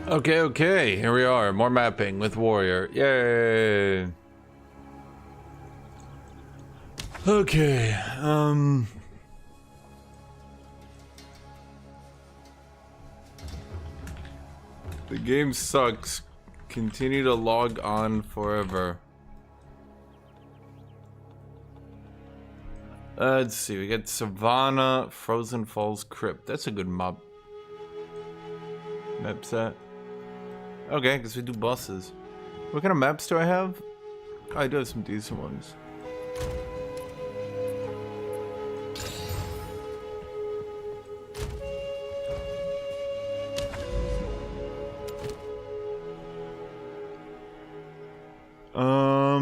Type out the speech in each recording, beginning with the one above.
Okay, here we are. More mapping with Warrior. Yay! Okay, the game sucks. Continue to log on forever. Let's see, we got Savannah, Frozen Falls Crypt. That's a good map set. Okay, because we do buses. What kind of maps do I have? Oh, I do have some decent ones.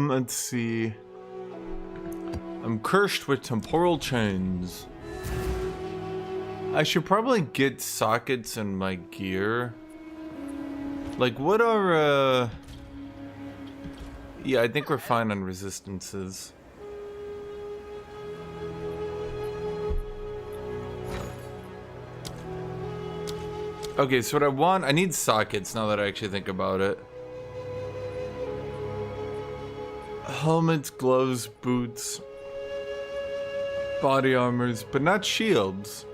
Let's see. I'm cursed with temporal chains. I should probably get sockets in my gear. Like, what are, yeah, I think we're fine on resistances. Okay, so what I need sockets now that I actually think about it. Helmets, gloves, boots, body armors, but not shields.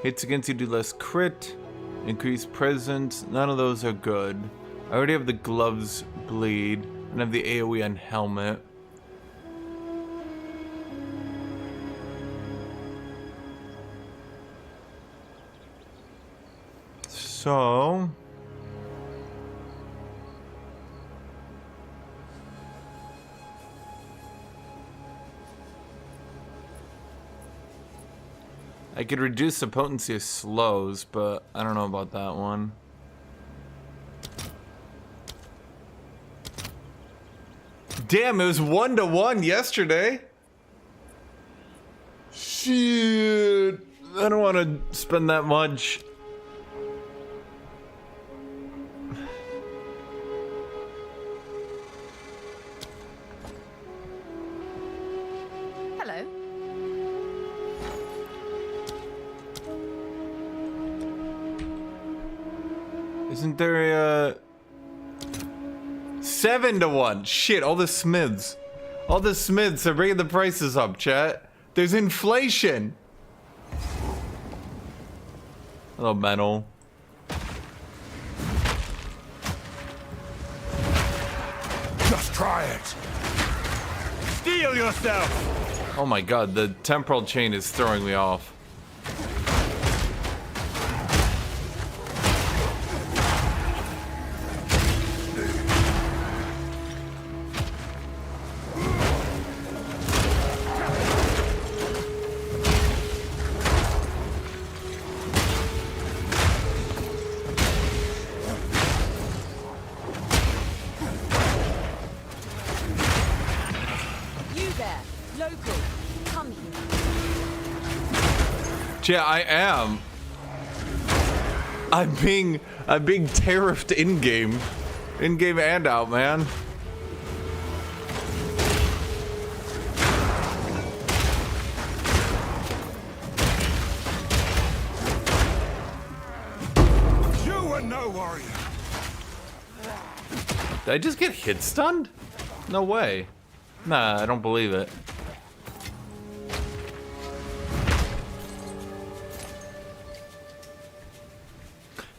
Hits against you do less crit, increased presence. None of those are good. I already have the gloves bleed, and I have the AoE on helmet. So I could reduce the potency of slows, but I don't know about that one. Damn, it was 1-to-1 yesterday. Shit, I don't want to spend that much. Isn't there a 7-to-1? Shit, all the smiths. All the smiths are bringing the prices up, chat. There's inflation. Hello, metal. Just try it. Steel yourself. Oh my god, the temporal chain is throwing me off. Yeah, I am. I'm being tariffed in-game and out, man. You are no warrior. Did I just get hit stunned? No way. Nah, I don't believe it.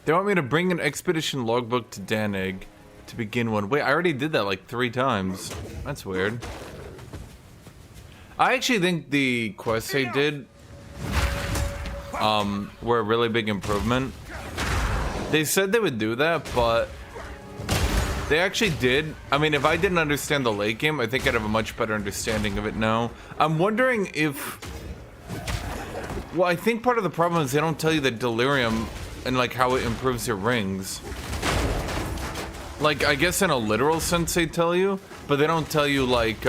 They want me to bring an expedition logbook to Daneg to begin one. Wait, I already did that like 3 times. That's weird. I actually think the quests they did were a really big improvement. They said they would do that, but they actually did. I mean, if I didn't understand the late game, I think I'd have a much better understanding of it now. I'm wondering if... Well, I think part of the problem is they don't tell you the delirium and like how it improves your rings. Like, I guess in a literal sense they tell you, but they don't tell you like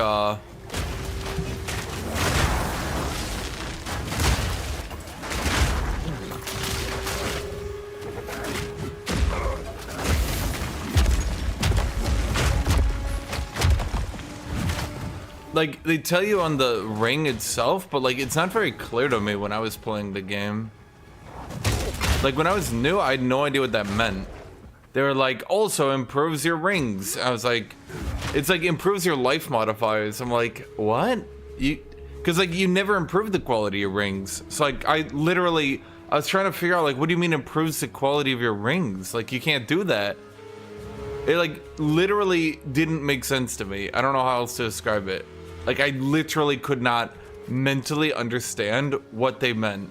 like they tell you on the ring itself, but like it's not very clear to me when I was playing the game. Like when I was new, I had no idea what that meant. They were like, also improves your rings. I was like, it's like improves your life modifiers. I'm like, what? Because like you never improved the quality of rings. So like I was trying to figure out like, what do you mean improves the quality of your rings? Like you can't do that. It like literally didn't make sense to me. I don't know how else to describe it. Like I literally could not mentally understand what they meant.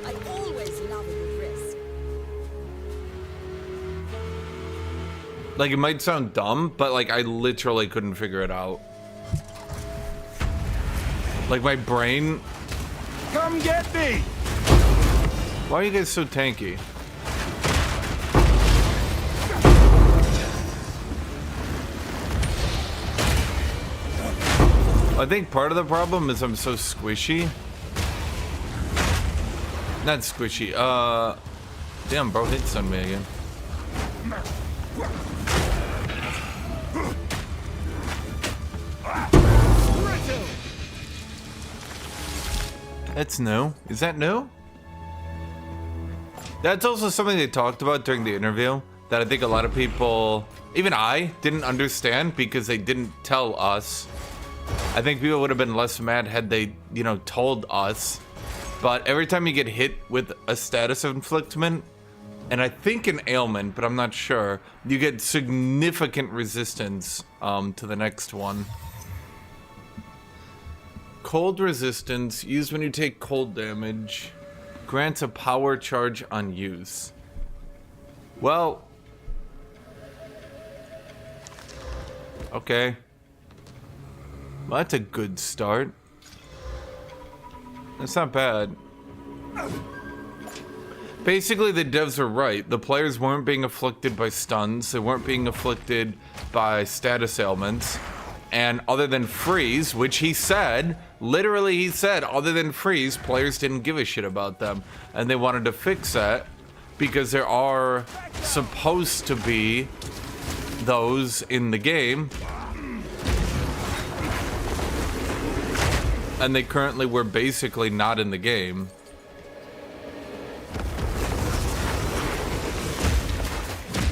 I always love a good risk. Like it might sound dumb, but like I literally couldn't figure it out. Like my brain. Come get me! Why are you guys so tanky? I think part of the problem is I'm so squishy. Not squishy, damn bro, hits on me again. That's new. Is that new? That's also something they talked about during the interview that I think a lot of people, even I, didn't understand because they didn't tell us. I think people would have been less mad had they, you know, told us. But every time you get hit with a status inflictment, and I think an ailment, but I'm not sure, you get significant resistance to the next one. Cold resistance, used when you take cold damage, grants a power charge on use. Well, okay. Well, that's a good start. That's not bad. Basically, the devs were right. The players weren't being afflicted by stuns. They weren't being afflicted by status ailments. And other than freeze, which he said, literally he said, other than freeze, players didn't give a shit about them. And they wanted to fix that because there are supposed to be those in the game. And they currently were basically not in the game.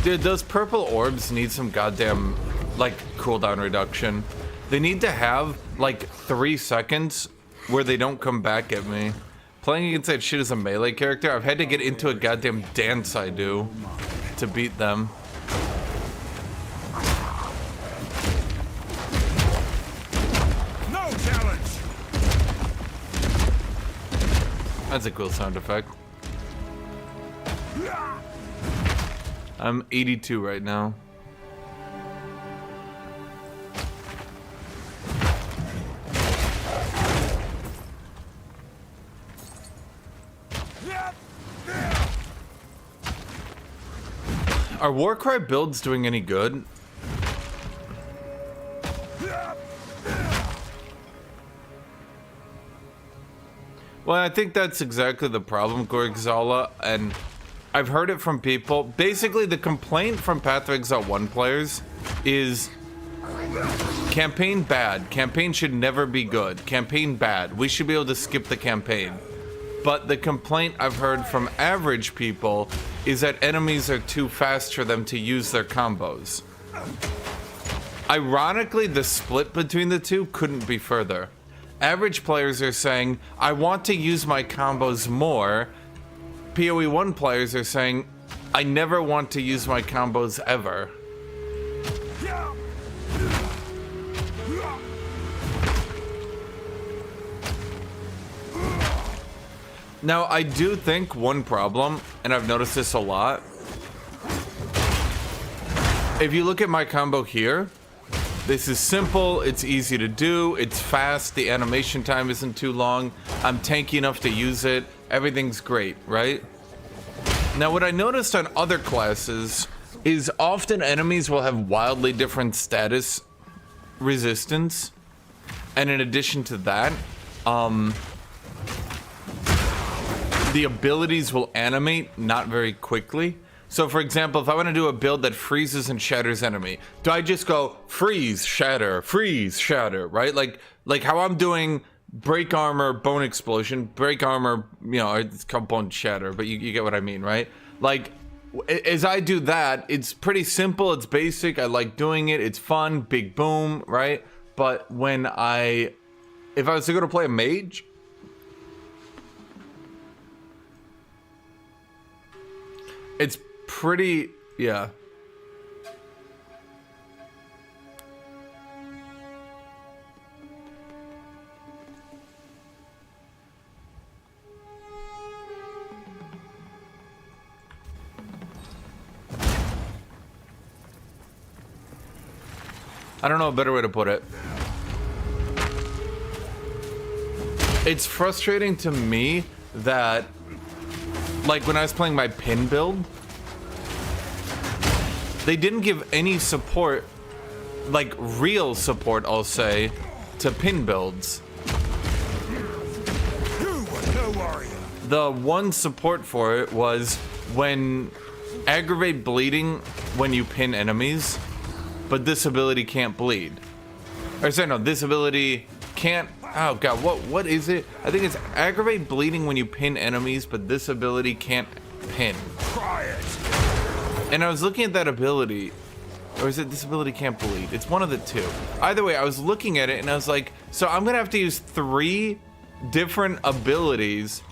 Dude, those purple orbs need some goddamn, like, cooldown reduction. They need to have, like, 3 seconds where they don't come back at me. Playing against that shit as a melee character, I've had to get into a goddamn dance I do to beat them. No challenge! That's a cool sound effect. I'm 82 right now. Are Warcry builds doing any good? Well, I think that's exactly the problem, Gorgzala, and I've heard it from people. Basically, the complaint from Path of Exile 1 players is campaign bad. Campaign should never be good. Campaign bad. We should be able to skip the campaign. But the complaint I've heard from average people is that enemies are too fast for them to use their combos. Ironically, the split between the two couldn't be further. Average players are saying, I want to use my combos more. PoE 1 players are saying, I never want to use my combos ever. Now, I do think one problem, and I've noticed this a lot, if you look at my combo here, this is simple, it's easy to do, it's fast, the animation time isn't too long, I'm tanky enough to use it, everything's great, right? Now, what I noticed on other classes is often enemies will have wildly different status resistance, and in addition to that, the abilities will animate not very quickly. So for example, if I want to do a build that freezes and shatters enemy, do I just go freeze, shatter, right? Like how I'm doing break armor, bone explosion, break armor, you know, it's called bone shatter, but you get what I mean, right? Like, as I do that, it's pretty simple, it's basic, I like doing it, it's fun, big boom, right? But if I was to go to play a mage, it's pretty, yeah. I don't know a better way to put it. It's frustrating to me that, like when I was playing my pin build, they didn't give any support, like real support, I'll say, to pin builds. No warrior. The one support for it was when aggravate bleeding when you pin enemies, but this ability can't bleed. Or sorry, no, this ability can't. Oh god, what is it? I think it's aggravate bleeding when you pin enemies, but this ability can't pin. Try it. And I was looking at that ability, or is it this ability can't bleed? It's one of the two. Either way, I was looking at it and I was like, so I'm gonna have to use 3 different abilities,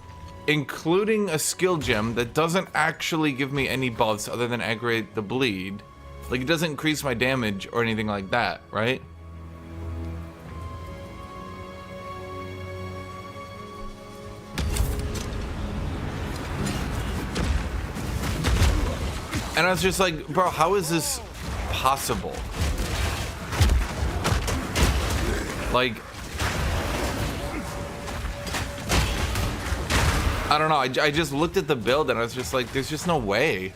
including a skill gem that doesn't actually give me any buffs other than aggravate the bleed. Like it doesn't increase my damage or anything like that, right? And I was just like, bro, how is this possible? Like, I don't know. I just looked at the build and I was just like, there's just no way.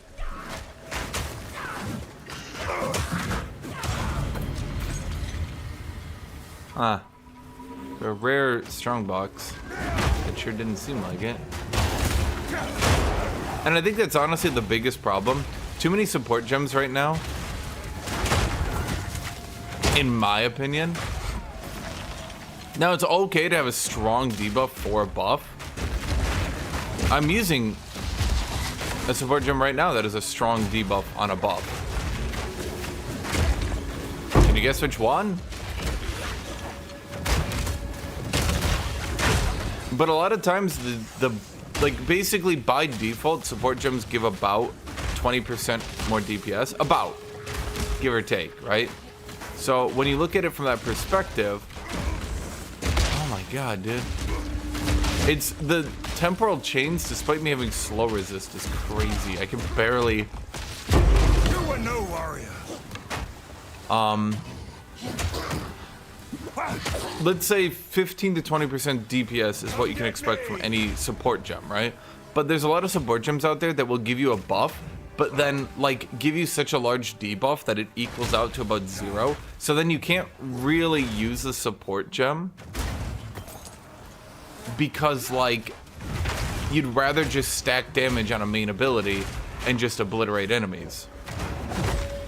Huh. A rare strongbox. It sure didn't seem like it. And I think that's honestly the biggest problem. Too many support gems right now. In my opinion. Now it's okay to have a strong debuff for a buff. I'm using a support gem right now that is a strong debuff on a buff. Can you guess which one? But a lot of times the like basically by default support gems give about 20% more DPS, about, give or take, right? So when you look at it from that perspective, oh my god, dude. It's the temporal chains, despite me having slow resist, is crazy. I can barely. You are no warrior. Let's say 15 to 20% DPS is what you can expect from any support gem, right? But there's a lot of support gems out there that will give you a buff, but then like give you such a large debuff that it equals out to about 0. So then you can't really use the support gem because like you'd rather just stack damage on a main ability and just obliterate enemies.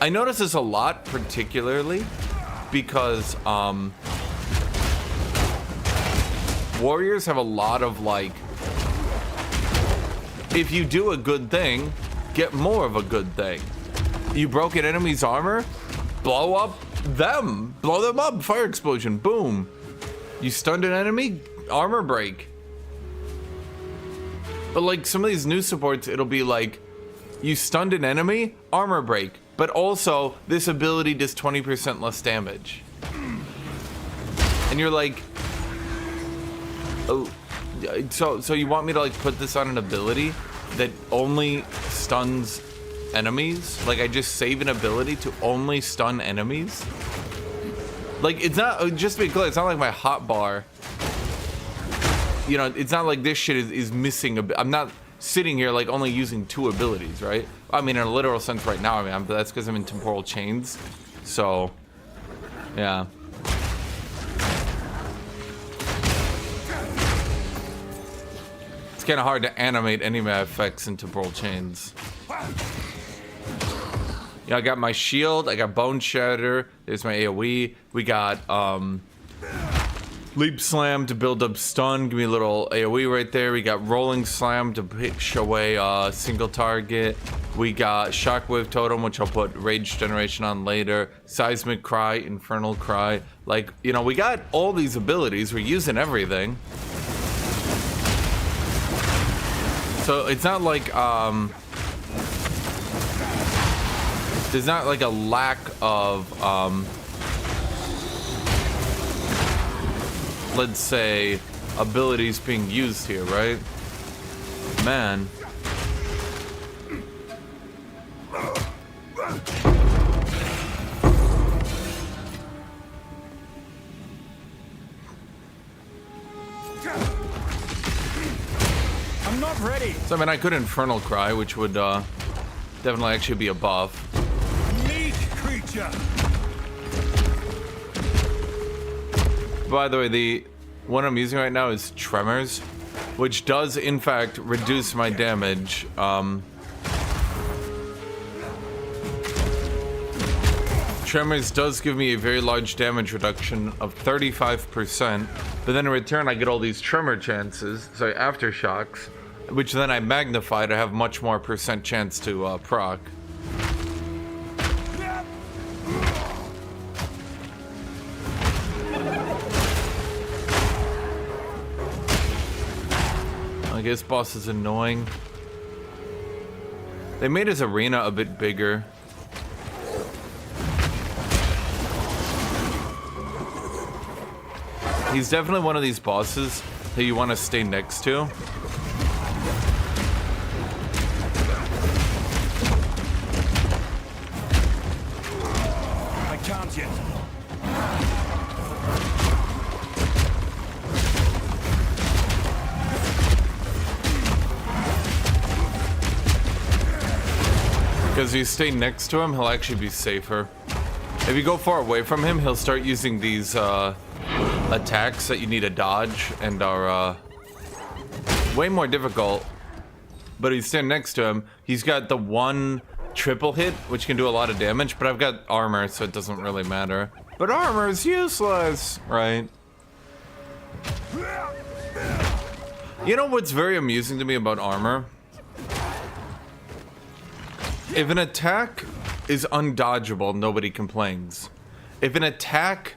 I notice this a lot, particularly because warriors have a lot of like, if you do a good thing, get more of a good thing. You broke an enemy's armor, blow up them, blow them up, fire explosion, boom. You stunned an enemy, armor break. But like some of these new supports, it'll be like, you stunned an enemy, armor break, but also this ability does 20% less damage. And you're like, oh, so you want me to like put this on an ability that only stuns enemies? Like I just save an ability to only stun enemies? Like it's not, just to be clear, it's not like my hotbar. You know, it's not like this shit is missing a bit. I'm not sitting here like only using 2 abilities, right? I mean, in a literal sense right now, I mean, that's because I'm in temporal chains. So, yeah. It's kind of hard to animate any of my effects in temporal chains. Yeah, I got my shield, I got Bone Shatter, there's my AoE. We got Leap Slam to build up stun, give me a little AoE right there. We got Rolling Slam to push away single target. We got Shockwave Totem, which I'll put Rage Generation on later. Seismic Cry, Infernal Cry. Like, you know, we got all these abilities. We're using everything. So it's not like, there's not like a lack of, let's say, abilities being used here, right? Man. I'm not ready. So, I mean, I could Infernal Cry, which would definitely actually be a buff. Meat creature. By the way, the one I'm using right now is Tremors, which does, in fact, reduce my damage. Tremors does give me a very large damage reduction of 35%, but then in return I get all these tremor chances, sorry, aftershocks, which then I magnify to have much more percent chance to proc. I guess boss is annoying. They made his arena a bit bigger. He's definitely one of these bosses that you want to stay next to. I can't yet. Because you stay next to him, he'll actually be safer. If you go far away from him, he'll start using these attacks that you need to dodge and are way more difficult. But if you stand next to him, he's got the one triple hit, which can do a lot of damage, but I've got armor, so it doesn't really matter. But armor is useless, right? You know what's very amusing to me about armor? If an attack is undodgeable, nobody complains. If an attack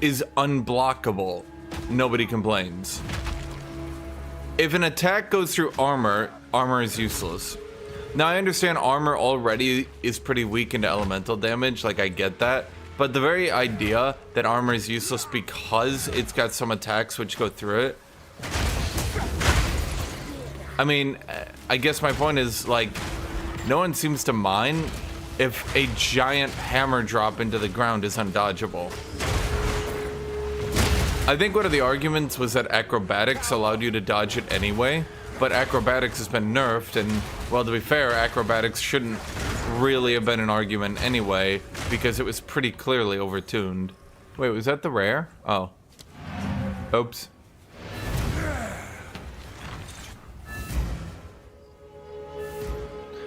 is unblockable, nobody complains. If an attack goes through armor, armor is useless. Now I understand armor already is pretty weak into elemental damage, like I get that, but the very idea that armor is useless because it's got some attacks which go through it. I mean, I guess my point is, like, no one seems to mind if a giant hammer drop into the ground is undodgeable. I think one of the arguments was that acrobatics allowed you to dodge it anyway, but acrobatics has been nerfed, and, well, to be fair, acrobatics shouldn't really have been an argument anyway, because it was pretty clearly overtuned. Wait, was that the rare? Oh. Oops.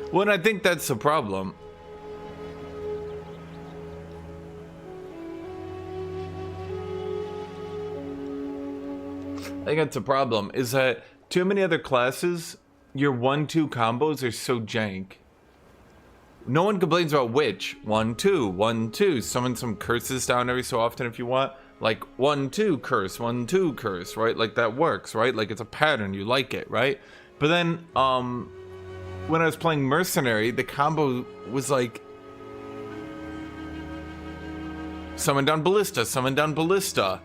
Well, and I think that's the problem. I think that's a problem, is that too many other classes, your 1-2 combos are so jank. No one complains about Witch. 1-2, 1-2. Summon some curses down every so often if you want. Like 1-2 curse, 1-2 curse, right? Like that works, right? Like it's a pattern, you like it, right? But then, when I was playing Mercenary, the combo was like summon down Ballista, summon down Ballista.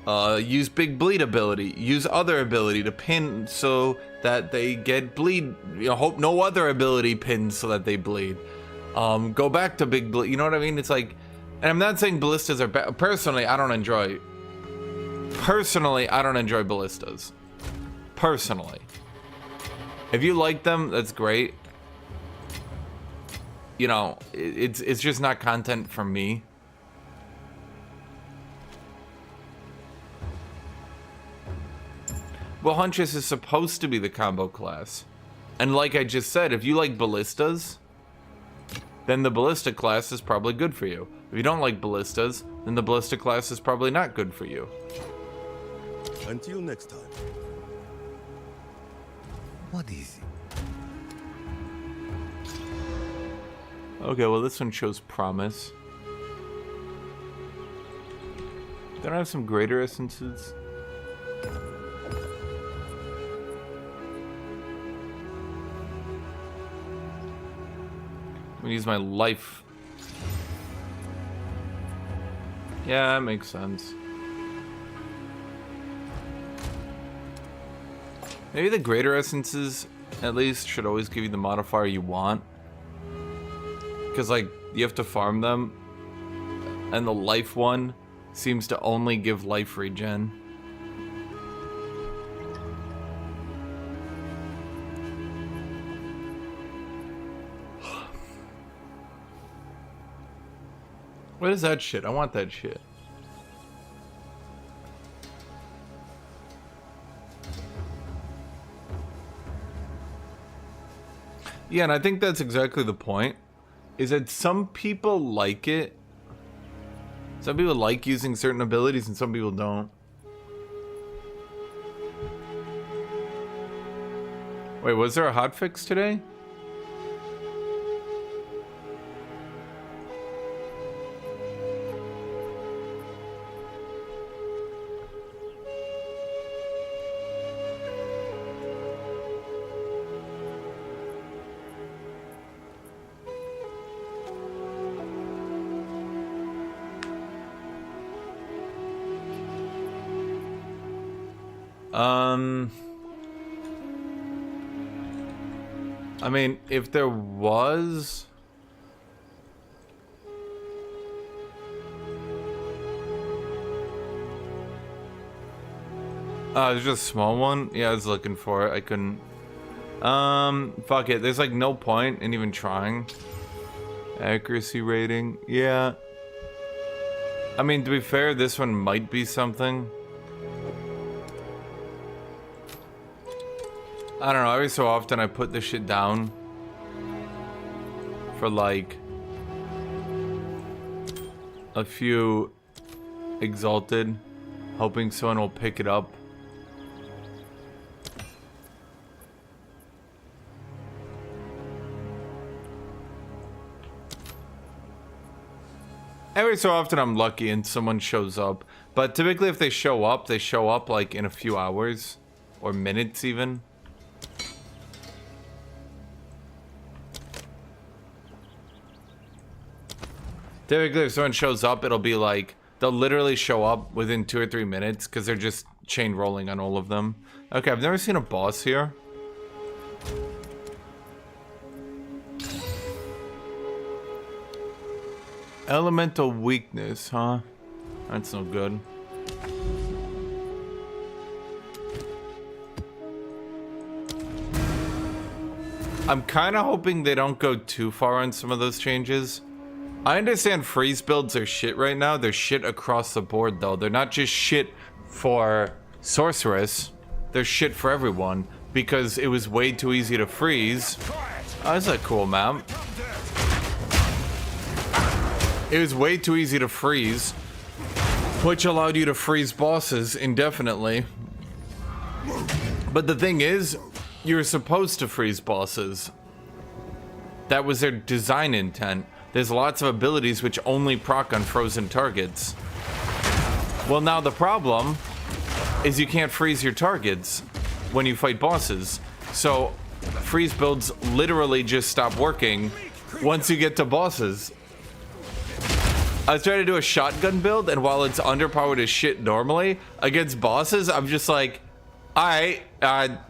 Use big bleed ability, use other ability to pin so that they get bleed, you know, hope no other ability pins so that they bleed. Go back to big bleed, you know what I mean? It's like, and I'm not saying ballistas are bad. Personally, I don't enjoy ballistas. Personally. If you like them, that's great. You know, it's just not content for me. Well, Huntress is supposed to be the combo class. And like I just said, if you like ballistas, then the ballista class is probably good for you. If you don't like ballistas, then the ballista class is probably not good for you. Until next time. What is it? Okay, well this one shows promise. Don't I have some greater essences? I'm gonna use my life. Yeah, that makes sense. Maybe the greater essences, at least, should always give you the modifier you want. Because, like, you have to farm them. And the life one seems to only give life regen. What is that shit? I want that shit. Yeah, and I think that's exactly the point. Is that some people like it. Some people like using certain abilities and some people don't. Wait, was there a hotfix today? I mean, if there was... there's just a small one? Yeah, I was looking for it. I couldn't... fuck it. There's like no point in even trying. Accuracy rating. Yeah. I mean, to be fair, this one might be something. I don't know, every so often I put this shit down for like a few exalted, hoping someone will pick it up. Every so often I'm lucky and someone shows up, but typically if they show up like in a few hours or minutes even. Typically, if someone shows up, it'll be like, they'll literally show up within 2 or 3 minutes because they're just chain rolling on all of them. Okay, I've never seen a boss here. Elemental weakness, huh? That's no good. I'm kind of hoping they don't go too far on some of those changes. I understand freeze builds are shit right now. They're shit across the board, though. They're not just shit for Sorceress. They're shit for everyone. Because it was way too easy to freeze. Oh, that's a cool map. It was way too easy to freeze. Which allowed you to freeze bosses indefinitely. But the thing is, you're supposed to freeze bosses. That was their design intent. There's lots of abilities which only proc on frozen targets. Well, now the problem is you can't freeze your targets when you fight bosses. So freeze builds literally just stop working once you get to bosses. I was trying to do a shotgun build, and while it's underpowered as shit normally, against bosses, I'm just like, alright,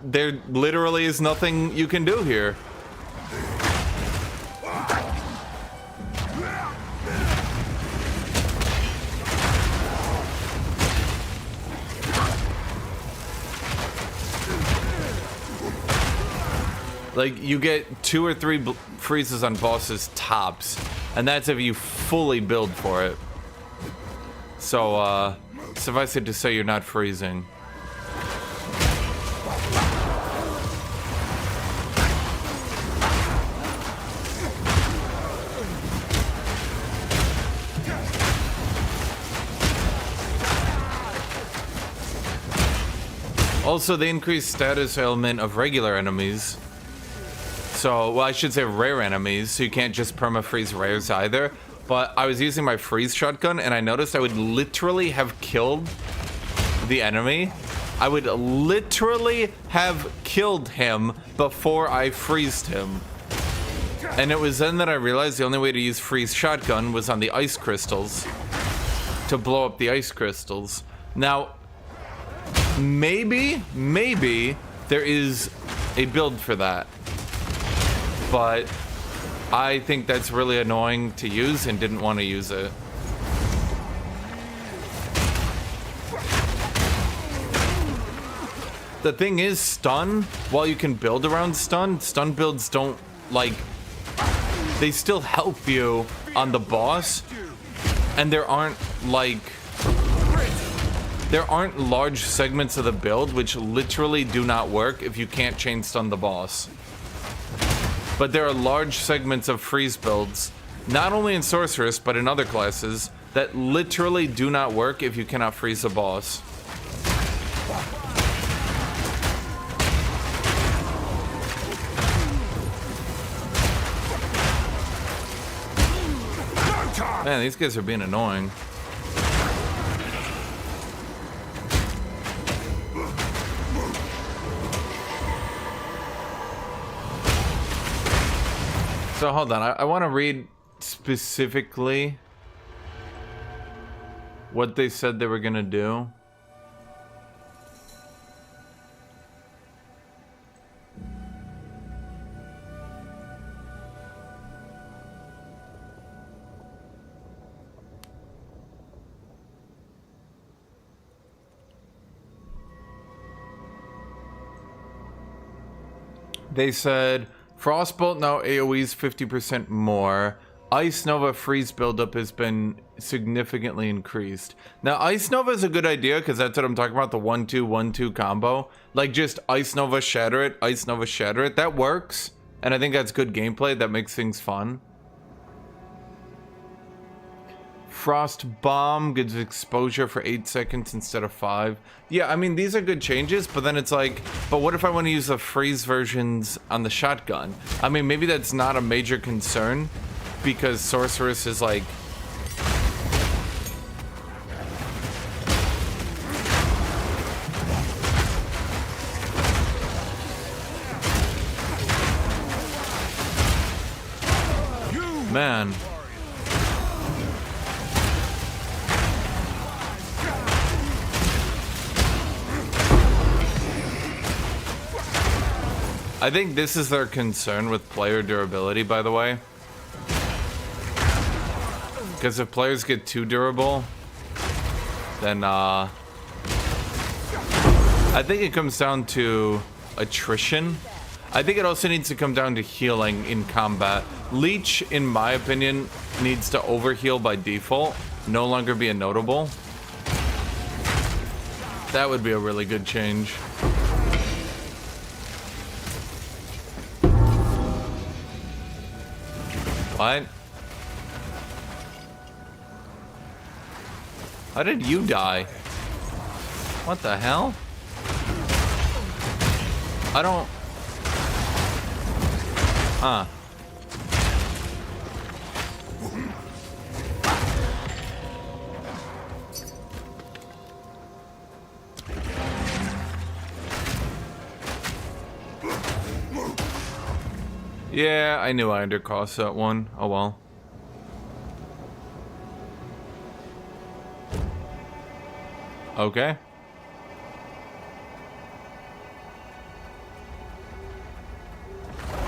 there literally is nothing you can do here. Like, you get 2 or 3 freezes on bosses tops, and that's if you fully build for it. So, suffice it to say you're not freezing. Also, they increased status ailment of regular enemies. So, well, I should say rare enemies, so you can't just perma-freeze rares either. But I was using my freeze shotgun, and I noticed I would literally have killed the enemy. I would literally have killed him before I freezed him. And it was then that I realized the only way to use freeze shotgun was on the ice crystals. To blow up the ice crystals. Now, maybe there is a build for that. But I think that's really annoying to use and didn't want to use it. The thing is, stun, while you can build around stun builds don't, like, they still help you on the boss, and there aren't, like, there aren't large segments of the build which literally do not work if you can't chain stun the boss. But there are large segments of freeze builds, not only in Sorceress, but in other classes, that literally do not work if you cannot freeze a boss. Man, these guys are being annoying. So hold on, I want to read specifically what they said they were gonna do. They said Frostbolt now AoE's 50% more. Ice Nova freeze buildup has been significantly increased. Now, Ice Nova is a good idea because that's what I'm talking about, the 1-2-1-2 combo. Like, just Ice Nova, shatter it, Ice Nova, shatter it. That works, and I think that's good gameplay. That makes things fun. Frost Bomb gives exposure for 8 seconds instead of 5. Yeah, I mean, these are good changes, but then it's like, but what if I want to use the freeze versions on the shotgun? I mean, maybe that's not a major concern, because Sorceress is like... Man. I think this is their concern with player durability, by the way. Because if players get too durable, then I think it comes down to attrition. I think it also needs to come down to healing in combat. Leech, in my opinion, needs to overheal by default, no longer be a notable. That would be a really good change. What? How did you die? What the hell? I don't... Huh. Yeah, I knew I undercost that one. Oh well. Okay.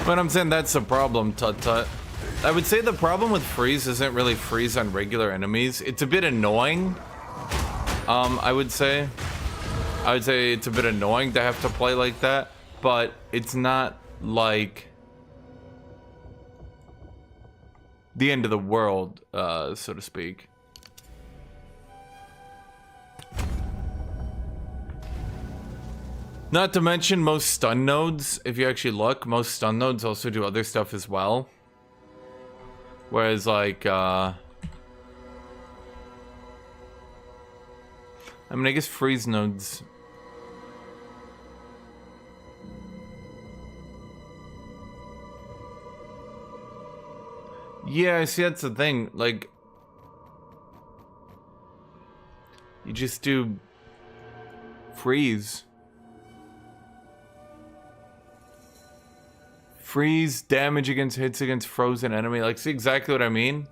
But I'm saying that's the problem, Tut-Tut. I would say the problem with freeze isn't really freeze on regular enemies. It's a bit annoying. I would say it's a bit annoying to have to play like that, but it's not like the end of the world, so to speak. Not to mention most stun nodes, if you actually look, most stun nodes also do other stuff as well. Whereas like, I mean, I guess freeze nodes. Yeah, see, that's the thing. Like, you just do freeze. Freeze damage against hits against frozen enemy. Like, see exactly what I mean?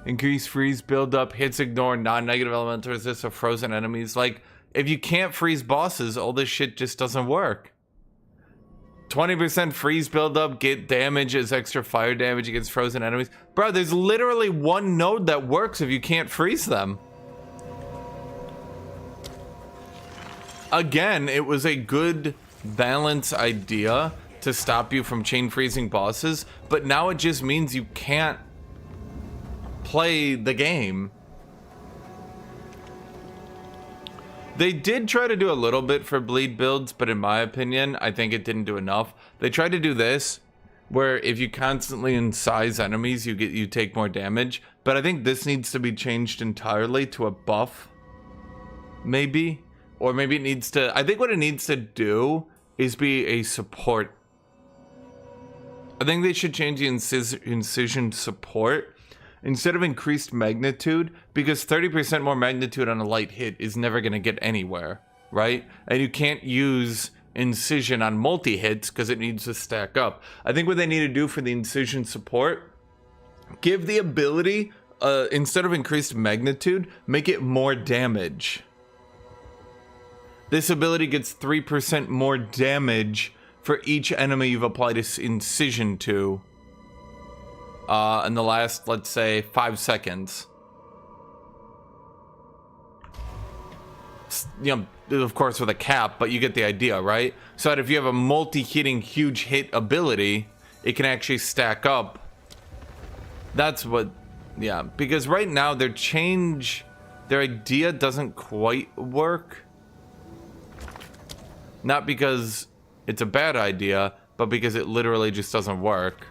Increase freeze build up, hits ignore non-negative elemental resist of frozen enemies. Like, if you can't freeze bosses, all this shit just doesn't work. 20% freeze build up, get damage as extra fire damage against frozen enemies. Bro, there's literally one node that works if you can't freeze them. Again, it was a good balance idea to stop you from chain freezing bosses, but now it just means you can't play the game. They did try to do a little bit for bleed builds, but in my opinion, I think it didn't do enough. They tried to do this, where if you constantly incise enemies, you take more damage. But I think this needs to be changed entirely to a buff, maybe, or maybe it needs to. I think what it needs to do is be a support. I think they should change the incision support. Instead of increased magnitude, because 30% more magnitude on a light hit is never going to get anywhere, right? And you can't use incision on multi-hits because it needs to stack up. I think what they need to do for the incision support, give the ability, instead of increased magnitude, make it more damage. This ability gets 3% more damage for each enemy you've applied incision to. In the last, let's say, 5 seconds. You know, of course with a cap, but you get the idea, right? So that if you have a multi-hitting huge hit ability, it can actually stack up. That's what, yeah, because right now their idea doesn't quite work. Not because it's a bad idea, but because it literally just doesn't work.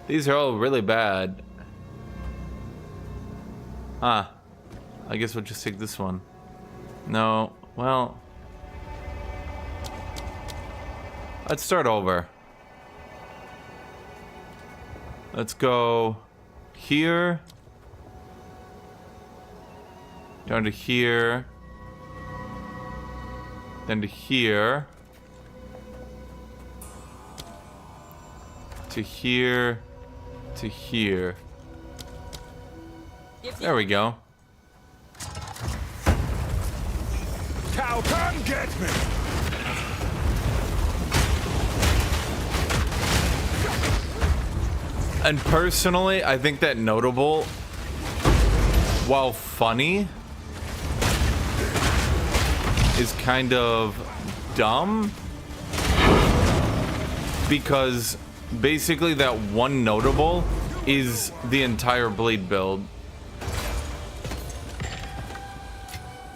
These are all really bad. I guess we'll just take this one. No, well. Let's start over. Let's go here. Down to here. Then to here. To here. To here. There we go. Cow, come get me! And personally, I think that notable, while funny, is kind of dumb. Because basically that one notable is the entire bleed build.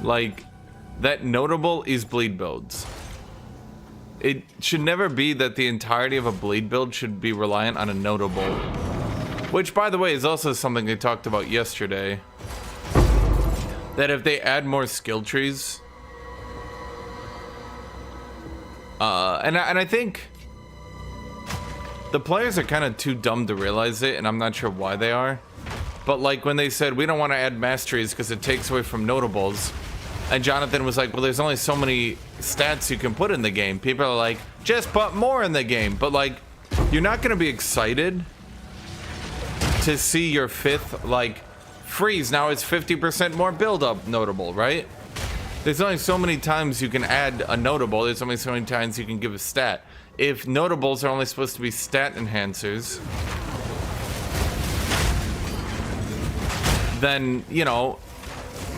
Like, that notable is bleed builds. It should never be that the entirety of a bleed build should be reliant on a notable. Which, by the way, is also something they talked about yesterday. That if they add more skill trees... And I think... the players are kind of too dumb to realize it, and I'm not sure why they are. But like when they said, we don't want to add masteries because it takes away from notables. And Jonathan was like, well, there's only so many stats you can put in the game. People are like, just put more in the game. But like, you're not going to be excited to see your fifth, like, freeze. Now it's 50% more build-up notable, right? There's only so many times you can add a notable. There's only so many times you can give a stat. If notables are only supposed to be stat enhancers, then, you know,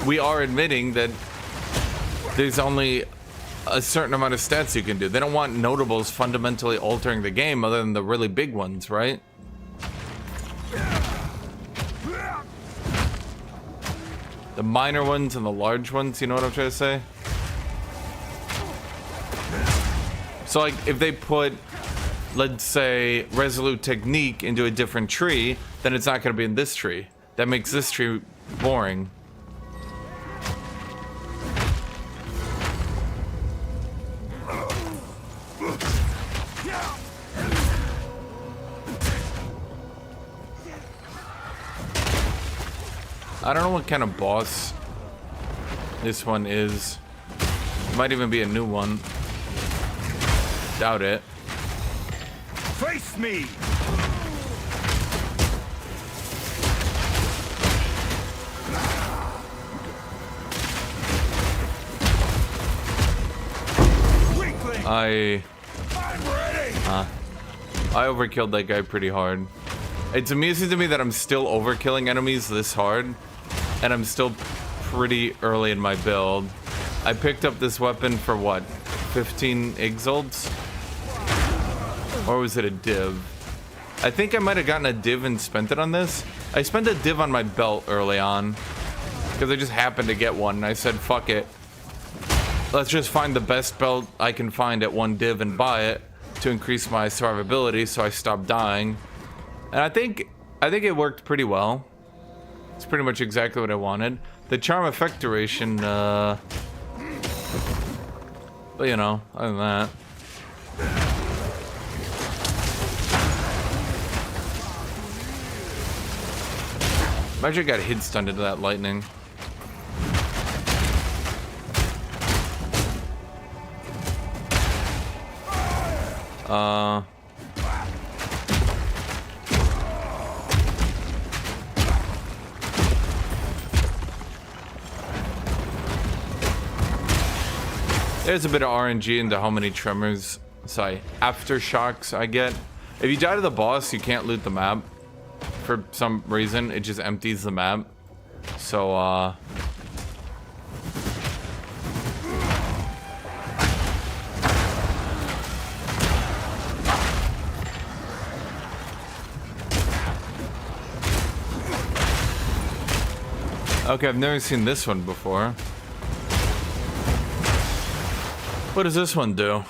we are admitting that there's only a certain amount of stats you can do. They don't want notables fundamentally altering the game other than the really big ones, right? The minor ones and the large ones, you know what I'm trying to say? So like if they put let's say, resolute technique into a different tree, then it's not going to be in this tree. That makes this tree boring. I don't know what kind of boss this one is. It might even be a new one. Doubt it. Face me! Weakling! I'm ready! I overkilled that guy pretty hard. It's amusing to me that I'm still overkilling enemies this hard, and I'm still pretty early in my build. I picked up this weapon for what, 15 exalts? Or was it a div? I think I might have gotten a div and spent it on this. I spent a div on my belt early on because I just happened to get one, and I said, fuck it. Let's just find the best belt I can find at one div and buy it to increase my survivability so I stop dying. And I think it worked pretty well. It's pretty much exactly what I wanted. The charm effect duration, but you know, other than that. Imagine I got hit stunned into that lightning. There's a bit of RNG into how many tremors, sorry, aftershocks I get. If you die to the boss, you can't loot the map. For some reason, it just empties the map. So, okay, I've never seen this one before. What does this one do?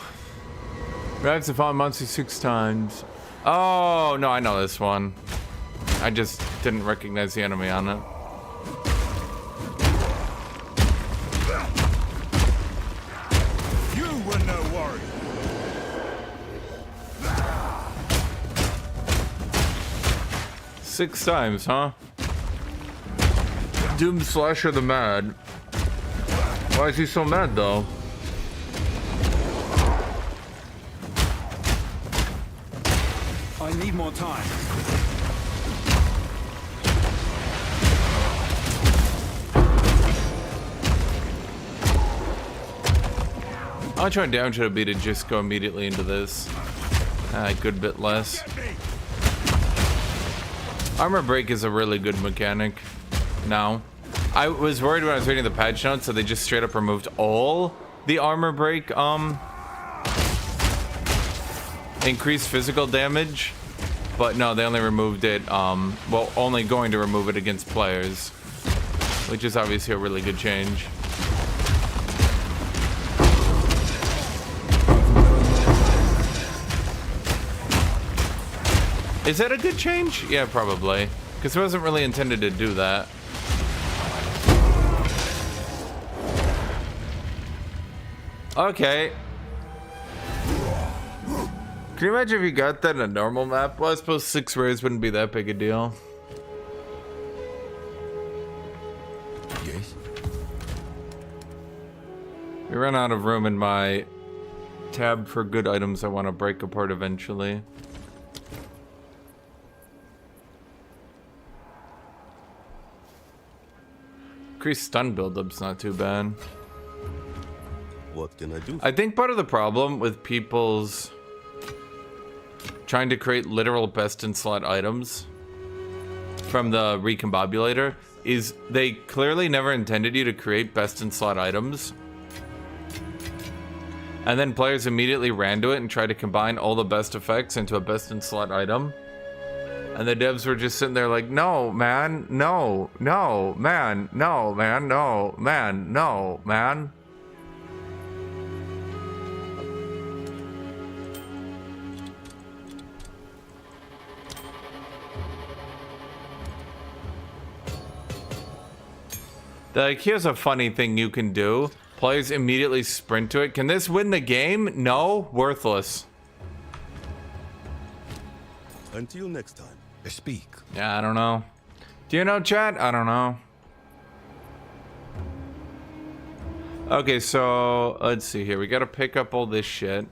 Reacts to fall monster 6 times. Oh, no, I know this one. I just didn't recognize the enemy on it. You were no worry. Six times, huh? Doom Slasher the Mad. Why is he so mad, though? I need more time. I'll try down to be to just go immediately into this. A good bit less. Armor break is a really good mechanic now. I was worried when I was reading the patch notes, so they just straight up removed all the armor break increased physical damage, but no, they only removed it well, only going to remove it against players, which is obviously a really good change. Is that a good change? Yeah, probably, because it wasn't really intended to do that. Okay. Can you imagine if you got that in a normal map? Well, I suppose 6 rares wouldn't be that big a deal. Yes. We ran out of room in my tab for good items I want to break apart eventually. Increased stun buildup's not too bad. What can I do? I think part of the problem with people's trying to create literal best in slot items from the recombobulator is they clearly never intended you to create best in slot items. And then players immediately ran to it and tried to combine all the best effects into a best in slot item. And the devs were just sitting there like, no, man, no, no, man, no, man, no, man, no, man. Like, here's a funny thing you can do. Players immediately sprint to it. Can this win the game? No, worthless. Until next time. Speak. Yeah, I don't know. Do you know, chat? I don't know. Okay, so let's see here. We gotta pick up all this shit.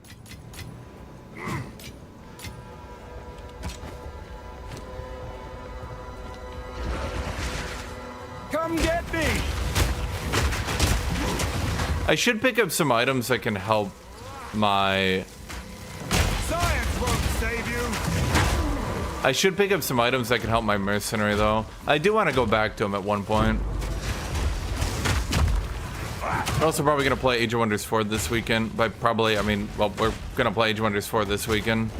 Come get me! I should pick up some items that can help my... Science won't save you! I should pick up some items that can help my mercenary, though. I do want to go back to him at one point. We're also probably going to play Age of Wonders 4 this weekend. By probably, I mean, well, we're going to play Age of Wonders 4 this weekend.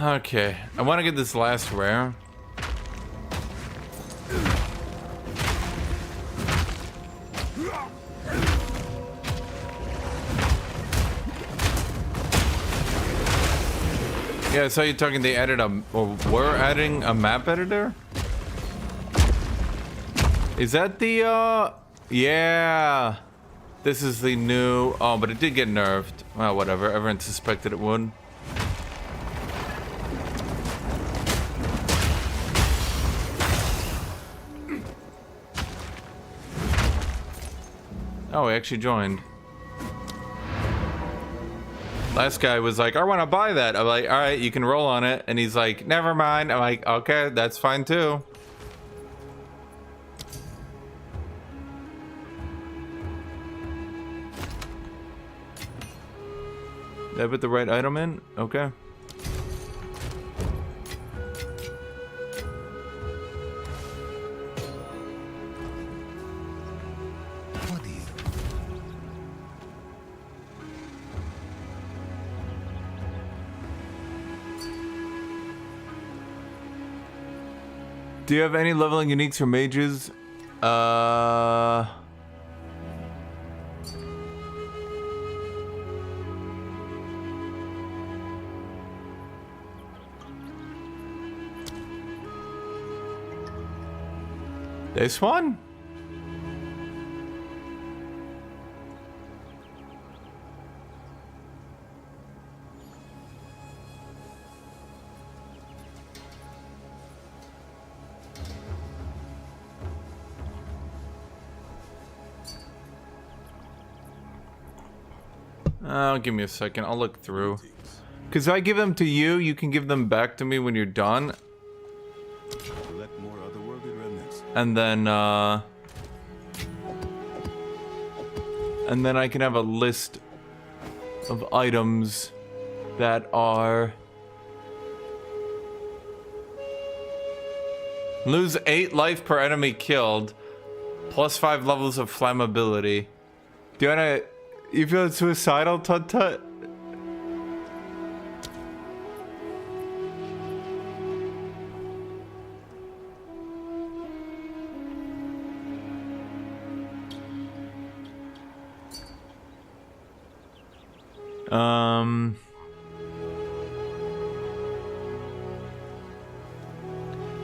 Okay, I want to get this last rare. Yeah, I saw you talking. They added a, or were adding a map editor. Is that the? Yeah. This is the new. Oh, but it did get nerfed. Well, whatever. Everyone suspected it would. Oh, he actually joined. Last guy was like, I want to buy that. I'm like, all right, you can roll on it. And he's like, never mind. I'm like, okay, that's fine too. Did I put the right item in? Okay. Do you have any leveling uniques for mages? This one? Give me a second. I'll look through. Because if I give them to you, you can give them back to me when you're done. Collect more otherworldly remnants. And then I can have a list of items that are... Lose 8 life per enemy killed. Plus 5 levels of flammability. Do you wanna... You feel suicidal, Tut Tut?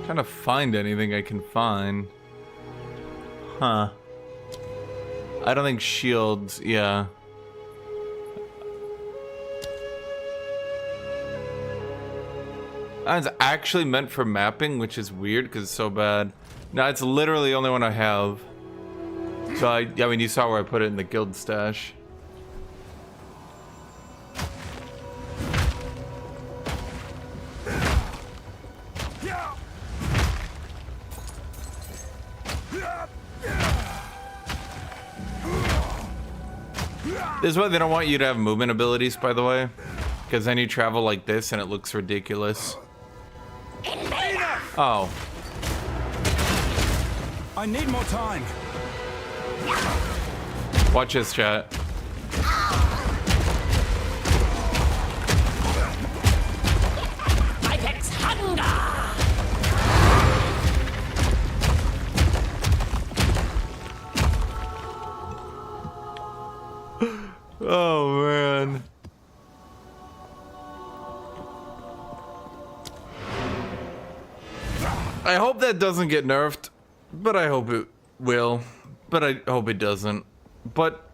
Trying to find anything I can find. Huh. I don't think shields, yeah. That's actually meant for mapping, which is weird because it's so bad. No, it's literally the only one I have. So I mean, you saw where I put it in the guild stash. This is why they don't want you to have movement abilities, by the way. Because then you travel like this and it looks ridiculous. Oh. I need more time. Watch this, chat. Apex hunger! Oh man. I hope that doesn't get nerfed, but I hope it will. But I hope it doesn't. But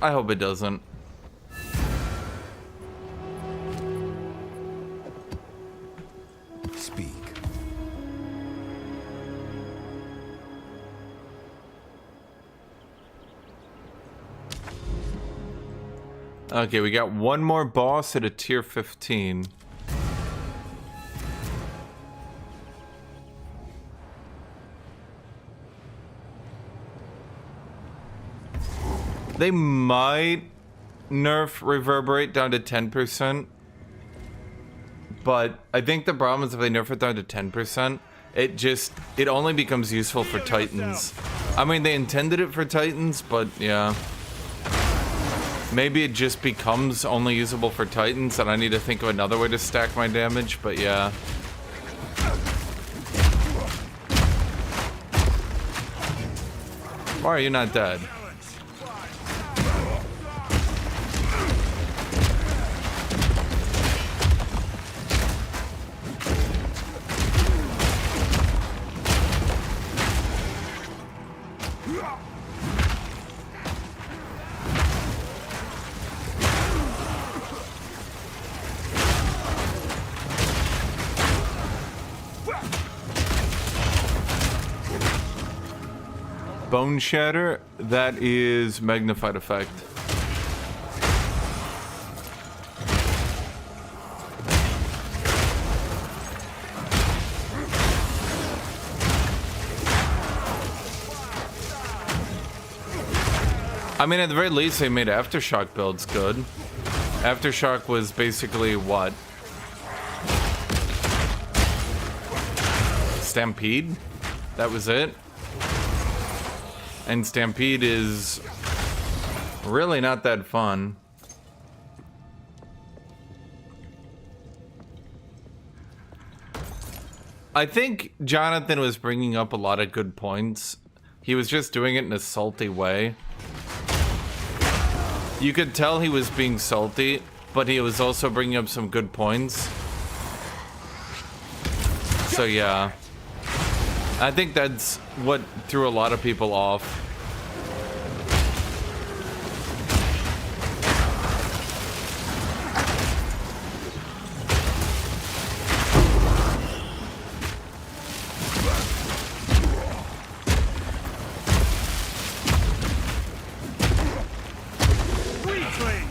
I hope it doesn't. Speak. Okay, we got one more boss at a tier 15. They might nerf reverberate down to 10%. But I think the problem is if they nerf it down to 10%, it only becomes useful for Titans. I mean, they intended it for Titans, but yeah. Maybe it just becomes only usable for Titans and I need to think of another way to stack my damage, but yeah. Why are you not dead? Bone Shatter, that is magnified effect. I mean, at the very least, they made Aftershock builds good. Aftershock was basically what? Stampede? That was it? And Stampede is really not that fun. I think Jonathan was bringing up a lot of good points. He was just doing it in a salty way. You could tell he was being salty, but he was also bringing up some good points. So yeah. I think that's what threw a lot of people off. Weakling!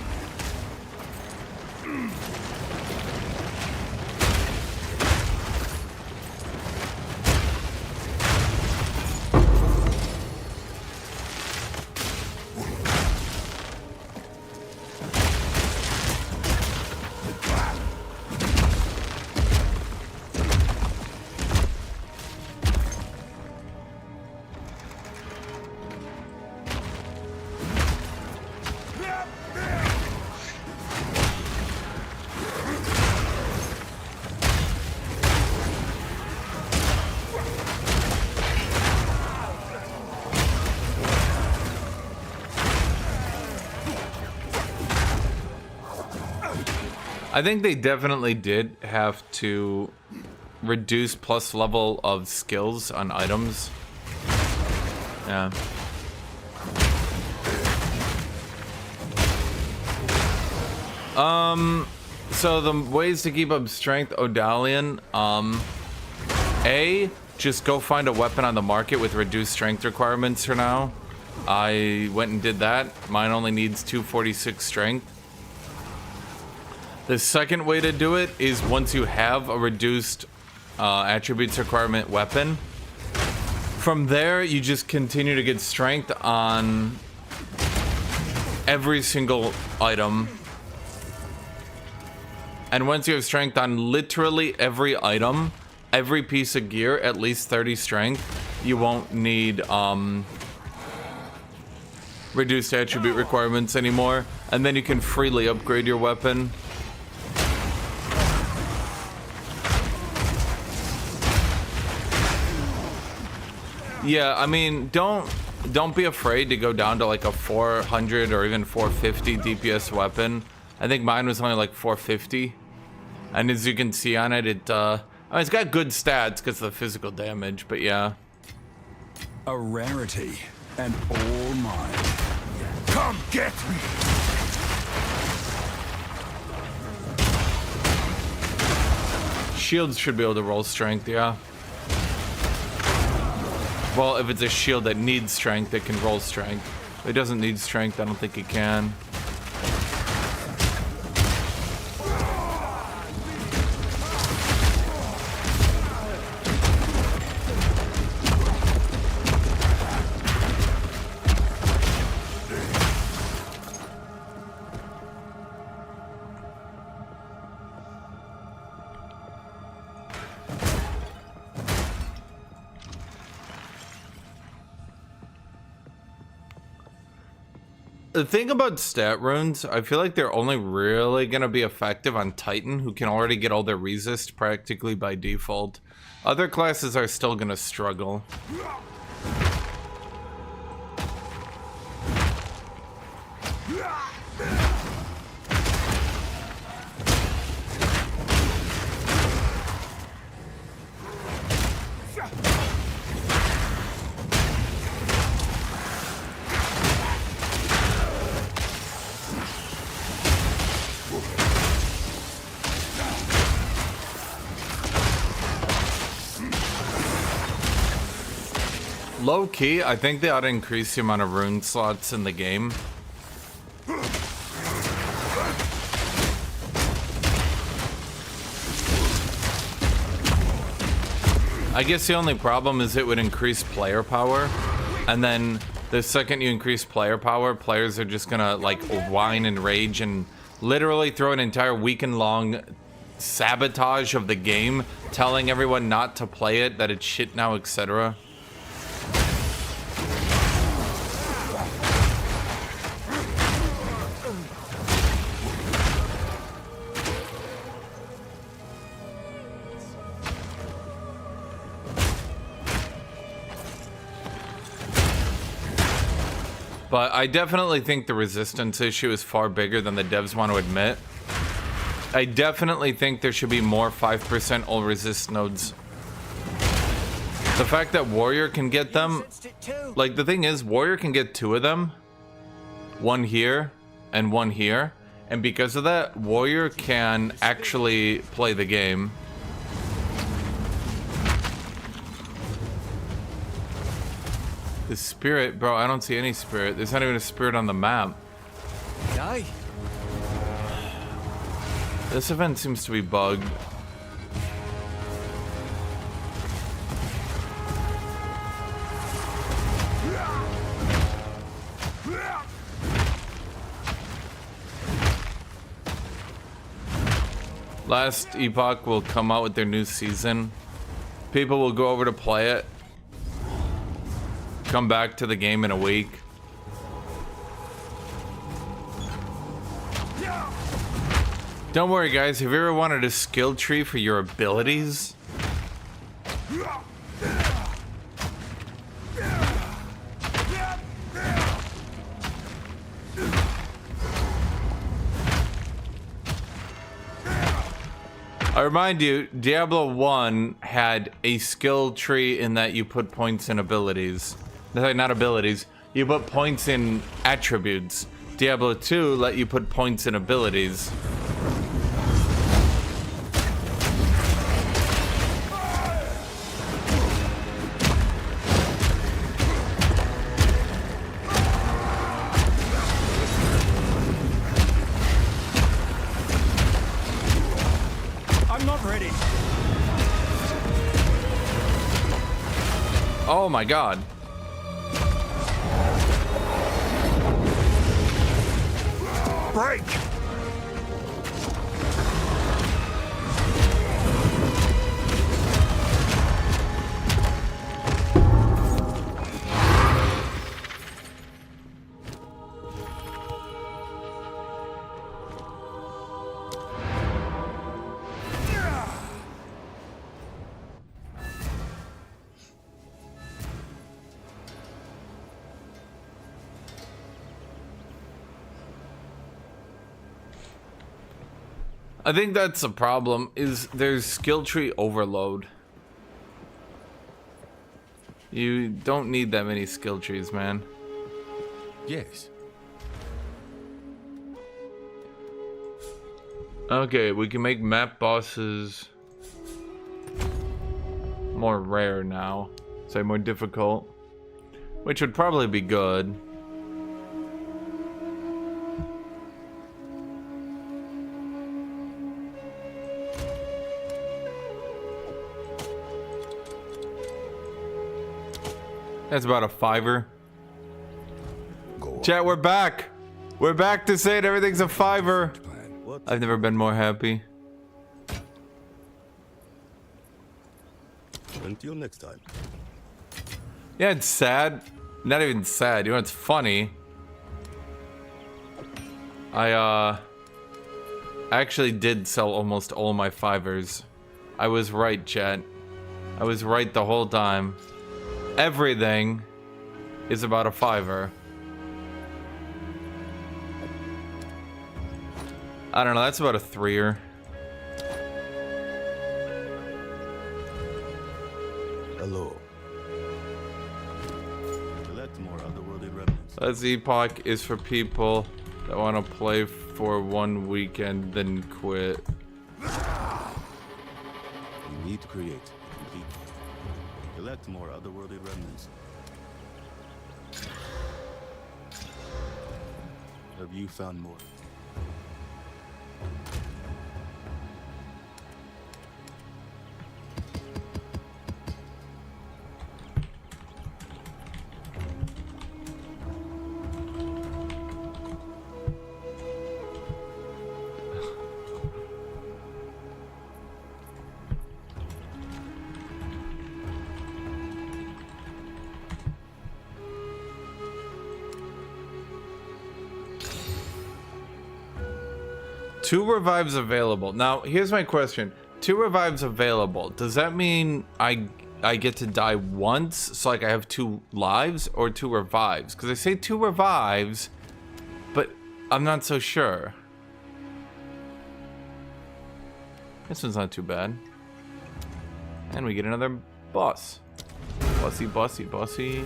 I think they definitely did have to reduce plus level of skills on items. Yeah. So the ways to keep up strength, Odalion, A, just go find a weapon on the market with reduced strength requirements for now. I went and did that. Mine only needs 246 strength. The second way to do it is once you have a reduced attributes requirement weapon. From there, you just continue to get strength on every single item. And once you have strength on literally every item, every piece of gear, at least 30 strength, you won't need reduced attribute requirements anymore. And then you can freely upgrade your weapon. Yeah, I mean, don't don't be afraid to go down to like a 400 or even 450 DPS weapon. I think mine was only like 450. And as you can see on it, I mean, it's got good stats because of the physical damage, but yeah. A rarity, and all mine. Come get me! Shields should be able to roll strength, yeah. Well, if it's a shield that needs strength, it can roll strength. If it doesn't need strength, I don't think it can. The thing about stat runes, I feel like they're only really gonna be effective on Titan, who can already get all their resist practically by default. Other classes are still gonna struggle. Low key, I think they ought to increase the amount of rune slots in the game. I guess the only problem is it would increase player power, and then the second you increase player power, players are just gonna like whine and rage and literally throw an entire weekend long sabotage of the game, telling everyone not to play it, that it's shit now, etc. But I definitely think the resistance issue is far bigger than the devs want to admit. I definitely think there should be more 5% all resist nodes. The fact that Warrior can get them, like the thing is, Warrior can get 2 of them. One here and one here. And because of that, Warrior can actually play the game. The spirit, bro, I don't see any spirit. There's not even a spirit on the map. Die. This event seems to be bugged. Last Epoch will come out with their new season. People will go over to play it. Come back to the game in a week. Don't worry, guys. Have you ever wanted a skill tree for your abilities? I remind you, Diablo 1 had a skill tree in that you put points in abilities. Not abilities. You put points in attributes. Diablo 2 let you put points in abilities. I'm not ready. Oh my god. Break! I think that's the problem, is there's skill tree overload. You don't need that many skill trees, man. Yes. Okay, we can make map bosses more rare now. Say more difficult. Which would probably be good. That's about a $5. Go on. Chat, we're back. We're back to say it. Everything's a $5. What? I've never been more happy. Until next time. Yeah, it's sad. Not even sad. You know, it's funny. I actually did sell almost all my $5s. I was right, chat. I was right the whole time. Everything is about a $5. I don't know, that's about a $3. Hello. Collect more otherworldly remnants. This epoch is for people that want to play for one weekend, then quit. You need to create a complete. Collect more otherworldly remnants. Have you found more? Two revives available. Now, here's my question. 2 revives available. Does that mean I get to die once? So, like, I have 2 lives or 2 revives? Because I say 2 revives, but I'm not so sure. This one's not too bad. And we get another boss. Bossy, bossy, bossy.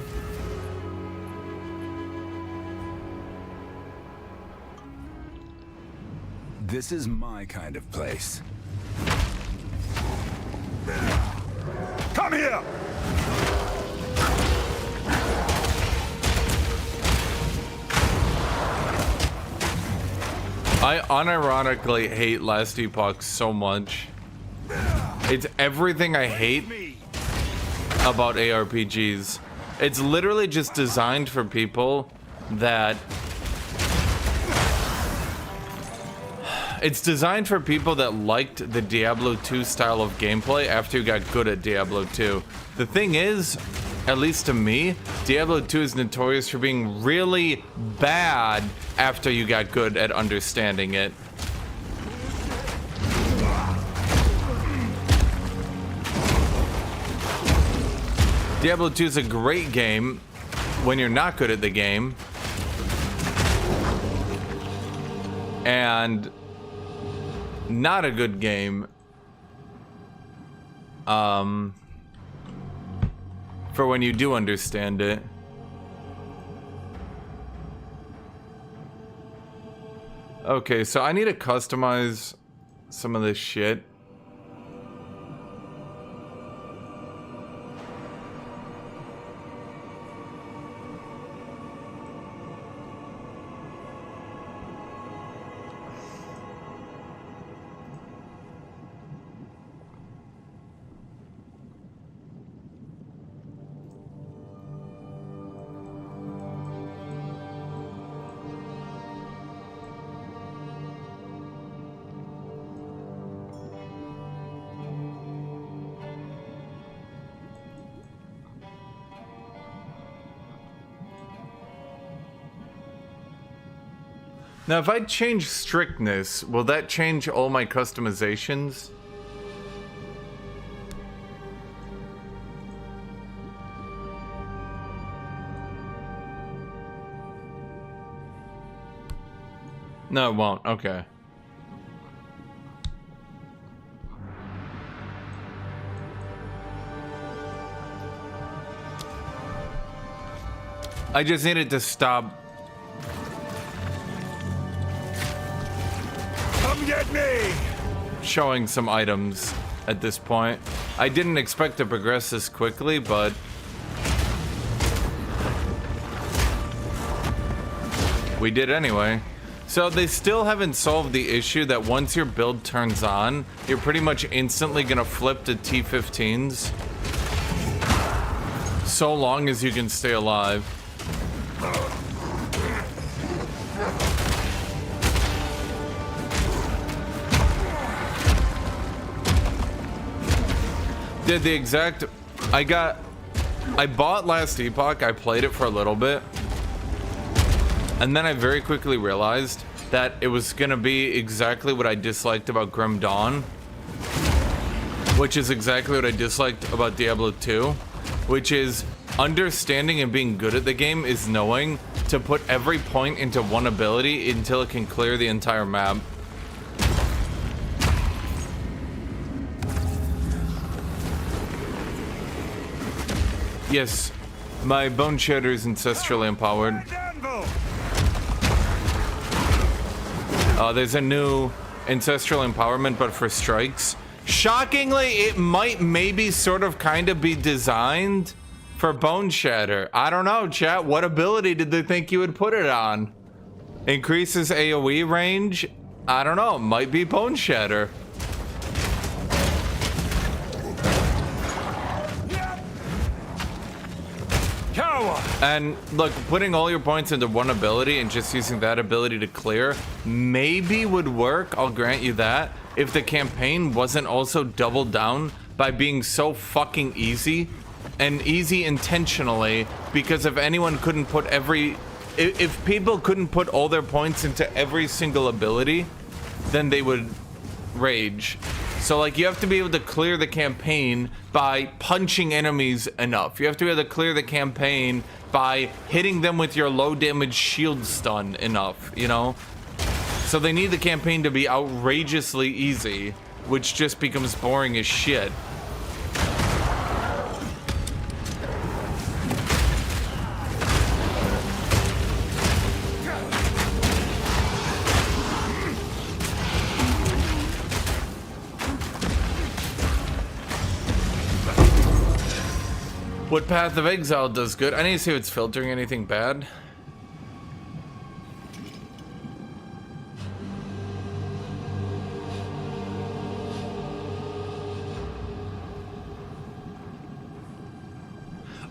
This is my kind of place. Come here! I unironically hate Last Epoch so much. It's everything I hate about ARPGs. It's literally just designed for people that... It's designed for people that liked the Diablo 2 style of gameplay after you got good at Diablo 2. The thing is, at least to me, Diablo 2 is notorious for being really bad after you got good at understanding it. Diablo 2 is a great game when you're not good at the game. And not a good game for when you do understand it. Okay, so I need to customize some of this shit. Now, if I change strictness, will that change all my customizations? No, it won't. Okay. I just needed to stop. Come get me! Showing some items at this point. I didn't expect to progress this quickly, but we did anyway. So they still haven't solved the issue that once your build turns on, you're pretty much instantly gonna flip to T15s. So long as you can stay alive. Did the exact... I bought Last Epoch, I played it for a little bit. And then I very quickly realized that it was gonna be exactly what I disliked about Grim Dawn. Which is exactly what I disliked about Diablo 2. Which is understanding and being good at the game is knowing to put every point into one ability until it can clear the entire map. Yes, my Bone Shatter is ancestrally empowered. There's a new ancestral empowerment, but for strikes. Shockingly, it might maybe sort of kind of be designed for Bone Shatter. I don't know, chat. What ability did they think you would put it on? Increases AoE range? I don't know. Might be Bone Shatter. And look, putting all your points into one ability and just using that ability to clear maybe would work, I'll grant you that, if the campaign wasn't also doubled down by being so fucking easy, and easy intentionally, because if anyone couldn't put if people couldn't put all their points into every single ability, then they would rage. So like you have to be able to clear the campaign by punching enemies enough. You have to be able to clear the campaign by hitting them with your low damage shield stun enough, you know? So they need the campaign to be outrageously easy, which just becomes boring as shit. What Path of Exile does good? I need to see if it's filtering anything bad.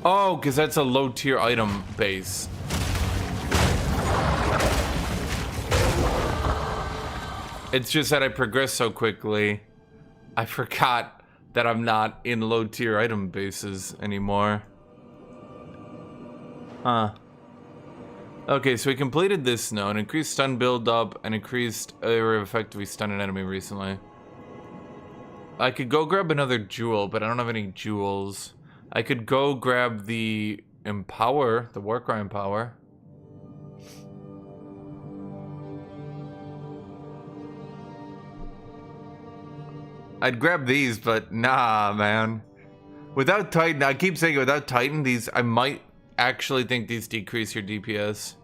Oh, because that's a low tier item base. It's just that I progress so quickly, I forgot that I'm not in low tier item bases anymore. Huh. Okay, so we completed this node. Increased stun build up and increased area of effect if we stun an enemy recently. I could go grab another jewel, but I don't have any jewels. I could go grab the Empower, the Warcry Empower. I'd grab these, but nah, man. Without Titan, I keep saying without Titan, these, I might actually think these decrease your DPS.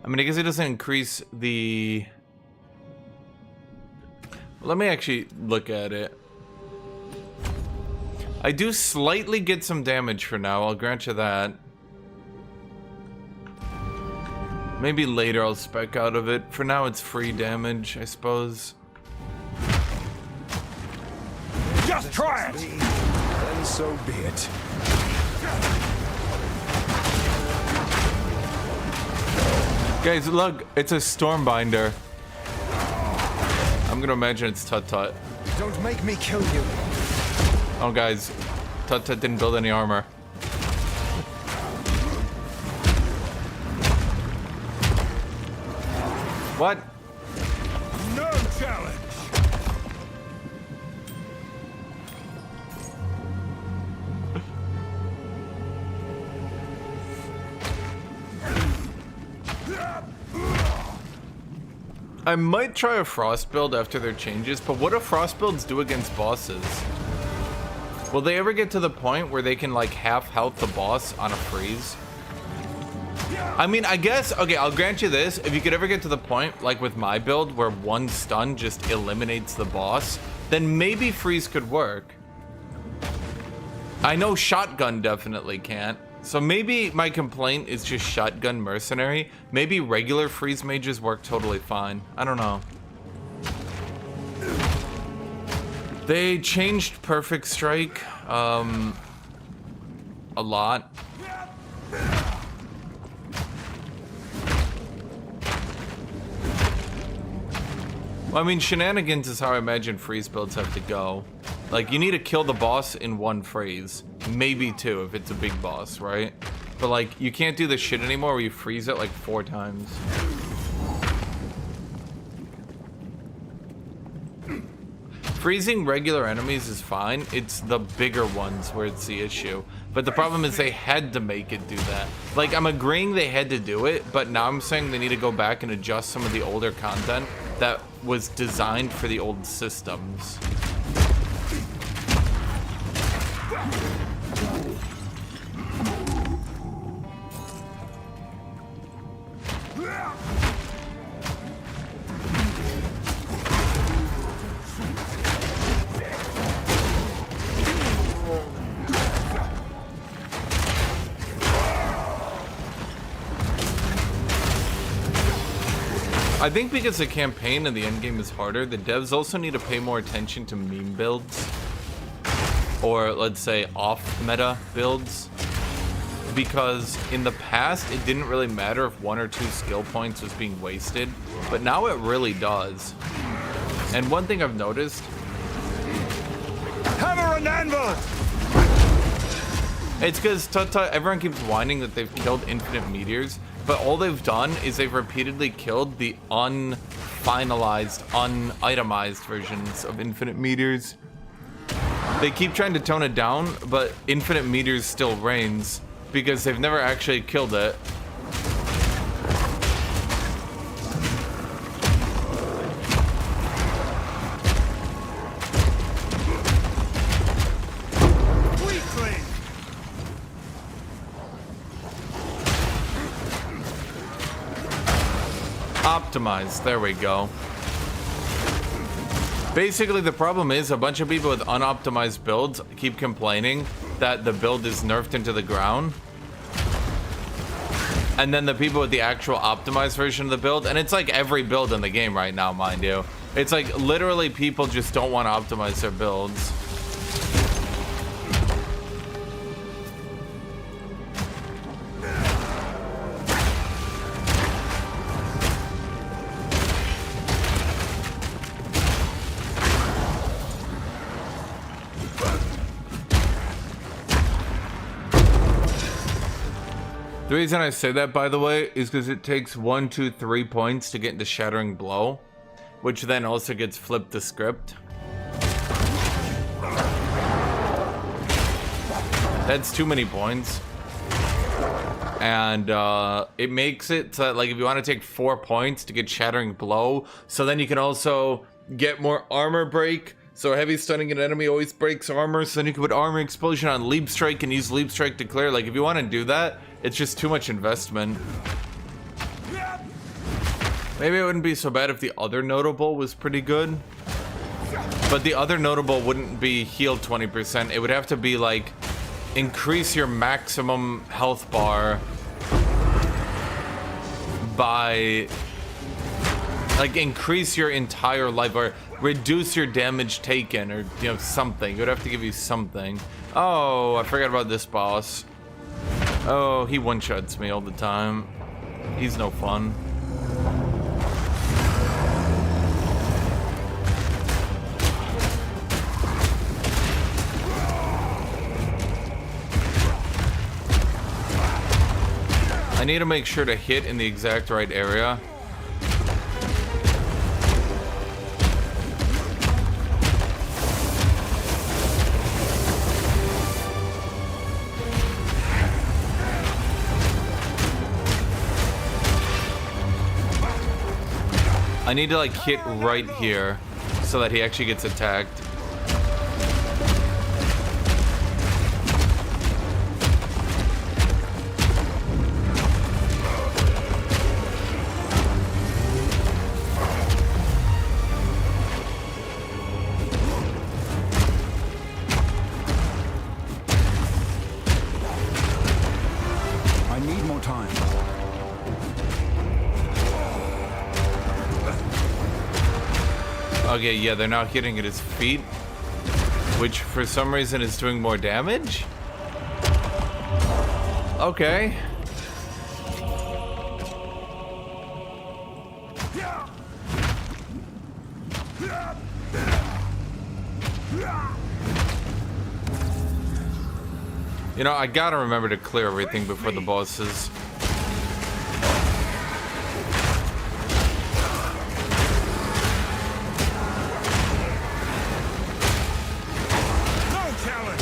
I mean, I guess it doesn't increase the... Let me actually look at it. I do slightly get some damage for now, I'll grant you that. Maybe later I'll spec out of it. For now, it's free damage, I suppose. Just try it! Then so be it. Guys, look, it's a Stormbinder. I'm gonna imagine it's Tut Tut. Don't make me kill you. Oh, guys, Tut Tut didn't build any armor. What? No challenge! I might try a Frost build after their changes, but what do Frost builds do against bosses? Will they ever get to the point where they can like half health the boss on a freeze? I mean, I guess, okay, I'll grant you this. If you could ever get to the point, like with my build, where one stun just eliminates the boss, then maybe freeze could work. I know shotgun definitely can't. So maybe my complaint is just shotgun mercenary. Maybe regular freeze mages work totally fine. I don't know. They changed Perfect Strike a lot. Well, I mean, shenanigans is how I imagine freeze builds have to go. Like, you need to kill the boss in one phrase. Maybe two if it's a big boss, right? But, like, you can't do this shit anymore where you freeze it like 4 times. Freezing regular enemies is fine. It's the bigger ones where it's the issue. But the problem is they had to make it do that. Like, I'm agreeing they had to do it, but now I'm saying they need to go back and adjust some of the older content that was designed for the old systems. I think because the campaign and the endgame is harder, the devs also need to pay more attention to meme builds. Or, let's say, off-meta builds. Because in the past, it didn't really matter if 1 or 2 skill points was being wasted. But now it really does. And one thing I've noticed... Hammer and anvil! It's because everyone keeps whining that they've killed infinite meteors, but all they've done is they've repeatedly killed the unfinalized, unitemized versions of infinite meteors. They keep trying to tone it down, but infinite meteors still reigns because they've never actually killed it. Optimized, there we go. Basically, the problem is a bunch of people with unoptimized builds keep complaining that the build is nerfed into the ground. And then the people with the actual optimized version of the build, and it's like every build in the game right now, mind you. It's like literally people just don't want to optimize their builds. The reason I say that, by the way, is because it takes 1, 2, 3 points to get into Shattering Blow, which then also gets flipped to script. That's too many points. And it makes it so that, like, if you want to take 4 points to get Shattering Blow, so then you can also get more armor break. So heavy stunning an enemy always breaks armor, so then you can put armor explosion on Leap Strike and use Leap Strike to clear. Like, if you want to do that, it's just too much investment. Maybe it wouldn't be so bad if the other notable was pretty good. But the other notable wouldn't be healed 20%. It would have to be like, increase your maximum health bar by, like, increase your entire life, or reduce your damage taken, or, you know, something. It would have to give you something. Oh, I forgot about this boss. Oh, he one-shots me all the time. He's no fun. I need to make sure to hit in the exact right area. I need to, like, hit right here so that he actually gets attacked. Okay, yeah, they're now hitting at his feet, which for some reason is doing more damage. Okay. You know, I gotta remember to clear everything before the bosses. No challenge.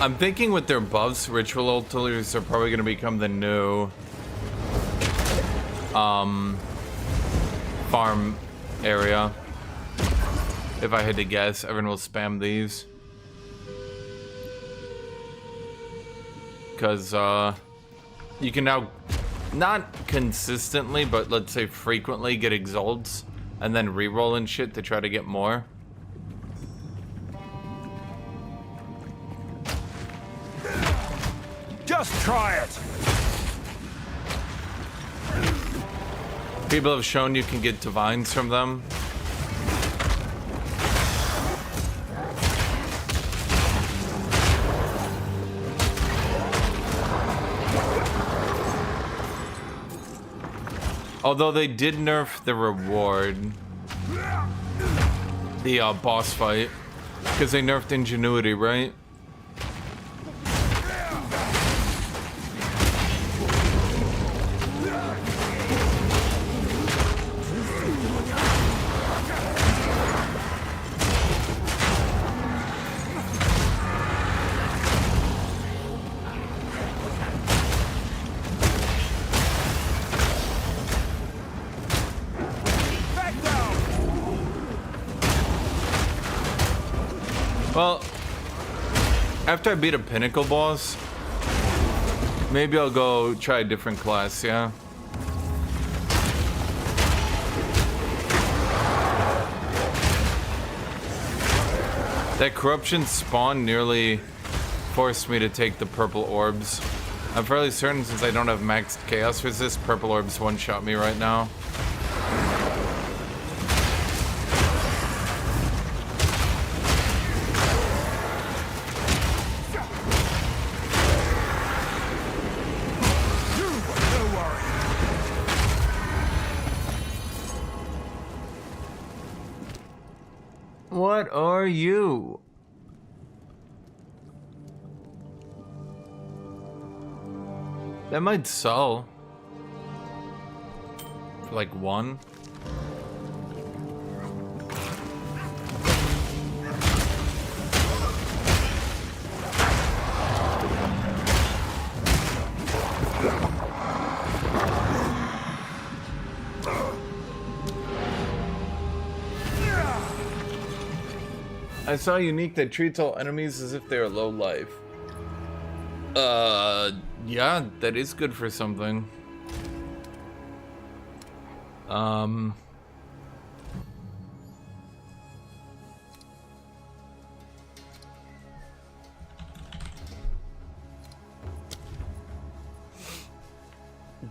I'm thinking with their buffs, ritual altars are probably gonna become the new farm area. If I had to guess, everyone will spam these. Because, you can now, not consistently, but let's say frequently get exalts, and then reroll and shit to try to get more. Just try it. People have shown you can get divines from them. Although they did nerf the reward, the boss fight, because they nerfed ingenuity, right? Well, after I beat a pinnacle boss, maybe I'll go try a different class, yeah? That corruption spawn nearly forced me to take the purple orbs. I'm fairly certain since I don't have maxed chaos resist, purple orbs one-shot me right now. What are you? That might sell. For like one. I saw a unique that treats all enemies as if they are low life. Yeah, that is good for something.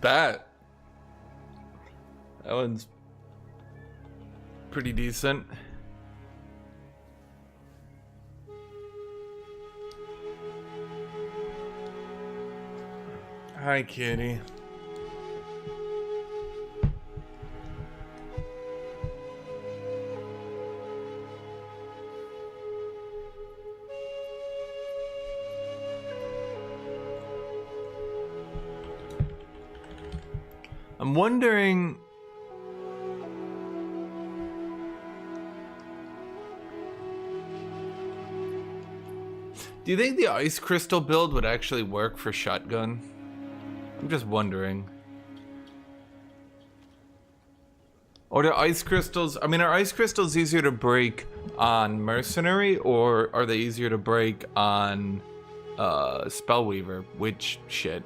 That one's pretty decent. Hi, kitty. I'm wondering... Do you think the ice crystal build would actually work for shotgun? I'm just wondering. Or do ice crystals... I mean, are ice crystals easier to break on mercenary, or are they easier to break on spellweaver? Which shit?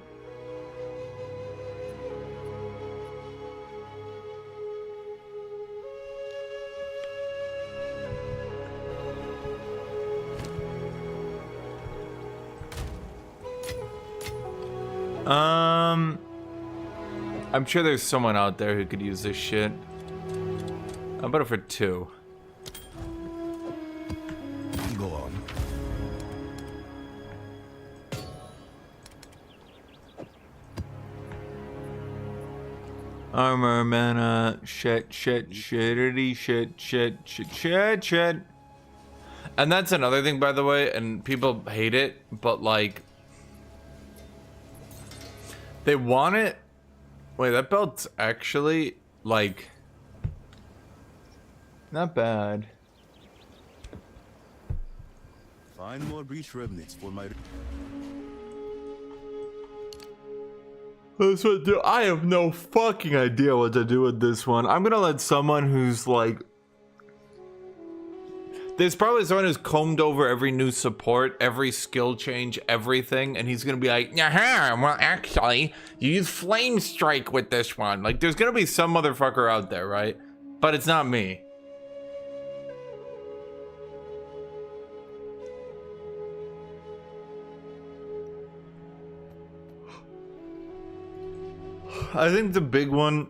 I'm sure there's someone out there who could use this shit. I'll bet it for 2. Go on. Armor, mana, shit. And that's another thing, by the way, and people hate it, but like, they want it. Wait, that belt's actually like not bad. Find more breach remnants for my. That's what I have no fucking idea what to do with this one. I'm gonna let someone who's like, there's probably someone who's combed over every new support, every skill change, everything, and he's gonna be like, "Aha, well, actually, you use Flame Strike with this one." Like, there's gonna be some motherfucker out there, right? But it's not me. I think the big one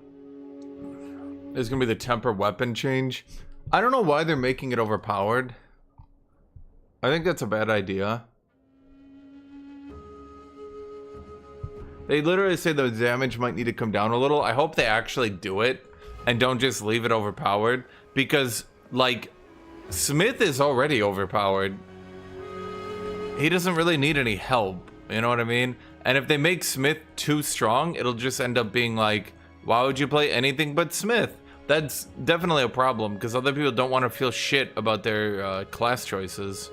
is gonna be the temper weapon change. I don't know why they're making it overpowered. I think that's a bad idea. They literally say the damage might need to come down a little. I hope they actually do it and don't just leave it overpowered, because like Smith is already overpowered. He doesn't really need any help, you know what I mean? And if they make Smith too strong, it'll just end up being like, why would you play anything but Smith? That's definitely a problem, because other people don't want to feel shit about their class choices.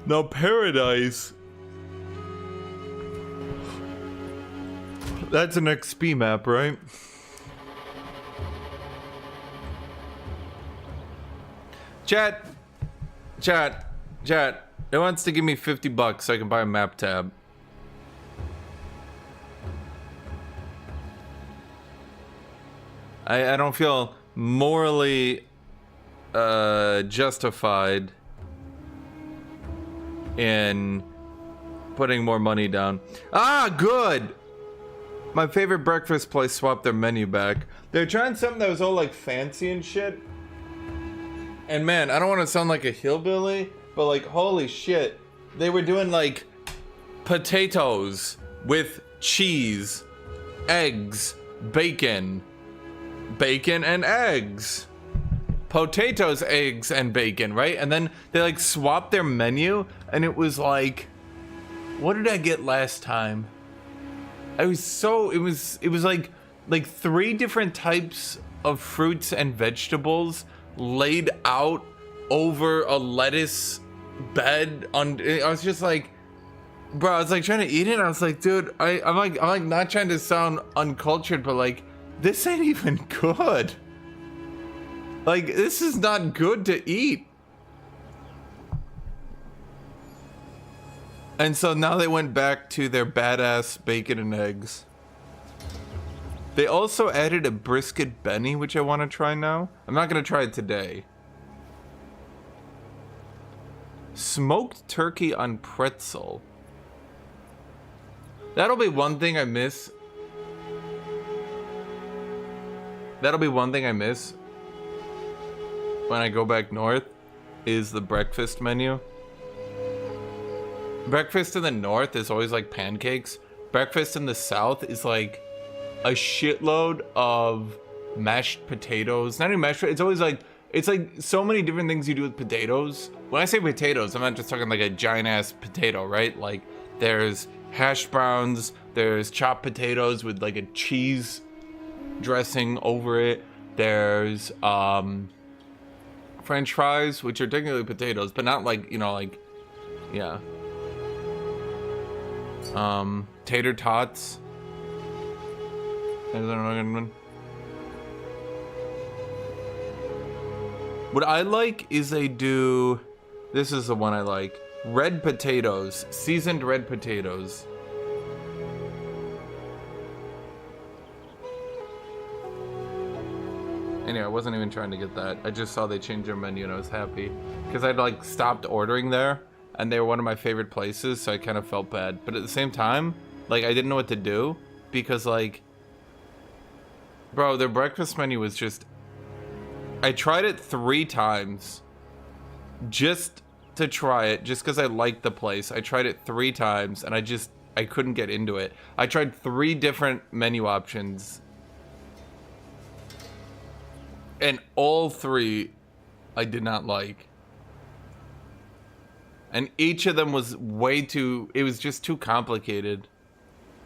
Now Paradise. That's an XP map, right? Chat. It wants to give me $50 so I can buy a map tab. I don't feel morally justified in putting more money down. Ah, good! My favorite breakfast place swapped their menu back. They're trying something that was all like fancy and shit. And man, I don't want to sound like a hillbilly, but like, holy shit. They were doing like potatoes with cheese, eggs, bacon and eggs. Potatoes, eggs, and bacon, right? And then they like swapped their menu, and it was like, what did I get last time? It was like 3 different types of fruits and vegetables laid out over a lettuce bed. I was just like, bro, I was like trying to eat it, and I was like, dude, I'm like not trying to sound uncultured, but like, this ain't even good. Like, this is not good to eat. And so now they went back to their badass bacon and eggs. They also added a brisket Benny, which I want to try now. I'm not going to try it today. Smoked turkey on pretzel. That'll be one thing I miss. That'll be one thing I miss when I go back north, is the breakfast menu. Breakfast in the north is always like pancakes. Breakfast in the south is like a shitload of mashed potatoes. Not even mashed, it's always like, it's like so many different things you do with potatoes. When I say potatoes, I'm not just talking like a giant ass potato, right? Like, there's hash browns, there's chopped potatoes with like a cheese dressing over it. There's French fries, which are technically potatoes, but not like, you know, like, yeah. Tater tots. What I like is they do, this is the one I like, red potatoes, seasoned red potatoes. Anyway, I wasn't even trying to get that. I just saw they changed their menu and I was happy. Because I'd like stopped ordering there and they were one of my favorite places, so I kind of felt bad. But at the same time, like, I didn't know what to do because, like, bro, their breakfast menu was just... I tried it 3 times just to try it, just because I liked the place. I tried it 3 times, and I couldn't get into it. I tried 3 different menu options, and all 3 I did not like. And each of them was way too... It was just too complicated.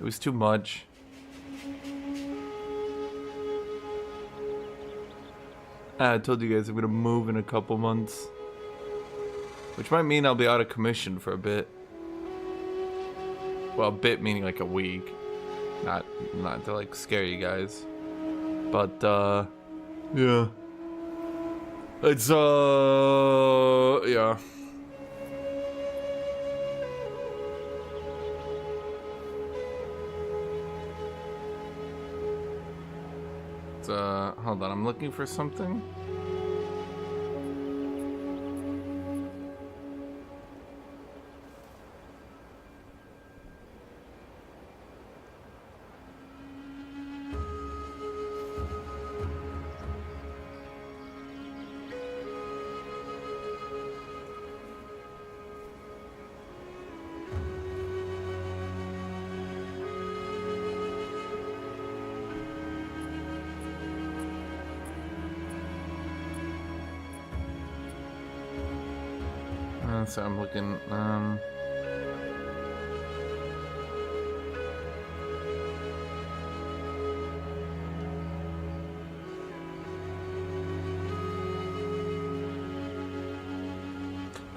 It was too much. I told you guys I'm gonna move in a couple months. Which might mean I'll be out of commission for a bit. Well, a bit meaning like a week. Not to like scare you guys. But yeah. It's yeah. It's hold on, I'm looking for something. So I'm looking, if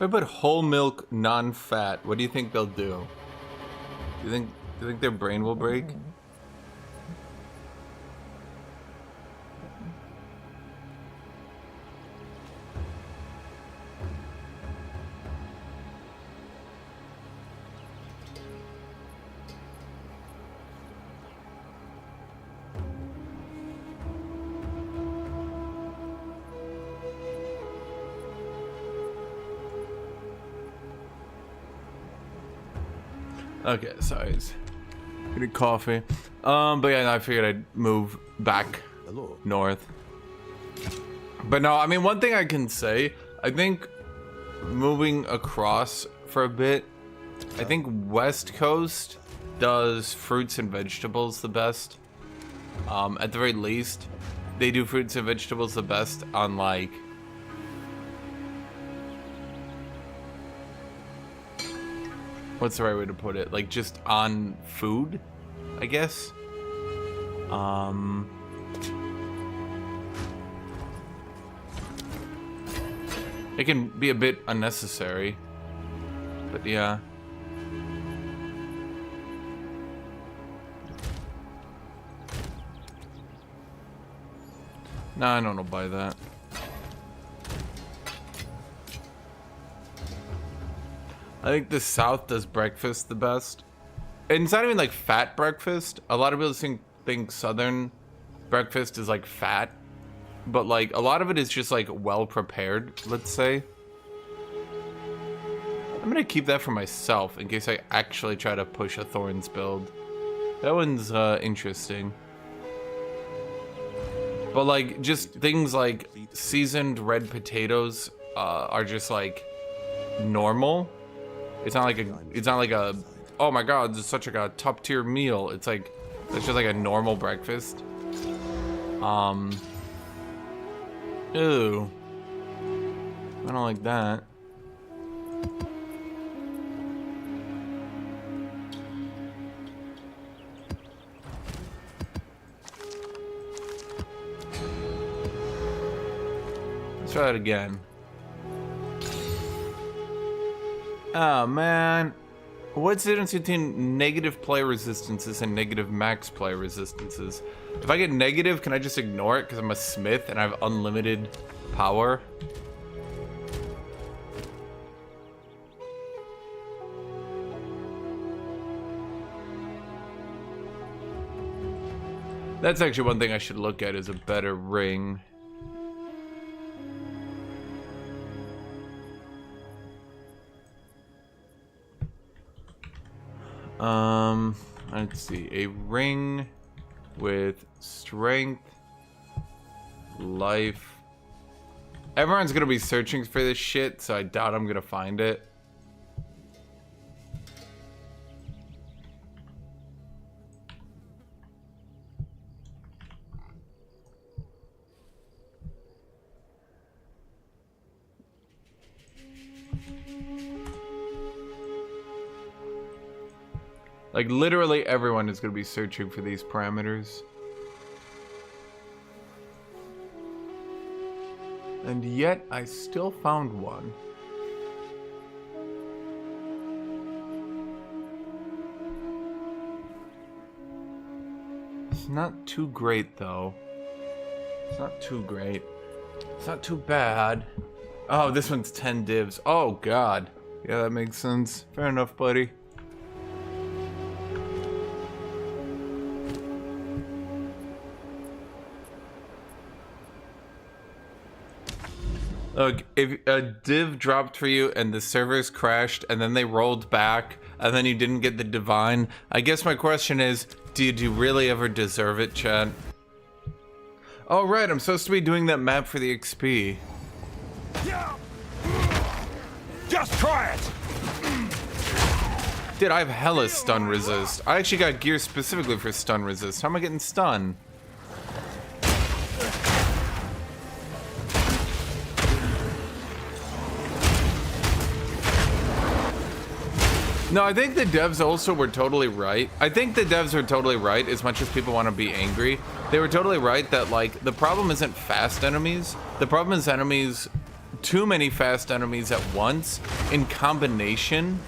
I put whole milk, non-fat, what do you think they'll do? Do you think their brain will break? Okay, sorry. Getting coffee. But yeah, no, I figured I'd move back north. But no, I mean, one thing I can say, I think moving across for a bit, I think West Coast does fruits and vegetables the best. At the very least, they do fruits and vegetables the best on like... What's the right way to put it? Like, just on food, I guess? It can be a bit unnecessary. But yeah. Nah, I don't buy that. I think the South does breakfast the best. And it's not even like fat breakfast. A lot of people think Southern breakfast is like fat. But like a lot of it is just like well prepared, let's say. I'm gonna keep that for myself in case I actually try to push a Thorns build. That one's interesting. But like just things like seasoned red potatoes are just like normal. It's not like a, oh my god, this is such like a top tier meal. It's like, it's just like a normal breakfast. Ew. I don't like that. Let's try it again. Oh man, what's the difference between negative play resistances and negative max play resistances? If I get negative, can I just ignore it because I'm a smith and I have unlimited power? That's actually one thing I should look at, is a better ring. Let's see. A ring with strength, life. Everyone's gonna be searching for this shit, so I doubt I'm gonna find it. Like, literally everyone is going to be searching for these parameters. And yet, I still found one. It's not too great, though. It's not too great. It's not too bad. Oh, this one's 10 divs. Oh, God. Yeah, that makes sense. Fair enough, buddy. Look, if a div dropped for you and the servers crashed and then they rolled back and then you didn't get the divine, I guess my question is, did you really ever deserve it, chat? Oh, right, I'm supposed to be doing that map for the XP. Just try it! Dude, I have hella stun resist. I actually got gear specifically for stun resist. How am I getting stun? No, I think the devs also were totally right. I think the devs were totally right, as much as people want to be angry. They were totally right that, like, the problem isn't fast enemies. The problem is enemies, too many fast enemies at once, in combination,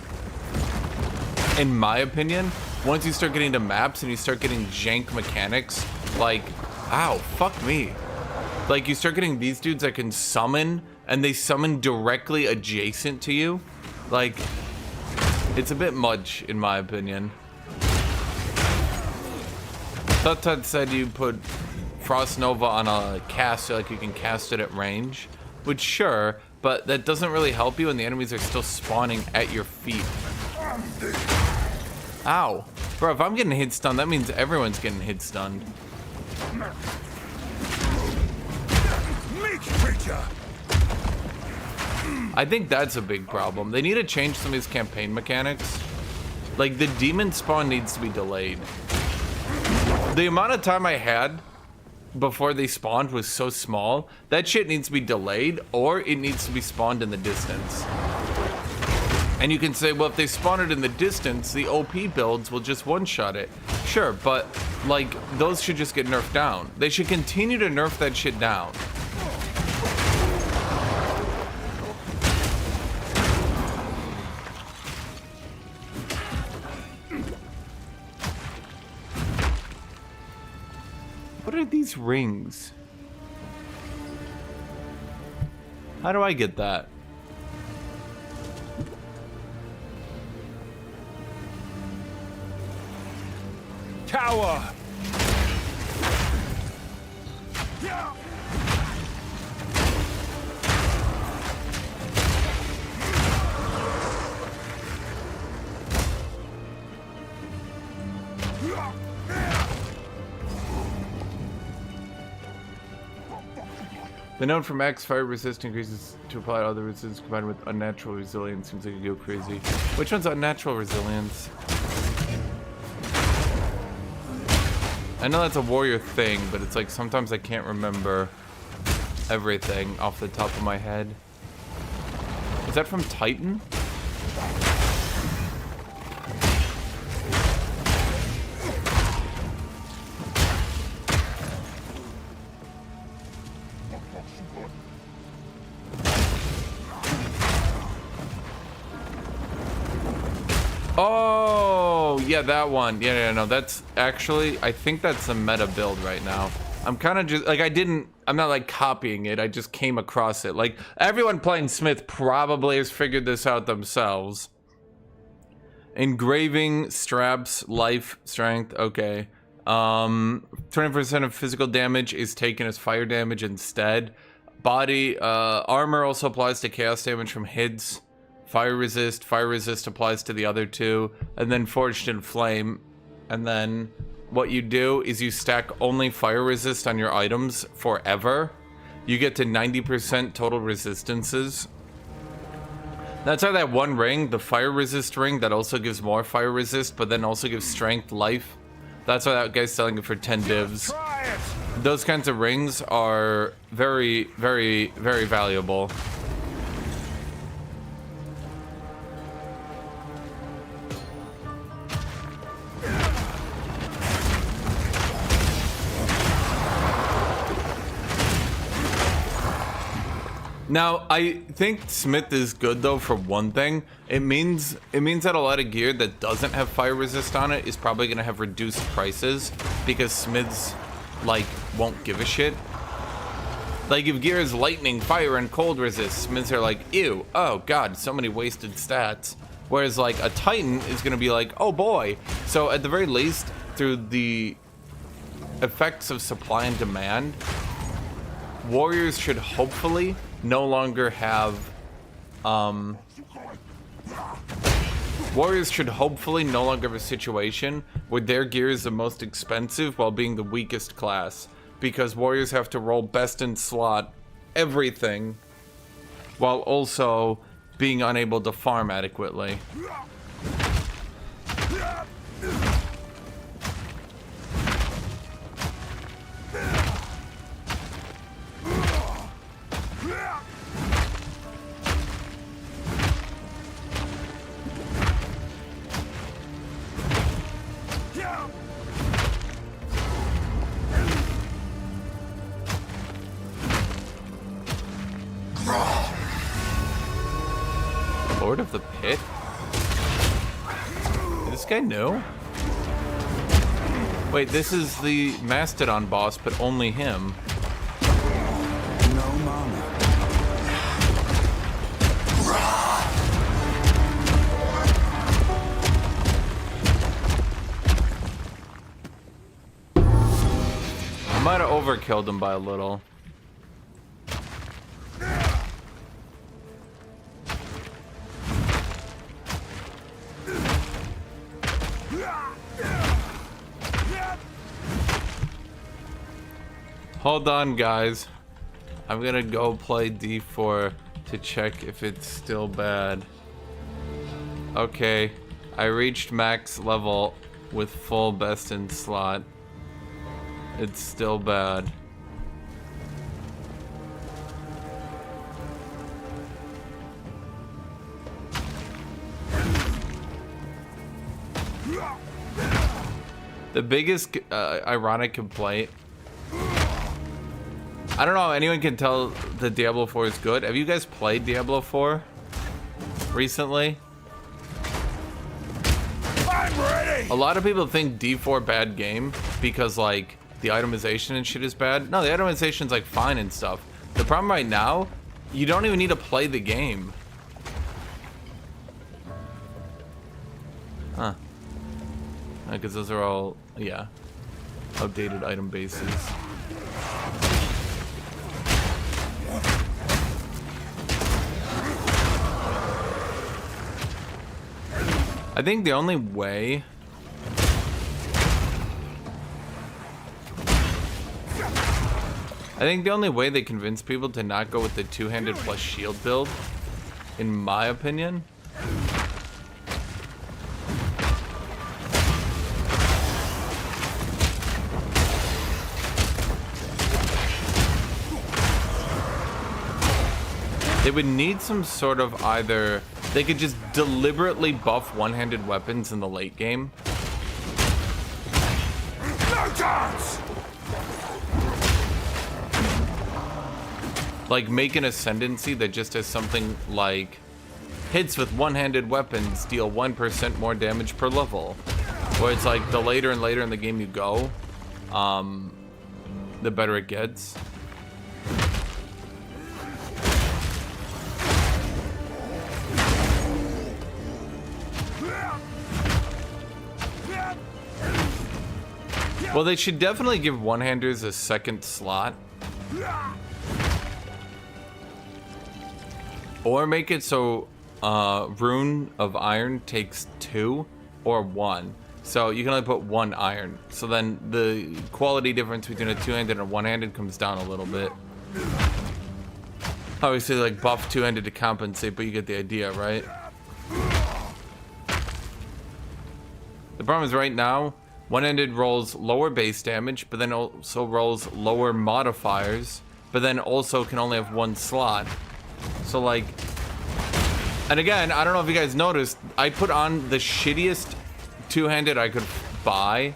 in my opinion. Once you start getting to maps and you start getting jank mechanics, like, ow, fuck me. Like, you start getting these dudes that can summon, and they summon directly adjacent to you. Like, it's a bit much, in my opinion. Tut said you put Frost Nova on a cast so like you can cast it at range. Which, sure, but that doesn't really help you and the enemies are still spawning at your feet. Ow. Bro, if I'm getting hit stunned, that means everyone's getting hit stunned. Meat creature! I think that's a big problem. They need to change some of these campaign mechanics. Like, the demon spawn needs to be delayed. The amount of time I had before they spawned was so small. That shit needs to be delayed, or it needs to be spawned in the distance. And you can say, well, if they spawn it in the distance, the OP builds will just one-shot it. Sure, but, like, those should just get nerfed down. They should continue to nerf that shit down. What are these rings? How do I get that? Tower! The note from X, fire resist increases to apply other resistance combined with unnatural resilience. Seems like you go crazy. Which one's unnatural resilience? I know that's a warrior thing, but it's like sometimes I can't remember everything off the top of my head. Is that from Titan? Oh, yeah, that one. Yeah, no, that's actually, I think that's a meta build right now. I'm kind of just, like, I'm not, like, copying it. I just came across it. Like, everyone playing Smith probably has figured this out themselves. Engraving, straps, life, strength, okay. 20% of physical damage is taken as fire damage instead. Body, armor also applies to chaos damage from hits. fire resist applies to the other two, and then forged in flame. And then what you do is you stack only fire resist on your items forever. You get to 90% total resistances. That's how that one ring, the fire resist ring, that also gives more fire resist, but then also gives strength, life. That's why that guy's selling it for 10 divs. Try it! Those kinds of rings are very, very, very valuable. Now, I think Smith is good though for one thing. It means that a lot of gear that doesn't have fire resist on it is probably gonna have reduced prices because Smiths like won't give a shit. Like if gear is lightning, fire, and cold resist, Smiths are like, ew, oh god, so many wasted stats. Whereas like a Titan is gonna be like, oh boy. So at the very least, through the effects of supply and demand, warriors should hopefully no longer have warriors should hopefully no longer have a situation where their gear is the most expensive while being the weakest class, because warriors have to roll best in slot everything while also being unable to farm adequately. Lord of the Pit? Is this guy new? Wait, this is the Mastodon boss, but only him. No mama. I might have overkilled him by a little. Hold on, guys. I'm gonna go play D4 to check if it's still bad. Okay, I reached max level with full best in slot. It's still bad. The biggest ironic complaint, I don't know how anyone can tell that Diablo 4 is good. Have you guys played Diablo 4 recently? I'm ready! A lot of people think D4 bad game because like the itemization and shit is bad. No, the itemization's like fine and stuff. The problem right now, you don't even need to play the game. Huh. Because those are all, yeah, outdated item bases. I think the only way they convince people to not go with the two-handed plus shield build, in my opinion, they would need some sort of either, they could just deliberately buff one-handed weapons in the late game. No chance! Like make an ascendancy that just has something like hits with one-handed weapons deal 1% more damage per level. Where it's like the later and later in the game you go, the better it gets. Well, they should definitely give one-handers a second slot. Or make it so rune of iron takes 2 or 1. So you can only put 1 iron. So then the quality difference between a two-handed and a one-handed comes down a little bit. Obviously, like, buff two-handed to compensate, but you get the idea, right? The problem is right now, one-handed rolls lower base damage, but then also rolls lower modifiers, but then also can only have 1 slot. So, like... And again, I don't know if you guys noticed, I put on the shittiest two-handed I could buy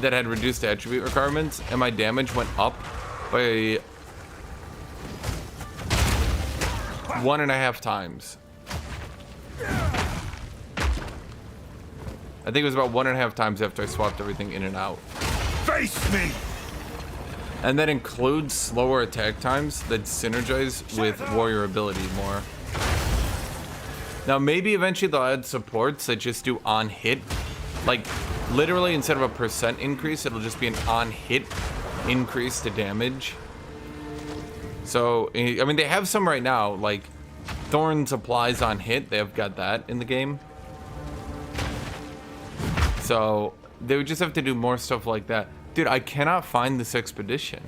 that had reduced attribute requirements, and my damage went up by 1.5 times. I think it was about 1.5 times after I swapped everything in and out. Face me! And that includes slower attack times that synergize with warrior ability more. Now, maybe eventually they'll add supports that just do on hit. Like, literally, instead of a % increase, it'll just be an on hit increase to damage. So, I mean, they have some right now, like Thorns applies on hit. They have got that in the game. So, they would just have to do more stuff like that. Dude, I cannot find this expedition.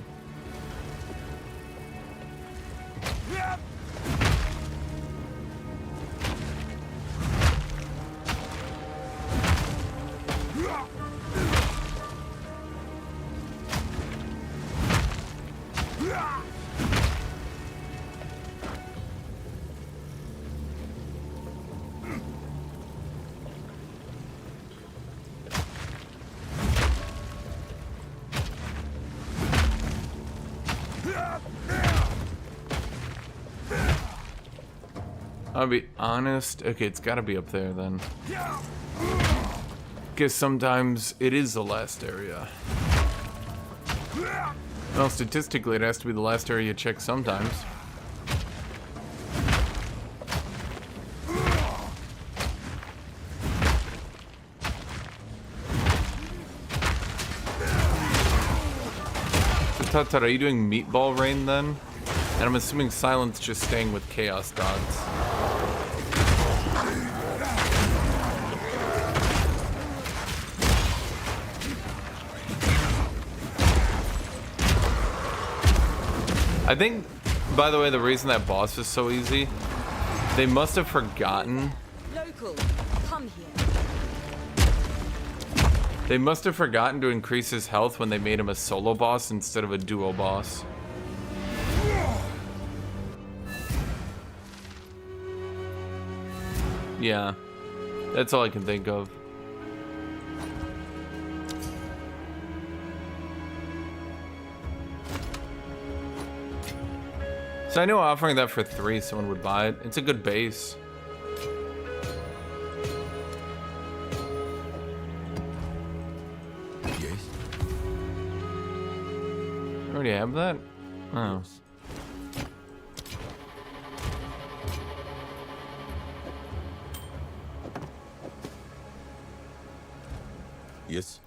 I'll be honest. Okay, it's gotta be up there then. Because sometimes it is the last area. Well, statistically, it has to be the last area you check sometimes. So, Tut, are you doing meatball rain then? And I'm assuming Silence just staying with Chaos Gods. I think, by the way, the reason that boss is so easy, they must have forgotten. Local, come here. They must have forgotten to increase his health when they made him a solo boss instead of a duo boss. Yeah, that's all I can think of. So I know offering that for 3, someone would buy it. It's a good base. Yes. I already have that? Oh. Yes.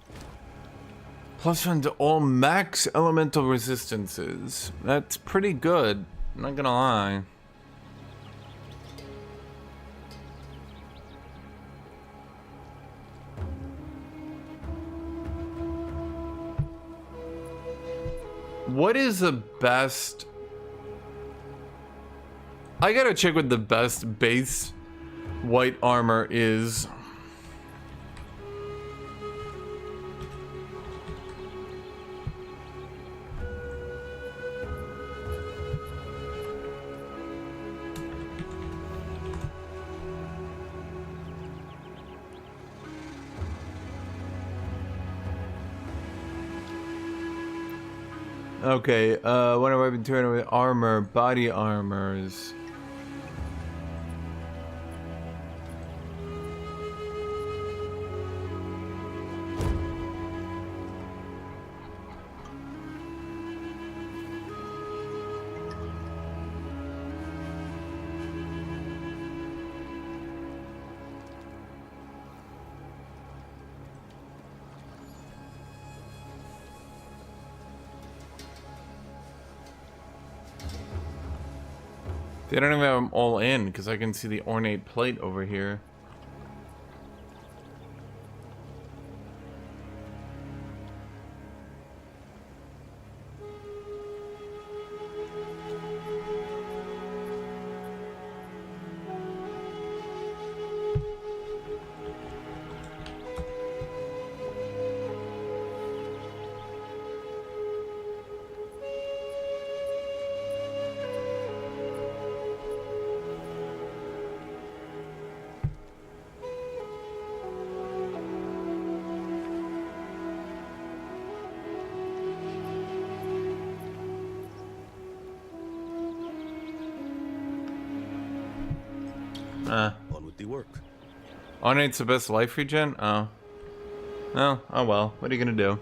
+1 to all max elemental resistances. That's pretty good. I'm not gonna lie. What is the best? I gotta check what the best base white armor is. Okay, what have I been doing with armor? Body armors. They don't even have them all in because I can see the ornate plate over here. On with the work. Ornate's the best life regen? Oh. No, oh well. What are you gonna do?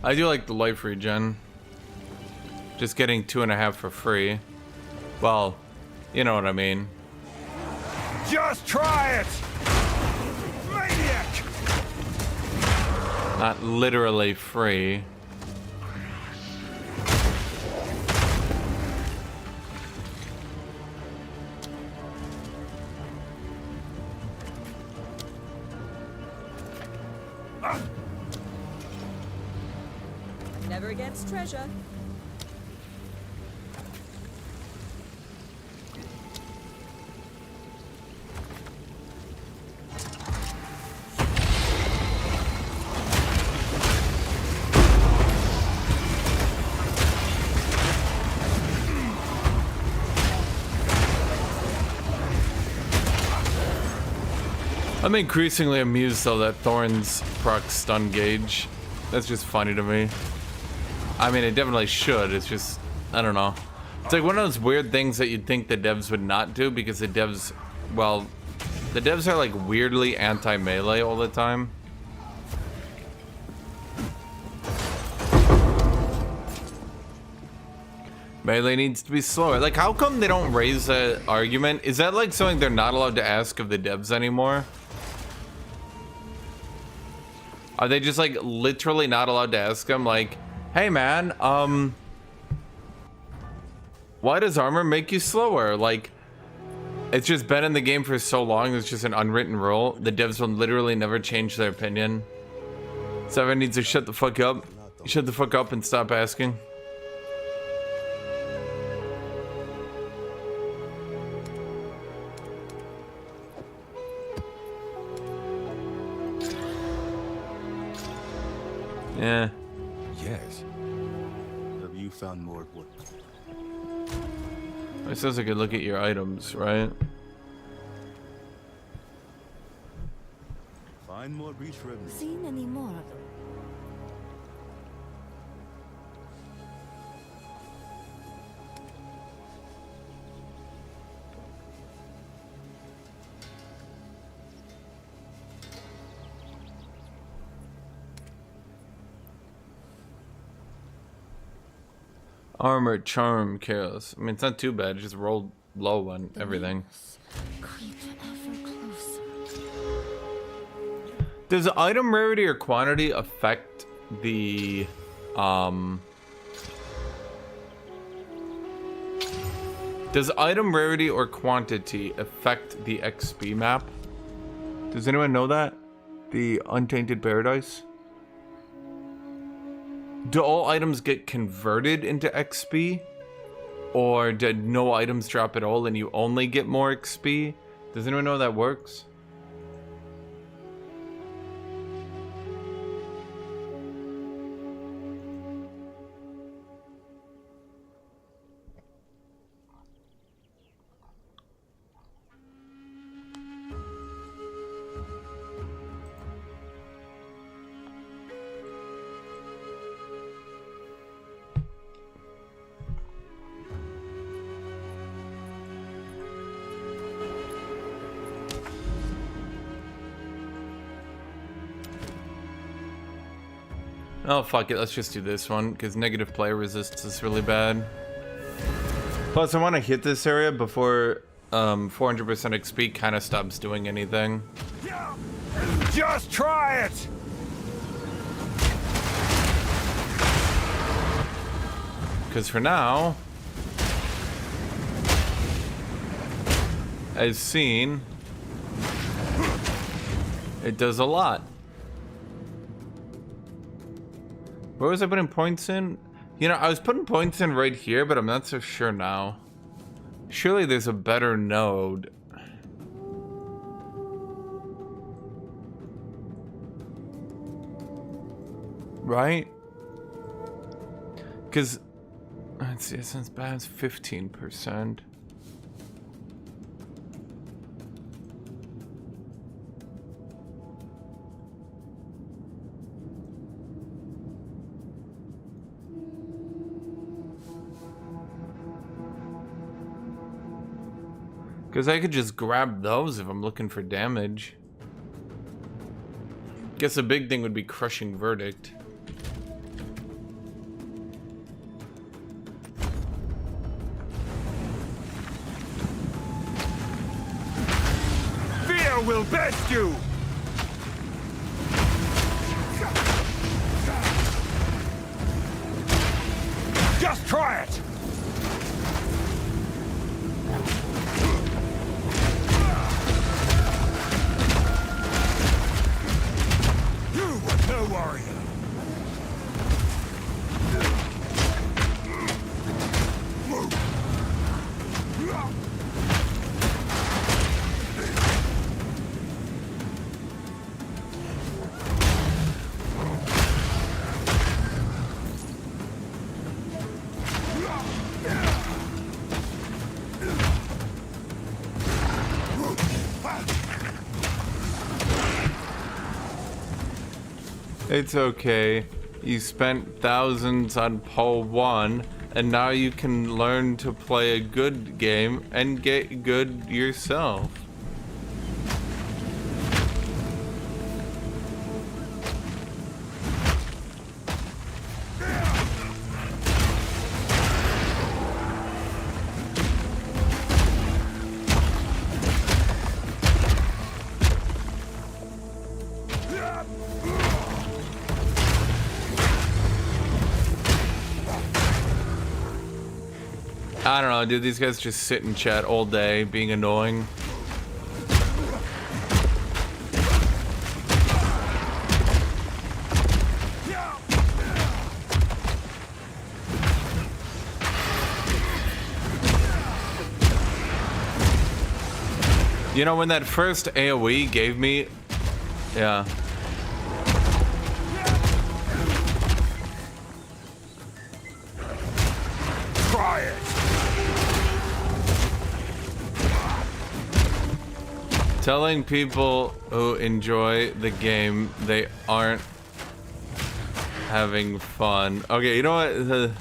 I do like the life regen. Just getting 2.5 for free. Well, you know what I mean. Just try it! Maniac! Not literally free. Never against treasure. I'm increasingly amused though that Thorns proc stun gauge. That's just funny to me. I mean, it definitely should. It's just, I don't know. It's like one of those weird things that you'd think the devs would not do because the devs, well, the devs are like weirdly anti-melee all the time. Melee needs to be slower. Like, how come they don't raise that argument? Is that like something they're not allowed to ask of the devs anymore? Are they just like literally not allowed to ask them like, hey man, why does armor make you slower? Like, it's just been in the game for so long, it's just an unwritten rule. The devs will literally never change their opinion. So everyone needs to shut the fuck up. Shut the fuck up and stop asking. Yeah. Yes. Have you found more wood? It says I could look at your items, right? Find more breach remnants. Seen any more of them? Armor, charm, chaos. I mean, it's not too bad. It just rolled low on everything. Creep ever closer. Does item rarity or quantity affect the Does item rarity or quantity affect the XP map? Does anyone know that? The Untainted Paradise? Do all items get converted into XP? Or did no items drop at all and you only get more XP? Does anyone know how that works? Oh, fuck it. Let's just do this one, because negative player resistance is really bad. Plus, I want to hit this area before 400% XP kind of stops doing anything. Just try it! Because for now, I've seen, it does a lot. Where was I putting points in? You know, I was putting points in right here, but I'm not so sure now. Surely there's a better node. Right? Because, let's see, since balance 15%. Because I could just grab those if I'm looking for damage. Guess the big thing would be crushing verdict. Fear will best you! Just try it! You are no warrior! It's okay. You spent thousands on Pole 1, and now you can learn to play a good game and get good yourself. I don't know, dude. These guys just sit in chat all day, being annoying. You know, when that first AoE gave me... Yeah. Try it! Telling people who enjoy the game they aren't having fun. Okay, you know what?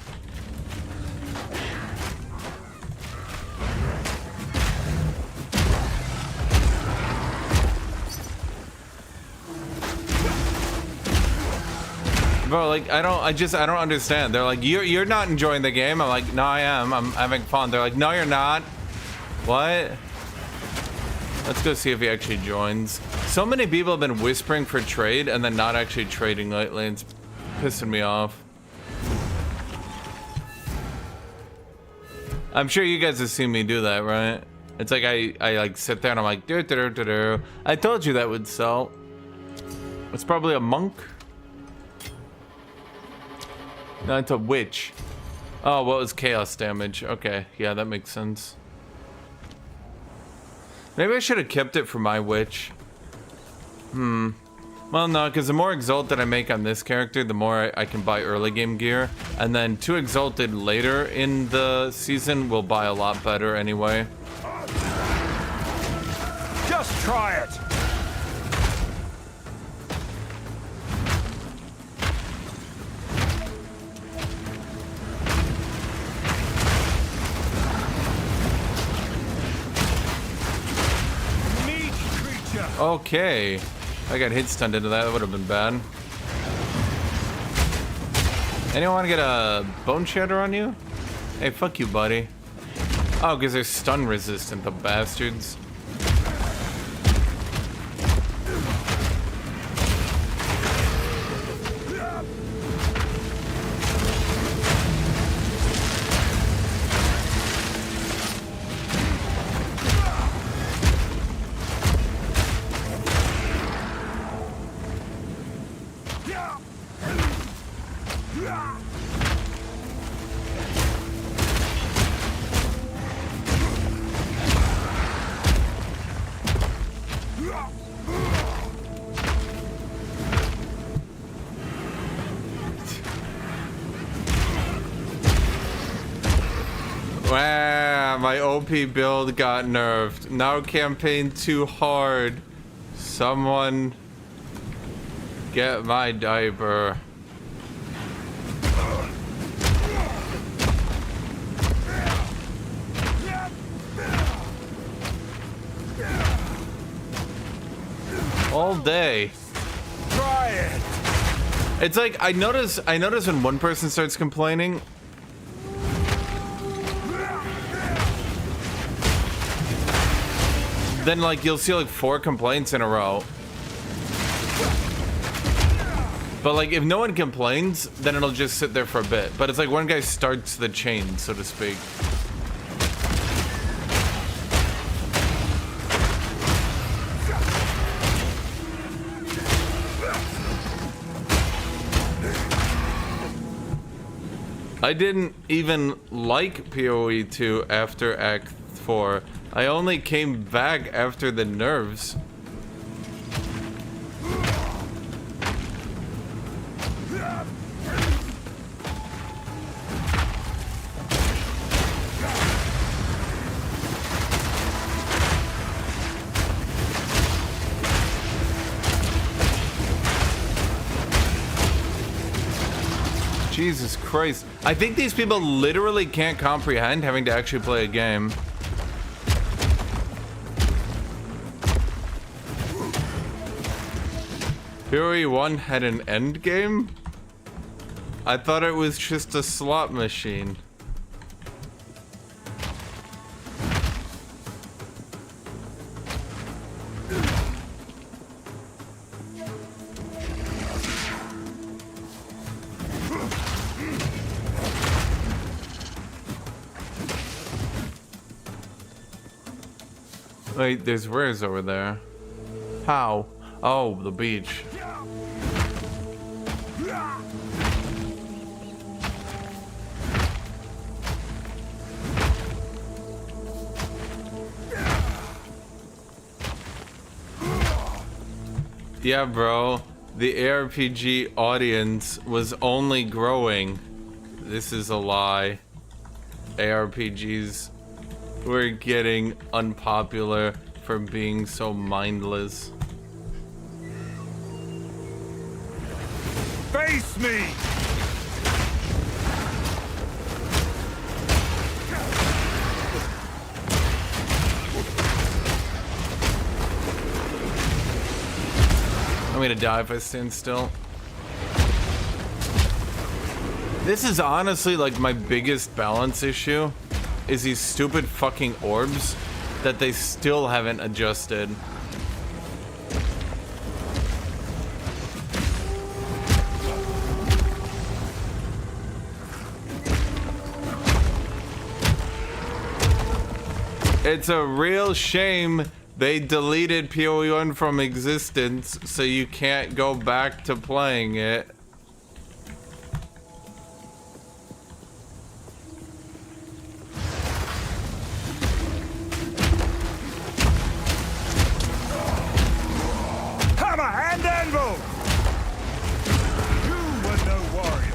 Bro, like, I don't understand. They're like, you're not enjoying the game. I'm like, no, I am. I'm having fun. They're like, no, you're not. What? Let's go see if he actually joins. So many people have been whispering for trade and then not actually trading lately. It's pissing me off. I'm sure you guys have seen me do that, right? It's like I like sit there and I'm like, I told you that would sell. It's probably a monk. No, it's a witch. Oh, well, it was chaos damage. Okay, yeah, that makes sense. Maybe I should have kept it for my witch. Well, no, because the more exalted I make on this character, the more I can buy early game gear. And then 2 exalted later in the season will buy a lot better anyway. Just try it! Okay. I got hit stunned into that. That would have been bad. Anyone want to get a bone shatter on you? Hey, fuck you, buddy. Oh, because they're stun resistant, the bastards. Yeah, my OP build got nerfed. Now campaign too hard. Someone get my diaper. All day. Try it! It's like I notice when one person starts complaining, then like you'll see like 4 complaints in a row. But like if no one complains, then it'll just sit there for a bit. But it's like one guy starts the chain, so to speak. I didn't even like PoE 2 after Act 4. I only came back after the nerves. Jesus Christ. I think these people literally can't comprehend having to actually play a game. PoE 1 had an endgame? I thought it was just a slot machine. Wait, there's rares over there. How? Oh, the beach. Yeah, bro. The ARPG audience was only growing. This is a lie. ARPGs were getting unpopular for being so mindless. Face me! I'm gonna die if I stand still. This is honestly like my biggest balance issue, is these stupid fucking orbs that they still haven't adjusted. It's a real shame they deleted PoE 1 from existence, so you can't go back to playing it. Hammer and anvil! You were no warrior.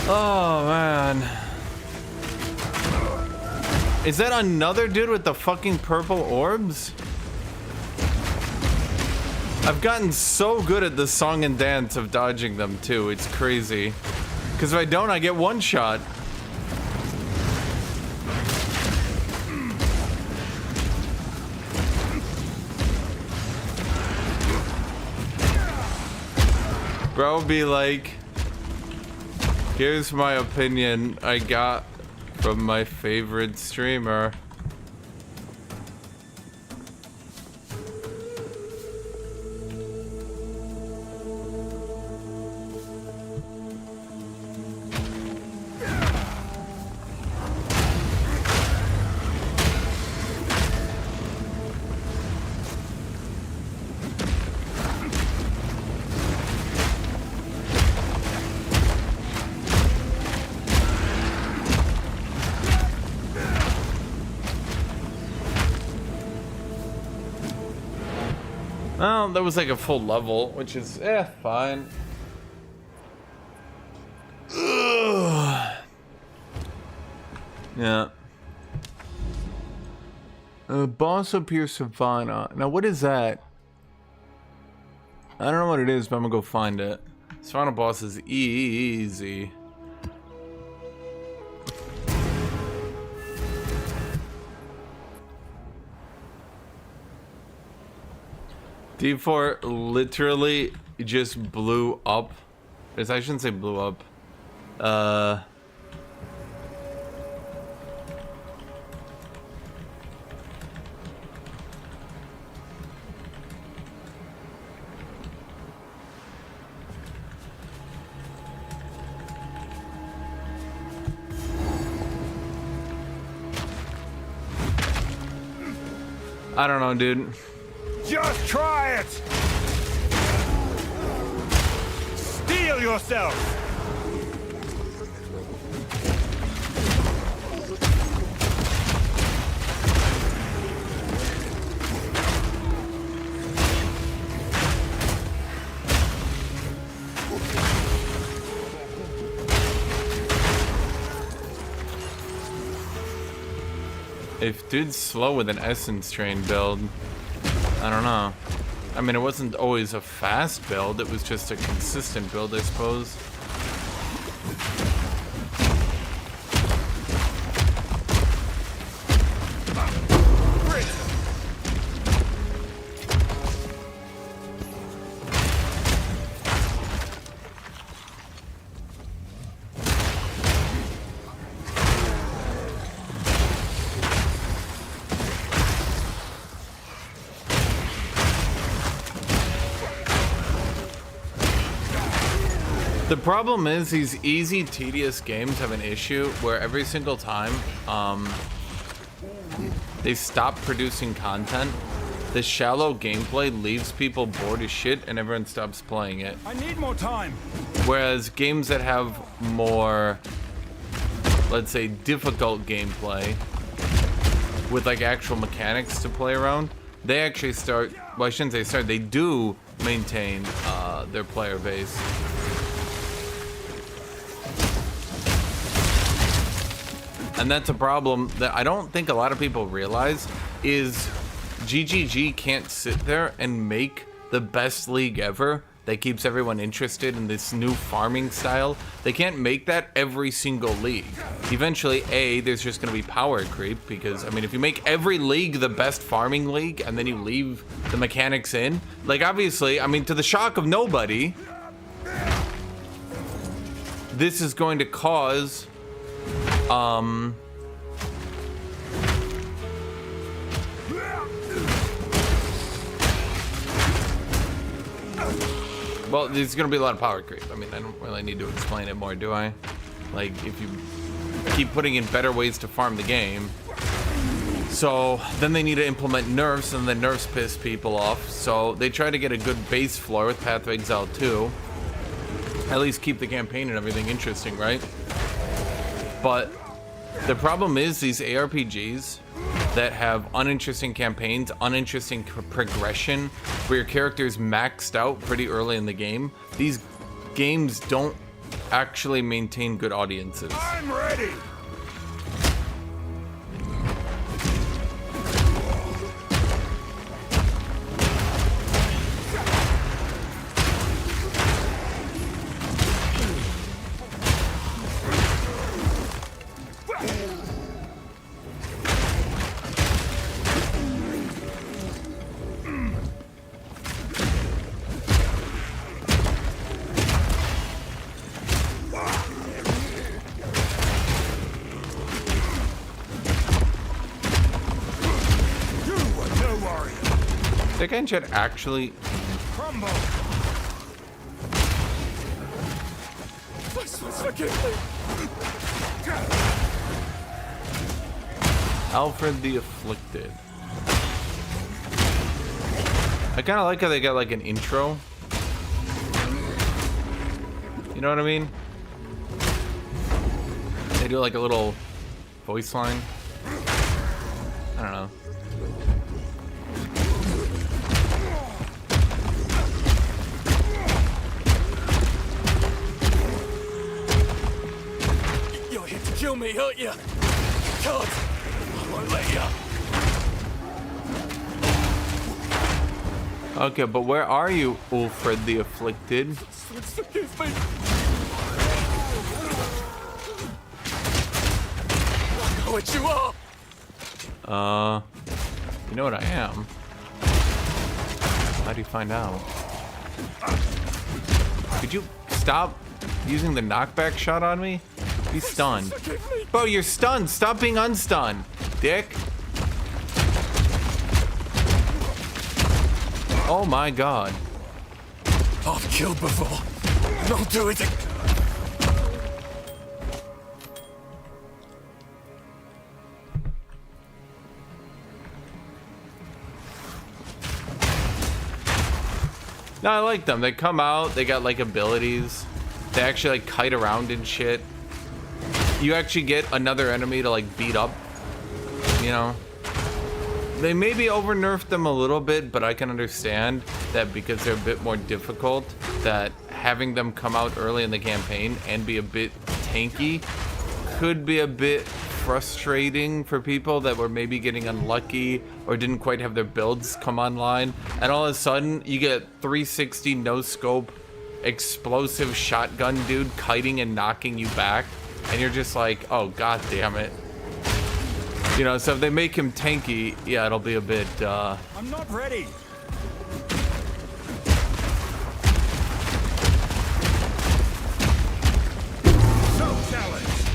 Oh man. Is that another dude with the fucking purple orbs? I've gotten so good at the song and dance of dodging them too. It's crazy. Because if I don't, I get one shot. Bro be like, here's my opinion I got from my favorite streamer. Well, that was like a full level, which is, fine. Ugh. Yeah. Boss up here, Savannah. Now, what is that? I don't know what it is, but I'm gonna go find it. Savannah boss is easy. D4 literally just blew up. I shouldn't say blew up. I don't know, dude. Just try it! Steel yourself! If dude's slow with an essence train build, I don't know. I mean, it wasn't always a fast build, it was just a consistent build, I suppose. The problem is these easy, tedious games have an issue where every single time they stop producing content, the shallow gameplay leaves people bored as shit and everyone stops playing it. I need more time. Whereas games that have more, let's say, difficult gameplay with like actual mechanics to play around, they actually start, well, I shouldn't say start, they do maintain their player base. And that's a problem that I don't think a lot of people realize is GGG can't sit there and make the best league ever that keeps everyone interested in this new farming style. They can't make that every single league. Eventually, there's just gonna be power creep because, I mean, if you make every league the best farming league and then you leave the mechanics in, like obviously, I mean, to the shock of nobody, this is going to cause well, there's gonna be a lot of power creep. I mean, I don't really need to explain it more, do I? Like, if you keep putting in better ways to farm the game, so then they need to implement nerfs, and the nerfs piss people off. So they try to get a good base floor with Path of Exile 2. At least keep the campaign and everything interesting, right? But the problem is these ARPGs that have uninteresting campaigns, uninteresting progression, where your character is maxed out pretty early in the game, these games don't actually maintain good audiences. I'm ready! That guy in chat actually... Crumble! Alfred the Afflicted. I kind of like how they got like an intro. You know what I mean? They do like a little voice line. I don't know. me hurt you. Can't. I won't let you. Okay, but where are you, Ulfred the Afflicted? Forgive me. I know what you are. You know what I am? How do you find out? Could you stop using the knockback shot on me? Be stunned. Bro, you're stunned. Stop being unstunned, dick. Oh my god. I've killed before. I'll do it again. No, I like them. They come out, they got like abilities. They actually like kite around and shit. You actually get another enemy to like beat up, you know? They maybe over-nerfed them a little bit, but I can understand that because they're a bit more difficult, that having them come out early in the campaign and be a bit tanky could be a bit frustrating for people that were maybe getting unlucky or didn't quite have their builds come online. And all of a sudden, you get 360 no-scope explosive shotgun dude kiting and knocking you back, and you're just like, oh, god damn it. You know, so if they make him tanky, yeah, it'll be a bit, I'm not ready. So challenged.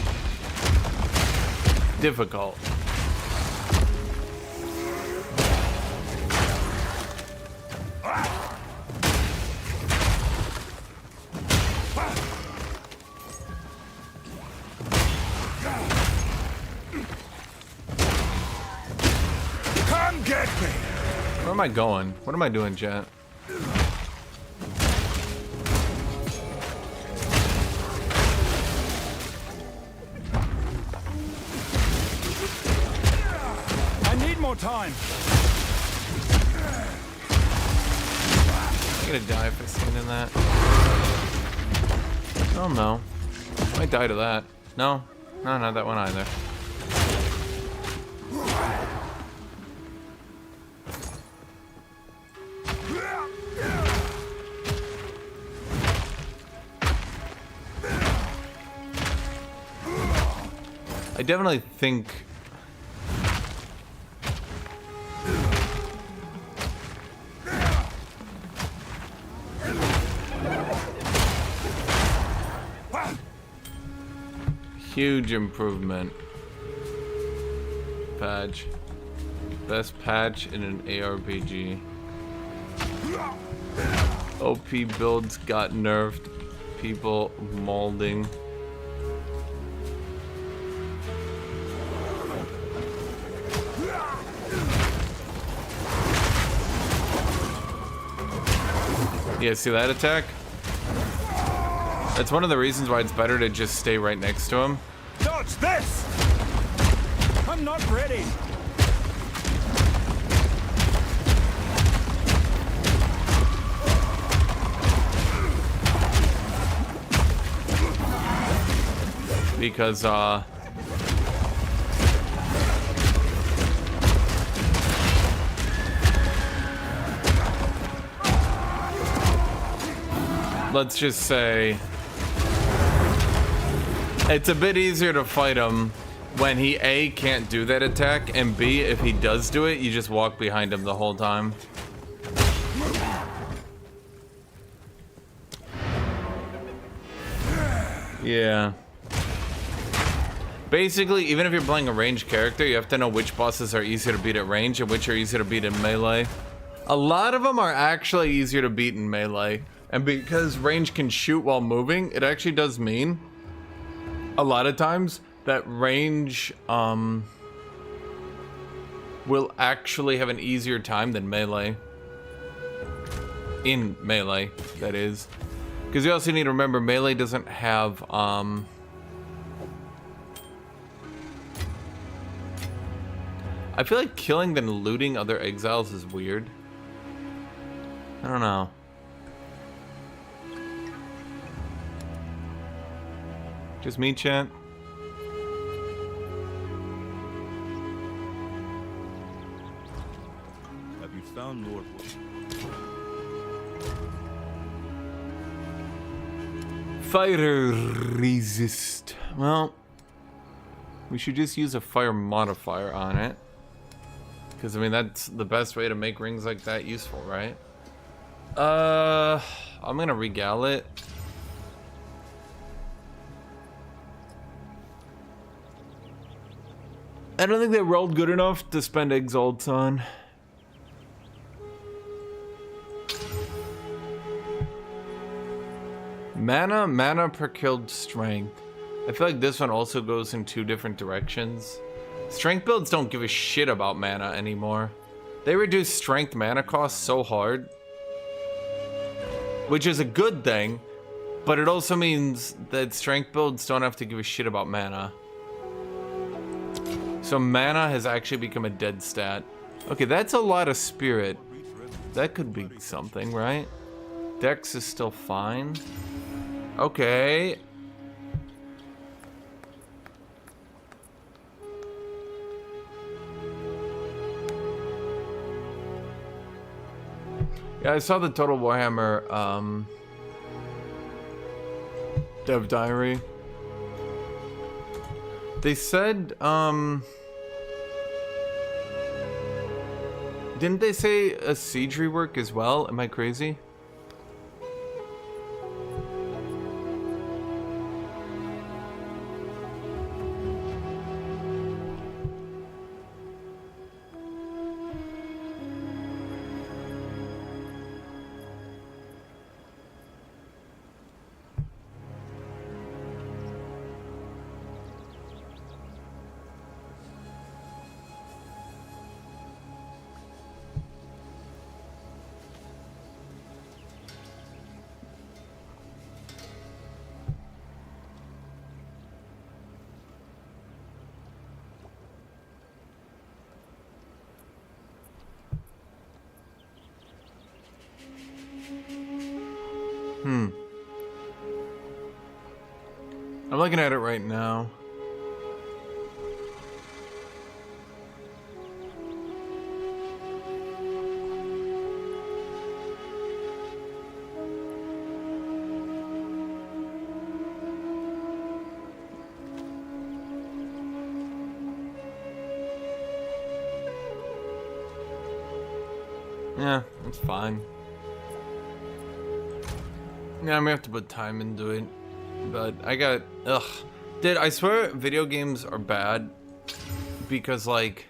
difficult. Come get me. Where am I going? What am I doing, chat? I need more time. I'm gonna die if I stand in that. Oh no. I might die to that. No. No, not that one either. I definitely think huge improvement. Patch. Best patch in an ARPG. OP builds got nerfed. People molding. Yeah, see that attack? That's one of the reasons why it's better to just stay right next to him. Dodge this. I'm not ready. Because, let's just say it's a bit easier to fight him when he A, can't do that attack, and B, if he does do it, you just walk behind him the whole time. Yeah. Basically, even if you're playing a ranged character, you have to know which bosses are easier to beat at range and which are easier to beat in melee. A lot of them are actually easier to beat in melee. And because range can shoot while moving, it actually does mean a lot of times that range will actually have an easier time than melee. In melee, that is. Because you also need to remember melee doesn't have I feel like killing then looting other exiles is weird. I don't know. Just me, chat? down northward. Fire resist. Well, we should just use a fire modifier on it. Because, I mean, that's the best way to make rings like that useful, right? I'm gonna regale it. I don't think they rolled good enough to spend exalts on. Mana per killed strength. I feel like this one also goes in two different directions. Strength builds don't give a shit about mana anymore. They reduce strength mana cost so hard. Which is a good thing, but it also means that strength builds don't have to give a shit about mana. So mana has actually become a dead stat. Okay, that's a lot of spirit. That could be something, right? Dex is still fine. Okay. Yeah, I saw the Total Warhammer dev diary. They said didn't they say a siege rework as well? Am I crazy? I'm looking at it right now. Yeah, it's fine. Yeah, I'm gonna have to put time into it. But I got... Ugh. Dude, I swear video games are bad. Because, like...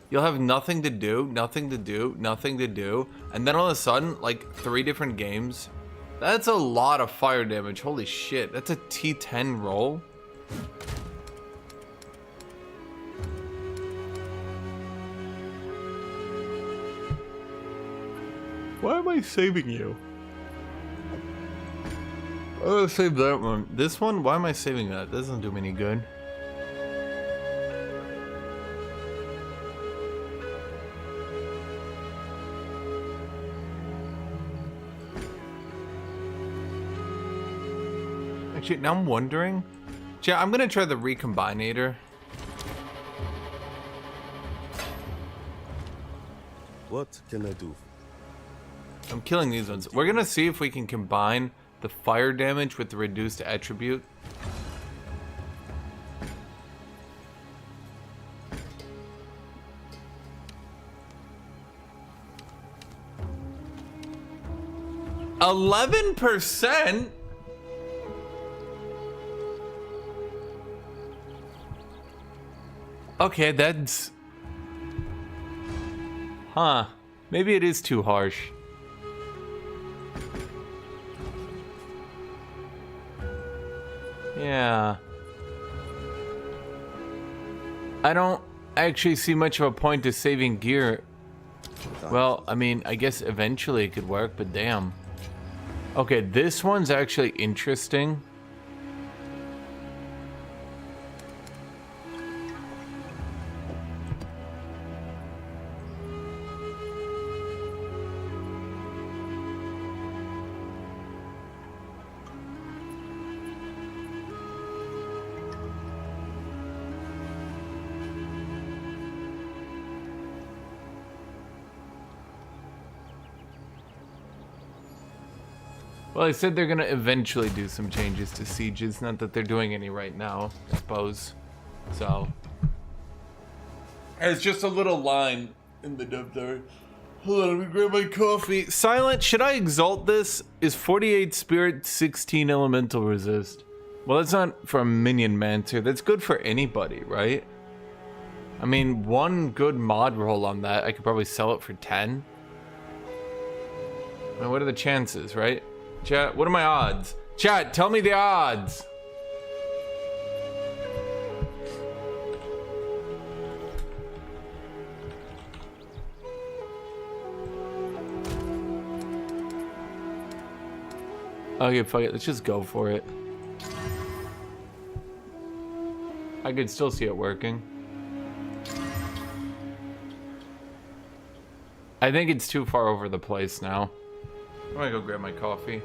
You'll have nothing to do, nothing to do, nothing to do. And then all of a sudden, like, 3 different games. That's a lot of fire damage. Holy shit. That's a T10 roll. Why am I saving you? I'm gonna save that one. This one? Why am I saving that? That doesn't do me any good. Actually, now I'm wondering. Yeah, I'm gonna try the Recombinator. What can I do? I'm killing these ones. We're gonna see if we can combine the fire damage with the reduced attribute. $11%? Okay, that's... Huh. Maybe it is too harsh. Yeah. I don't actually see much of a point to saving gear. Well, I mean, I guess eventually it could work, but damn. Okay, this one's actually interesting. Well, I said they're gonna eventually do some changes to sieges, not that they're doing any right now, I suppose. So, it's just a little line in the dev there. Hold on, let me grab my coffee. Silent, should I exalt this? Is 48 spirit, 16 elemental resist? Well, that's not for a minion mancer. That's good for anybody, right? I mean, one good mod roll on that, I could probably sell it for 10. I mean, what are the chances, right? Chat, what are my odds? Chat, tell me the odds. Okay, fuck it. Let's just go for it. I could still see it working. I think it's too far over the place now. I'm gonna go grab my coffee.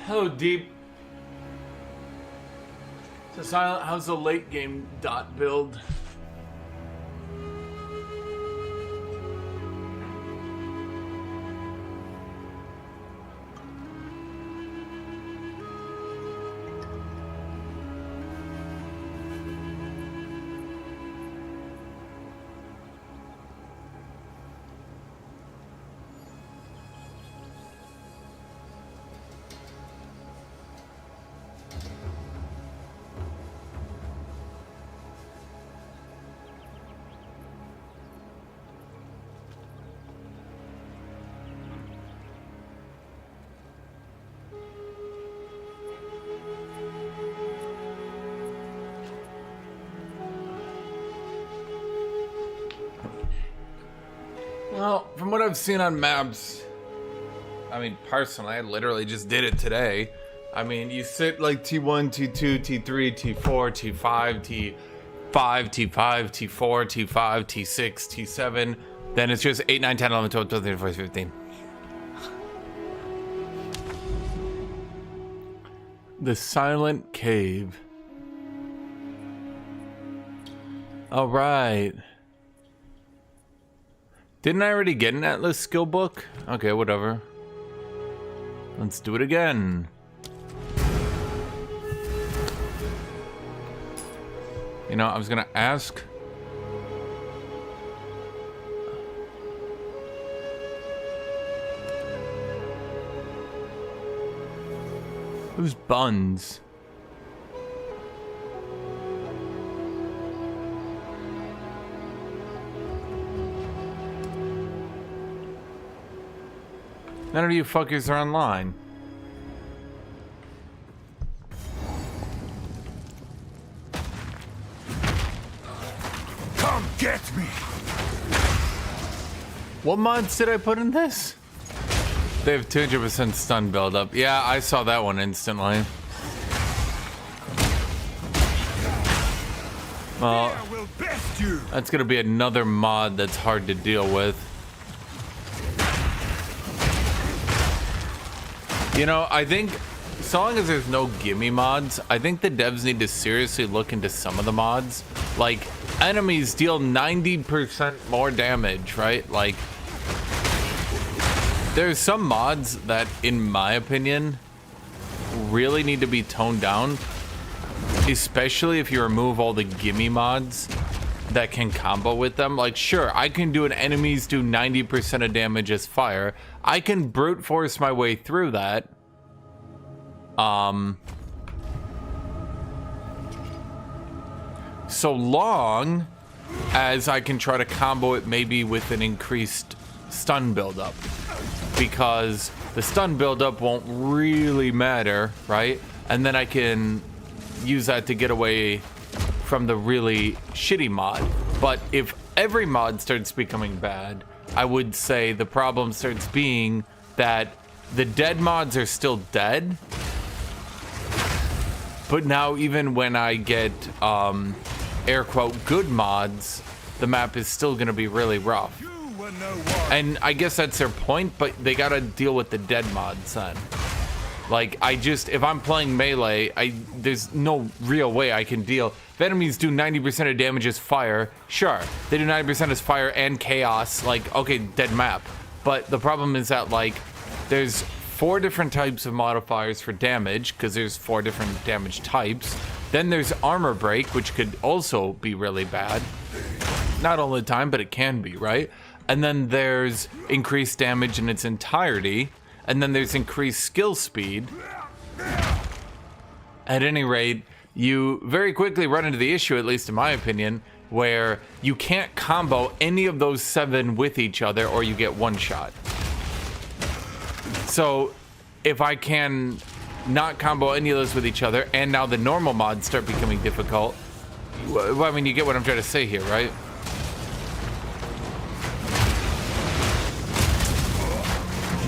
Hello, Deep. So Silent, how's the late game dot build? Well, from what I've seen on maps, I mean, personally, I literally just did it today. I mean, you sit like T1, T2, T3, T4, T5, T5, T5, T4, T5, T6, T7. Then it's just 8, 9, 10, 11, 12, 13, 14, 15. The Silent Cave. All right. Didn't I already get an Atlas skill book? Okay, whatever. Let's do it again. You know, I was gonna ask. Who's Buns? None of you fuckers are online. Come get me! What mods did I put in this? They have 200% stun buildup. Yeah, I saw that one instantly. Well, I will best you! that's gonna be another mod that's hard to deal with. You know, I think, so long as there's no gimme mods, I think the devs need to seriously look into some of the mods. Like, enemies deal 90% more damage, right? Like, there's some mods that, in my opinion, really need to be toned down. Especially if you remove all the gimme mods that can combo with them. Like, sure, I can do an enemies do 90% of damage as fire. I can brute force my way through that. So long as I can try to combo it maybe with an increased stun buildup. Because the stun buildup won't really matter, right? And then I can use that to get away from the really shitty mod. But if every mod starts becoming bad, I would say the problem starts being that the dead mods are still dead. But now even when I get air quote good mods, the map is still gonna be really rough. And I guess that's their point, but they gotta deal with the dead mods then. Like, if I'm playing melee, there's no real way I can deal. If enemies do 90% of damage as fire, sure. They do 90% as fire and chaos, like, okay, dead map. But the problem is that, like, there's 4 different types of modifiers for damage, because there's 4 different damage types. Then there's armor break, which could also be really bad. Not all the time, but it can be, right? And then there's increased damage in its entirety. And then there's increased skill speed. At any rate, you very quickly run into the issue, at least in my opinion, where you can't combo any of those 7 with each other or you get one shot. So if I can not combo any of those with each other, and now the normal mods start becoming difficult, well, I mean, you get what I'm trying to say here, right?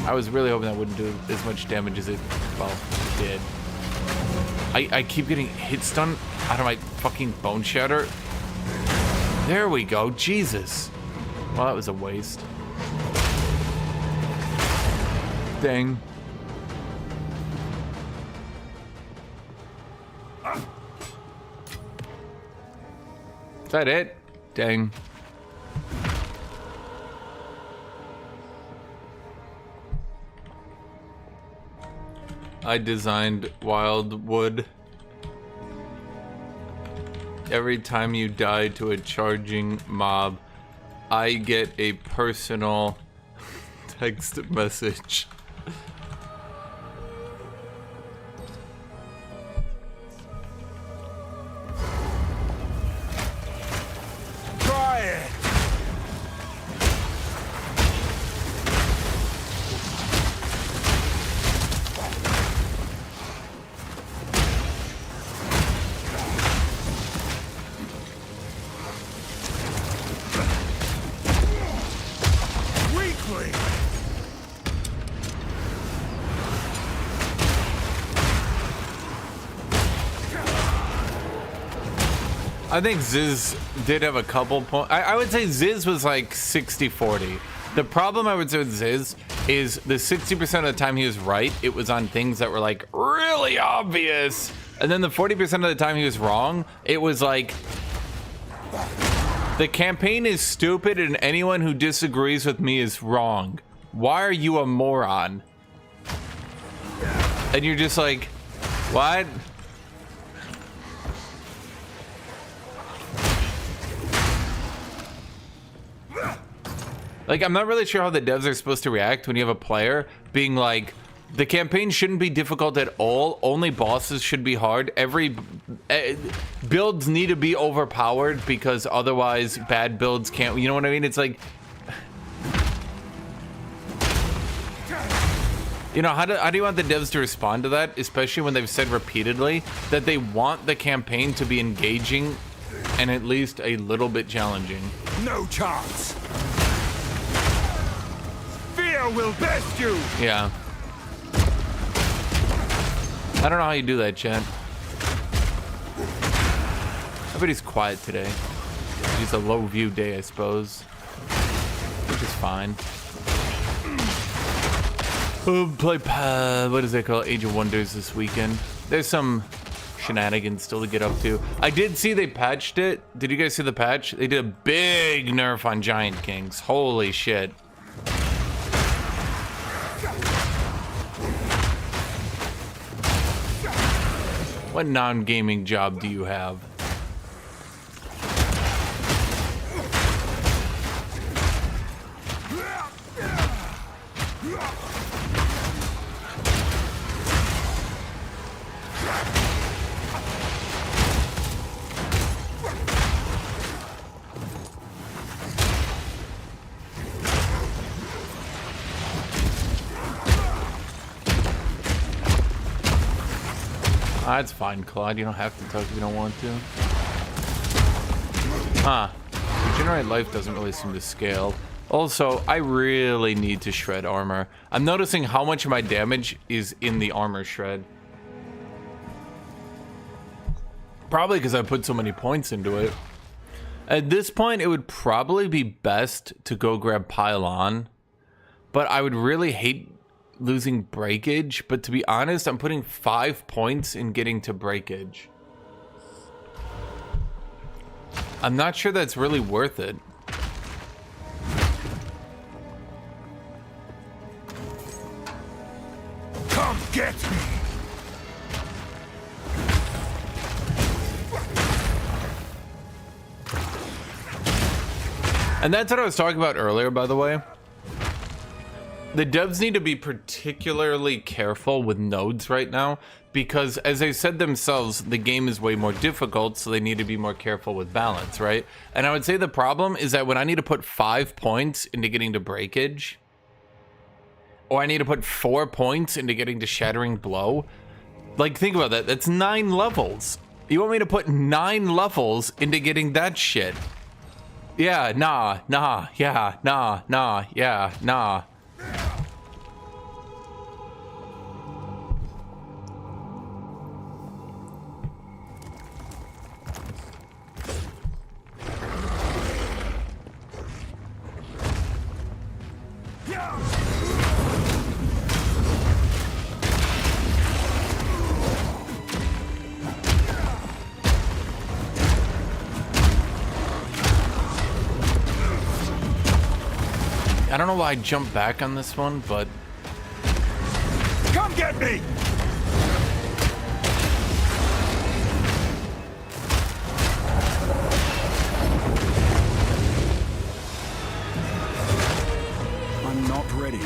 I was really hoping that wouldn't do as much damage as it, well, did. I keep getting hit stun out of my fucking bone shatter. There we go, Jesus. Well, that was a waste. Dang. Is that it? Dang. I designed Wildwood. Every time you die to a charging mob, I get a personal text message. Try it! I think Ziz did have a couple points. I would say Ziz was like 60-40. The problem I would say with Ziz is the 60% of the time he was right, it was on things that were like really obvious. And then the 40% of the time he was wrong, it was like, the campaign is stupid and anyone who disagrees with me is wrong. Why are you a moron? And you're just like, what? Like, I'm not really sure how the devs are supposed to react when you have a player being like, the campaign shouldn't be difficult at all. Only bosses should be hard. Builds need to be overpowered because otherwise bad builds can't. You know what I mean? It's like, you know, how do you want the devs to respond to that? Especially when they've said repeatedly that they want the campaign to be engaging and at least a little bit challenging. No chance. Fear will best you. Yeah. I don't know how you do that, Chet. I bet he's quiet today. It's a low view day, I suppose. Which is fine. Play, what is it called? Age of Wonders this weekend. There's some shenanigans still to get up to. I did see they patched it. Did you guys see the patch? They did a big nerf on Giant Kings. Holy shit. What non-gaming job do you have? That's fine, Claude. You don't have to talk if you don't want to. Huh. Regenerate life doesn't really seem to scale. Also, I really need to shred armor. I'm noticing how much of my damage is in the armor shred. Probably because I put so many points into it. At this point, it would probably be best to go grab Pylon. But I would really hate losing breakage, but to be honest, I'm putting 5 points in getting to breakage. I'm not sure that's really worth it. Come get me. And that's what I was talking about earlier, by the way. The devs need to be particularly careful with nodes right now because, as they said themselves, the game is way more difficult, so they need to be more careful with balance, right? And I would say the problem is that when I need to put 5 points into getting to breakage, or I need to put 4 points into getting to shattering blow, like, think about that. That's 9 levels. You want me to put 9 levels into getting that shit? Yeah, nah, yeah, nah. I don't know why I jumped back on this one, but Come get me. I'm not ready.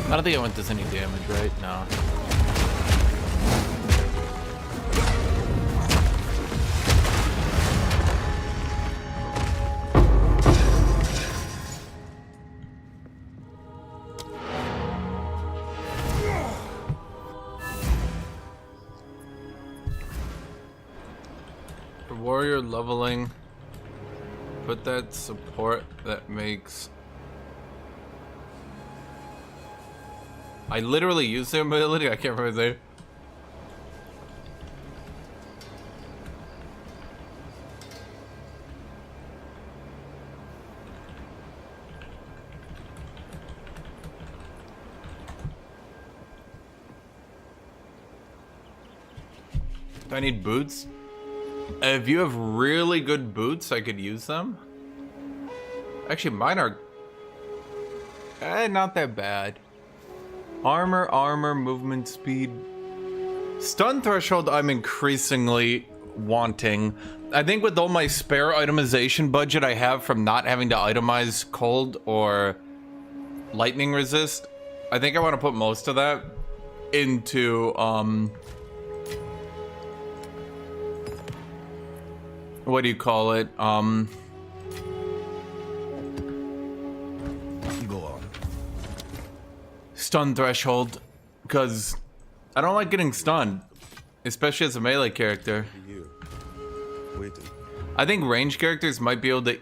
I don't think I went this any damage, right? No. Warrior leveling, put that support that makes. I literally used their ability. I can't remember their. Do I need boots? If you have really good boots, I could use them. Actually, mine are not that bad. Armor, movement speed. Stun threshold, I'm increasingly wanting. I think with all my spare itemization budget I have from not having to itemize cold or lightning resist, I think I want to put most of that into, what do you call it? Go on. Stun threshold, because I don't like getting stunned, especially as a melee character. You. Waiting. I think range characters might be able to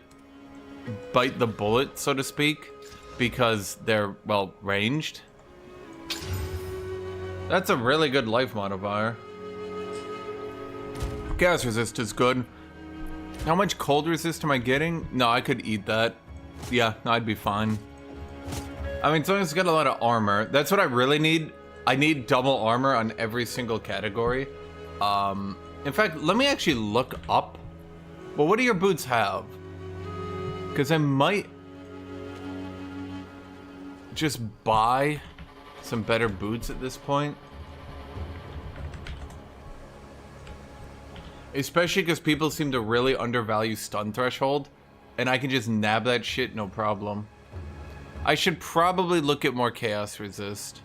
bite the bullet, so to speak, because they're, well, ranged. That's a really good life modifier. Gas resist is good. How much cold resist am I getting? No, I could eat that. Yeah, no, I'd be fine. I mean, as long as it's got a lot of armor. That's what I really need. I need double armor on every single category. In fact, let me actually look up. Well, what do your boots have? Because I might just buy some better boots at this point. Especially because people seem to really undervalue stun threshold. And I can just nab that shit, no problem. I should probably look at more chaos resist.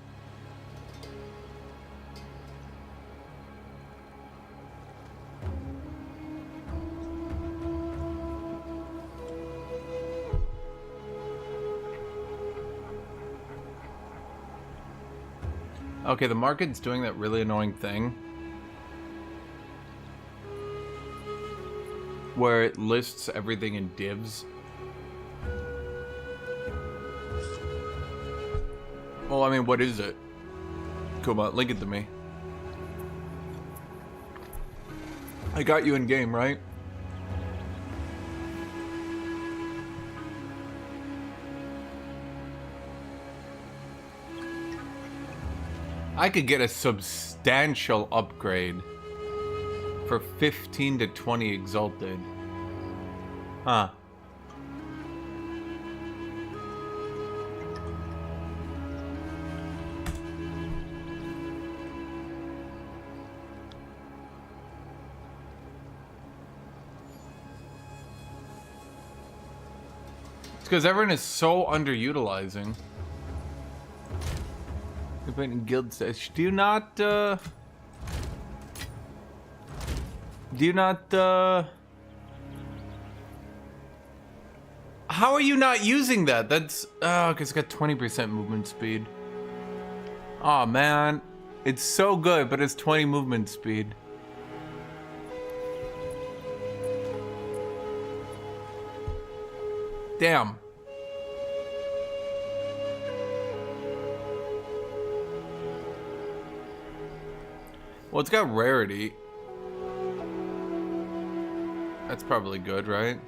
Okay, the market's doing that really annoying thing where it lists everything in divs. Well, I mean, what is it? Come on, link it to me. I got you in game, right? I could get a substantial upgrade for 15 to 20 exalted. Huh. Because everyone is so underutilizing. Completing guild stage. Do you not how are you not using that? That's because it's got 20% movement speed. Oh man. It's so good, but it's 20 movement speed. Damn. Well, it's got rarity. That's probably good, right?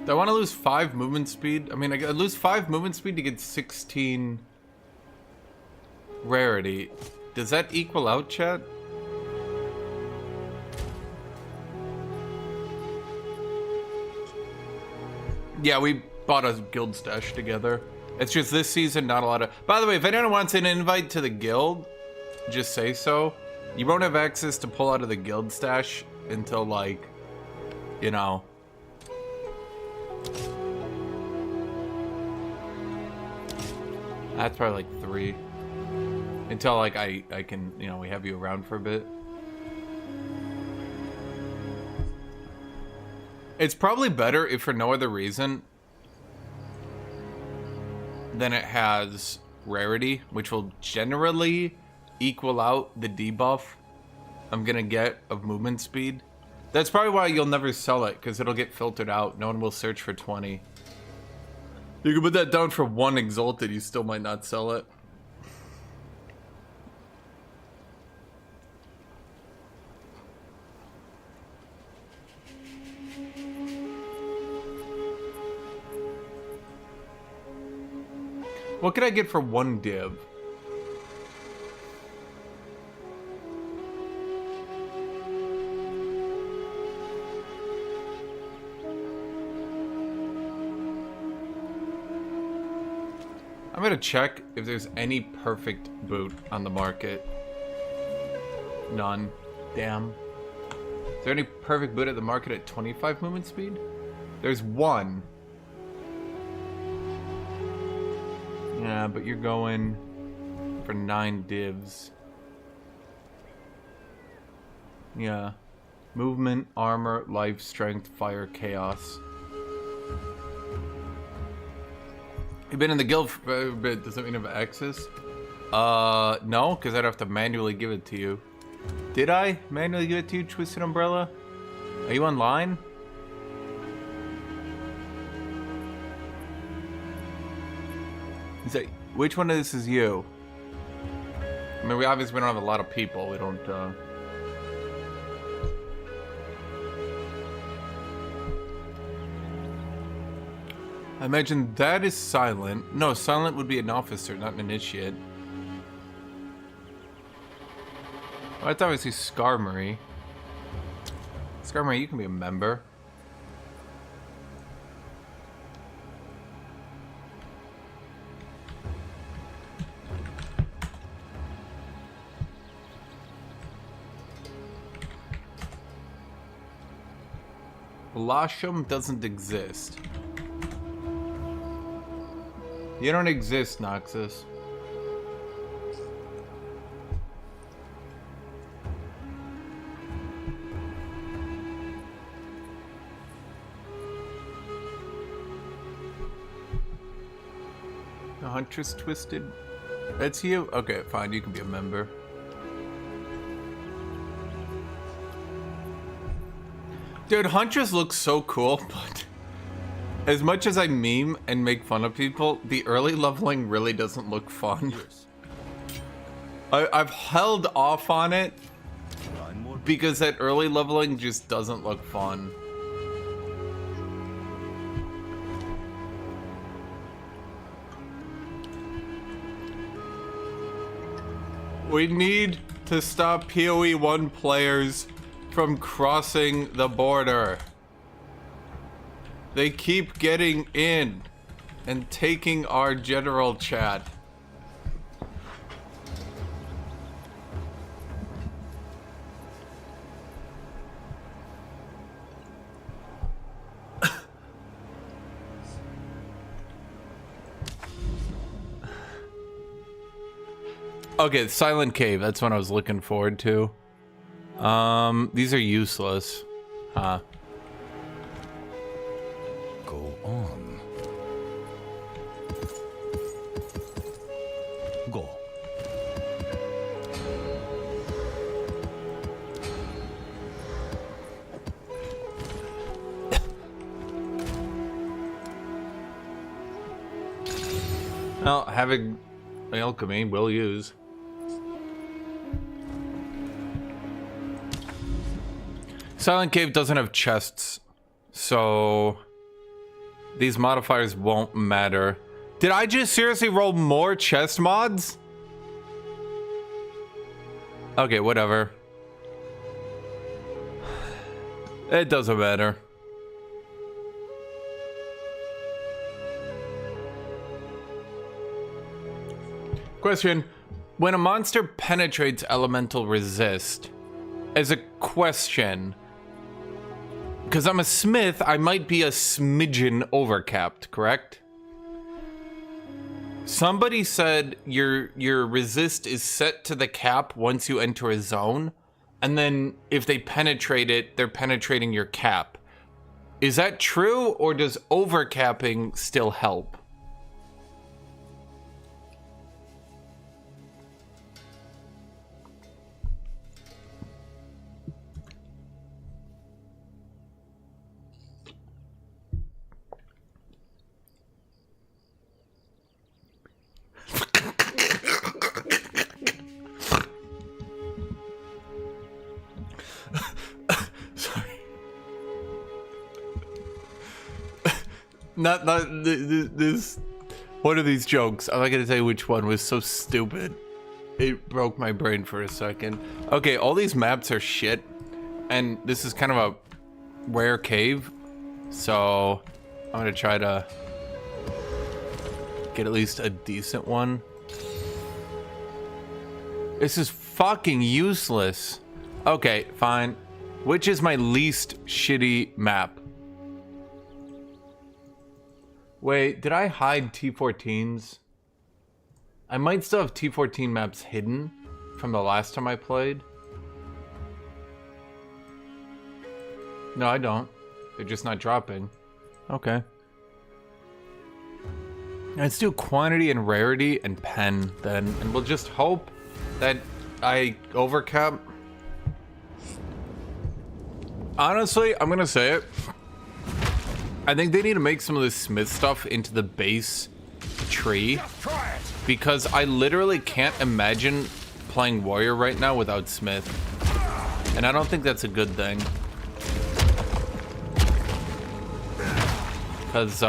Do I want to lose 5 movement speed? I mean, I lose 5 movement speed to get 16 rarity. Does that equal out, chat? Yeah, we bought a guild stash together. It's just this season, not a lot of... By the way, if anyone wants an invite to the guild, just say so. You won't have access to pull out of the guild stash until, like, you know... That's probably like 3. Until, like, I can, you know, we have you around for a bit. It's probably better, if for no other reason, than it has rarity, which will generally equal out the debuff I'm gonna get of movement speed. That's probably why you'll never sell it, because it'll get filtered out. No one will search for 20. You can put that down for 1 exalted, you still might not sell it. What could I get for 1 div? I'm gonna check if there's any perfect boot on the market. None. Damn. Is there any perfect boot at the market at 25 movement speed? There's one. Yeah, but you're going for 9 divs. Yeah. Movement, armor, life, strength, fire, chaos. You've been in the guild for a bit. Does that mean you have access? No, because I'd have to manually give it to you. Did I manually give it to you, Twisted Umbrella? Are you online? Is that, which one of this is you? I mean, we don't have a lot of people. We don't, I imagine that is Silent. No, Silent would be an officer, not an initiate. Oh, I thought it was Skarmory. Skarmory, you can be a member. Blossom doesn't exist. You don't exist, Noxus. The Huntress Twisted. That's you? Okay, fine, you can be a member. Dude, Huntress looks so cool, but as much as I meme and make fun of people, the early leveling really doesn't look fun. I've held off on it because that early leveling just doesn't look fun. We need to stop PoE 1 players from crossing the border. They keep getting in and taking our general chat. Okay, Silent Cave, that's what I was looking forward to. These are useless. Huh. Go on. Go. Well, having alchemy will use. Silent Cave doesn't have chests, so these modifiers won't matter. Did I just seriously roll more chest mods? Okay, whatever. It doesn't matter. Question: when a monster penetrates elemental resist, as a question, because I'm a smith, I might be a smidgen overcapped, correct? Somebody said your resist is set to the cap once you enter a zone, and then if they penetrate it, they're penetrating your cap. Is that true, or does overcapping still help? Not this. What are these jokes? I'm not gonna tell you which one was so stupid. It broke my brain for a second. Okay, all these maps are shit. And this is kind of a rare cave. So I'm gonna try to get at least a decent one. This is fucking useless. Okay, fine. Which is my least shitty map? Wait, did I hide T14s? I might still have T14 maps hidden from the last time I played. No, I don't. They're just not dropping. Okay. Let's do quantity and rarity and pen then, and we'll just hope that I overcap. Honestly, I'm gonna say it. I think they need to make some of this smith stuff into the base tree, because I literally can't imagine playing warrior right now without smith, and I don't think that's a good thing. Because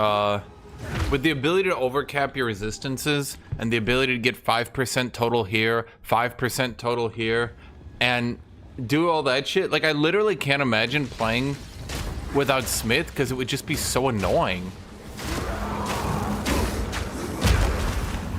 with the ability to overcap your resistances and the ability to get 5% total here, 5% total here, and do all that shit, like I literally can't imagine playing without smith because it would just be so annoying.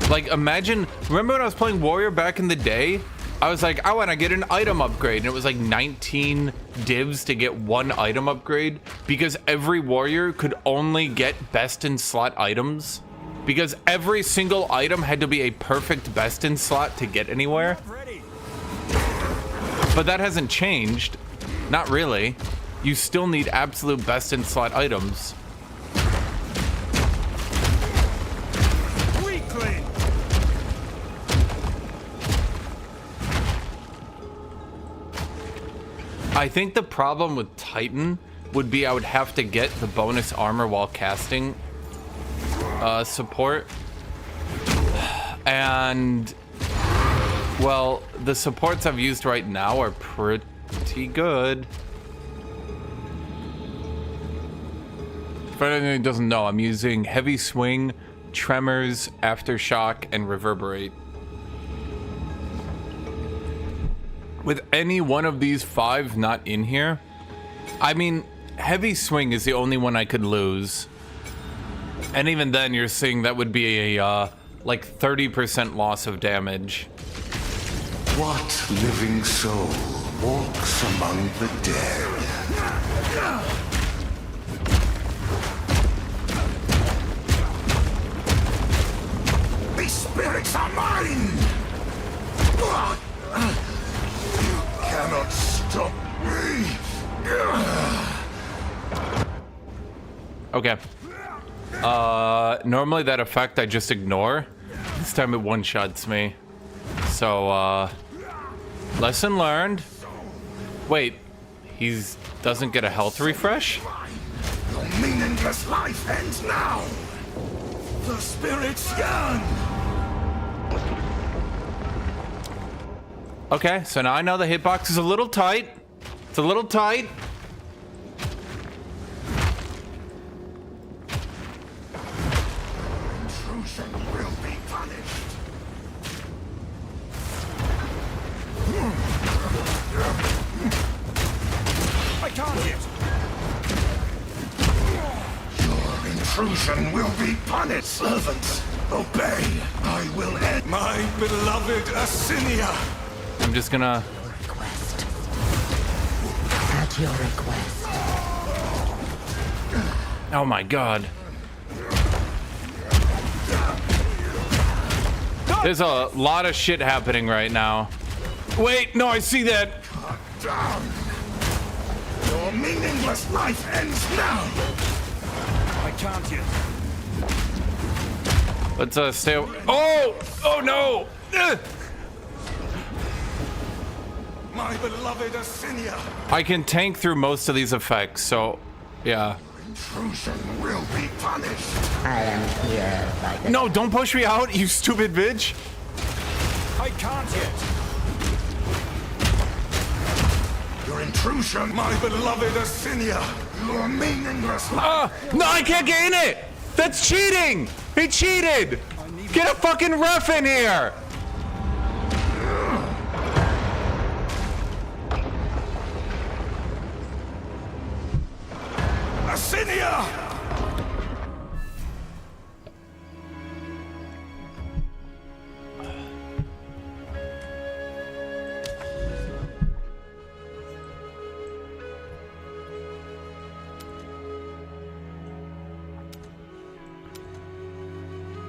Like imagine, remember when I was playing warrior back in the day? I was like, I want to get an item upgrade, and it was like 19 divs to get one item upgrade because every warrior could only get best in slot items, because every single item had to be a perfect best in slot to get anywhere. But that hasn't changed. Not really. You still need absolute best in slot items. I think the problem with Titan would be I would have to get the bonus armor while casting support. And, well, the supports I've used right now are pretty good. For anyone who doesn't know, I'm using Heavy Swing, Tremors, Aftershock, and Reverberate. With any one of these 5 not in here, I mean, Heavy Swing is the only one I could lose. And even then, you're seeing that would be a, like 30% loss of damage. What living soul walks among the dead? These spirits are mine! Cannot stop me. Okay. Normally that effect I just ignore. This time it one-shots me. So, lesson learned. Wait, he's doesn't get a health refresh? Your meaningless life ends now. The spirits yearn. Okay, so now I know the hitbox is a little tight. It's a little tight. Intrusion will be punished. I can't hit. Your intrusion will be punished. Servants, obey. I will end My beloved Assinia. I'm just gonna... Request. At your request. Oh my god. There's a lot of shit happening right now. Wait, no, I see that. down. Your meaningless life ends now. I can't hit. Let's stay... Oh! Oh no! Ugh! My beloved Assinia. I can tank through most of these effects, so... Yeah. Intrusion will be punished. I am here by the No, don't push me out, you stupid bitch! I can't hit. Your intrusion, My beloved Assinia. your meaningless life. No, I can't get in it! That's cheating! He cheated! Get a fucking ref in here! Assinia!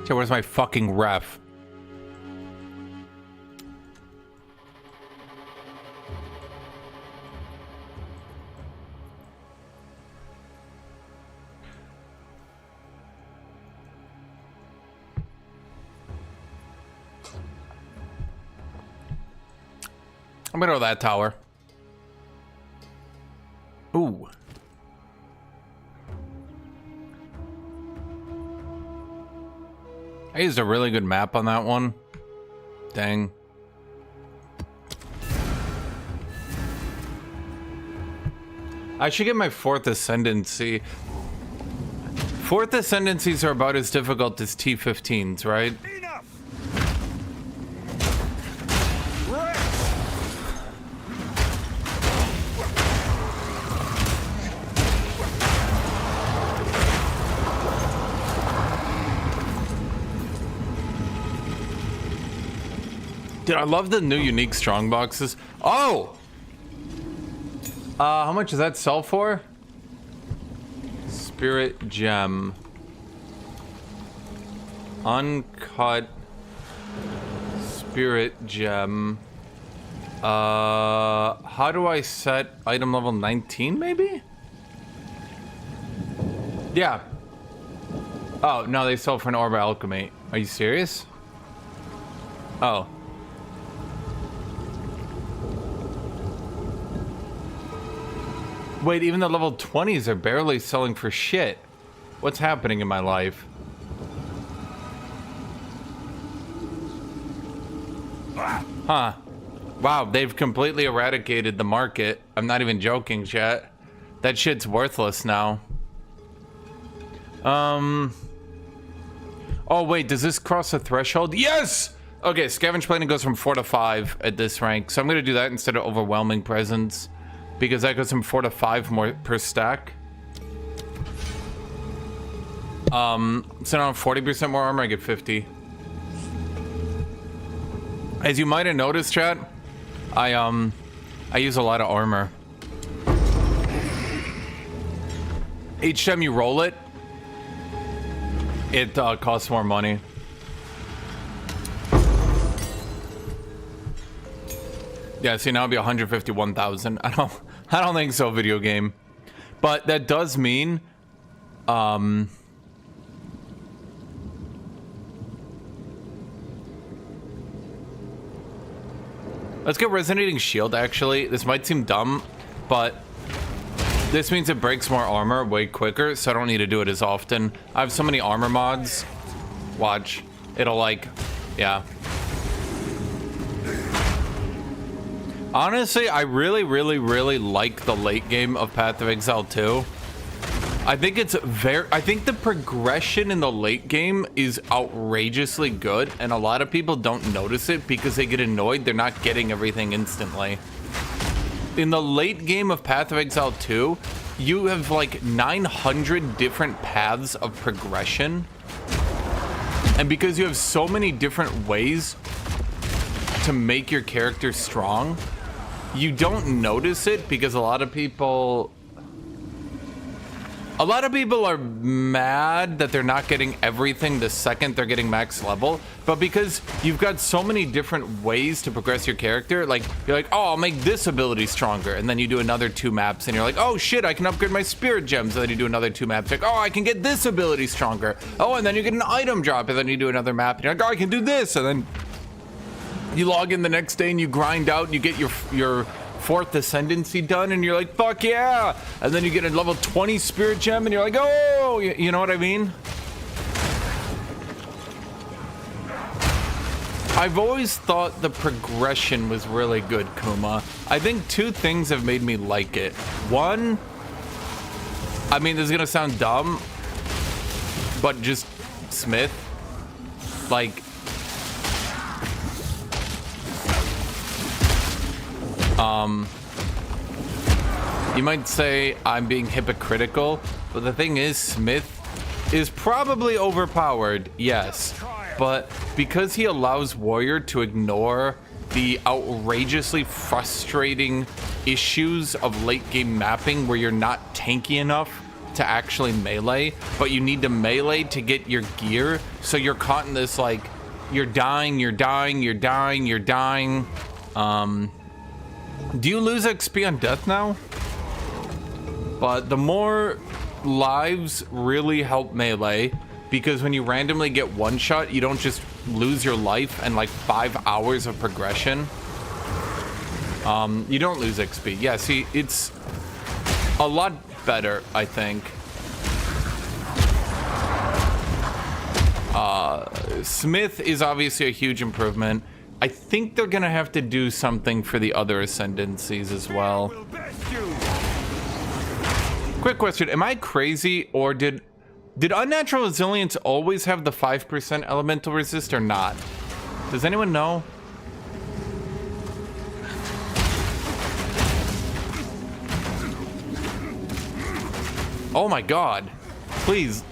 So where's my fucking ref? I'm gonna go to that tower. Ooh. I used a really good map on that one. Dang. I should get my 4th Ascendancy. 4th Ascendancies are about as difficult as T15s, right? Enough! Dude, I love the new unique strong boxes. Oh! How much does that sell for? Spirit gem. Uncut spirit gem. How do I set item level 19 maybe? Yeah. Oh, no, they sell for an orb of alchemy. Are you serious? Oh. Wait, even the level 20s are barely selling for shit. What's happening in my life? Huh. Wow, they've completely eradicated the market. I'm not even joking, chat. That shit's worthless now. Oh, wait, does this cross a threshold? Yes! Okay, scavenge plating goes from 4 to 5 at this rank. So I'm going to do that instead of overwhelming presence. Because that goes from 4 to 5 more per stack. So now I'm 40% more armor, I get 50. As you might have noticed, chat, I use a lot of armor. Each time you roll it, it costs more money. Yeah, see, now it'll be 151,000. I don't think so, video game. But that does mean, let's get Resonating Shield, actually. This might seem dumb, but this means it breaks more armor way quicker, so I don't need to do it as often. I have so many armor mods. Watch. It'll, like, yeah. Honestly, I really like the late game of Path of Exile 2. I think the progression in the late game is outrageously good, and a lot of people don't notice it because they get annoyed they're not getting everything instantly. In the late game of Path of Exile 2, you have like 900 different paths of progression. And because you have so many different ways to make your character strong, you don't notice it because a lot of people are mad that they're not getting everything the second they're getting max level. But because you've got so many different ways to progress your character, like you're like, oh, I'll make this ability stronger, and then you do another 2 maps and you're like, oh shit, I can upgrade my spirit gems, and then you do another 2 maps, like, oh, I can get this ability stronger. Oh, and then you get an item drop, and then you do another map and you're like, oh, I can do this, and then you log in the next day and you grind out and you get your 4th Ascendancy done, and you're like, fuck yeah, and then you get a level 20 spirit gem and you're like, oh, you know what I mean? I've always thought the progression was really good, Kuma. I think 2 things have made me like it. One, I mean, this is gonna sound dumb, but just Smith. Like, you might say I'm being hypocritical, but the thing is, Smith is probably overpowered, yes. But because he allows Warrior to ignore the outrageously frustrating issues of late game mapping where you're not tanky enough to actually melee, but you need to melee to get your gear, so you're caught in this, like, you're dying. Do you lose XP on death now? But the more lives really help melee, because when you randomly get one shot, you don't just lose your life and like 5 hours of progression. You don't lose XP. Yeah, see, it's a lot better, I think. Smith is obviously a huge improvement. I think they're gonna have to do something for the other ascendancies as well. Quick question, am I crazy, or did Unnatural Resilience always have the 5% elemental resist or not? Does anyone know? Oh my god. Please.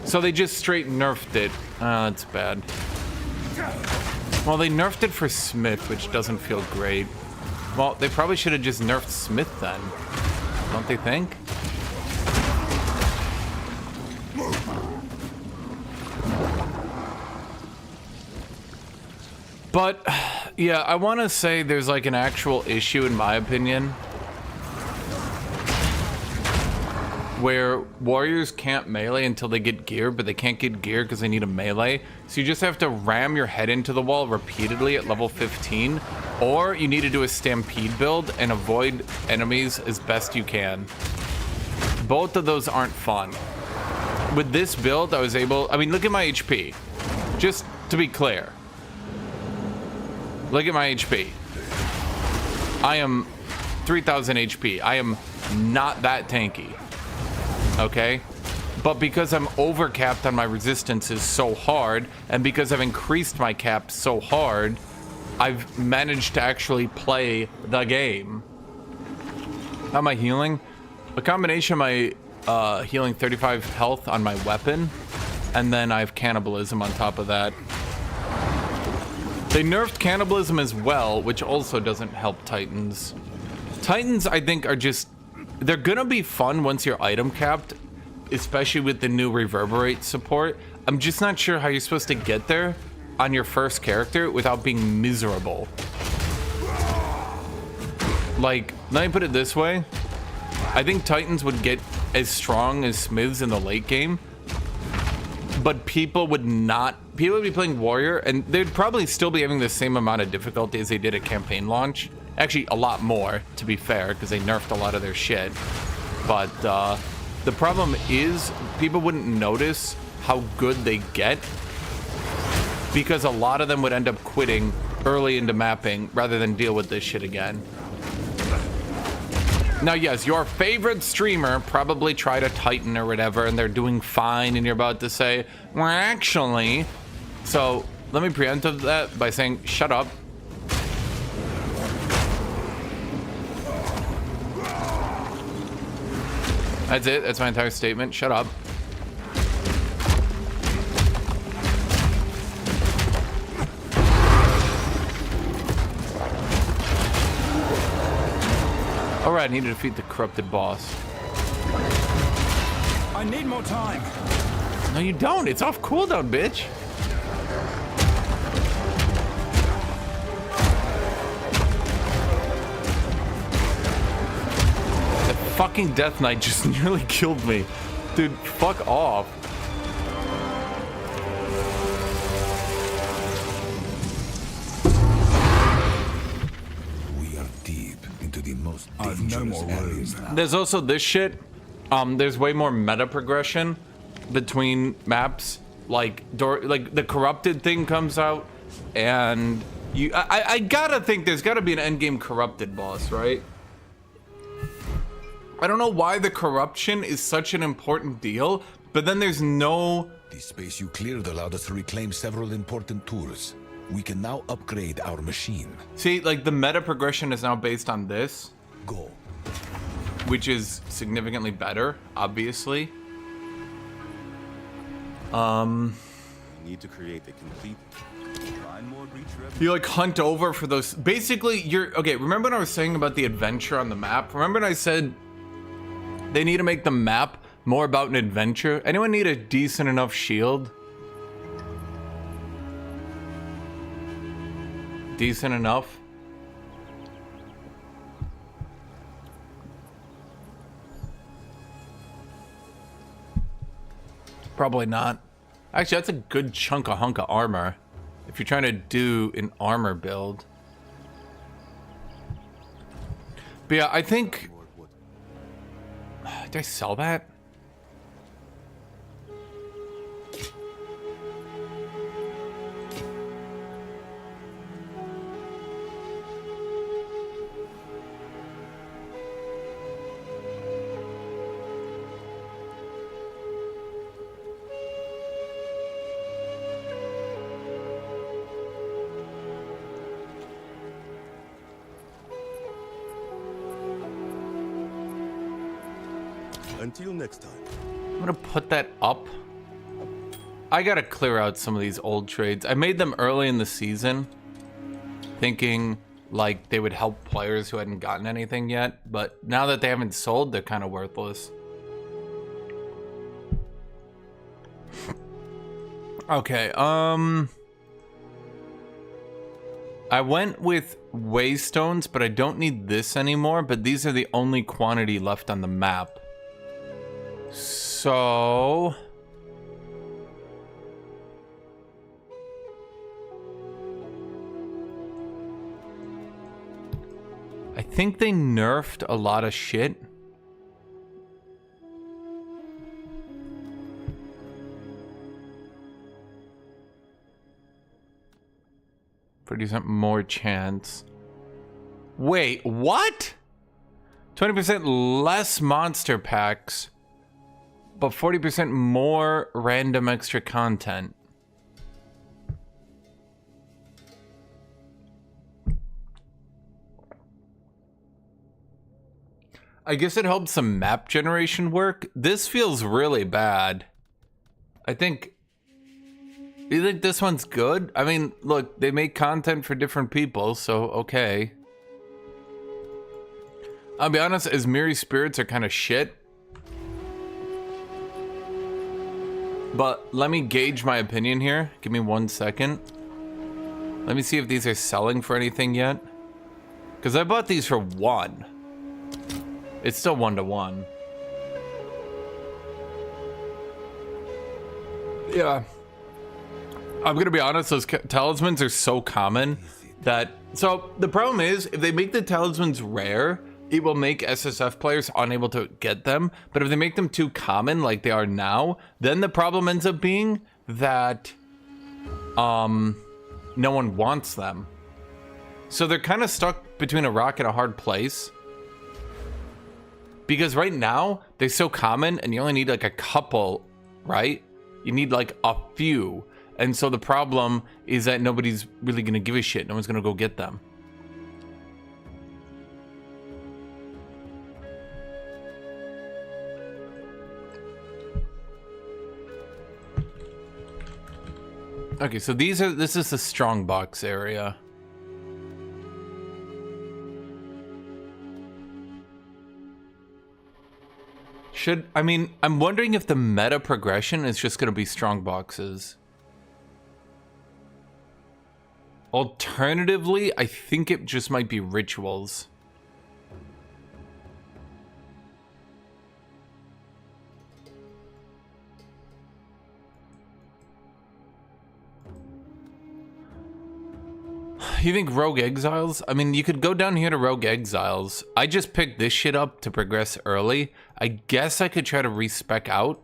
So they just straight nerfed it. Oh, that's bad. Well, they nerfed it for Smith, which doesn't feel great. Well, they probably should have just nerfed Smith then. Don't they think? But, yeah, I want to say there's like an actual issue, in my opinion, where warriors can't melee until they get gear, but they can't get gear because they need a melee. So you just have to ram your head into the wall repeatedly at level 15, or you need to do a stampede build and avoid enemies as best you can. Both of those aren't fun. With this build, I was able, I mean, look at my HP. Just to be clear. Look at my HP. I am 3000 HP. I am not that tanky. Okay, but because I'm overcapped on my resistances so hard, and because I've increased my cap so hard, I've managed to actually play the game. How am I healing? A combination of my healing 35 health on my weapon, and then I have cannibalism on top of that. They nerfed cannibalism as well, which also doesn't help Titans. Titans, I think, are just... they're gonna be fun once you're item capped, especially with the new reverberate support. I'm just not sure how you're supposed to get there on your first character without being miserable. Like, let me put it this way. I think Titans would get as strong as Smiths in the late game, but people would be playing Warrior, and they'd probably still be having the same amount of difficulty as they did at campaign launch. Actually, a lot more, to be fair, because they nerfed a lot of their shit. But the problem is people wouldn't notice how good they get, because a lot of them would end up quitting early into mapping rather than deal with this shit again. Now, yes, your favorite streamer probably tried a Titan or whatever, and they're doing fine, and you're about to say, well, actually... So, let me preempt that by saying, shut up. That's it. That's my entire statement. Shut up. Alright, I need to defeat the corrupted boss. I need more time. No, you don't. It's off cooldown, bitch. That fucking Death Knight just nearly killed me. Dude, fuck off. We are deep into the most I've no dangerous more areas words. now. There's also this shit. There's way more meta progression between maps. Like the corrupted thing comes out, and I gotta think there's gotta be an endgame corrupted boss, right? I don't know why the corruption is such an important deal, but then there's no... The space you cleared allowed us to reclaim several important tools. We can now upgrade our machine. See, like, the meta progression is now based on this, Go. which is significantly better, obviously. We need to create a complete. Find more breach revenue. You, like, hunt over for those... Basically, you're... Okay, remember what I was saying about the adventure on the map? Remember when I said they need to make the map more about an adventure? Anyone need a decent enough shield? Decent enough? Probably not. Actually, that's a good chunk of hunk of armor if you're trying to do an armor build. But yeah, I think... Did I sell that? Until next time. I'm gonna put that up. I gotta clear out some of these old trades. I made them early in the season, thinking like they would help players who hadn't gotten anything yet, but now that they haven't sold, they're kind of worthless. Okay, I went with waystones, but I don't need this anymore, but these are the only quantity left on the map. So... I think they nerfed a lot of shit. Pretty more chance. Wait, what? 20% less monster packs, but 40% more random extra content. I guess it helps some map generation work. This feels really bad. I think... You think this one's good? I mean, look, they make content for different people, so okay. I'll be honest, Azmiri spirits are kind of shit. But let me gauge my opinion here. Give me 1 second. Let me see if these are selling for anything yet. Because I bought these for 1. It's still 1-to-1. Yeah. I'm gonna be honest, those talismans are so common that... So, the problem is, if they make the talismans rare, it will make SSF players unable to get them. But if they make them too common, like they are now, then the problem ends up being that... no one wants them. So they're kind of stuck between a rock and a hard place. Because right now, they're so common, and you only need like a couple, right? You need like a few. And so the problem is that nobody's really gonna give a shit. No one's gonna go get them. Okay, so this is the strong box area. I mean, I'm wondering if the meta progression is just gonna be strong boxes. Alternatively, I think it just might be rituals. You think Rogue Exiles? I mean, you could go down here to Rogue Exiles. I just picked this shit up to progress early. I guess I could try to respec out.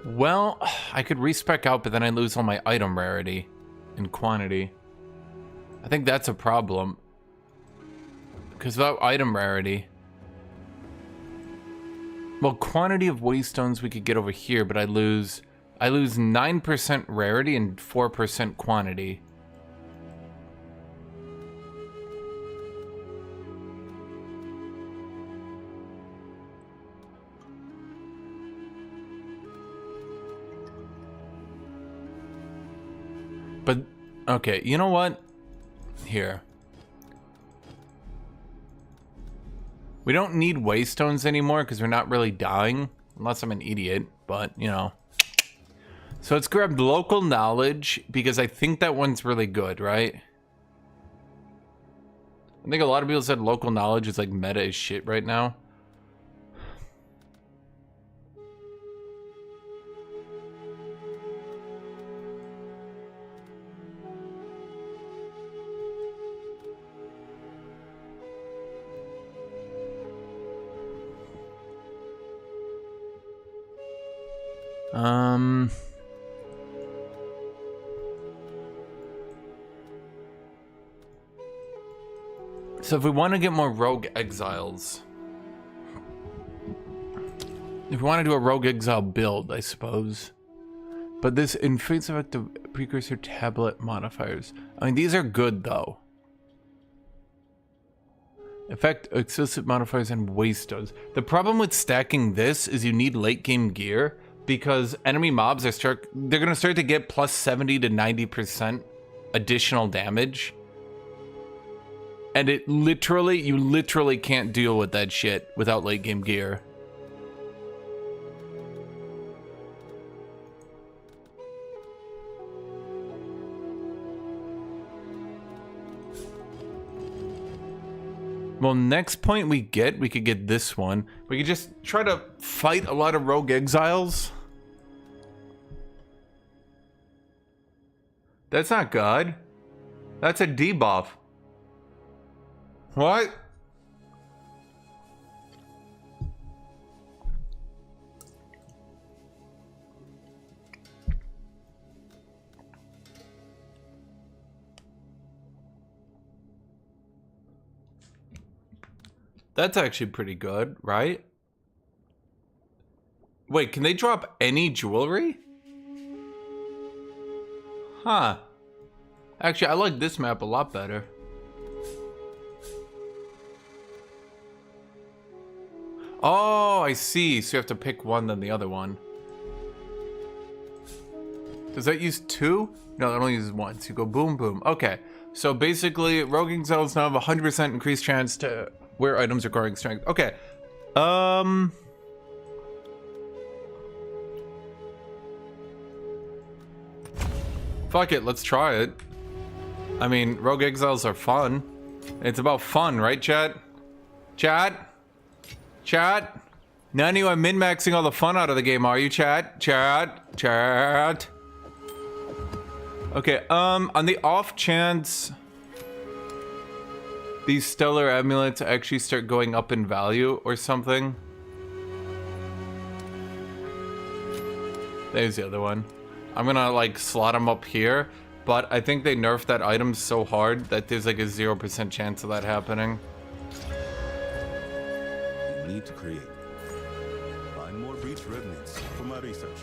Well, I could respec out, but then I lose all my item rarity and quantity. I think that's a problem. Because without item rarity... Well, quantity of waystones we could get over here, but I lose 9% rarity and 4% quantity. But, okay, you know what? Here. We don't need waystones anymore because we're not really dying. Unless I'm an idiot, but, you know. So let's grab local knowledge because I think that one's really good, right? I think a lot of people said local knowledge is like meta as shit right now. So if we want to get more rogue exiles, if we want to do a rogue exile build, I suppose. But this inflates effect of precursor tablet modifiers. I mean, these are good though. Effect exclusive modifiers and waystones. The problem with stacking this is you need late game gear because enemy mobs are they're gonna start to get plus 70 to 90% additional damage. And you literally can't deal with that shit without late game gear. Well, next point we could get this one. We could just try to fight a lot of rogue exiles. That's not good. That's a debuff. What? That's actually pretty good, right? Wait, can they drop any jewelry? Huh. Actually, I like this map a lot better. Oh, I see. So you have to pick one than the other one. Does that use two? No, that only uses one. So you go boom, boom. Okay. So basically, rogue exiles now have a 100% increased chance to wear items requiring strength. Okay. Fuck it. Let's try it. I mean, rogue exiles are fun. It's about fun, right, chat? Chat? Chat? None of you are min-maxing all the fun out of the game, are you, chat? Chat? Chat? Okay, on the off chance these stellar amulets actually start going up in value or something. There's the other one. I'm gonna like slot them up here, but I think they nerfed that item so hard that there's like a 0% chance of that happening. You need to create. Find more breach remnants for my research.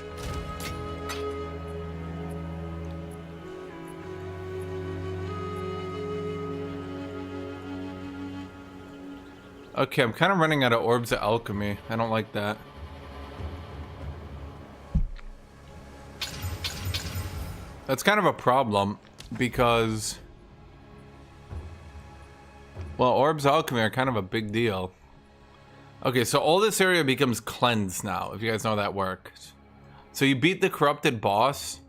Okay, I'm kind of running out of orbs of alchemy. I don't like that. That's kind of a problem because, well, orbs of alchemy are kind of a big deal. Okay, so all this area becomes cleansed now, if you guys know how that works. So you beat the corrupted boss,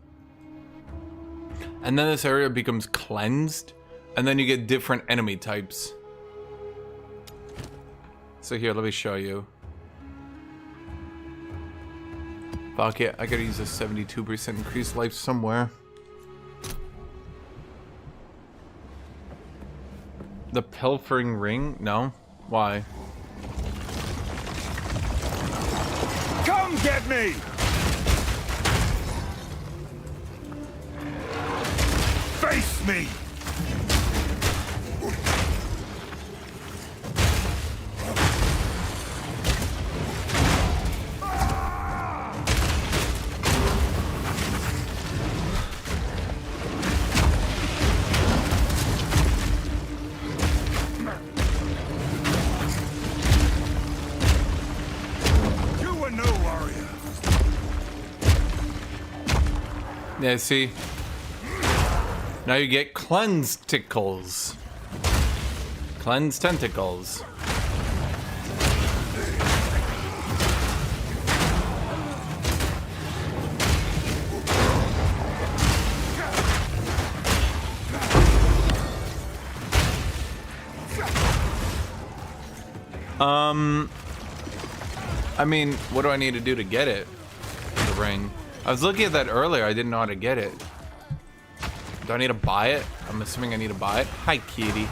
and then this area becomes cleansed, and then you get different enemy types. So here, let me show you. Fuck it, I gotta use a 72% increased life somewhere. The pilfering ring? No. Why? Come get me! Face me! You were no warrior. Yeah, see? Now you get cleanse tickles. Cleanse tentacles. I mean, what do I need to do to get it? The ring. I was looking at that earlier. I didn't know how to get it. Do I need to buy it? I'm assuming I need to buy it. Hi, kitty.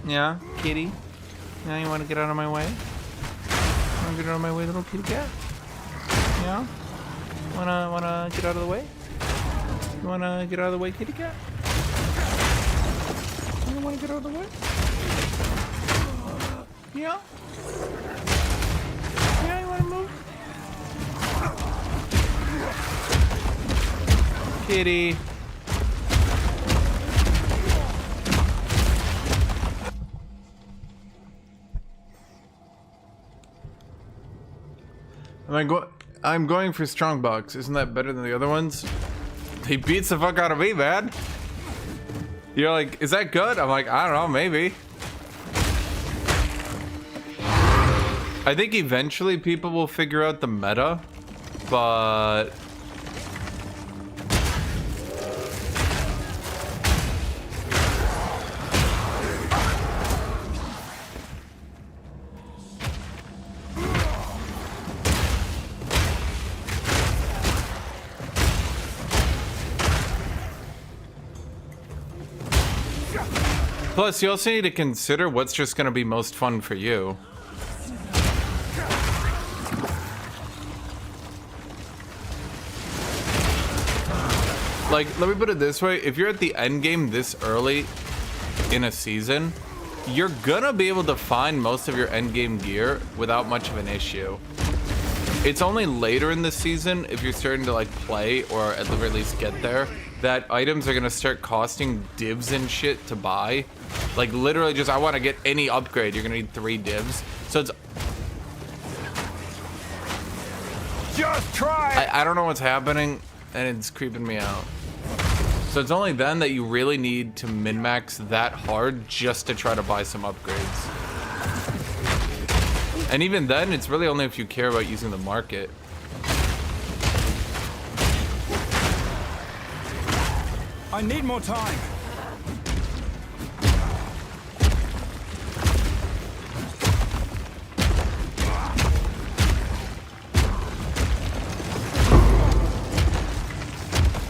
Yeah, kitty. Now you want to get out of my way? Want to get out of my way, little kitty cat? Yeah. Wanna get out of the way? You wanna get out of the way, kitty cat? You wanna get out of the way? Yeah. Yeah, you wanna move? Kitty. I'm going for Strongbox. Isn't that better than the other ones? He beats the fuck out of me, man. You're like, is that good? I'm like, I don't know, maybe. I think eventually people will figure out the meta, but plus, you also need to consider what's just going to be most fun for you. Like, let me put it this way. If you're at the end game this early in a season, you're gonna be able to find most of your end game gear without much of an issue. It's only later in the season, if you're starting to like play or at the very least get there, that items are gonna start costing divs and shit to buy. Like literally just, I want to get any upgrade, you're gonna need 3 divs. So it's, Just try! I don't know what's happening and it's creeping me out. So it's only then that you really need to min-max that hard just to try to buy some upgrades. And even then, it's really only if you care about using the market. I need more time.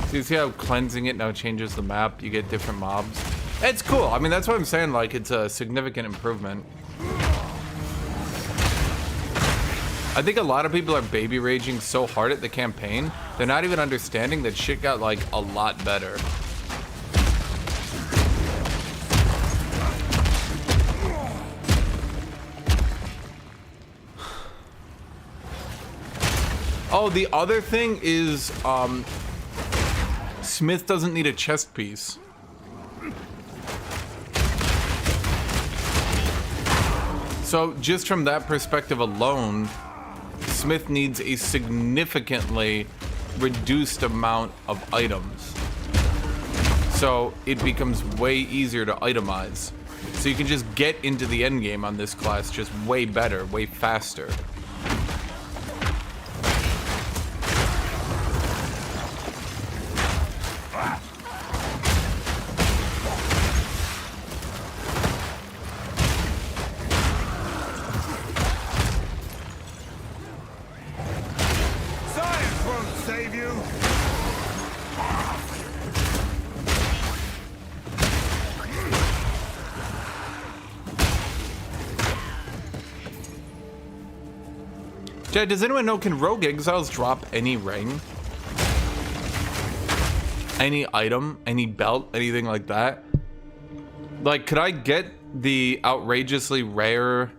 So you see how cleansing it now changes the map? You get different mobs. It's cool. I mean, that's what I'm saying. Like, it's a significant improvement. I think a lot of people are baby raging so hard at the campaign, they're not even understanding that shit got, like, a lot better. Oh, the other thing is, Smith doesn't need a chest piece. So just from that perspective alone, Smith needs a significantly reduced amount of items. So it becomes way easier to itemize. So you can just get into the end game on this class just way better, way faster. Science won't save you. Chad, does anyone know, can Rogue Exiles drop any ring? Any item, any belt, anything like that? Like, could I get the outrageously rare,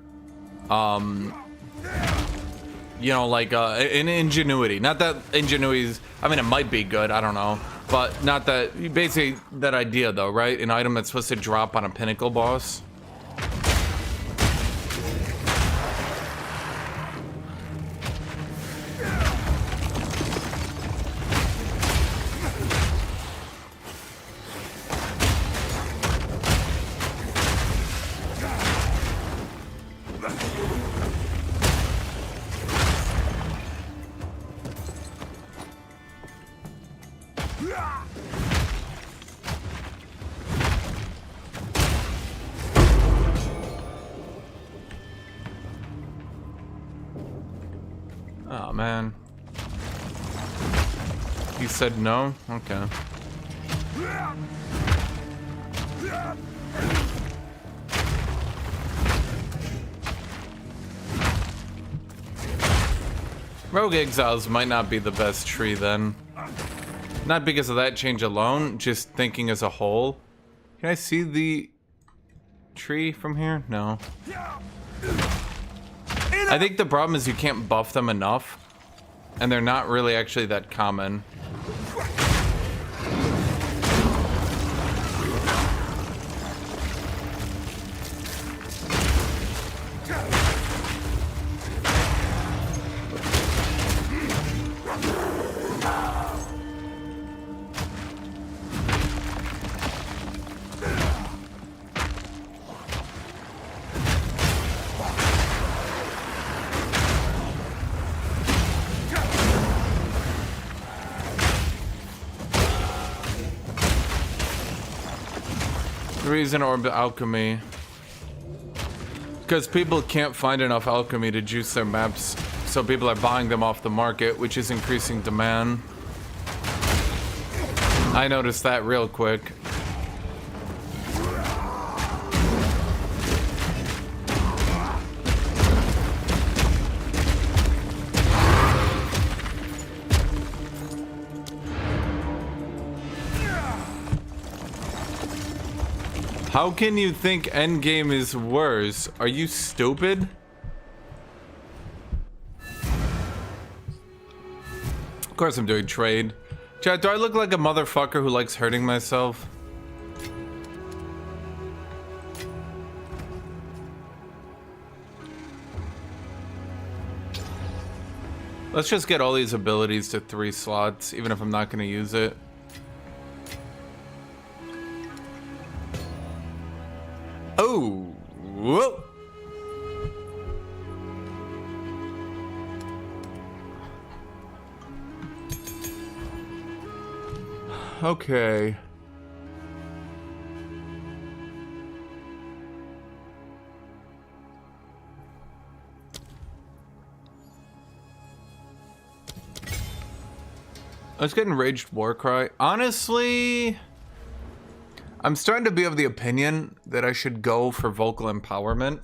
you know, like, an Ingenuity? Not that Ingenuity's, I mean, it might be good, I don't know. But not that, basically that idea though, right? An item that's supposed to drop on a pinnacle boss. Oh man. He said no? Okay. Rogue Exiles might not be the best tree then. Not because of that change alone, just thinking as a whole. Can I see the tree from here? No. I think the problem is you can't buff them enough, and they're not really actually that common. Reason or alchemy, because people can't find enough alchemy to juice their maps, so people are buying them off the market, which is increasing demand. I noticed that real quick. How can you think endgame is worse? Are you stupid? Of course I'm doing trade. Chat, do I look like a motherfucker who likes hurting myself? Let's just get all these abilities to 3 slots, even if I'm not gonna use it. Oh, whoa. Okay. I was getting Enraged Warcry. Honestly, I'm starting to be of the opinion that I should go for vocal empowerment,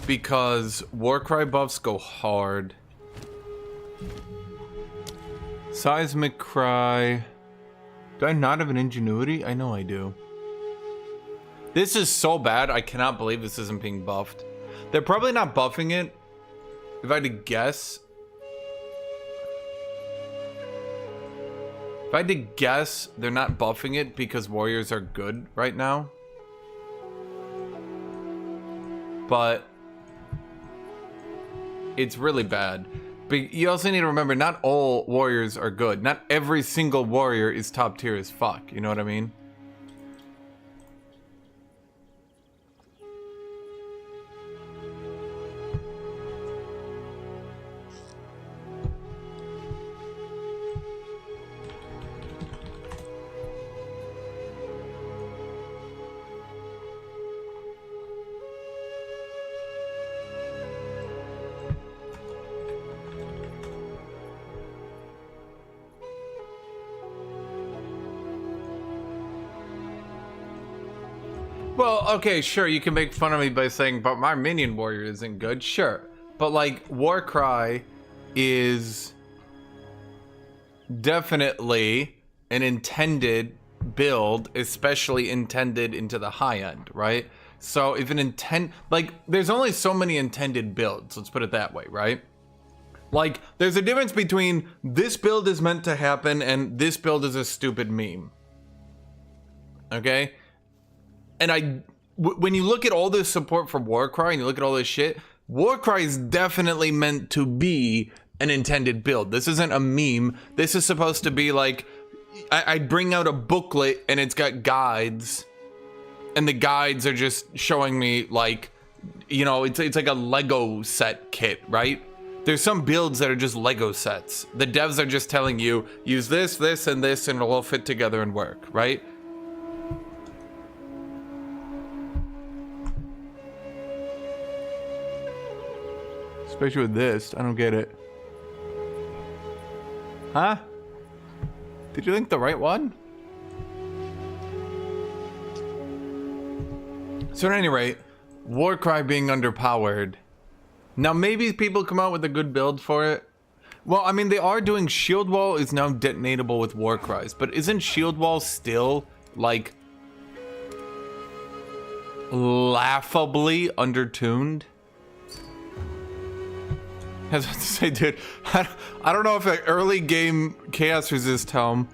because Warcry buffs go hard. Seismic Cry. Do I not have an Ingenuity? I know I do. This is so bad, I cannot believe this isn't being buffed. They're probably not buffing it, if I had to guess. If I had to guess, they're not buffing it because warriors are good right now. But it's really bad. But you also need to remember, not all warriors are good. Not every single warrior is top tier as fuck. You know what I mean? Well, okay, sure, you can make fun of me by saying, but my minion warrior isn't good. Sure. But, like, Warcry is definitely an intended build, especially intended into the high end, right? So if an like, there's only so many intended builds, let's put it that way, right? Like, there's a difference between this build is meant to happen and this build is a stupid meme. Okay? And when you look at all this support for Warcry and you look at all this shit, Warcry is definitely meant to be an intended build. This isn't a meme. This is supposed to be like, I bring out a booklet and it's got guides, and the guides are just showing me, like, you know, it's like a Lego set kit, right? There's some builds that are just Lego sets. The devs are just telling you, use this, this, and this, and it'll all fit together and work, right? Especially with this, I don't get it. Huh? Did you think the right one? So at any rate, Warcry being underpowered. Now maybe people come out with a good build for it. Well, I mean, they are doing Shield Wall is now detonatable with Warcries, but isn't Shield Wall still, like, laughably undertuned? I was about to say, dude, I don't know if an early game Chaos Resist Helm,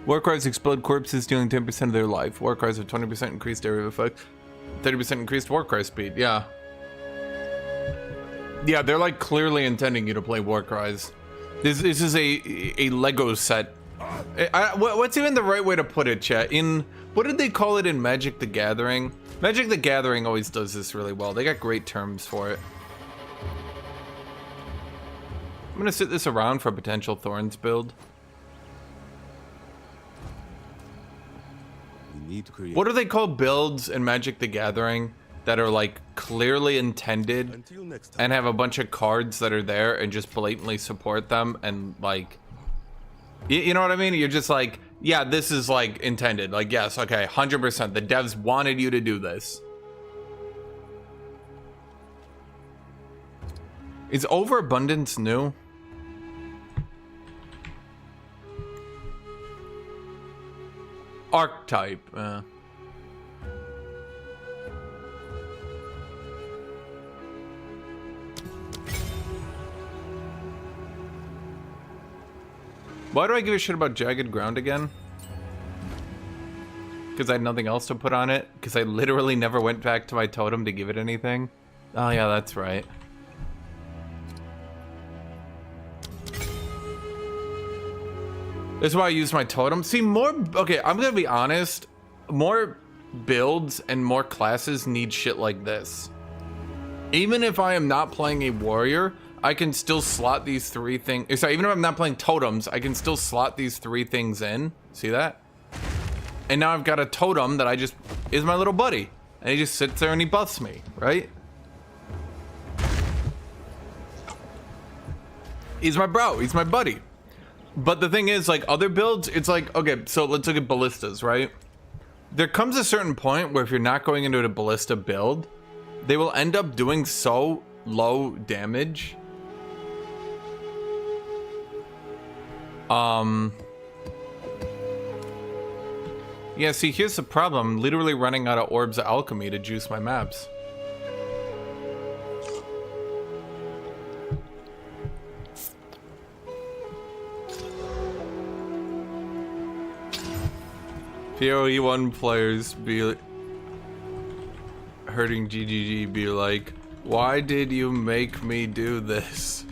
Warcries explode corpses dealing 10% of their life. Warcries have 20% increased area effect, 30% increased Warcry speed, yeah. Yeah, they're like clearly intending you to play Warcries. This is a Lego set. What's even the right way to put it, chat? What did they call it in Magic the Gathering? Magic the Gathering always does this really well. They got great terms for it. I'm gonna sit this around for a potential Thorns build. We need to create. What are they called builds in Magic the Gathering that are like clearly intended Until next time. and have a bunch of cards that are there and just blatantly support them and like, you know what I mean? You're just like, yeah, this is like intended. Like, yes, okay, 100%. The devs wanted you to do this. Is overabundance new? Archetype. Why do I give a shit about Jagged Ground again? Because I had nothing else to put on it? Because I literally never went back to my totem to give it anything? Oh yeah, that's right. This is why I use my totem. See, okay, I'm gonna be honest. More builds and more classes need shit like this. Even if I am not playing a warrior, I can still slot these three things. Sorry, even if I'm not playing totems, I can still slot these three things in. See that? And now I've got a totem that is my little buddy. And he just sits there and he buffs me, right? He's my bro, he's my buddy. But the thing is, like, other builds, it's like, okay, so let's look at ballistas, right? There comes a certain point where if you're not going into a ballista build, they will end up doing so low damage. Yeah, see, here's the problem. I'm literally running out of Orbs of Alchemy to juice my maps. PoE1 players be hurting GGG be like, why did you make me do this?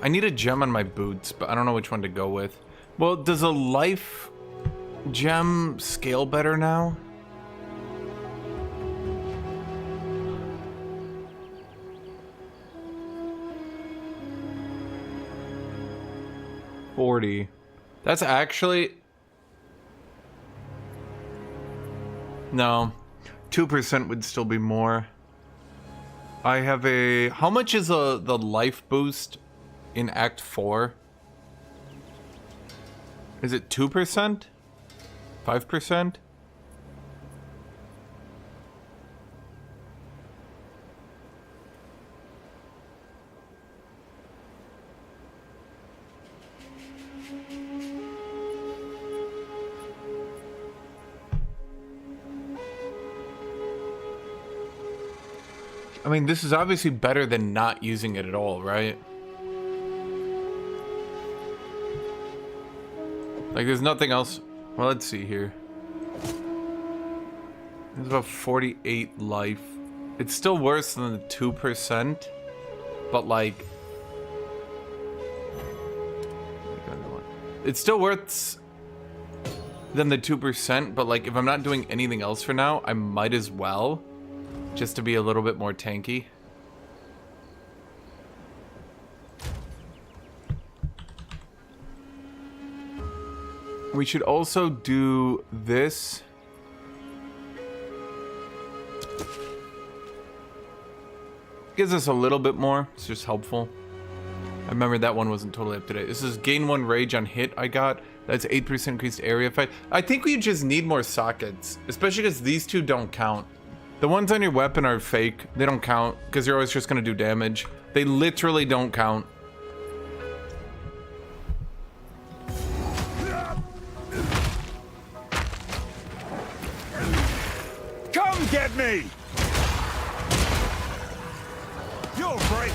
I need a gem on my boots, but I don't know which one to go with. Well, does a life gem scale better now? 40. That's actually... No. 2% would still be more. I have a... How much is the life boost in Act 4? Is it 2%? 5%? I mean, this is obviously better than not using it at all, right? Like, there's nothing else. Well, let's see here. There's about 48 life. It's still worse than the 2%, but like... It's still worse than the 2%, but like, if I'm not doing anything else for now, I might as well. Just to be a little bit more tanky. We should also do this. Gives us a little bit more. It's just helpful. I remember that one wasn't totally up to date. This is gain 1 rage on hit I got. That's 8% increased area fight. I think we just need more sockets. Especially because these two don't count. The ones on your weapon are fake. They don't count because you're always just going to do damage. They literally don't count. Come get me! You'll break!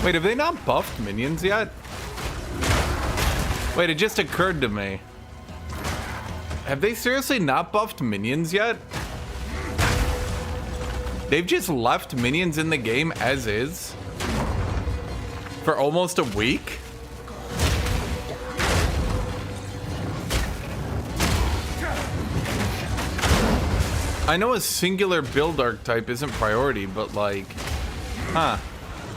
Wait, have they not buffed minions yet? Wait, it just occurred to me. Have they seriously not buffed minions yet? They've just left minions in the game as is? For almost a week? I know a singular build archetype isn't priority, but like... Huh.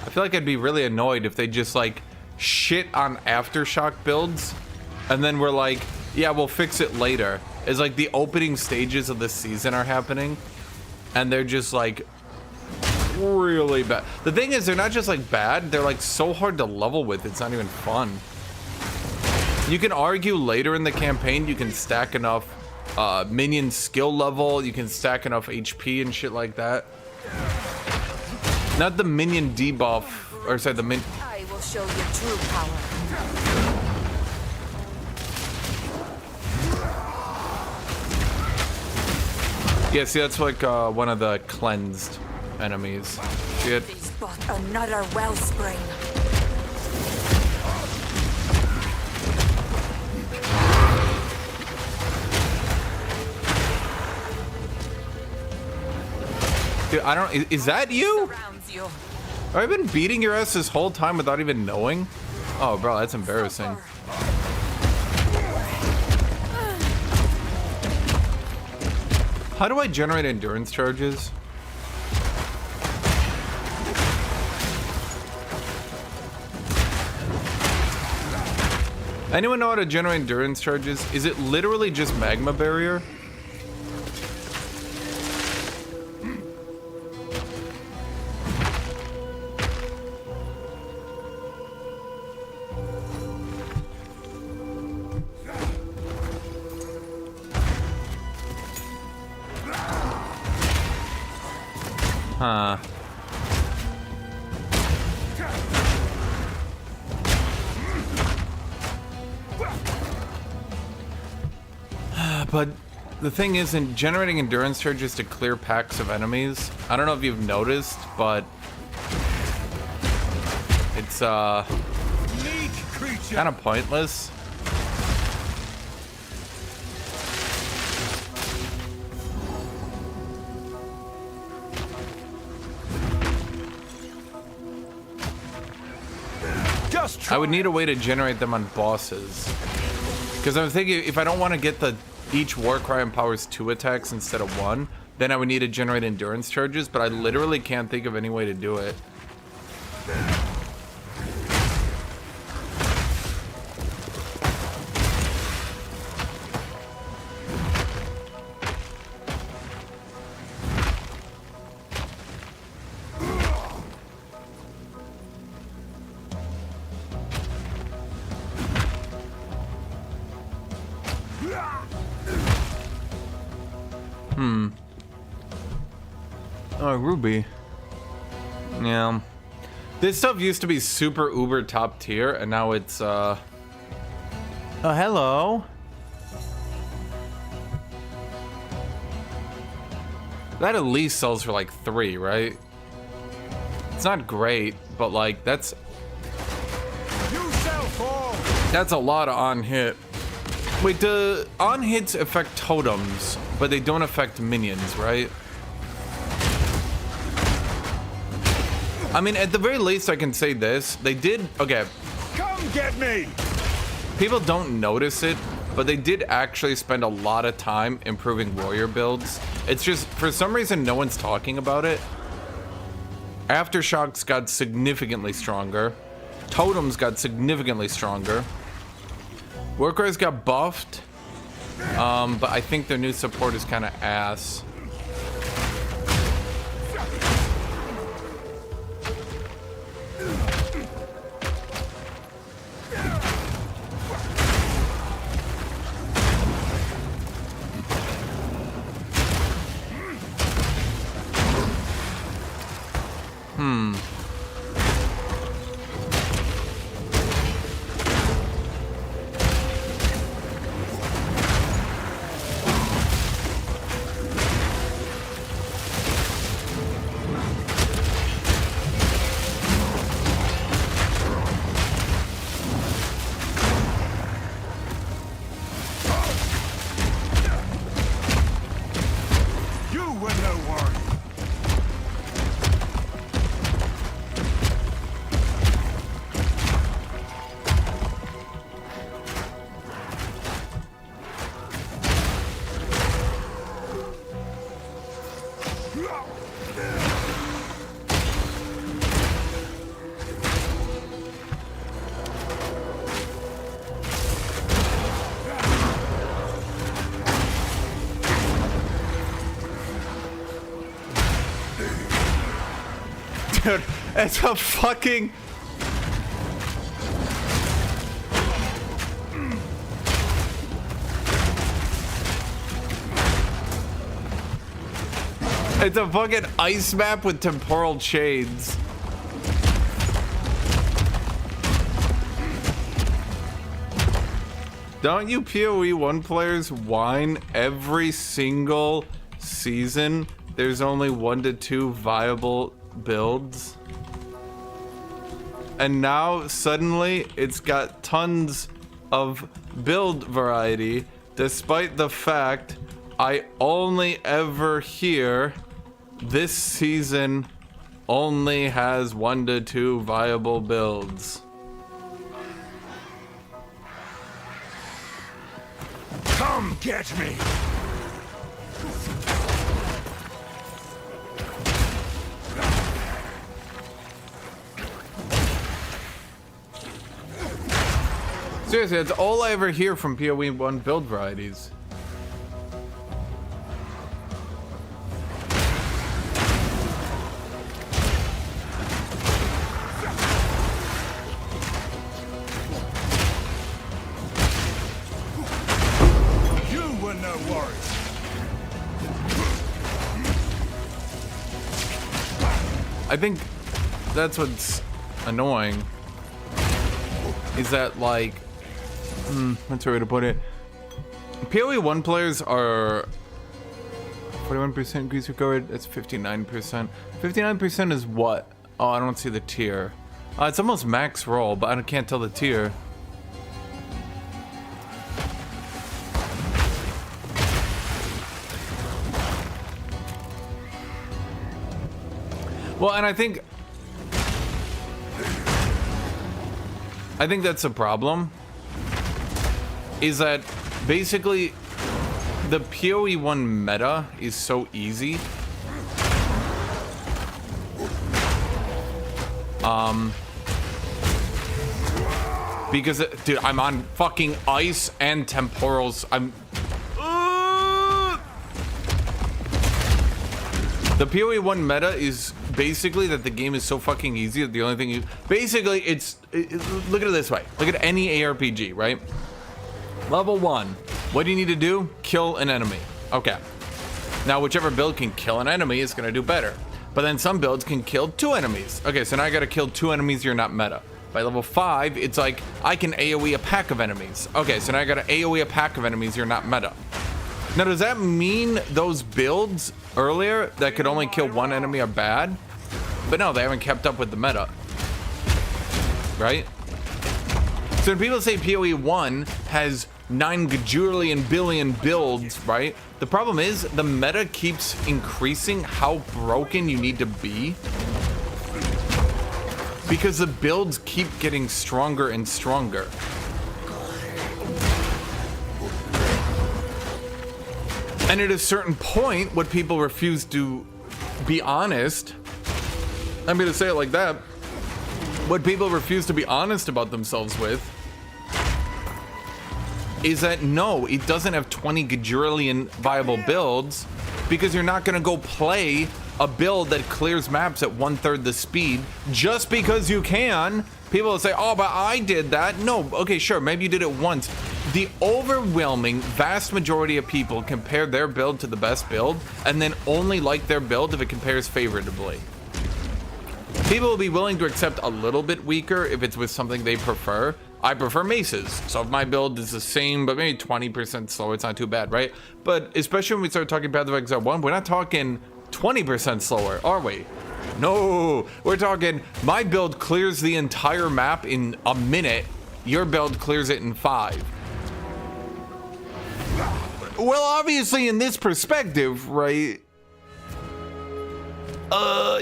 I feel like I'd be really annoyed if they just like shit on Aftershock builds and then we're like, yeah, we'll fix it later. It's like the opening stages of the season are happening and they're just like really bad. The thing is, they're not just like bad, they're like so hard to level with, it's not even fun. You can argue later in the campaign you can stack enough minion skill level, you can stack enough HP and shit like that. Not the minion debuff, or sorry, the I will show you true power. Yeah, see, that's like one of the cleansed enemies. See it? He's but another wellspring. Dude, I don't. Is that you? Surrounds you. Have I been beating your ass this whole time without even knowing? Oh, bro, that's embarrassing. How do I generate endurance charges? Anyone know how to generate endurance charges? Is it literally just magma barrier? Huh. But the thing isn't generating endurance charges to clear packs of enemies. I don't know if you've noticed, but it's kind of pointless. Just try. I would need a way to generate them on bosses. Because I'm thinking if I don't want to get each Warcry empowers 2 attacks instead of 1, then I would need to generate endurance charges, but I literally can't think of any way to do it. Oh, Ruby. Yeah. This stuff used to be super uber top tier, and now it's, Oh, hello. That at least sells for like 3, right? It's not great, but like, that's a lot of on-hit. Wait, do on-hits affect totems, but they don't affect minions, right? I mean, at the very least, I can say this. They did, okay. Come get me! People don't notice it, but they did actually spend a lot of time improving warrior builds. It's just, for some reason, no one's talking about it. Aftershocks got significantly stronger. Totems got significantly stronger. Workers got buffed, but I think their new support is kind of ass. Dude, it's a fucking... It's a fucking ice map with temporal chains. Don't you PoE 1 players whine every single season? There's only 1 to 2 viable builds. And now suddenly it's got tons of build variety, despite the fact I only ever hear this season only has 1 to 2 viable builds. Come get me! Seriously, that's all I ever hear from PoE 1 build varieties. You were no worry. I think that's what's annoying. Is that like... what's the way to put it? PoE 1 players are 41% increase recovered. That's 59%. 59% is what? Oh, I don't see the tier. It's almost max roll, but I can't tell the tier. Well, and I think I think that's a problem. Is that basically the PoE 1 meta is so easy. Because, dude, I'm on fucking ice and temporals. The PoE 1 meta is basically that the game is so fucking easy that the only thing you... Basically, look at it this way. Look at any ARPG, right? Level 1. What do you need to do? Kill an enemy. Okay. Now, whichever build can kill an enemy is going to do better. But then some builds can kill 2 enemies. Okay, so now I got to kill 2 enemies. You're not meta. By level 5, it's like, I can AoE a pack of enemies. Okay, so now I got to AoE a pack of enemies. You're not meta. Now, does that mean those builds earlier that could only kill 1 enemy are bad? But no, they haven't kept up with the meta. Right? So when people say PoE 1 has 9 gajillion billion builds, right? The problem is the meta keeps increasing how broken you need to be. Because the builds keep getting stronger and stronger. And at a certain point, what people refuse to be honest, I'm going to say it like that, what people refuse to be honest about themselves with is that no, it doesn't have 20 gajillion viable builds, because you're not going to go play a build that clears maps at 1/3 the speed just because you can. People will say, oh, but I did that. No, okay, sure, maybe you did it once. The overwhelming vast majority of people compare their build to the best build and then only like their build if it compares favorably. People will be willing to accept a little bit weaker if it's with something they prefer. I prefer maces, so if my build is the same but maybe 20% slower, it's not too bad, right? But especially when we start talking Path of Exile 1, we're not talking 20% slower, are we? No, we're talking my build clears the entire map in a minute, your build clears it in 5. Well, obviously in this perspective, right?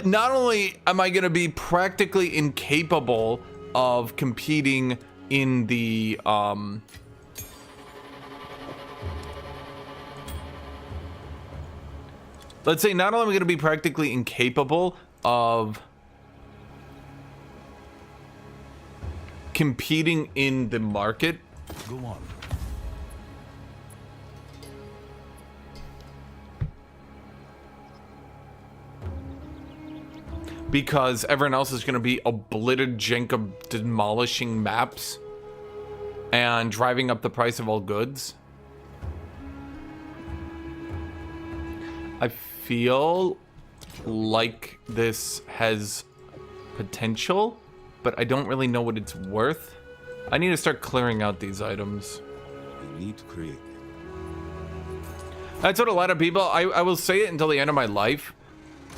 Not only am I gonna be practically incapable of competing in the let's say not only am I gonna be practically incapable of competing in the market. Go on. Because everyone else is going to be obliterated Jenka demolishing maps and driving up the price of all goods. I feel like this has potential, but I don't really know what it's worth. I need to start clearing out these items. You need to create. That's what a lot of people, I will say it until the end of my life.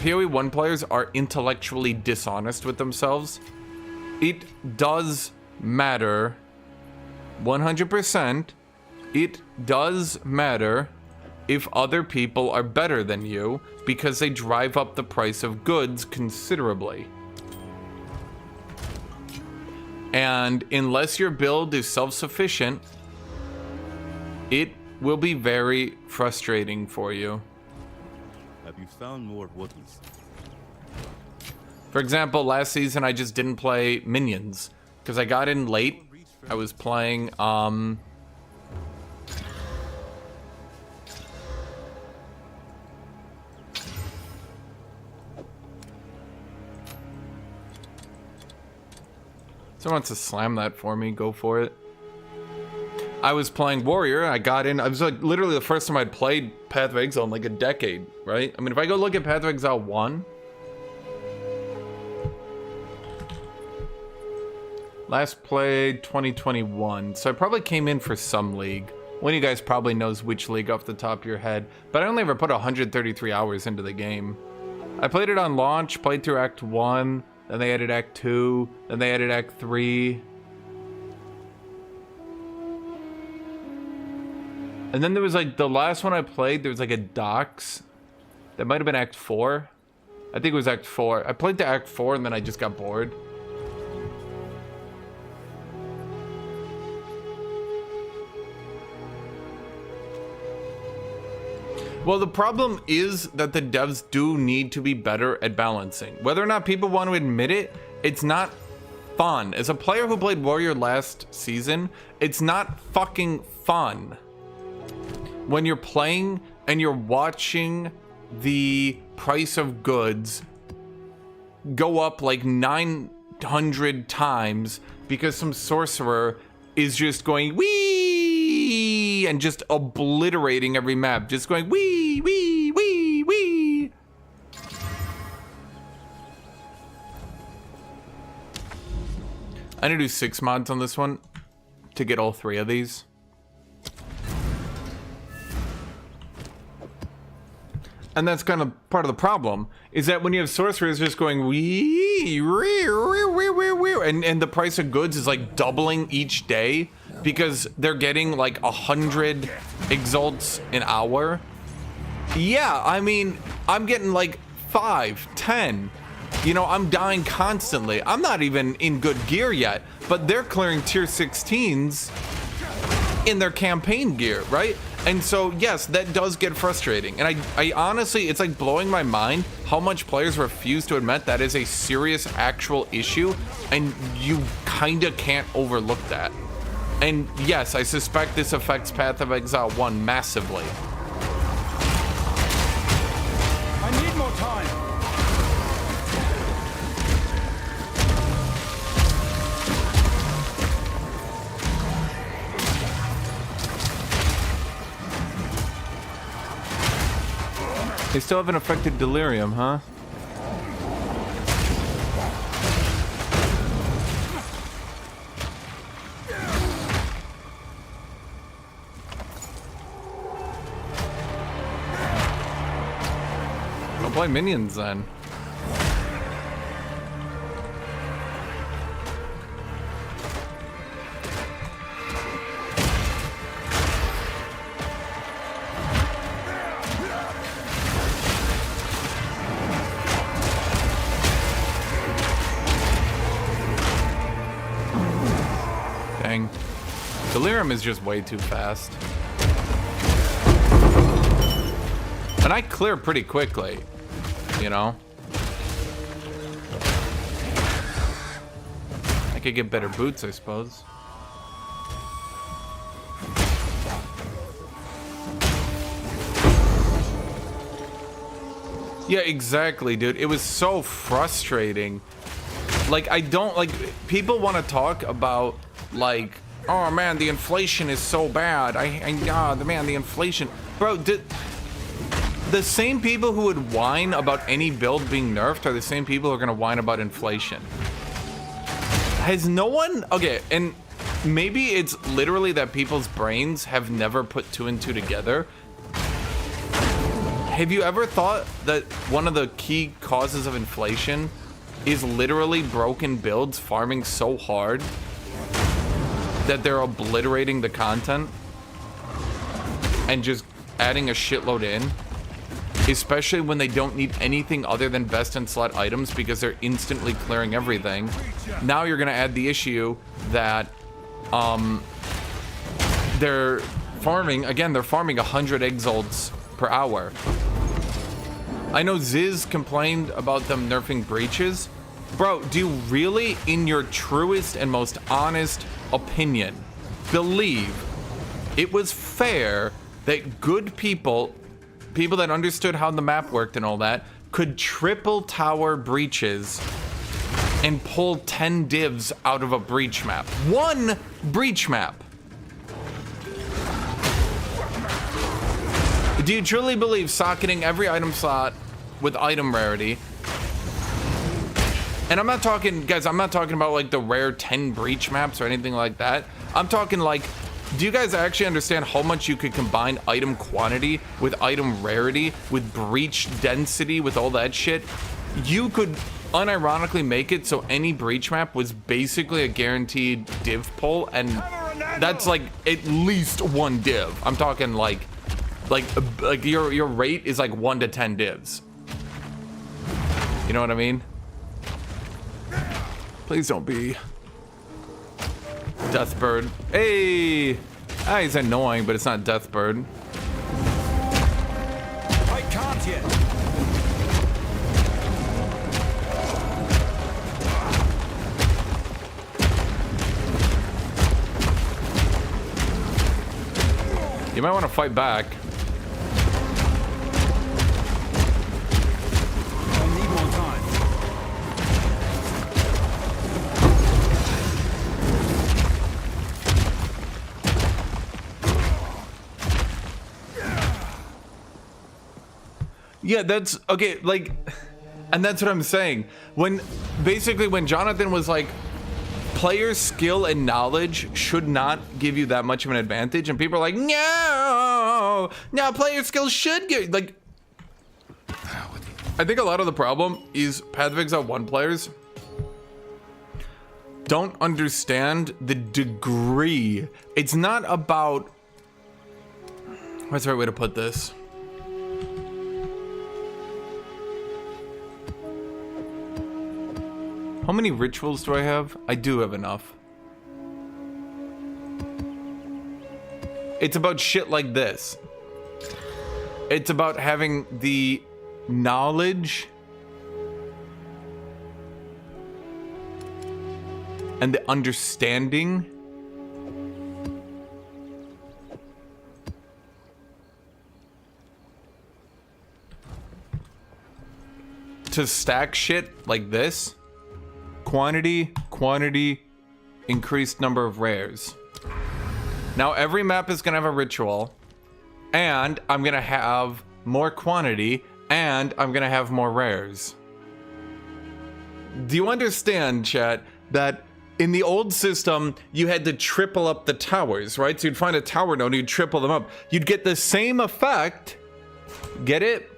PoE 1 players are intellectually dishonest with themselves. It does matter 100%. It does matter if other people are better than you because they drive up the price of goods considerably. And unless your build is self-sufficient, it will be very frustrating for you. Have you found more woodlands? For example, last season I just didn't play minions because I got in late. I was playing someone wants to slam that for me, go for it. I was playing Warrior, I got in, I was like literally the first time I'd played Path of Exile in like a decade, right? I mean, if I go look at Path of Exile 1, last played 2021, so I probably came in for some league. One of you guys probably knows which league off the top of your head, but I only ever put 133 hours into the game. I played it on launch, played through Act 1, then they added Act 2, then they added Act 3. And then there was like the last one I played, there was like a docks. That might have been Act 4. I think it was Act 4. I played to Act 4 and then I just got bored. Well, the problem is that the devs do need to be better at balancing. Whether or not people want to admit it, it's not fun. As a player who played Warrior last season, it's not fucking fun when you're playing and you're watching the price of goods go up like 900 times because some sorcerer is just going wee and just obliterating every map, just going wee wee wee wee. I need to do 6 mods on this one to get all 3 of these. And that's kind of part of the problem, is that when you have sorcerers just going wee, and the price of goods is like doubling each day because they're getting like 100 exalts an hour. Yeah, I mean, I'm getting like 5, 10. You know, I'm dying constantly. I'm not even in good gear yet, but they're clearing tier 16s in their campaign gear, right? And so, yes, that does get frustrating. And I honestly, it's like blowing my mind how much players refuse to admit that is a serious actual issue, and you kinda can't overlook that. And yes, I suspect this affects Path of Exile 1 massively. I need more time. They still haven't affected Delirium, huh? I'll play minions then. Dang. Delirium is just way too fast. And I clear pretty quickly, you know? I could get better boots, I suppose. Yeah, exactly, dude. It was so frustrating. Like, I don't, like, people want to talk about, like, oh man, the inflation is so bad. Man, the inflation. Bro, the same people who would whine about any build being nerfed are the same people who are gonna whine about inflation. Has no one, okay, and maybe it's literally that people's brains have never put 2 and 2 together. Have you ever thought that one of the key causes of inflation is literally broken builds farming so hard that they're obliterating the content and just adding a shitload in, especially when they don't need anything other than best in slot items because they're instantly clearing everything. Now you're gonna add the issue that they're farming, again, they're farming 100 exalts per hour. I know Ziz complained about them nerfing breaches. Bro, do you really, in your truest and most honest opinion, believe it was fair that good people that understood how the map worked and all that, could triple tower breaches and pull 10 divs out of a breach map? 1 breach map. Do you truly believe socketing every item slot with item rarity? And I'm not talking, guys, I'm not talking about like the rare 10 breach maps or anything like that. I'm talking like, do you guys actually understand how much you could combine item quantity with item rarity, with breach density, with all that shit? You could unironically make it so any breach map was basically a guaranteed div pull, and that's like at least 1 div. I'm talking like your rate is like 1 to 10 divs. You know what I mean? Please don't be Deathbird. Hey! Ah, he's annoying, but it's not Deathbird. Not yet. You might want to fight back. I need more time. Yeah, that's okay, like, and that's what I'm saying. When Jonathan was like, player skill and knowledge should not give you that much of an advantage, and people are like, no, player skill should give, like, I think a lot of the problem is Path of Exile 1 players don't understand the degree. It's not about, what's the right way to put this? How many rituals do I have? I do have enough. It's about shit like this. It's about having the knowledge and the understanding to stack shit like this. Quantity, increased number of rares. Now every map is gonna have a ritual, and I'm gonna have more quantity, and I'm gonna have more rares. Do you understand, chat, that in the old system, you had to triple up the towers, right? So you'd find a tower node and you'd triple them up. You'd get the same effect, get it?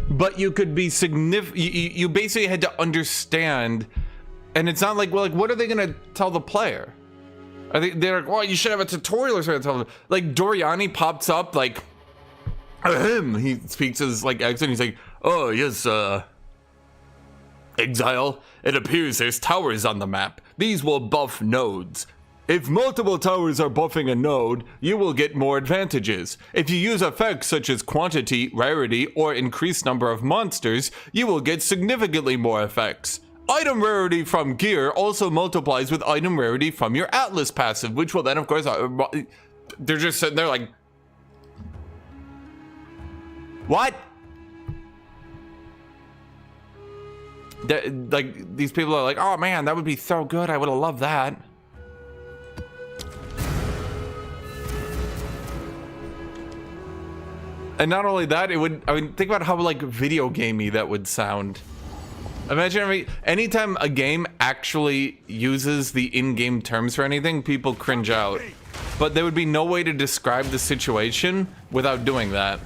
But you could be significant, you basically had to understand. And it's not like, well, like, what are they gonna tell the player? I think they're like, well, you should have a tutorial or something to tell them. Like, Doriani pops up, like, ahem. He speaks as, like, accent. He's like, oh, yes, Exile. It appears there's towers on the map. These will buff nodes. If multiple towers are buffing a node, you will get more advantages. If you use effects such as quantity, rarity, or increased number of monsters, you will get significantly more effects. Item rarity from gear also multiplies with item rarity from your Atlas passive, which will then, of course, they're just sitting there like, what? Like, these people are like, oh man, that would be so good. I would have loved that. And not only that, it would, I mean, think about how, like, video gamey that would sound. Imagine anytime a game actually uses the in-game terms for anything, people cringe out. But there would be no way to describe the situation without doing that.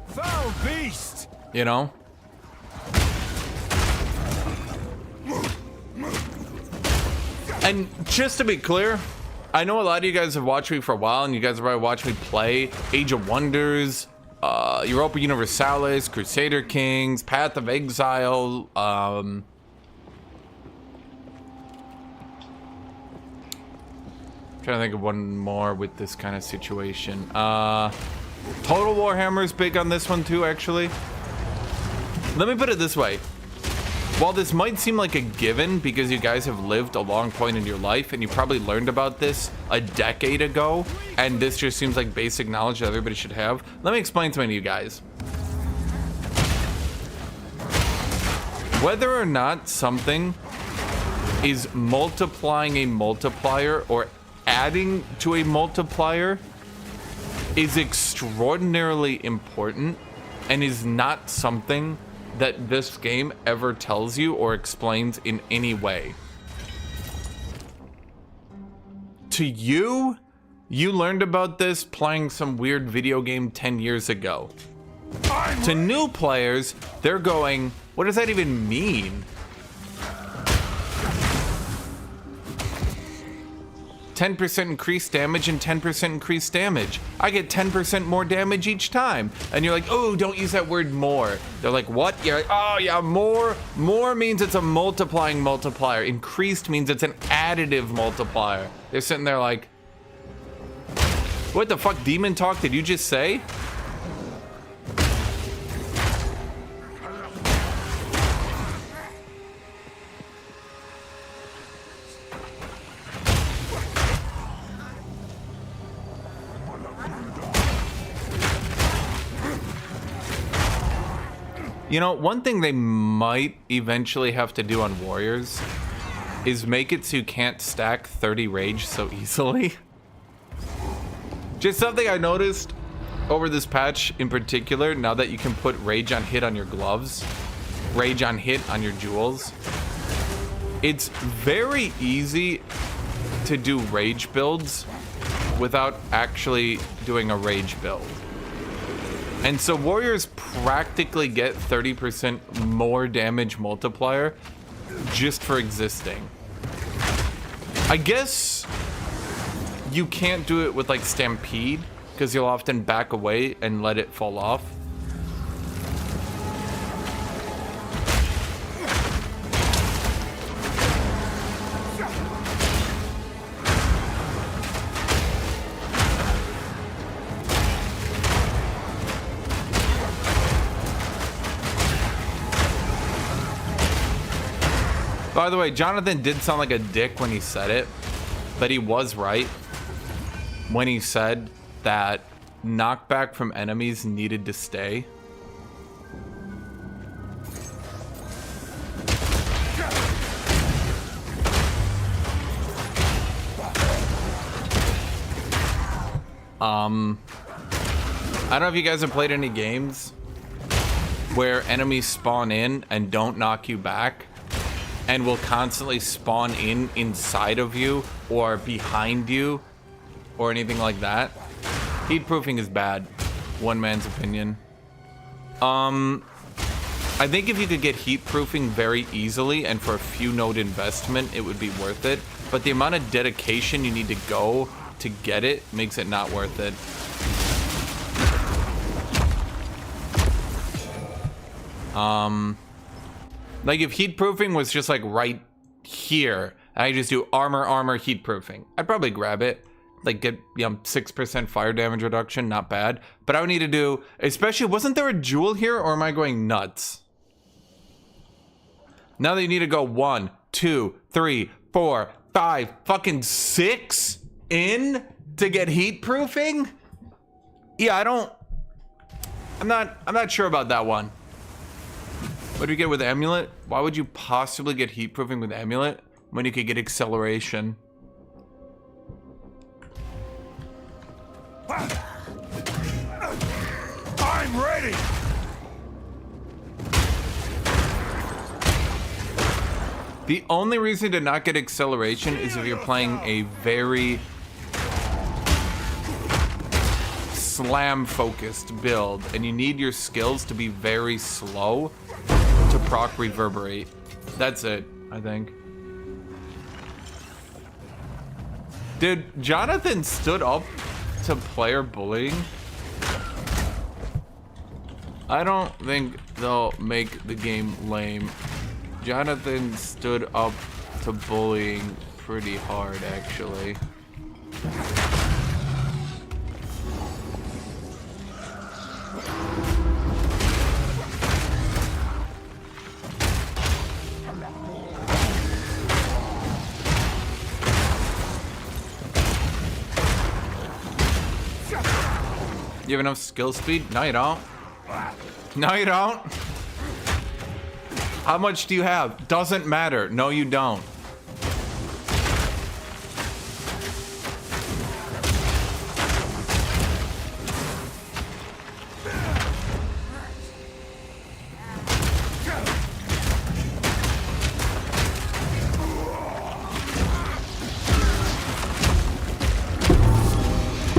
Foul beast! You know? And just to be clear, I know a lot of you guys have watched me for a while, and you guys have probably watched me play Age of Wonders, Europa Universalis, Crusader Kings, Path of Exile, trying to think of one more with this kind of situation. Total Warhammer's big on this one too, actually. Let me put it this way. While this might seem like a given because you guys have lived a long point in your life and you probably learned about this a decade ago, and this just seems like basic knowledge that everybody should have, let me explain something to you guys. Whether or not something is multiplying a multiplier or adding to a multiplier is extraordinarily important and is not something that this game ever tells you or explains in any way. To you, you learned about this playing some weird video game 10 years ago. To new players, they're going, what does that even mean? 10% increased damage and 10% increased damage. I get 10% more damage each time. And you're like, oh, don't use that word more. They're like, what? You're like, oh yeah, more. More means it's a multiplying multiplier. Increased means it's an additive multiplier. They're sitting there like, what the fuck demon talk did you just say? You know, one thing they might eventually have to do on warriors is make it so you can't stack 30 rage so easily. Just something I noticed over this patch in particular, now that you can put rage on hit on your gloves, rage on hit on your jewels, it's very easy to do rage builds without actually doing a rage build. And so warriors practically get 30% more damage multiplier just for existing. I guess you can't do it with like Stampede because you'll often back away and let it fall off. By the way, Jonathan did sound like a dick when he said it, but he was right when he said that knockback from enemies needed to stay. I don't know if you guys have played any games where enemies spawn in and don't knock you back, and will constantly spawn in inside of you or behind you or anything like that. Heat proofing is bad, one man's opinion. I think if you could get heat proofing very easily and for a few node investment, it would be worth it. But the amount of dedication you need to go to get it makes it not worth it. Like if heat proofing was just like right here, and I just do armor, heat proofing, I'd probably grab it. Like get 6% fire damage reduction, not bad. But I would need to do, especially, wasn't there a jewel here, or am I going nuts? Now that you need to go 1, 2, 3, 4, 5, fucking 6 in to get heat proofing? Yeah, I'm not sure about that one. What do you get with Amulet? Why would you possibly get heat proofing with Amulet when you could get acceleration? I'm ready! The only reason to not get acceleration is if you're playing a very slam-focused build, and you need your skills to be very slow to proc reverberate. That's it, I think. Dude, Jonathan stood up to player bullying. I don't think they'll make the game lame. Jonathan stood up to bullying pretty hard, actually. You have enough skill speed? No, you don't. No, you don't. How much do you have? Doesn't matter. No, you don't.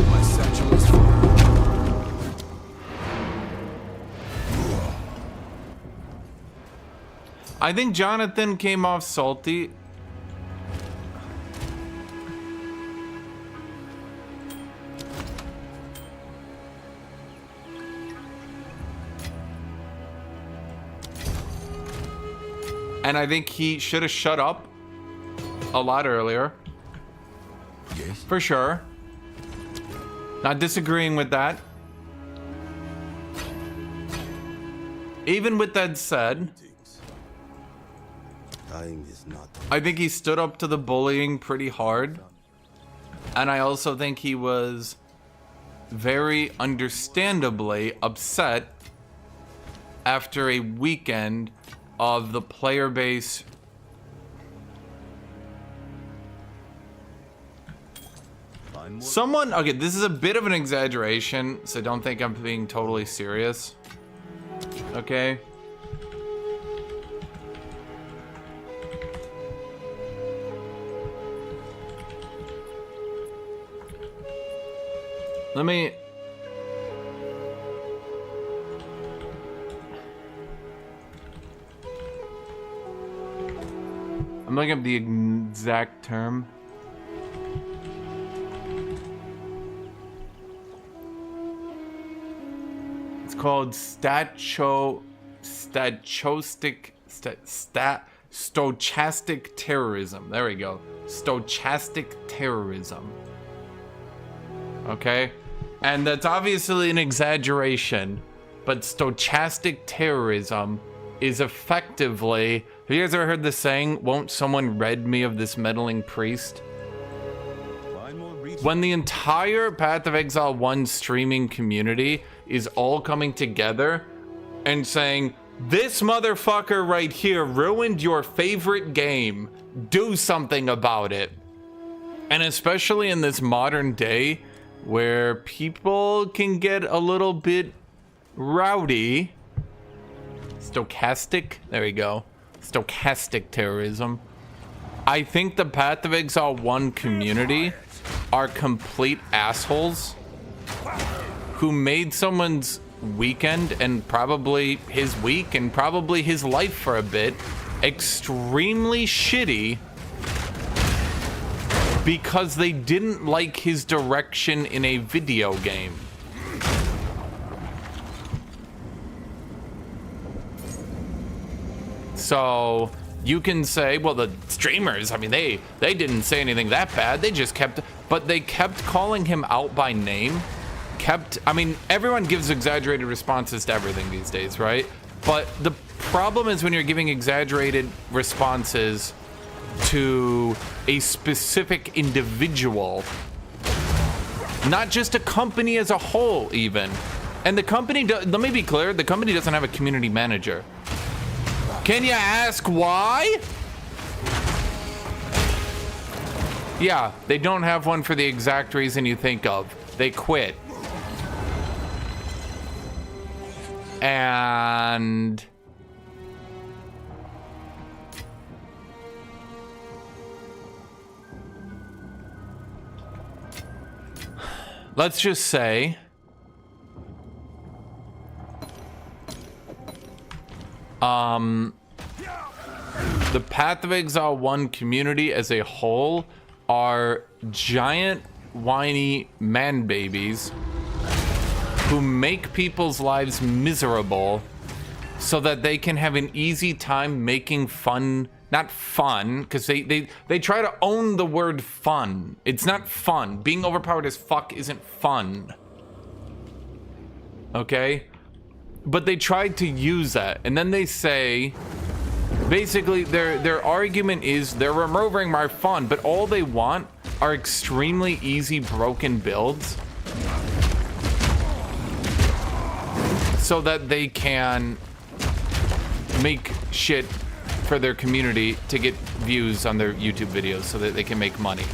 My satchel is full. I think Jonathan came off salty. And I think he should have shut up a lot earlier. Yes? For sure. Not disagreeing with that. Even with that said, Time is not. I think he stood up to the bullying pretty hard. And I also think he was very understandably upset after a weekend of the player base. Someone, okay, this is a bit of an exaggeration, so don't think I'm being totally serious. Okay. Let me... I'm looking up the exact term. It's called stochastic terrorism. There we go. Stochastic terrorism. Okay? And that's obviously an exaggeration, but stochastic terrorism is effectively... Have you guys ever heard the saying, won't someone rid me of this meddling priest? When the entire Path of Exile 1 streaming community is all coming together and saying, this motherfucker right here ruined your favorite game, do something about it. And especially in this modern day where people can get a little bit rowdy. Stochastic, there we go. Stochastic terrorism. I think the Path of Exile 1 community are complete assholes who made someone's weekend and probably his week and probably his life for a bit extremely shitty because they didn't like his direction in a video game. So you can say, well, the streamers, I mean, they didn't say anything that bad. They just kept, but they kept calling him out by name. I mean, everyone gives exaggerated responses to everything these days, right? But the problem is when you're giving exaggerated responses to a specific individual, not just a company as a whole, even. And the company, let me be clear, the company doesn't have a community manager. Can you ask why? Yeah, they don't have one for the exact reason you think of. They quit. And let's just say the Path of Exile 1 community as a whole are giant whiny man babies who make people's lives miserable so that they can have an easy time making fun, not fun, because they try to own the word fun. It's not fun. Being overpowered as fuck isn't fun. Okay? But they tried to use that, and then they say, basically their argument is they're removing my fun, but all they want are extremely easy broken builds so that they can make shit for their community to get views on their YouTube videos so that they can make money.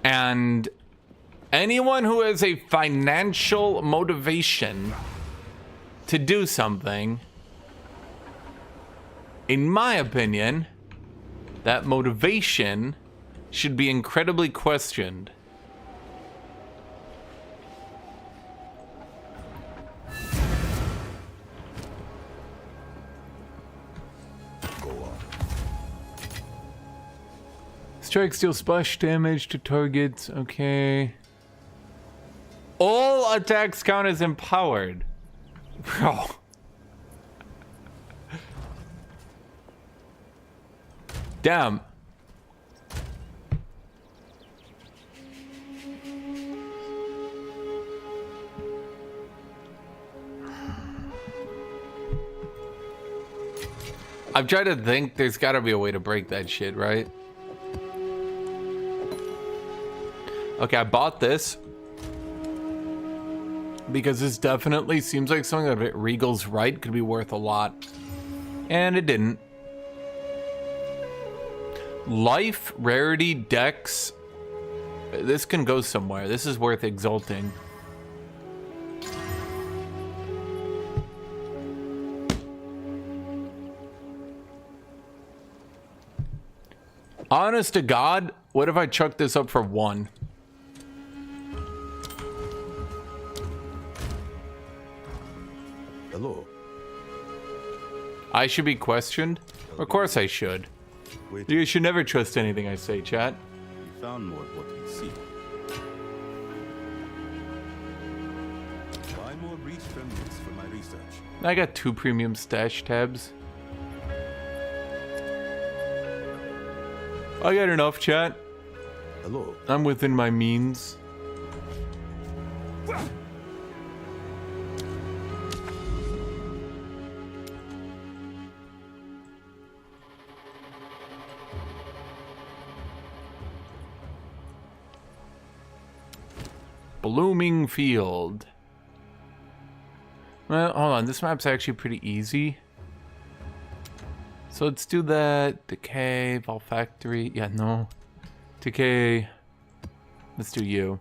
And anyone who has a financial motivation to do something, in my opinion, that motivation should be incredibly questioned. Strike deal splash damage to targets. Okay. All attacks count as empowered. Bro. Damn. I've tried to think there's got to be a way to break that shit, right? Okay, I bought this because this definitely seems like something that Regal's right could be worth a lot. And it didn't. Life, rarity, dex. This can go somewhere. This is worth exalting. Honest to God, what if I chuck this up for 1? Hello. I should be questioned? Of course I should. Wait, You should never trust anything I say, chat. you found more of what you seek. Buy more breach remnants for my research. I got 2 premium stash tabs. I got enough, chat. Hello. I'm within my means. Blooming Field. Well, hold on. This map's actually pretty easy. So let's do that. Decay, Vol Factory. Yeah, no. Decay. Let's do you.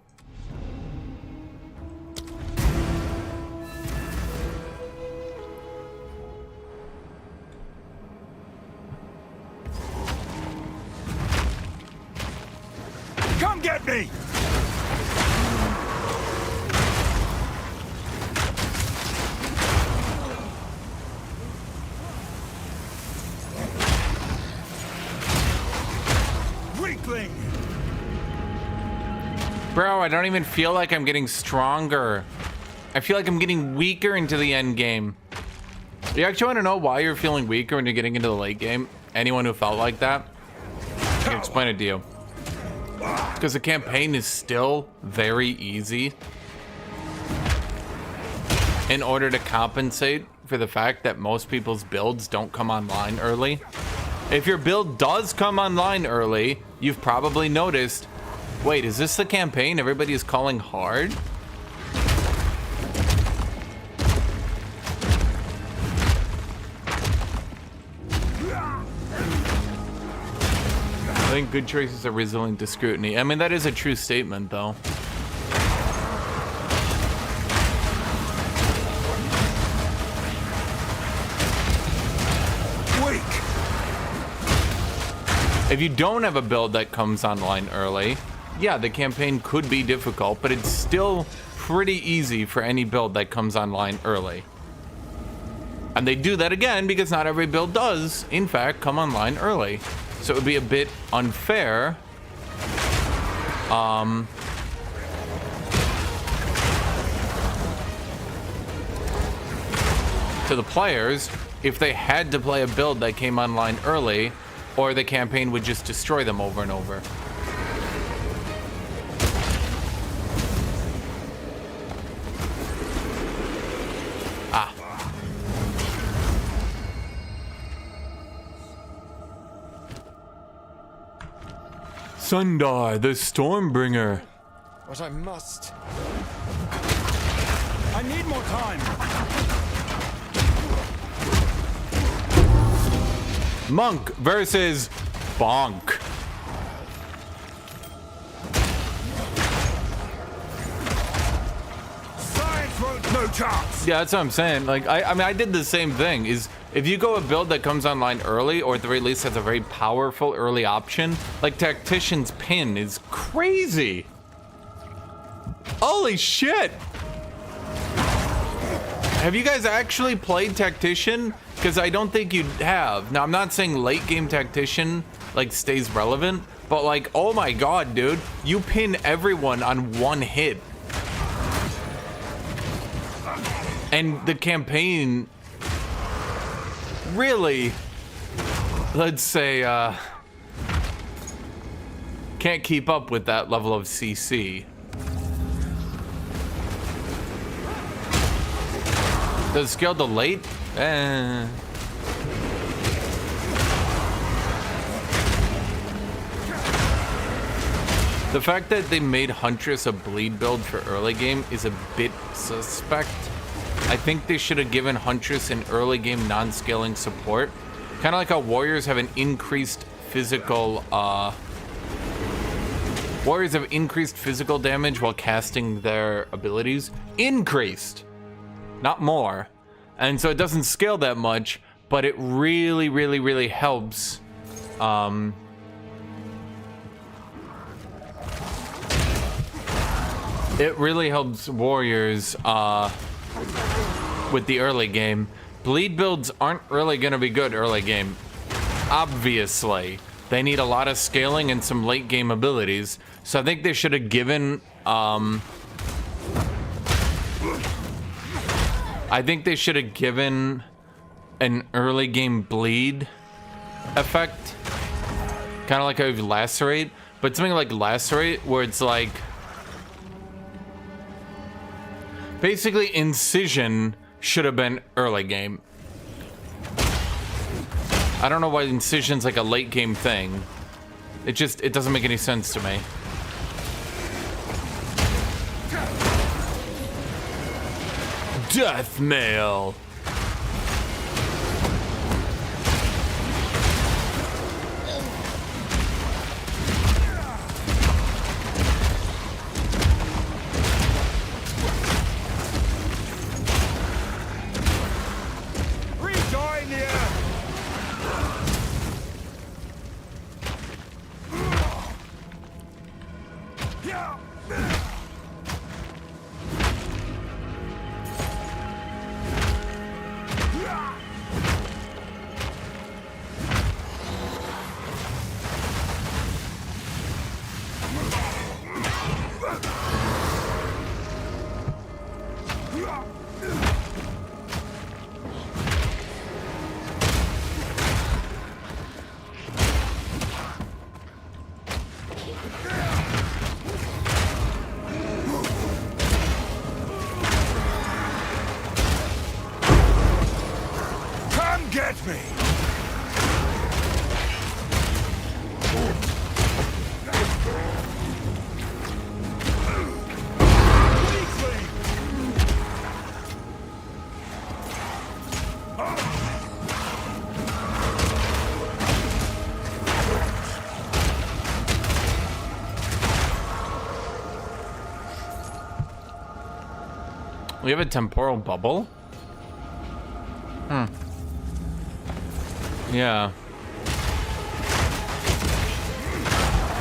Come get me! Weakling! Bro, I don't even feel like I'm getting stronger. I feel like I'm getting weaker into the end game. You actually want to know why you're feeling weaker when you're getting into the late game? Anyone who felt like that? I can explain it to you. Because the campaign is still very easy. In order to compensate for the fact that most people's builds don't come online early. If your build does come online early, you've probably noticed, wait, is this the campaign everybody is calling hard? I think good choices are resilient to scrutiny. I mean, that is a true statement, though. Weak! If you don't have a build that comes online early, yeah, the campaign could be difficult, but it's still pretty easy for any build that comes online early. And they do that again because not every build does, in fact, come online early. So it would be a bit unfair to the players if they had to play a build that came online early, or the campaign would just destroy them over and over. Ah. Sundar, the Stormbringer. But I must. I need more time! Monk versus Bonk. Science won't no chance! Yeah, that's what I'm saying. Like, I mean, I did the same thing. Is if you go a build that comes online early, or at the very least has a very powerful early option, like Tactician's Pin is crazy. Holy shit! Have you guys actually played Tactician? Because I don't think you have. Now, I'm not saying late game Tactician like stays relevant, but like, oh my god, dude, you pin everyone on one hit. And the campaign really, let's say, can't keep up with that level of CC. Does it scale to late? The fact that they made Huntress a bleed build for early game is a bit suspect. I think they should have given Huntress an early game non-scaling support. Kind of like how Warriors have an increased physical, Warriors have increased physical damage while casting their abilities. Increased, not more. And so it doesn't scale that much, but it really, really, really helps. It really helps Warriors with the early game. Bleed builds aren't really going to be good early game. Obviously. They need a lot of scaling and some late game abilities. So I think they should have given... I think they should have given an early game bleed effect. Kind of like how Lacerate. But something like Lacerate where it's like... Basically, Incision should have been early game. I don't know why Incision's like a late game thing. It doesn't make any sense to me. Death mail. Get me! We have a temporal bubble? Yeah.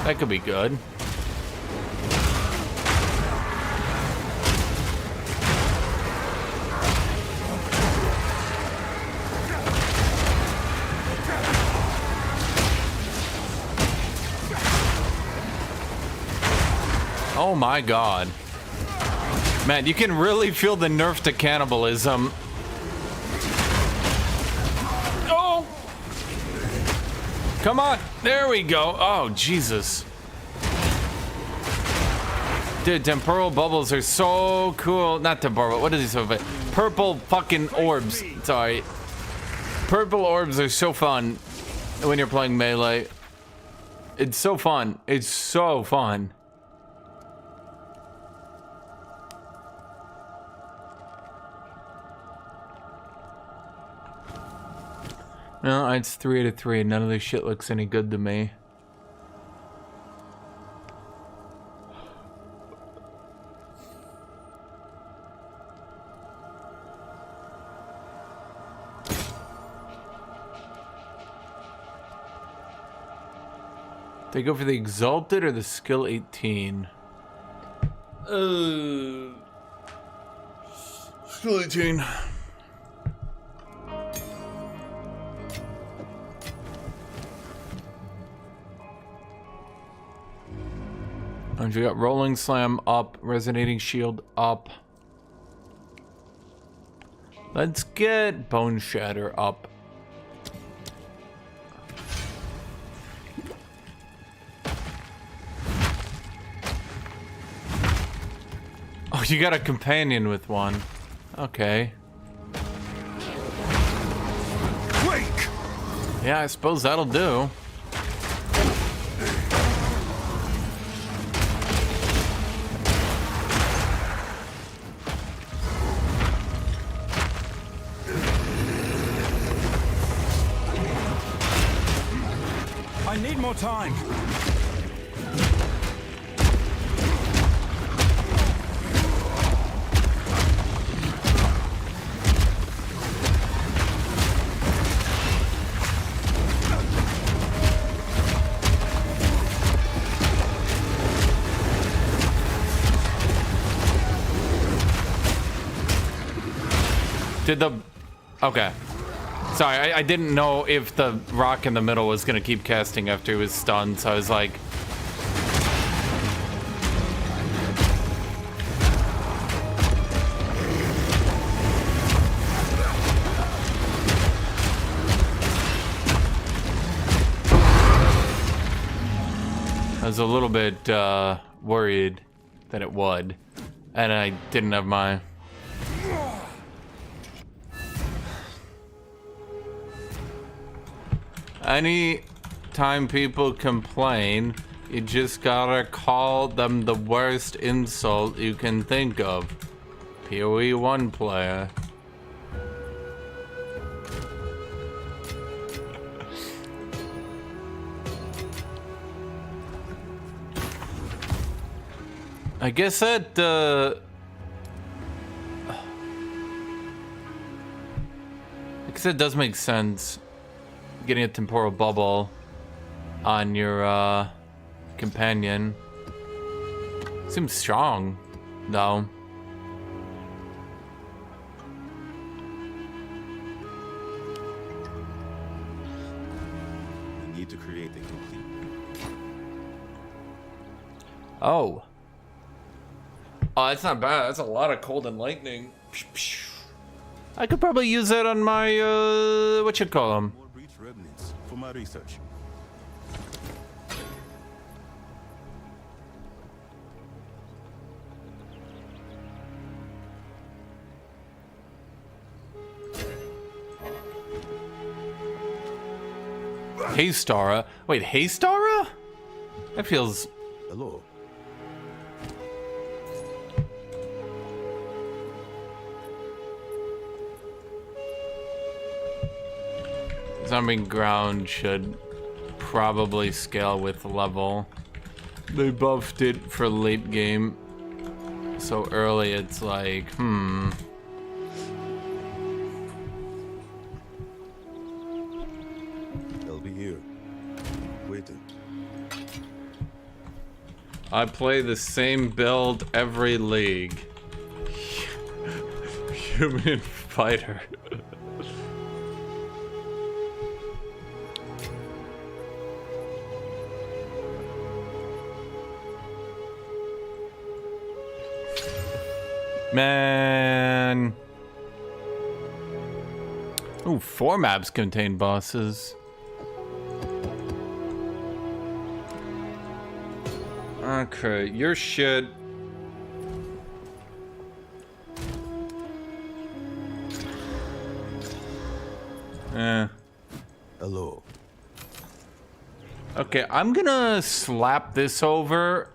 That could be good. Oh my god. Man, you can really feel the nerf to cannibalism. Oh! Come on! There we go! Oh, Jesus. Dude, temporal bubbles are so cool. Not temporal, what is he so fun? Purple fucking orbs. Sorry. Purple orbs are so fun when you're playing melee. It's so fun. It's so fun. No, it's 3 out of 3. None of this shit looks any good to me. They go for the Exalted or the Skill 18? Skill 18. And we got Rolling Slam up, Resonating Shield up. Let's get Bone Shatter up. Oh, you got a companion with one. Okay. Quake! Yeah, I suppose that'll do. Need more time. Did the... Okay. Sorry, I didn't know if the rock in the middle was gonna keep casting after he was stunned, so I was like... I was a little bit worried that it would, and I didn't have my... Any time people complain, you just gotta call them the worst insult you can think of. PoE 1 player. I guess that, I guess it does make sense. Getting a temporal bubble on your companion seems strong, though. We need to create a complete. Oh, that's not bad. That's a lot of cold and lightning. I could probably use that on my what you call them. More breach remnants for my research. Haystara. Wait, Haystara? That feels... Hello. Zombie ground should probably scale with level. They buffed it for late game. So early it's like, They'll be here. Waiting. I play the same build every league. Human fighter. Man. Ooh, 4 maps contain bosses. Okay, your shit. Hello. Okay, I'm gonna slap this over.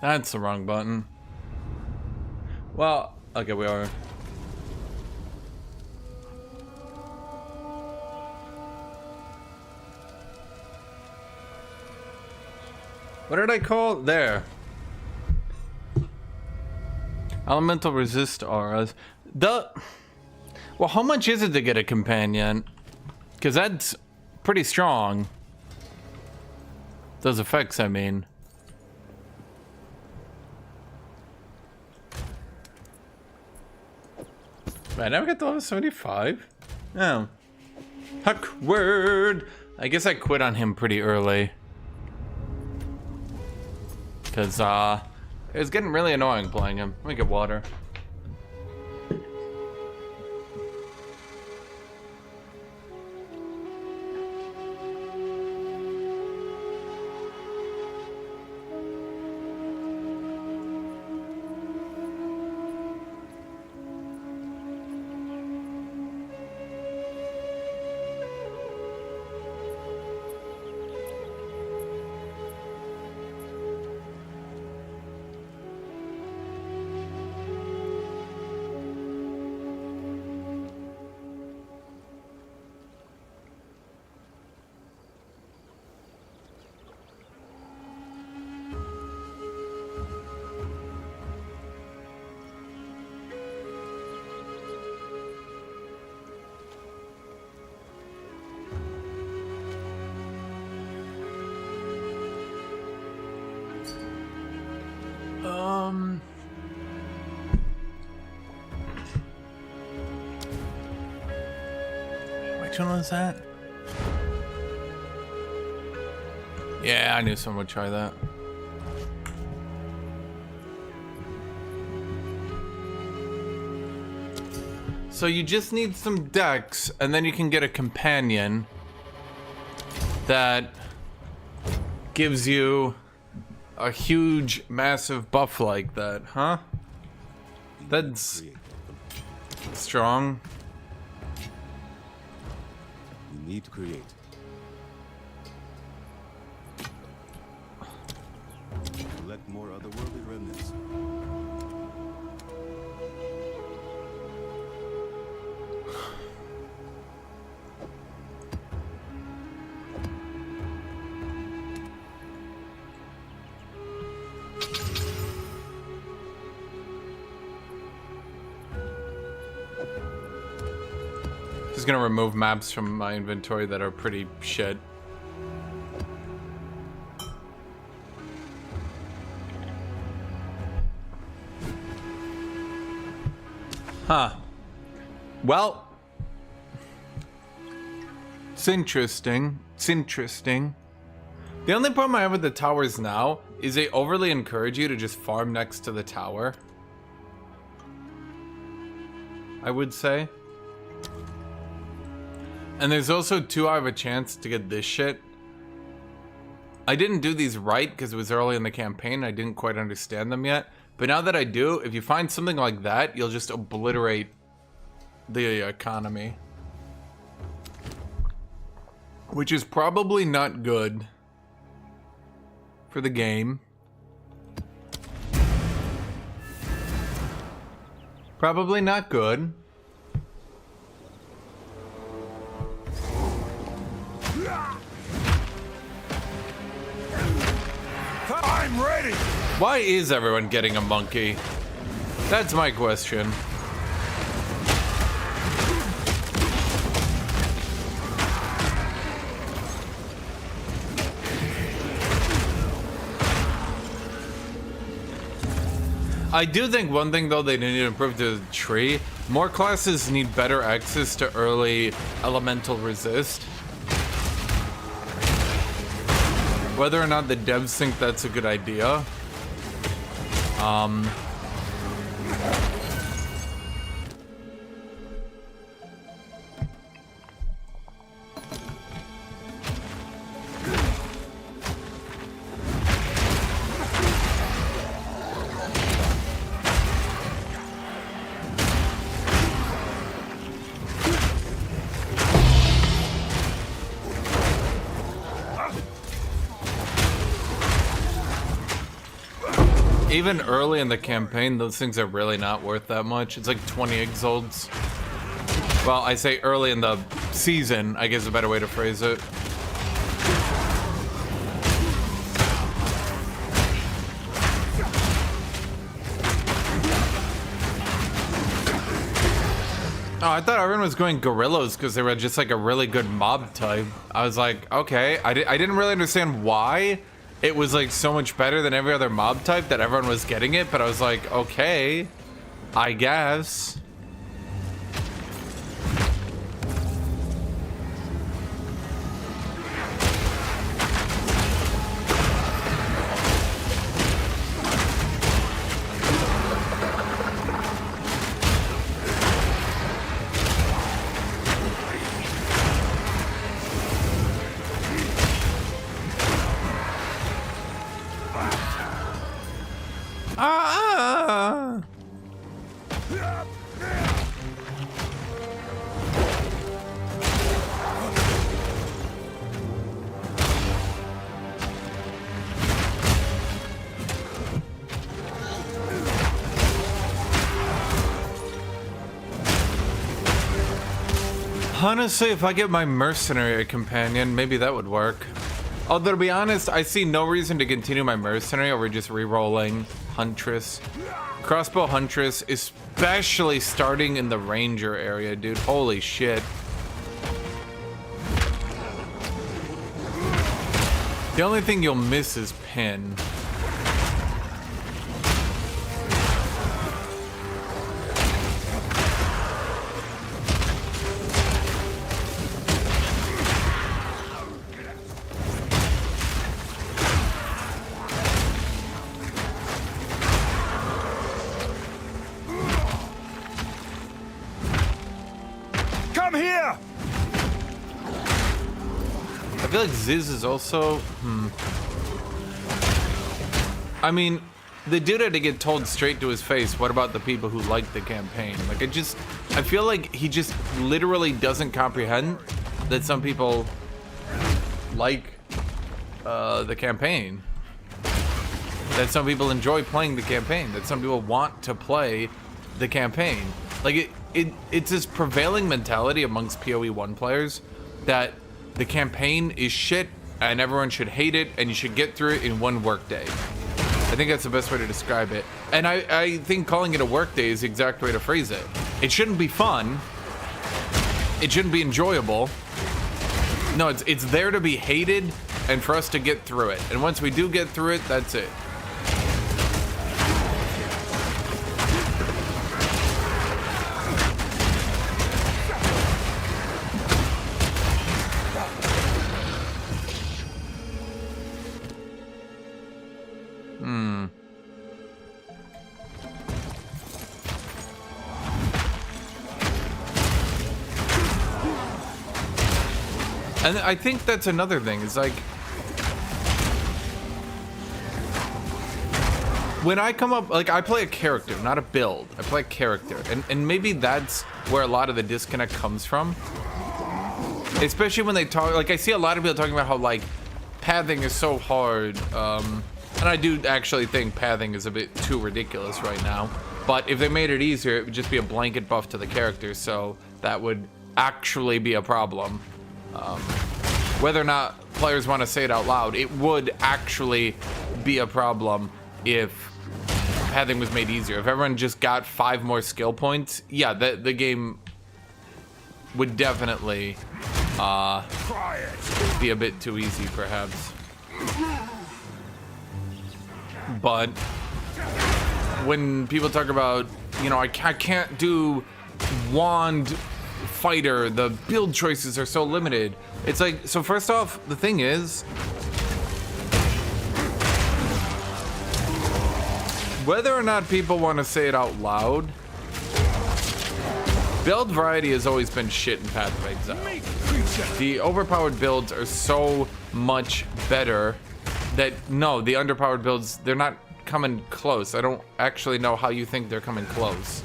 That's the wrong button. Well, okay, we are. What did I call it? There? Elemental resist auras. Well, how much is it to get a companion? Because that's pretty strong. Those effects, I mean. I never got to level 75? Oh. Huck word! I guess I quit on him pretty early. Because, it was getting really annoying playing him. Let me get water. Which one was that? Yeah, I knew someone would try that. So you just need some decks, and then you can get a companion that gives you a huge, massive buff like that, huh? That's strong. We need to create. Collect more otherworldly remnants. Just gonna remove maps from my inventory that are pretty shit. Huh. Well, it's interesting. It's interesting. The only problem I have with the towers now is they overly encourage you to just farm next to the tower, I would say. And there's also I have a chance to get this shit. I didn't do these right because it was early in the campaign. I didn't quite understand them yet. But now that I do, if you find something like that, you'll just obliterate the economy. Which is probably not good for the game. Probably not good. I'm ready! Why is everyone getting a monkey? That's my question. I do think one thing though they need to improve the tree. More classes need better access to early elemental resist. Whether or not the devs think that's a good idea. Even early in the campaign, those things are really not worth that much. It's like 20 exalts. Well, I say early in the season, I guess is a better way to phrase it. Oh, I thought everyone was going gorillas because they were just like a really good mob type. I was like, okay. I didn't really understand why it was like so much better than every other mob type that everyone was getting it, but I was like, okay, I guess. Honestly, if I get my mercenary companion, maybe that would work. Although, to be honest, I see no reason to continue my mercenary over just re-rolling Huntress. Crossbow Huntress, especially starting in the Ranger area, dude. Holy shit. The only thing you'll miss is Pin. Come here! I feel like Ziz is also... I mean, the dude had to get told straight to his face, what about the people who like the campaign? Like, I feel like he just literally doesn't comprehend that some people like the campaign. That some people enjoy playing the campaign. That some people want to play the campaign. Like, it's this prevailing mentality amongst PoE 1 players that the campaign is shit and everyone should hate it and you should get through it in one workday. I think that's the best way to describe it. And I think calling it a workday is the exact way to phrase it. It shouldn't be fun. It shouldn't be enjoyable. No, it's there to be hated and for us to get through it. And once we do get through it, that's it. And I think that's another thing, is like, when I come up, like, I play a character, not a build. I play a character, and maybe that's where a lot of the disconnect comes from. Especially when they talk, like, I see a lot of people talking about how, like, pathing is so hard, and I do actually think pathing is a bit too ridiculous right now. But if they made it easier, it would just be a blanket buff to the character, so that would actually be a problem. Whether or not players want to say it out loud, it would actually be a problem if pathing was made easier. If everyone just got 5 more skill points, yeah, the game would definitely be a bit too easy, perhaps. But when people talk about, you know, I can't do wand fighter, the build choices are so limited. It's like, so first off, the thing is, whether or not people want to say it out loud, build variety has always been shit in Path of Exile. The overpowered builds are so much better that, no, the underpowered builds, they're not coming close. I don't actually know how you think they're coming close.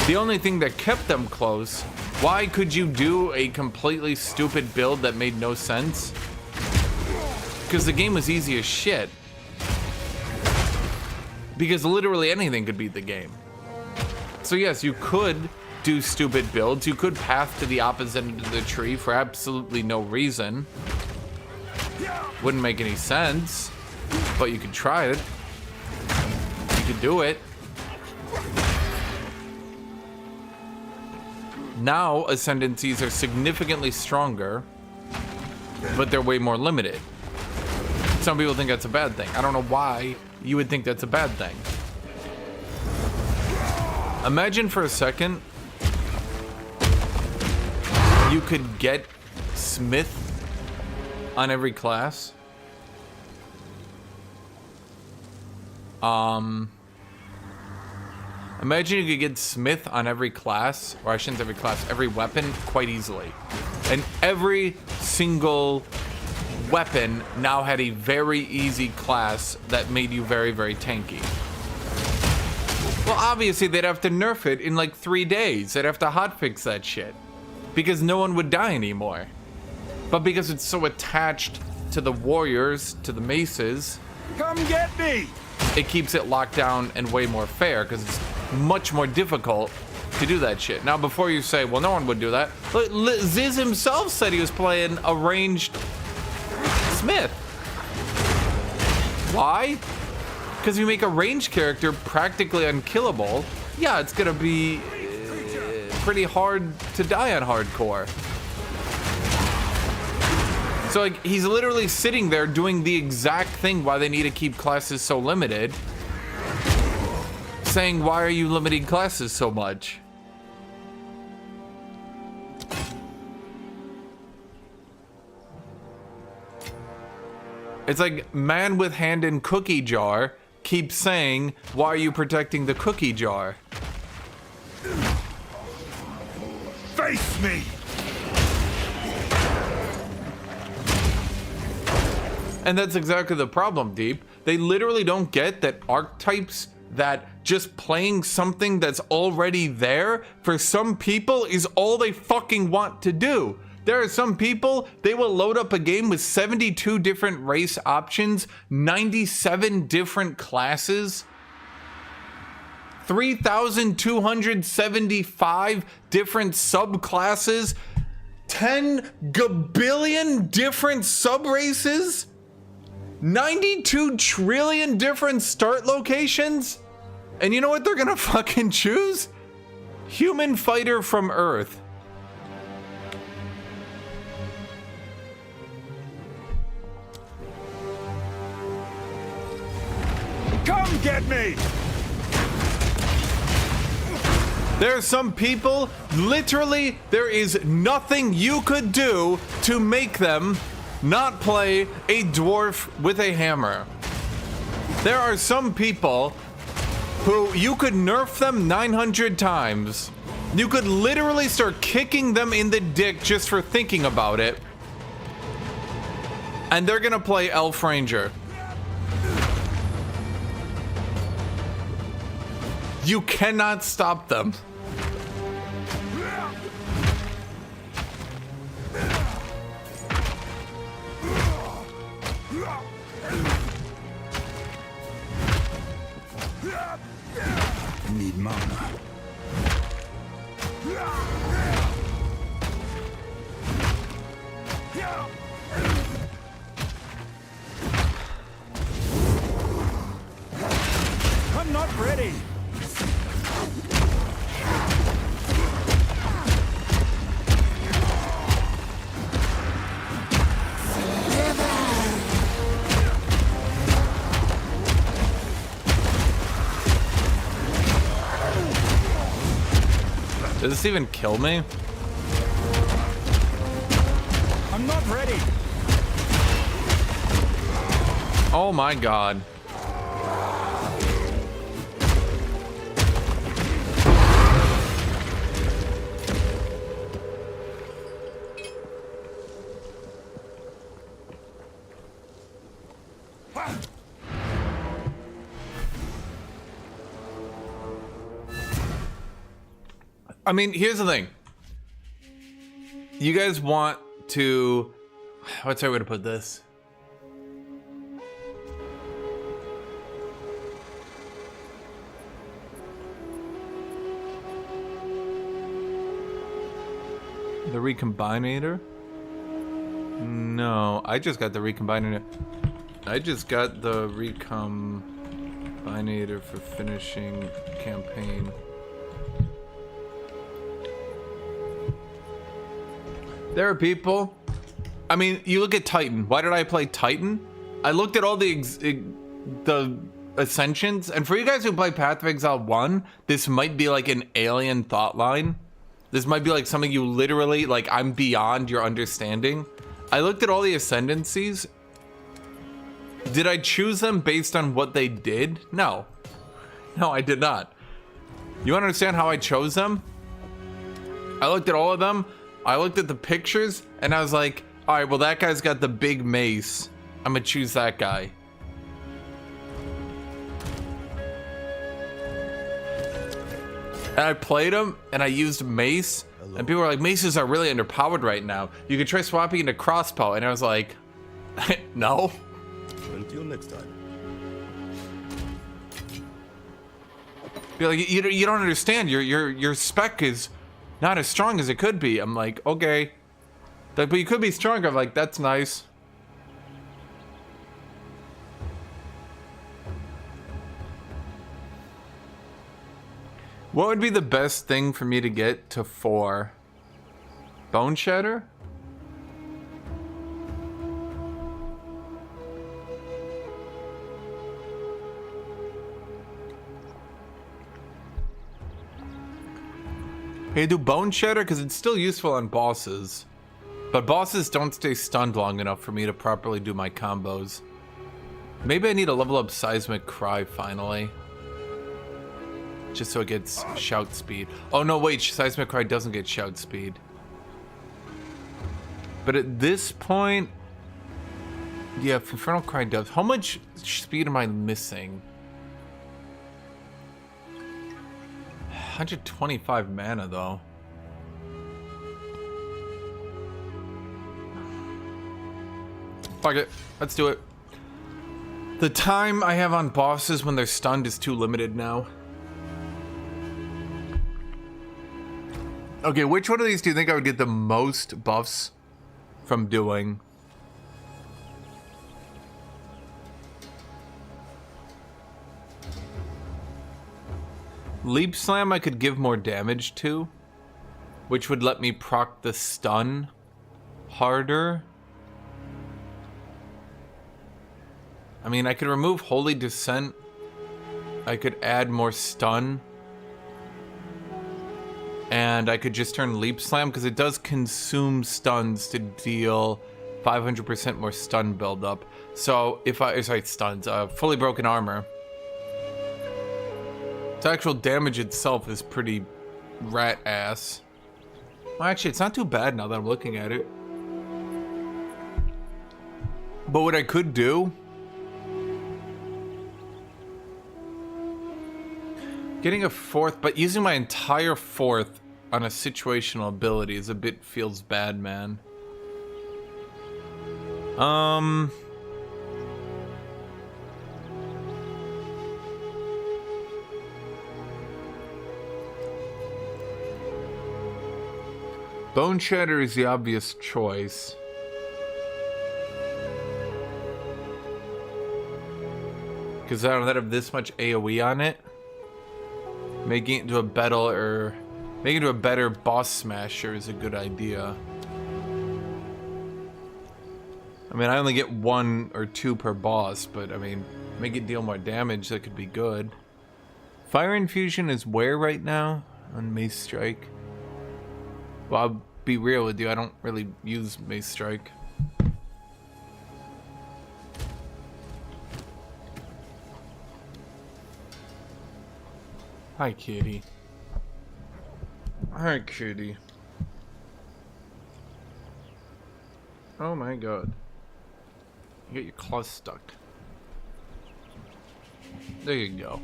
The only thing that kept them close, why could you do a completely stupid build that made no sense? Because the game was easy as shit. Because literally anything could beat the game. So yes, you could do stupid builds. You could path to the opposite end of the tree for absolutely no reason. Wouldn't make any sense, but you could try it. You could do it. Now, ascendancies are significantly stronger, but they're way more limited. Some people think that's a bad thing. I don't know why you would think that's a bad thing. Imagine for a second, you could get Smith on every class. Imagine you could get Smith on every class, or I shouldn't say every class, every weapon quite easily. And every single weapon now had a very easy class that made you very, very tanky. Well, obviously they'd have to nerf it in like 3 days. They'd have to hotfix that shit. Because no one would die anymore. But because it's so attached to the warriors, to the maces, Come get me! it keeps it locked down and way more fair, because it's much more difficult to do that shit. Now, before you say, well, no one would do that, Ziz himself said he was playing a ranged Smith. Why? Because if you make a ranged character practically unkillable, yeah, it's gonna be pretty hard to die on hardcore. So, like, he's literally sitting there doing the exact thing why they need to keep classes so limited, saying, why are you limiting classes so much? It's like, man with hand in cookie jar keeps saying, why are you protecting the cookie jar? Face me! And that's exactly the problem, Deep. They literally don't get that archetypes, that just playing something that's already there, for some people is all they fucking want to do. There are some people, they will load up a game with 72 different race options, 97 different classes, 3,275 different subclasses, 10 gabillion different subraces, 92 trillion different start locations, and you know what they're gonna fucking choose? Human fighter from Earth. Come get me! There are some people, literally, there is nothing you could do to make them not play a dwarf with a hammer. There are some people who you could nerf them 900 times. You could literally start kicking them in the dick just for thinking about it. And they're gonna play Elf Ranger. You cannot stop them. Need mana. I'm not ready! Does this even kill me? I'm not ready! Oh my god. I mean, here's the thing. You guys want to... What's the right way to put this? The recombinator? No, I just got the recombinator. I just got the recombinator for finishing campaign. There are people. I mean, you look at Titan. Why did I play Titan? I looked at all the ascensions, and for you guys who play Path of Exile 1, this might be like an alien thought line. This might be like something you literally, like, I'm beyond your understanding. I looked at all the ascendancies. Did I choose them based on what they did? No. No, I did not. You want to understand how I chose them? I looked at all of them. I looked at the pictures, and I was like, all right, well, that guy's got the big mace. I'm gonna choose that guy. And I played him, and I used mace, and people were like, maces are really underpowered right now. You could try swapping into crossbow, and I was like, no. Until next time. You're like, you don't understand. Your spec is not as strong as it could be. I'm like, okay. Like, but you could be stronger. I'm like, that's nice. What would be the best thing for me to get to 4? Bone Shatter? Can you do Bone Shatter? Because it's still useful on bosses. But bosses don't stay stunned long enough for me to properly do my combos. Maybe I need to level up Seismic Cry finally. Just so it gets shout speed. Oh no, wait, Seismic Cry doesn't get shout speed. But at this point, yeah, Infernal Cry does. How much speed am I missing? 125 mana though. Fuck it, let's do it. The time I have on bosses when they're stunned is too limited now. Okay, which one of these do you think I would get the most buffs from doing? Leap Slam I could give more damage to, which would let me proc the stun harder. I mean, I could remove Holy Descent. I could add more stun. And I could just turn Leap Slam, because it does consume stuns to deal 500% more stun buildup. So, if I... Sorry, stuns. Fully broken armor. The actual damage itself is pretty rat ass. Well, actually, it's not too bad now that I'm looking at it. But what I could do... Getting a fourth, but using my entire fourth on a situational ability is a bit feels bad, man. Bone Shatter is the obvious choice. Because I don't have this much AoE on it. Making it into a better boss smasher is a good idea. I mean, I only get 1 or 2 per boss, but I mean, make it deal more damage, that could be good. Fire Infusion is where right now? On Mace Strike? Well, I'll be real with you, I don't really use Mace Strike. Hi, kitty. Hi, kitty. Oh my god. You get your claws stuck. There you go.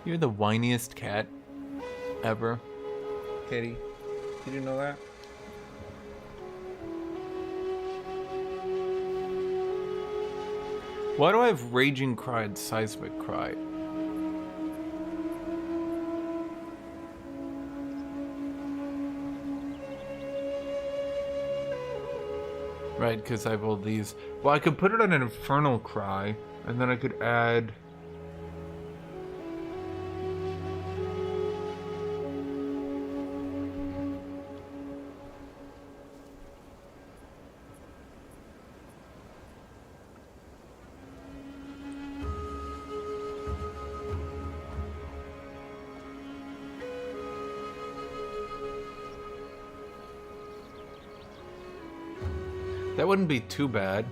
You're the whiniest cat ever. Kitty. Did you know that? Why do I have Raging Cry and Seismic Cry? Right, because I have all these. Well, I could put it on an Infernal Cry, and then I could add... That wouldn't be too bad.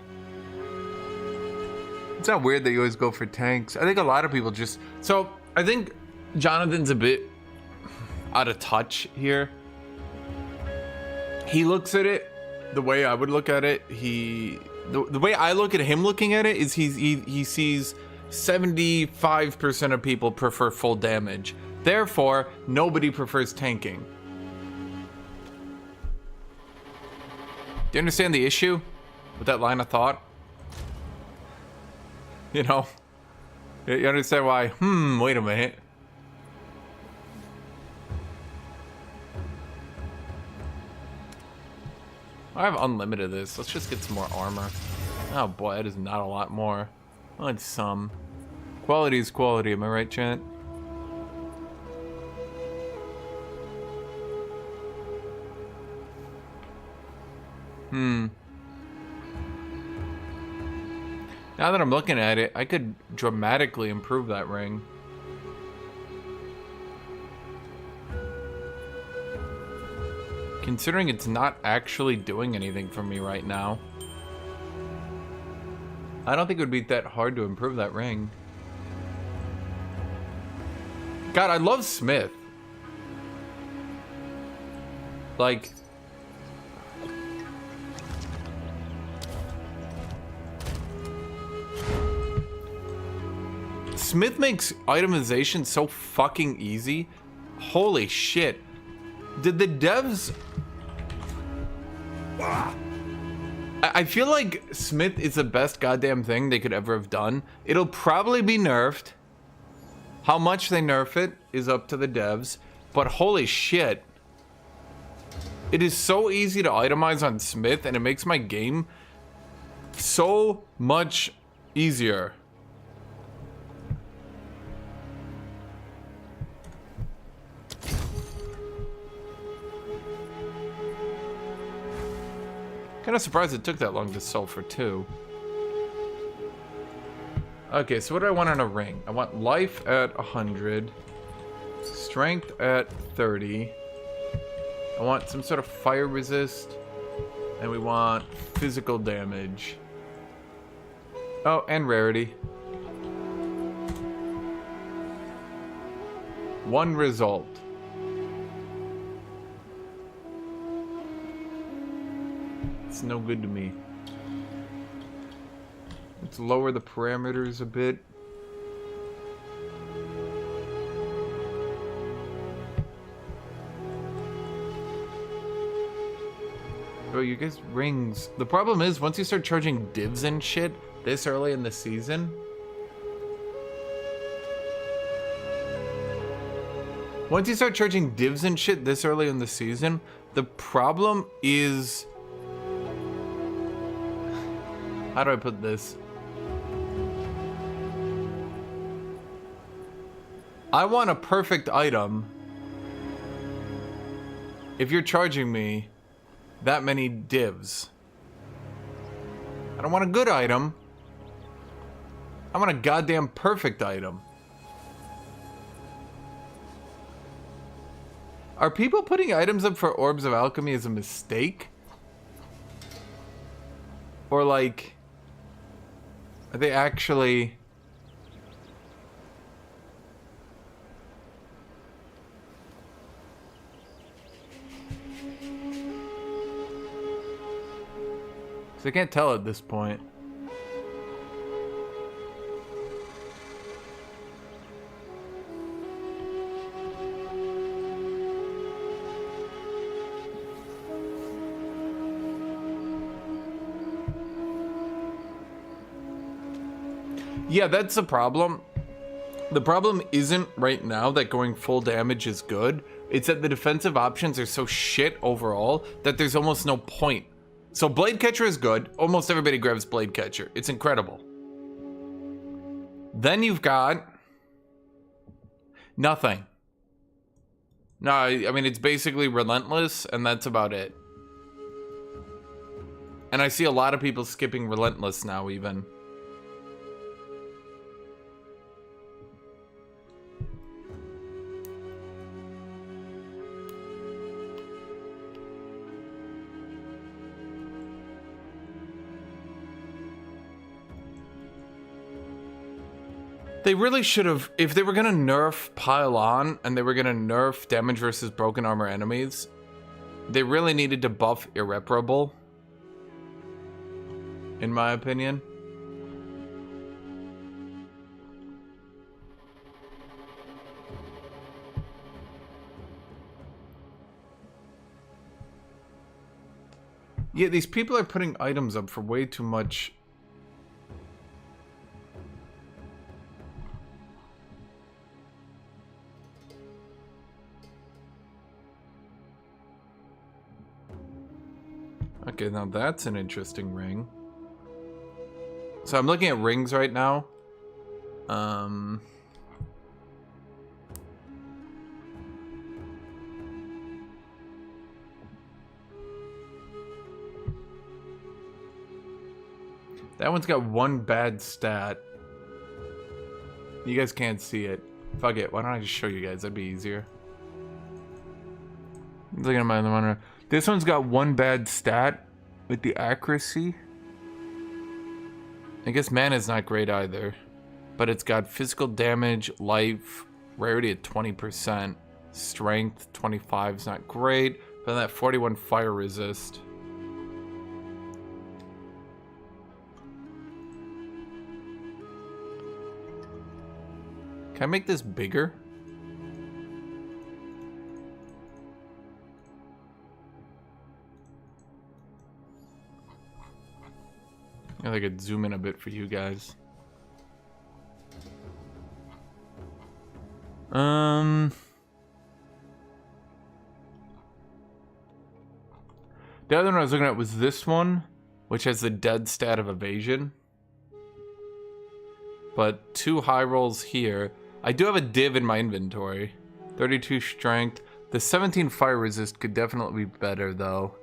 It's not weird that you always go for tanks. I think a lot of people just... So, I think Jonathan's a bit out of touch here. He looks at it the way I would look at it. The way I look at him looking at it is he sees 75% of people prefer full damage. Therefore, nobody prefers tanking. Do you understand the issue with that line of thought? You know? You understand why? Wait a minute. I have unlimited of this. Let's just get some more armor. Oh boy, that is not a lot more. Well, it's some. Quality is quality, am I right, chat? Now that I'm looking at it, I could dramatically improve that ring. Considering it's not actually doing anything for me right now. I don't think it would be that hard to improve that ring. God, I love Smith. Like... Smith makes itemization so fucking easy. Holy shit. Did the devs... I feel like Smith is the best goddamn thing they could ever have done. It'll probably be nerfed. How much they nerf it is up to the devs. But holy shit. It is so easy to itemize on Smith, and it makes my game so much easier. Kind of surprised it took that long to solve for 2. Okay, so what do I want on a ring? I want life at 100, strength at 30. I want some sort of fire resist, and we want physical damage. Oh, and rarity. 1 result. It's no good to me. Let's lower the parameters a bit. Bro, you guys rings. The problem is, once you start charging divs and shit this early in the season, once you start charging divs and shit this early in the season, the problem is... How do I put this? I want a perfect item if you're charging me that many divs. I don't want a good item. I want a goddamn perfect item. Are people putting items up for Orbs of Alchemy as a mistake? Or like... Are they actually... Because I can't tell at this point. Yeah, that's the problem. The problem isn't right now that going full damage is good. It's that the defensive options are so shit overall that there's almost no point. So Blade Catcher is good. Almost everybody grabs Blade Catcher. It's incredible. Then you've got... nothing. No, I mean, it's basically Relentless, and that's about it. And I see a lot of people skipping Relentless now, even. They really should have, if they were gonna nerf Pile On and they were gonna nerf damage versus broken armor enemies, they really needed to buff Irreparable, in my opinion. Yeah, these people are putting items up for way too much. Okay, now that's an interesting ring. So I'm looking at rings right now. That one's got 1 bad stat. You guys can't see it. Fuck it, why don't I just show you guys? That'd be easier. Looking at my other one. This one's got 1 bad stat with the accuracy. I guess mana's not great either. But it's got physical damage, life, Rarity at 20%. Strength 25 is not great. But then that 41 fire resist. Can I make this bigger? I think I could zoom in a bit for you guys. The other one I was looking at was this one, which has the dead stat of evasion. But 2 high rolls here. I do have a div in my inventory. 32 strength. The 17 fire resist could definitely be better though.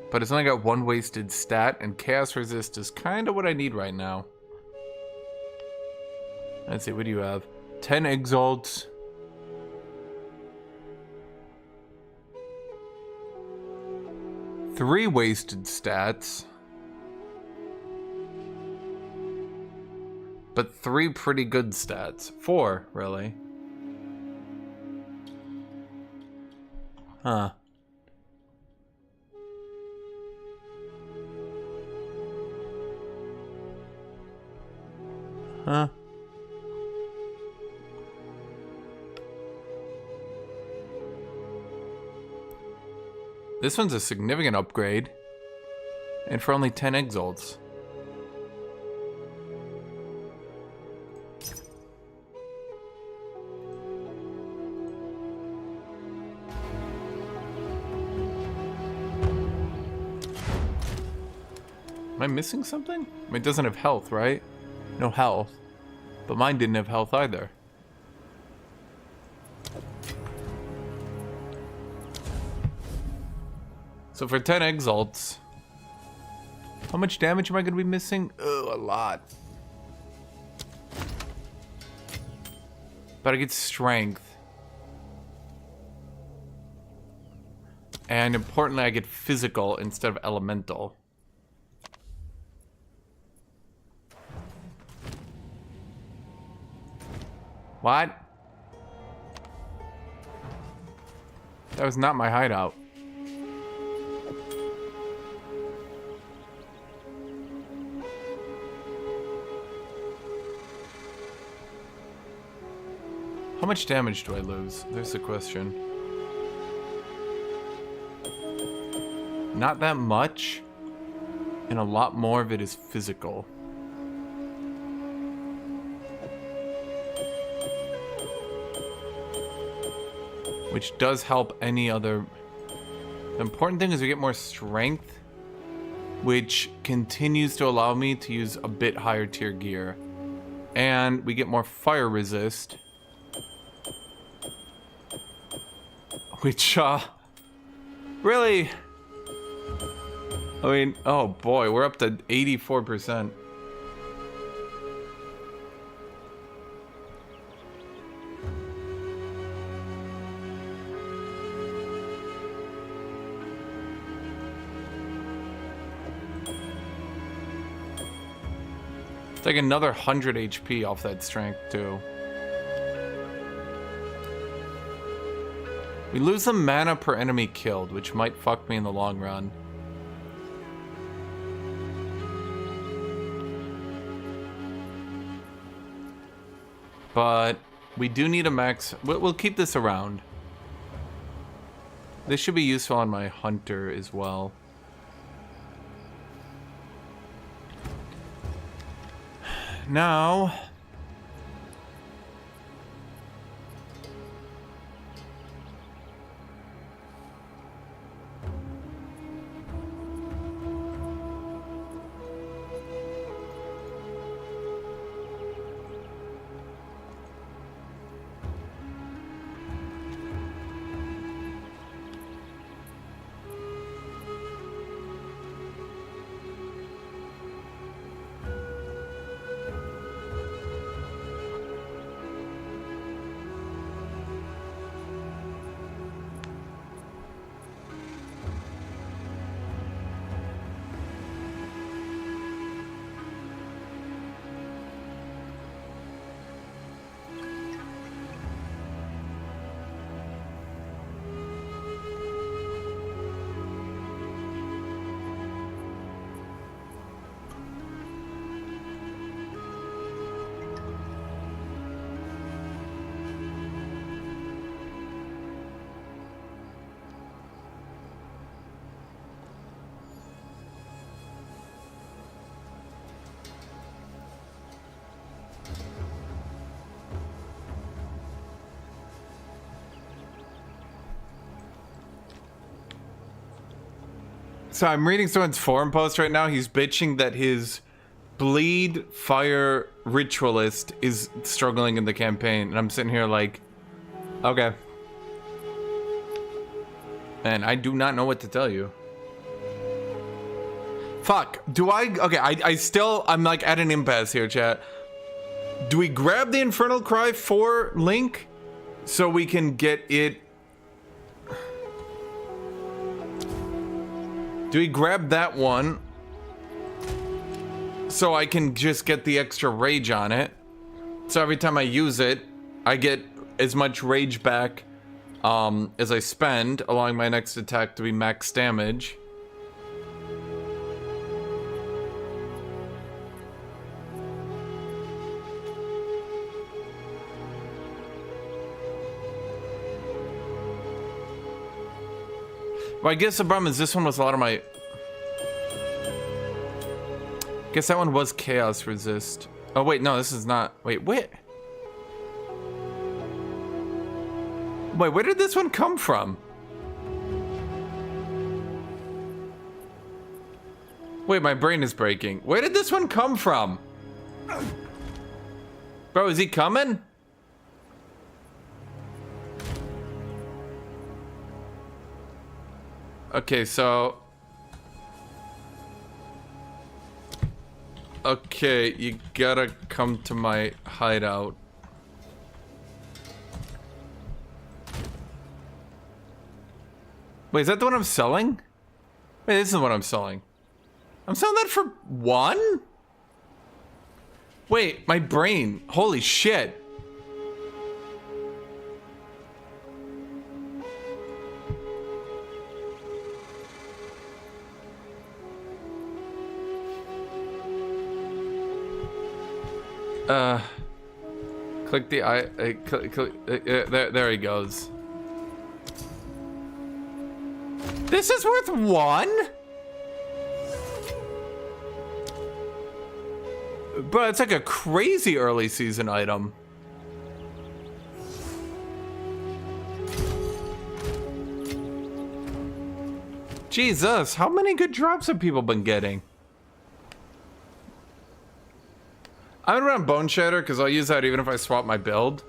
But it's only got 1 wasted stat, and chaos resist is kind of what I need right now. Let's see, what do you have? 10 exalts. Three wasted stats. But 3 pretty good stats. 4, really. Huh. Huh. This one's a significant upgrade. And for only 10 exalts. Am I missing something? I mean, it doesn't have health, right? No health. But mine didn't have health either. So for 10 exalts, how much damage am I going to be missing? Oh, a lot. But I get strength. And importantly, I get physical instead of elemental. What? That was not my hideout. How much damage do I lose? There's the question. Not that much, and a lot more of it is physical. Which does help any other... The important thing is we get more strength, which continues to allow me to use a bit higher tier gear. And we get more fire resist, which, really... I mean, oh boy, we're up to 84%. It's like another 100 HP off that strength, too. We lose some mana per enemy killed, which might fuck me in the long run. But we do need a max... We'll keep this around. This should be useful on my hunter as well. Now... So I'm reading someone's forum post right now. He's bitching that his bleed fire ritualist is struggling in the campaign, and I'm sitting here like, okay. And I do not know what to tell you. Fuck. Do I? Okay, I'm like at an impasse here, chat. Do we grab the Infernal Cry for Link so we can get it? Do we grab that one so I can just get the extra rage on it? So every time I use it, I get as much rage back as I spend, allowing my next attack to be max damage. Well, I guess the problem is this one was a lot of my... Guess that one was chaos resist. Oh wait, no, this is not... Wait, where did this one come from? Wait, my brain is breaking. Where did this one come from? Bro, is he coming? Okay, so... Okay, you gotta come to my hideout. Wait, is that the one I'm selling? Wait, this is what I'm selling. I'm selling that for 1? Wait, my brain. Holy shit. Click the there he goes. This is worth 1? But it's like a crazy early season item. Jesus, how many good drops have people been getting? I'm gonna run Bone Shatter because I'll use that even if I swap my build.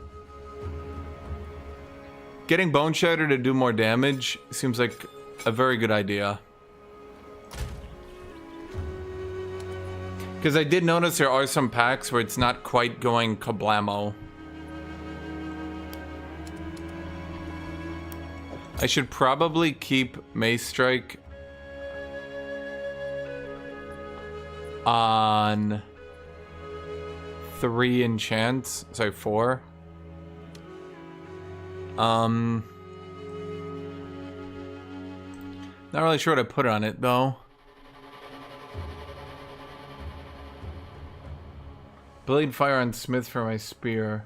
Getting Bone Shatter to do more damage seems like a very good idea. Because I did notice there are some packs where it's not quite going kablamo. I should probably keep Mace Strike on 3 enchants. Sorry, 4. Not really sure what I put on it though. Blade Fire on Smith for my spear.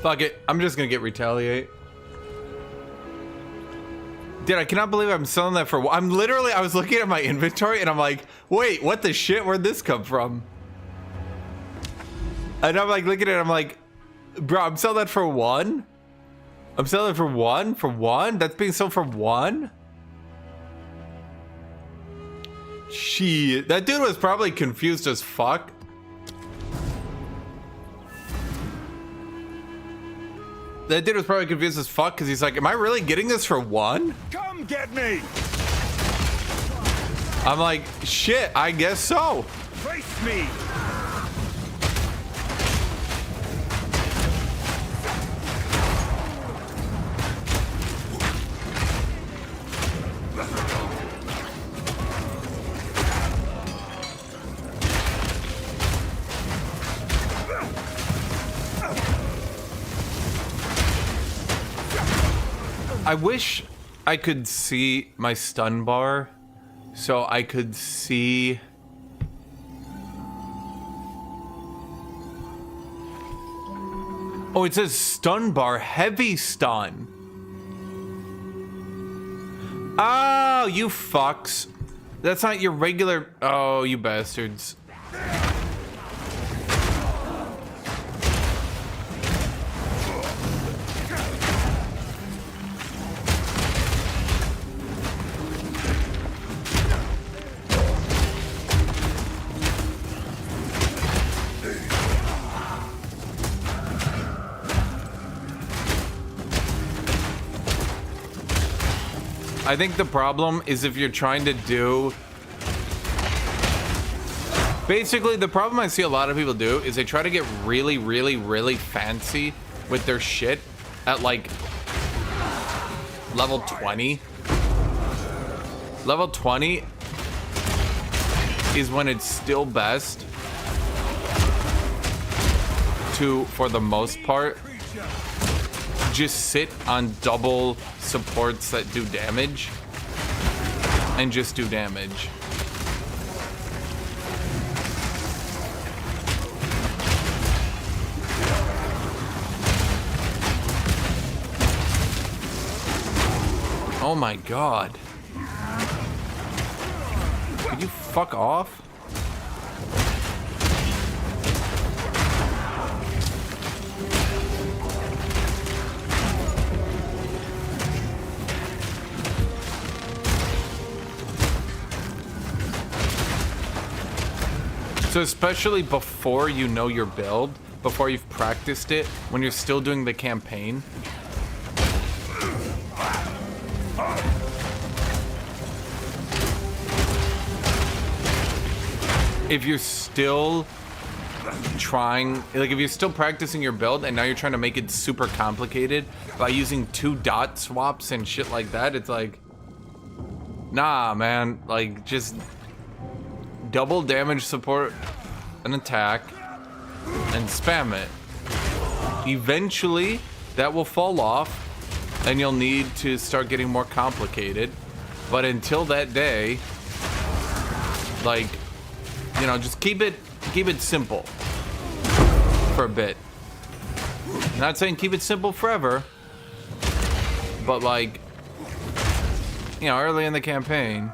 Fuck it, I'm just gonna get Retaliate. Dude, I cannot believe I'm selling that for... I was looking at my inventory and I'm like, wait, what the shit? Where'd this come from? And I'm like looking at it, I'm like, bro, I'm selling that for 1? I'm selling it for 1? For 1? That's being sold for 1? Shit, that dude was probably confused as fuck. That dude was probably confused as fuck because he's like, am I really getting this for 1? Come get me! I'm like, shit, I guess so. Face me! I wish I could see my stun bar so I could see. Oh, it says stun bar, heavy stun. Oh, you fucks. That's not your regular. Oh, you bastards. I think the problem is if you're trying to do... Basically, the problem I see a lot of people do is they try to get really, really, really fancy with their shit at, like, level 20. Level 20 is when it's still best to, for the most part, just sit on double supports that do damage and just do damage. Oh my god. Could you fuck off? So especially before you know your build, before you've practiced it, when you're still doing the campaign, if you're still trying, like if you're still practicing your build and now you're trying to make it super complicated by using 2 dot swaps and shit like that, it's like, nah, man, like just double damage support an attack and spam it. Eventually that will fall off and you'll need to start getting more complicated, but until that day, like, you know, just keep it simple for a bit. Not saying keep it simple forever, but like, you know, early in the campaign.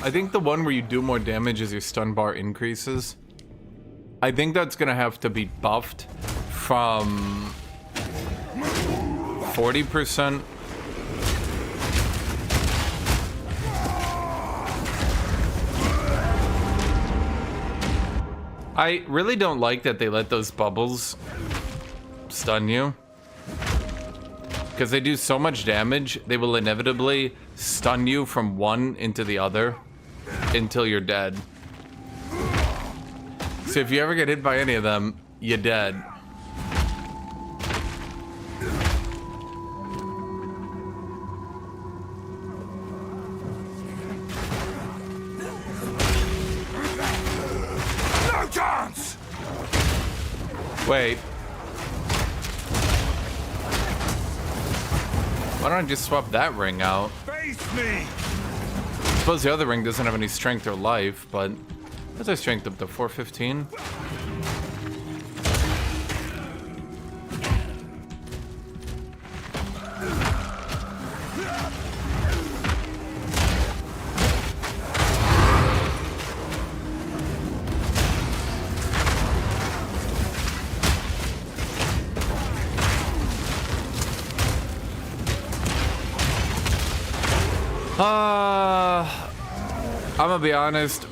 I think the one where you do more damage as your stun bar increases, I think that's gonna have to be buffed from 40%. I really don't like that they let those bubbles stun you, because they do so much damage, they will inevitably stun you from one into the other until you're dead. So if you ever get hit by any of them, you're dead. No chance! Wait. Why don't I just swap that ring out? Face me! I suppose the other ring doesn't have any strength or life, but what's our strength up to 415? I'm gonna be honest.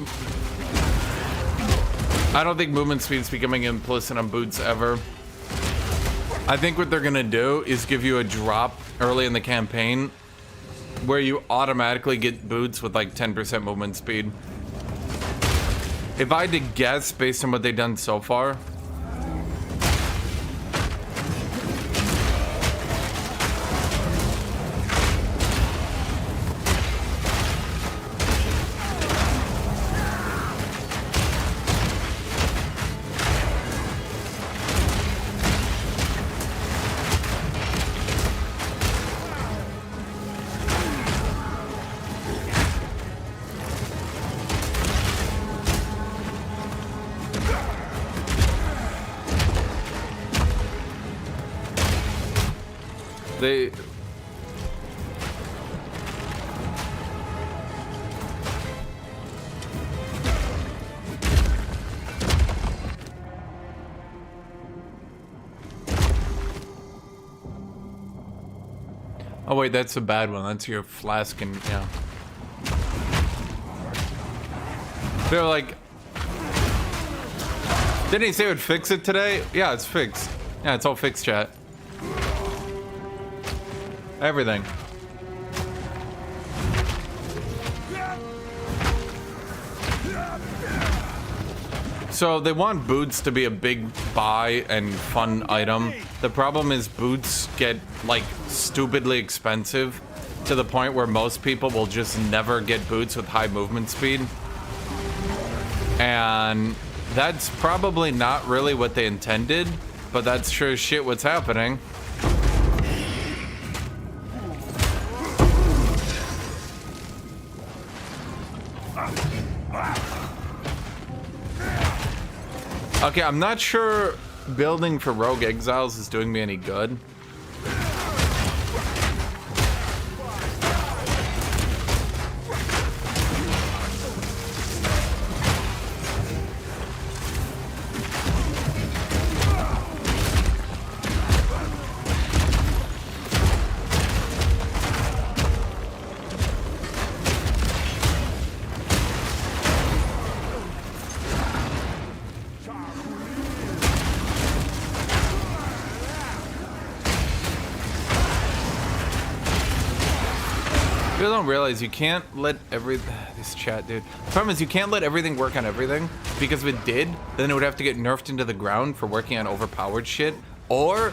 I don't think movement speed's becoming implicit on boots ever. I think what they're gonna do is give you a drop early in the campaign where you automatically get boots with like 10% movement speed. If I had to guess based on what they've done so far, they... Oh wait, that's a bad one. That's your flask and, yeah. They're like... Didn't he say it would fix it today? Yeah, it's fixed. Yeah, it's all fixed, chat. Everything. So they want boots to be a big buy and fun item. The problem is boots get like stupidly expensive to the point where most people will just never get boots with high movement speed. And that's probably not really what they intended, but that's sure as shit what's happening. Okay, I'm not sure building for Rogue Exiles is doing me any good. People don't realize you can't let this chat, dude. The problem is you can't let everything work on everything, because if it did, then it would have to get nerfed into the ground for working on overpowered shit, or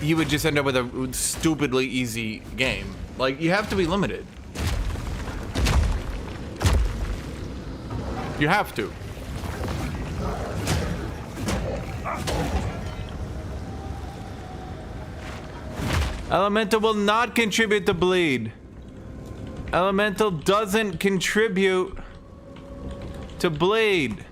you would just end up with a stupidly easy game. Like, you have to be limited. You have to. Elemental will not contribute to bleed. Elemental doesn't contribute to bleed.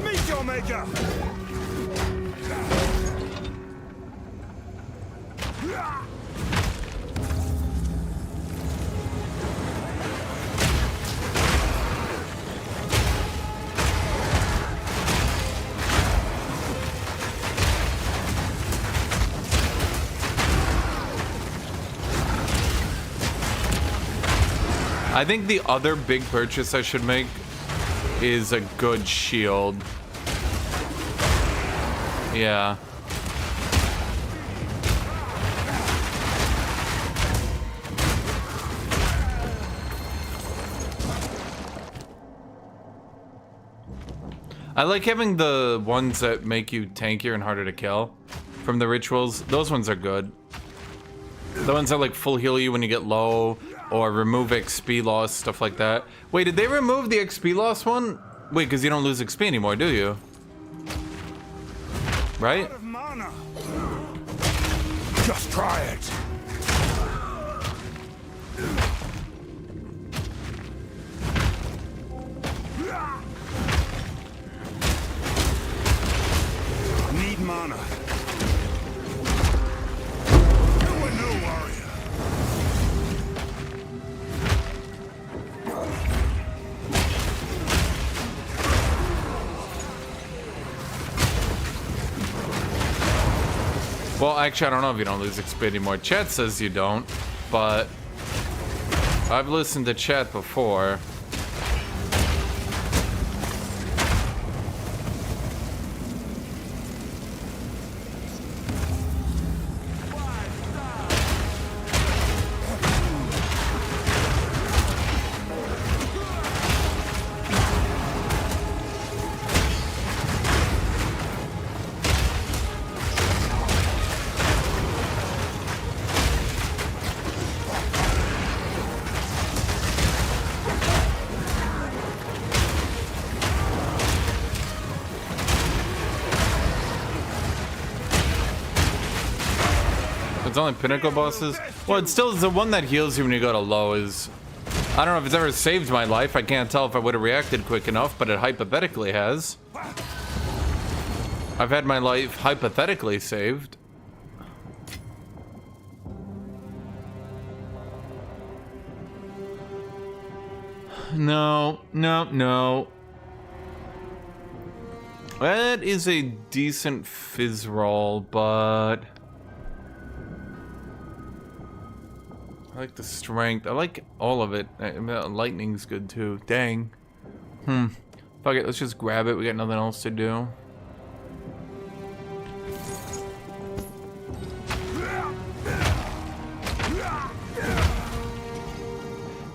Meet your maker! I think the other big purchase I should make is a good shield. Yeah. I like having the ones that make you tankier and harder to kill from the rituals. Those ones are good. The ones that like full heal you when you get low, or remove XP loss, stuff like that. Wait, did they remove the XP loss one? Wait, because you don't lose XP anymore, do you? Right? Out of mana. Just try it. Need mana. You are no warrior. Well, actually, I don't know if you don't lose XP anymore. Chat says you don't, but I've listened to chat before. It's only pinnacle bosses. Well, it's still the one that heals you when you go to low is... I don't know if it's ever saved my life. I can't tell if I would have reacted quick enough, but it hypothetically has. I've had my life hypothetically saved. No. That is a decent fizz roll, but... I like the strength. I like all of it. Lightning's good too. Dang. Fuck it, let's just grab it. We got nothing else to do.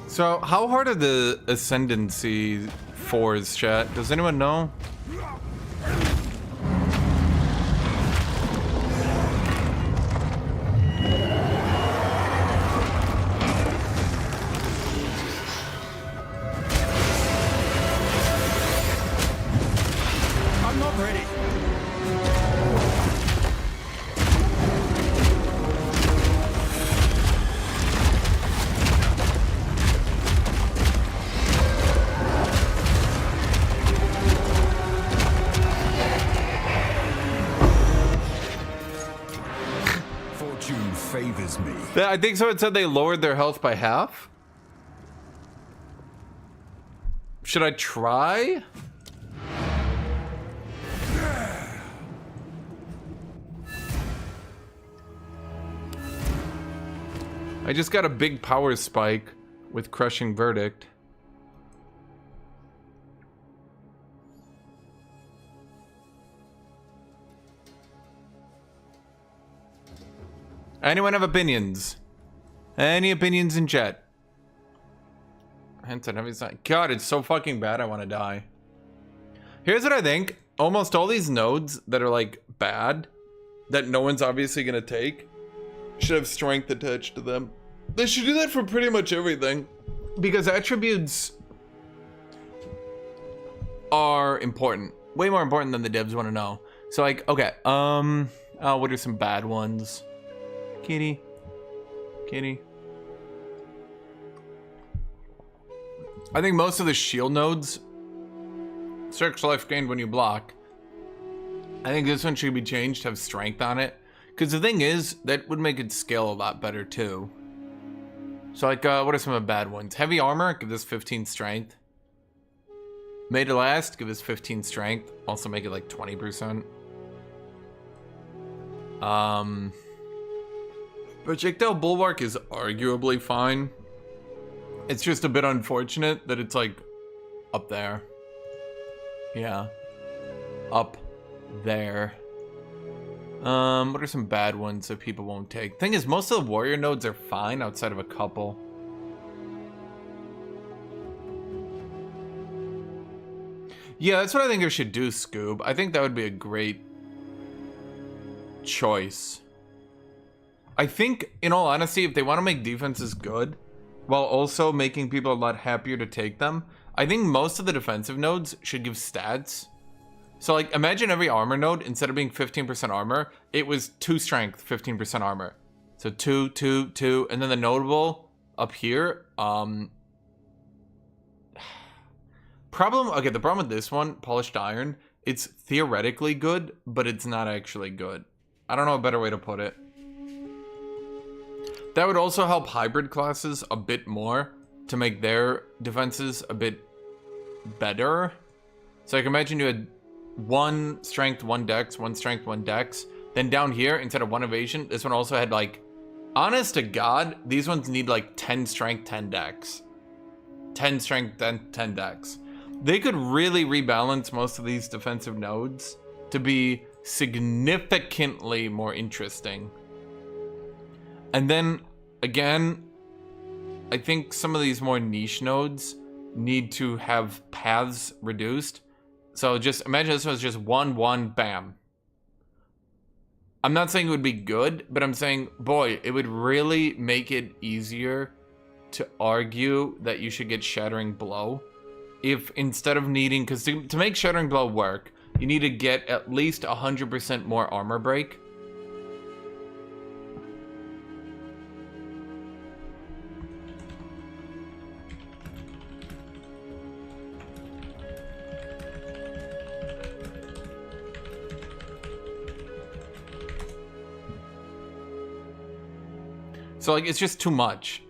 So, how hard are the Ascendancy 4s, chat? Does anyone know? I'm not ready. Fortune favors me. I think someone said they lowered their health by half. Should I try? I just got a big power spike with Crushing Verdict. Anyone have opinions? Any opinions in chat? Henson, heavy sign. God, it's so fucking bad. I want to die. Here's what I think. Almost all these nodes that are like bad, that no one's obviously gonna take, should have strength attached to them. They should do that for pretty much everything, because attributes are important, way more important than the devs want to know. So like, okay, what are some bad ones? Kitty. I think most of the shield nodes, search life gained when you block. I think this one should be changed to have strength on it, because the thing is, that would make it scale a lot better too. So like, what are some of the bad ones? Heavy armor, give this 15 strength. Made to last, give this 15 strength. Also make it like 20%. Projectile bulwark is arguably fine. It's just a bit unfortunate that it's like up there. Yeah. Up there. What are some bad ones that people won't take? Thing is, most of the warrior nodes are fine outside of a couple. Yeah, that's what I think I should do, Scoob. I think that would be a great choice. I think, in all honesty, if they want to make defenses good, while also making people a lot happier to take them, I think most of the defensive nodes should give stats. So like, imagine every armor node, instead of being 15% armor, it was 2 strength, 15% armor. So 2, 2, 2, and then the notable up here, the problem with this one, polished iron, it's theoretically good, but it's not actually good. I don't know a better way to put it. That would also help hybrid classes a bit more to make their defenses a bit better. So like, imagine you had 1 strength, 1 dex, 1 strength, 1 dex. Then down here, instead of 1 evasion, this one also had like, honest to God, these ones need like 10 strength, 10 dex. 10 strength, 10 dex. They could really rebalance most of these defensive nodes to be significantly more interesting. And then, again, I think some of these more niche nodes need to have paths reduced. So just imagine this was just 1-1, bam. I'm not saying it would be good, but I'm saying, boy, it would really make it easier to argue that you should get Shattering Blow. If instead of needing, because to make Shattering Blow work, you need to get at least 100% more armor break. So like, it's just too much.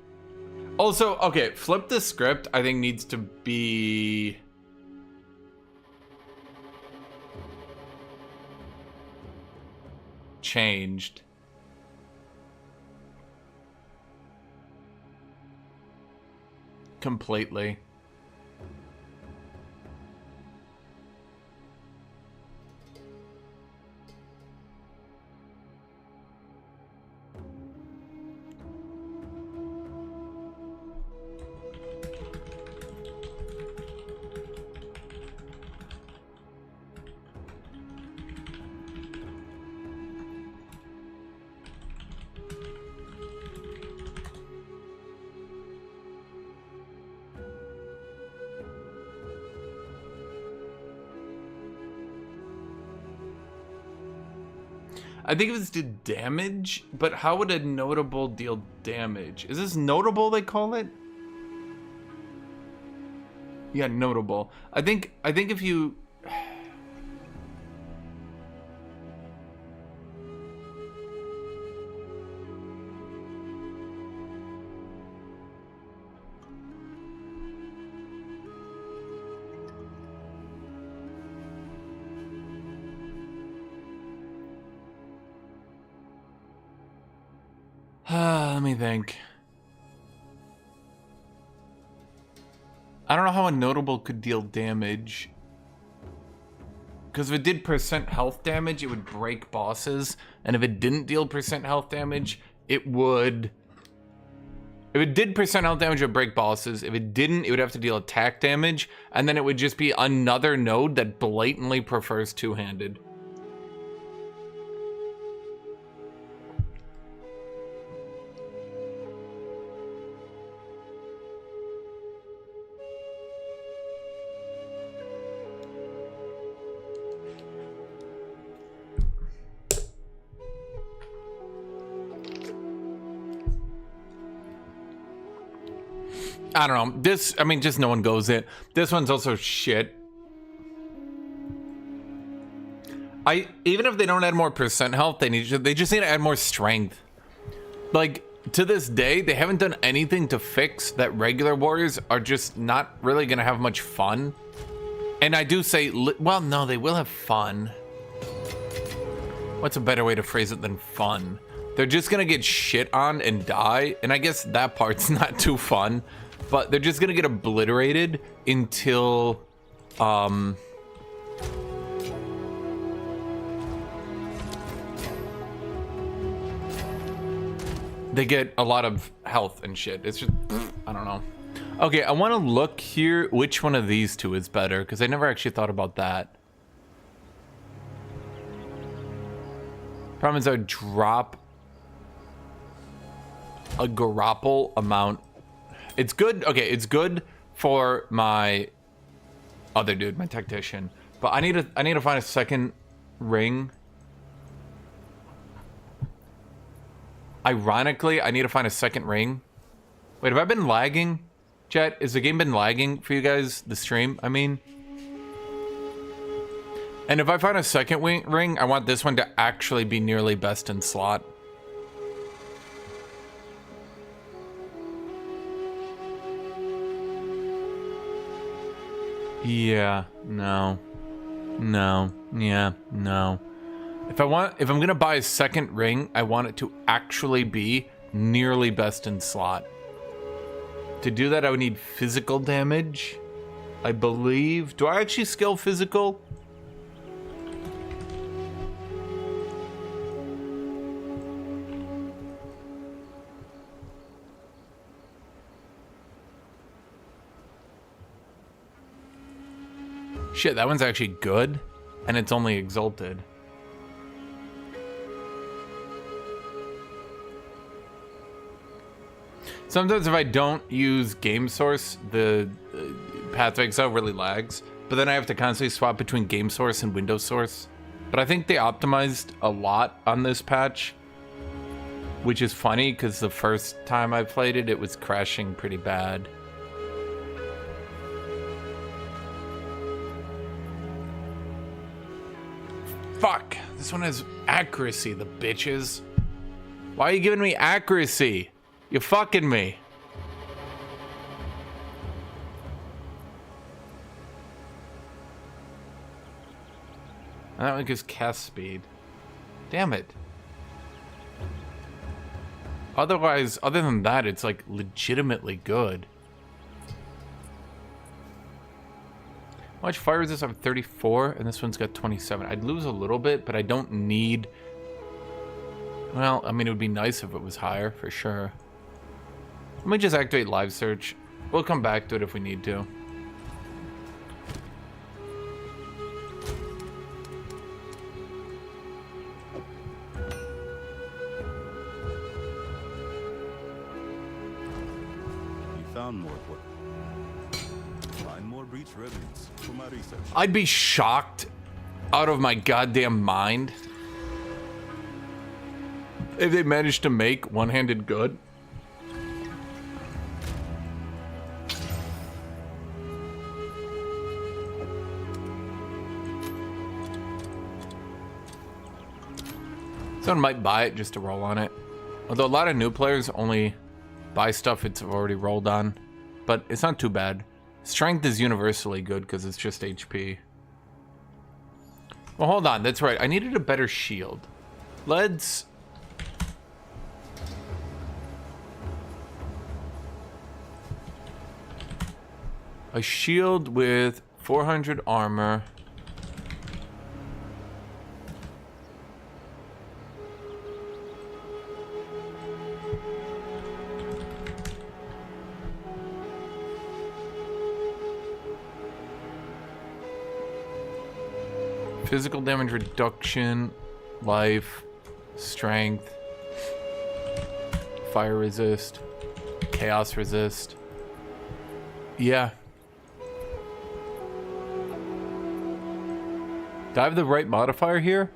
Also, okay, flip the script, I think needs to be... changed. Completely. I think it was did damage, but how would a notable deal damage? Is this notable they call it? Yeah, notable. I think if you let me think. I don't know how a notable could deal damage. Because if it did percent health damage, it would break bosses. And if it didn't deal percent health damage, it would... If it did percent health damage, it would break bosses. If it didn't, it would have to deal attack damage. And then it would just be another node that blatantly prefers two-handed. I don't know. This, I mean, just no one goes it. This one's also shit. Even if they don't add more percent health, they just need to add more strength. Like, to this day, they haven't done anything to fix that regular warriors are just not really gonna have much fun. And I do say, well, no, they will have fun. What's a better way to phrase it than fun? They're just gonna get shit on and die, and I guess that part's not too fun. But they're just gonna get obliterated until, they get a lot of health and shit. It's just, I don't know. Okay, I want to look here which one of these two is better, because I never actually thought about that. Problem is I would drop a grapple amount. It's good. Okay, it's good for my other dude, my tactician. But I need to find a second ring. Ironically, I need to find a second ring. Wait, have I been lagging? Chat, has the game been lagging for you guys? The stream, I mean. And if I find a second ring, I want this one to actually be nearly best in slot. Yeah, no. No, yeah, no. If I'm gonna buy a second ring, I want it to actually be nearly best in slot. To do that, I would need physical damage, I believe. Do I actually skill physical? Shit, that one's actually good, and it's only exalted. Sometimes if I don't use game source, the Path of Exile really lags, but then I have to constantly swap between game source and Windows source. But I think they optimized a lot on this patch, which is funny because the first time I played it, it was crashing pretty bad. Fuck, this one has accuracy, the bitches. Why are you giving me accuracy? You're fucking me. That one gives cast speed. Damn it. Otherwise, other than that, it's like legitimately good. How much fire resist? I have 34, and this one's got 27. I'd lose a little bit, but I don't need... Well, I mean, it would be nice if it was higher, for sure. Let me just activate live search. We'll come back to it if we need to. You found more. Find more breach remnants for my research. I'd be shocked out of my goddamn mind if they managed to make one-handed good. Someone might buy it just to roll on it. Although a lot of new players only buy stuff it's already rolled on. But it's not too bad. Strength is universally good because it's just HP. Well, hold on. That's right. I needed a better shield. Let's... A shield with 400 armor. Physical damage reduction, life, strength, fire resist, chaos resist. Yeah. Do I have the right modifier here?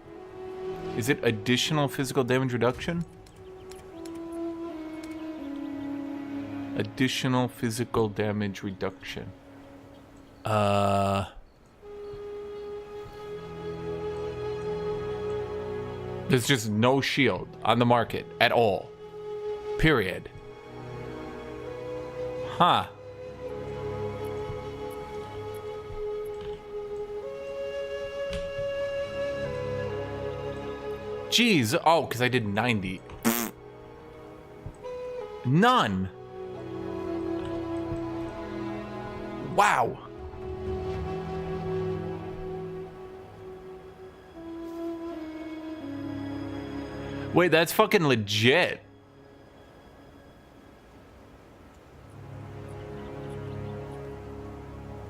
Is it additional physical damage reduction? Additional physical damage reduction. There's just no shield on the market at all. Period. Huh. Jeez. Oh, because I did 90. None. Wow. Wait, that's fucking legit.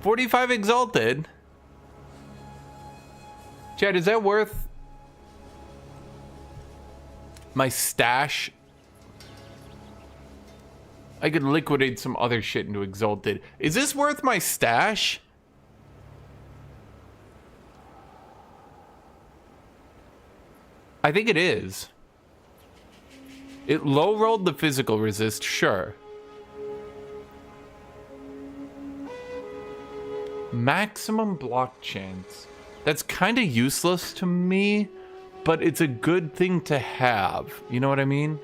$45 exalted. Chad, is that worth my stash? I could liquidate some other shit into exalted. Is this worth my stash? I think it is. It low rolled the physical resist, sure. Maximum block chance. That's kind of useless to me, but it's a good thing to have. You know what I mean?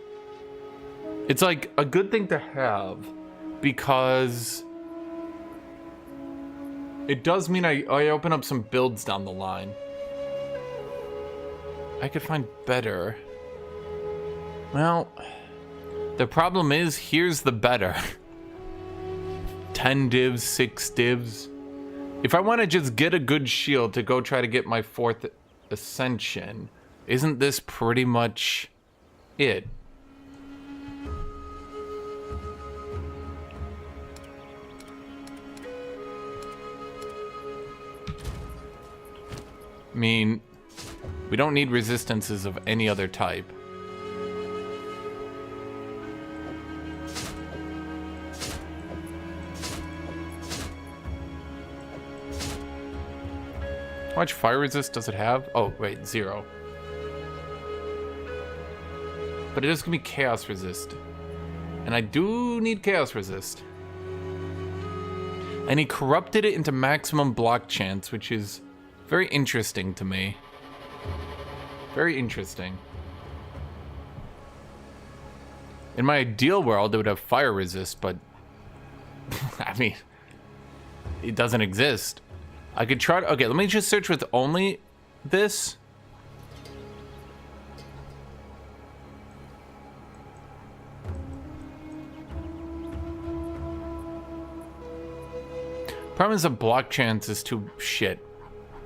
It's like a good thing to have because it does mean I open up some builds down the line. I could find better. Well, the problem is, here's the better. 10 divs, 6 divs. If I want to just get a good shield to go try to get my 4th ascension, isn't this pretty much it? I mean, we don't need resistances of any other type. How much fire resist does it have? Oh, wait, 0. But it is gonna be chaos resist. And I do need chaos resist. And he corrupted it into maximum block chance, which is very interesting to me. Very interesting. In my ideal world, it would have fire resist, but I mean, it doesn't exist. I could try to, okay, let me just search with only this. Problem is the block chance is too shit.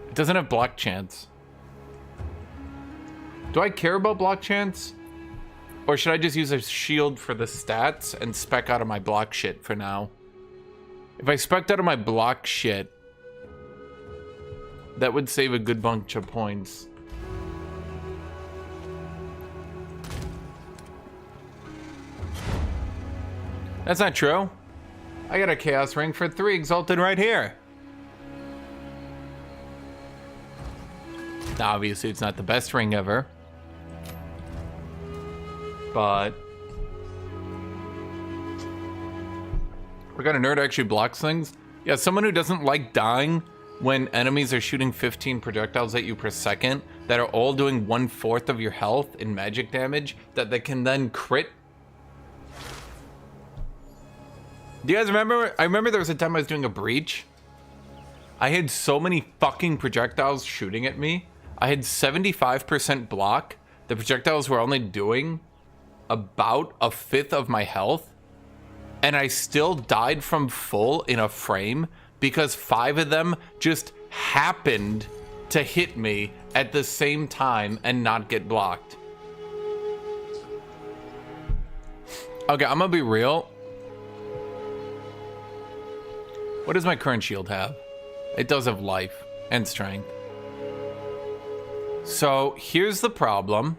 It doesn't have block chance. Do I care about block chance? Or should I just use a shield for the stats and spec out of my block shit for now? If I spec'd out of my block shit, that would save a good bunch of points. That's not true. I got a chaos ring for 3 exalted right here. Now, obviously, it's not the best ring ever. But we're gonna nerd actually blocks things. Yeah, someone who doesn't like dying when enemies are shooting 15 projectiles at you per second that are all doing 1/4 of your health in magic damage that they can then crit. Do you guys remember? I remember there was a time I was doing a breach. I had so many fucking projectiles shooting at me. I had 75% block. The projectiles were only doing about 1/5 of my health. And I still died from full in a frame because 5 of them just happened to hit me at the same time and not get blocked. Okay, I'm gonna be real. What does my current shield have? It does have life and strength. So here's the problem.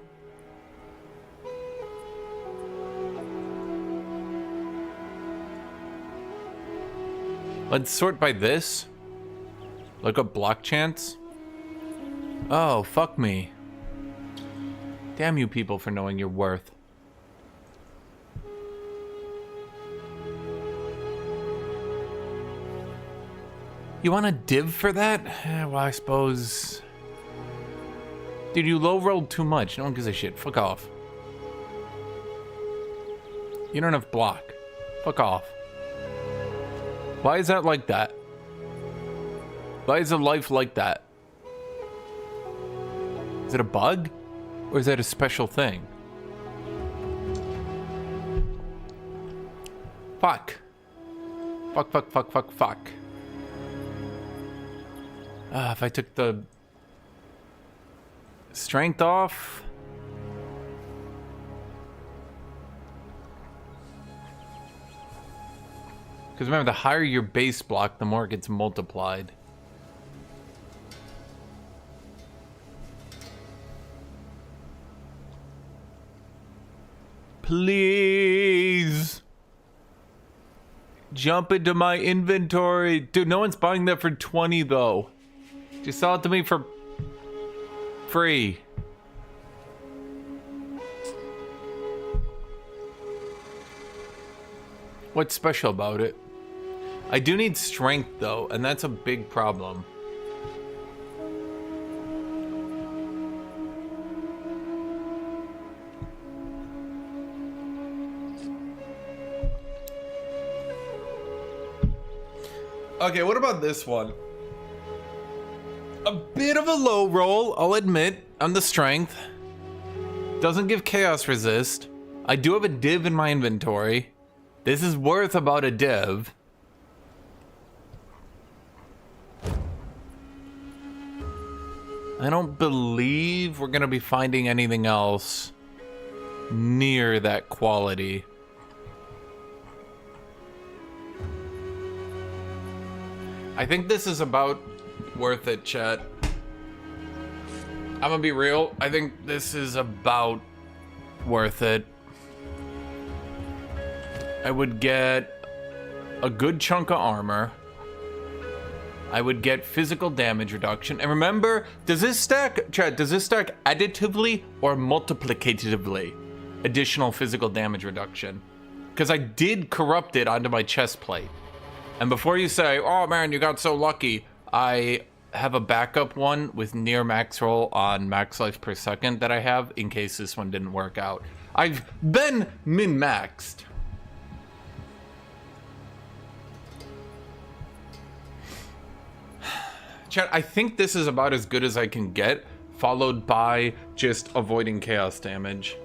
Let's sort by this. Look up block chance. Oh, fuck me. Damn you people for knowing your worth. You want a div for that? Well, I suppose... Dude, you low rolled too much. No one gives a shit. Fuck off. You don't have block. Fuck off. Why is that like that? Why is a life like that? Is it a bug? Or is that a special thing? Fuck. Fuck, fuck, fuck, fuck, fuck. If I took the strength off. Because remember, the higher your base block, the more it gets multiplied. Please. Jump into my inventory. Dude, no one's buying that for 20 though. Just sell it to me for free. What's special about it? I do need strength though, and that's a big problem. Okay, what about this one? A bit of a low roll, I'll admit, on the strength. Doesn't give chaos resist. I do have a div in my inventory. This is worth about a div. I don't believe we're gonna be finding anything else near that quality. I think this is about worth it, chat. I'm gonna be real. I think this is about worth it. I would get a good chunk of armor. I would get physical damage reduction. And remember, does this stack, chat, does this stack additively or multiplicatively? Additional physical damage reduction. Because I did corrupt it onto my chest plate. And before you say, oh man, you got so lucky, I have a backup one with near max roll on max life per second that I have in case this one didn't work out. I've been min-maxed. Chat, I think this is about as good as I can get, followed by just avoiding chaos damage.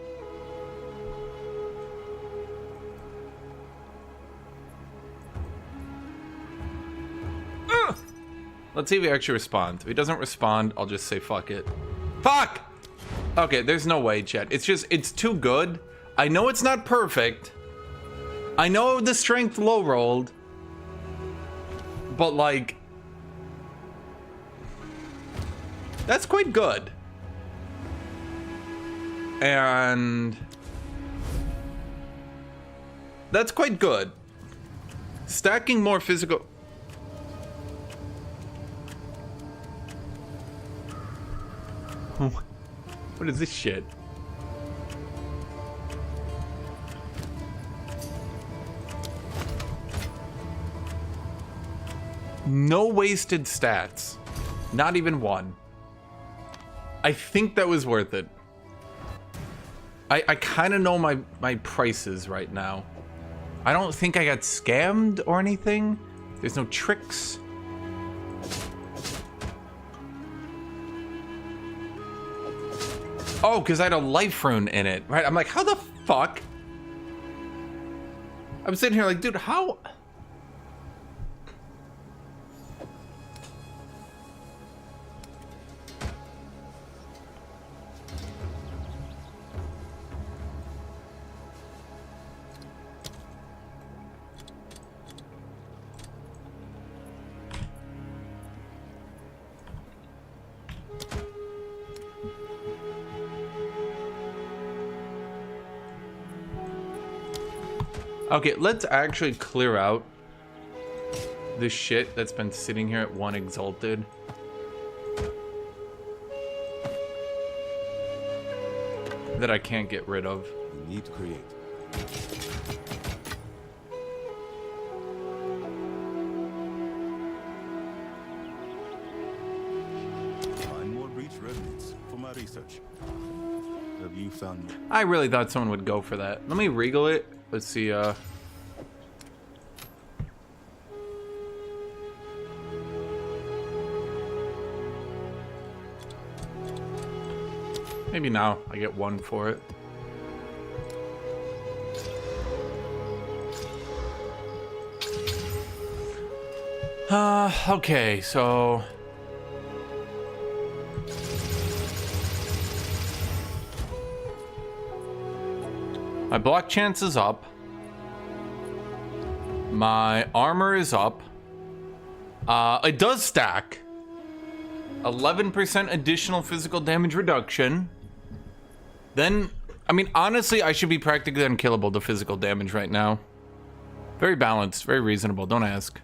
Let's see if he actually responds. If he doesn't respond, I'll just say fuck it. Fuck! Okay, there's no way, chat. It's just, it's too good. I know it's not perfect. I know the strength low rolled. But like, that's quite good. And that's quite good. Stacking more physical. What is this shit? No wasted stats. Not even one. I think that was worth it. I kind of know my prices right now. I don't think I got scammed or anything. There's no tricks. Oh, because I had a life rune in it, right? I'm like, how the fuck? I'm sitting here like, dude, how? Okay, let's actually clear out this shit that's been sitting here at one exalted. That I can't get rid of. We need to create. Find more breach remnants for my research. Have you found more? I really thought someone would go for that. Let me regal it. Let's see, maybe now I get one for it. Okay, so my block chance is up. My armor is up. It does stack. 11% additional physical damage reduction. Then, I mean, honestly, I should be practically unkillable to physical damage right now. Very balanced, very reasonable, don't ask.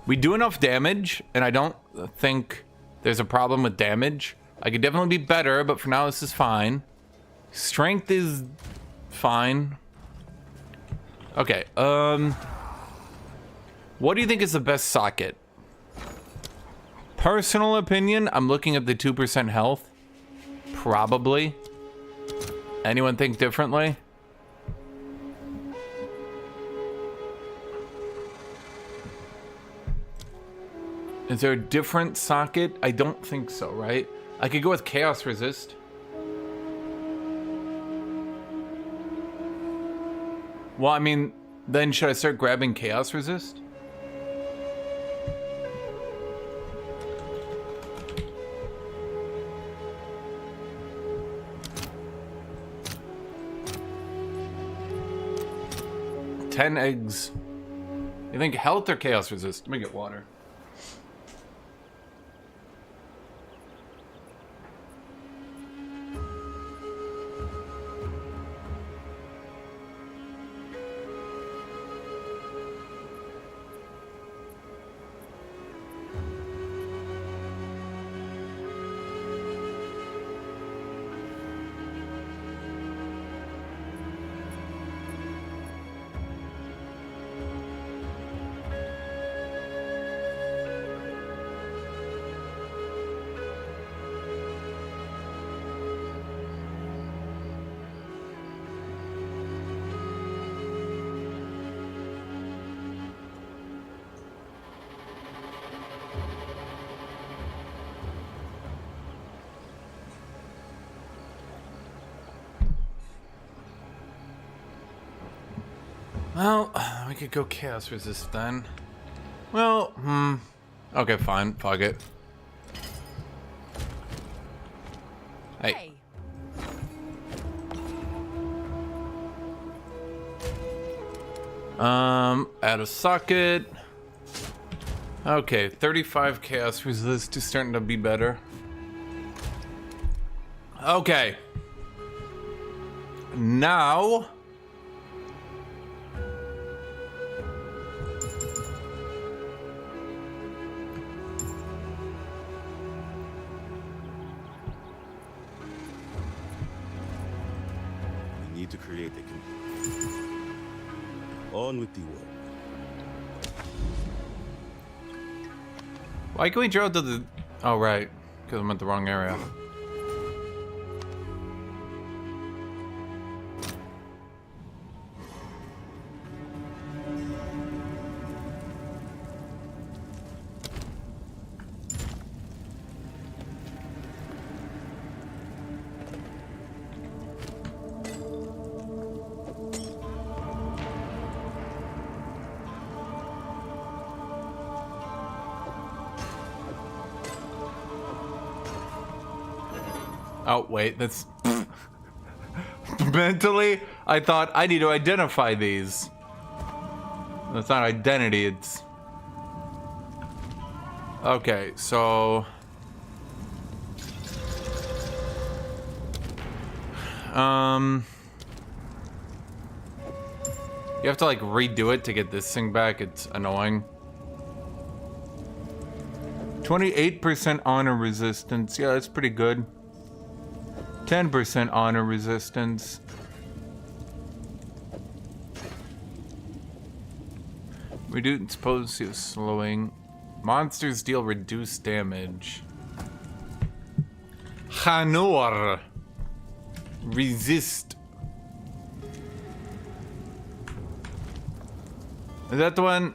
We do enough damage, and I don't think there's a problem with damage. I could definitely be better, but for now, this is fine. Strength is fine. Okay, what do you think is the best socket? Personal opinion, I'm looking at the 2% health. Probably. Anyone think differently? Is there a different socket? I don't think so, right? I could go with Chaos Resist. Well, I mean, then should I start grabbing Chaos Resist? Ten eggs. You think health or Chaos Resist? Let me get water. Well, we could go Chaos Resist then. Well, okay, fine. Fuck it. Hey. Add a socket. Okay, 35 Chaos Resist is starting to be better. Okay. Now... We need to create a on with the work. Why can we draw to the... Oh, right. Because I'm at the wrong area. Oh, wait, that's... Mentally, I thought I need to identify these. That's not identity, it's... Okay, so... You have to, like, redo it to get this thing back. It's annoying. 28% honor resistance. Yeah, that's pretty good. 10% honor resistance. Reduce potency of slowing. Monsters deal reduced damage. Hanor. Resist. Is that the one?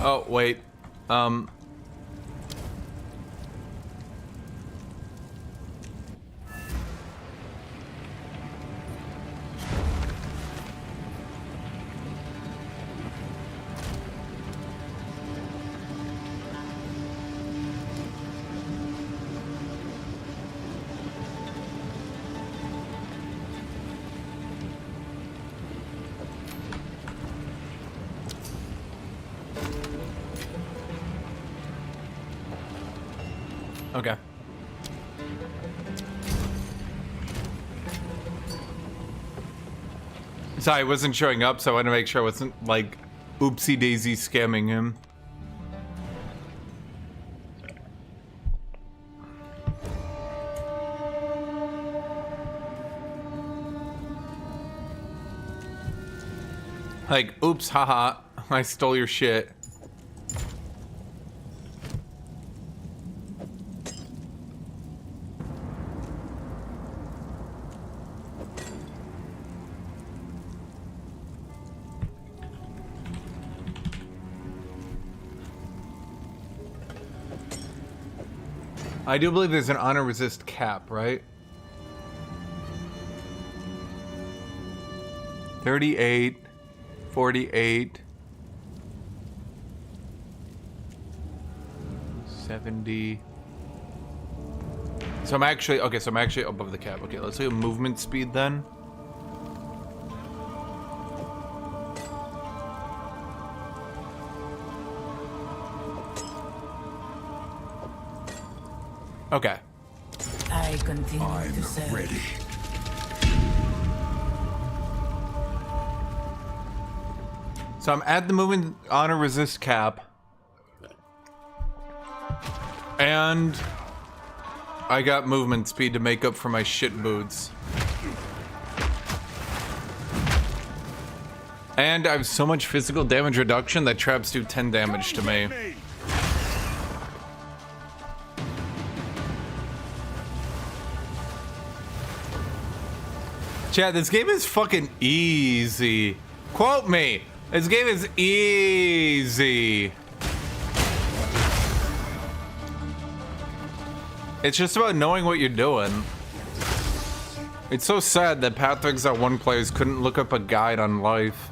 Oh, wait. Okay. Sorry, I wasn't showing up, so I wanted to make sure I wasn't, like, oopsie daisy scamming him. Like, oops, haha, I stole your shit. I do believe there's an honor resist cap, right? 38, 48, 70. So I'm actually, okay, so I'm actually above the cap. Okay, let's do movement speed then. Okay. I continue to serve. Ready. So I'm at the movement honor resist cap. And I got movement speed to make up for my shit boots. And I have so much physical damage reduction that traps do 10 damage to me. Chat, this game is fucking easy. Quote me. This game is easy. It's just about knowing what you're doing. It's so sad that Path to Exile 1 players couldn't look up a guide on life.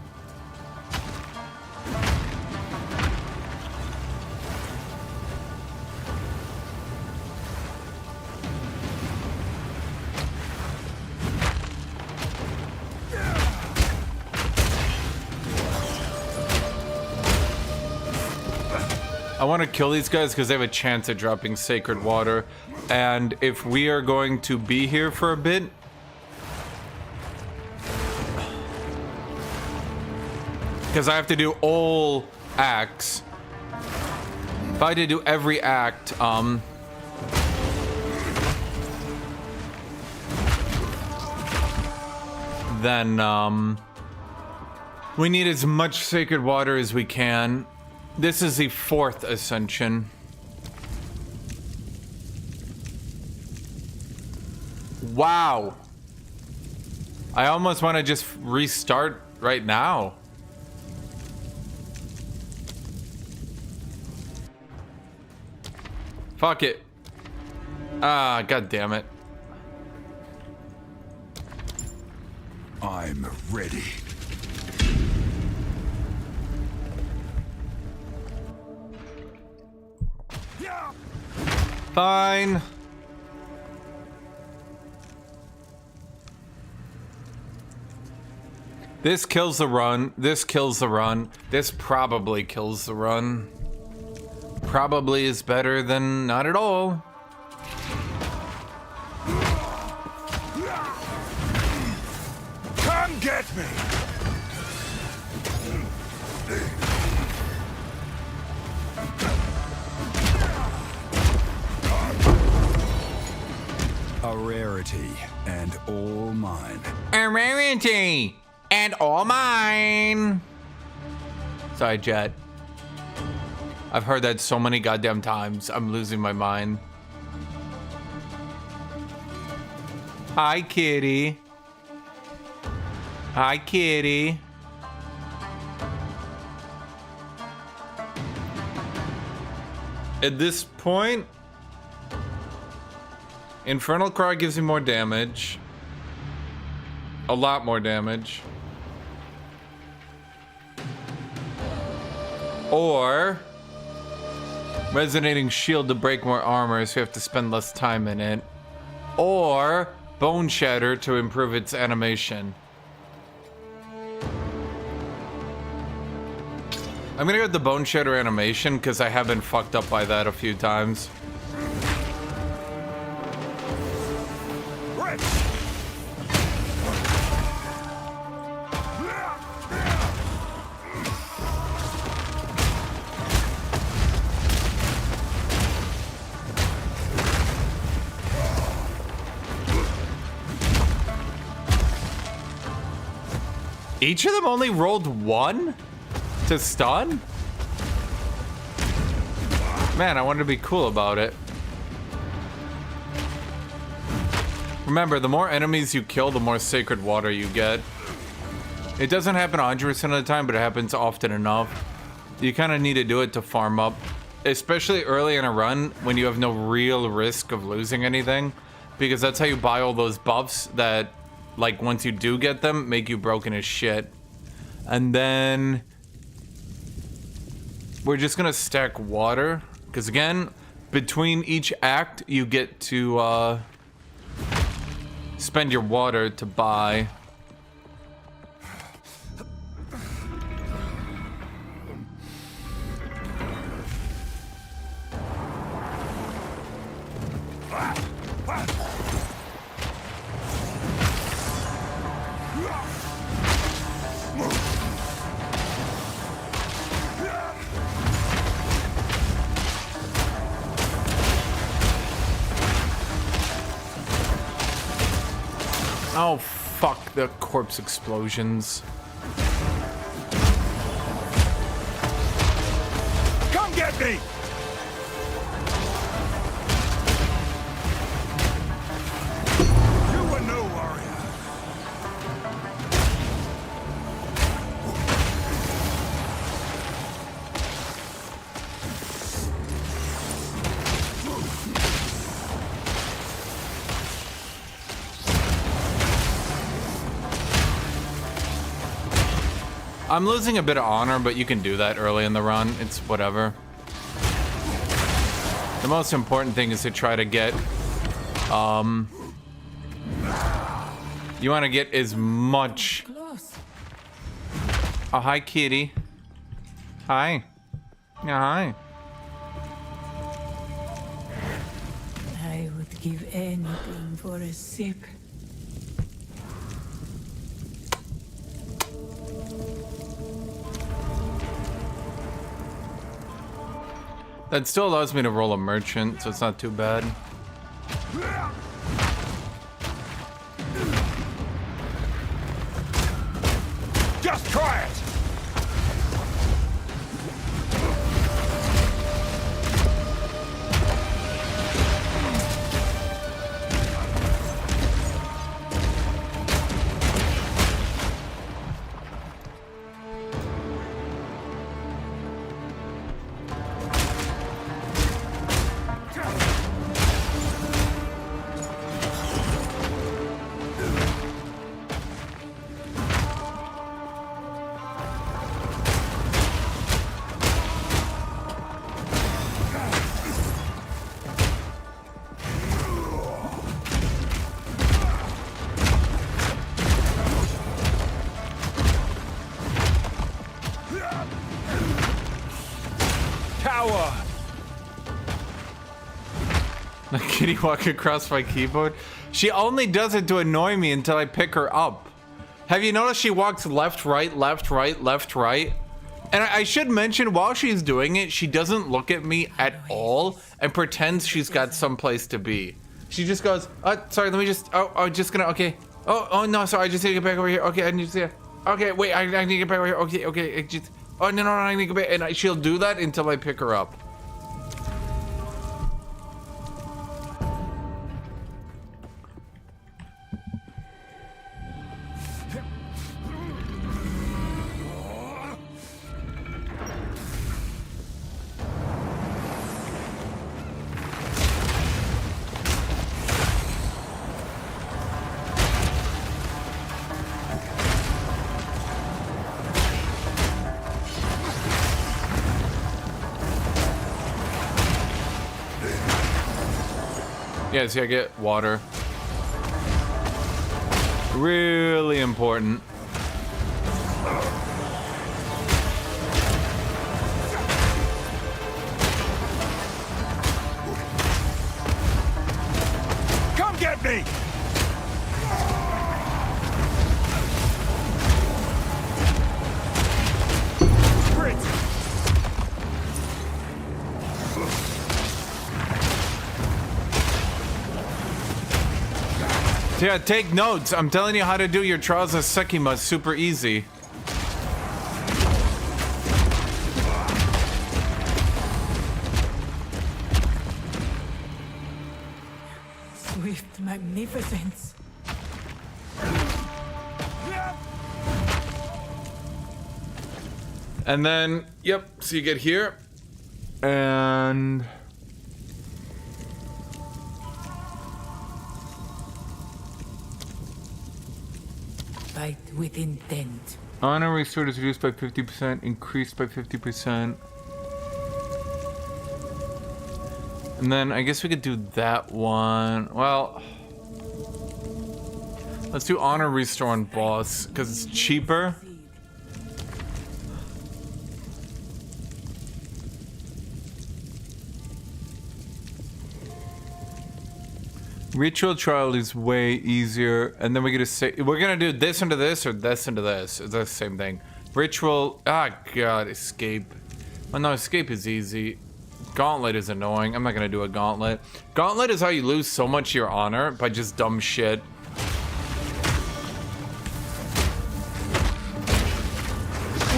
I want to kill these guys because they have a chance at dropping sacred water. And if we are going to be here for a bit, because I have to do all acts. If I had to do every act, then we need as much sacred water as we can. This is the 4th ascension. Wow. I almost want to just restart right now. Fuck it. Ah, god damn it. I'm ready. Fine. This kills the run. This kills the run. This probably kills the run. Probably is better than not at all. Come get me! A rarity, and all mine. A rarity, and all mine. Sorry, Jet. I've heard that so many goddamn times. I'm losing my mind. Hi, kitty. Hi, kitty. At this point, Infernal Cry gives me more damage. A lot more damage. Or Resonating Shield to break more armor, so you have to spend less time in it. Or Bone Shatter to improve its animation. I'm gonna go with the Bone Shatter animation because I have been fucked up by that a few times. Each of them only rolled 1 to stun? Man, I wanted to be cool about it. Remember, the more enemies you kill, the more sacred water you get. It doesn't happen 100% of the time, but it happens often enough. You kind of need to do it to farm up especially early in a run when you have no real risk of losing anything, because that's how you buy all those buffs that, like, once you do get them, make you broken as shit. And then we're just gonna stack water, because again, between each act, you get to spend your water to buy. Oh, fuck the corpse explosions. Come get me! You were no warrior. I'm losing a bit of honor, but you can do that early in the run. It's whatever. The most important thing is to try to get, you want to get as much. Close. Oh, hi, kitty. Hi. Yeah, hi. I would give anything for a sip. That still allows me to roll a merchant, so it's not too bad. Just try it! The kitty walk across my keyboard. She only does it to annoy me until I pick her up. Have you noticed she walks left, right, left, right, left, right? And I should mention, while she's doing it, she doesn't look at me at all and pretends she's got someplace to be. She just goes, oh, sorry, let me just, okay. Oh, no, sorry, I just need to get back over here. Okay, I need to see. Okay, wait, I need to get back over here. Okay, oh, no, I need to get back. And she'll do that until I pick her up. Yeah, see, I get water. Really important. Come get me! Sprint! Yeah, take notes. I'm telling you how to do your Trials of Sekima super easy. Swift magnificence. And then, yep, so you get here. And Fight with intent. honor restored is reduced by 50%, increased by 50%. And then I guess we could do that one. Well, let's do honor restore on boss because it's cheaper. Ritual trial is way easier, and then we're gonna do this into this or this into this. It's the same thing. Ritual. Ah, God, escape. Well, no, escape is easy. Gauntlet is annoying. I'm not gonna do a gauntlet. Gauntlet is how you lose so much of your honor by just dumb shit.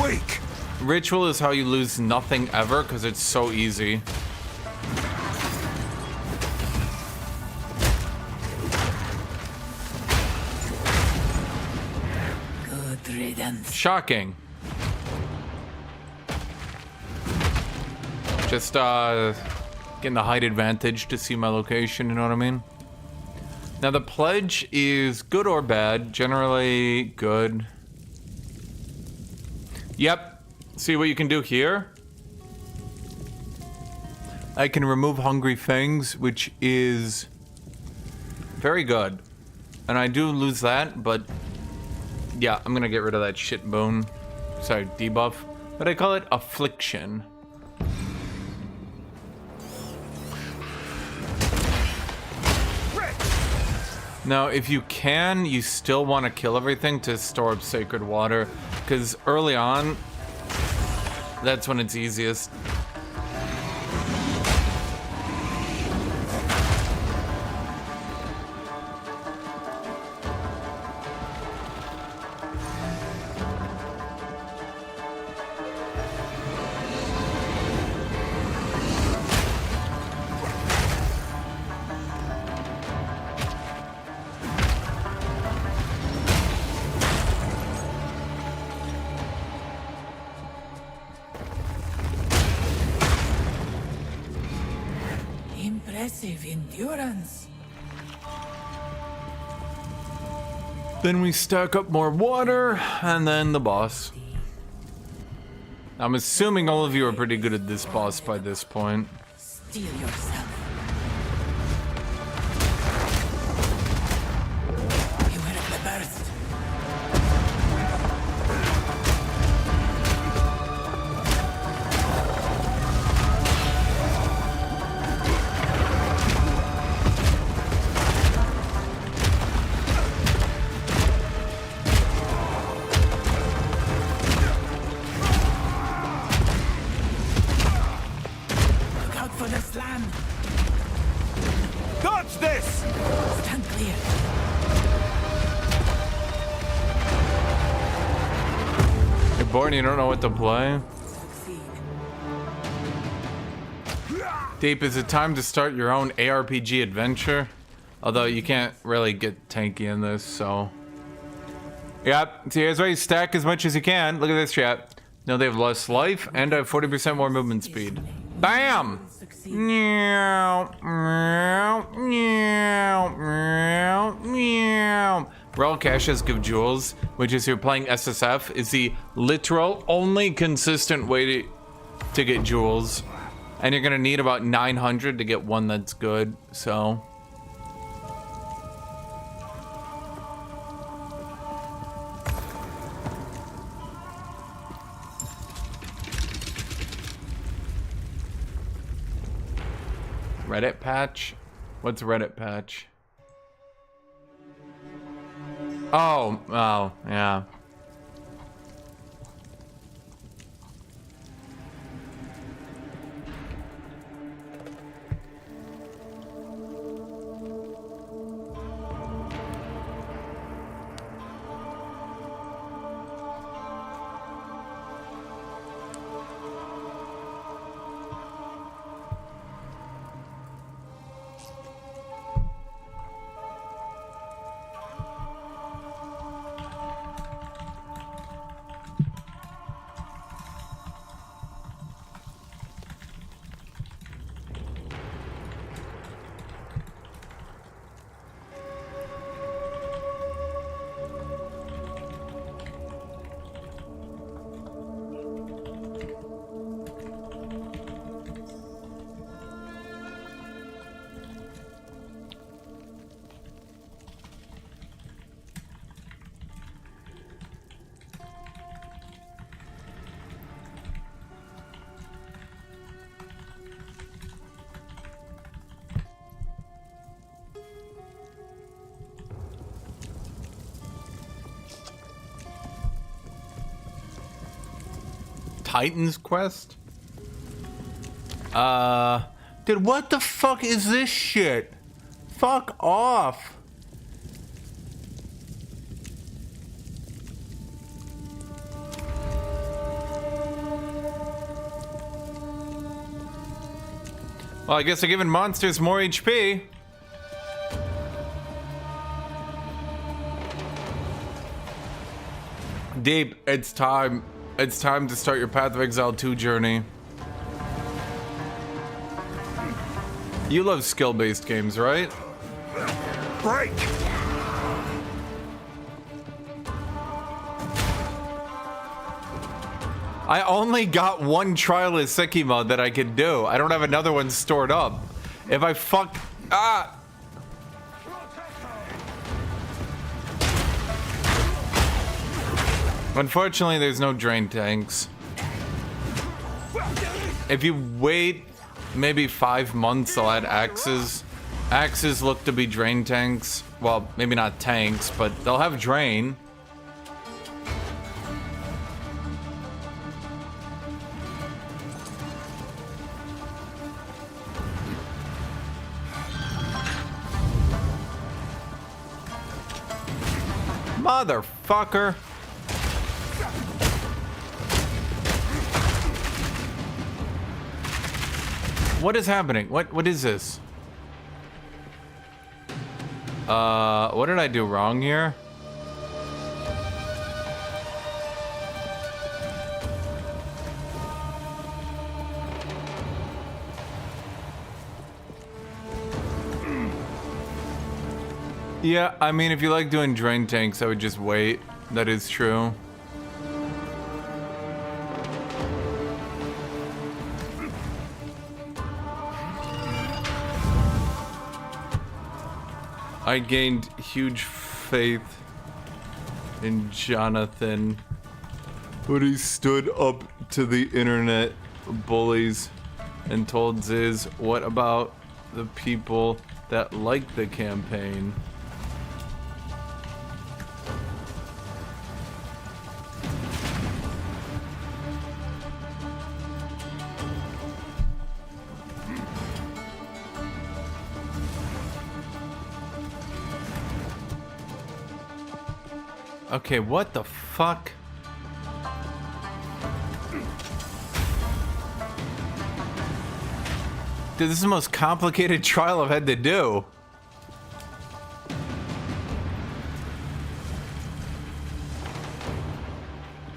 Wake! Ritual is how you lose nothing ever because it's so easy. Good riddance. Shocking. Just getting the height advantage to see my location, you know what I mean? Now the pledge is good or bad, generally good. Yep, see what you can do here? I can remove hungry fangs, which is very good. And I do lose that, but yeah, I'm gonna get rid of that shit bone. Sorry, debuff. But I call it affliction. Now, if you can, you still want to kill everything to store up sacred water, because early on, that's when it's easiest. Impressive endurance. Then we stack up more water, and then the boss. I'm assuming all of you are pretty good at this boss by this point. Steel yourself. Beware of the burst. Look out for the slam. Dodge this! Stand clear. You're bored and you don't know what to play? Succeed. Deep, is it time to start your own ARPG adventure? Although you can't really get tanky in this, so... Yep, so here's why you stack as much as you can. Look at this, chat. Now they have less life, and I have 40% more movement speed. BAM! Succeed. Meow, meow, meow, meow, meow. Raw caches give jewels, which is you're playing SSF, is the literal only consistent way to get jewels. And you're gonna need about 900 to get one that's good, so... Reddit patch? What's Reddit patch? Oh, yeah. Titan's quest? Dude, what the fuck is this shit? Fuck off. Well, I guess they're giving monsters more HP. Deep, it's time. It's time to start your Path of Exile 2 journey. You love skill-based games, right? Break! I only got one trial as Sekimo that I could do. I don't have another one stored up. If I fuck... Ah! Unfortunately, there's no drain tanks. If you wait maybe 5 months, I'll add axes. Axes look to be drain tanks. Well, maybe not tanks, but they'll have drain. Motherfucker. What is happening? What is this? What did I do wrong here? Yeah, I mean, if you like doing drain tanks, I would just wait. That is true. I gained huge faith in Jonathan when he stood up to the internet bullies and told Ziz, what about the people that like the campaign? Okay, what the fuck? Dude, this is the most complicated trial I've had to do.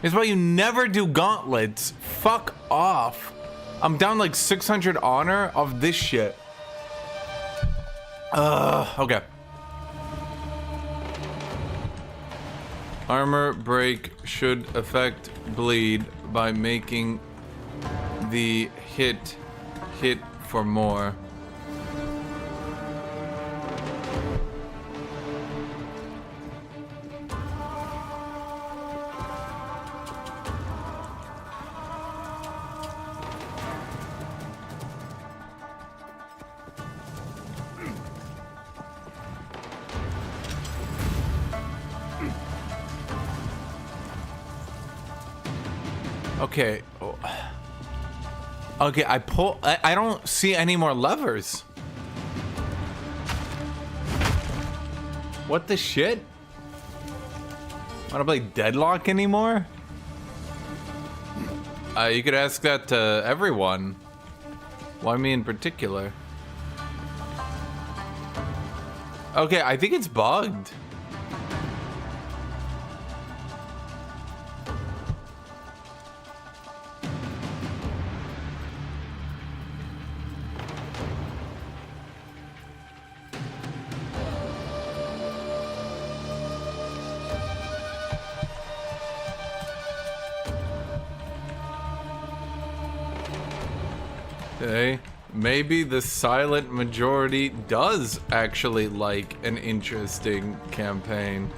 It's why you never do gauntlets. Fuck off. I'm down like 600 honor of this shit. Okay. Armor break should affect bleed by making the hit for more. Okay. Okay, I don't see any more levers. What the shit? Wanna play Deadlock anymore? You could ask that to everyone. Why me in particular? Okay, I think it's bugged. Okay, maybe the silent majority does actually like an interesting campaign.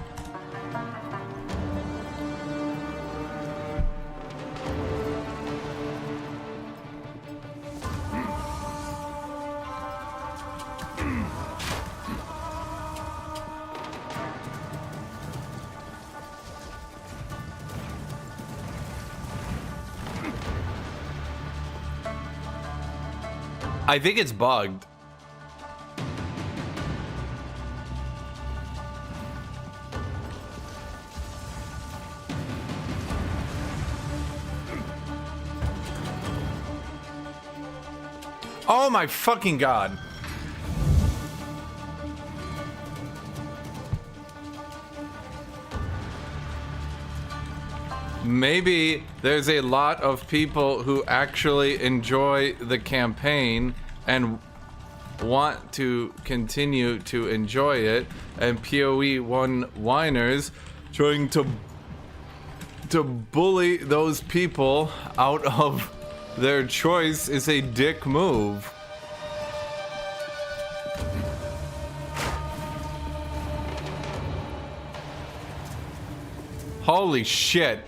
I think it's bugged. Oh my fucking god. Maybe there's a lot of people who actually enjoy the campaign and want to continue to enjoy it, and PoE 1 whiners trying to bully those people out of their choice is a dick move. Holy shit.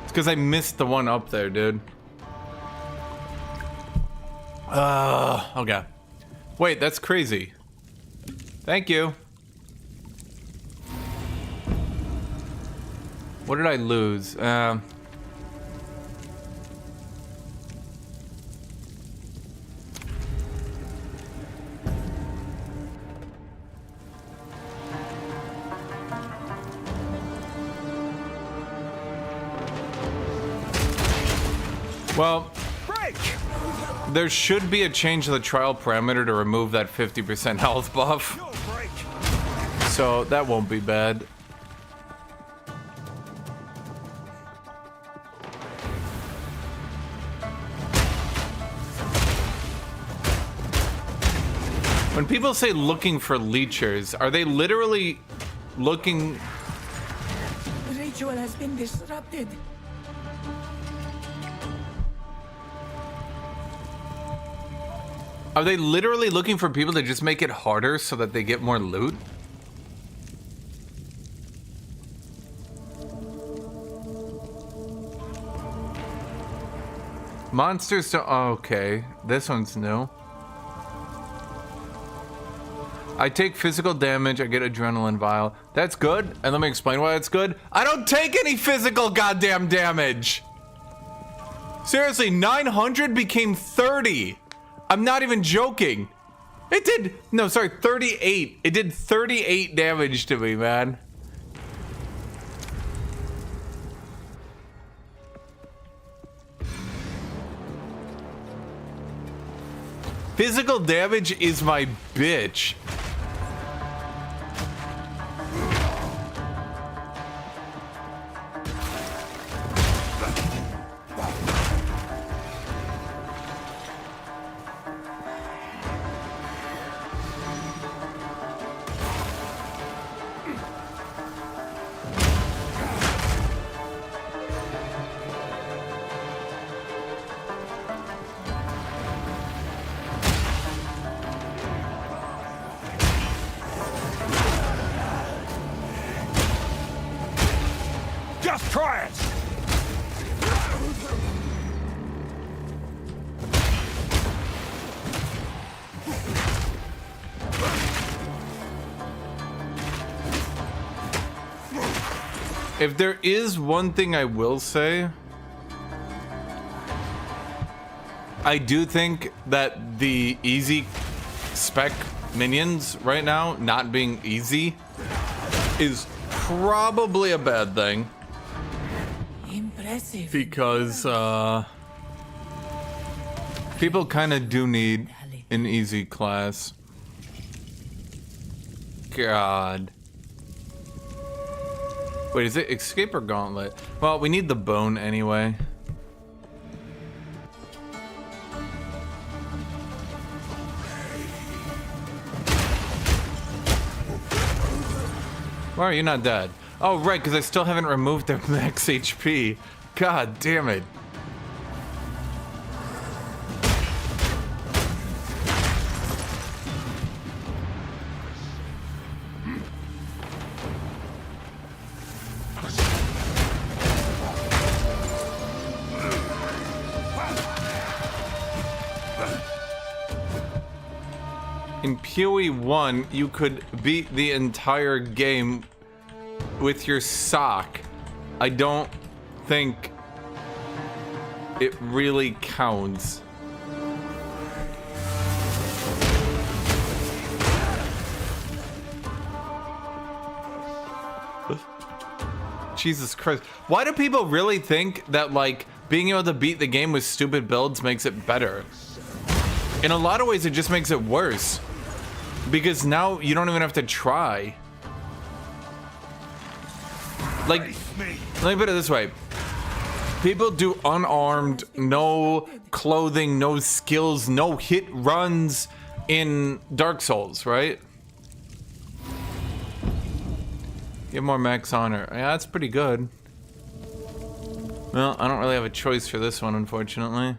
It's because I missed the one up there, dude. Okay. Wait, that's crazy. Thank you. What did I lose? Well, there should be a change to the trial parameter to remove that 50% health buff. So that won't be bad. When people say looking for leechers, are they literally looking? The ritual has been disrupted. Are they literally looking for people to just make it harder so that they get more loot? Monsters to... Oh, okay, this one's new. I take physical damage, I get adrenaline vial. That's good, and let me explain why it's good. I don't take any physical goddamn damage! Seriously, 900 became 30. I'm not even joking. It did, no, sorry, 38. It did 38 damage to me, man. Physical damage is my bitch. Just try it! If there is one thing I will say, I do think that the easy spec minions right now not being easy is probably a bad thing. Impressive. Because people kind of do need an easy class. God. Wait, is it escape or gauntlet? Well, we need the bone anyway. Why are you not dead? Oh, right, because I still haven't removed their max HP. God damn it. In PoE 1, you could beat the entire game with your sock. I don't think it really counts. Jesus Christ. Why do people really think that, like, being able to beat the game with stupid builds makes it better? In a lot of ways, it just makes it worse. Because now you don't even have to try. Like, let me put it this way. People do unarmed, no clothing, no skills, no hit runs in Dark Souls, right? Get more max honor. Yeah, that's pretty good. Well, I don't really have a choice for this one, unfortunately.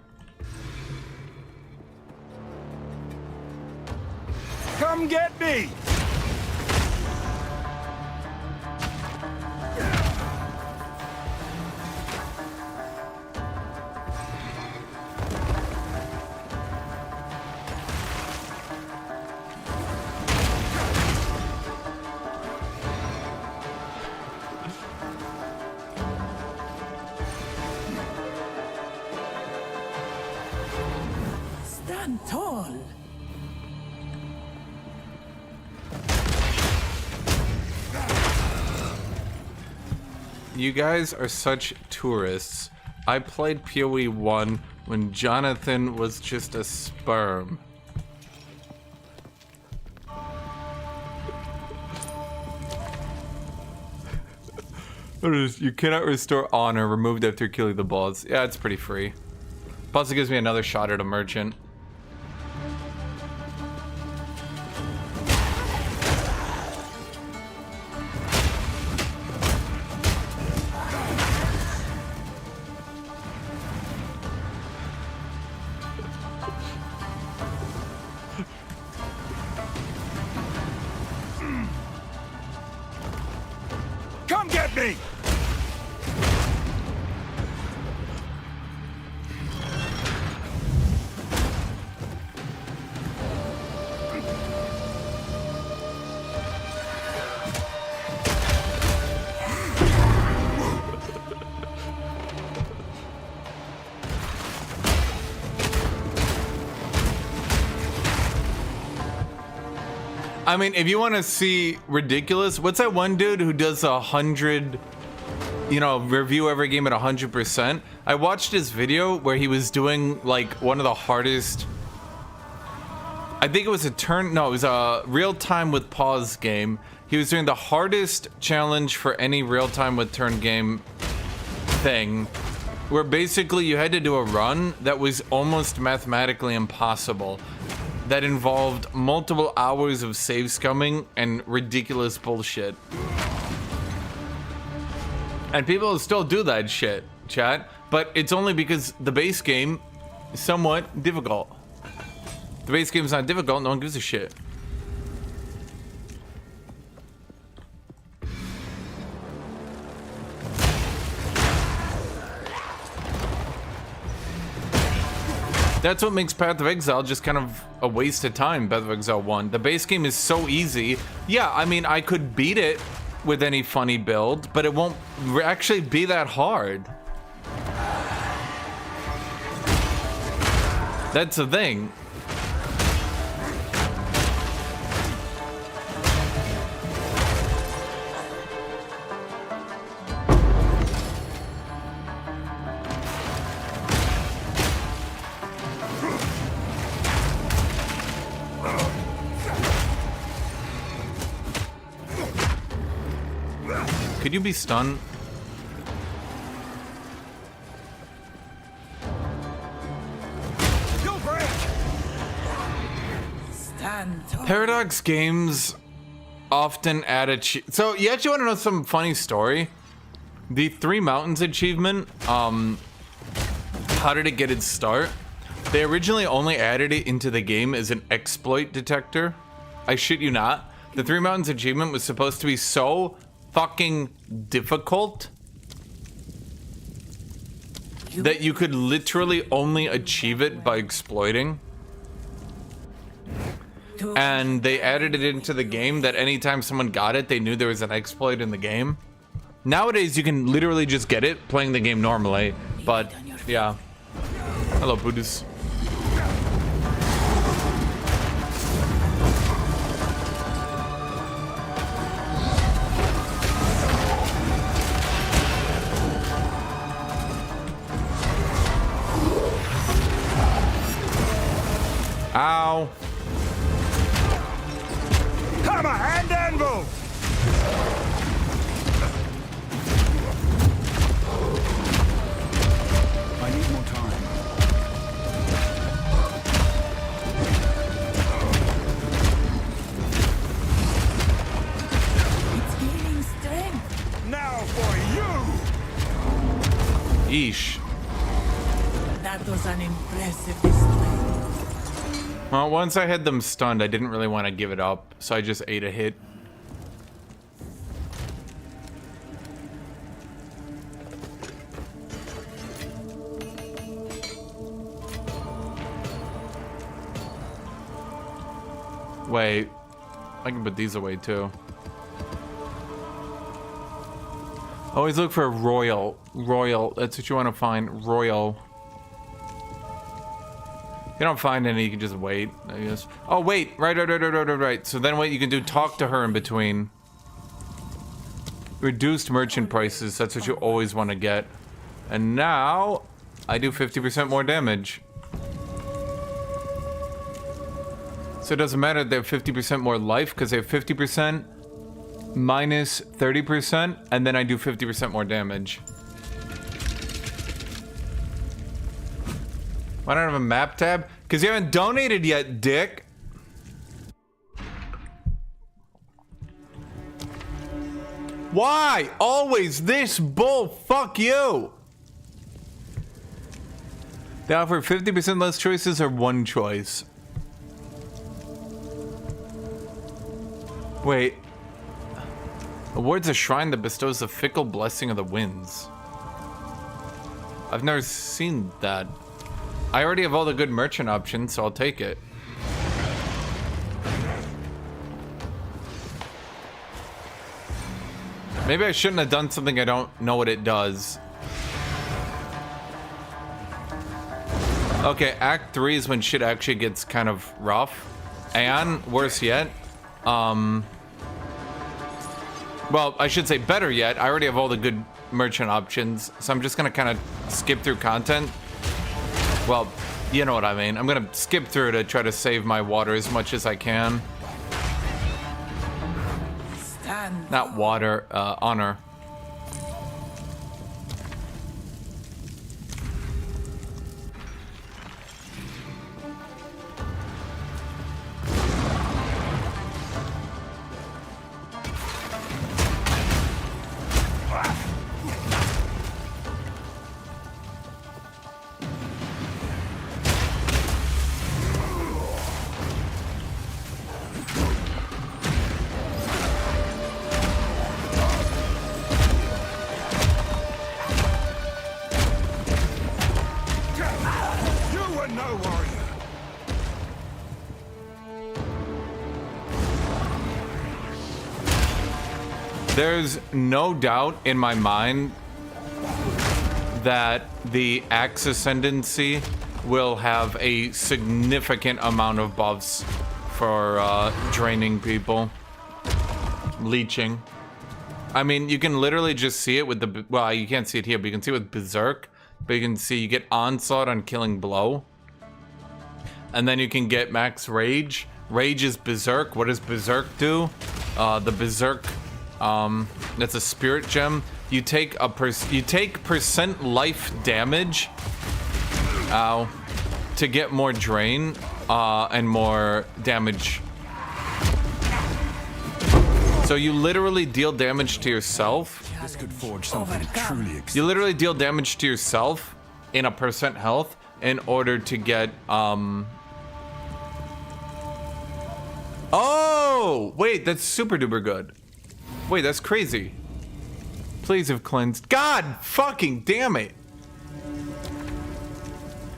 Come get me! Stand tall. You guys are such tourists. I played PoE 1 when Jonathan was just a sperm. You cannot restore honor removed after killing the boss. Yeah, it's pretty free. Plus it gives me another shot at a merchant. Come get me! I mean, if you want to see ridiculous, what's that one dude who does 100, you know, review every game at 100%? I watched his video where he was doing like one of the hardest, I think it was it was a real time with pause game. He was doing the hardest challenge for any real time with turn game thing, where basically you had to do a run that was almost mathematically impossible, that involved multiple hours of save scumming and ridiculous bullshit. And people still do that shit, chat, but it's only because the base game is somewhat difficult. If the base game's not difficult, no one gives a shit. That's what makes Path of Exile just kind of a waste of time, Path of Exile 1. The base game is so easy. Yeah, I mean, I could beat it with any funny build, but it won't actually be that hard. That's the thing. Could you be stunned? Stand tall. Paradox games often add so you actually want to know some funny story? The Three Mountains achievement, how did it get its start? They originally only added it into the game as an exploit detector. I shit you not. The Three Mountains achievement was supposed to be so fucking difficult that you could literally only achieve it by exploiting. And they added it into the game that anytime someone got it, they knew there was an exploit in the game. Nowadays, you can literally just get it playing the game normally, but yeah. Hello, Buddhas. Ow. Hammer and anvil! I need more time. It's gaining strength. Now for you! Yeesh. That was an impressive display. Well, once I had them stunned, I didn't really want to give it up, so I just ate a hit. Wait, I can put these away too. Always look for royal. Royal, that's what you want to find. Royal. If you don't find any, you can just wait, I guess. Oh, wait, right. So then what you can do, talk to her in between. Reduced merchant prices, that's what you always want to get. And now, I do 50% more damage. So it doesn't matter if they have 50% more life, because they have 50% minus 30%, and then I do 50% more damage. Why don't I have a map tab? Because you haven't donated yet, dick. Why? Always this bull. Fuck you. They offer 50% less choices or one choice. Wait. Awards a shrine that bestows the fickle blessing of the winds. I've never seen that. I already have all the good merchant options, so I'll take it. Maybe I shouldn't have done something I don't know what it does. Okay, Act 3 is when shit actually gets kind of rough. And, worse yet, well, I should say better yet, I already have all the good merchant options, so I'm just gonna kind of skip through content. Well, you know what I mean. I'm gonna skip through to try to save my water as much as I can. Stand. Not water, honor. There's no doubt in my mind that the Axe Ascendancy will have a significant amount of buffs for draining people. Leeching. I mean, you can literally just see it with the... Well, you can't see it here, but you can see it with Berserk. But you can see you get Onslaught on Killing Blow. And then you can get Max Rage. Rage is Berserk. What does Berserk do? The Berserk... that's a spirit gem. You take percent life damage, to get more drain, and more damage. So you literally deal damage to yourself. This could forge something truly You literally deal damage to yourself in a percent health in order to get, Oh! Wait, that's super duper good. Wait, that's crazy. Please have cleansed. God fucking damn it.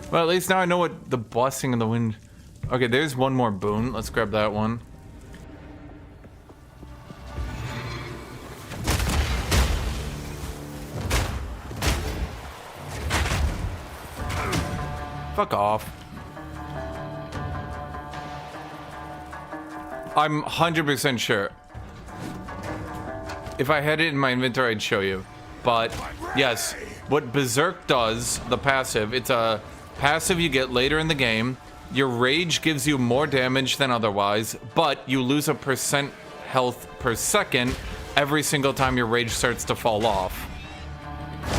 Well, at least now I know what the blessing of the wind... Okay, there's one more boon. Let's grab that one. Fuck off. I'm 100% sure. If I had it in my inventory, I'd show you. But, yes, what Berserk does, the passive, it's a passive you get later in the game. Your rage gives you more damage than otherwise, but you lose a percent health per second every single time your rage starts to fall off,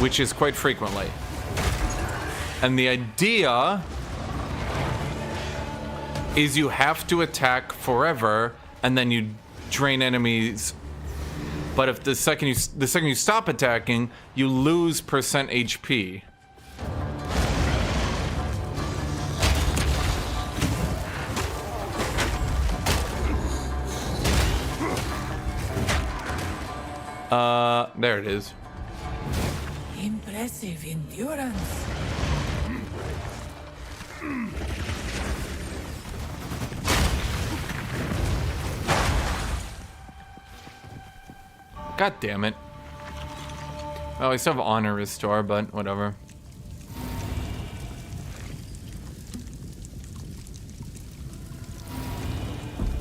which is quite frequently. And the idea is you have to attack forever, and then you drain enemies. But if the second you stop attacking, you lose percent HP. There it is. Impressive endurance. God damn it. Well, I still have honor restore, but whatever.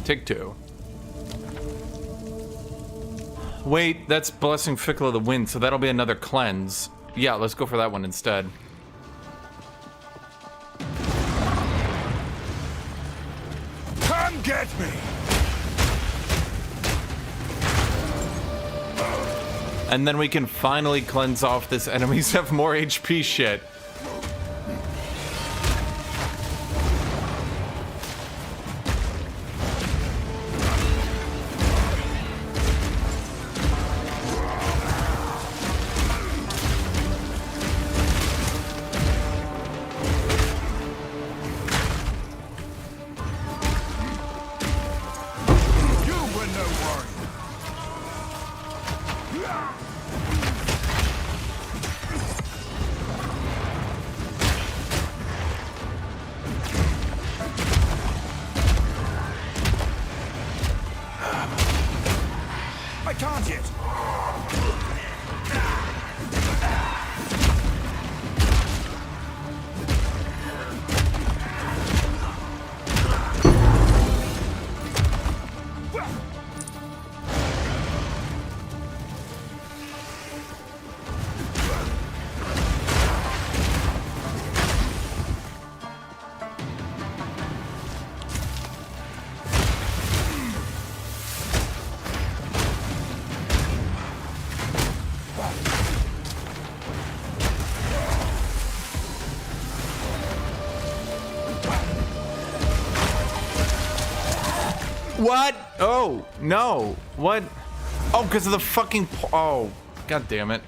Take 2. Wait, that's Blessing Fickle of the Wind, so that'll be another cleanse. Yeah, let's go for that one instead. Come get me! And then we can finally cleanse off this enemies have more HP shit. I can't yet! What? Oh, no. What? Oh, because of the fucking... Oh, god damn it.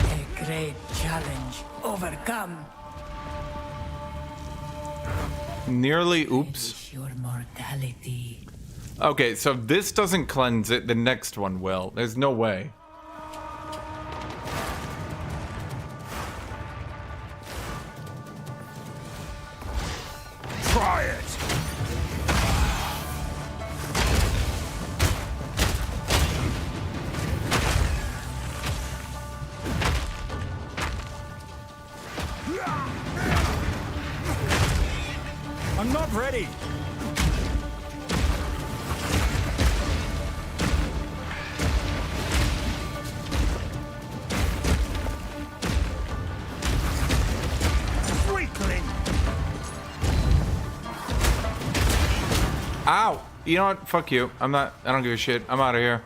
A great challenge overcome. Nearly, oops. Finish your mortality. Okay, so if this doesn't cleanse it, the next one will. There's no way. Try it! I'm not ready! Weakling! Ow! You know what? Fuck you. I don't give a shit. I'm out of here.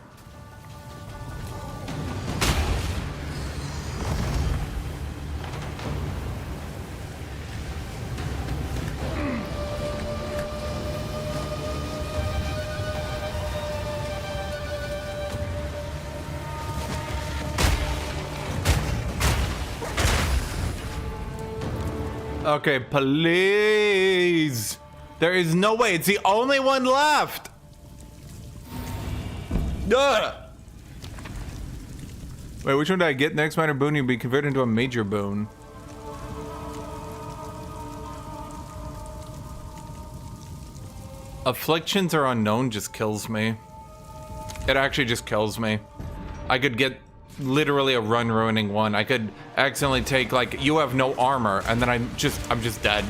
Okay, please. There is no way. It's the only one left. Ugh. Wait, which one did I get? Next minor boon, you'll be converted into a major boon. Afflictions are unknown just kills me. It actually just kills me. I could get literally a run ruining one. I could accidentally take like, you have no armor, and then I'm just dead.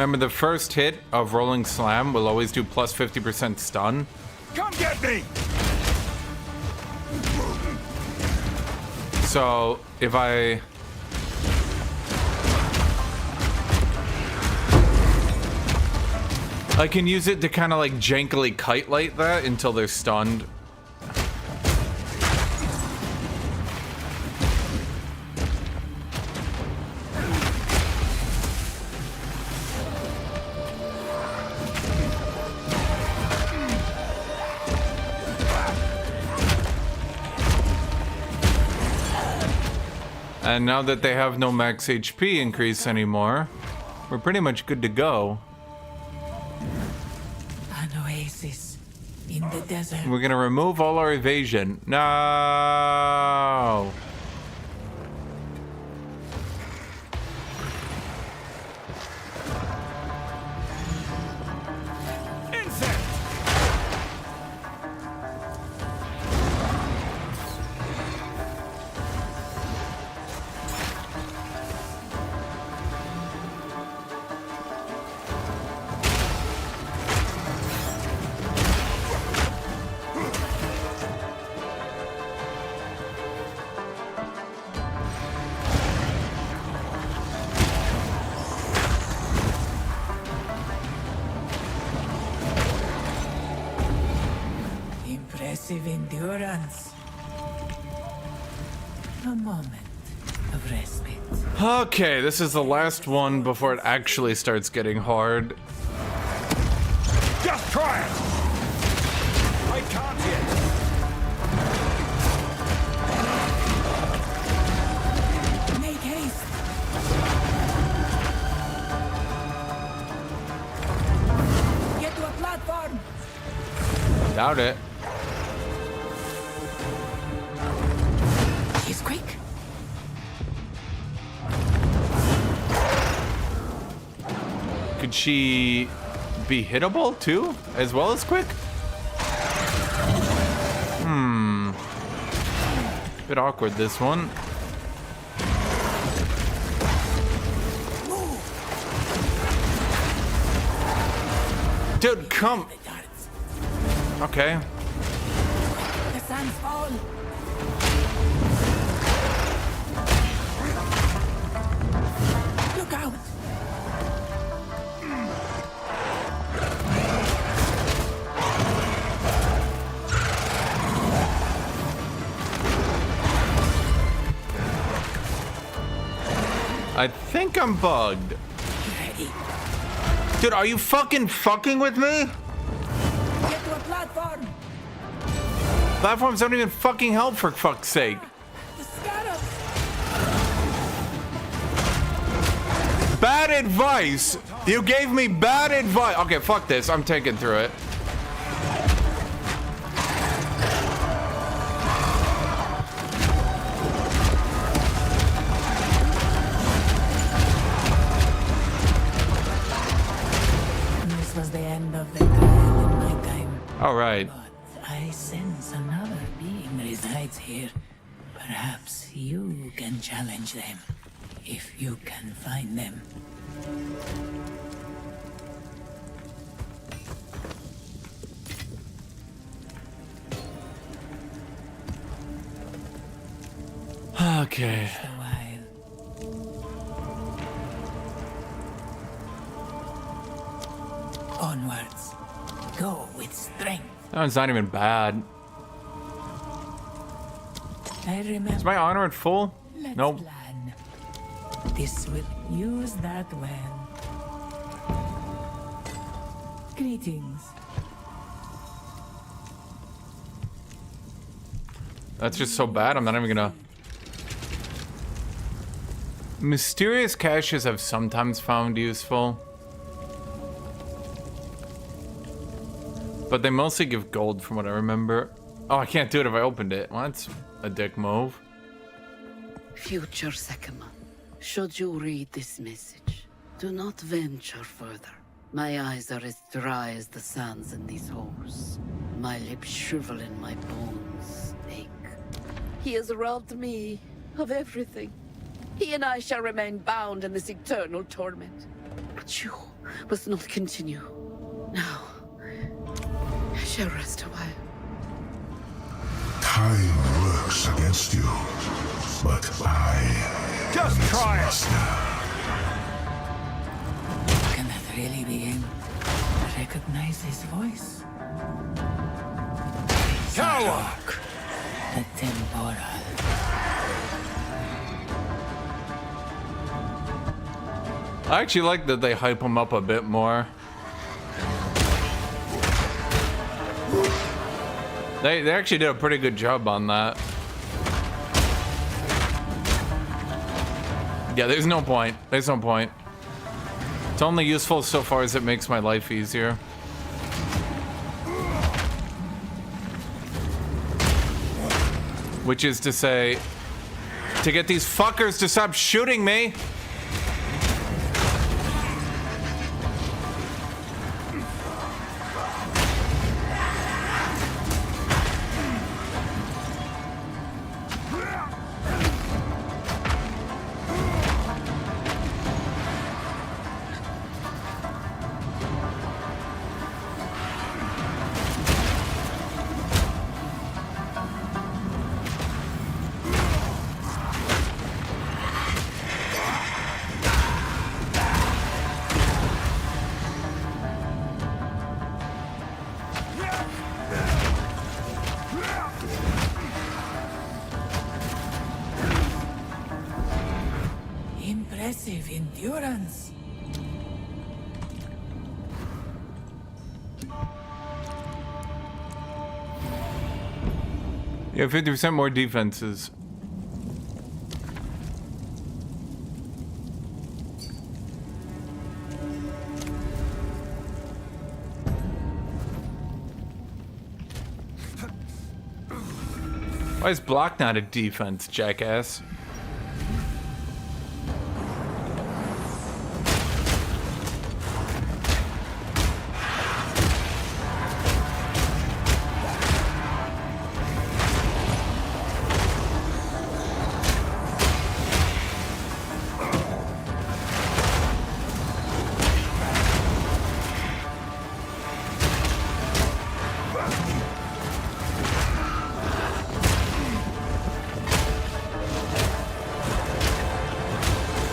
Remember, the first hit of Rolling Slam will always do plus 50% stun. Come get me! So if I can use it to kind of like jankily kite light that until they're stunned. And now that they have no max HP increase anymore, we're pretty much good to go. An oasis in the desert. We're gonna remove all our evasion. No. Impressive endurance. A moment of respite. Okay, this is the last one before it actually starts getting hard. Just try it! I can't yet! Make haste. Get to a platform. Doubt it. He's quick. Could she be hittable too, as well as quick? Bit awkward, this one. Dude, come. The darts. Okay. The sands fall. Look out. I think I'm bugged. Ready. Dude, are you fucking with me? Get to a platform. Platforms don't even fucking help, for fuck's sake. The scarabs. Bad advice. You gave me bad advice. Okay, fuck this. I'm taking through it. This was the end of the trial in my time. All right. But I sense another being resides here. Perhaps you can challenge them, if you can find them. Okay. A while. Onwards. Go with strength. That one's not even bad. I remember. Is my honor at full? Let's Nope. plan. This will use that well. Greetings. That's just so bad. I'm not even gonna. Mysterious caches I've sometimes found useful. But they mostly give gold from what I remember. Oh, I can't do it if I opened it. Well, that's a dick move. Future Sekima, should you read this message, do not venture further. My eyes are as dry as the sands in these holes. My lips shrivel and my bones ache. He has robbed me of everything. He and I shall remain bound in this eternal torment. But you must not continue. Now, I shall rest a while. Time works against you, but I Just try it! master. Can that really be him? Recognize his voice? Coward! The temporal. I actually like that they hype him up a bit more. They actually did a pretty good job on that. Yeah, there's no point. There's no point. It's only useful so far as it makes my life easier. Which is to say, to get these fuckers to stop shooting me. Impressive endurance. Yeah, 50% more defenses. Why is block not a defense, jackass?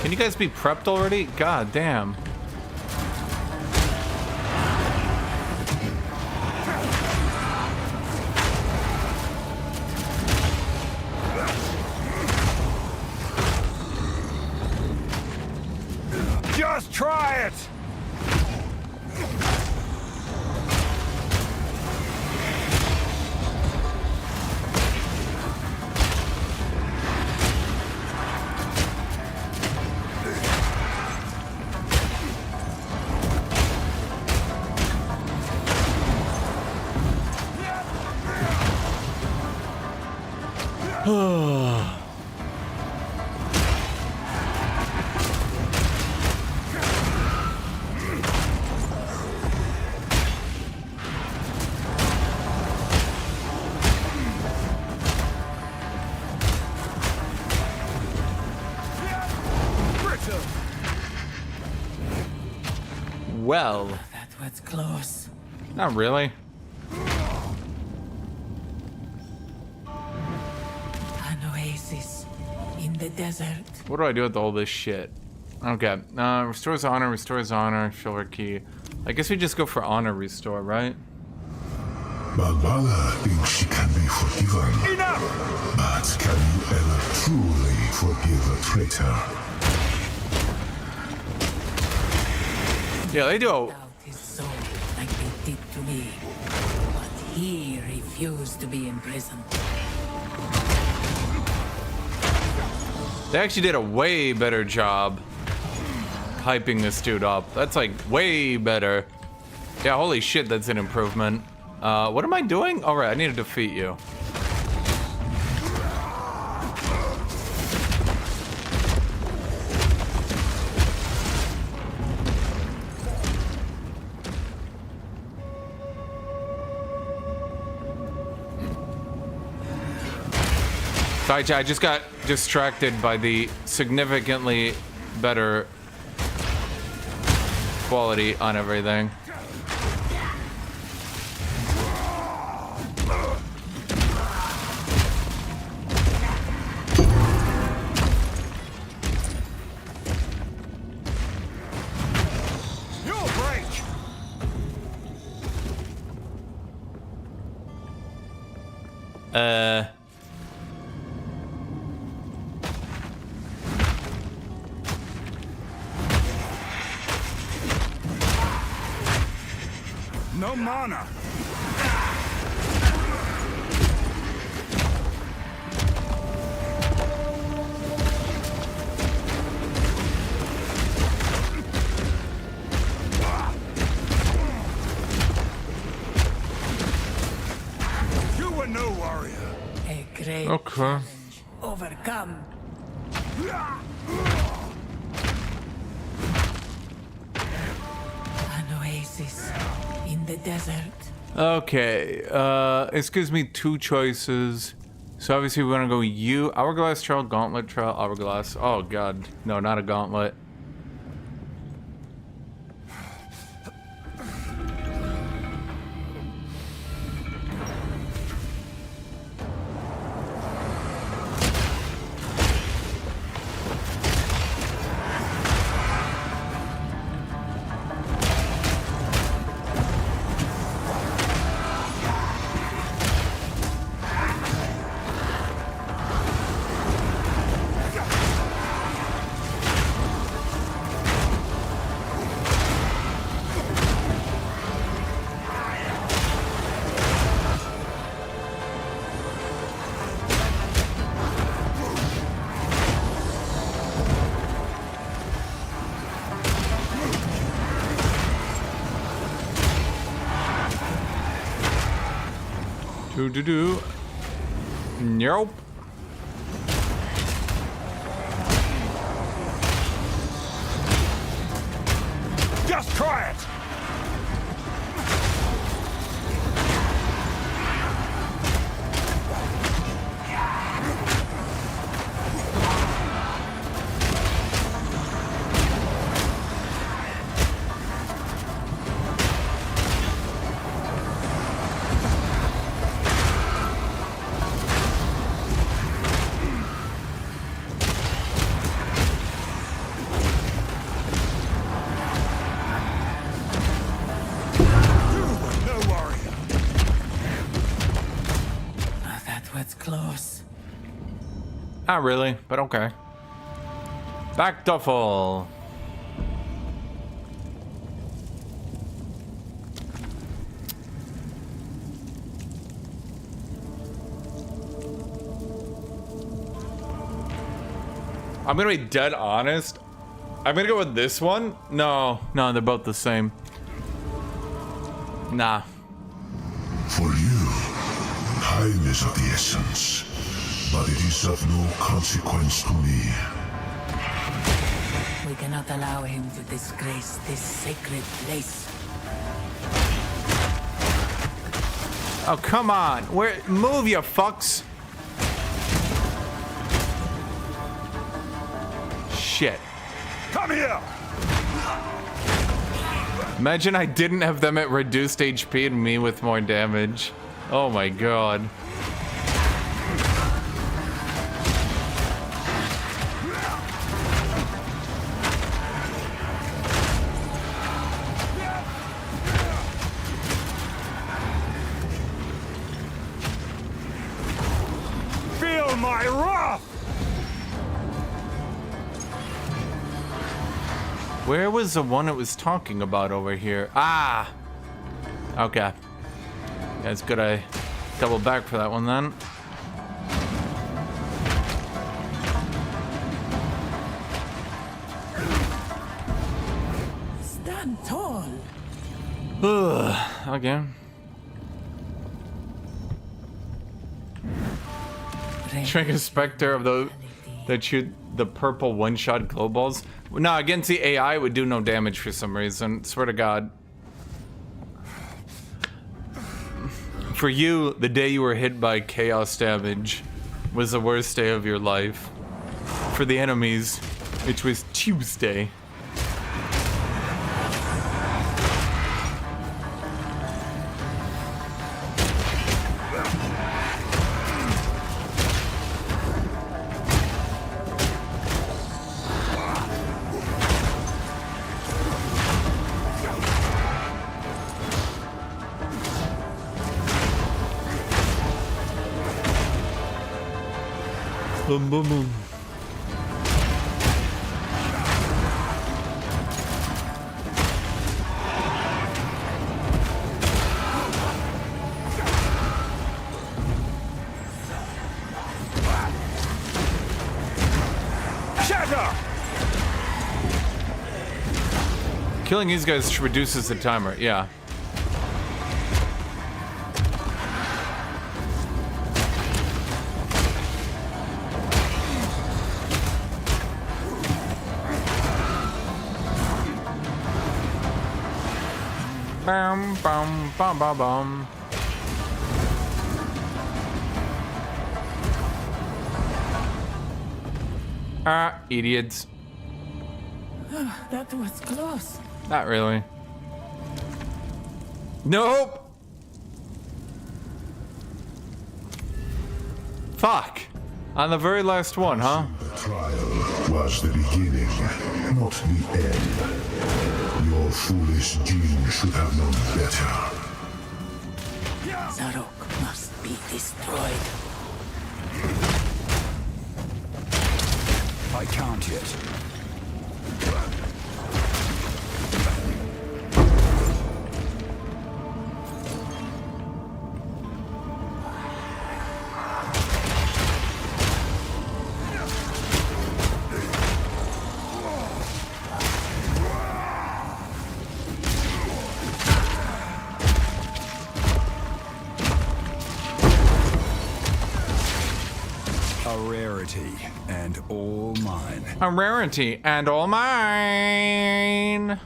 Can you guys be prepped already? God damn. Just try it! Well, That was close. not really. An oasis in the desert. What do I do with all this shit? Okay, restores honor, silver key. I guess we just go for honor restore, right? Balbala thinks she can be forgiven. Enough! But can you ever truly forgive a traitor? Yeah, they do. Out his soul like they did to me. But he refused to be imprisoned. They actually did a way better job hyping this dude up. That's like way better. Yeah, holy shit, that's an improvement. What am I doing? All right, I need to defeat you. Sorry, I just got distracted by the significantly better quality on everything. You'll break! No mana! You were no warrior. A great Okay. challenge overcome. An oasis in the desert. Okay, excuse me, 2 choices. So obviously we're gonna go Hourglass Trail, Gauntlet Trail, Hourglass. Oh god, no, not a gauntlet. Do. Nope. Just try it! Close. Not really, but okay. Back duffel. I'm gonna be dead honest. I'm gonna go with this one. No, they're both the same. Nah. For you, time is of the essence, but it is of no consequence to me. We cannot allow him to disgrace this sacred place. Oh, come on. Move, you fucks. Shit. Come here! Imagine I didn't have them at reduced HP and me with more damage. Oh my god. Feel my wrath! Where was the one it was talking about over here? Ah! Okay. Yeah, it's good I double back for that one then. Stand tall. Ugh. Okay. Shrink a specter of those that shoot the purple one-shot glow balls. No, against the AI it would do no damage for some reason. Swear to God. For you, the day you were hit by chaos damage was the worst day of your life. For the enemies, which was Tuesday. Boom, boom, boom. Killing these guys reduces the timer, yeah. Bam, bam, bam, bam, bam. Ah, idiots. That was close. Not really. Nope. Fuck. On the very last one, huh? The trial was the beginning, not the end. Your foolish Jean should have known better. Zarok must be destroyed. I can't yet. A rarity, and all mine. A rarity and all mine.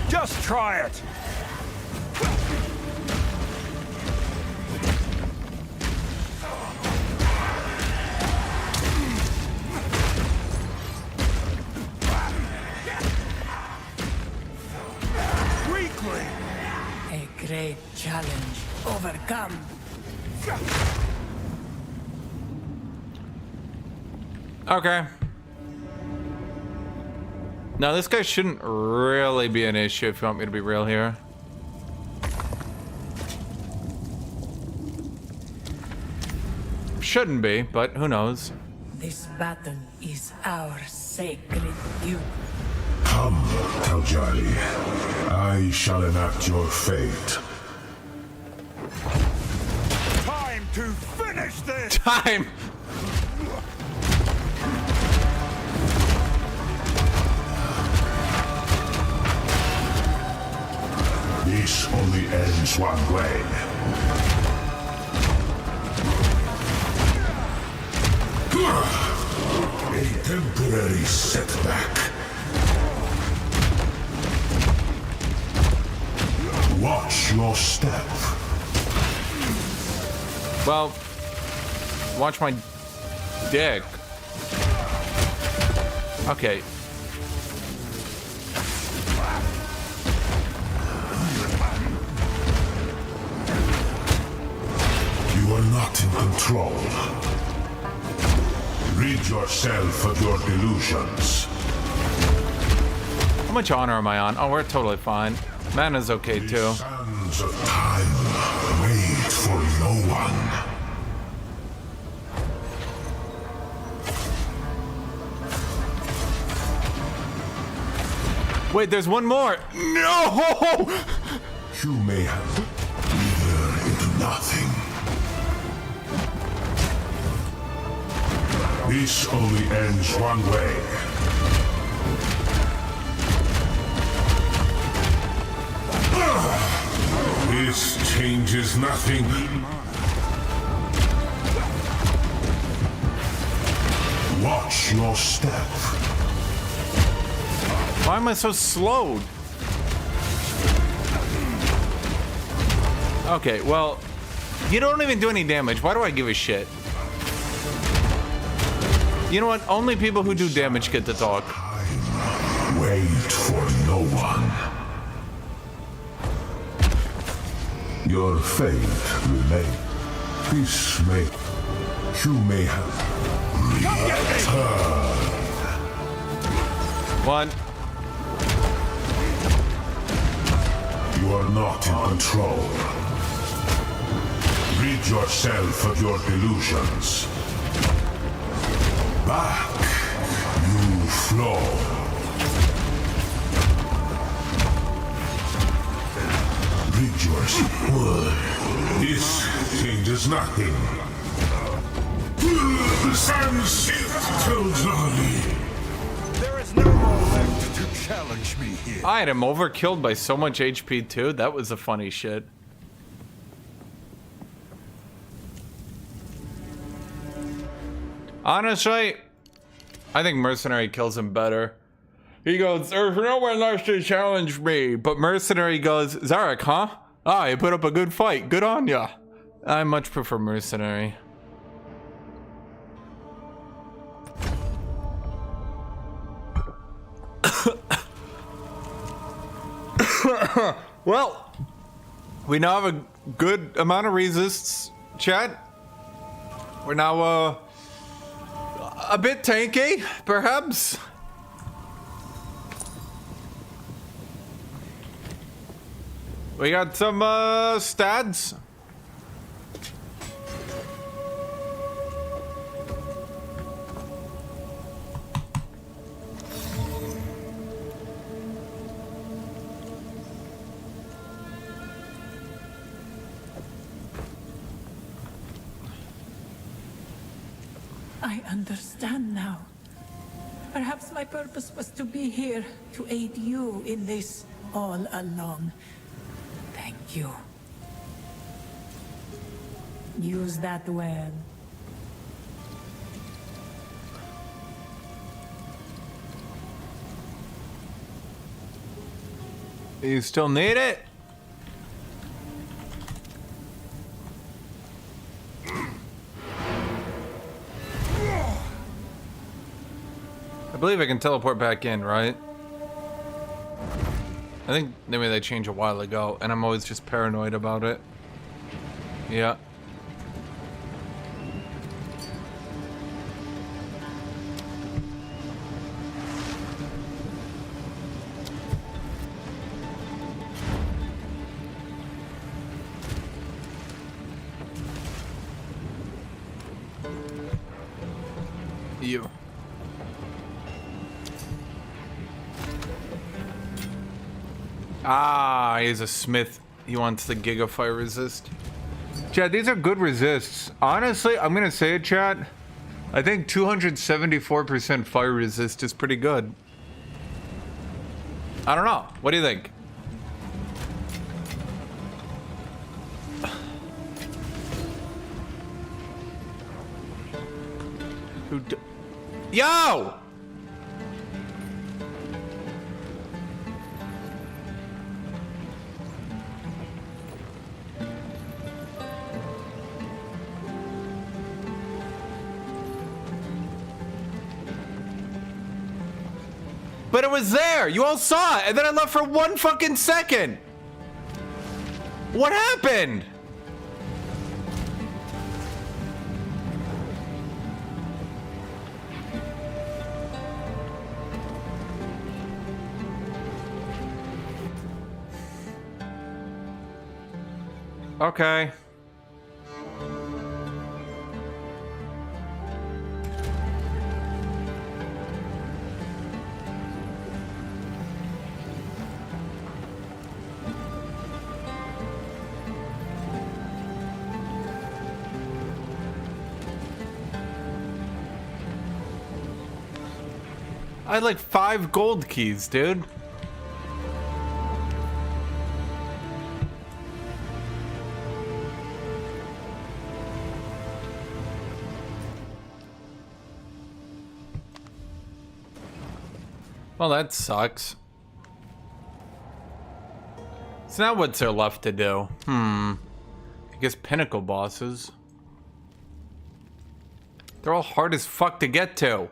Just try it! A great challenge overcome. Okay. Now this guy shouldn't really be an issue if you want me to be real here. Shouldn't be, but who knows? This battle is our sacred duty. Come, Taljali. I shall enact your fate. Time to finish this! Time! This only ends one way. A temporary setback. Watch your step. Well, watch my dick. Okay. You are not in control. Rid yourself of your delusions. How much honor am I on? Oh, we're totally fine. Mana's okay The too. sands of time wait for no one. Wait, there's one more. No! You may have withered into nothing. This only ends one way. This changes nothing. Watch your step. Why am I so slowed? Okay, well, you don't even do any damage. Why do I give a shit? You know what? Only people who do damage get to talk. Wait for no one. Your fate remains. This may... You may have One. You are not in control. Rid yourself of your delusions. Back, you flow. Rid yourself. This changes nothing. The sun shifts till Johnny. There is no more left to challenge me here. I had him overkilled by so much HP too. That was the funny shit. Honestly, I think Mercenary kills him better. He goes, there's no one left to challenge me. But Mercenary goes, Zarek, huh? Ah, you put up a good fight. Good on ya. I much prefer Mercenary. Well, we now have a good amount of resists, chat. We're now, a bit tanky, perhaps. We got some, stats. I understand now. Perhaps my purpose was to be here to aid you in this all along. Thank you. Use that well. You still need it? I believe I can teleport back in, right? I think maybe they changed a while ago, and I'm always just paranoid about it. Yeah. You. Ah, he's a smith. He wants the Giga Fire resist. Chat, these are good resists. Honestly, I'm gonna say it, chat. I think 274% fire resist is pretty good. I don't know. What do you think? Yo! But it was there. You all saw it. And then I left for 1 fucking second. What happened? Okay. I had like 5 gold keys, dude. Well, that sucks. So now what's there left to do? I guess pinnacle bosses. They're all hard as fuck to get to.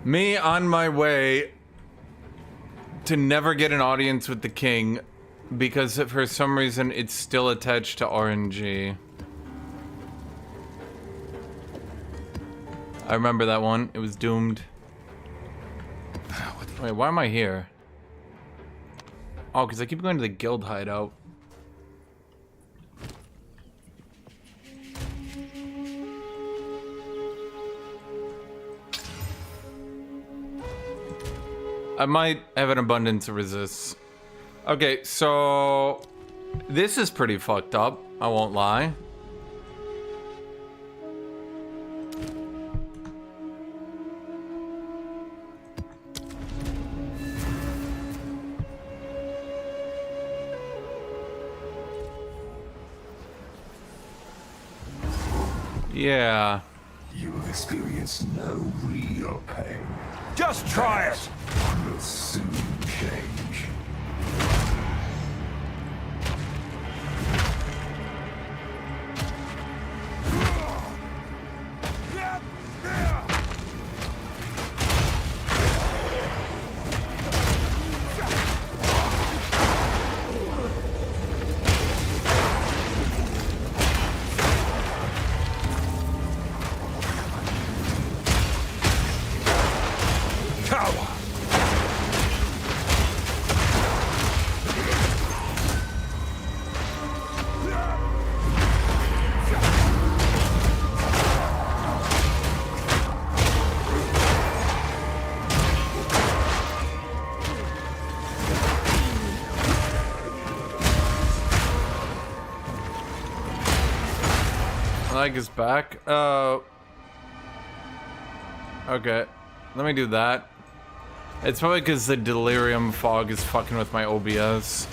Me on my way to never get an audience with the king because for some reason it's still attached to RNG. I remember that one. It was doomed. Wait, why am I here? Oh, because I keep going to the guild hideout. I might have an abundance of resists. Okay, so this is pretty fucked up, I won't lie. Yeah. You have experienced no real pain. Just try it! Will soon change. Lag is back. Okay. Let me do that. It's probably because the delirium fog is fucking with my OBS.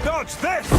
Dodge this!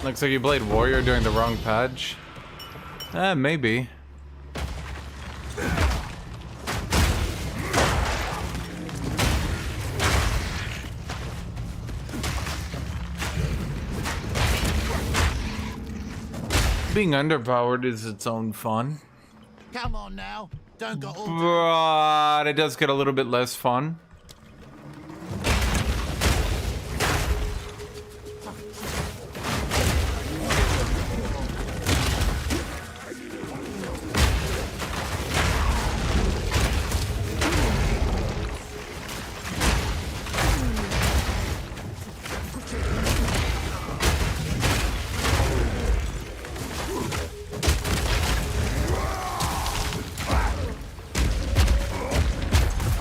Looks like you played Warrior during the wrong patch. Maybe. Being underpowered is its own fun. Come on now. Don't go all But it does get a little bit less fun.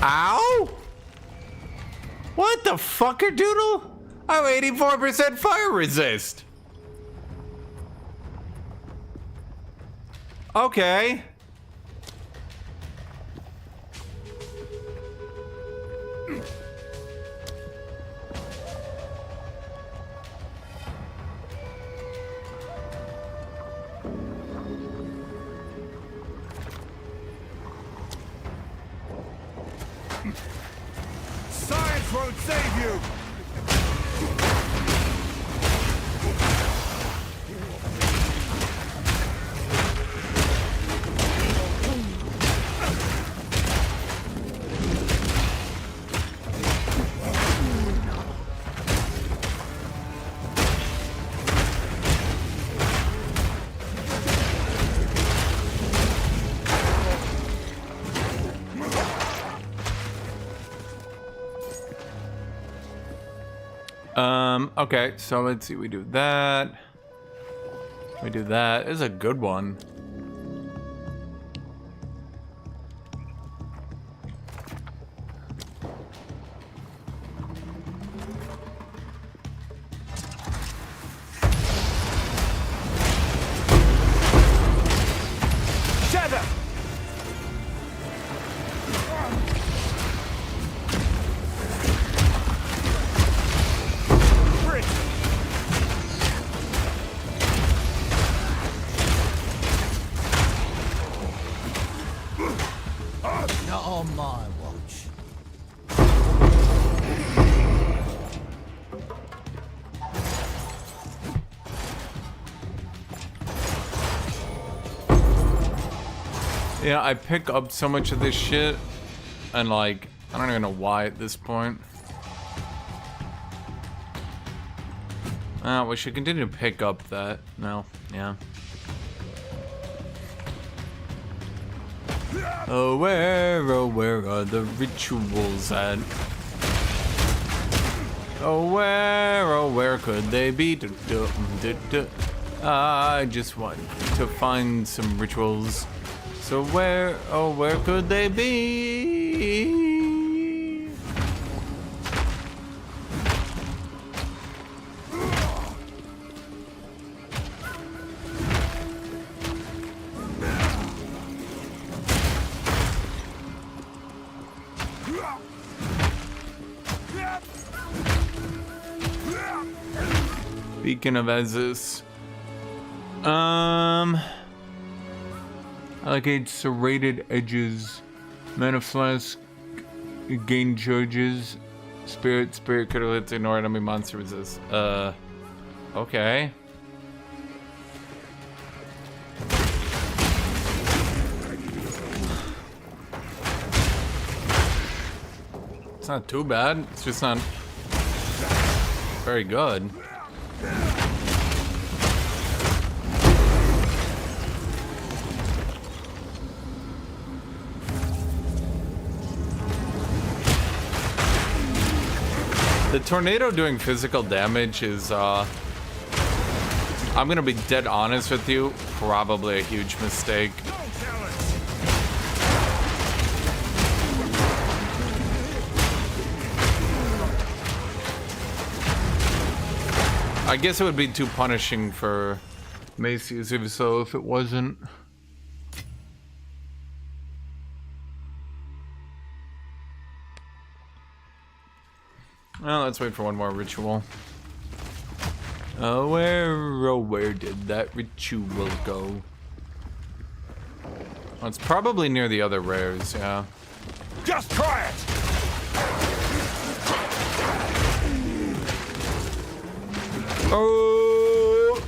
Ow! What the fucker doodle? I'm 84% fire resist. Okay. Science won't save you! Okay, so let's see. We do that. We do that. It's a good one. Not on my watch. Yeah, I pick up so much of this shit, and like, I don't even know why at this point. We should continue to pick up that. No, yeah. Oh, where are the rituals at? Oh, where could they be? I just want to find some rituals. So where could they be? Beacon of Ezus. Allocate serrated edges. Mana flask. Gain charges. Spirit critical hits, ignore enemy monster resist. Okay. It's not too bad. It's just not very good. The tornado doing physical damage is, I'm gonna be dead honest with you, probably a huge mistake. I guess it would be too punishing for mace users, so if it wasn't. Well, let's wait for one more ritual. Where did that ritual go? Well, it's probably near the other rares, yeah. Just try it! Oh!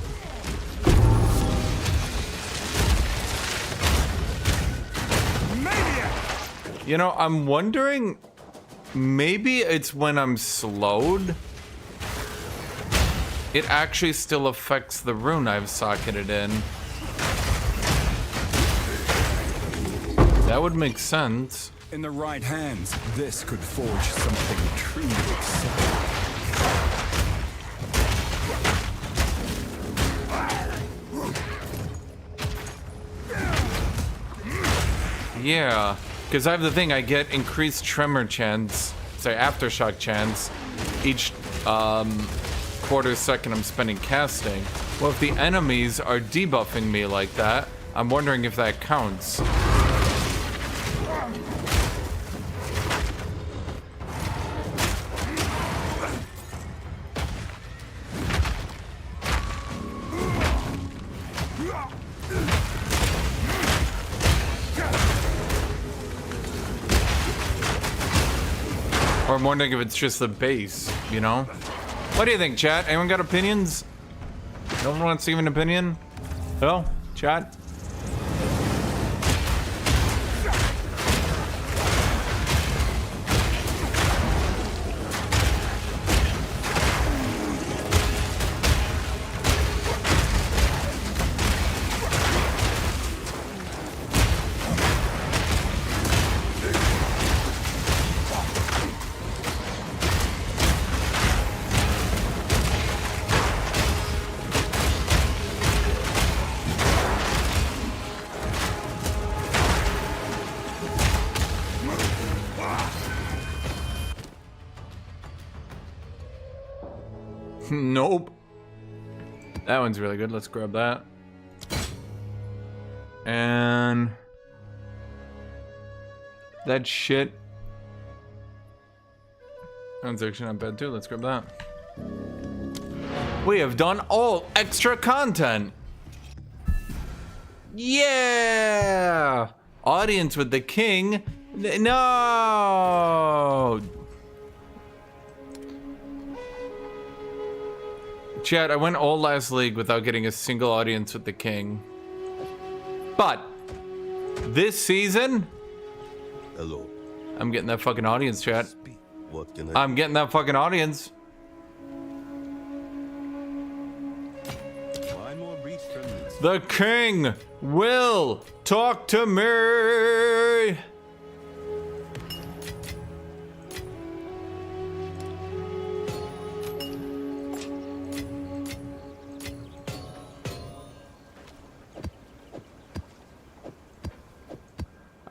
Maniac! You know, I'm wondering, maybe it's when I'm slowed. It actually still affects the rune I've socketed in. That would make sense. In the right hands, this could forge something truly exciting. Yeah, because I have the thing, I get increased tremor chance, say aftershock chance, each quarter second I'm spending casting. Well, if the enemies are debuffing me like that, I'm wondering if that counts. Or I'm wondering if it's just the base, you know? What do you think, chat? Anyone got opinions? No one wants to give an opinion? Hello? Chat? Nope. That one's really good. Let's grab that. And that shit. That's actually not bad too. Let's grab that. We have done all extra content. Yeah! Audience with the king. No! Chat, I went all last league without getting a single audience with the king. But this season, Hello. I'm getting that fucking audience, chat. What can I I'm getting that fucking audience. buy more breach remnants? The king will talk to me.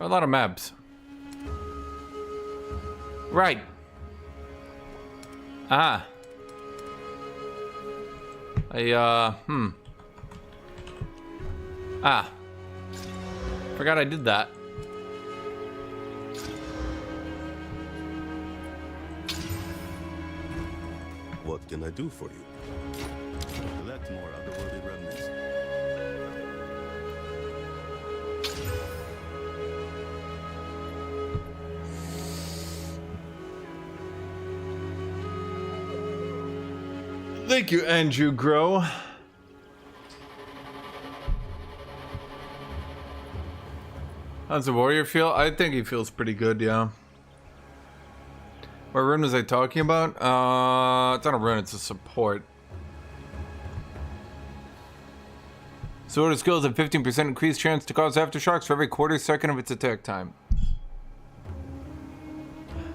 A lot of maps. Right. Ah. Ah. Forgot I did that. What can I do for you? Collect more otherworldly remnants. Thank you, Andrew Grow. How's the warrior feel? I think he feels pretty good, yeah. What rune was I talking about? It's not a rune, it's a support. Sword of skills have 15% increased chance to cause aftershocks for every quarter second of its attack time.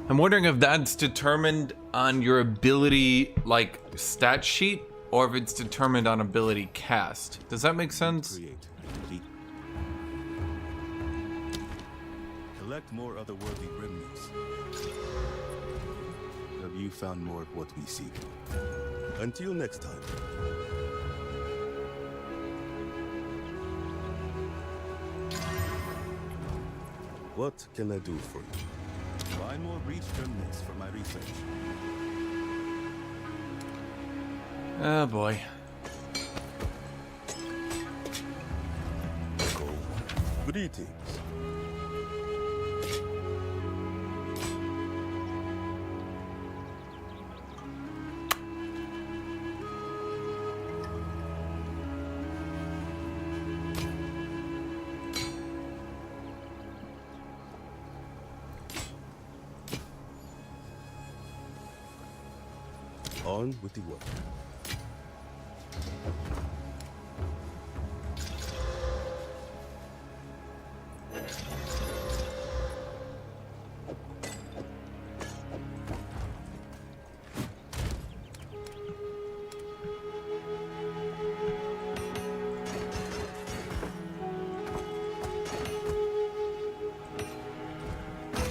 I'm wondering if that's determined on your ability, like, stat sheet, or if it's determined on ability cast. Does that make sense? Create. Complete. Collect more otherworldly remnants. Have you found more of what we seek? Until next time. What can I do for you? Find more breach remnants for my research. Oh boy. Greetings. On with the work.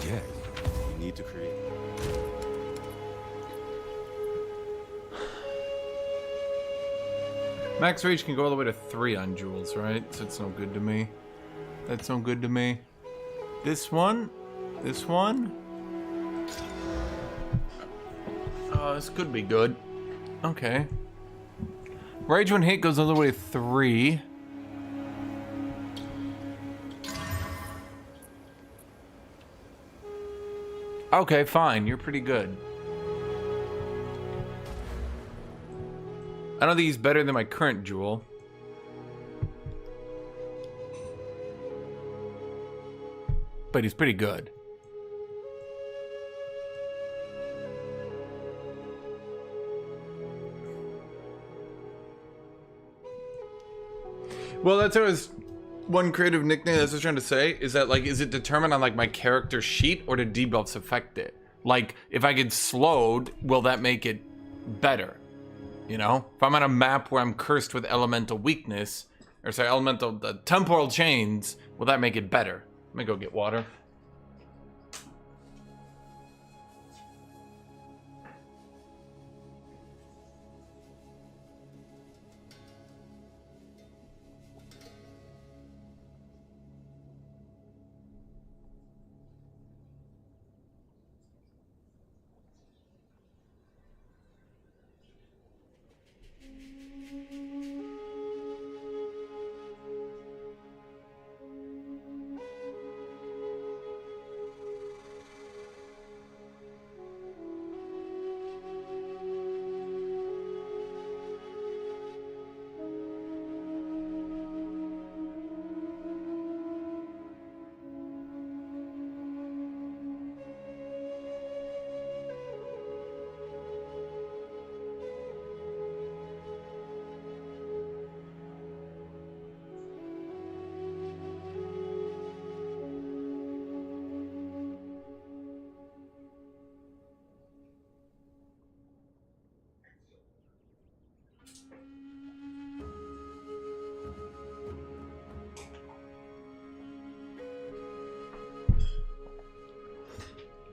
Yes, you need to create. Max rage can go all the way to 3 on jewels, right? So it's no good to me. That's no good to me. This one? This one? Oh, this could be good. Okay. Rage when hit goes all the way to 3. Okay, fine. You're pretty good. I don't think he's better than my current jewel. But he's pretty good. Well, that's what I was... One creative nickname that's what I was trying to say is that, like, is it determined on, like, my character sheet or do debuffs affect it? Like, if I get slowed, will that make it better? You know, if I'm on a map where I'm cursed with elemental weakness, or sorry, elemental temporal chains, will that make it better? Let me go get water.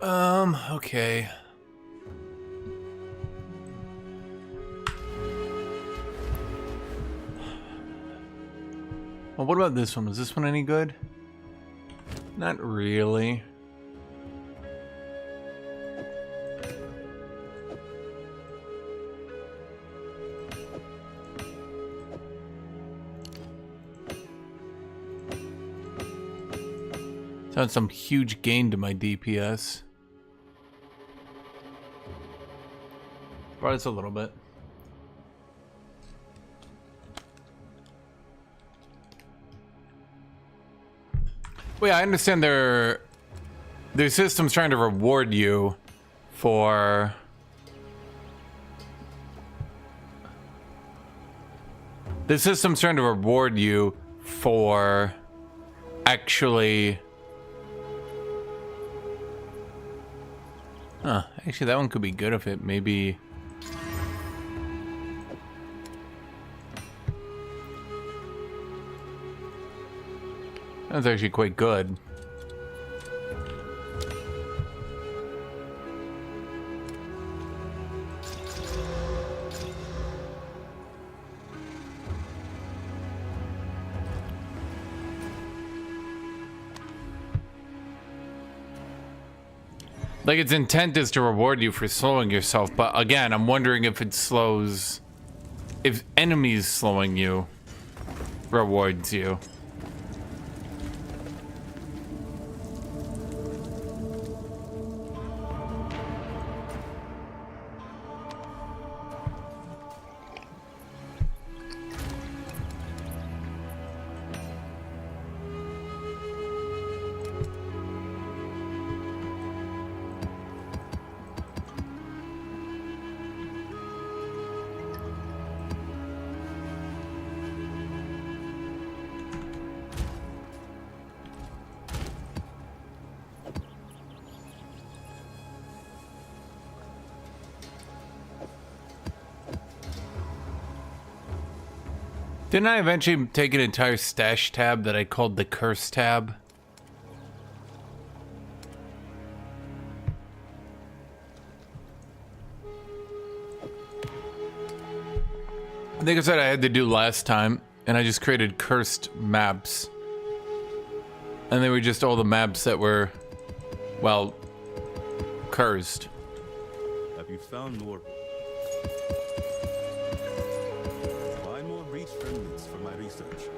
Okay. Well, what about this one? Was this one any good? Not really. Sounds some huge gain to my DPS. Brought us a little bit. Well, yeah, I understand their system's trying to reward you for actually. Huh, actually that one could be good if it maybe. That's actually quite good. Like, its intent is to reward you for slowing yourself, but again, I'm wondering if it slows... If enemies slowing you rewards you. Didn't I eventually take an entire stash tab that I called the curse tab? I think I said I had to do last time, and I just created cursed maps. And they were just all the maps that were, well, cursed. Have you found more? Remnants for my research.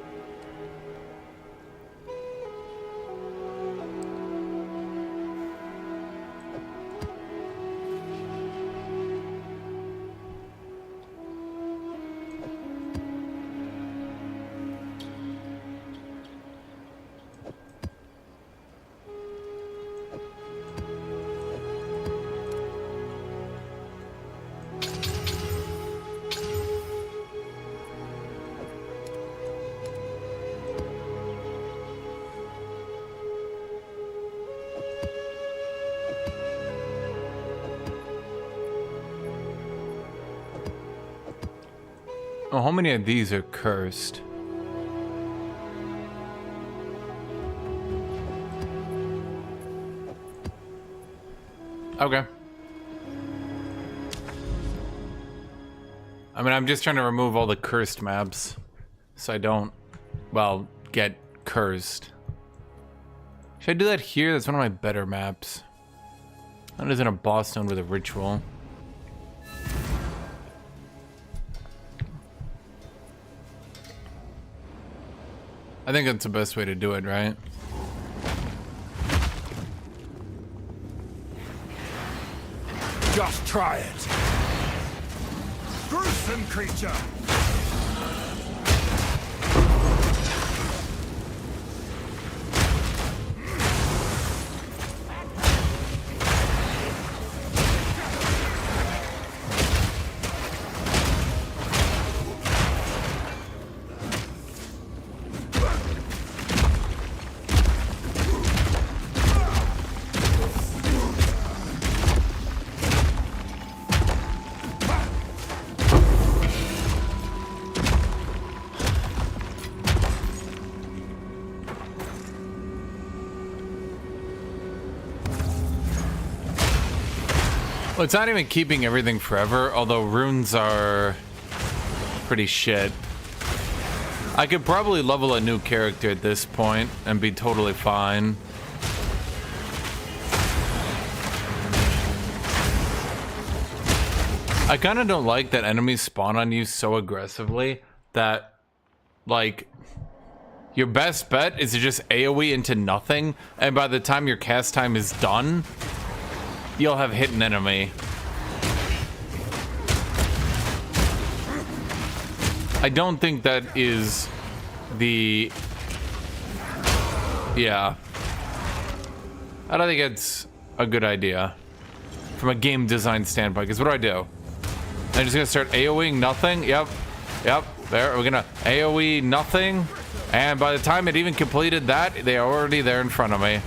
Oh, how many of these are cursed? Okay. I mean, I'm just trying to remove all the cursed maps so I don't, well, get cursed. Should I do that here? That's one of my better maps. That isn't a boss stone with a ritual. I think that's the best way to do it, right? Just try it. Gruesome creature. Well, it's not even keeping everything forever, although runes are pretty shit. I could probably level a new character at this point and be totally fine. I kind of don't like that enemies spawn on you so aggressively that, like, your best bet is to just AoE into nothing, and by the time your cast time is done, you'll have hit an enemy. I don't think that is the... Yeah. I don't think it's a good idea from a game design standpoint, because what do? I'm just gonna start AoEing nothing. Yep. There, we're gonna AoE nothing. And by the time it even completed that, they are already there in front of me.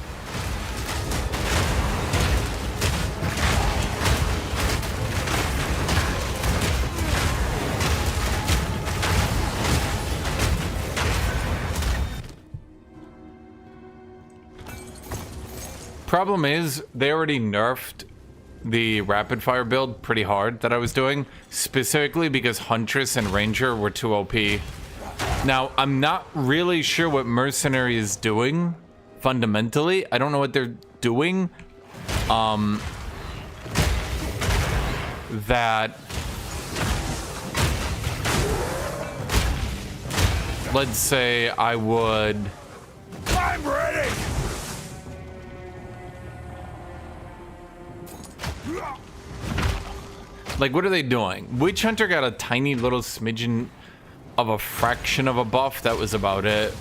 Problem is, they already nerfed the rapid fire build pretty hard that I was doing, specifically because Huntress and Ranger were too OP. Now, I'm not really sure what Mercenary is doing fundamentally. I don't know what they're doing. That, let's say I would... I'm ready! Like, what are they doing? Witch Hunter got a tiny little smidgen of a fraction of a buff. That was about it.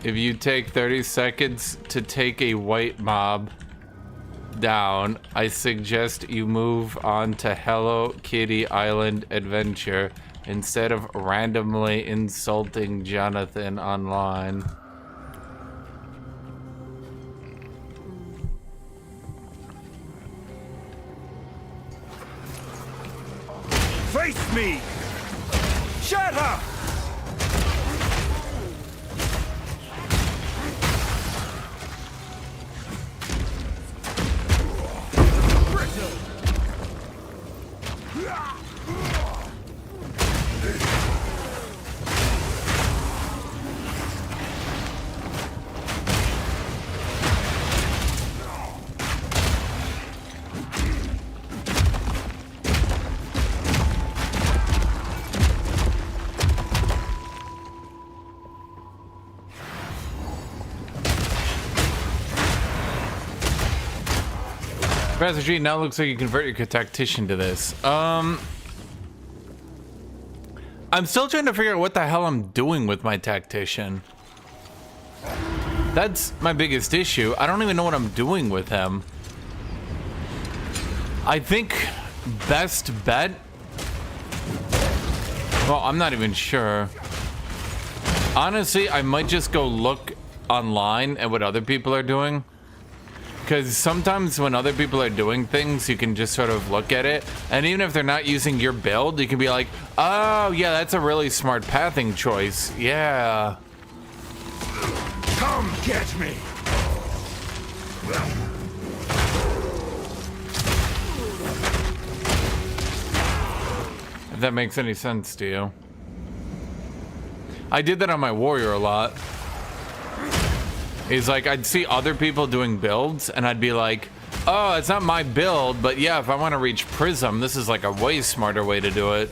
If you take 30 seconds to take a white mob down, I suggest you move on to Hello Kitty Island Adventure instead of randomly insulting Jonathan online. Face me! Shut up! Professor G, now looks like you convert your tactician to this. I'm still trying to figure out what the hell I'm doing with my tactician. That's my biggest issue. I don't even know what I'm doing with him. I think best bet... Well, I'm not even sure. Honestly, I might just go look online at what other people are doing. Because sometimes when other people are doing things, you can just sort of look at it. And even if they're not using your build, you can be like, oh, yeah, that's a really smart pathing choice. Yeah. Come get me! If that makes any sense to you. I did that on my warrior a lot. Is like, I'd see other people doing builds, and I'd be like, oh, it's not my build, but yeah, if I want to reach Prism, this is like a way smarter way to do it.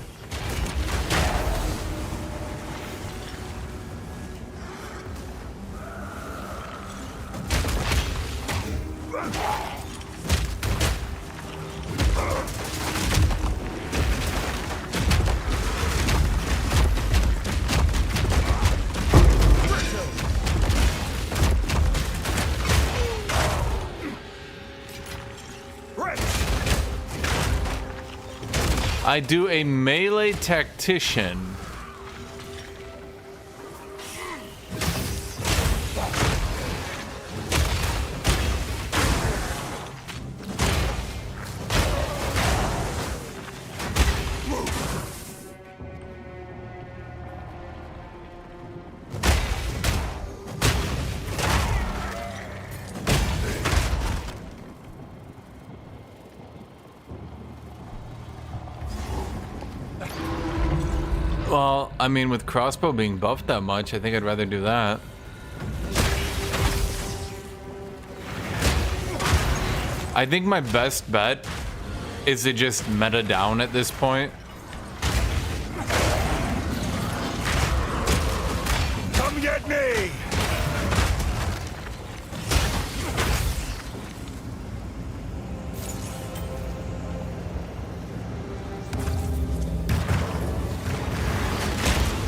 I do a melee tactician. Well, I mean, with crossbow being buffed that much, I think I'd rather do that. I think my best bet is to just meta down at this point. Come get me!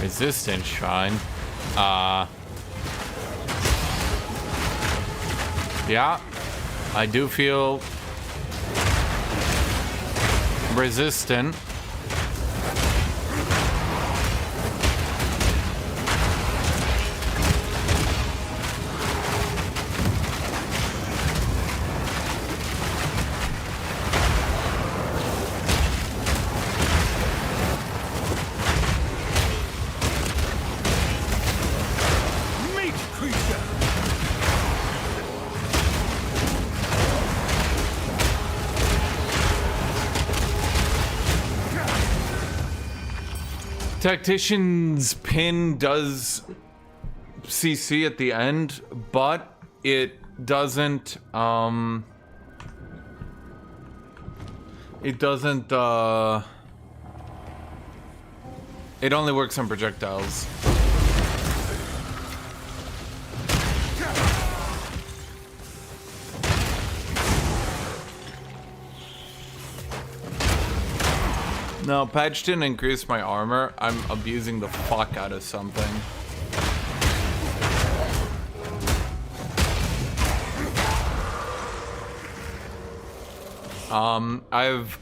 Resistance shrine. Yeah, I do feel resistant. Tactician's pin does CC at the end, but it doesn't, it only works on projectiles. No, patch didn't increase my armor. I'm abusing the fuck out of something. I have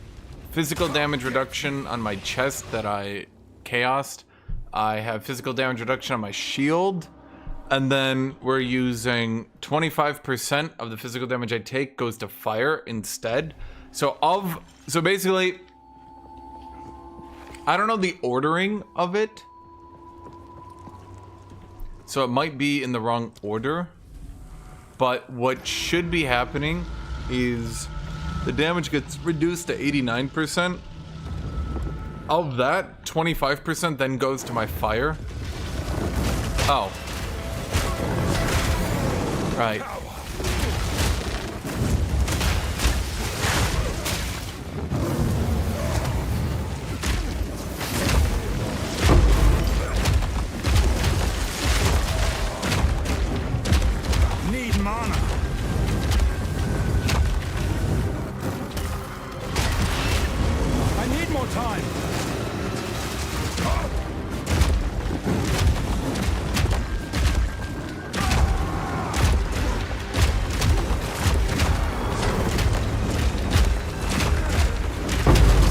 physical damage reduction on my chest that I chaosed. I have physical damage reduction on my shield. And then we're using 25% of the physical damage I take goes to fire instead. So basically, I don't know the ordering of it, so it might be in the wrong order, but what should be happening is the damage gets reduced to 89%. Of that, 25% then goes to my fire. Oh. Right.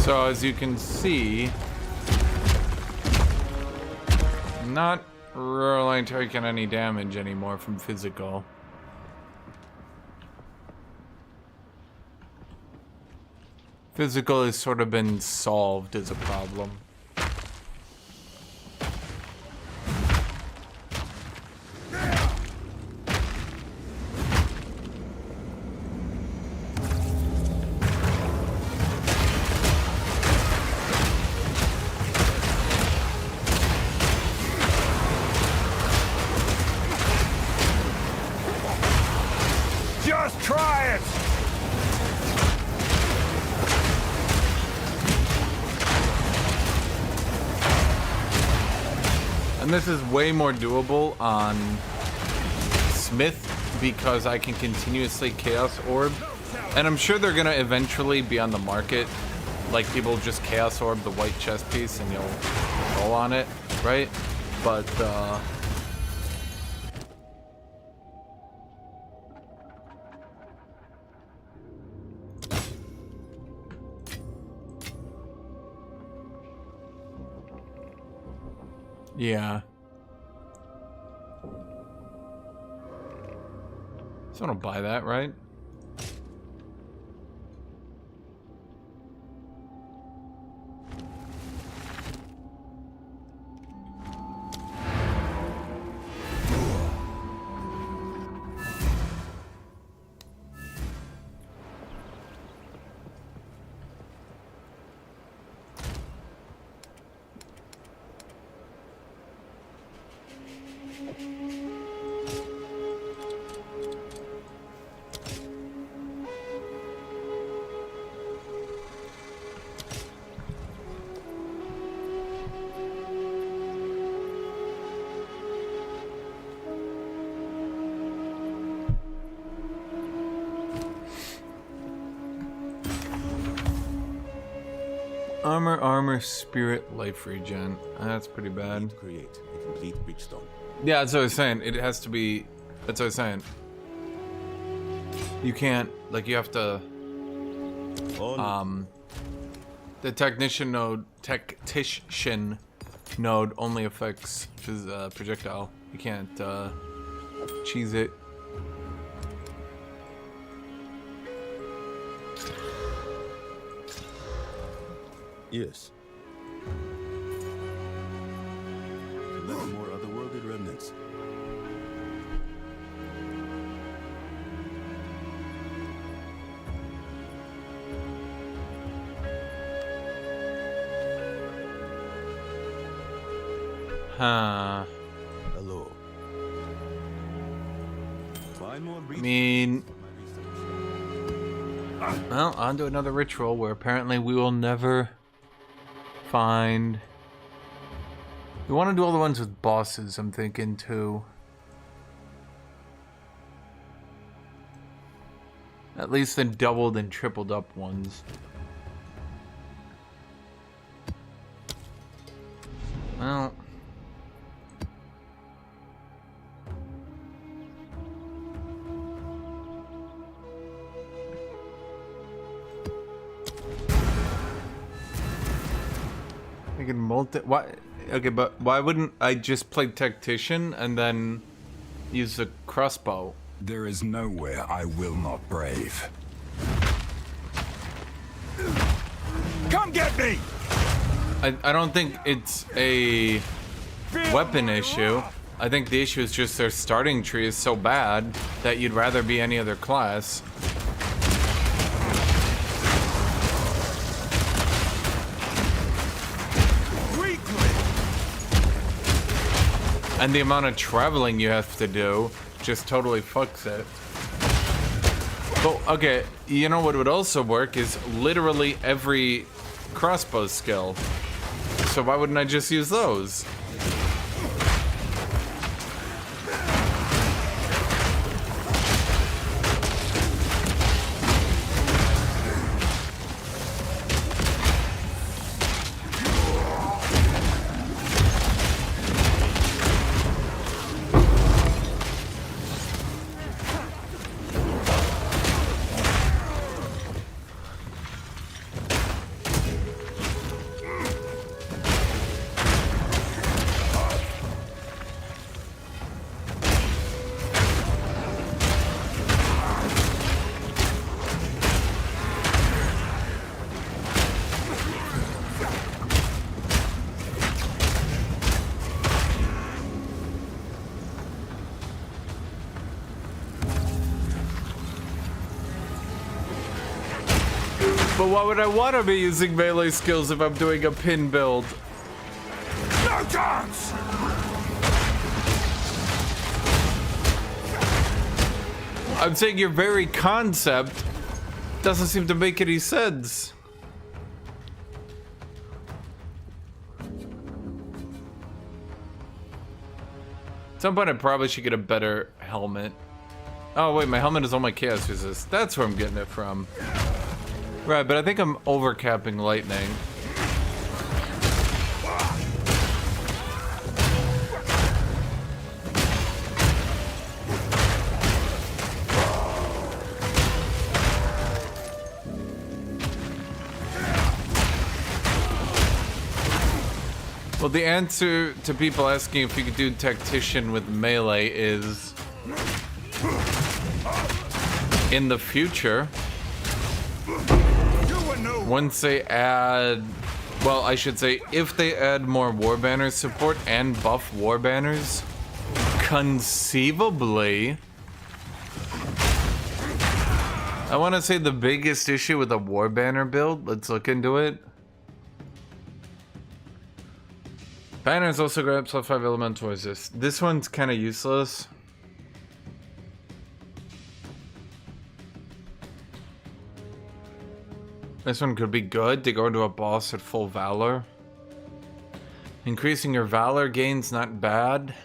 So as you can see, I'm not really taking any damage anymore from physical. Physical has sort of been solved as a problem. Just try it! And this is way more doable on Smith because I can continuously Chaos Orb. And I'm sure they're gonna eventually be on the market. Like people just Chaos Orb the white chest piece and you'll roll on it, right? But Yeah. Someone will buy that, right? Armor, spirit, life regen. That's pretty bad. Create a complete bridgestone. Yeah, that's what I was saying. It has to be. That's what I was saying. You can't, like, you have to. The tactician node only affects his projectile. You can't cheese it. Yes. Collect more otherworldly remnants. Huh. Hello. Find more I mean, well, on to another ritual where apparently we will never find. We want to do all the ones with bosses, I'm thinking, too. At least the doubled and tripled up ones. Well. I can why? Okay, but why wouldn't I just play tactician and then use the crossbow? There is nowhere I will not brave. Come get me! I don't think it's a weapon issue. I think the issue is just their starting tree is so bad that you'd rather be any other class. And the amount of traveling you have to do just totally fucks it. But, okay, you know what would also work is literally every crossbow skill. So why wouldn't I just use those? But why would I want to be using melee skills if I'm doing a pin build? No chance! I'm saying your very concept doesn't seem to make any sense. At some point I probably should get a better helmet. Oh wait, my helmet is on my chaos resist. That's where I'm getting it from. Right, but I think I'm overcapping lightning. Well, the answer to people asking if you could do tactician with melee is in the future. Once they add, well, I should say, if they add more Warbanner support and buff Warbanners, conceivably. I want to say the biggest issue with a Warbanner build, let's look into it. Banners also grab +5 elemental resist. This one's kind of useless. This one could be good to go into a boss at full Valor. Increasing your Valor gain's not bad.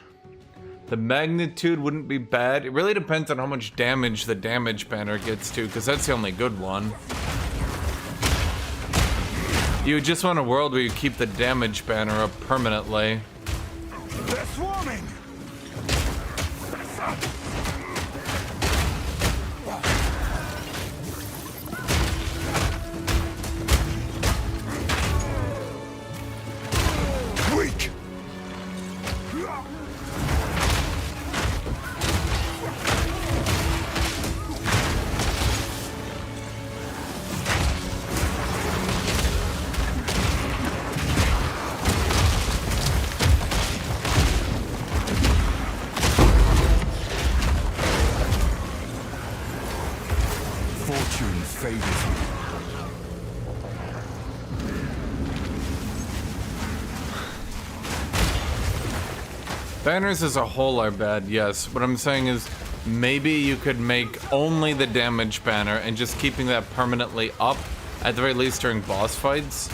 The magnitude wouldn't be bad. It really depends on how much damage the damage banner gets to, because that's the only good one. You just want a world where you keep the damage banner up permanently. They're swarming! Weak! Fortune favors me. Banners as a whole are bad, yes. What I'm saying is maybe you could make only the damage banner and just keeping that permanently up, at the very least during boss fights,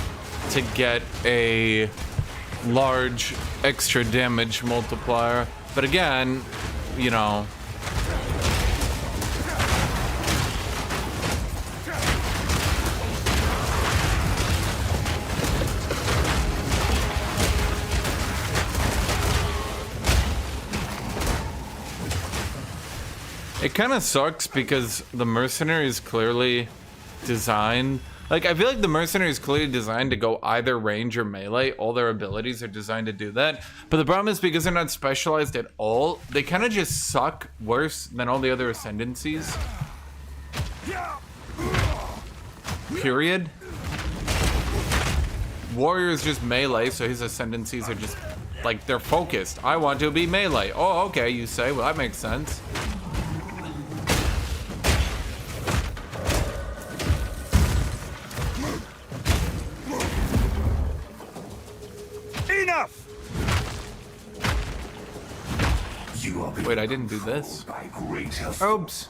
to get a large extra damage multiplier. But again, you know, it kind of sucks because the mercenary is clearly designed. Like, I feel like the mercenary is clearly designed to go either range or melee. All their abilities are designed to do that. But the problem is because they're not specialized at all, they kind of just suck worse than all the other ascendancies. Period. Warrior is just melee, so his ascendancies are just, like, they're focused. I want to be melee. Oh, okay, you say. Well, that makes sense. Enough! Wait, I didn't do this. Oops.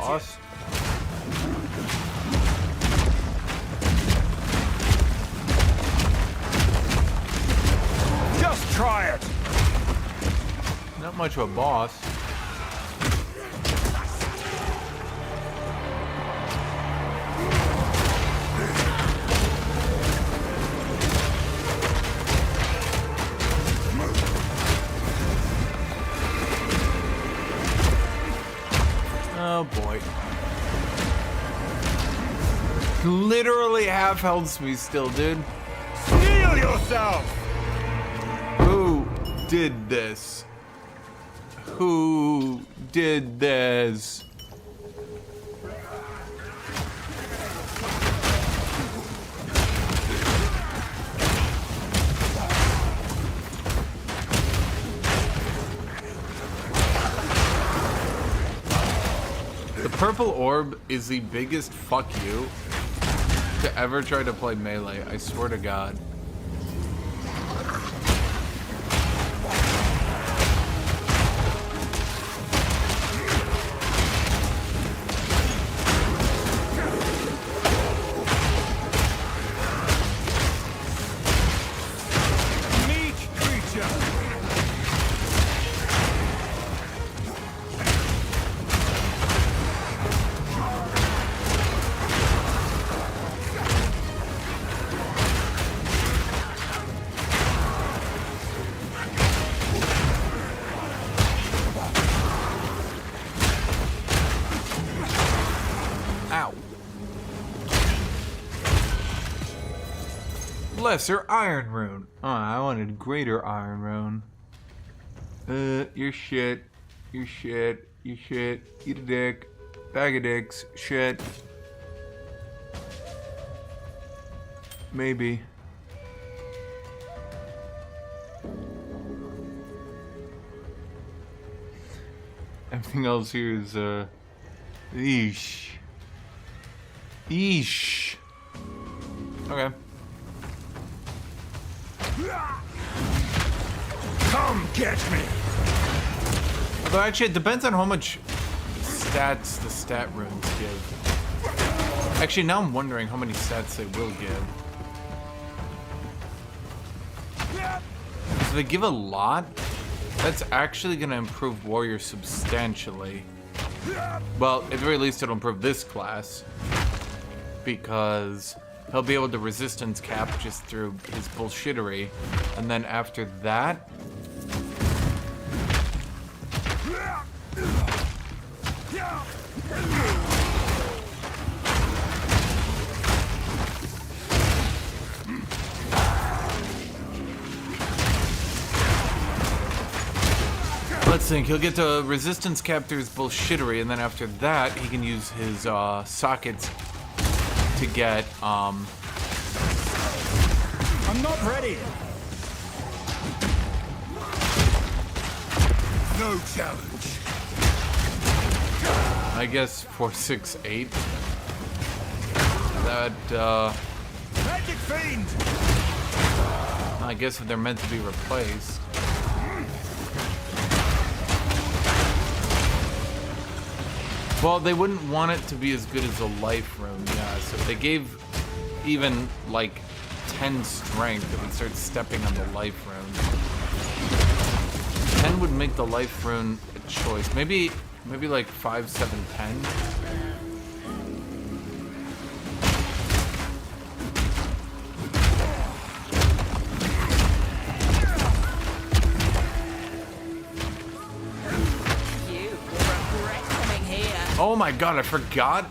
Boss. Just try it! Not much of a boss. Oh boy. Literally half healths me still, dude. Steel yourself! Who did this? Who did this? purple orb is the biggest fuck you to ever try to play melee. I swear to God. Lesser Iron Rune. Oh, I wanted Greater Iron Rune. You're shit. You're shit. You shit. Eat a dick. Bag of dicks. Shit. Maybe. Everything else here is, Eesh. Eesh. Okay. Come get me! Although actually it depends on how much stats the stat runes give. Actually now I'm wondering how many stats they will give. If they give a lot, that's actually going to improve warrior substantially. Well, at the very least it'll improve this class. Because he'll be able to resistance cap just through his bullshittery. And then after that... Let's think, he'll get to resistance cap through his bullshittery, and then after that, he can use his sockets to get, I'm not ready! No challenge. I guess 4, 6, 8. That, Magic Fiend! I guess if they're meant to be replaced. Well, they wouldn't want it to be as good as a life rune, yeah. So if they gave even, like, 10 strength, it would start stepping on the life rune. 10 would make the life rune a choice. Maybe like 5, 7, 10. Oh my god, I forgot.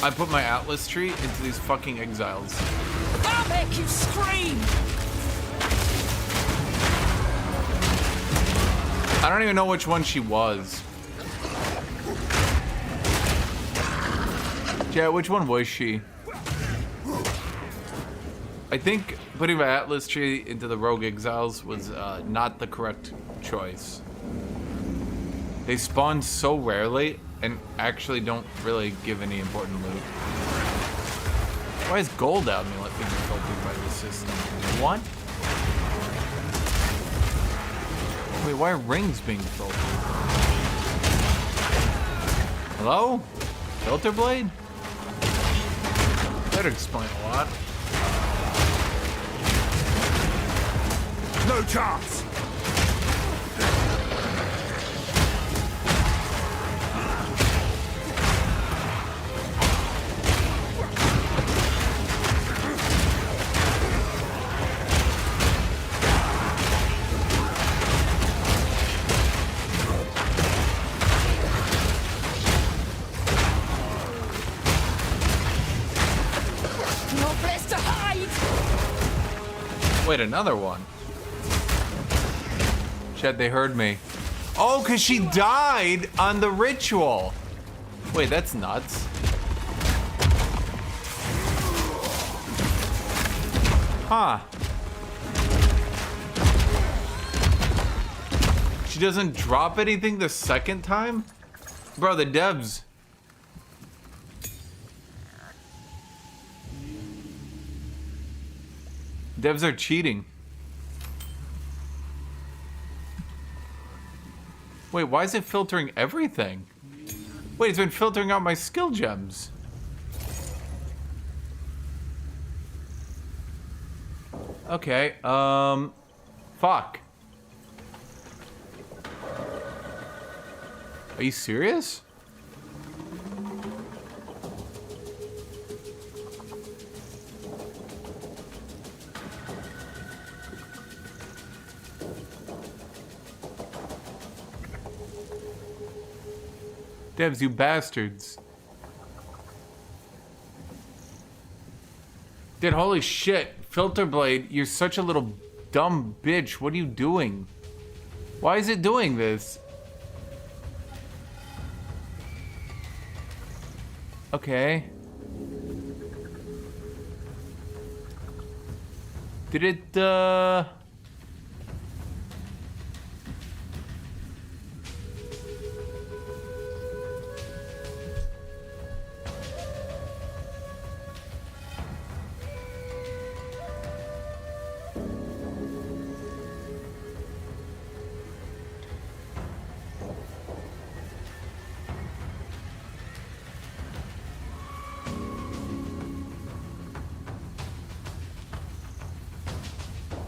I put my Atlas tree into these fucking exiles. I'll make you scream! I don't even know which one she was. Yeah, which one was she? I think putting my Atlas tree into the rogue exiles was not the correct choice. They spawn so rarely and actually don't really give any important loot. Why is gold out and let me be filtered by the system? What? Wait, why are rings being filtered? Hello? Filter blade? That'd explain a lot. No chance! Wait, another one. Chad, they heard me. Oh, because she died on the ritual. Wait, that's nuts. Huh. She doesn't drop anything the second time? Bro, the devs Devs are cheating. Wait, why is it filtering everything? Wait, it's been filtering out my skill gems. Okay, fuck. Are you serious? Devs, you bastards. Dude, holy shit. Filter Blade, you're such a little dumb bitch. What are you doing? Why is it doing this? Okay. Did it,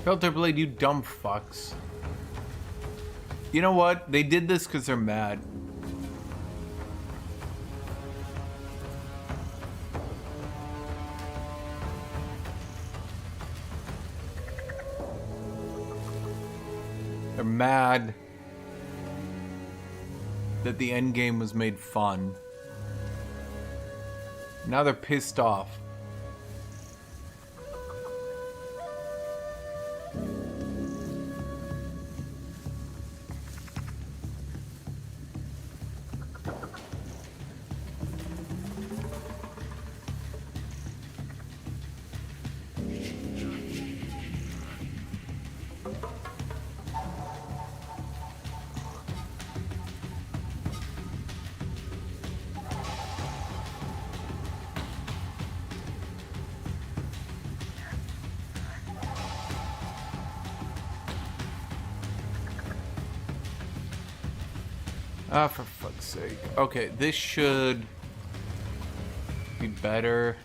Filter Blade, you dumb fucks. You know what? They did this because they're mad. They're mad that the endgame was made fun. Now they're pissed off. Ah, for fuck's sake. Okay, this should be better.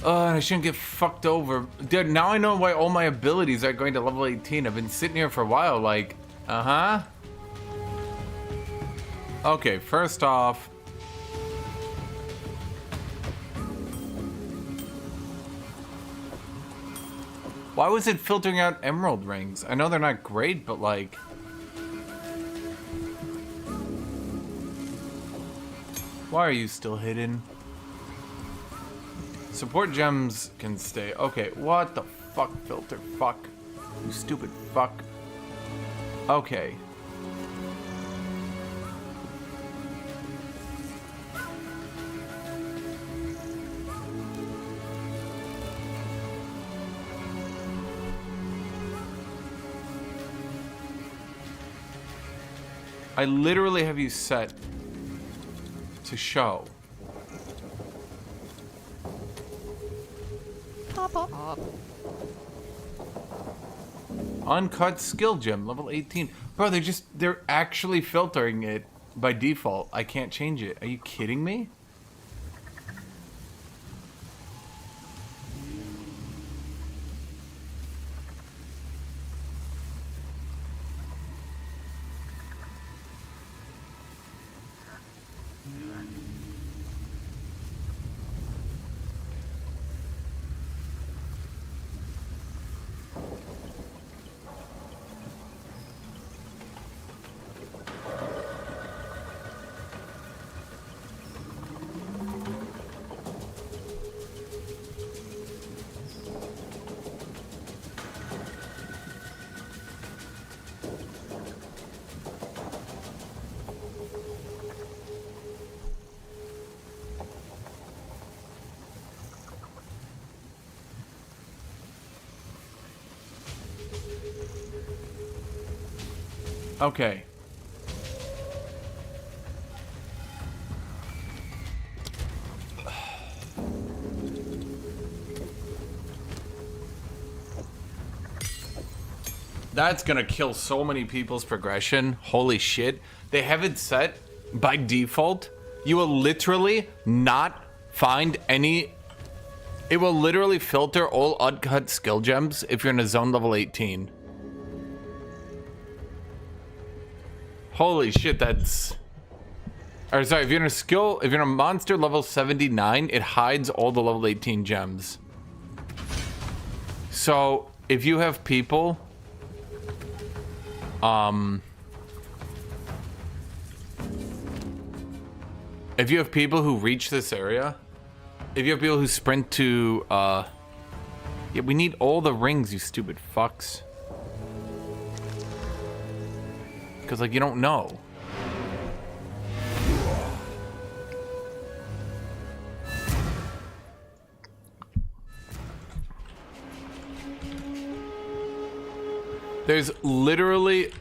Oh, and I shouldn't get fucked over. Dude, now I know why all my abilities are going to level 18. I've been sitting here for a while, like, uh-huh. Okay, first off, why was it filtering out emerald rings? I know they're not great, but like, why are you still hidden? Support gems can stay. Okay, what the fuck, filter? Fuck. You stupid fuck. Okay. I literally have you set to show. Uncut skill gem, level 18. Bro, they're actually filtering it by default. I can't change it. Are you kidding me? Okay. That's gonna kill so many people's progression. Holy shit. They have it set by default. You will literally not find any... It will literally filter all uncut skill gems if you're in a zone level 18. Holy shit, that's... Or sorry, if you're in a monster level 79, it hides all the level 18 gems. So, if you have people... If you have people who reach this area, if you have people who sprint to, yeah, we need all the rings, you stupid fucks. Because, like, you don't know. There's literally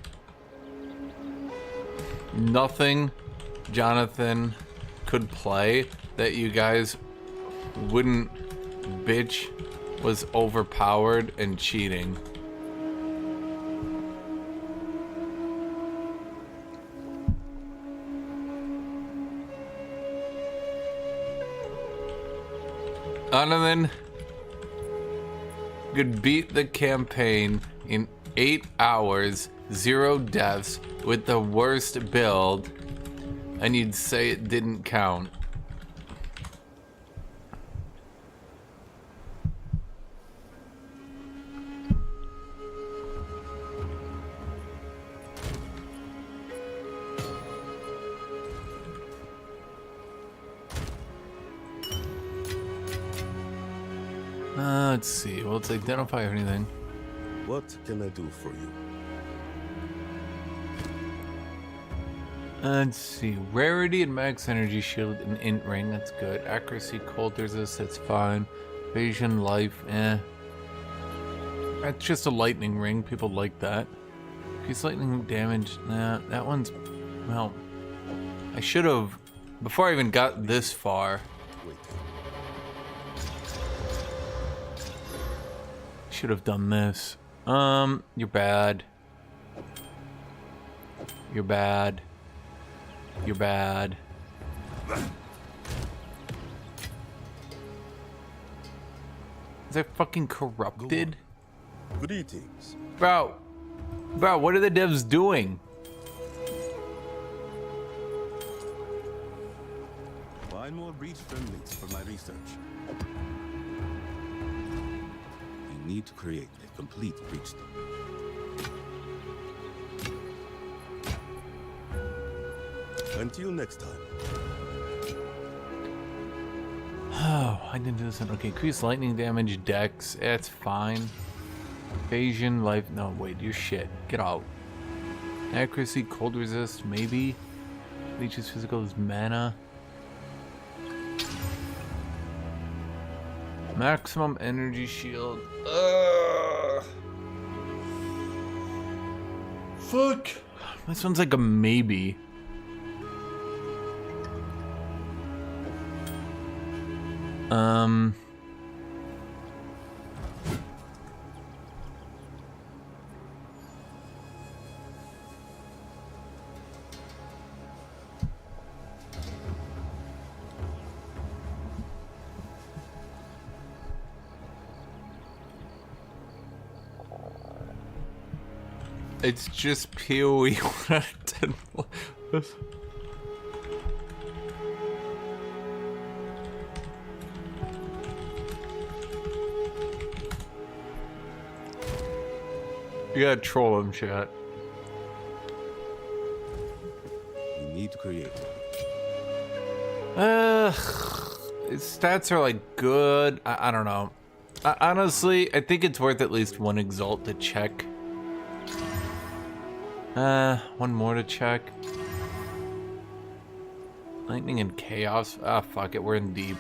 nothing Jonathan could play that you guys wouldn't bitch was overpowered and cheating. Other than could beat the campaign in 8 hours, 0 deaths with the worst build, and you'd say it didn't count. Let's see. Well, let's identify everything. What can I do for you? Let's see. Rarity and max energy shield and int ring. That's good. Accuracy, cold resist. That's fine. Evasion, life. That's just a lightning ring. People like that. Increase lightning damage. Nah, that one's... Well, I should have... Before I even got this far... Should have done this. You're bad. You're bad. You're bad. Is that fucking corrupted? Greetings. Bro, what are the devs doing? Find more breach remnants for my research. You need to create a complete breach stone. Until next time. Oh, I didn't do this one. Okay, increase lightning damage, dex. That's fine. Evasion, life. No, wait, you're shit. Get out. Accuracy, cold resist, maybe. Leeches physical is mana. Maximum energy shield. Fuck. This one's like a maybe. It's just PoE 1 out of 10. You gotta troll him, chat. You need to create. His stats are like good. I don't know. Honestly, I think it's worth at least one exalt to check. One more to check. Lightning and chaos. Ah, fuck it. We're in deep.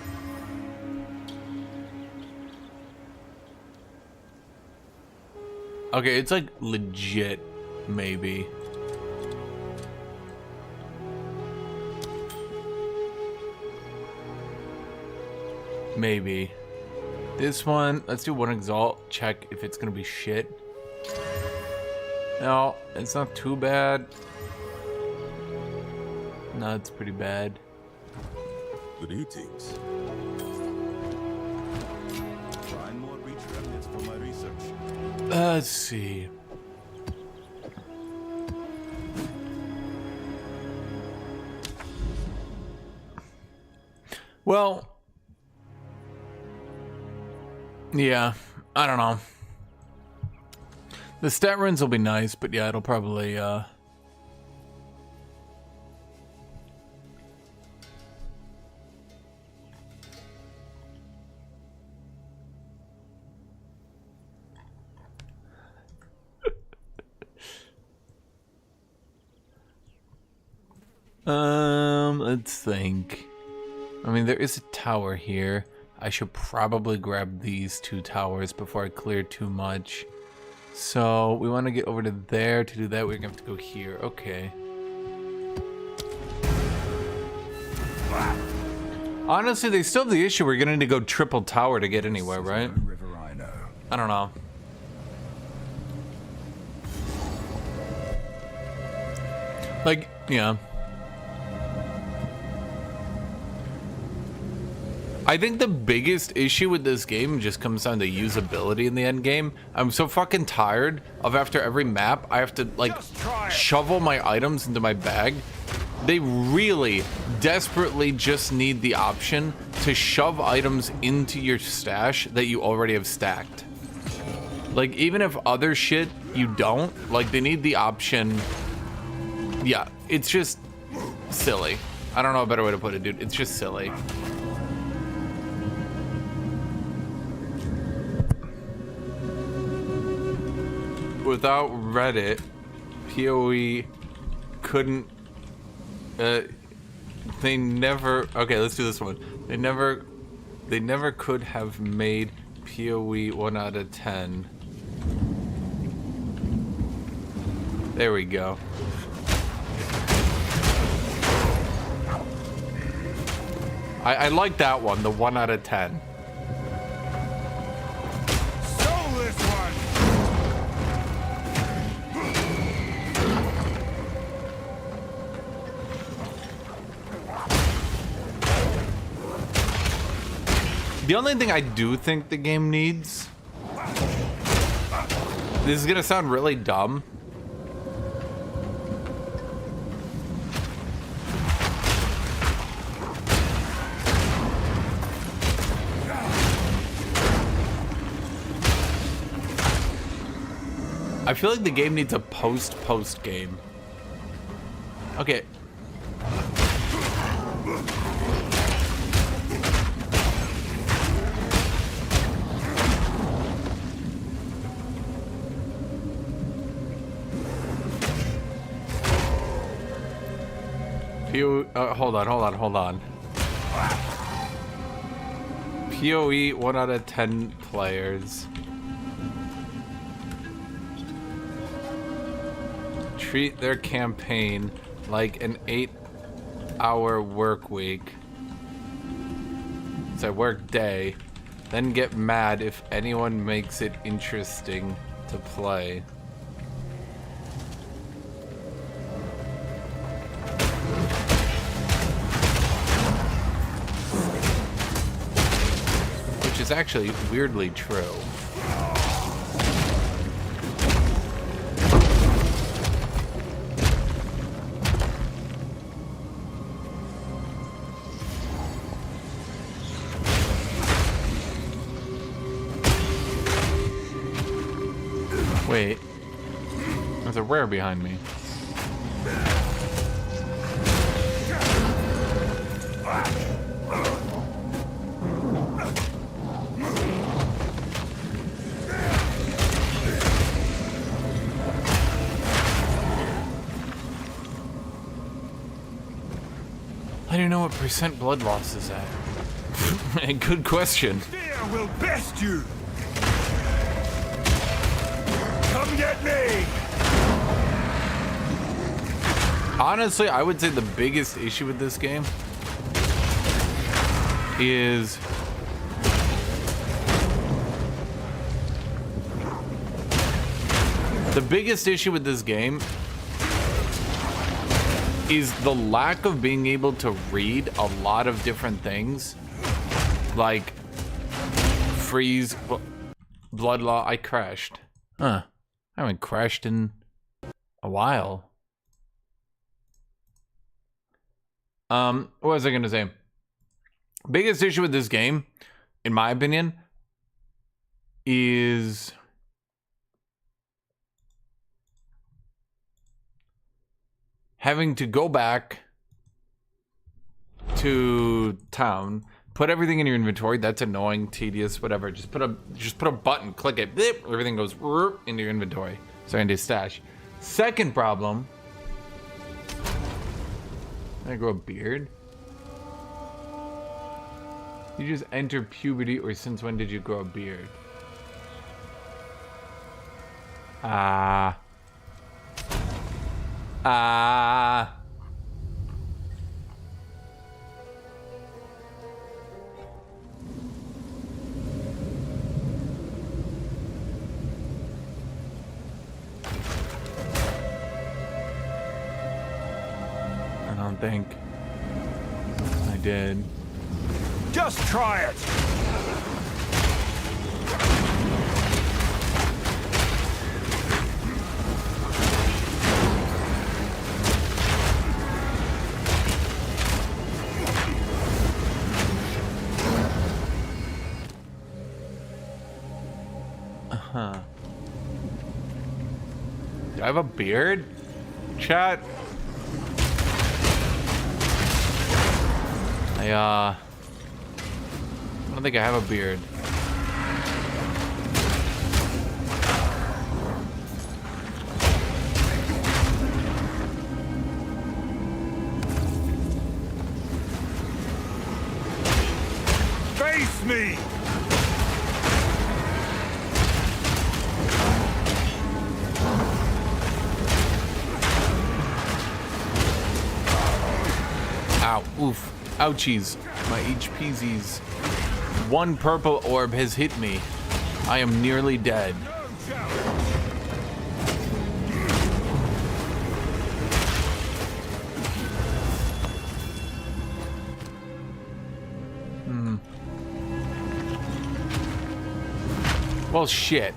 Okay, it's like legit, maybe. Maybe. This one, let's do one exalt, check if it's gonna be shit. No, it's not too bad. No, it's pretty bad. Greetings. Find more breach remnants for my research. Let's see. Well, yeah, I don't know. The stat runs will be nice, but yeah, it'll probably, let's think. I mean, there is a tower here. I should probably grab these 2 towers before I clear too much. So we want to get over to there. To do that, we're gonna have to go here. Okay. Honestly, they still have the issue we're gonna need to go triple tower to get anywhere, right? River I know. I don't know. Like, yeah. I think the biggest issue with this game just comes down to usability in the end game. I'm so fucking tired of after every map, I have to like shovel my items into my bag. They really desperately just need the option to shove items into your stash that you already have stacked. Like, even if other shit you don't, like, they need the option. Yeah, it's just silly. I don't know a better way to put it, dude. It's just silly. Without Reddit, PoE couldn't, they never, okay, let's do this one. They never could have made PoE 1 out of 10. There we go. I like that one, the 1 out of 10. The only thing I do think the game needs, this is gonna sound really dumb, I feel like the game needs a post game. Okay. Hold on. PoE 1 out of 10 players. Treat their campaign like an 8-hour work week. It's a work day. Then get mad if anyone makes it interesting to play. Which is actually weirdly true. Wait, there's a rare behind me. I don't know what percent blood loss is at. Good question. Fear will best you. Come get me! Honestly, I would say the biggest issue with this game is The biggest issue with this game is the lack of being able to read a lot of different things. Like, freeze, blood law. I crashed. Huh. I haven't crashed in a while. What was I gonna say? Biggest issue with this game, in my opinion, is having to go back to town, put everything in your inventory. That's annoying, tedious, whatever. Just put a button, click it, beep, everything goes into your inventory. Sorry, into stash. Second problem. Can I grow a beard? You just enter puberty, or since when did you grow a beard? I don't think I did. Just try it! Do I have a beard? Chat? I don't think I have a beard. Face me! Ow, oof. Ouchies. My HPZ's. One purple orb has hit me. I am nearly dead. Well, shit.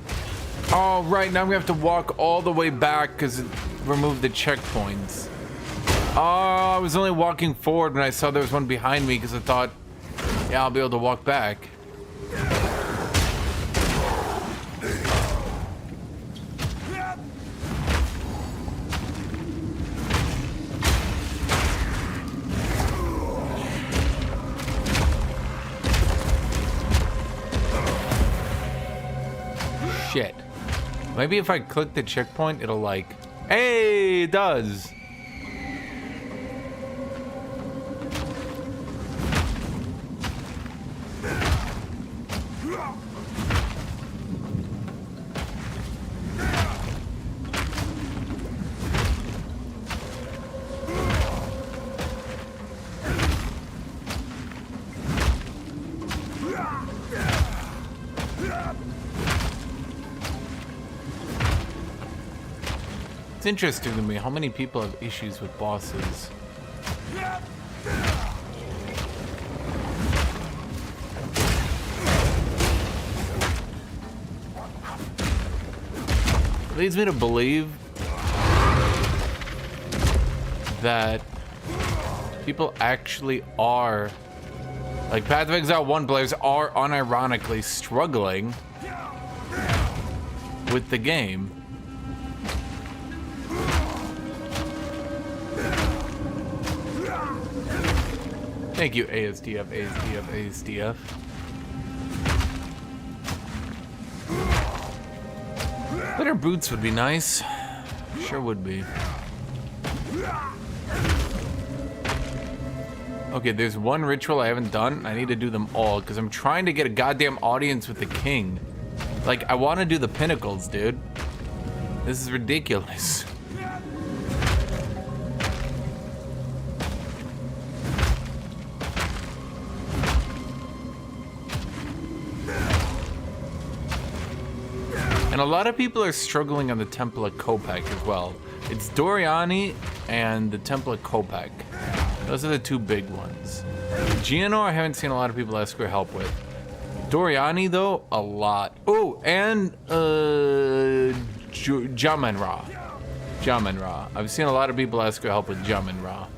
Oh, right, now I'm gonna have to walk all the way back because it removed the checkpoints. Oh, I was only walking forward when I saw there was one behind me because I thought, yeah, I'll be able to walk back. Shit. Maybe if I click the checkpoint, it'll like... Hey, it does. It's interesting to me how many people have issues with bosses. It leads me to believe that people actually are, like Path of Exile 1 players are unironically struggling with the game. Thank you, ASDF, ASDF, ASDF. Better boots would be nice. Sure would be. Okay, there's one ritual I haven't done. I need to do them all because I'm trying to get a goddamn audience with the king. Like, I want to do the pinnacles, dude. This is ridiculous. And a lot of people are struggling on the Temple of Kopek as well. It's Doriani and the Temple of Kopek. Those are the two big ones. Gianor, I haven't seen a lot of people ask for help with. Doriani, though, a lot. Oh, and Jaman-Ra. Jaman-Ra. I've seen a lot of people ask for help with Jaman-Ra.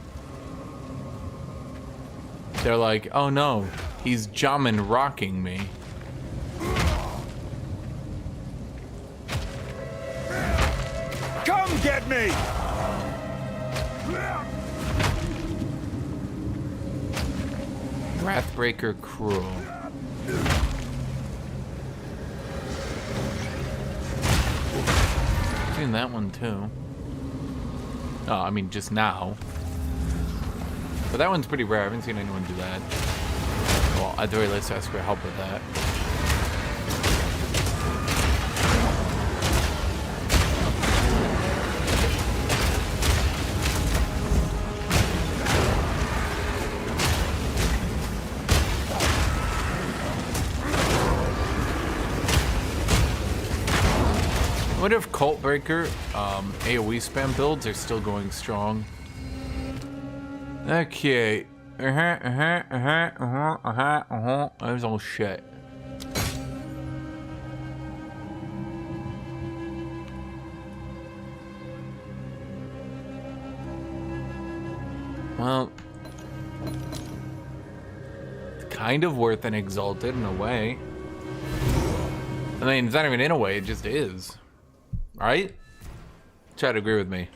They're like, oh no, he's Jaman-rocking me. Come get me! Wrathbreaker Cruel. Seen that one too. Oh, I mean just now. But that one's pretty rare. I haven't seen anyone do that. Well, at the very least, ask for help with that. I wonder if Cult Breaker AoE spam builds are still going strong. Okay. There's all shit. Well, it's kind of worth an Exalted in a way. I mean, it's not even in a way, it just is. Right? Try to agree with me.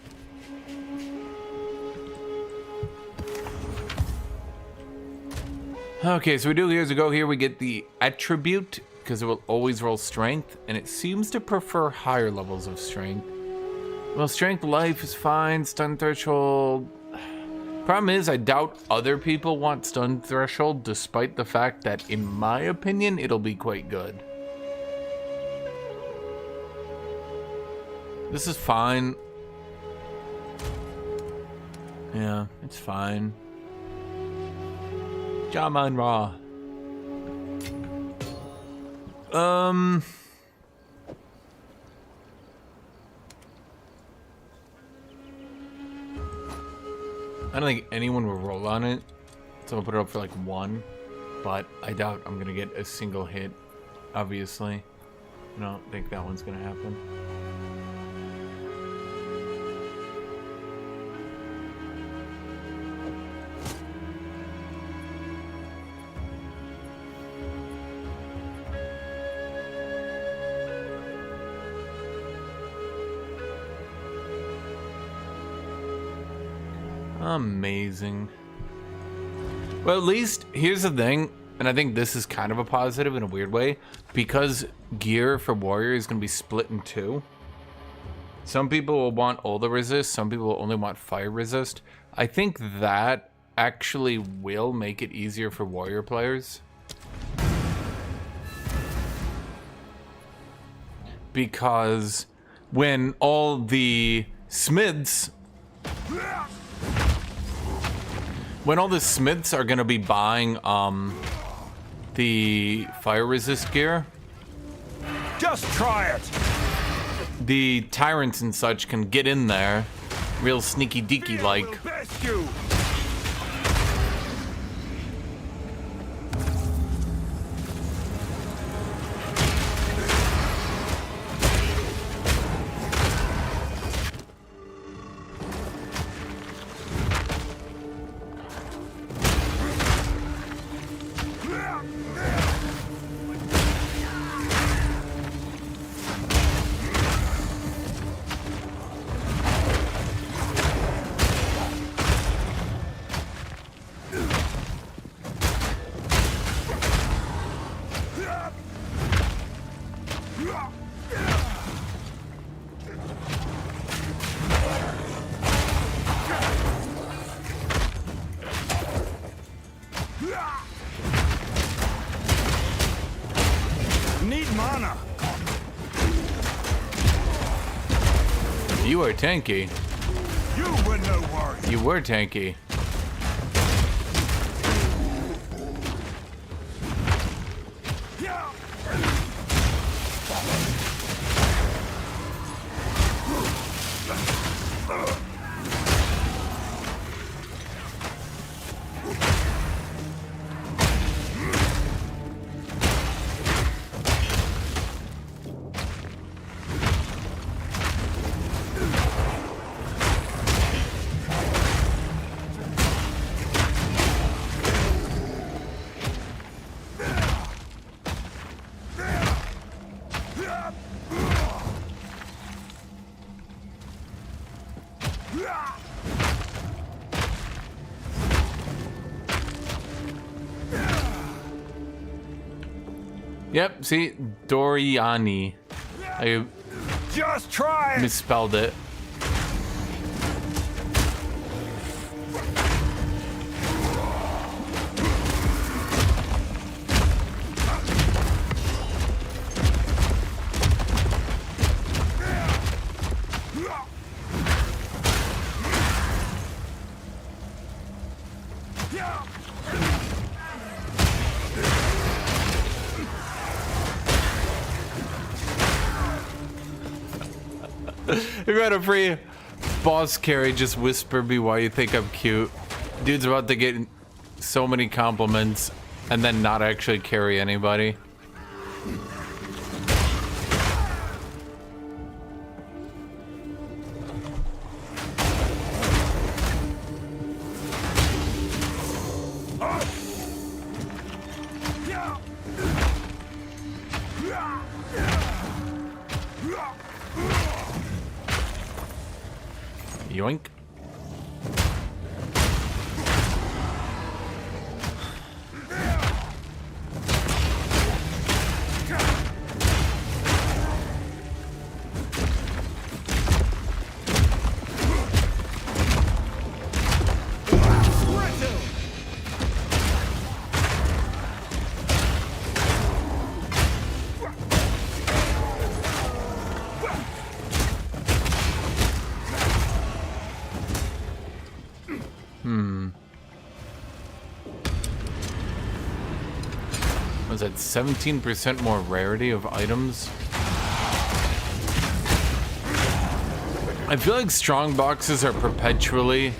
Okay, so we do years ago here, we get the attribute, because it will always roll strength, and it seems to prefer higher levels of strength. Well, strength life is fine, stun threshold. Problem is, I doubt other people want stun threshold, despite the fact that, in my opinion, it'll be quite good. This is fine. Yeah, it's fine. Jaman-Ra. I don't think anyone will roll on it, so I'll put it up for like 1, but I doubt I'm gonna get a single hit, obviously. I don't think that one's gonna happen. Amazing. Well, at least here's the thing, and I think this is kind of a positive in a weird way, because gear for warrior is going to be split in 2. Some people will want all the resist, some people will only want fire resist. I think that actually will make it easier for warrior players, because when all the smiths are gonna be buying the fire resist gear, Just try it! the tyrants and such can get in there real sneaky deaky like. Best you! Need mana. You were tanky. You were no worry. You were tanky. Yep, see? Doriani. I Just try it! misspelled it. You got a free boss carry, just whisper me why you think I'm cute. Dude's about to get so many compliments and then not actually carry anybody. Yoink. Was that 17% more rarity of items? I feel like strong boxes are perpetually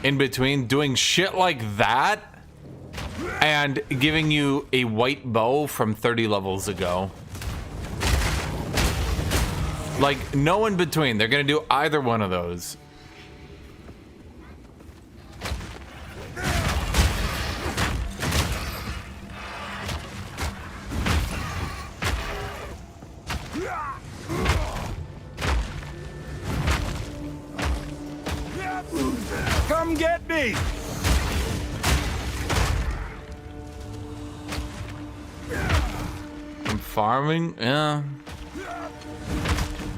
in between doing shit like that and giving you a white bow from 30 levels ago. Like, no in between. They're gonna do either one of those. Come get me! I'm farming? Yeah.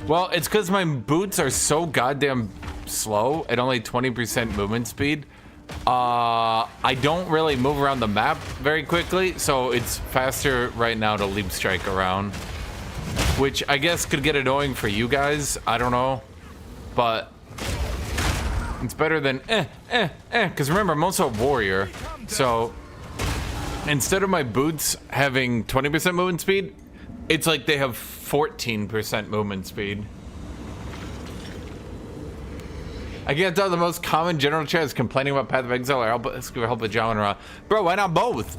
Well, it's because my boots are so goddamn slow at only 20% movement speed. I don't really move around the map very quickly, so it's faster right now to leap strike around. Which I guess could get annoying for you guys. I don't know. But it's better than because remember, I'm also a warrior. So instead of my boots having 20% movement speed, it's like they have 14% movement speed. I can't tell the most common general chat is complaining about Path of Exile or help with genre. Bro, why not both?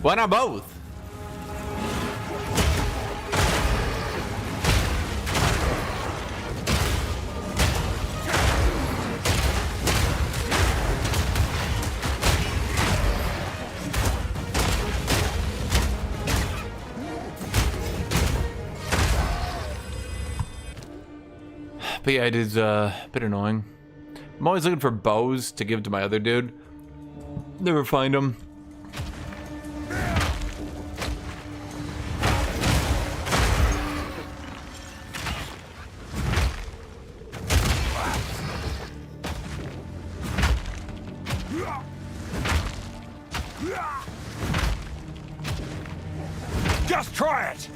Why not both? But yeah, it is a bit annoying. I'm always looking for bows to give to my other dude. Never find them. Just try it!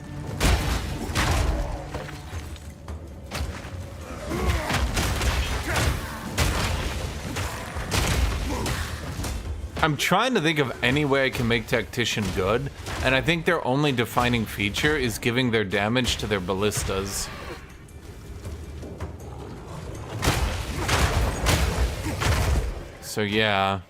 I'm trying to think of any way I can make Tactician good, and I think their only defining feature is giving their damage to their ballistas. So yeah.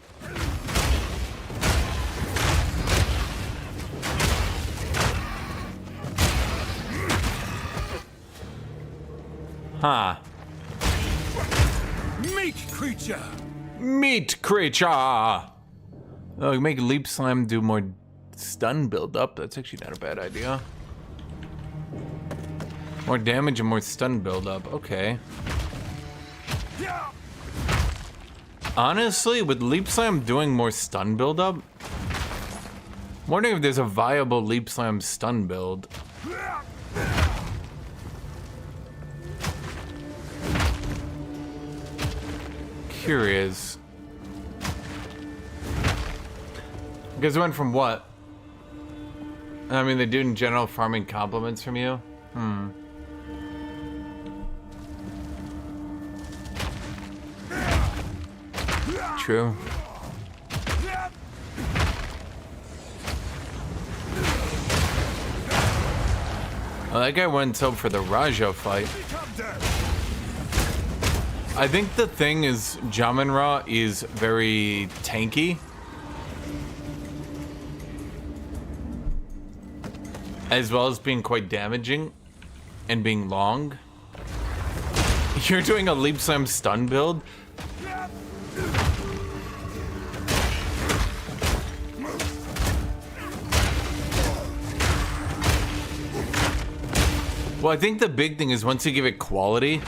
Huh. Meat creature! Meat creature! Oh, make Leap Slime do more stun build up. That's actually not a bad idea. More damage and more stun build up. Okay. Honestly, with Leap Slam doing more stun build up, I'm wondering if there's a viable leap slam stun build. Curious. You guys went from what? I mean, they do in general farming compliments from you? True. Well, that guy went up for the Raja fight. I think the thing is, Jamin-Ra is very tanky. As well as being quite damaging and being long. You're doing a leap slam stun build? Well, I think the big thing is once you give it quality,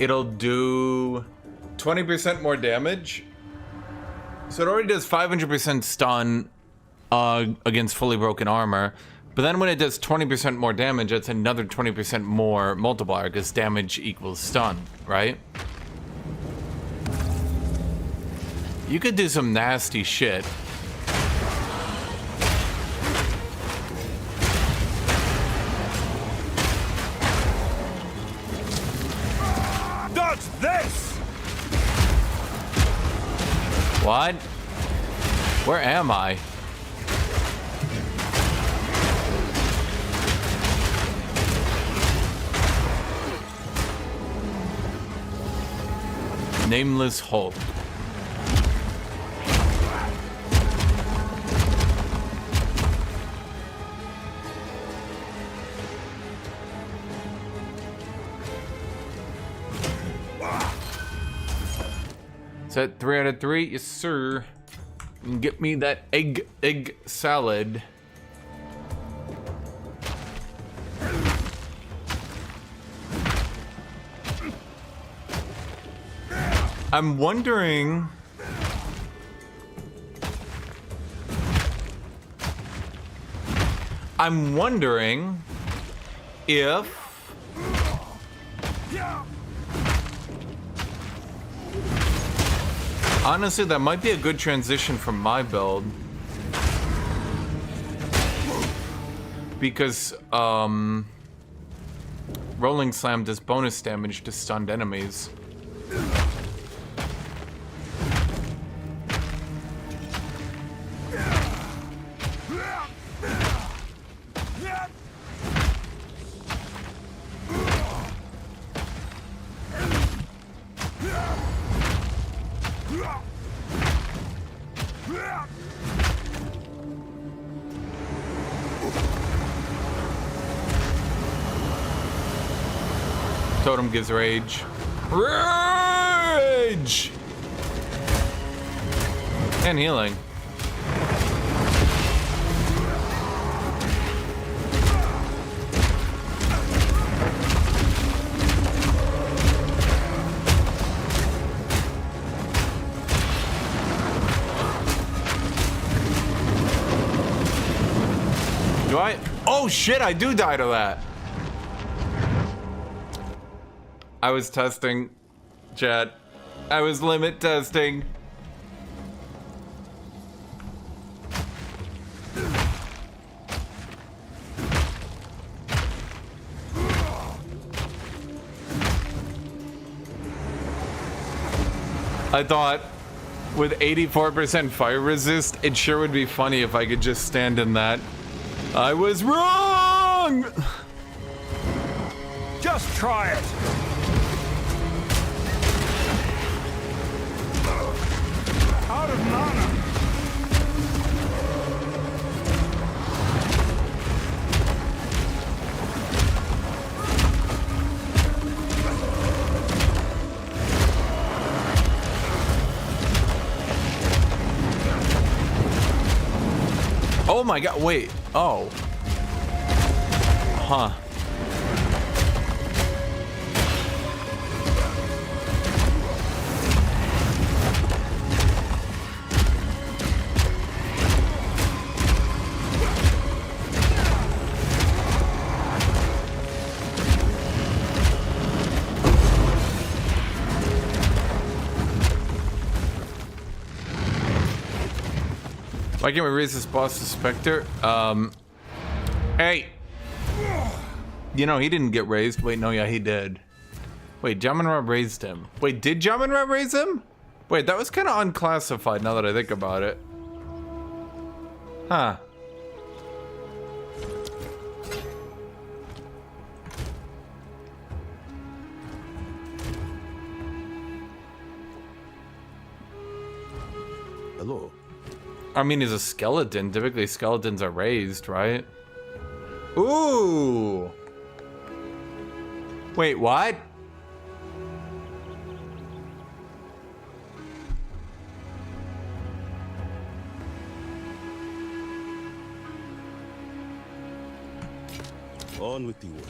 it'll do 20% more damage. So it already does 500% stun against fully broken armor. But then when it does 20% more damage, that's another 20% more multiplier because damage equals stun, right? You could do some nasty shit. Dodge this! What? Where am I? Nameless Hulk. Is that 3 out of 3? Yes, sir. And get me that egg salad. I'm wondering if honestly, that might be a good transition from my build. Because Rolling Slam does bonus damage to stunned enemies. Totem gives rage. Rage! And healing. Do I? Oh shit, I do die to that. I was testing, chat. I was limit testing. I thought with 84% fire resist, it sure would be funny if I could just stand in that. I was wrong! Just try it! Out of mana! Oh my god, wait. Oh. Huh. Why can't we raise this boss to Spectre? Hey! You know, he didn't get raised. Wait, no, yeah, he did. Wait, Jamin-Ra raised him. Wait, did Jamin-Ra raise him? Wait, that was kind of unclassified now that I think about it. Huh. Hello. I mean, he's a skeleton. Typically, skeletons are raised, right? Ooh! Wait, what? On with the work.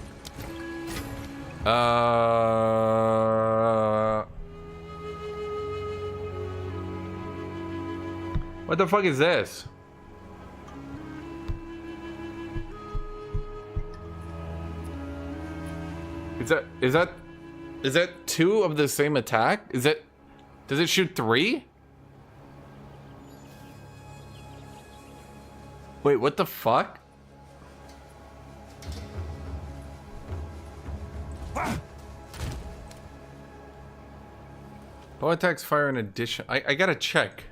What the fuck is this? Is that two of the same attack? Does it shoot three? Wait, what the fuck? Bow attacks fire in addition. I gotta check.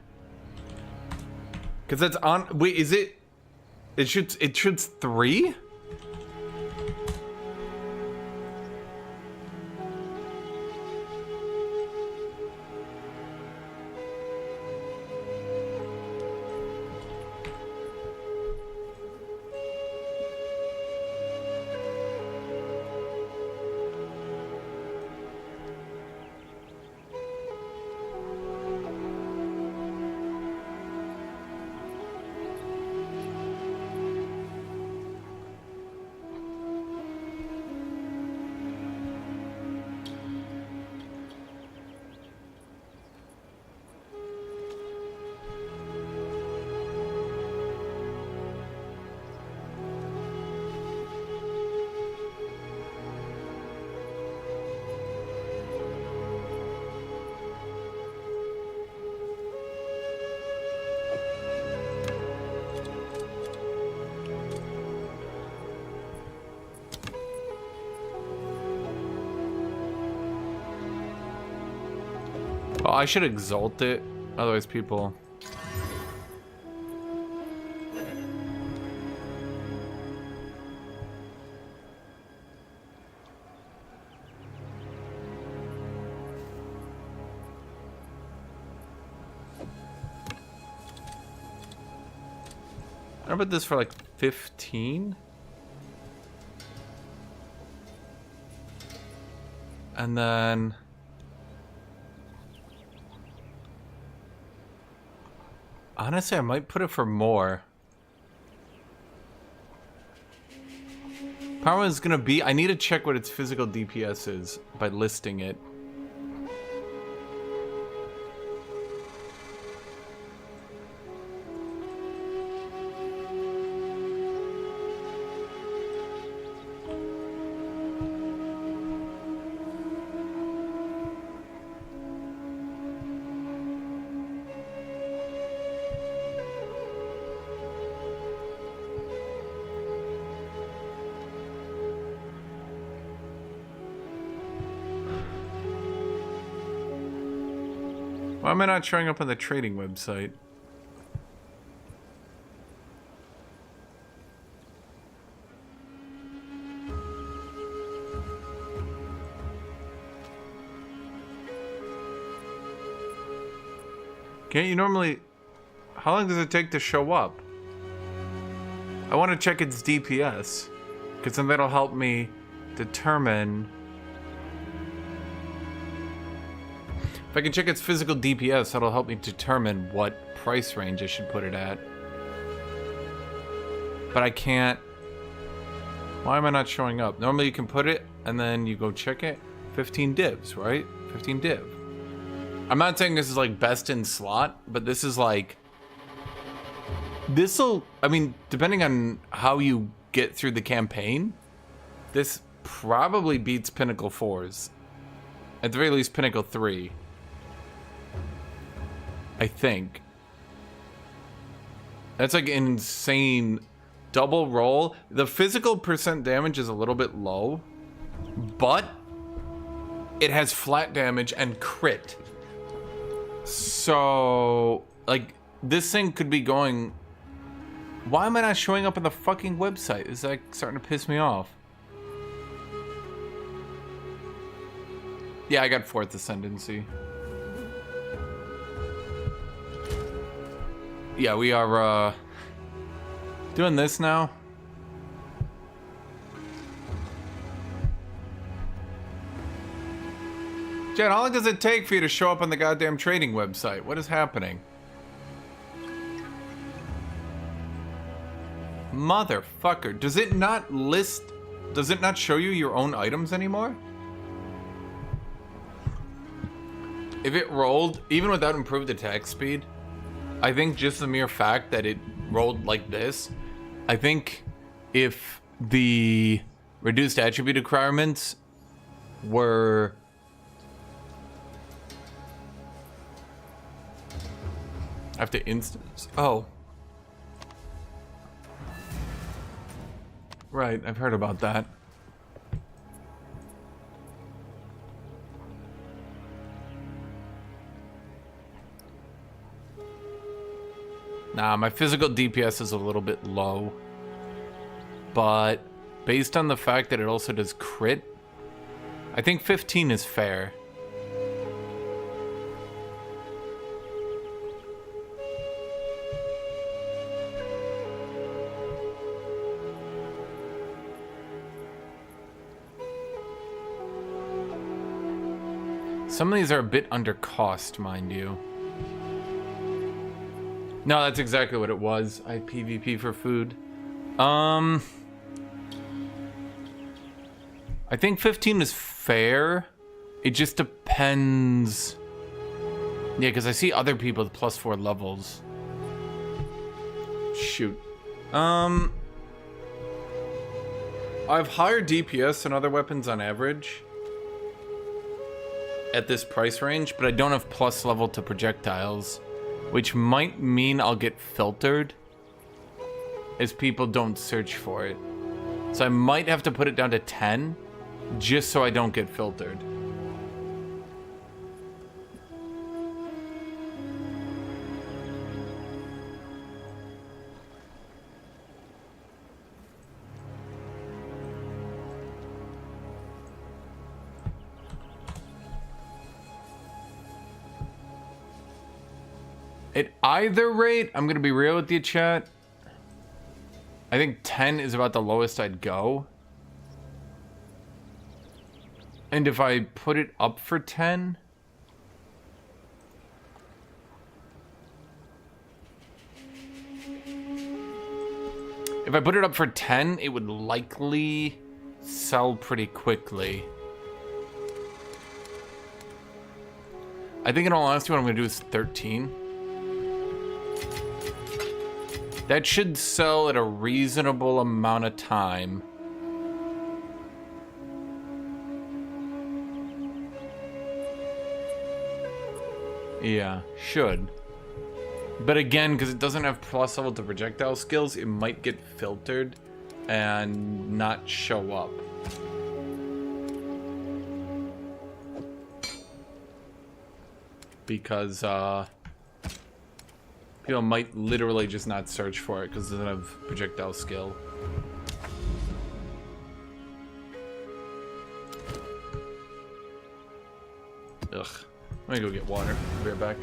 Cause that's on. Wait, is it? It shoots three? Oh, I should exalt it. Otherwise, people. I put this for like 15. And then honestly, I might put it for more. Power is gonna be. I need to check what its physical DPS is by listing it. Why am I not showing up on the trading website? Can't you normally... How long does it take to show up? I want to check its DPS, because then that'll help me determine... If I can check its physical DPS, that'll help me determine what price range I should put it at. But I can't... Why am I not showing up? Normally you can put it, and then you go check it. 15 divs, right? 15 div. I'm not saying this is like best in slot, but this is like... This'll... I mean, depending on how you get through the campaign, this probably beats Pinnacle 4s. At the very least, Pinnacle 3. I think. That's like an insane double roll. The physical percent damage is a little bit low, but it has flat damage and crit. So, like, this thing could be going... Why am I not showing up on the fucking website? It's like starting to piss me off. Yeah, I got 4th Ascendancy. Yeah, we are, doing this now. Jen, how long does it take for you to show up on the goddamn trading website? What is happening? Motherfucker, does it not list... Does it not show you your own items anymore? If it rolled, even without improved attack speed, I think just the mere fact that it rolled like this, I think if the reduced attribute requirements were... I have to instance... Oh. Right, I've heard about that. Nah, my physical DPS is a little bit low. But based on the fact that it also does crit, I think 15 is fair. Some of these are a bit under cost, mind you. No, that's exactly what it was. I PvP for food. I think 15 is fair. It just depends. Yeah, because I see other people with +4 levels. Shoot. I have higher DPS than other weapons on average at this price range, but I don't have plus level to projectiles, which might mean I'll get filtered as people don't search for it. So I might have to put it down to 10 just so I don't get filtered. At either rate, I'm gonna be real with you, chat. I think 10 is about the lowest I'd go. And if I put it up for 10... If I put it up for 10, it would likely sell pretty quickly. I think in all honesty, what I'm gonna do is 13. That should sell at a reasonable amount of time. Yeah, should. But again, because it doesn't have plus level to projectile skills, it might get filtered and not show up. Because, people might literally just not search for it because it doesn't have projectile skill. Ugh. Let me go get water. I'll be right back.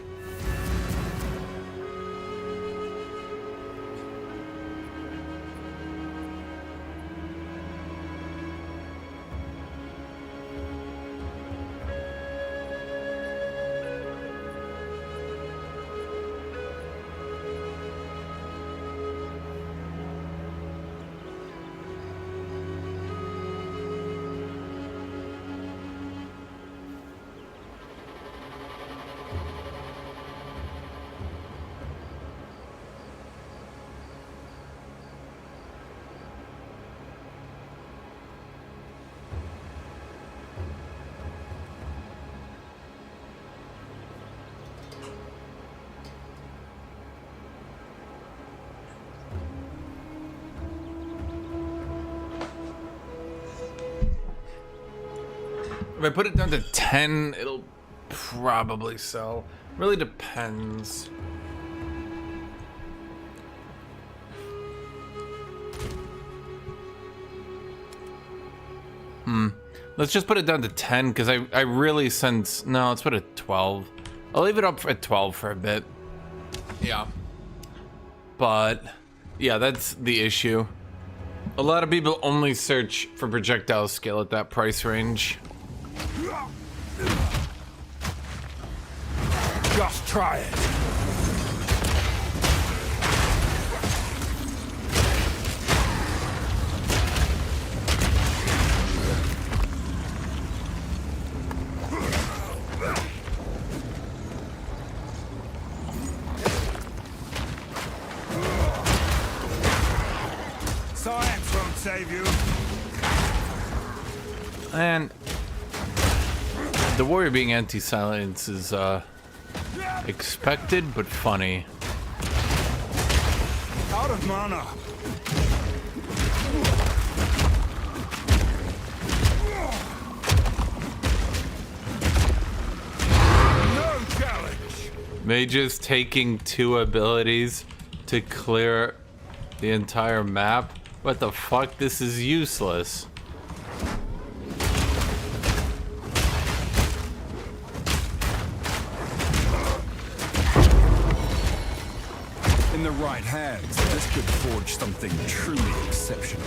If I put it down to 10, it'll probably sell. Really depends. Let's just put it down to 10 because I really sense... No, let's put it at 12. I'll leave it up at 12 for a bit. Yeah. But, yeah, that's the issue. A lot of people only search for projectile skill at that price range. Just try it. Science won't save you. And the warrior being anti-silence is expected but funny. Out of mana. No challenge. Mages taking 2 abilities to clear the entire map. What the fuck? This is useless. In the right hands, this could forge something truly exceptional.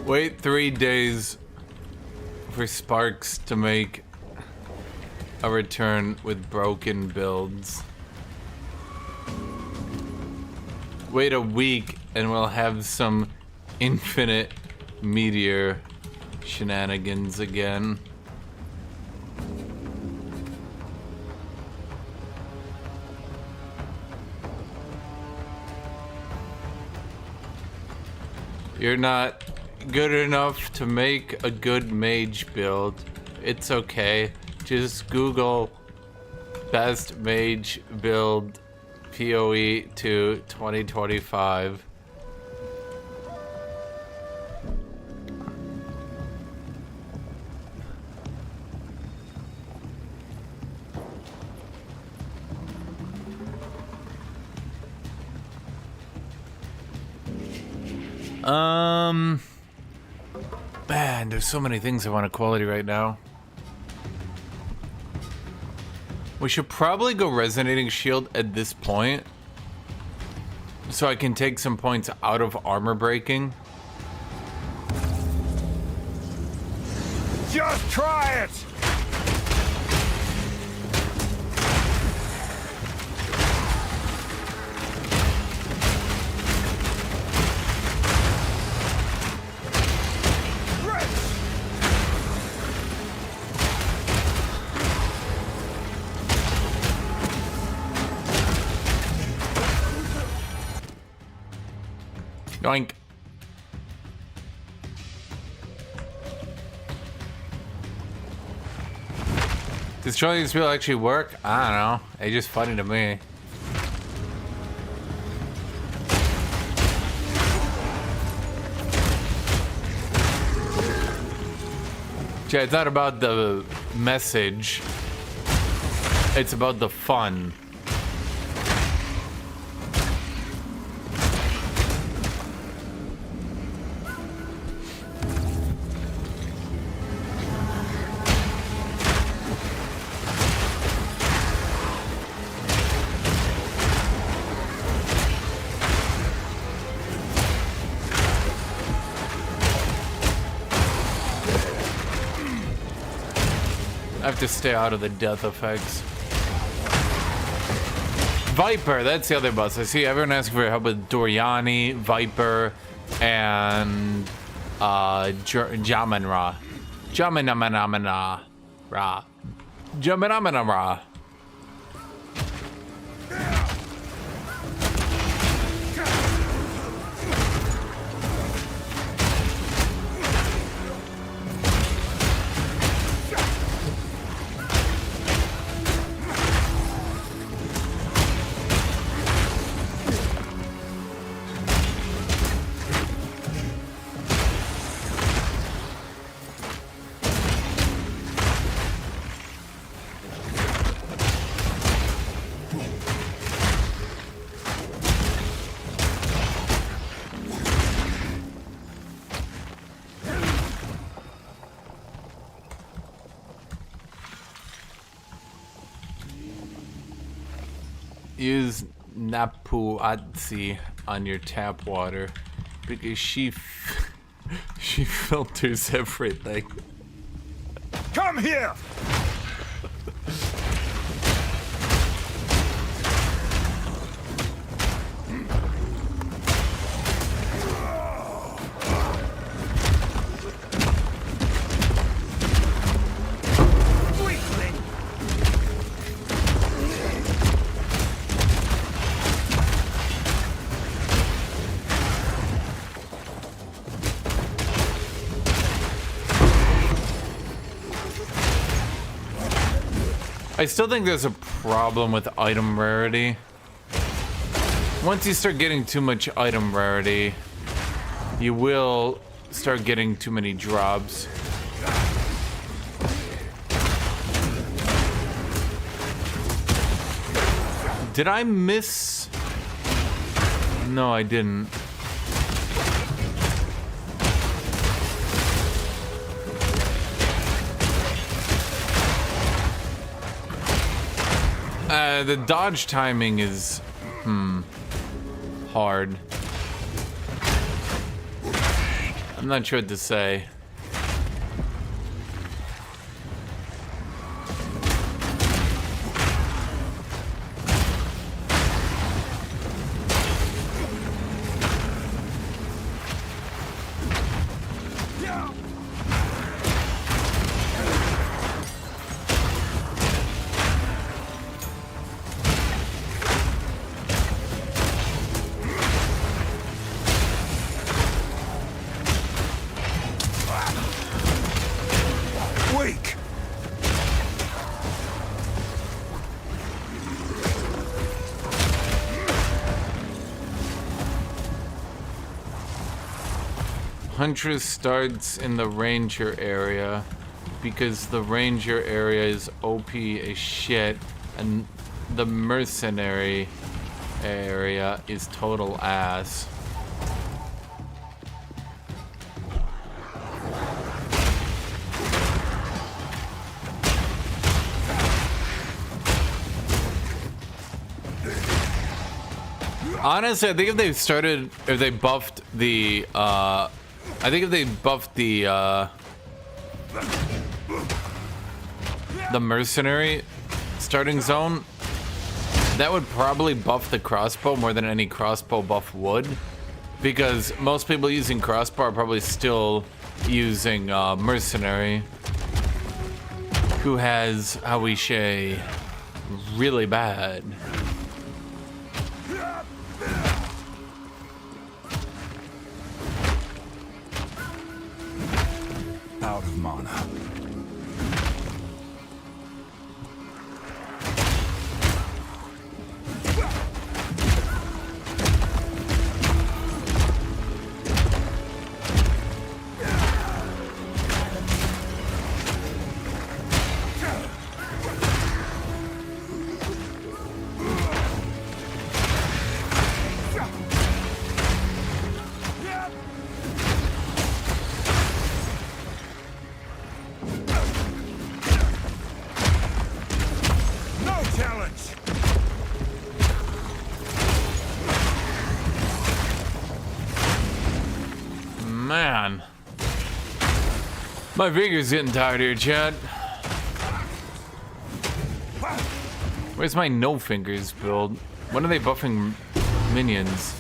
Wait 3 days for Sparks to make a return with broken builds. Wait a week and we'll have some infinite meteor shenanigans again. You're not good enough to make a good mage build. It's okay. Just Google best mage build PoE to 2025. Man, there's so many things I want equality right now. We should probably go Resonating Shield at this point, so I can take some points out of armor breaking. Just try it. Yoink. Does Destroying this wheel actually work? I don't know. It's just funny to me. Yeah, it's not about the message. It's about the fun. I have to stay out of the death effects. Viper, that's the other boss. I see everyone asking for help with Doriani, Viper, and Jamanra. Jamanamana Ra. Jamanamana. use Napuatsi on your tap water because she filters everything. Come here! I still think there's a problem with item rarity. Once you start getting too much item rarity, you will start getting too many drops. Did I miss? No, I didn't. The dodge timing is, hard. I'm not sure what to say. Weak! Huntress starts in the ranger area because the ranger area is OP as shit and the mercenary area is total ass. Honestly, I think if they started, if they buffed the, I think if they buffed the mercenary starting zone, that would probably buff the crossbow more than any crossbow buff would. Because most people using crossbow are probably still using mercenary, who has, how we say, really bad. Out of mana. No challenge! Man. My finger's getting tired here, Chad. Where's my no fingers build? When are they buffing minions?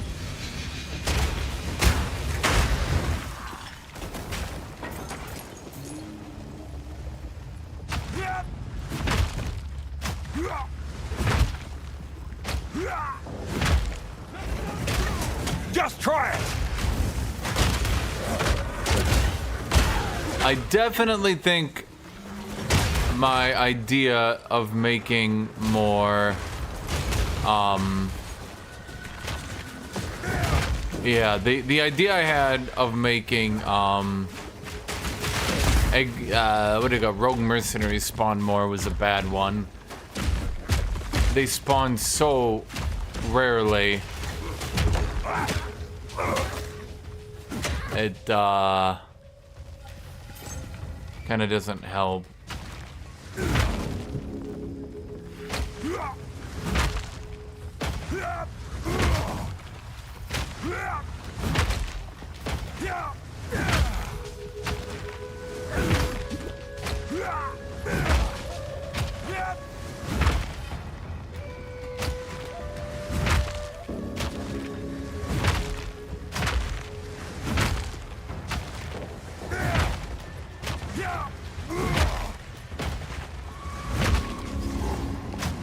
Just try it! I definitely think my idea of making more, yeah, the idea I had of making, what do you go, rogue mercenaries spawn more was a bad one. They spawn so rarely. It, kind of doesn't help.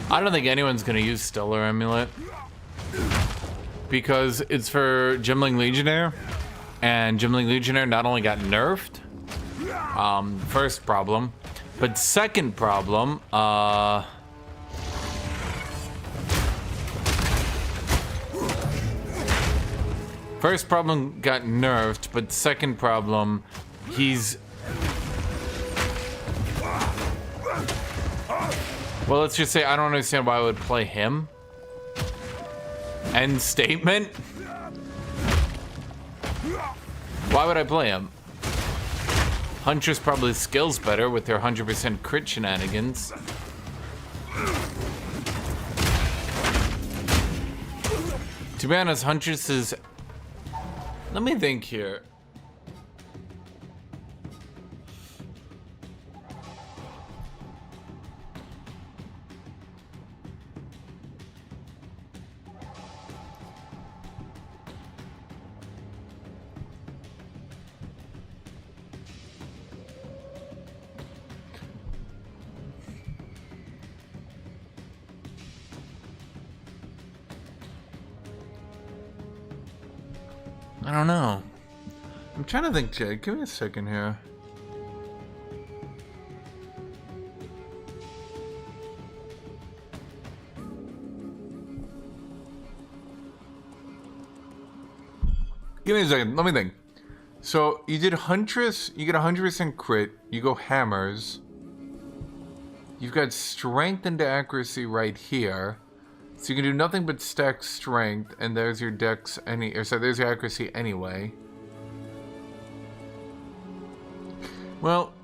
I don't think anyone's gonna use Stellar Amulet because it's for Gemling Legionnaire, and Gemling Legionnaire not only got nerfed, first problem, but second problem, first problem got nerfed, but second problem, he's... Well, let's just say I don't understand why I would play him. End statement? Why would I play him? Huntress probably skills better with their 100% crit shenanigans. To be honest, Huntress is... Let me think here. I don't know. I'm trying to think, Jake. Give me a second here. Give me a second. Let me think. So you did Huntress. You get 100% crit. You go hammers. You've got strength into accuracy right here. So you can do nothing but stack strength, and there's your dex there's your accuracy anyway. Well,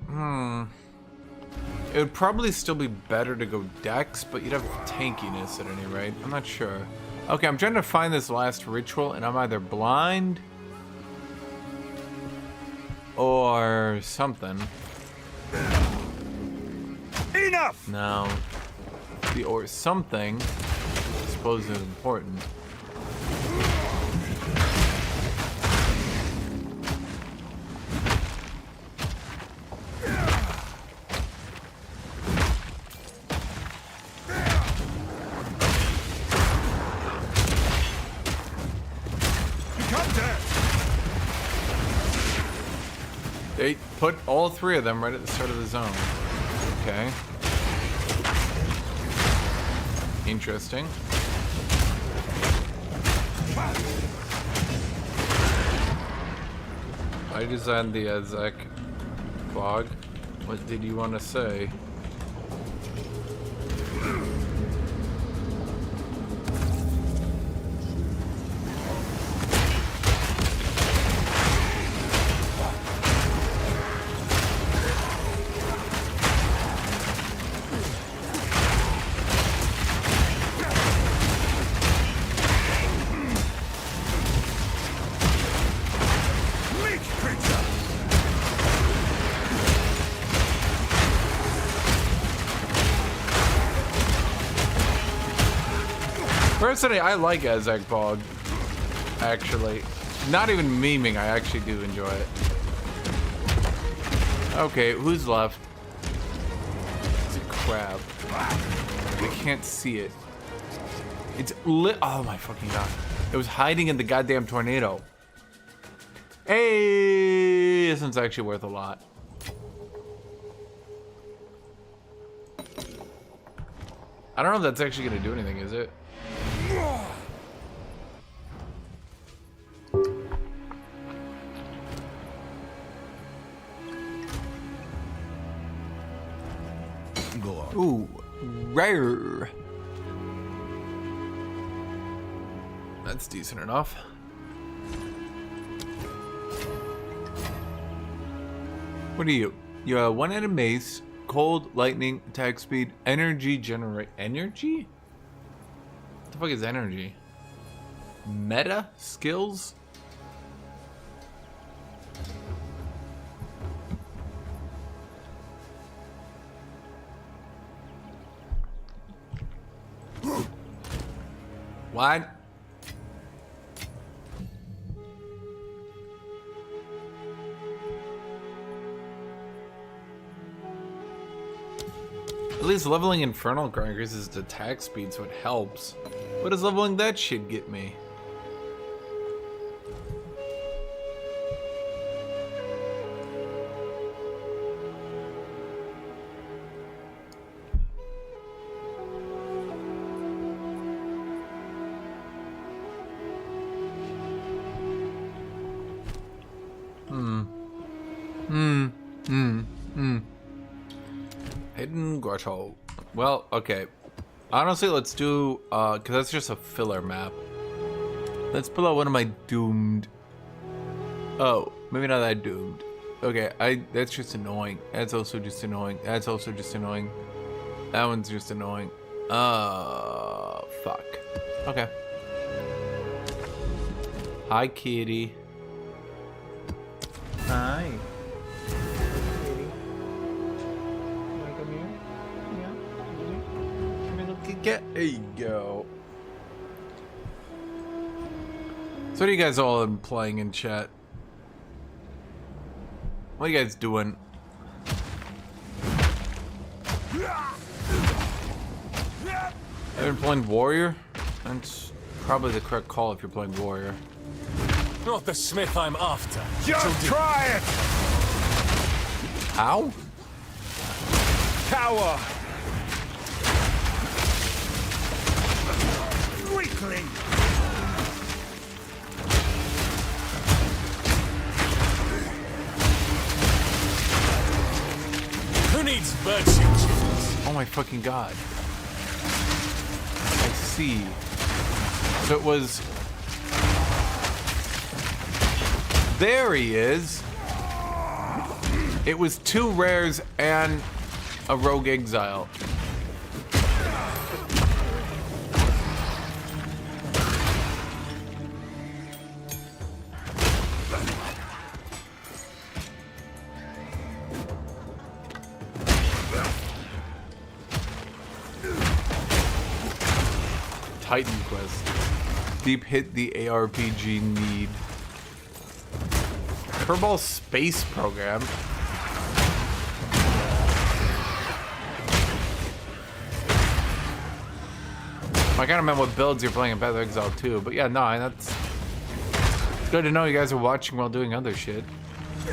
it would probably still be better to go dex, but you'd have tankiness at any rate. I'm not sure. Okay, I'm trying to find this last ritual, and I'm either blind or something. Enough! No. Or something. I suppose is important. They put all three of them right at the start of the zone. Okay. Interesting. I designed the Ezek fog. What did you want to say? Personally, I like Ezek Bog. Actually. Not even memeing, I actually do enjoy it. Okay, who's left? It's a crab. I can't see it. It's lit. Oh my fucking god. It was hiding in the goddamn tornado. Hey, this one's actually worth a lot. I don't know if that's actually gonna do anything, is it? Go on. Ooh, rare. That's decent enough. What are you? You have one-handed mace, cold, lightning, attack speed, energy generate. Energy? What the fuck is energy? Meta skills? What? At least leveling Infernal Grind increases its attack speed, so it helps. What does leveling that shit get me? Hidden Grotto. Well, okay. Honestly, let's do, cause that's just a filler map. Let's pull out one of my doomed. Oh, maybe not that doomed. Okay, that's just annoying. That's also just annoying. That's also just annoying. That one's just annoying. Fuck. Okay. Hi, kitty. Hi. There you go. So what are you guys all playing in chat? What are you guys doing? I've been playing Warrior. That's probably the correct call if you're playing Warrior. Not the smith I'm after. Just try it! How? Cower! Weakling! Who needs bird shit? Oh my fucking god. I see. So it was... There he is. It was 2 rares and a rogue exile. Titan Quest. Deep hit the ARPG need. Kerbal Space Program. I can't remember what builds you're playing in Path of Exile 2, but yeah, no, that's good to know you guys are watching while doing other shit. I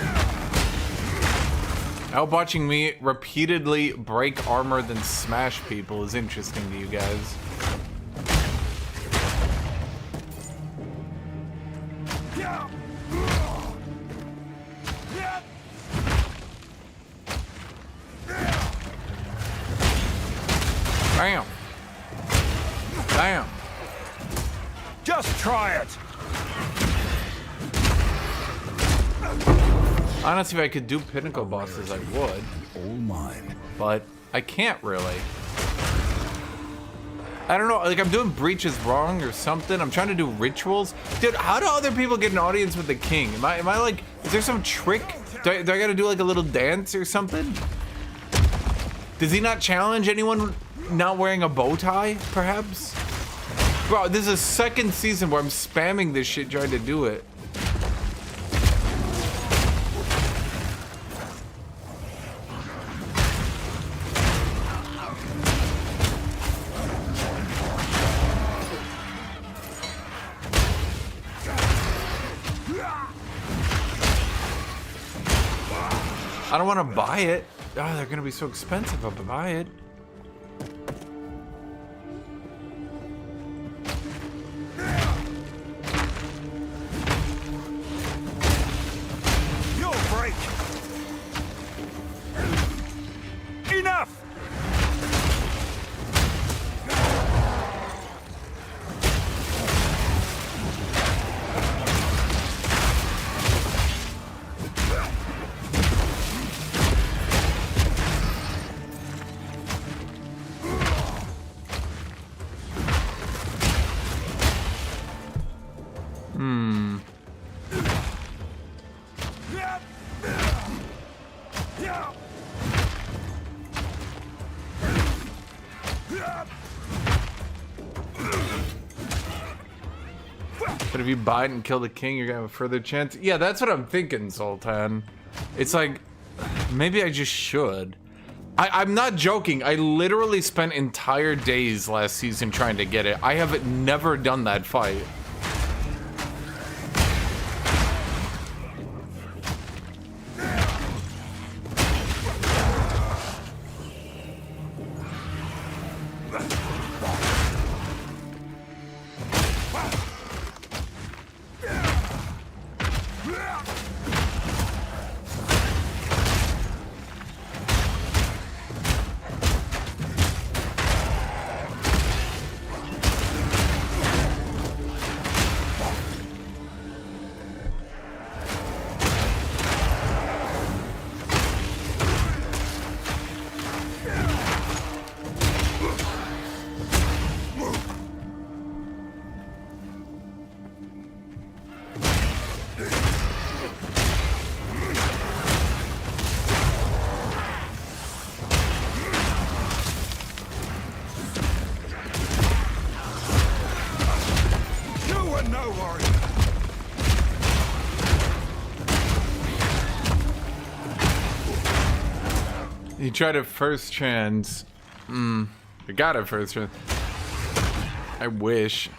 hope watching me repeatedly break armor then smash people is interesting to you guys. Bam. Bam. Just try it! Honestly, if I could do pinnacle bosses, I would. All mine. But I can't really. I don't know, like I'm doing breaches wrong or something. I'm trying to do rituals. Dude, how do other people get an audience with the king? Am I like, is there some trick? Do I gotta do like a little dance or something? Does he not challenge anyone not wearing a bow tie, perhaps? Bro, this is a second season where I'm spamming this shit trying to do it. I don't want to buy it. Oh, they're gonna be so expensive if I buy it. You'll break! Enough! But if you buy it and kill the king, you're gonna have a further chance. Yeah, that's what I'm thinking, Sultan. It's like, maybe I just should. I'm not joking. I literally spent entire days last season trying to get it. I have never done that fight. You tried it first chance. I got it first chance. I wish.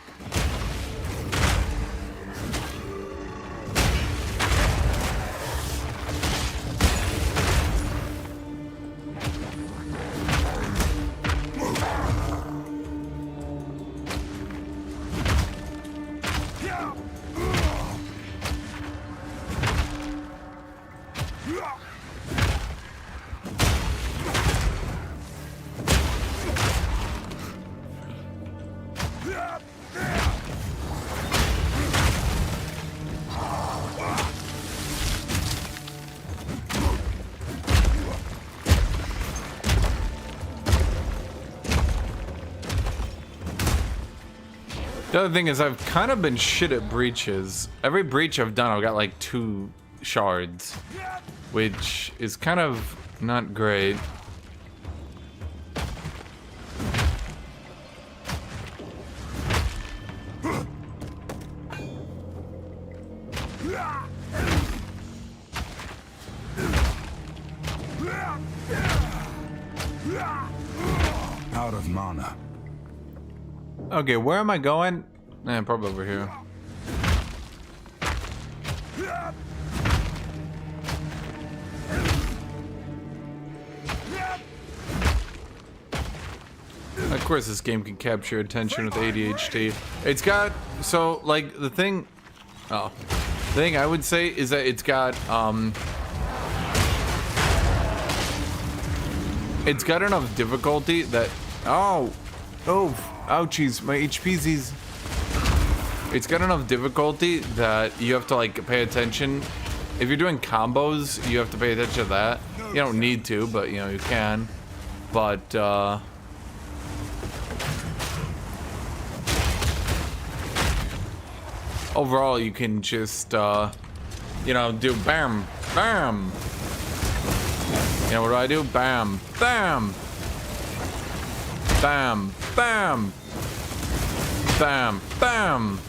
The other thing is I've kind of been shit at breaches. Every breach I've done, I've got like 2 shards, which is kind of not great. Out of mana. Okay, where am I going? Probably over here. Of course, this game can capture your attention with ADHD. It's got, so, like, the thing I would say is that it's got enough difficulty that, ouchies, my HP's. It's got enough difficulty that you have to like pay attention. If you're doing combos, you have to pay attention to that. You don't need to, but you know, you can. But overall, you can just you know, do bam, bam. You know, what do I do? Bam, bam. Bam, bam, bam, bam.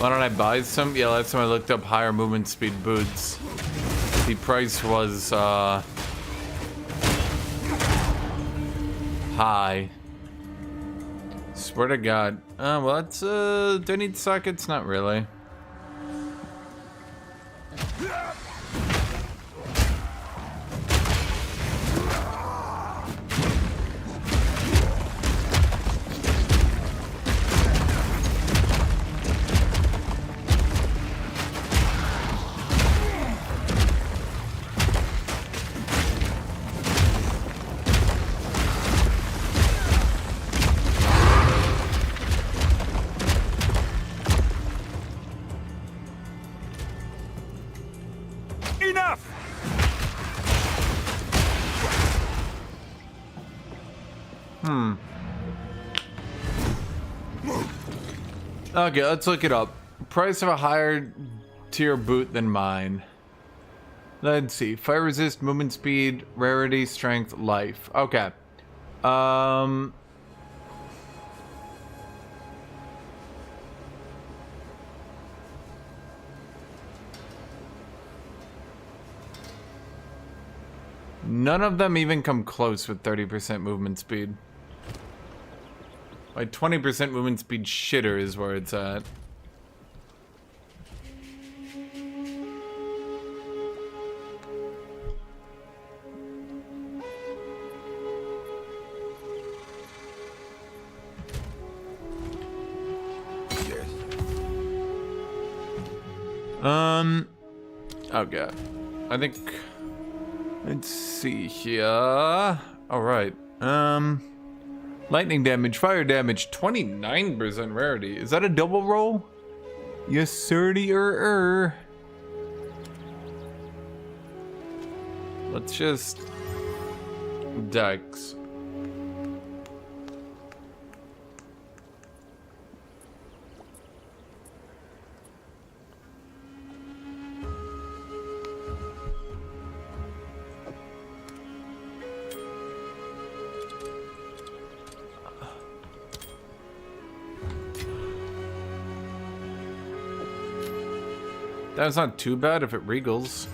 Why don't I buy some? Yeah, last time I looked up higher movement speed boots. The price was high. Swear to God. Well, that's, do I need sockets? Not really. Okay, let's look it up. Price of a higher tier boot than mine. Let's see. Fire resist, movement speed, rarity, strength, life. Okay. None of them even come close with 30% movement speed. My 20% movement speed shitter is where it's at. Okay. I think, let's see here. All right. Lightning damage, fire damage, 29% rarity. Is that a double roll? Yes, sir. Let's just Dex. That's not too bad if it regals.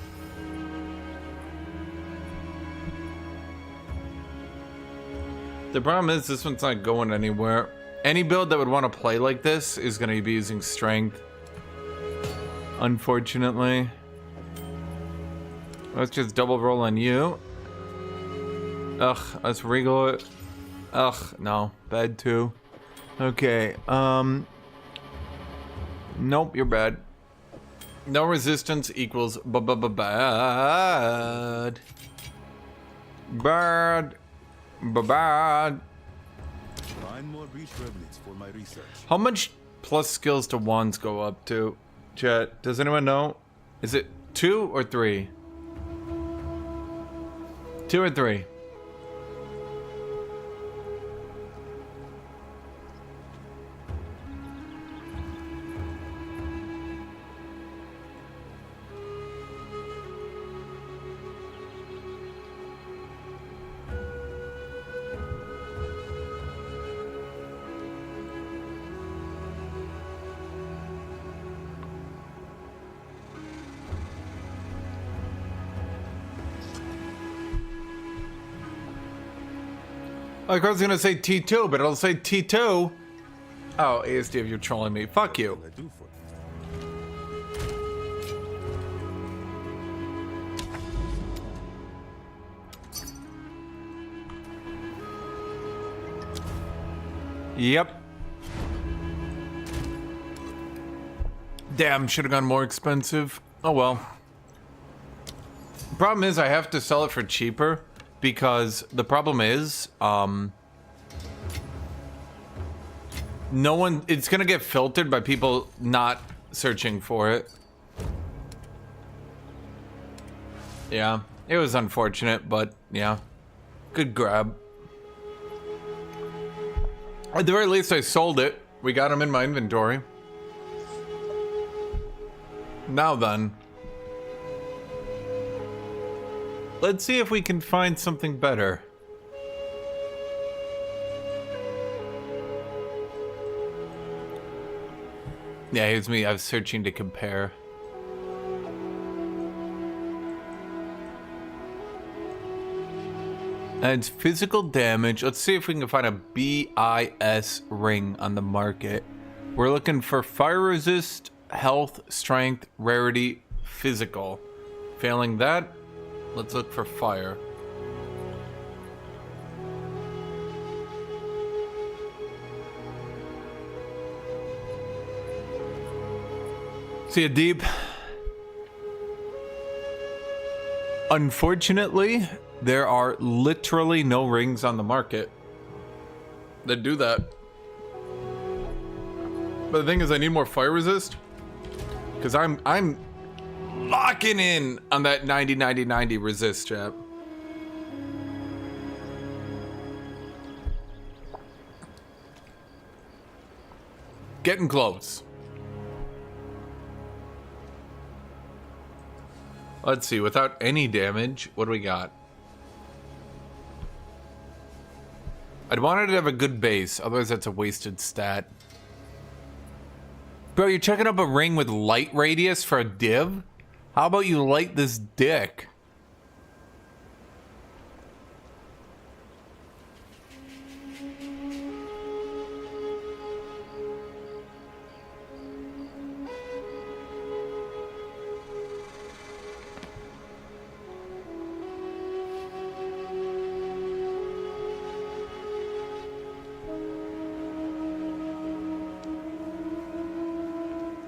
The problem is this one's not going anywhere. Any build that would want to play like this is going to be using strength. Unfortunately. Let's just double roll on you. Ugh, let's regal it. Ugh, no. Bad too. Okay, nope, you're bad. No resistance equals bad. Bad. Bad. Find more breach remnants for my research. How much plus skills to wands go up to? Chat, does anyone know? Is it 2 or 3? 2 or 3? Like I was gonna say T2, but it'll say T2. Oh, ASDF, you're trolling me. Fuck you. I do for Yep. Damn, should have gone more expensive. Oh well. Problem is I have to sell it for cheaper because the problem is no one, it's gonna get filtered by people not searching for it. Yeah, it was unfortunate, but yeah, good grab. At the very least I sold it. We got them in my inventory. Now then, let's see if we can find something better. Yeah, here's me. I was searching to compare. And it's physical damage. Let's see if we can find a BIS ring on the market. We're looking for fire resist, health, strength, rarity, physical. Failing that, let's look for fire. See a deep. Unfortunately, there are literally no rings on the market that do that. But the thing is, I need more fire resist because I'm locking in on that 90-90-90 resist, chap. Getting close. Let's see, without any damage, what do we got? I'd wanted to have a good base, otherwise that's a wasted stat. Bro, you're checking up a ring with light radius for a div? How about you light this dick?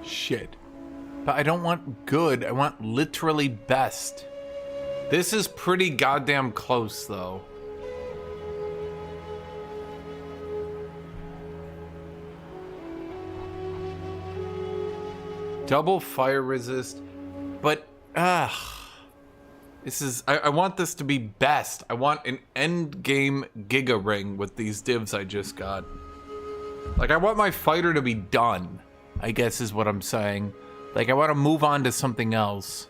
Shit. But I don't want good. I want literally best. This is pretty goddamn close, though. Double fire resist. But, this is... I want this to be best. I want an endgame Giga Ring with these divs I just got. Like, I want my fighter to be done, I guess is what I'm saying. Like, I want to move on to something else.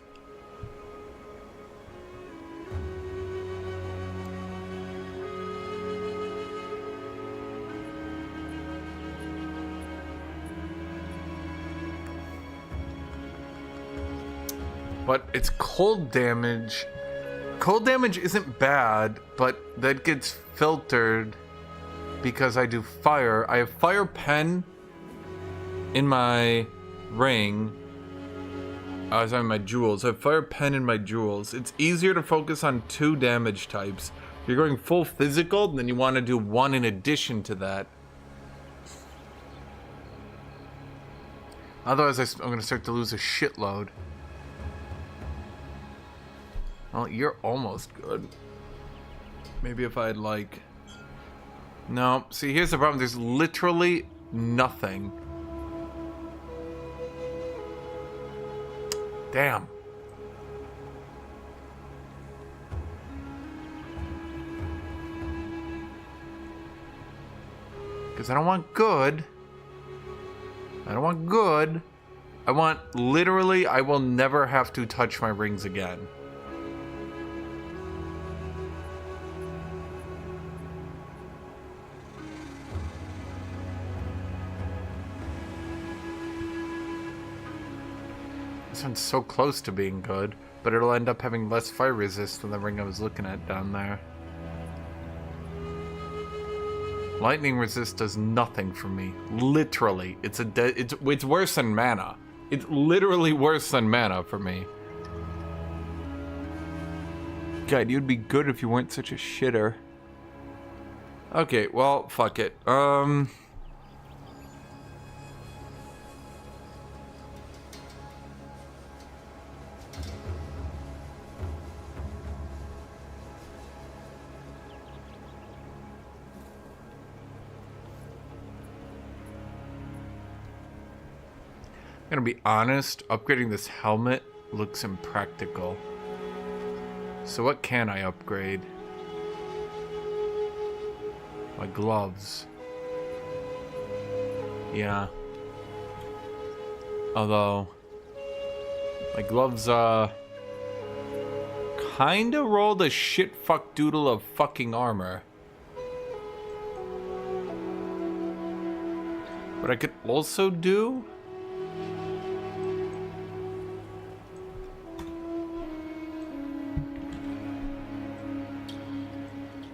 But it's cold damage. Cold damage isn't bad, but that gets filtered because I do fire. I have fire pen in my ring. Sorry, my jewels. I have fire pen in my jewels. It's easier to focus on 2 damage types. If you're going full physical, then you want to do 1 in addition to that. Otherwise, I'm going to start to lose a shitload. Well, you're almost good. Maybe if I'd like... No, see, here's the problem. There's literally nothing. Damn. Because I don't want good. I don't want good. I want literally, I will never have to touch my rings again. This one's so close to being good, but it'll end up having less fire resist than the ring I was looking at down there. Lightning resist does nothing for me. Literally, it's worse than mana. It's literally worse than mana for me. God, you'd be good if you weren't such a shitter. Okay, well, fuck it. I'm gonna be honest, upgrading this helmet looks impractical. So what can I upgrade? My gloves. Yeah. Although my gloves kinda rolled a shit fuck doodle of fucking armor. What I could also do,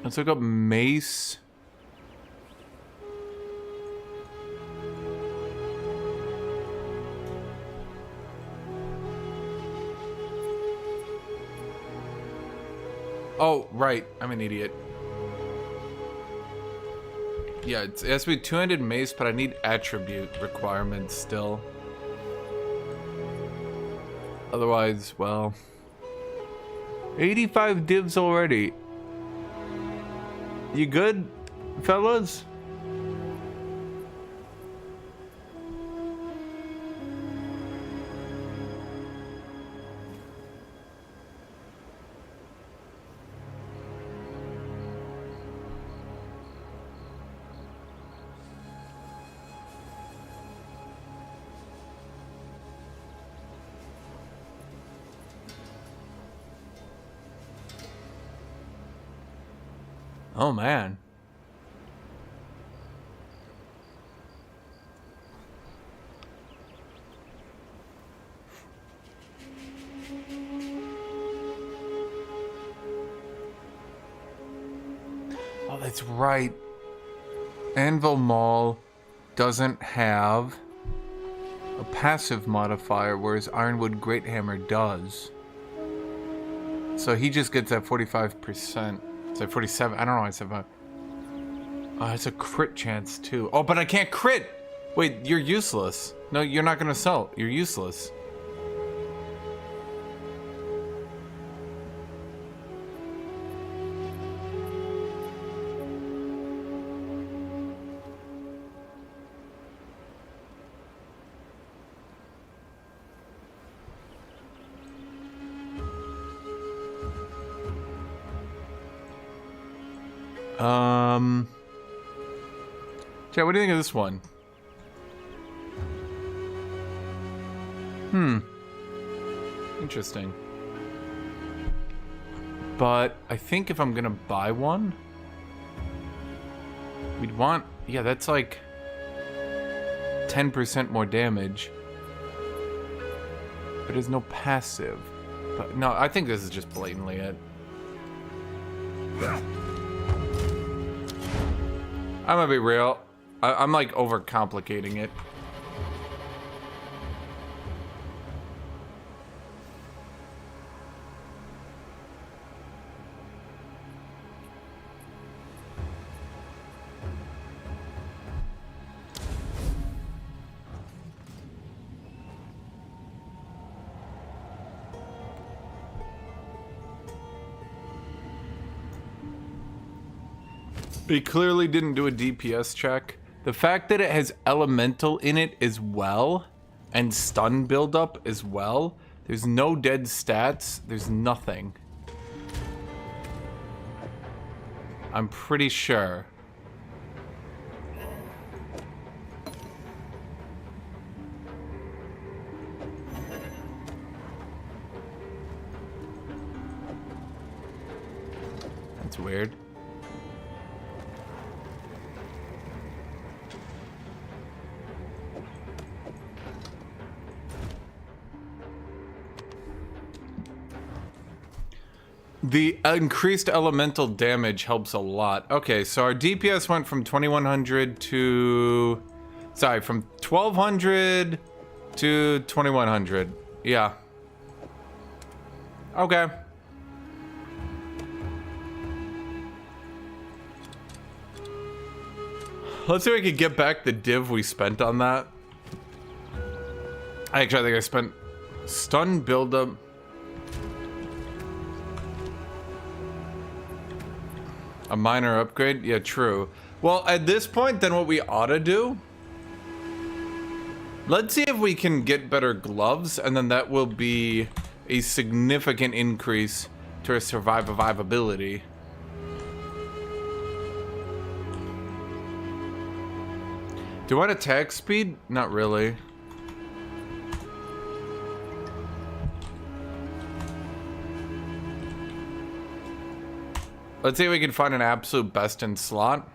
let's look up mace. Oh, right. I'm an idiot. Yeah, it has to be two-handed mace, but I need attribute requirements still. Otherwise, well... 85 divs already. You good, fellas? Oh, man. Oh, that's right. Anvil Maul doesn't have a passive modifier, whereas Ironwood Greathammer does. So he just gets that 45%. It's like 47. I don't know. It's about. It's a crit chance too. Oh, but I can't crit. Wait, you're useless. No, you're not gonna sell. You're useless. Chat, what do you think of this one? Interesting. But I think if I'm gonna buy one, we'd want, yeah, that's like 10% more damage. But there's no passive. But no, I think this is just blatantly it. I'm gonna be real. I'm like overcomplicating it. It clearly didn't do a DPS check. The fact that it has elemental in it as well, and stun buildup as well, there's no dead stats, there's nothing. I'm pretty sure. That's weird. The increased elemental damage helps a lot. Okay, so our DPS went from 2100 to... Sorry, from 1200 to 2100. Yeah. Okay. Let's see if we can get back the div we spent on that. Actually, I think I spent stun buildup. A minor upgrade? Yeah, true. Well, at this point, then what we ought to do... Let's see if we can get better gloves, and then that will be a significant increase to our survivability. Do I want attack speed? Not really. Let's see if we can find an absolute best in slot.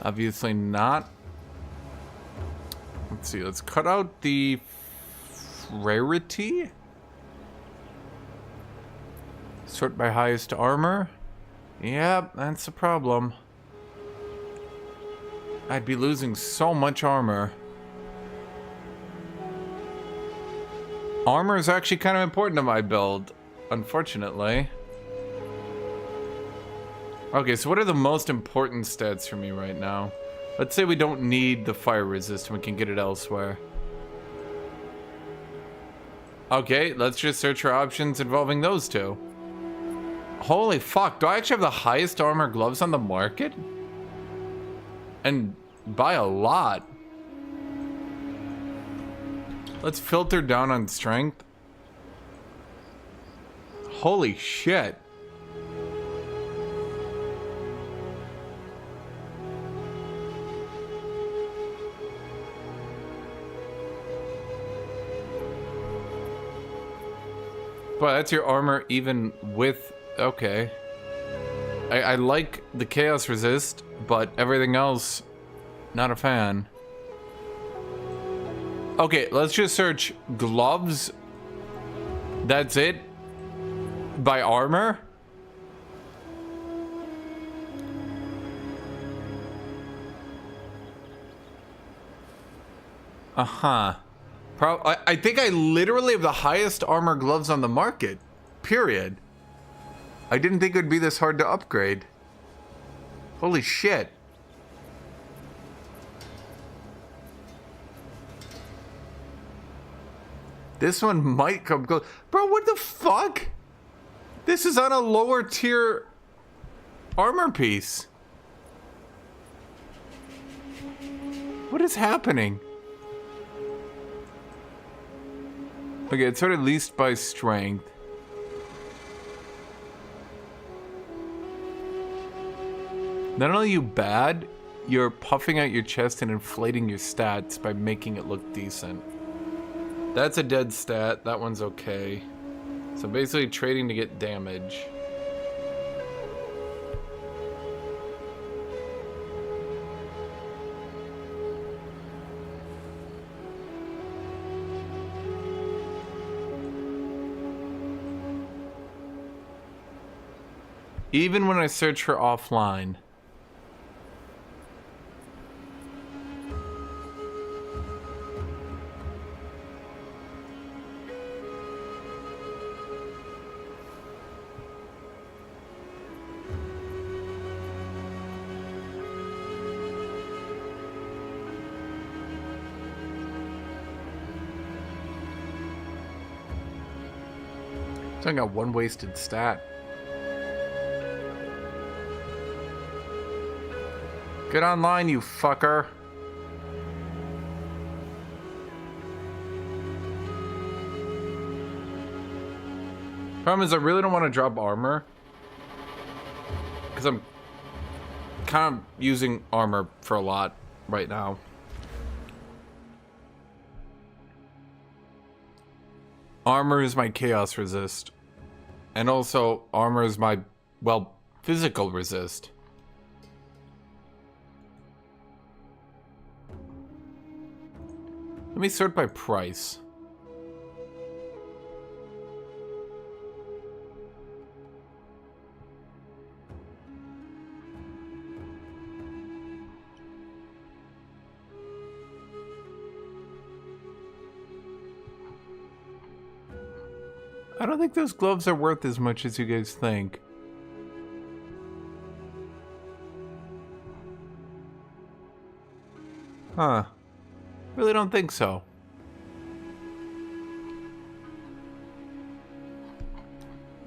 Obviously not. Let's see, let's cut out the rarity. Sort by highest armor. Yep, that's the problem. I'd be losing so much armor. Armor is actually kind of important to my build, unfortunately. Okay, so what are the most important stats for me right now? Let's say we don't need the fire resist and we can get it elsewhere. Okay, let's just search for options involving those two. Holy fuck, do I actually have the highest armor gloves on the market? And by a lot. Let's filter down on strength. Holy shit. But that's your armor even with... Okay. I like the chaos resist, but everything else, not a fan. Okay, let's just search gloves. That's it. By armor. Uh-huh. I think I literally have the highest armor gloves on the market. Period. I didn't think it would be this hard to upgrade. Holy shit. This one might come close. Bro, what the fuck? This is on a lower tier armor piece. What is happening? Okay, it's sorted least by strength. Not only are you bad, you're puffing out your chest and inflating your stats by making it look decent. That's a dead stat. That one's okay. So basically trading to get damage. Even when I search for offline. So I got one wasted stat. Get online, you fucker. Problem is, I really don't want to drop armor. Because I'm kind of using armor for a lot right now. Armor is my chaos resist. And also, armor is my, well, physical resist. Let me sort by price. I don't think those gloves are worth as much as you guys think. Huh. Really don't think so.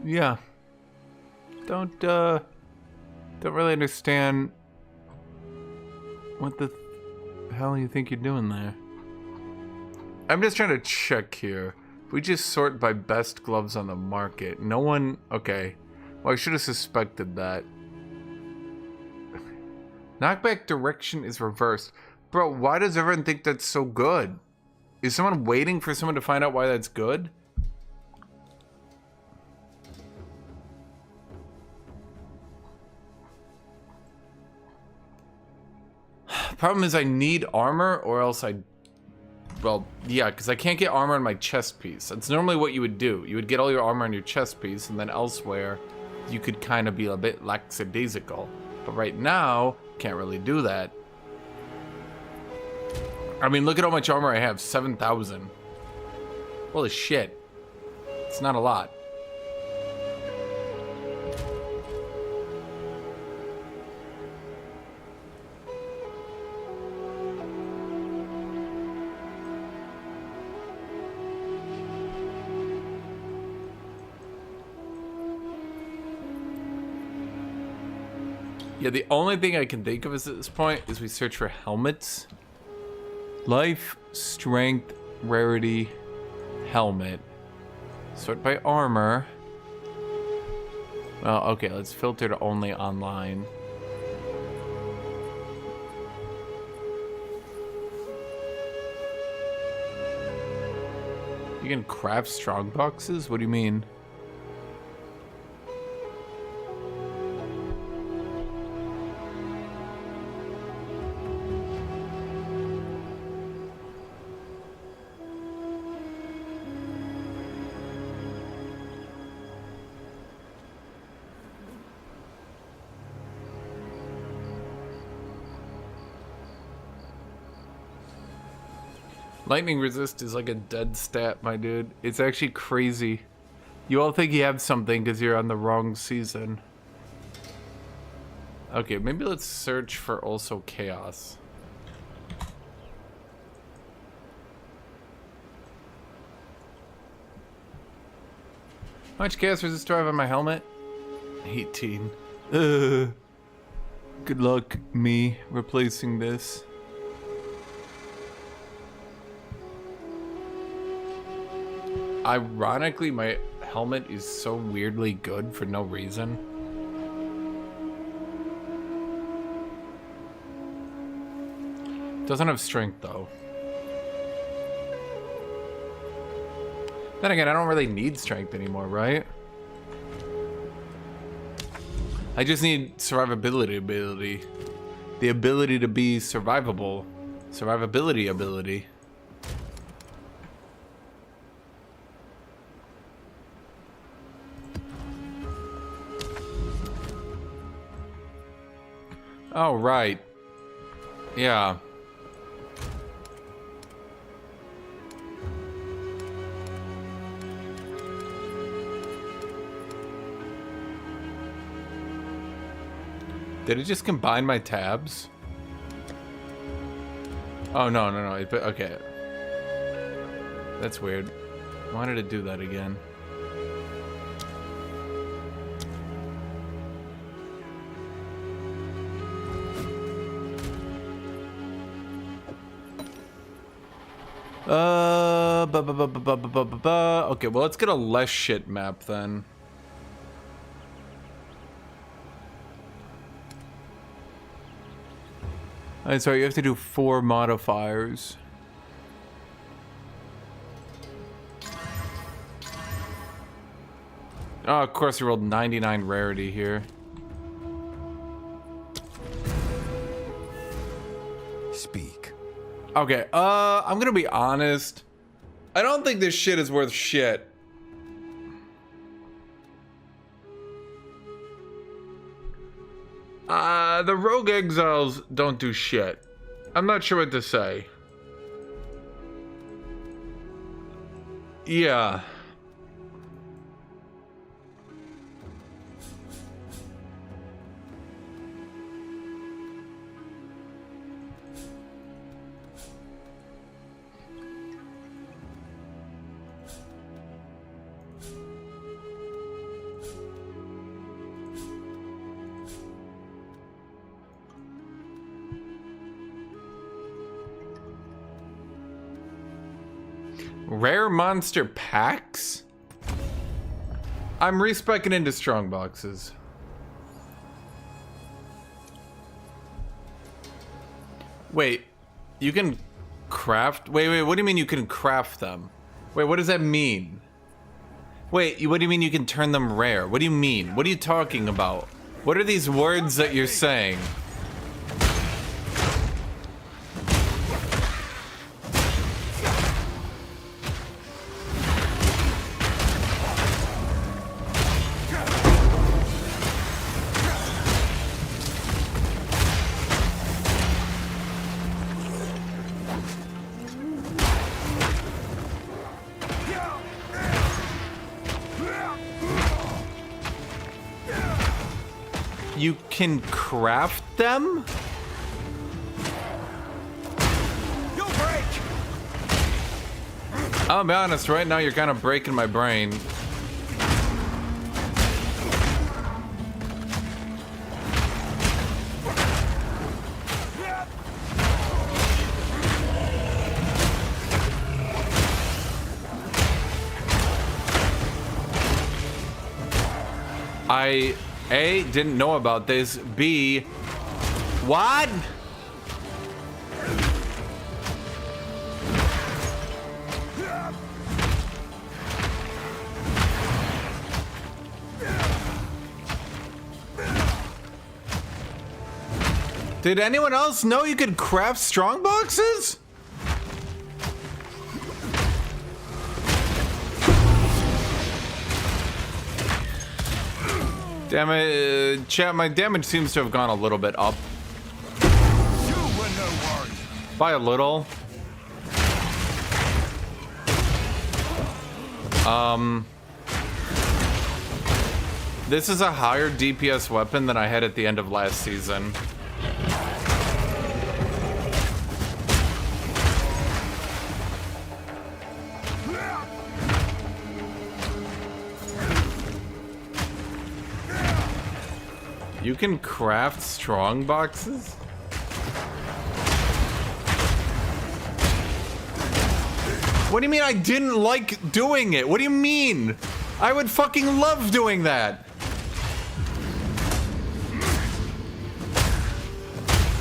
Yeah. Don't really understand what the hell you think you're doing there. I'm just trying to check here. If we just sort by best gloves on the market, no one... Okay. Well, I should have suspected that. Knockback direction is reversed. Bro, why does everyone think that's so good? Is someone waiting for someone to find out why that's good? Problem is I need armor or else I... Well, yeah, because I can't get armor on my chest piece. That's normally what you would do. You would get all your armor on your chest piece, and then elsewhere, you could kind of be a bit lackadaisical. But right now, can't really do that. I mean, look at how much armor I have. 7,000. Holy shit. It's not a lot. Yeah, the only thing I can think of is at this point is we search for helmets. Life, strength, rarity, helmet. Sort by armor. Well, okay, let's filter to only online. You can craft strong boxes? What do you mean? Lightning resist is like a dead stat, my dude. It's actually crazy. You all think you have something because you're on the wrong season. Okay, maybe let's search for also chaos. How much chaos resist do I have on my helmet? 18. Good luck, me, replacing this. Ironically, my helmet is so weirdly good for no reason. Doesn't have strength, though. Then again, I don't really need strength anymore, right? I just need survivability ability. The ability to be survivable. Survivability ability. Oh, right. Yeah. Did it just combine my tabs? Oh, no. Okay. That's weird. Why did it do that again? Okay, well, let's get a less shit map then. Alright, sorry, you have to do 4 modifiers. Oh, of course you rolled 99 rarity here. Speak. Okay, I'm gonna be honest. I don't think this shit is worth shit. The rogue exiles don't do shit. I'm not sure what to say. Yeah. Rare monster packs? I'm respeccing into strong boxes. Wait, you can craft? Wait, what do you mean you can craft them? Wait, what does that mean? Wait, what do you mean you can turn them rare? What do you mean? What are you talking about? What are these words that you're saying? You can craft them? You'll break. I'll be honest, right now you're kind of breaking my brain. I A, didn't know about this. B, what? Did anyone else know you could craft strong boxes? Damn it, chat, my damage seems to have gone a little bit up. You were no worry. By a little. This is a higher DPS weapon than I had at the end of last season. You can craft strong boxes? What do you mean I didn't like doing it? What do you mean? I would fucking love doing that.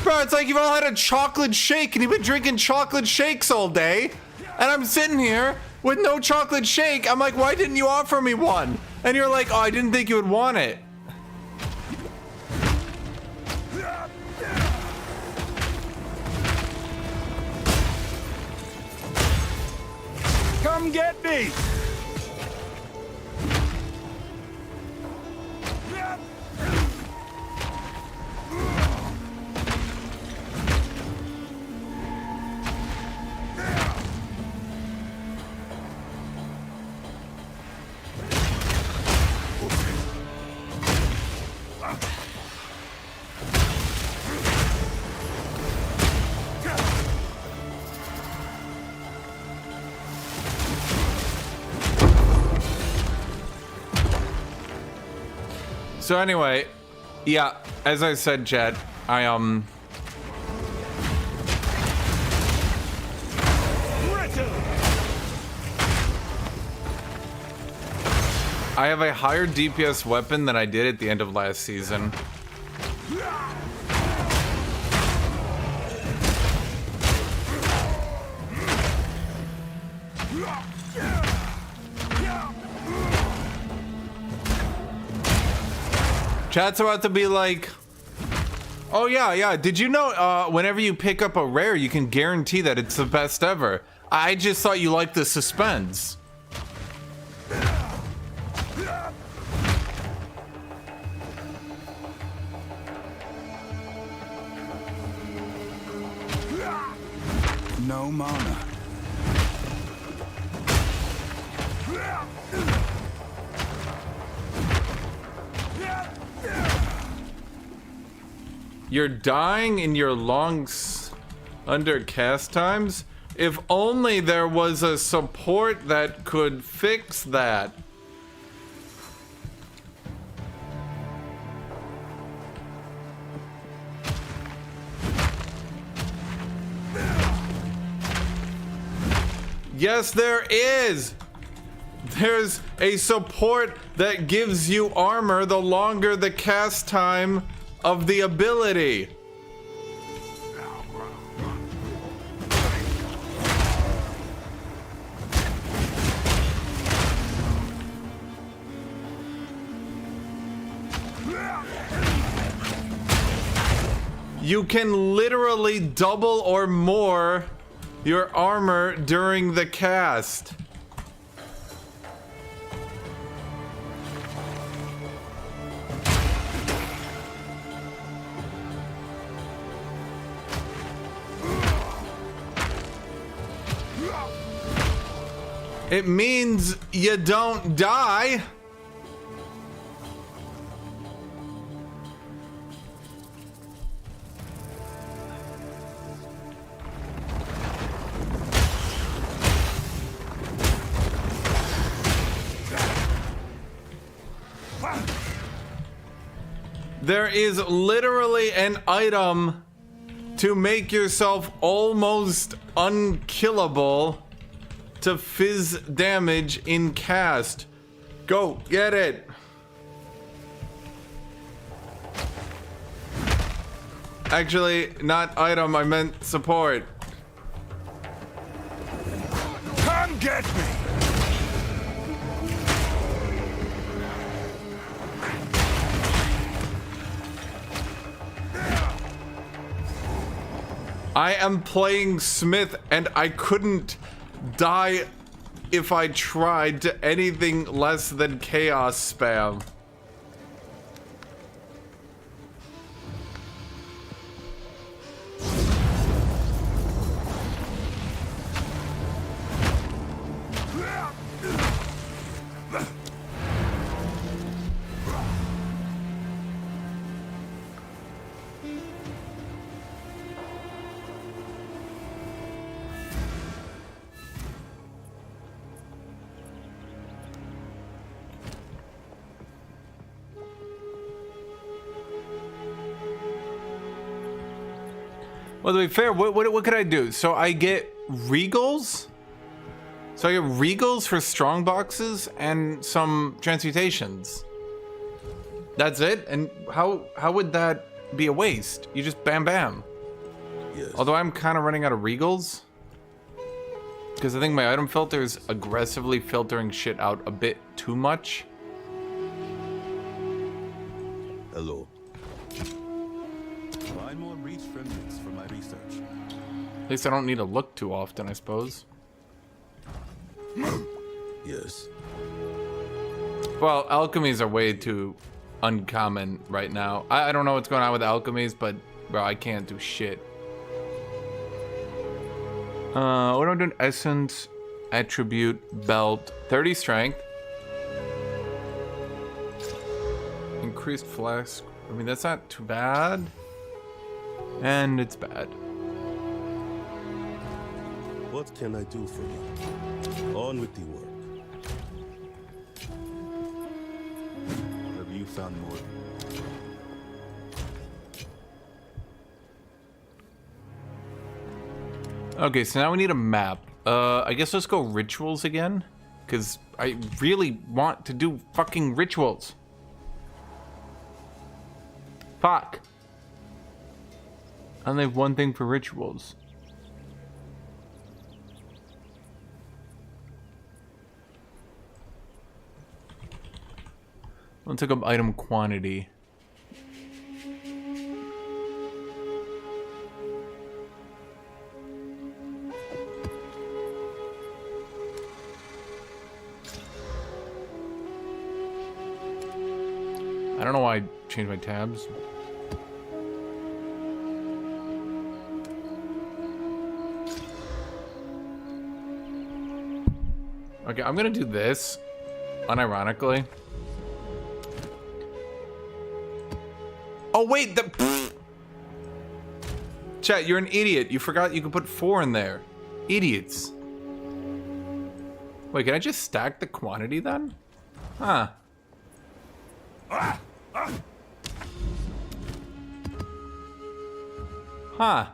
Bro, it's like you've all had a chocolate shake and you've been drinking chocolate shakes all day. And I'm sitting here with no chocolate shake. I'm like, why didn't you offer me one? And you're like, oh, I didn't think you would want it. Come get me! So anyway, yeah, as I said, chat, I have a higher DPS weapon than I did at the end of last season. Chat's about to be like, oh yeah, did you know whenever you pick up a rare, you can guarantee that it's the best ever? I just thought you liked the suspense. No mana. You're dying in your lungs under cast times? If only there was a support that could fix that. Yes, there is! There's a support that gives you armor the longer the cast time of the ability. You can literally double or more your armor during the cast. It means you don't die. There is literally an item to make yourself almost unkillable to fizz damage in cast. Go get it. Actually, not item, I meant support. Come get me! I am playing Smith and I couldn't die if I tried to anything less than chaos spam. Well, to be fair, what could I do? So I get regals? So I get regals for strong boxes and some transmutations. That's it? And how would that be a waste? You just bam bam. Yes. Although I'm kind of running out of regals. Because I think my item filter is aggressively filtering shit out a bit too much. Hello. Find more breach remnants for my research. At least I don't need to look too often, I suppose. Yes. Well, alchemies are way too uncommon right now. I don't know what's going on with alchemies, but bro, I can't do shit. What am I doing? Essence, attribute, belt, 30 strength. Increased flask. I mean, that's not too bad. And it's bad. What can I do for you? On with the work. Have you found more? Okay, so now we need a map. I guess let's go rituals again. Because I really want to do fucking rituals. Fuck. I only have one thing for rituals. Let's look up item quantity. I don't know why I changed my tabs. Okay, I'm gonna do this, unironically. Oh wait, Chat, you're an idiot. You forgot you could put 4 in there. Idiots. Wait, can I just stack the quantity then? Huh. Huh. Huh.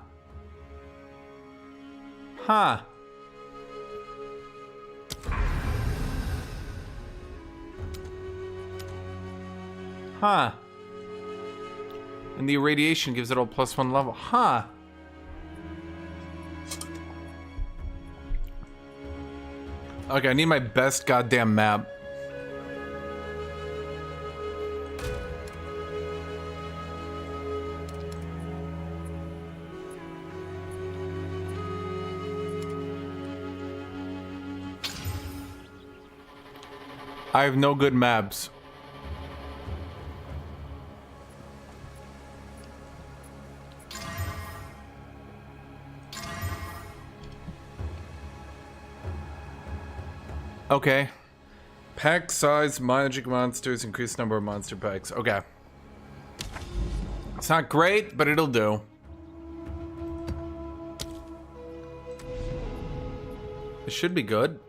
Huh. And the irradiation gives it all +1 level. Huh. Okay, I need my best goddamn map. I have no good maps. Okay. Pack size, magic monsters, increased number of monster packs. Okay. It's not great, but it'll do. It should be good.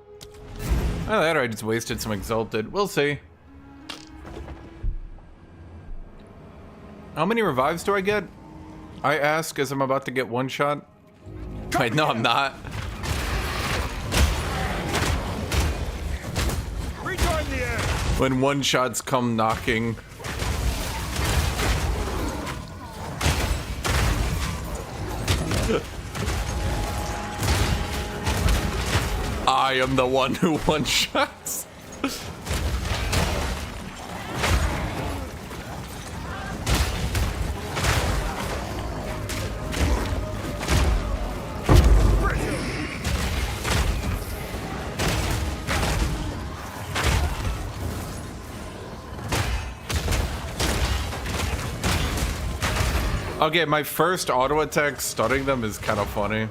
Either that or I just wasted some exalted. We'll see. How many revives do I get? I ask as I'm about to get one shot. Wait, no, I'm not. When one shots come knocking. I am the one who one shots. Okay, my first auto attack stunning them is kind of funny.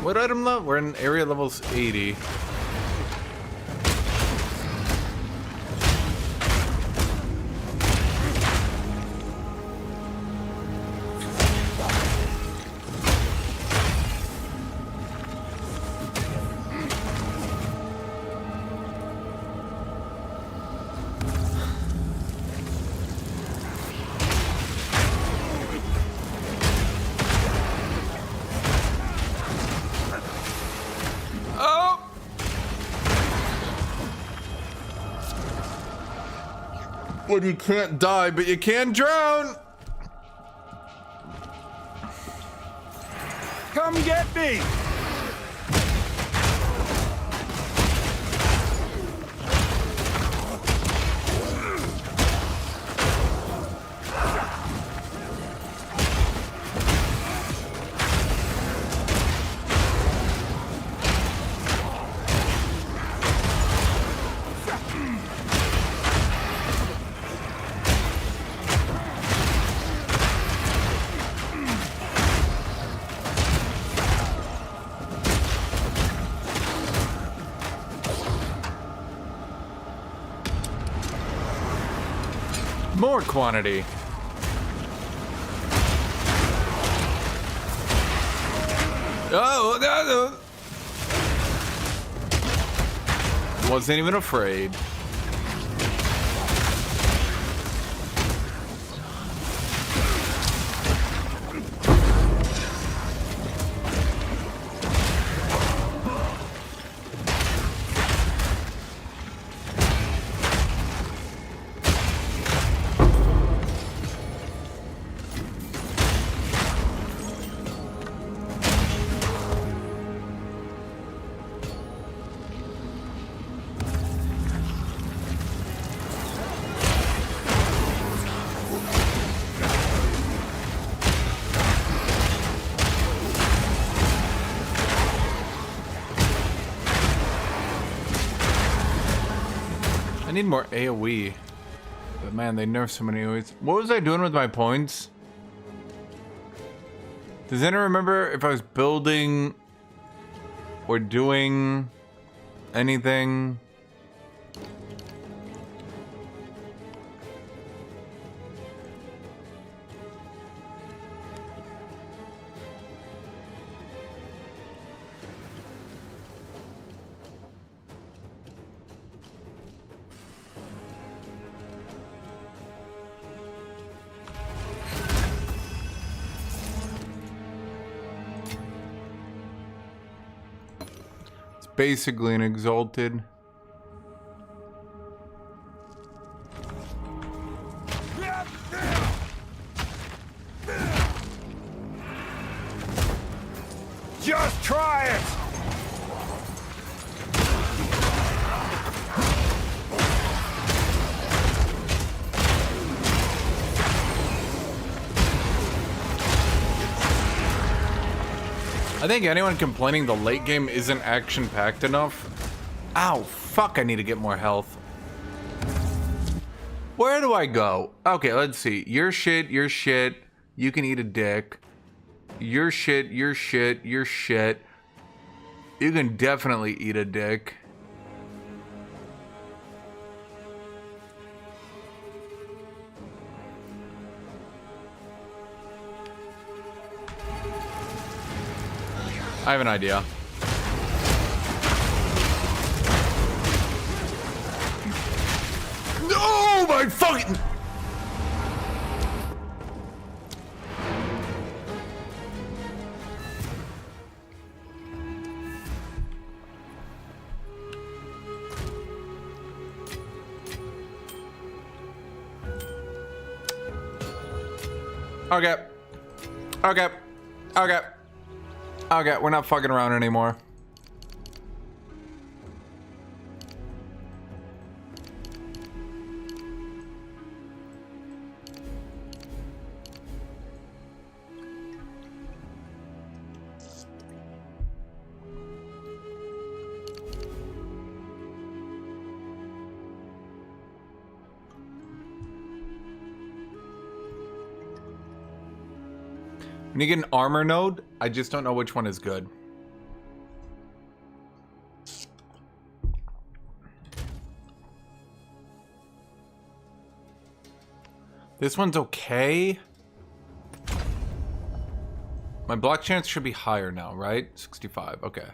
What item level? We're in area levels 80. when you can't die, but you can drown. Come get me! More quantity. Oh, no. Wasn't even afraid. I need more AoE. But man, they nerfed so many AoEs. What was I doing with my points? Does anyone remember if I was building or doing anything? Basically an exalted. Just try it! I think anyone complaining the late game isn't action-packed enough. Ow, fuck, I need to get more health. Where do I go? Okay, let's see. You're shit, you're shit. You can eat a dick. You're shit, you're shit, you're shit. You can definitely eat a dick. I have an idea. No, my fucking... Okay. Okay. Okay. Okay, we're not fucking around anymore. When you get an armor node, I just don't know which one is good. This one's okay. My block chance should be higher now, right? 65, okay.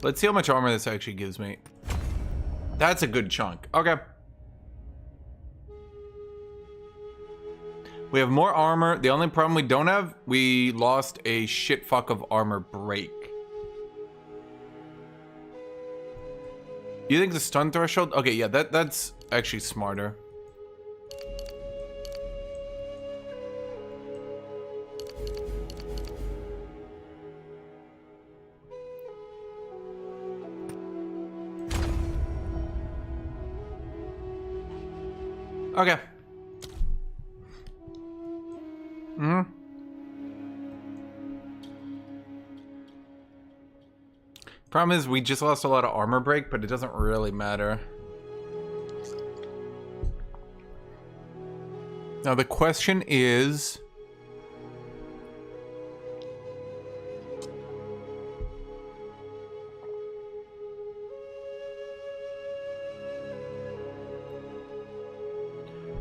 Let's see how much armor this actually gives me. That's a good chunk, okay. We have more armor. The only problem we don't have, we lost a shit fuck of armor break. You think the stun threshold? Okay, yeah, that's actually smarter. Okay. Problem is, we just lost a lot of armor break, but it doesn't really matter. Now the question is...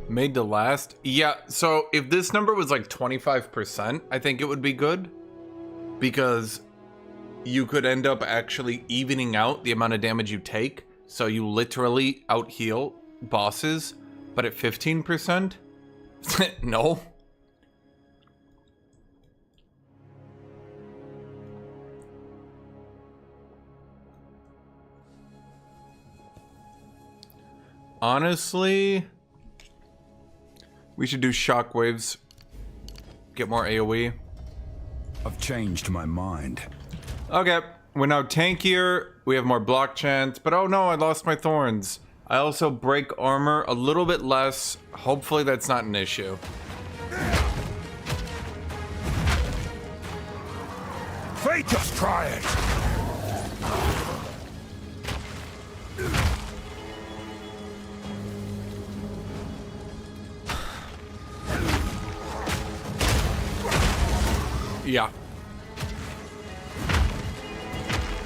Made to last? Yeah, so if this number was like 25%, I think it would be good. Because you could end up actually evening out the amount of damage you take. So you literally out-heal bosses. But at 15%? No. Honestly, we should do shockwaves. Get more AoE. I've changed my mind. Okay, we're now tankier. We have more block chance. But oh no, I lost my thorns. I also break armor a little bit less. Hopefully that's not an issue. Fate, just try it! Yeah.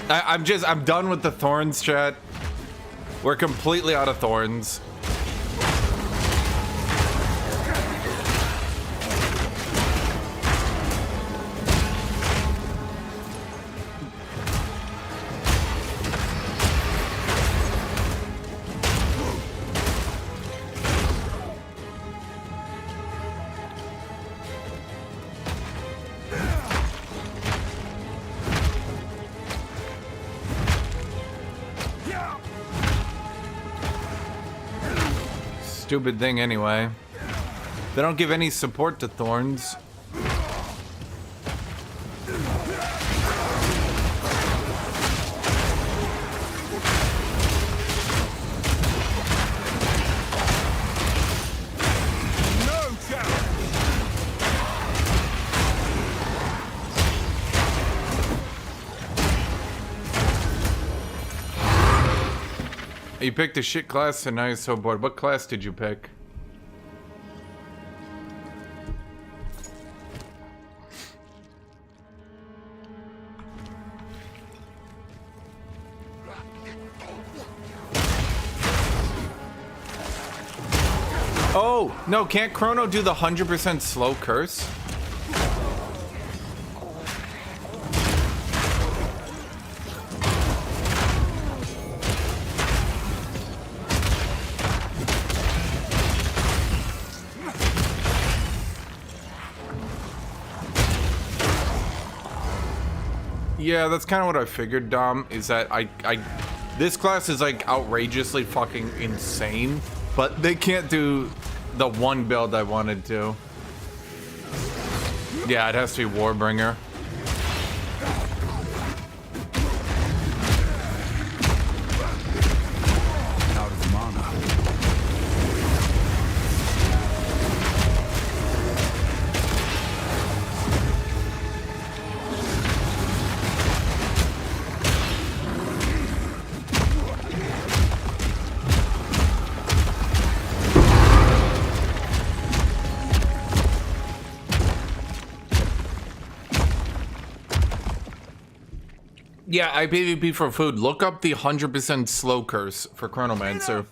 I'm done with the thorns, chat. We're completely out of thorns. Stupid thing anyway. They don't give any support to thorns. No chance! You picked a shit class and now you're so bored. What class did you pick? Oh, no, can't Chrono do the 100% slow curse? Yeah, that's kind of what I figured, Dom, is that this class is like outrageously fucking insane, but they can't do the one build I wanted to. Yeah, it has to be Warbringer. Out of mana. Yeah, I PvP for food. Look up the 100% slow curse for Chronomancer.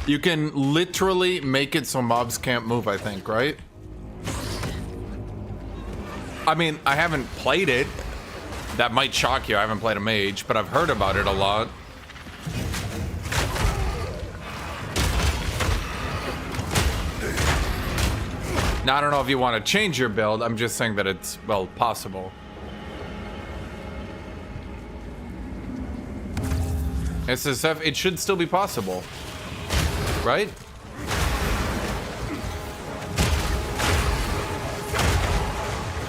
You can literally make it so mobs can't move, I think, right? I mean, I haven't played it. That might shock you. I haven't played a mage, but I've heard about it a lot. Now, I don't know if you want to change your build. I'm just saying that it's, well, possible. SSF, it should still be possible, right?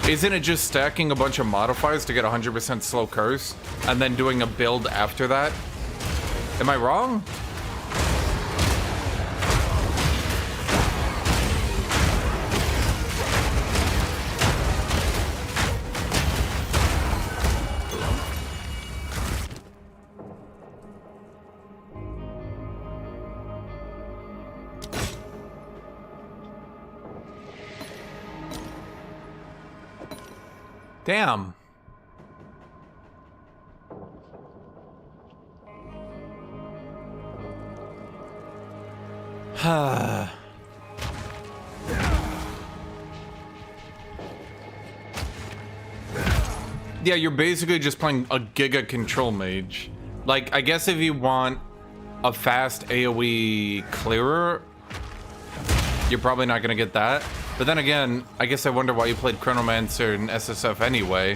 Isn't it just stacking a bunch of modifiers to get 100% slow curse and then doing a build after that? Am I wrong? Damn. Yeah, you're basically just playing a Giga Control Mage. Like, I guess if you want a fast AoE clearer, you're probably not gonna get that. But then again, I guess I wonder why you played Chronomancer and SSF anyway.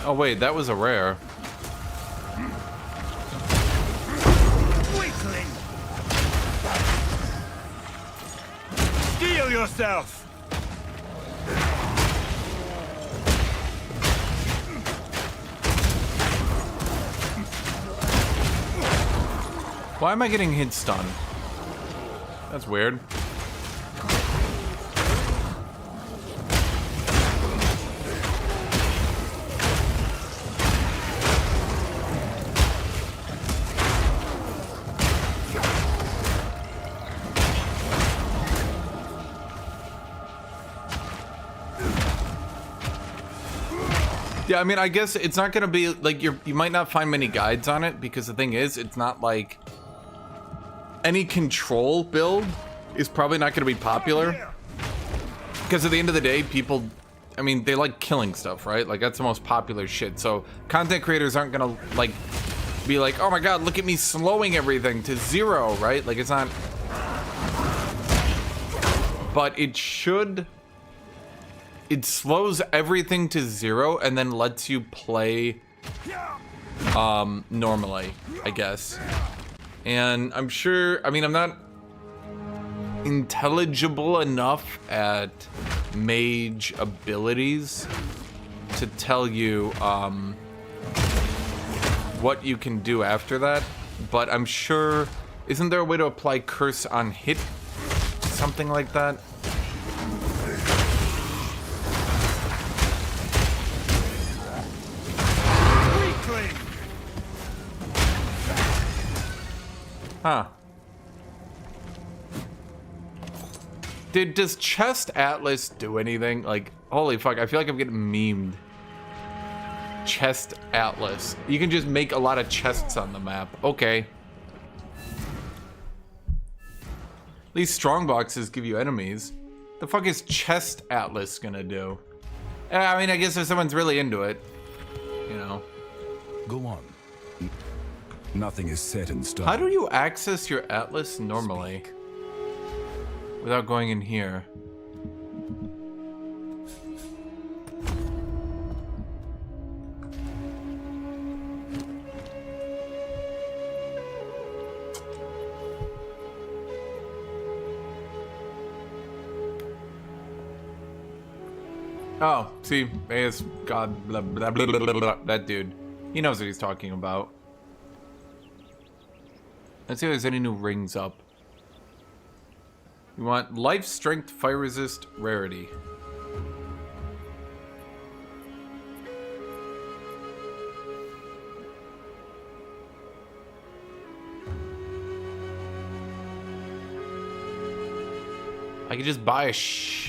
Oh wait, that was a rare. Weakling! Steel yourself! Why am I getting hit stun? That's weird. Yeah, I mean, I guess it's not gonna be like you might not find many guides on it, because the thing is, it's not like any control build is probably not gonna be popular, because at the end of the day, people, I mean, they like killing stuff, right? Like, that's the most popular shit. So content creators aren't gonna like be like, oh my god, look at me slowing everything to 0, right? Like, it's not. But it should. It slows everything to 0 and then lets you play normally, I guess. And I'm sure, I mean, I'm not intelligible enough at mage abilities to tell you what you can do after that, but I'm sure, isn't there a way to apply curse on hit? Something like that? Huh. Does Chest Atlas do anything? Like, holy fuck, I feel like I'm getting memed. Chest Atlas. You can just make a lot of chests on the map. Okay. At least strong boxes give you enemies. The fuck is Chest Atlas gonna do? I mean, I guess if someone's really into it, you know. Go on. Nothing is set in stone. How do you access your Atlas normally? Without going in here? Oh, see, AS God, blah, blah, blah, blah, blah, blah, that dude. He knows what he's talking about. Let's see if there's any new rings up. We want life, strength, fire resist, rarity. I could just buy a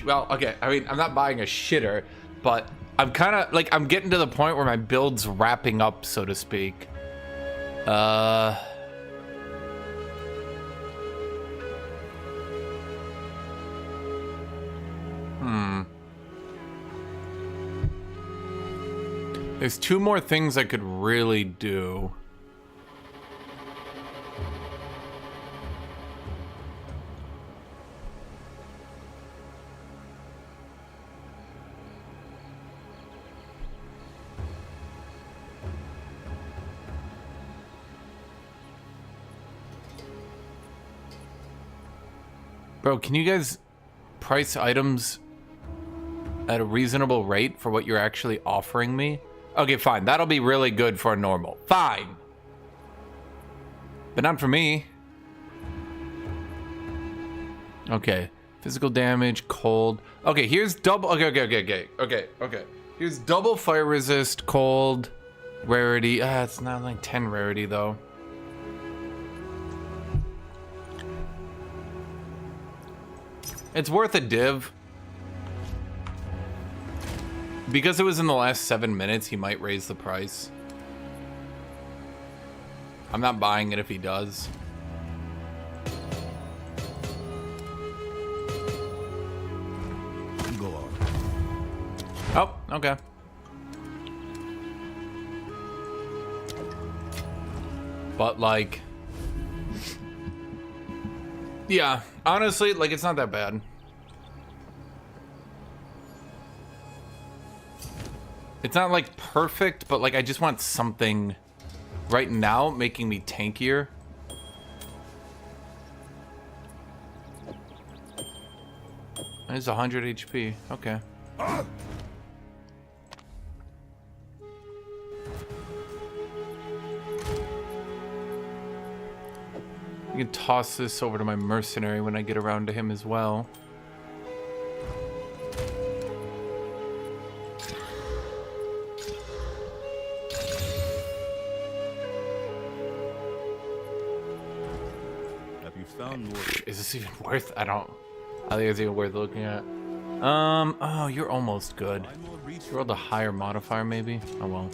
well, okay, I mean, I'm not buying a shitter, but I'm kind of, like, I'm getting to the point where my build's wrapping up, so to speak. There's 2 more things I could really do. Bro, can you guys price items at a reasonable rate for what you're actually offering me? Okay, fine. That'll be really good for a normal. Fine. But not for me. Okay. Physical damage, cold. Okay, here's double. Okay. Here's double fire resist, cold, rarity. It's not like 10 rarity, though. It's worth a div. Because it was in the last 7 minutes, he might raise the price. I'm not buying it if he does. Go on. Oh, okay. But like, yeah, honestly, like, it's not that bad. It's not like perfect, but like, I just want something right now making me tankier. It's 100 HP. Okay. I can toss this over to my mercenary when I get around to him as well. Have you found more? Is this even worth? I think it's even worth looking at. Oh, you're almost good. Find more breach You rolled a higher modifier, maybe? Oh well.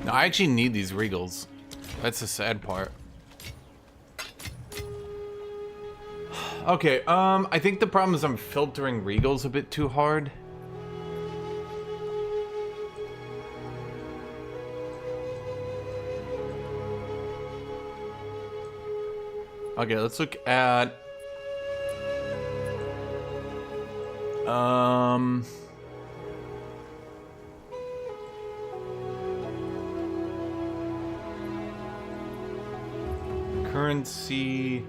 No, I actually need these regals. That's the sad part. Okay, I think the problem is I'm filtering regals a bit too hard. Okay, let's look at currency.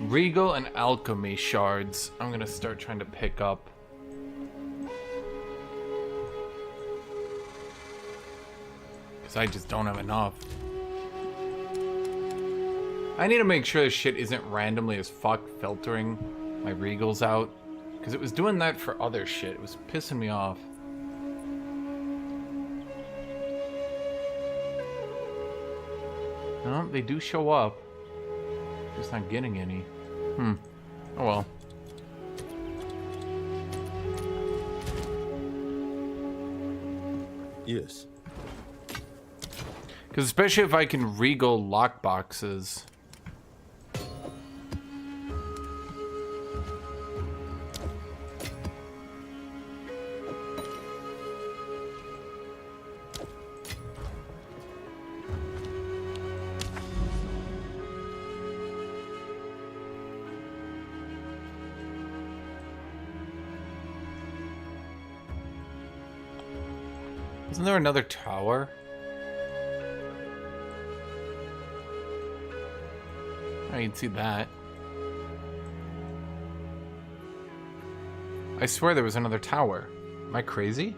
Regal and alchemy shards. I'm gonna start trying to pick up. Because I just don't have enough. I need to make sure this shit isn't randomly as fuck filtering my regals out. Because it was doing that for other shit. It was pissing me off. No, they do show up. Just not getting any. Oh well. Yes. Because especially if I can regal lockboxes. Isn't there another tower? Oh, you can see that. I swear there was another tower. Am I crazy?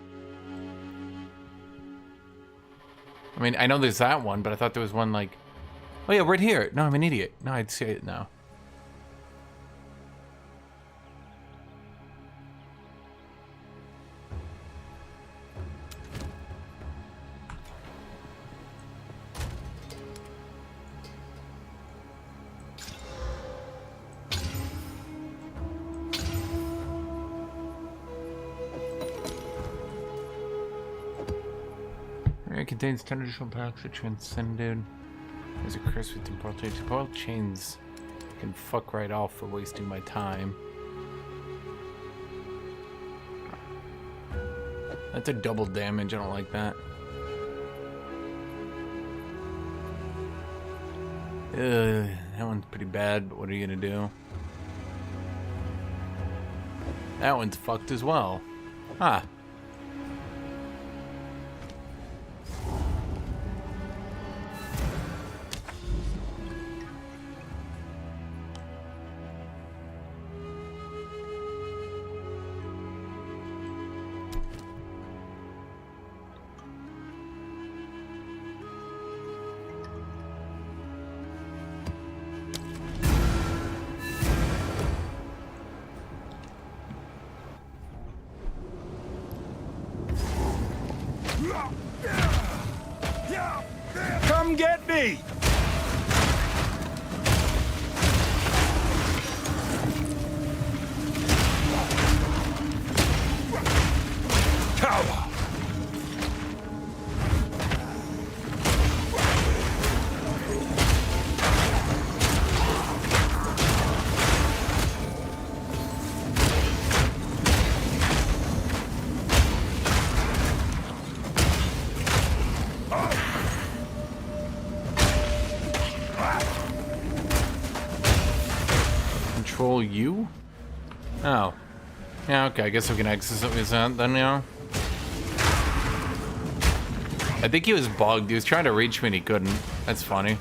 I mean, I know there's that one, but I thought there was one like... Oh yeah, right here. No, I'm an idiot. No, I'd see it now. It contains 10 additional packs that transcended. There's a curse with temporal chains. Temporal chains can fuck right off for wasting my time. That's a double damage. I don't like that. That one's pretty bad, but what are you gonna do? That one's fucked as well. Huh. Come get me! Cower! Control you? Oh. Yeah, okay, I guess we can exit that then, yeah. I think he was bugged. He was trying to reach me and he couldn't. That's funny.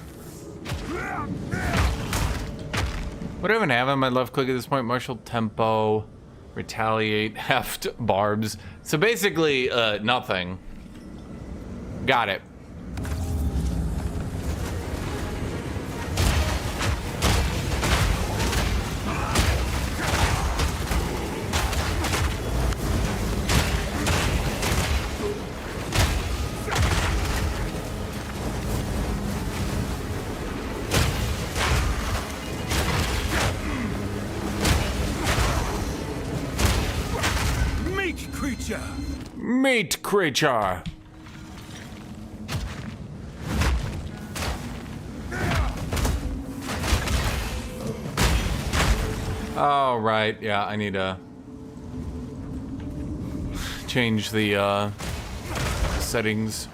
What do I even have on my left click at this point? Martial tempo, retaliate, heft, barbs. So basically, nothing. Got it. Meat creature. Oh, right. Yeah, I need to change the settings.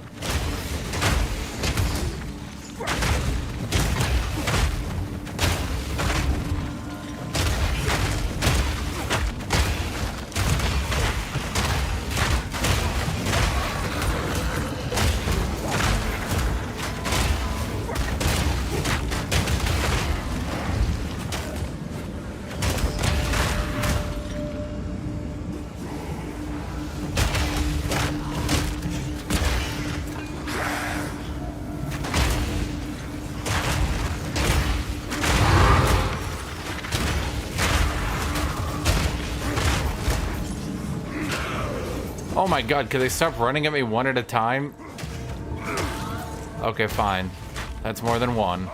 Oh my god, could they stop running at me one at a time? Okay, fine. That's more than one.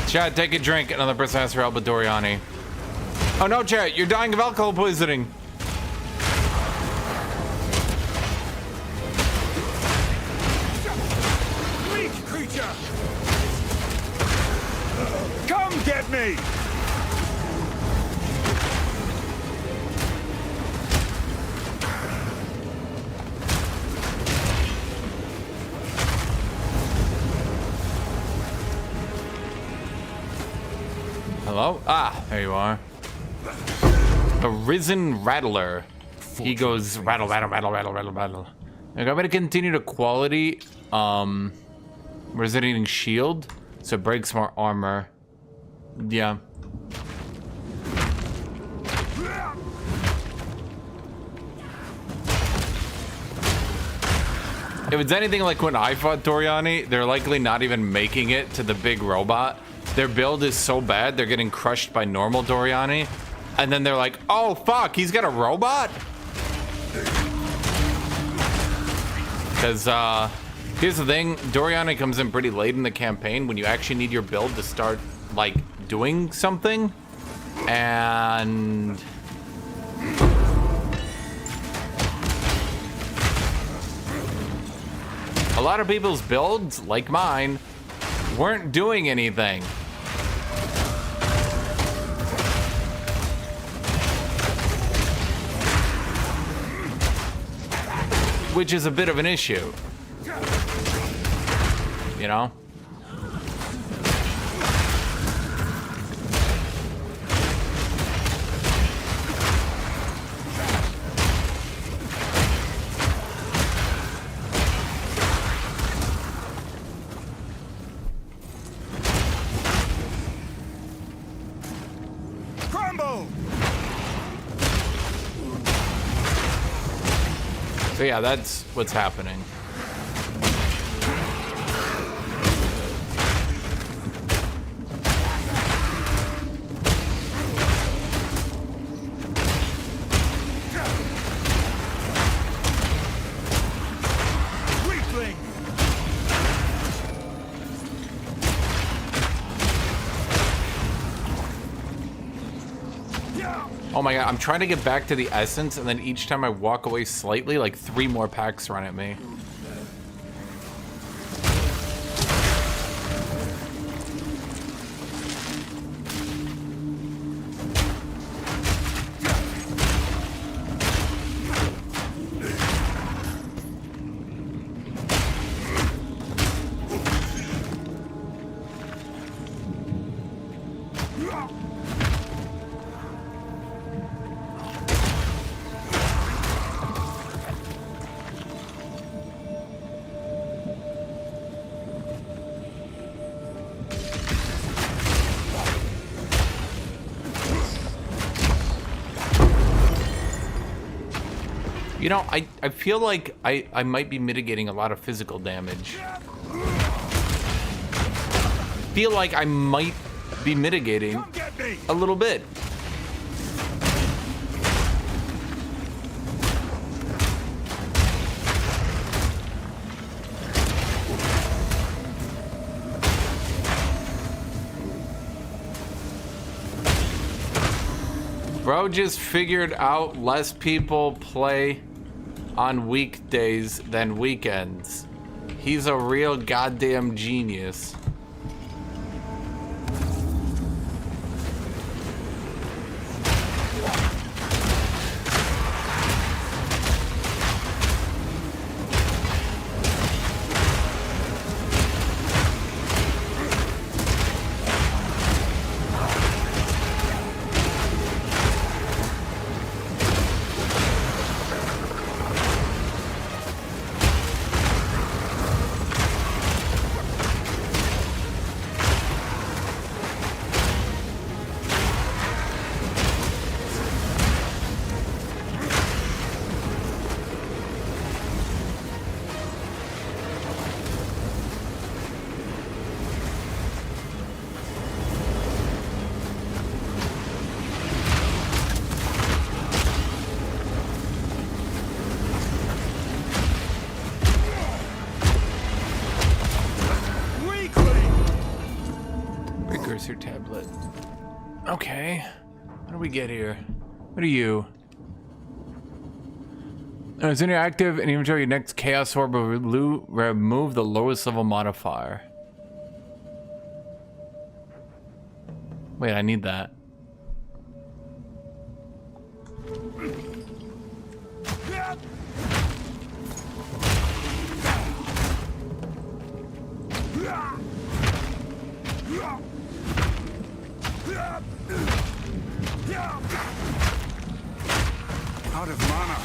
Chad, take a drink. Another person asked for help with Doriani. Oh no, Chad, you're dying of alcohol poisoning. Meat creature! Come get me! Hello? Ah, there you are. A risen rattler. He goes rattle, rattle, rattle, rattle, rattle, rattle. Okay, I'm gonna continue to quality. Resonating shield, so it breaks more armor. Yeah. If it's anything like when I fought Doriani, they're likely not even making it to the big robot. Their build is so bad, they're getting crushed by normal Doriani. And then they're like, oh, fuck, he's got a robot? Because, here's the thing. Doriani comes in pretty late in the campaign when you actually need your build to start, like, doing something. And... a lot of people's builds, like mine, weren't doing anything. Which is a bit of an issue. You know? So yeah, that's what's happening. Weakling! Oh my god, I'm trying to get back to the essence, and then each time I walk away slightly, like 3 more packs run at me. You know, I feel like I might be mitigating a lot of physical damage. Feel like I might be mitigating Come get me! a little bit. Bro just figured out less people play on weekdays than weekends. He's a real goddamn genius. Precursor tablet. Okay. How do we get here? What are you? As soon as you're active and inventory, your next Chaos Orb will remove the lowest level modifier. Wait, I need that. Out of mana.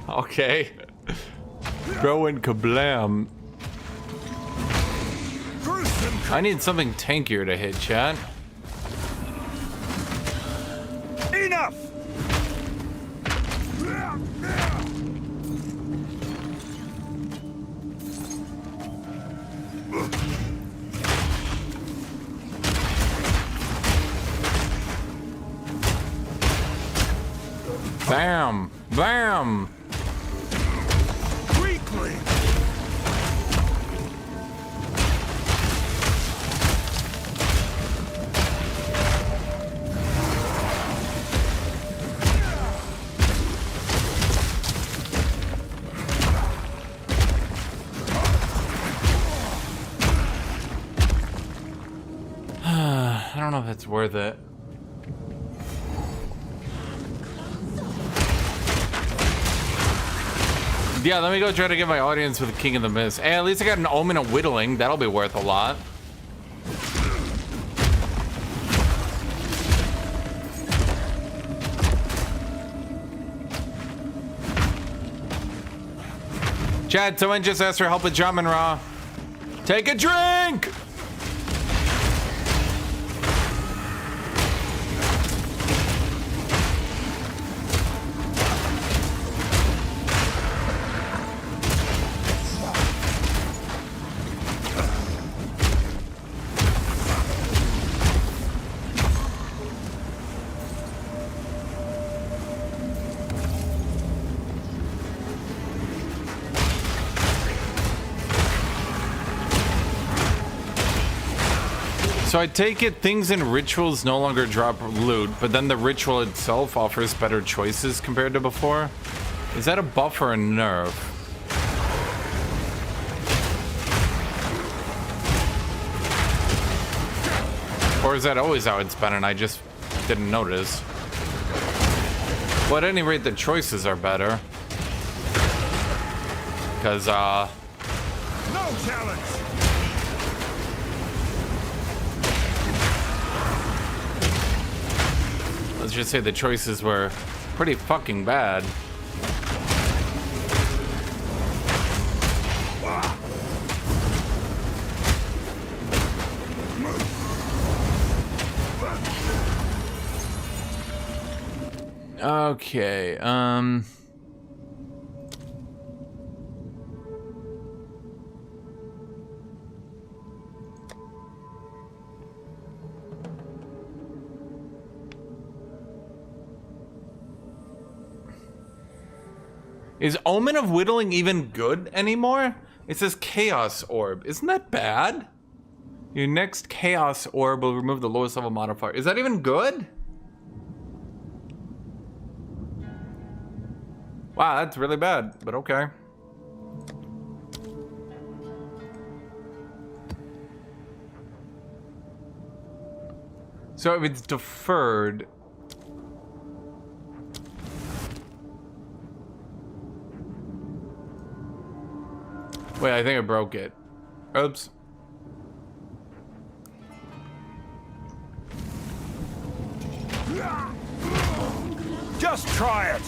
Okay. Throwing kablam. I need something tankier to hit, chat. Enough! Bam! Bam! Weakling! I don't know if it's worth it. Yeah, let me go try to get my audience with the King of the Mist. Hey, at least I got an Omen of Whittling. That'll be worth a lot. Chad, someone just asked for help with Jamin Ra. Take a drink! So I take it things in rituals no longer drop loot, but then the ritual itself offers better choices compared to before? Is that a buff or a nerf? Or is that always how it's been and I just didn't notice? Well, at any rate, the choices are better. Because, No challenge! let's just say the choices were pretty fucking bad. Okay, is Omen of Whittling even good anymore? It says Chaos Orb. Isn't that bad? Your next Chaos Orb will remove the lowest level modifier. Is that even good? Wow, that's really bad, but okay. So if it's deferred... Wait, I think I broke it. Oops. Just try it!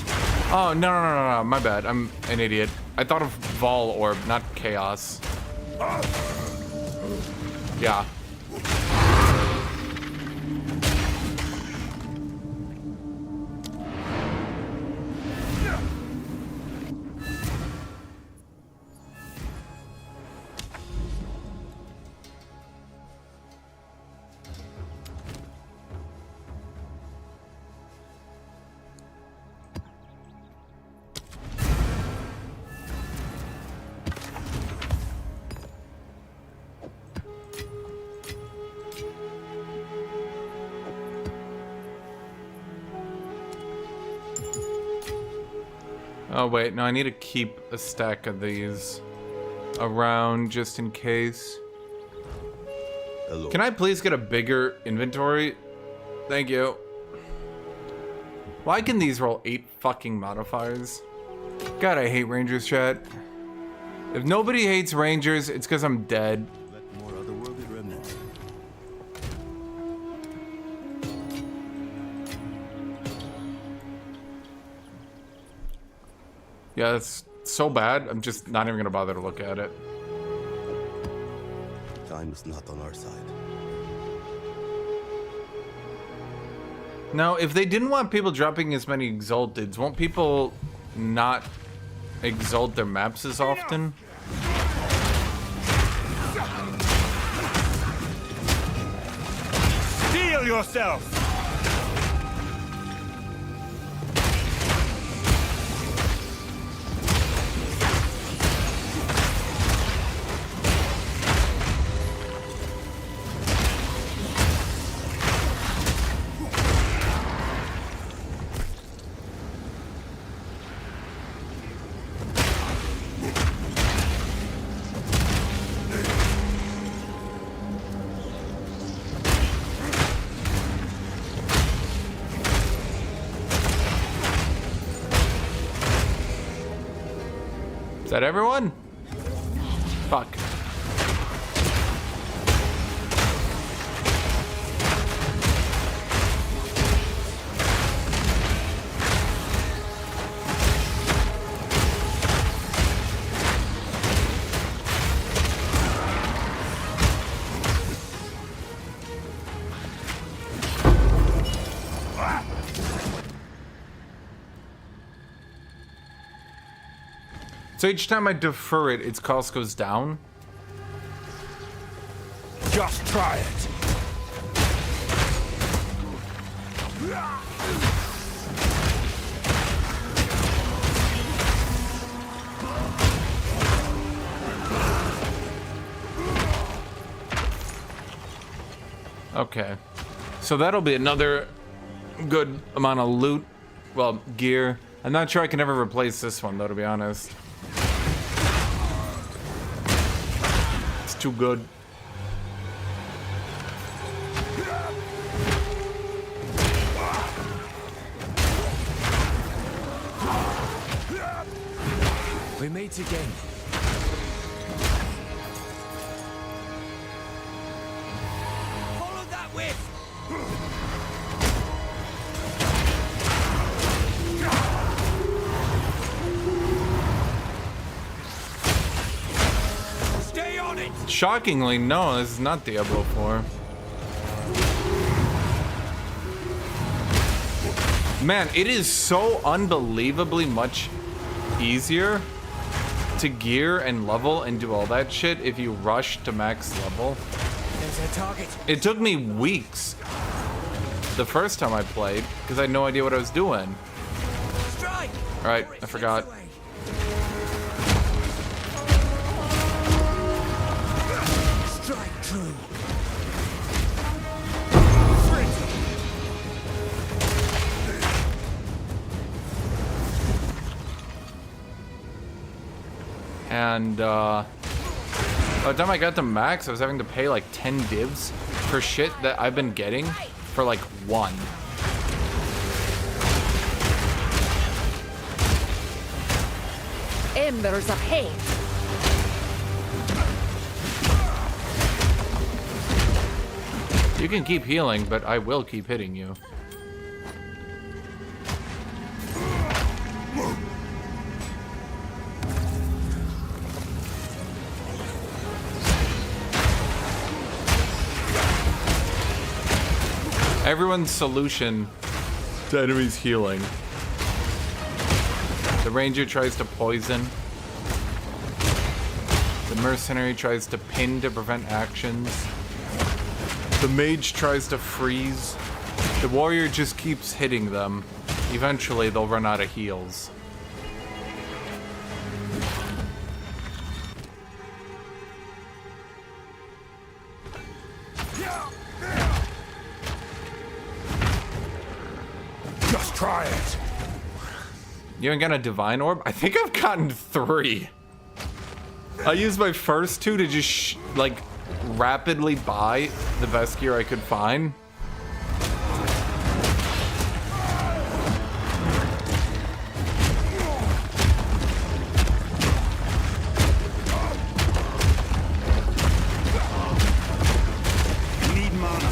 Oh, no, my bad. I'm an idiot. I thought of Vol Orb, not Chaos. Yeah. Oh wait, no, I need to keep a stack of these around just in case. Hello. Can I please get a bigger inventory? Thank you. Why can these roll 8 fucking modifiers? God, I hate Rangers, chat. If nobody hates Rangers, it's because I'm dead. Let more otherworldly remnants. Yeah, that's so bad. I'm just not even gonna bother to look at it. Time is not on our side. Now, if they didn't want people dropping as many exalteds, won't people not exalt their maps as often? Steel yourself! that everyone? Fuck. So each time I defer it, its cost goes down? Just try it. Okay. So that'll be another good amount of loot. Well, gear. I'm not sure I can ever replace this one, though, to be honest. It's too good. We meet again. Follow that whip. Stay on it. Shockingly, no, this is not Diablo 4. Man, it is so unbelievably much easier to gear and level and do all that shit if you rush to max level. There's a target. It took me weeks the first time I played because I had no idea what I was doing. Strike. All right, I forgot. Strike true. And by the time I got to max, I was having to pay like 10 divs for shit that I've been getting for like 1. Embers of hate. You can keep healing, but I will keep hitting you. Everyone's solution to enemies healing. The ranger tries to poison. The mercenary tries to pin to prevent actions. The mage tries to freeze. The warrior just keeps hitting them. Eventually, they'll run out of heals. Just try it. You ain't got a divine orb? I think I've gotten 3. I used my first 2 to just like rapidly buy the best gear I could find. Need mana.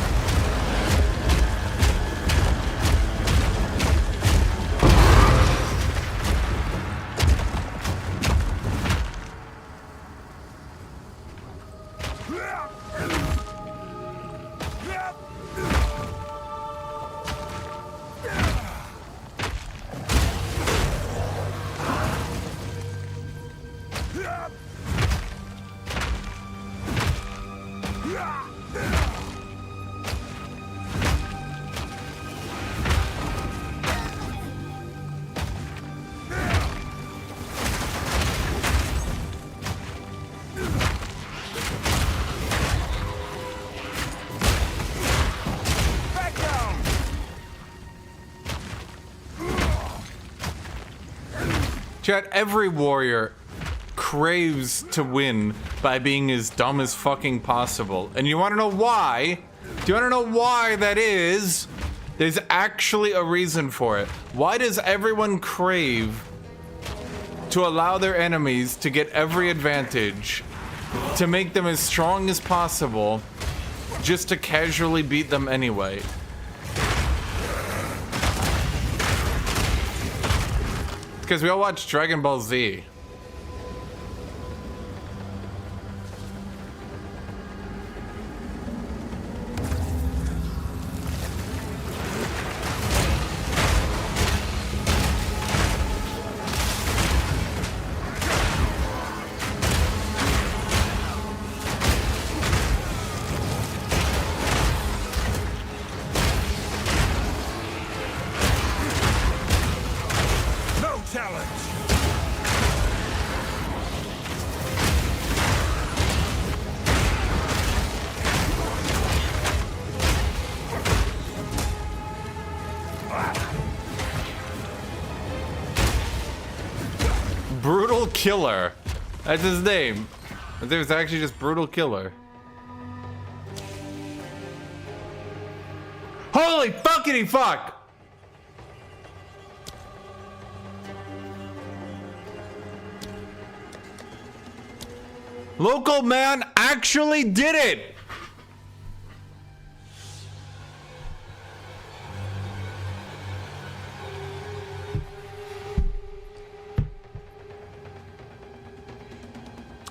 Chat, every warrior craves to win by being as dumb as fucking possible. And you wanna know why? Do you wanna know why that is? There's actually a reason for it. Why does everyone crave to allow their enemies to get every advantage, to make them as strong as possible, just to casually beat them anyway. Because we all watch Dragon Ball Z. No challenge! Brutal Killer. That's his name. There's actually just Brutal Killer. Holy fuckity fuck! Local man actually did it!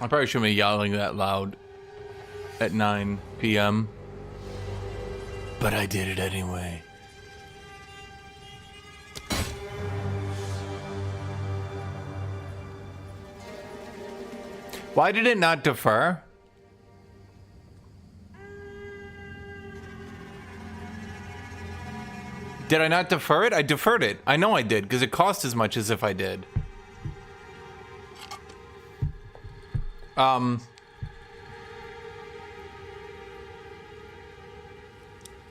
I probably shouldn't be yelling that loud at 9 p.m. But I did it anyway. Why did it not defer? Did I not defer it? I deferred it. I know I did, because it cost as much as if I did.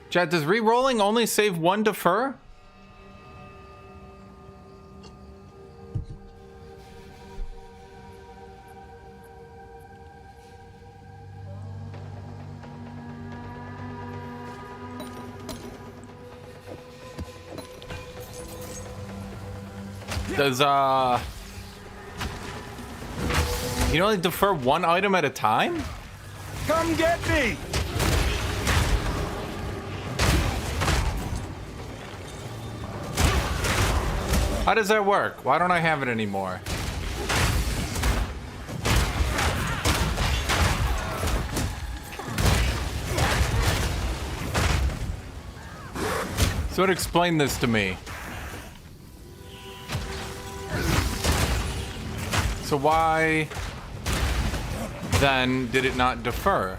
Chat, does re-rolling only save one defer? Does, you only defer one item at a time? Come get me! How does that work? Why don't I have it anymore? So explain this to me. So why then did it not defer?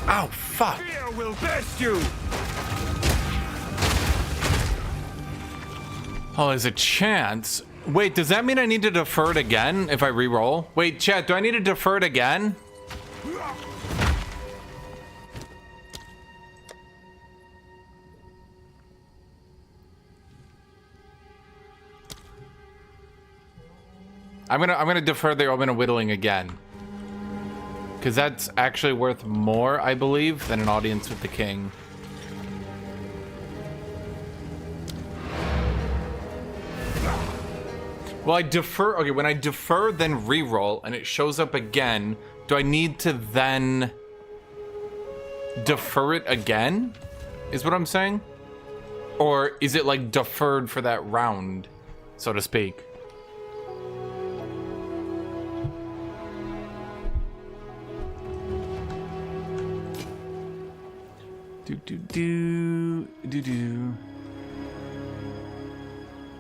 Ow, fuck. Fear will best you! Oh, there's a chance. Wait, does that mean I need to defer it again if I re-roll? Wait, chat, do I need to defer it again? I'm gonna defer the Omen of Whittling again. Because that's actually worth more, I believe, than an audience with the king. Well, I defer. Okay, when I defer, then re-roll, and it shows up again, do I need to then defer it again? Is what I'm saying? Or is it like deferred for that round, so to speak?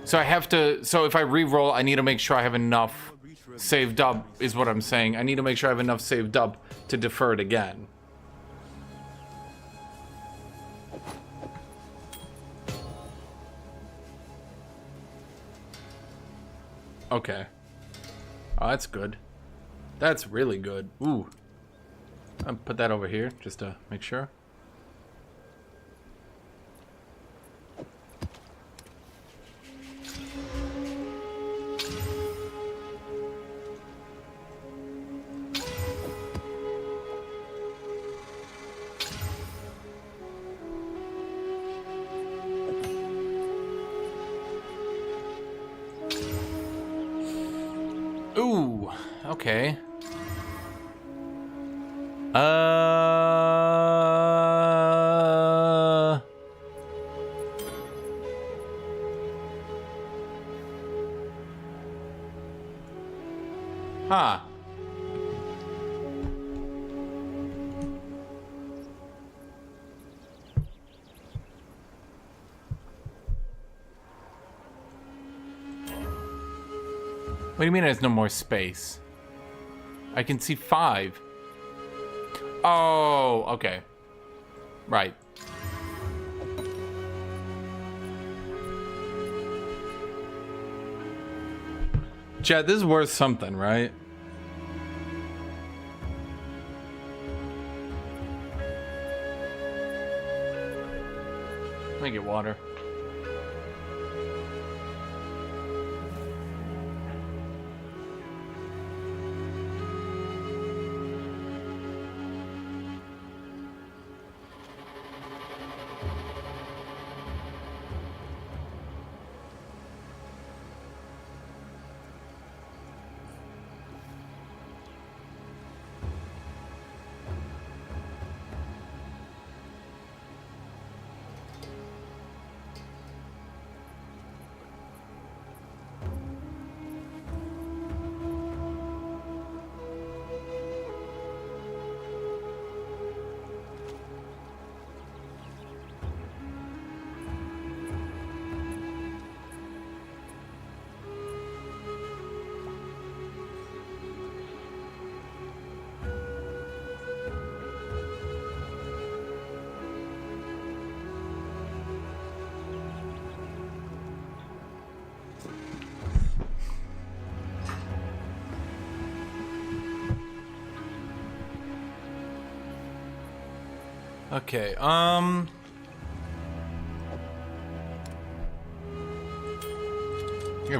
So I have to, so if I re-roll, I need to make sure I have enough saved up, is what I'm saying. I need to make sure I have enough saved up to defer it again. Okay. Oh, that's good. That's really good. Ooh. I'll put that over here just to make sure. Okay. Huh. What do you mean there's no more space? I can see 5. Oh, okay. Right. Chad, this is worth something, right? Let me get water. Okay,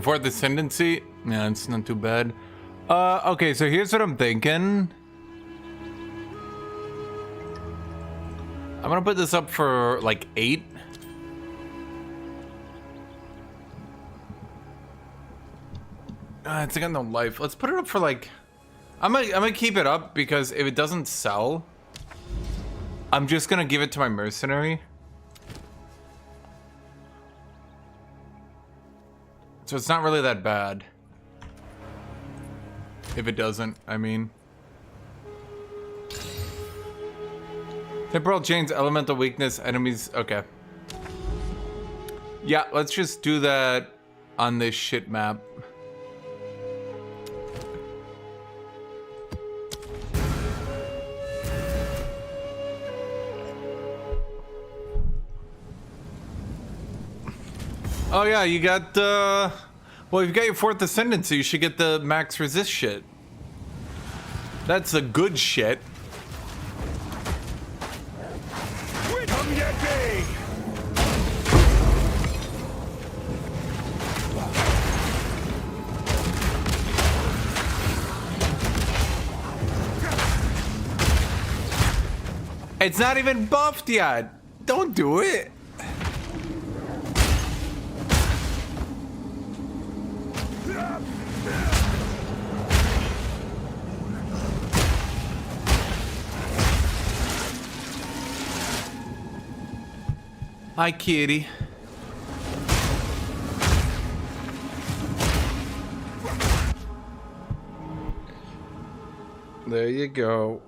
Fourth Ascendancy? Yeah, it's not too bad. Okay, so here's what I'm thinking. I'm gonna put this up for, like, 8. It's got no life. Let's put it up for, like... I'm gonna keep it up, because if it doesn't sell... I'm just gonna give it to my mercenary. So it's not really that bad. If it doesn't, I mean. Temporal chains, elemental weakness, enemies. Okay. Yeah, let's just do that on this shit map. Oh yeah, you got well, you've got your 4th Ascendancy, you should get the max resist shit. That's the good shit. Come get me! It's not even buffed yet. Don't do it. Hi, kitty. There you go.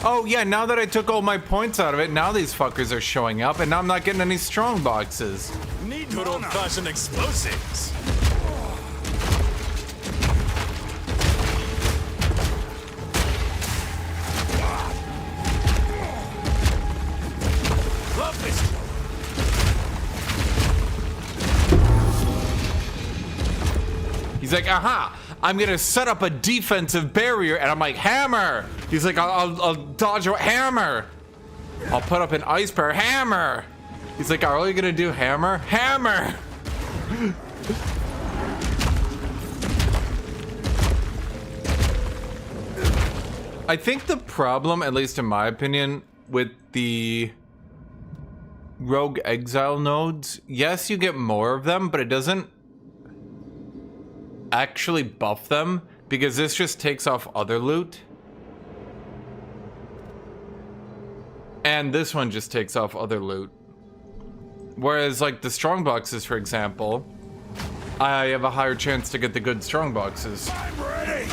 Oh yeah, now that I took all my points out of it, now these fuckers are showing up, and now I'm not getting any strong boxes. Need good old-fashioned explosives. Love this. He's like, aha, I'm gonna set up a defensive barrier, and I'm like, hammer. He's like, I'll dodge a hammer. I'll put up an ice barrier, hammer. He's like, are you gonna do hammer? Hammer. I think the problem, at least in my opinion, with the Rogue Exile nodes, yes, you get more of them, but it doesn't actually buff them because this just takes off other loot. And this one just takes off other loot. Whereas, like, the strong boxes, for example, I have a higher chance to get the good strong boxes. I'm ready!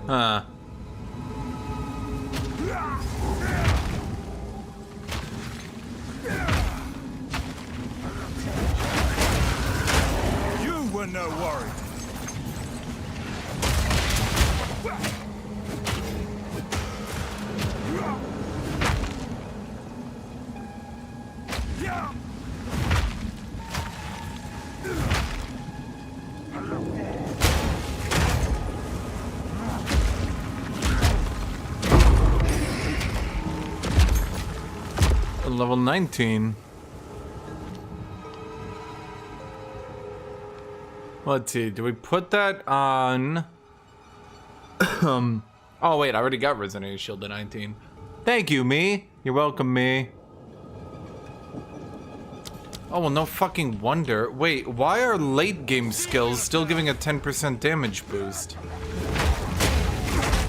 Huh. You were no worry. Yeah. Level 19. Let's see, do we put that on... oh wait, I already got Resonating Shield to 19. Thank you, me. You're welcome, me. Oh, well, no fucking wonder. Wait, why are late game skills still giving a 10% damage boost?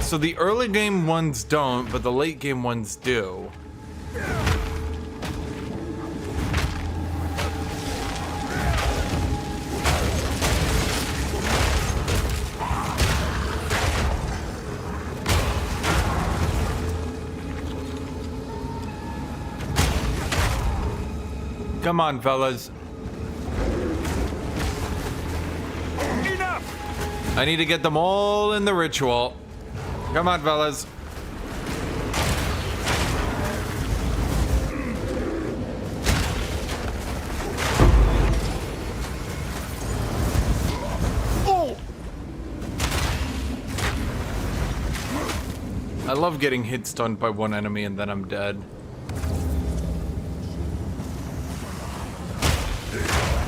So the early game ones don't, but the late game ones do. Come on, fellas. Enough! I need to get them all in the ritual. Come on, fellas. Oh! I love getting hit stunned by one enemy and then I'm dead.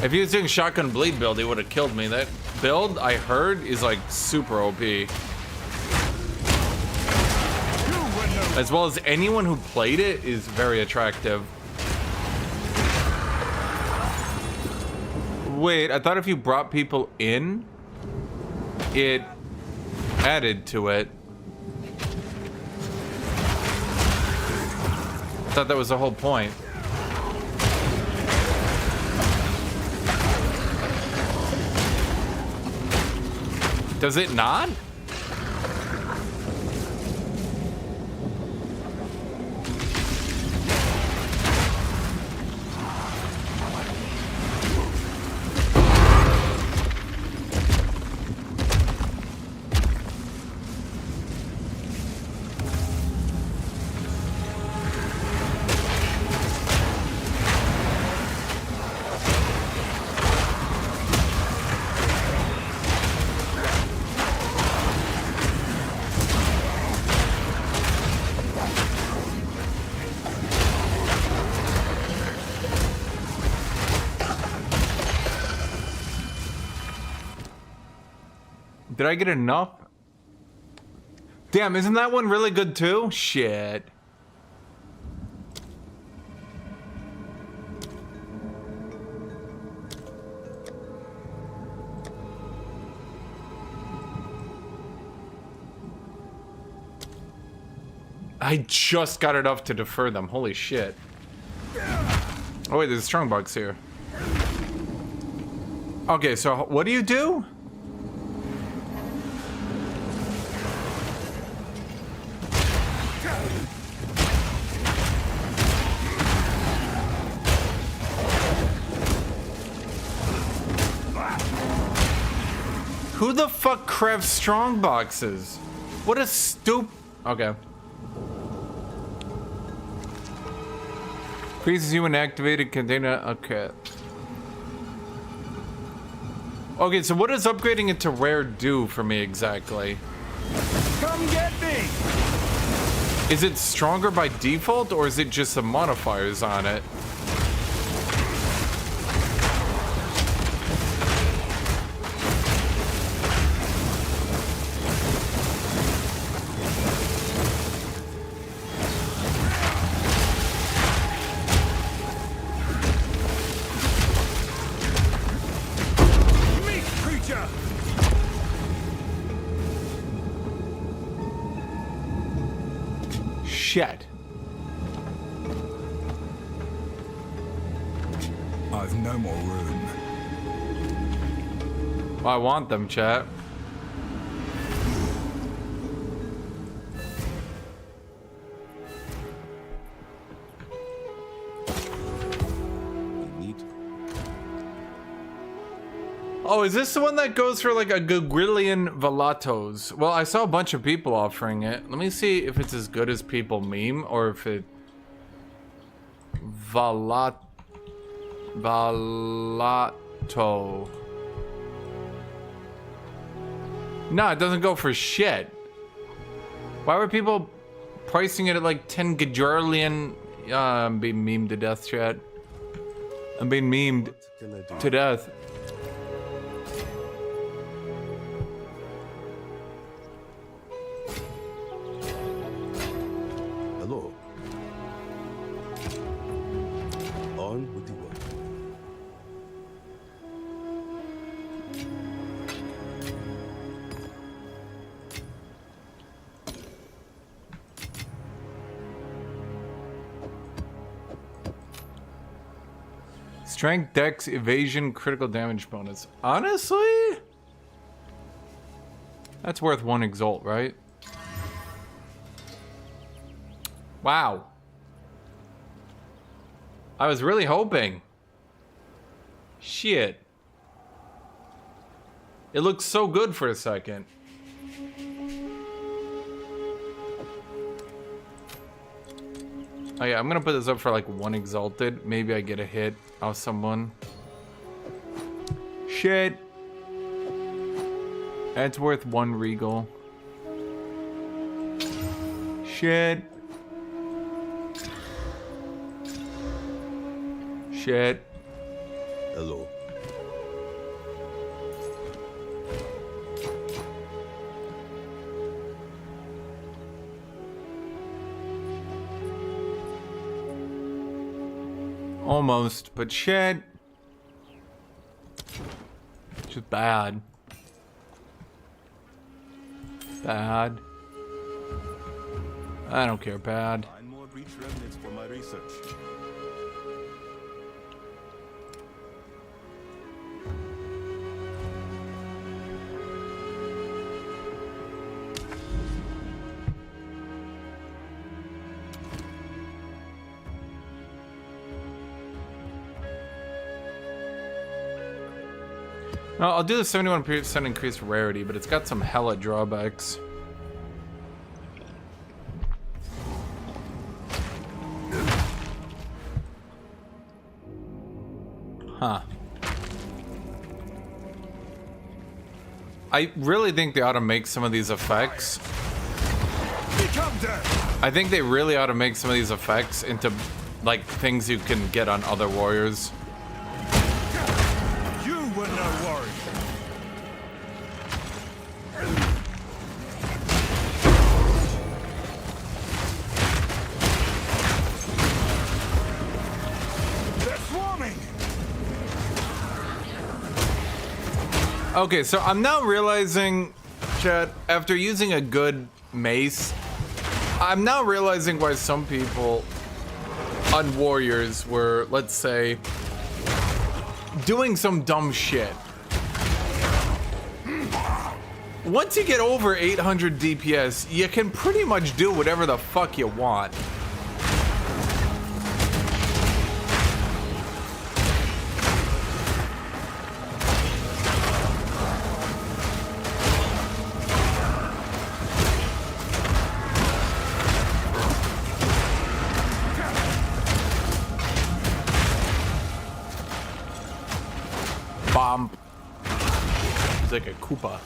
If he was doing shotgun blade build, he would have killed me. That build, I heard, is like super OP. As well as anyone who played it is very attractive. Wait, I thought if you brought people in, it added to it. I thought that was the whole point. Does it not? Did I get enough? Damn, isn't that one really good too? Shit. I just got enough to defer them. Holy shit. Oh wait, there's a strongbox here. Okay, so what do you do? Who the fuck crafts strong boxes? What a okay. Increases human activated container. Okay. Okay, so what does upgrading it to rare do for me exactly? Come get me! Is it stronger by default, or is it just the modifiers on it? Meat creature! Shit. I've no more room. Well, I want them, chat. Oh, is this the one that goes for like a gagrillion velatos? Well, I saw a bunch of people offering it. Let me see if it's as good as people meme, or if it... Valato. No, it doesn't go for shit. Why were people pricing it at like 10 gajillion? I'm being memed to death, chat. I'm being memed to death. Hello. On with the work. Strength, dex, evasion, critical damage bonus. Honestly, that's worth 1 exalt, right? Wow. I was really hoping. Shit. It looks so good for a second. Oh yeah, I'm gonna put this up for like 1 exalted. Maybe I get a hit off someone. Shit. That's worth 1 regal. Shit. Shit. Hello. Almost, but shit. Just bad. Bad. I don't care, bad. Find more breach remnants for my research. No, I'll do the 71% increased rarity, but it's got some hella drawbacks. Huh. I really think they ought to make some of these effects. Become death! I think they really ought to make some of these effects into, like, things you can get on other warriors. You were no worry. They're swarming! Okay, so I'm now realizing, chat, after using a good mace, I'm now realizing why some people on warriors were, let's say, doing some dumb shit. Once you get over 800 DPS, you can pretty much do whatever the fuck you want. He's like a Koopa.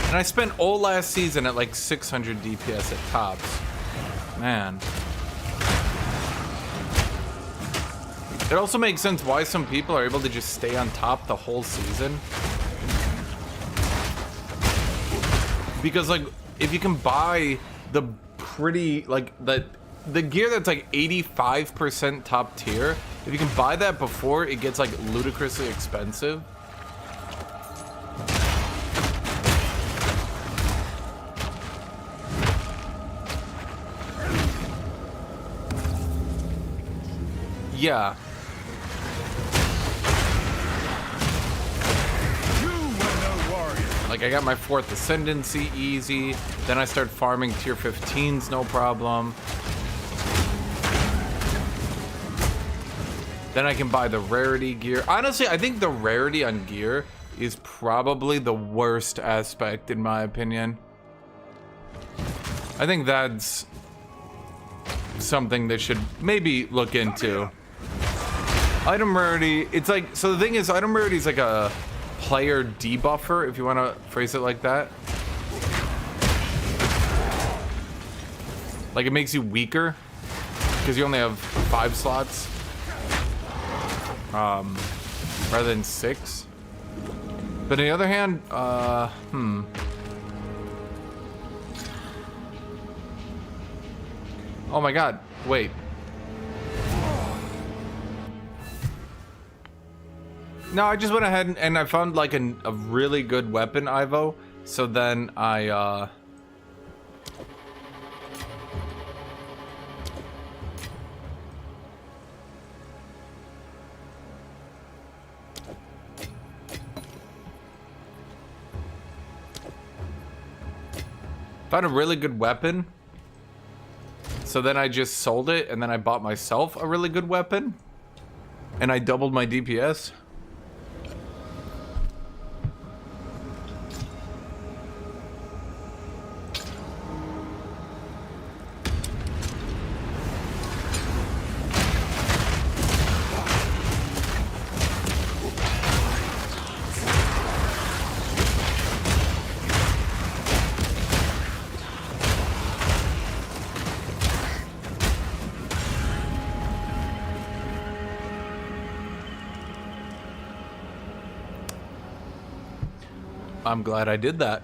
And I spent all last season at like 600 DPS at tops. Man. It also makes sense why some people are able to just stay on top the whole season. Because like, if you can buy the pretty, like the gear that's like 85% top tier, if you can buy that before it gets like ludicrously expensive. Yeah. Like I got my 4th ascendancy easy, then I start farming tier 15s, no problem. Then I can buy the rarity gear. Honestly, I think the rarity on gear is probably the worst aspect in my opinion. I think that's something they should maybe look into. Item rarity, it's like, so the thing is, item rarity is like a player debuffer, if you want to phrase it like that. Like it makes you weaker because you only have 5 slots rather than 6. But on the other hand, oh my god, wait. No, I just went ahead and I found like a really good weapon, Ivo. So then I found a really good weapon. So then I just sold it and then I bought myself a really good weapon. And I doubled my DPS. I'm glad I did that.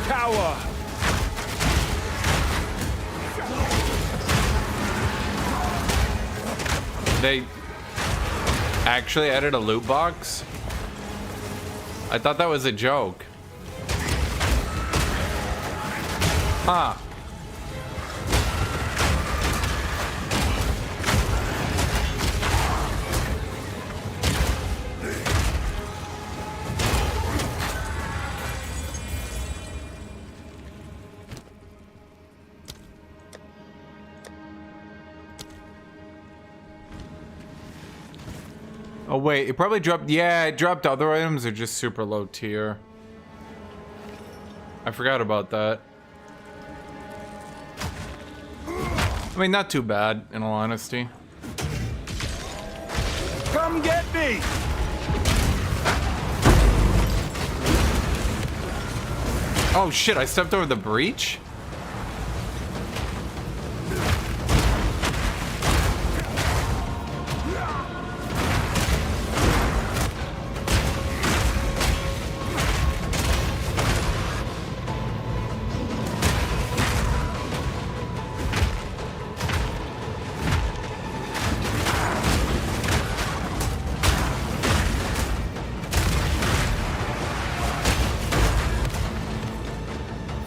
Cower! They actually added a loot box? I thought that was a joke. Huh. Oh wait, it probably dropped, yeah, it dropped other items or just super low tier. I forgot about that. I mean, not too bad, in all honesty. Come get me! Oh shit, I stepped over the breach?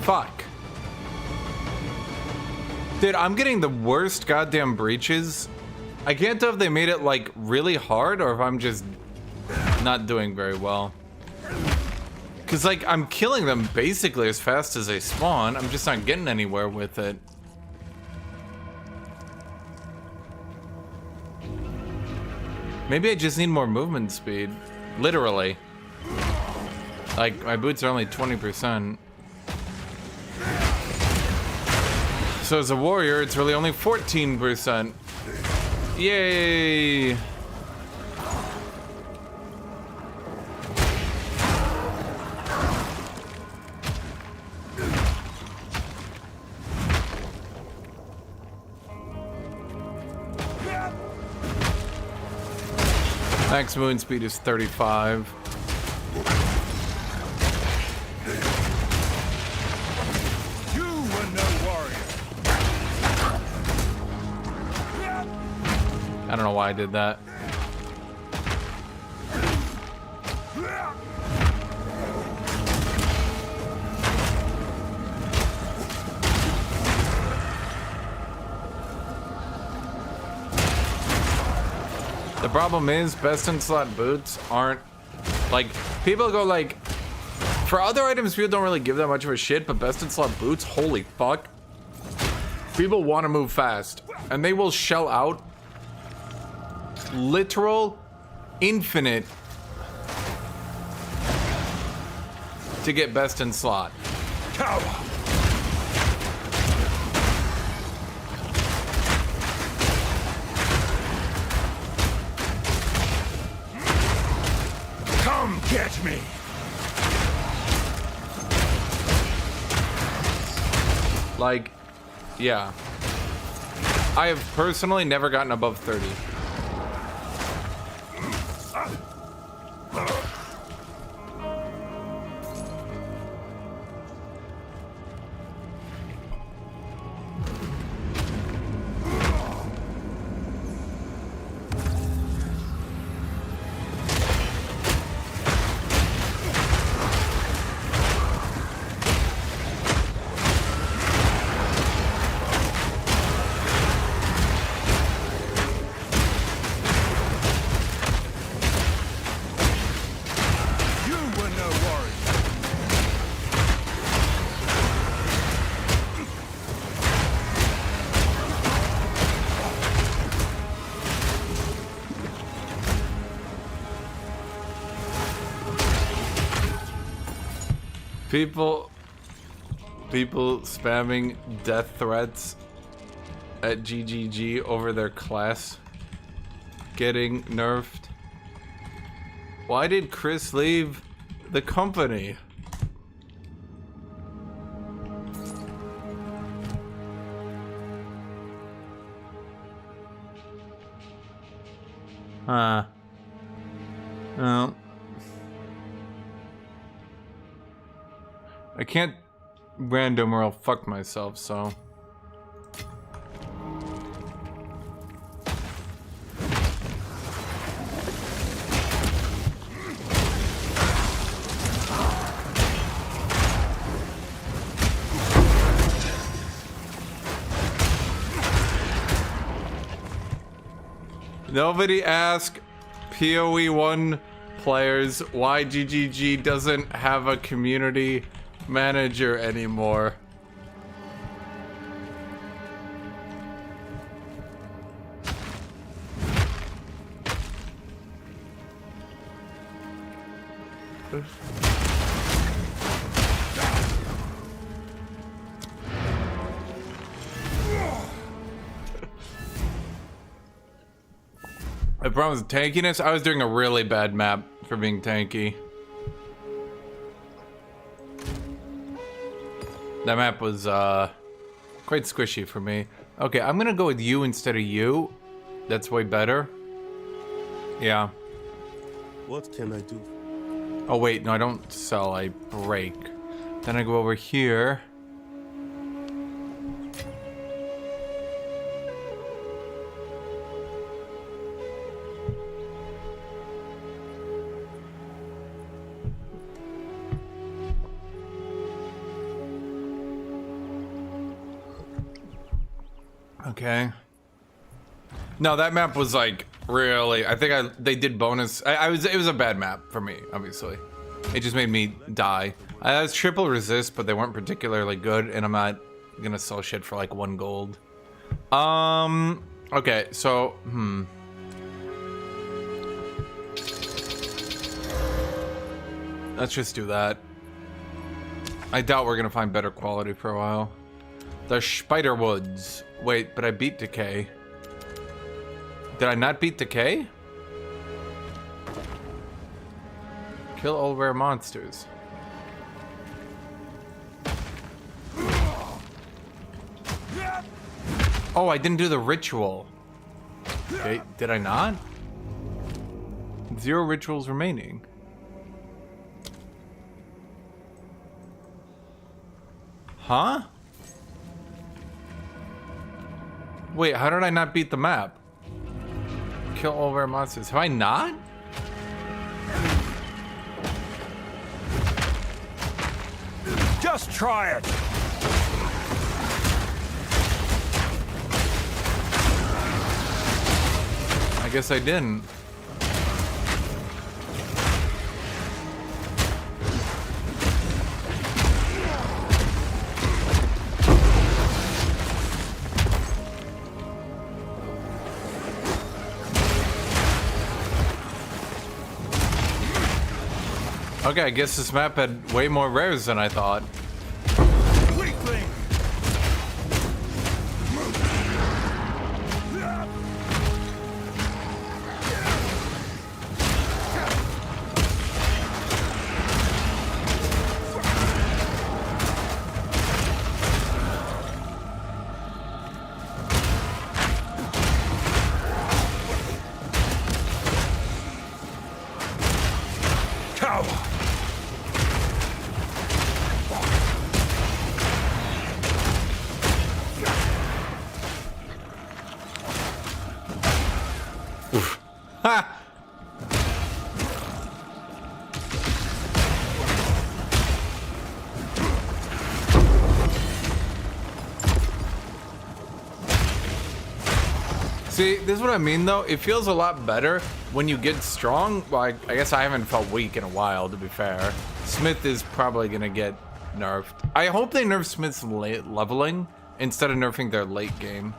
Fuck. Dude, I'm getting the worst goddamn breaches. I can't tell if they made it like really hard or if I'm just not doing very well. Cause like I'm killing them basically as fast as they spawn. I'm just not getting anywhere with it. Maybe I just need more movement speed. Literally. Like my boots are only 20%. So as a warrior, it's really only 14%. Yay! Max movement speed is 35. You were no warrior. I don't know why I did that. The problem is best in slot boots aren't like people go like for other items people don't really give that much of a shit, but best in slot boots, holy fuck. People want to move fast and they will shell out literal infinite to get best in slot. Cower. Come get me. Like, yeah. I have personally never gotten above 30. People spamming death threats at GGG over their class getting nerfed. Why did Chris leave the company? Huh. Oh. I can't random or I'll fuck myself, so. Nobody ask PoE 1 players why GGG doesn't have a community manager anymore. The problem is tankiness. I was doing a really bad map for being tanky. That map was quite squishy for me. Okay, I'm gonna go with you instead of you. That's way better. Yeah. What can I do? Oh wait, no, I don't sell, I break. Then I go over here. Okay. No, that map was like really. I think they did bonus. It was a bad map for me, obviously. It just made me die. I was triple resist, but they weren't particularly good, and I'm not gonna sell shit for like 1 gold. Okay, so let's just do that. I doubt we're gonna find better quality for a while. The Spider Woods. Wait, but I beat Decay. Did I not beat Decay? Kill all rare monsters. Oh, I didn't do the ritual. Okay, did I not? 0 rituals remaining. Huh? Wait, how did I not beat the map? Kill all rare monsters. Have I not? Just try it. I guess I didn't. Okay, I guess this map had way more rares than I thought. Weakling. Cow. Ha! See, this is what I mean though. It feels a lot better when you get strong. Well, I guess I haven't felt weak in a while, to be fair. Smith is probably gonna get nerfed. I hope they nerf Smith's leveling instead of nerfing their late game.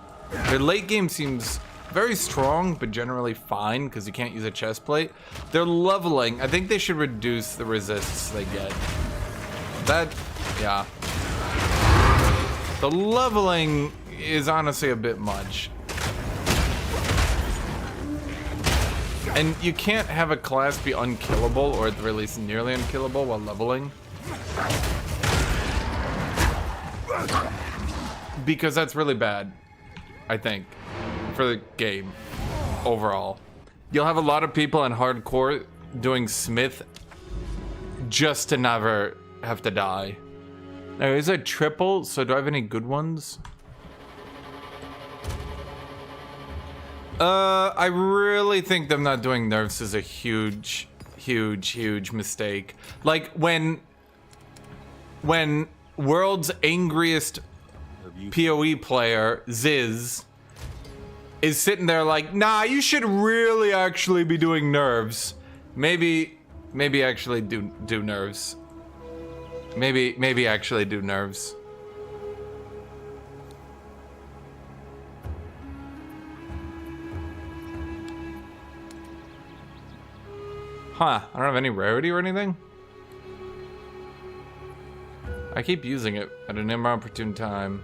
Their late game seems very strong, but generally fine because you can't use a chest plate. Their leveling, I think they should reduce the resists they get. That, yeah. The leveling is honestly a bit much. And you can't have a class be unkillable, or at the very least nearly unkillable, while leveling. Because that's really bad, I think, for the game overall. You'll have a lot of people in hardcore doing Smith just to never have to die. Now, is it triple? So do I have any good ones? I really think them not doing nerfs is a huge mistake. Like when world's angriest PoE player, Ziz, is sitting there like, nah, you should really actually be doing nerves. Maybe actually do nerves. Maybe actually do nerves. Huh, I don't have any rarity or anything? I keep using it at an inopportune time.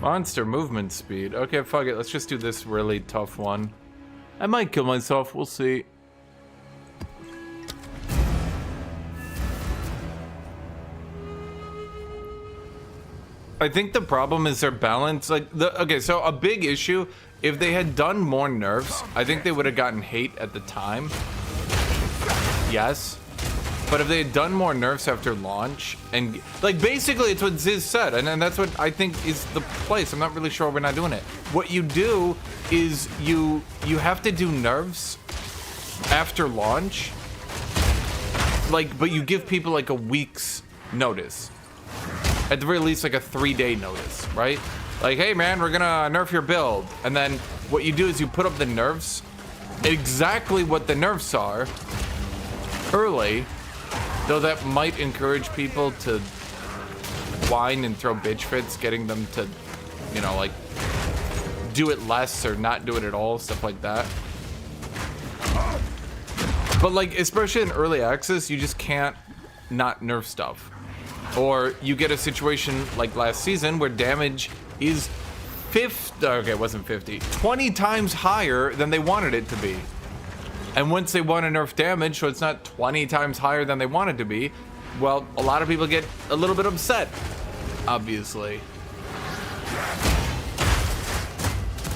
Monster movement speed. Okay, fuck it. Let's just do this really tough one. I might kill myself. We'll see. I think the problem is their balance. Like, okay, so a big issue, if they had done more nerfs, I think they would have gotten hate at the time. Yes. But if they had done more nerfs after launch, and like basically it's what Ziz said, and that's what I think is the place. I'm not really sure we're not doing it. What you do is you have to do nerfs after launch, like, but you give people like a week's notice. At the very least, like a 3-day notice, right? Like, hey man, we're gonna nerf your build. And then what you do is you put up the nerfs, exactly what the nerfs are, early, though that might encourage people to whine and throw bitch fits, getting them to, you know, like, do it less or not do it at all, stuff like that. But like, especially in early access, you just can't not nerf stuff. Or you get a situation like last season where damage is 50, okay, it wasn't 50, 20 times higher than they wanted it to be. And once they want to nerf damage, so it's not 20 times higher than they want it to be, well, a lot of people get a little bit upset, obviously.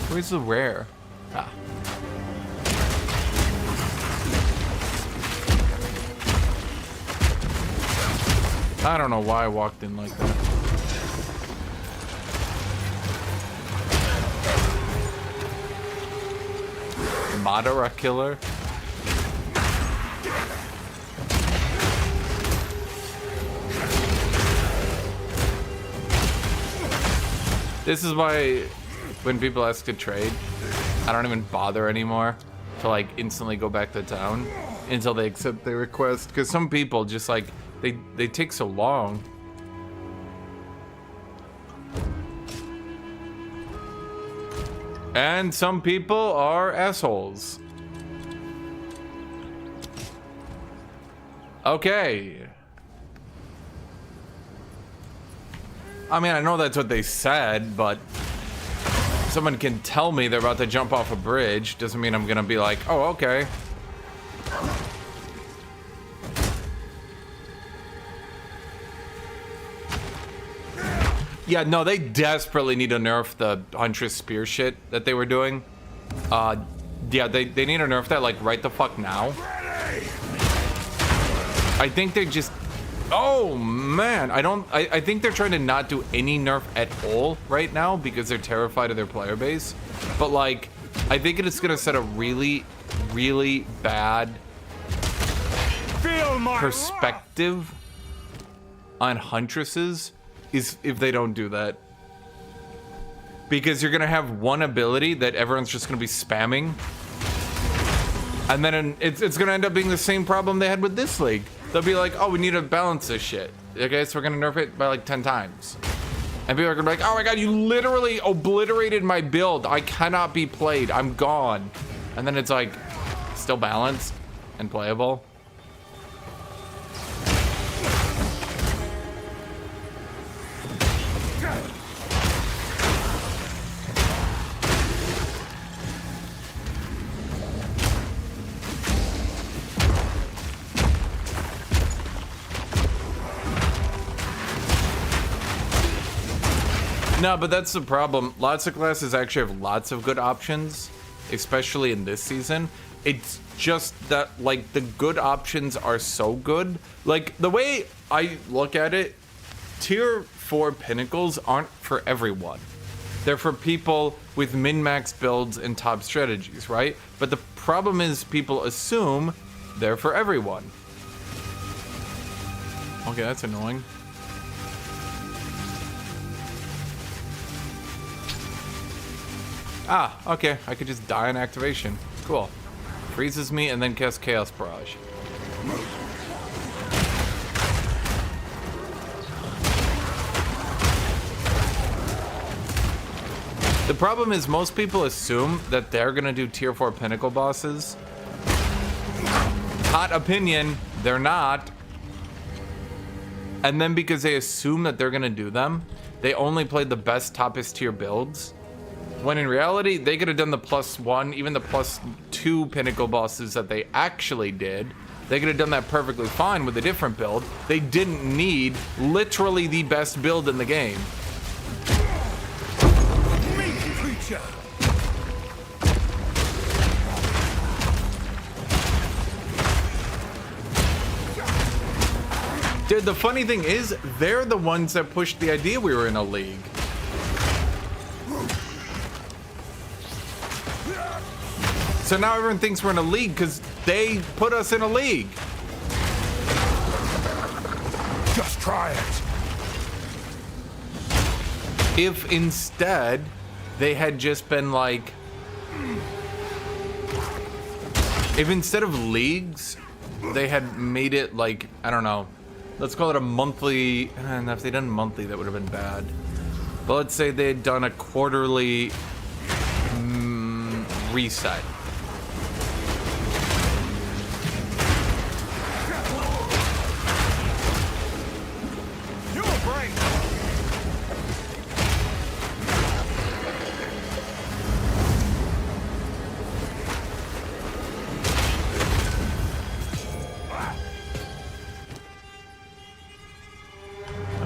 Where's the rare? Ah. I don't know why I walked in like that. Madara killer. This is why when people ask to trade, I don't even bother anymore to like instantly go back to town until they accept their request, because some people just like they take so long. And some people are assholes. Okay. I mean, I know that's what they said, but someone can tell me they're about to jump off a bridge. Doesn't mean I'm gonna be like, oh, okay. Yeah, no, they desperately need to nerf the Huntress Spear shit that they were doing. Yeah, they need to nerf that, like, right the fuck now. I think they just... Oh, man. I think they're trying to not do any nerf at all right now because they're terrified of their player base. But, like, I think it's going to set a really, really bad perspective on Huntresses is if they don't do that. Because you're gonna have one ability that everyone's just gonna be spamming. And then it's gonna end up being the same problem they had with this league. They'll be like, oh, we need to balance this shit. Okay, so we're gonna nerf it by like 10 times. And people are gonna be like, oh my god, you literally obliterated my build. I cannot be played, I'm gone. And then it's like, still balanced and playable. No, but that's the problem. Lots of classes actually have lots of good options, especially in this season. It's just that, like, the good options are so good. Like, the way I look at it, tier 4 pinnacles aren't for everyone. They're for people with min-max builds and top strategies, right? But the problem is people assume they're for everyone. Okay, that's annoying. Ah, okay, I could just die on activation. Cool. Freezes me and then casts Chaos Barrage. The problem is most people assume that they're gonna do tier 4 pinnacle bosses. Hot opinion, they're not. And then because they assume that they're gonna do them, they only play the best toppest tier builds. When in reality, they could have done the +1, even the +2 pinnacle bosses that they actually did. They could have done that perfectly fine with a different build. They didn't need literally the best build in the game. Dude, the funny thing is, they're the ones that pushed the idea we were in a league. So now everyone thinks we're in a league because they put us in a league. Just try it. If instead they had just been like, if instead of leagues, they had made it like, I don't know, let's call it a monthly, and if they'd done monthly, that would have been bad. But let's say they had done a quarterly reset.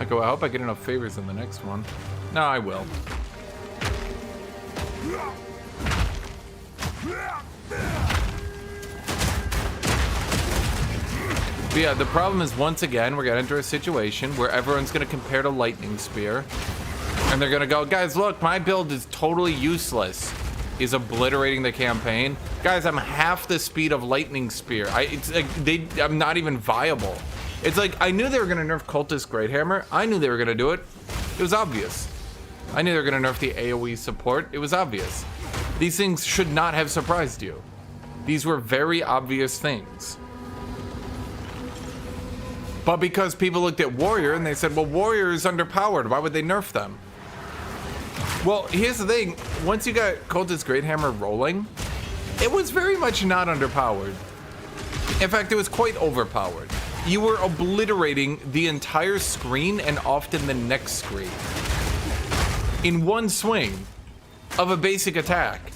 Echo. I hope I get enough favors in the next one. No, I will. But yeah, the problem is, once again, we're gonna enter a situation where everyone's gonna compare to Lightning Spear. And they're gonna go, guys, look, my build is totally useless. He's obliterating the campaign. Guys, I'm half the speed of Lightning Spear. It's like I'm not even viable. It's like, I knew they were gonna nerf Cultist Great Hammer. I knew they were gonna do it. It was obvious. I knew they were gonna nerf the AoE support. It was obvious. These things should not have surprised you. These were very obvious things. But because people looked at Warrior and they said, well, Warrior is underpowered. Why would they nerf them? Well, here's the thing. Once you got Cultist Great Hammer rolling, it was very much not underpowered. In fact, it was quite overpowered. You were obliterating the entire screen and often the next screen in one swing of a basic attack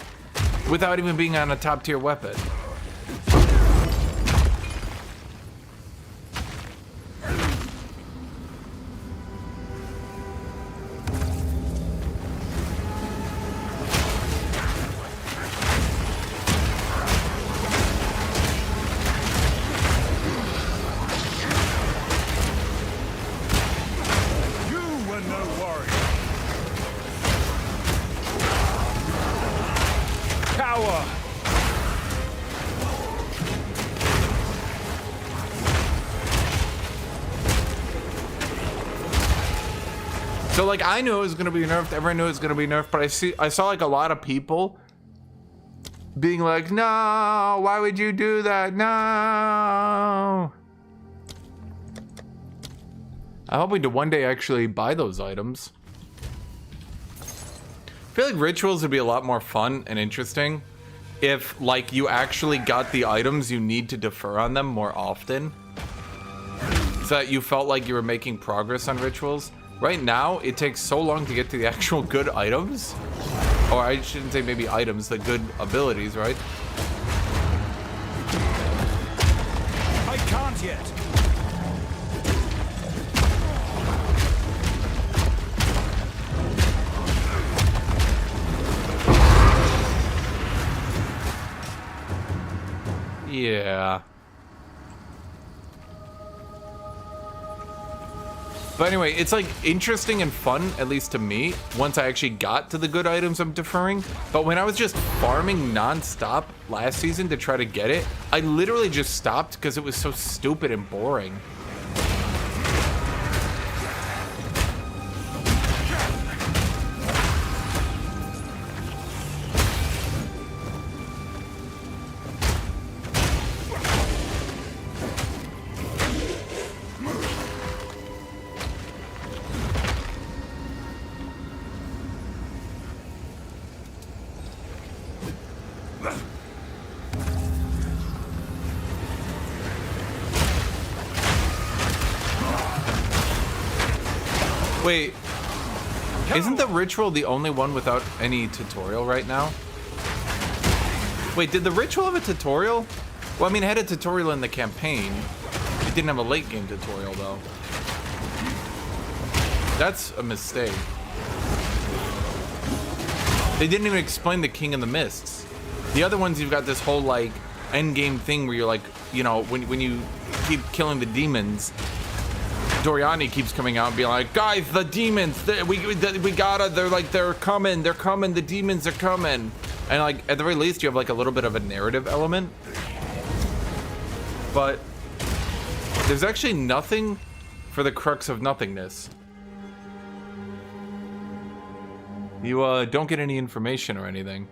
without even being on a top tier weapon. So like, I knew it was gonna be nerfed, everyone knew it was gonna be nerfed, but I saw like a lot of people being like, no, why would you do that? No. I'm hoping to one day actually buy those items. I feel like rituals would be a lot more fun and interesting if like you actually got the items you need to defer on them more often, so that you felt like you were making progress on rituals. Right now, it takes so long to get to the actual good items. Or I shouldn't say maybe items, the good abilities, right? I can't yet. Yeah. But anyway, it's like interesting and fun, at least to me, once I actually got to the good items I'm deferring. But when I was just farming non-stop last season to try to get it, I literally just stopped because it was so stupid and boring. Wait, isn't the ritual the only one without any tutorial right now? Wait, did the ritual have a tutorial? Well, I mean, it had a tutorial in the campaign. It didn't have a late game tutorial, though. That's a mistake. They didn't even explain the King of the Mists. The other ones, you've got this whole, like, endgame thing where you're like, you know, when you keep killing the demons, Doriani keeps coming out and being like, guys, the demons, we gotta, they're coming, the demons are coming. And like, at the very least, you have like a little bit of a narrative element. But there's actually nothing for the crux of nothingness. You don't get any information or anything.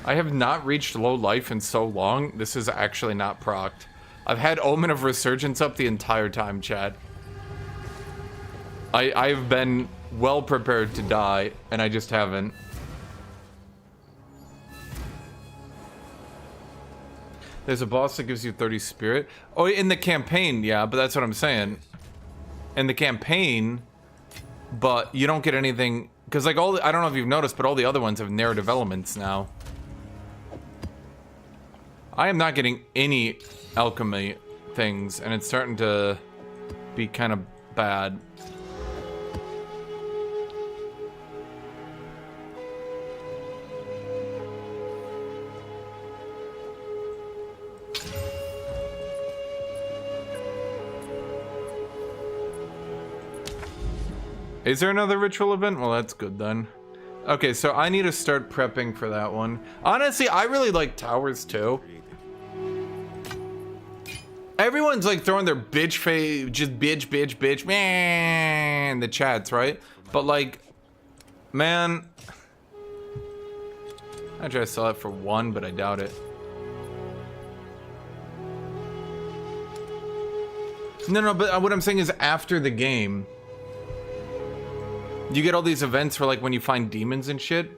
I have not reached low life in so long. This is actually not procced. I've had Omen of Resurgence up the entire time, chat. I've been well prepared to die, and I just haven't. There's a boss that gives you 30 spirit. Oh, in the campaign, yeah, but that's what I'm saying. In the campaign, but you don't get anything, Because like I don't know if you've noticed, but all the other ones have narrative elements now. I am not getting any alchemy things, and it's starting to be kind of bad. Is there another ritual event? Well, that's good then. Okay, so I need to start prepping for that one. Honestly, I really like towers too. Everyone's like throwing their bitch face, just bitch, man, in the chats, right? But like, man, I try to sell it for 1, but I doubt it. No, but what I'm saying is after the game, you get all these events for like when you find demons and shit.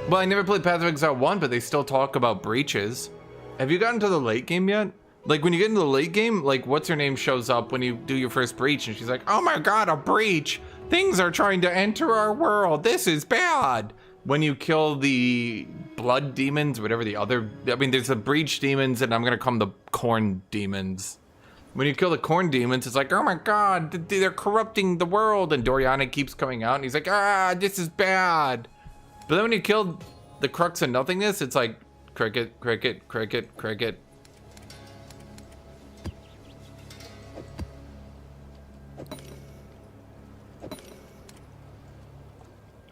Well, I never played Path of Exile 1, but they still talk about breaches. Have you gotten to the late game yet? Like when you get into the late game, like what's her name shows up when you do your first breach and she's like, oh my god, a breach! Things are trying to enter our world, this is bad! When you kill the blood demons, whatever the other, I mean there's the breach demons and I'm gonna call them the corn demons. When you kill the corn demons, it's like, oh my god, they're corrupting the world, and Doriana keeps coming out and he's like, ah, this is bad! But then when you kill the crux of nothingness, it's like, cricket, cricket, cricket, cricket.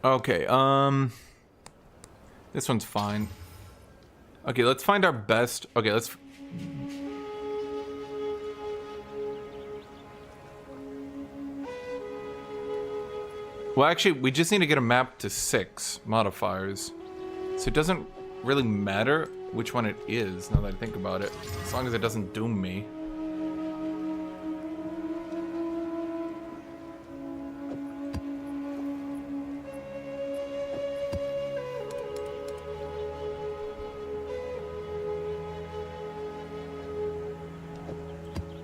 Okay, this one's fine. Okay, let's find our best. Okay, let's. Well, actually, we just need to get a map to 6 modifiers. So it doesn't really matter which one it is, now that I think about it. As long as it doesn't doom me.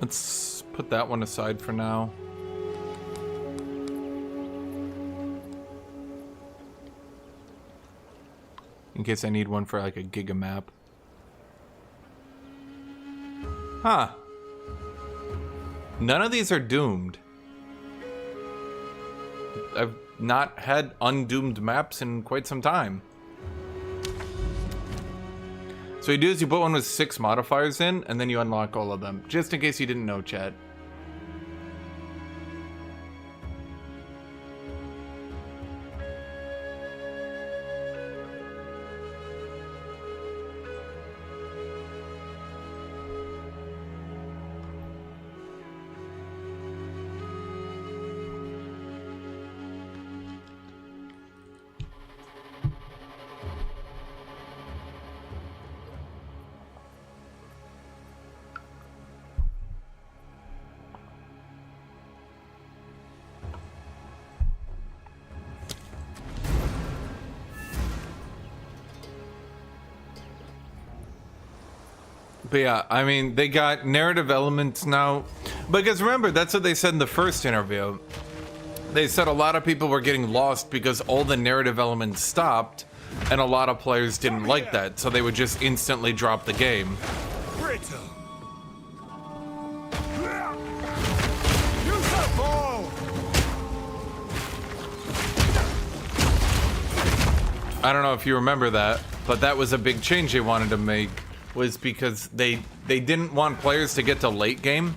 Let's put that one aside for now. In case I need one for like a giga map. Huh. None of these are doomed. I've not had undoomed maps in quite some time. So you do is you put one with 6 modifiers in, and then you unlock all of them. Just in case you didn't know, chat. But yeah, I mean, they got narrative elements now. Because remember, that's what they said in the first interview. They said a lot of people were getting lost because all the narrative elements stopped, and a lot of players didn't like that, so they would just instantly drop the game. I don't know if you remember that, but that was a big change they wanted to make. Was because they didn't want players to get to late game,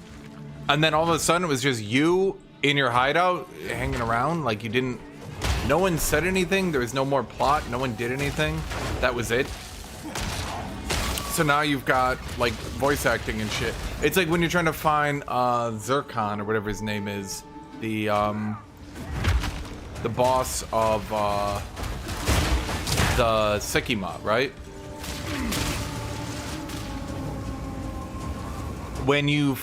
and then all of a sudden it was just you in your hideout hanging around like you didn't. No one said anything. There was no more plot. No one did anything. That was it. So now you've got like voice acting and shit. It's like when you're trying to find Zircon or whatever his name is, the boss of the Sekima, right? When you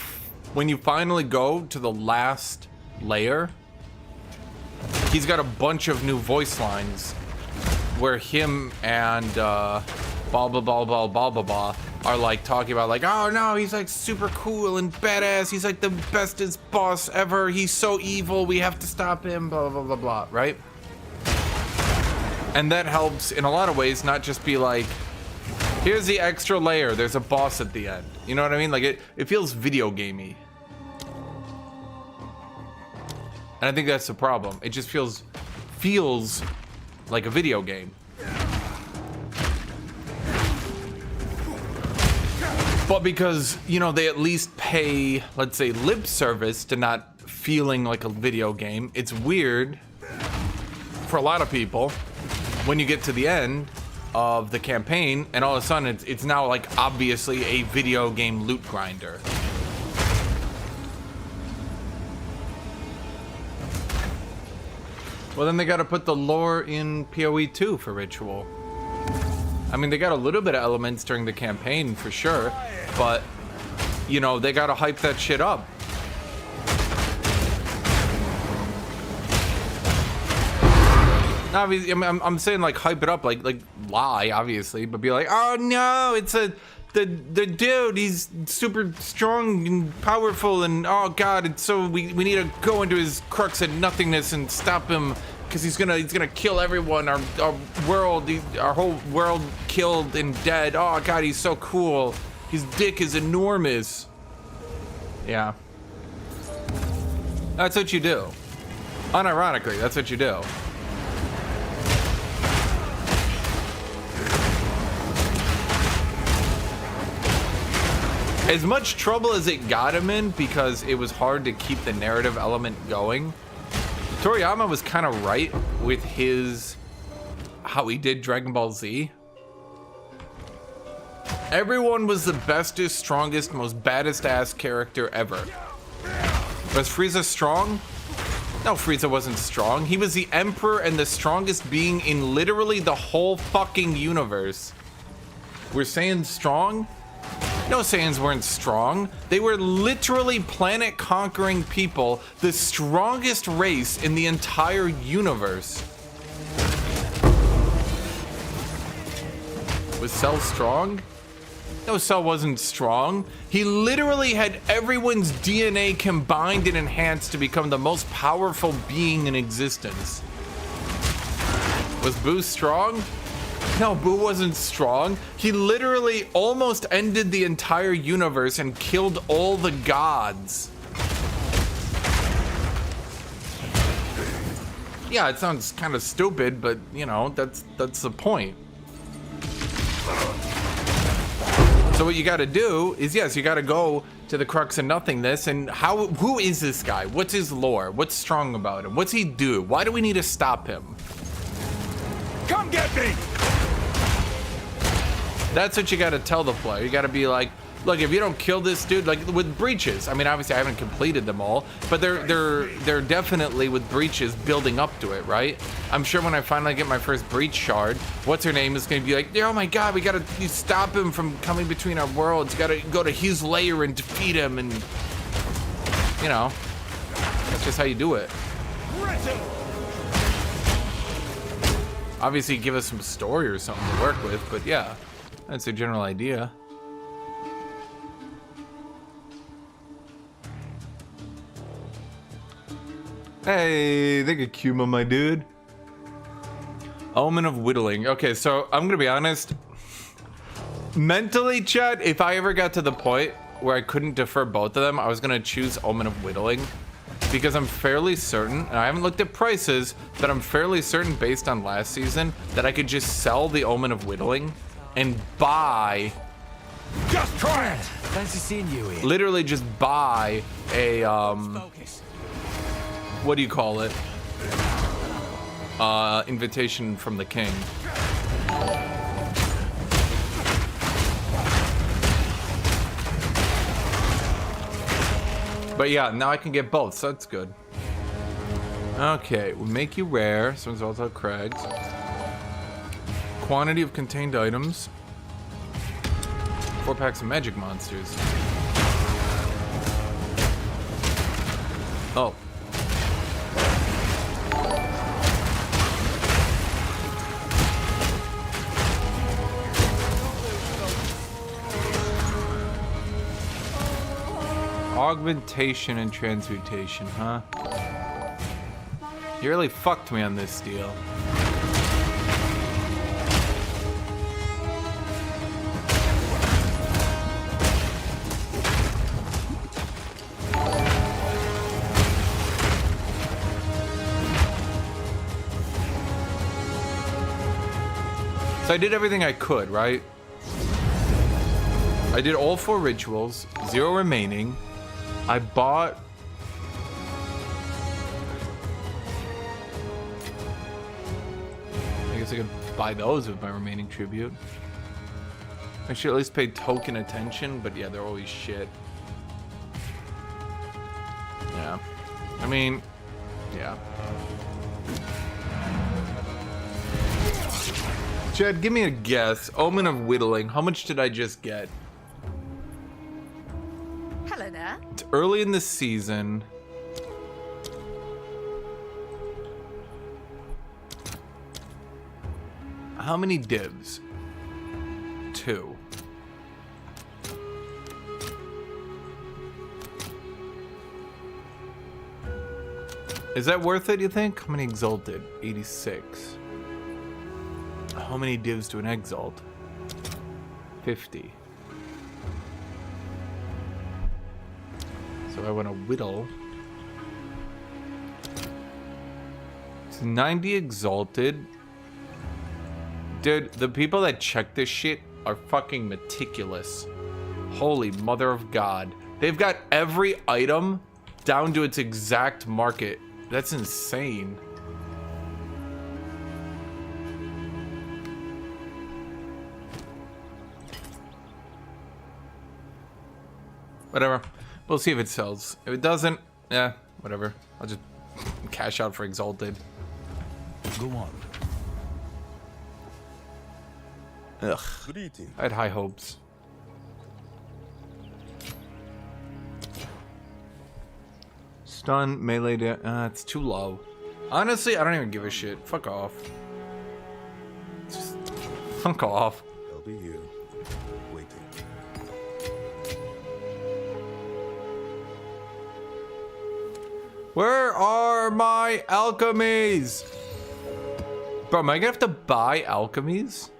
finally go to the last layer, he's got a bunch of new voice lines where him and blah blah blah blah blah blah blah are like talking about like, oh no, he's like super cool and badass. He's like the bestest boss ever. He's so evil. We have to stop him. Blah, blah, blah, blah, right? And that helps in a lot of ways, not just be like, here's the extra layer. There's a boss at the end. You know what I mean? Like it feels video gamey. And I think that's the problem. It just feels like a video game. But because, you know, they at least pay, let's say, lip service to not feeling like a video game, it's weird for a lot of people when you get to the end of the campaign and all of a sudden it's now like obviously a video game loot grinder. Well, then they gotta put the lore in PoE 2 for Ritual. I mean, they got a little bit of elements during the campaign for sure, but, you know, they gotta hype that shit up. Obviously, I mean, I'm saying like hype it up, like lie, obviously, but be like, oh no, it's the dude, he's super strong and powerful, and oh god, it's so we need to go into his crux and nothingness and stop him because he's gonna kill everyone. Our world, our whole world killed and dead. Oh god, he's so cool. His dick is enormous. Yeah, that's what you do. Unironically, that's what you do. As much trouble as it got him in because it was hard to keep the narrative element going, Toriyama was kind of right with how he did Dragon Ball Z. Everyone was the bestest, strongest, most baddest ass character ever. Was Frieza strong? No, Frieza wasn't strong. He was the emperor and the strongest being in literally the whole fucking universe. We're saying strong? No, Saiyans weren't strong. They were literally planet-conquering people, the strongest race in the entire universe. Was Cell strong? No, Cell wasn't strong. He literally had everyone's DNA combined and enhanced to become the most powerful being in existence. Was Boo strong? No, Boo wasn't strong. He literally almost ended the entire universe and killed all the gods. Yeah, it sounds kind of stupid, but you know, that's the point. So what you got to do is, yes, you got to go to the crux of nothingness and who is this guy? What's his lore? What's strong about him? What's he do? Why do we need to stop him? Come get me! That's what you got to tell the player. You got to be like, look, if you don't kill this dude, like with breaches. I mean, obviously I haven't completed them all, but they're definitely with breaches building up to it, right? I'm sure when I finally get my first breach shard, what's her name is going to be like, oh my god, we got to stop him from coming between our worlds. You got to go to his lair and defeat him, and you know, that's just how you do it. Obviously, give us some story or something to work with, but yeah. That's the general idea. Hey, thank you, Kuma, my dude. Omen of Whittling. Okay, so I'm gonna be honest. Mentally, chat, if I ever got to the point where I couldn't defer both of them, I was gonna choose Omen of Whittling. Because I'm fairly certain, and I haven't looked at prices, but I'm fairly certain based on last season that I could just sell the Omen of Whittling and buy, Just try it! Fancy seeing you here. literally just buy a, what do you call it? Invitation from the king. But yeah, now I can get both, so that's good. Okay, we'll make you rare. Someone's also Craig's. Quantity of contained items. 4 packs of magic monsters. Oh. Augmentation and transmutation, huh? You really fucked me on this deal. So I did everything I could, right? I did all 4 rituals, 0 remaining. I bought... I guess I could buy those with my remaining tribute. I should at least pay token attention, but yeah, they're always shit. Yeah. I mean, yeah. Chad, give me a guess. Omen of Whittling. How much did I just get? Hello there. It's early in the season. How many divs? 2. Is that worth it, you think? How many exalted? 86. How many divs to an exalt? 50. So I want to whittle. It's 90 exalted. Dude, the people that check this shit are fucking meticulous. Holy mother of God. They've got every item down to its exact market. That's insane. Whatever. We'll see if it sells. If it doesn't, yeah, whatever. I'll just cash out for Exalted. Go on. Ugh. I had high hopes. Stun, melee, it's too low. Honestly, I don't even give a shit. Fuck off. Just fuck off. I'll be here, waiting. Where are my alchemies? Bro, am I gonna have to buy alchemies?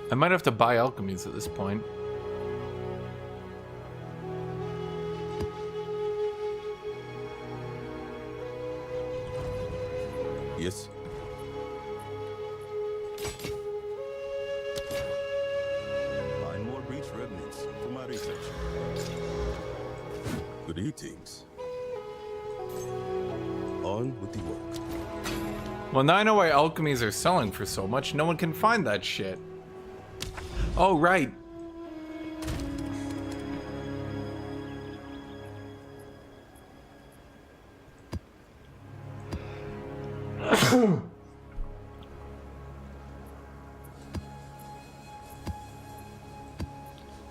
I might have to buy alchemies at this point. Yes. Find more breach remnants for my research. Greetings. On with the work. Well, now I know why alchemies are selling for so much. No one can find that shit. Oh, right.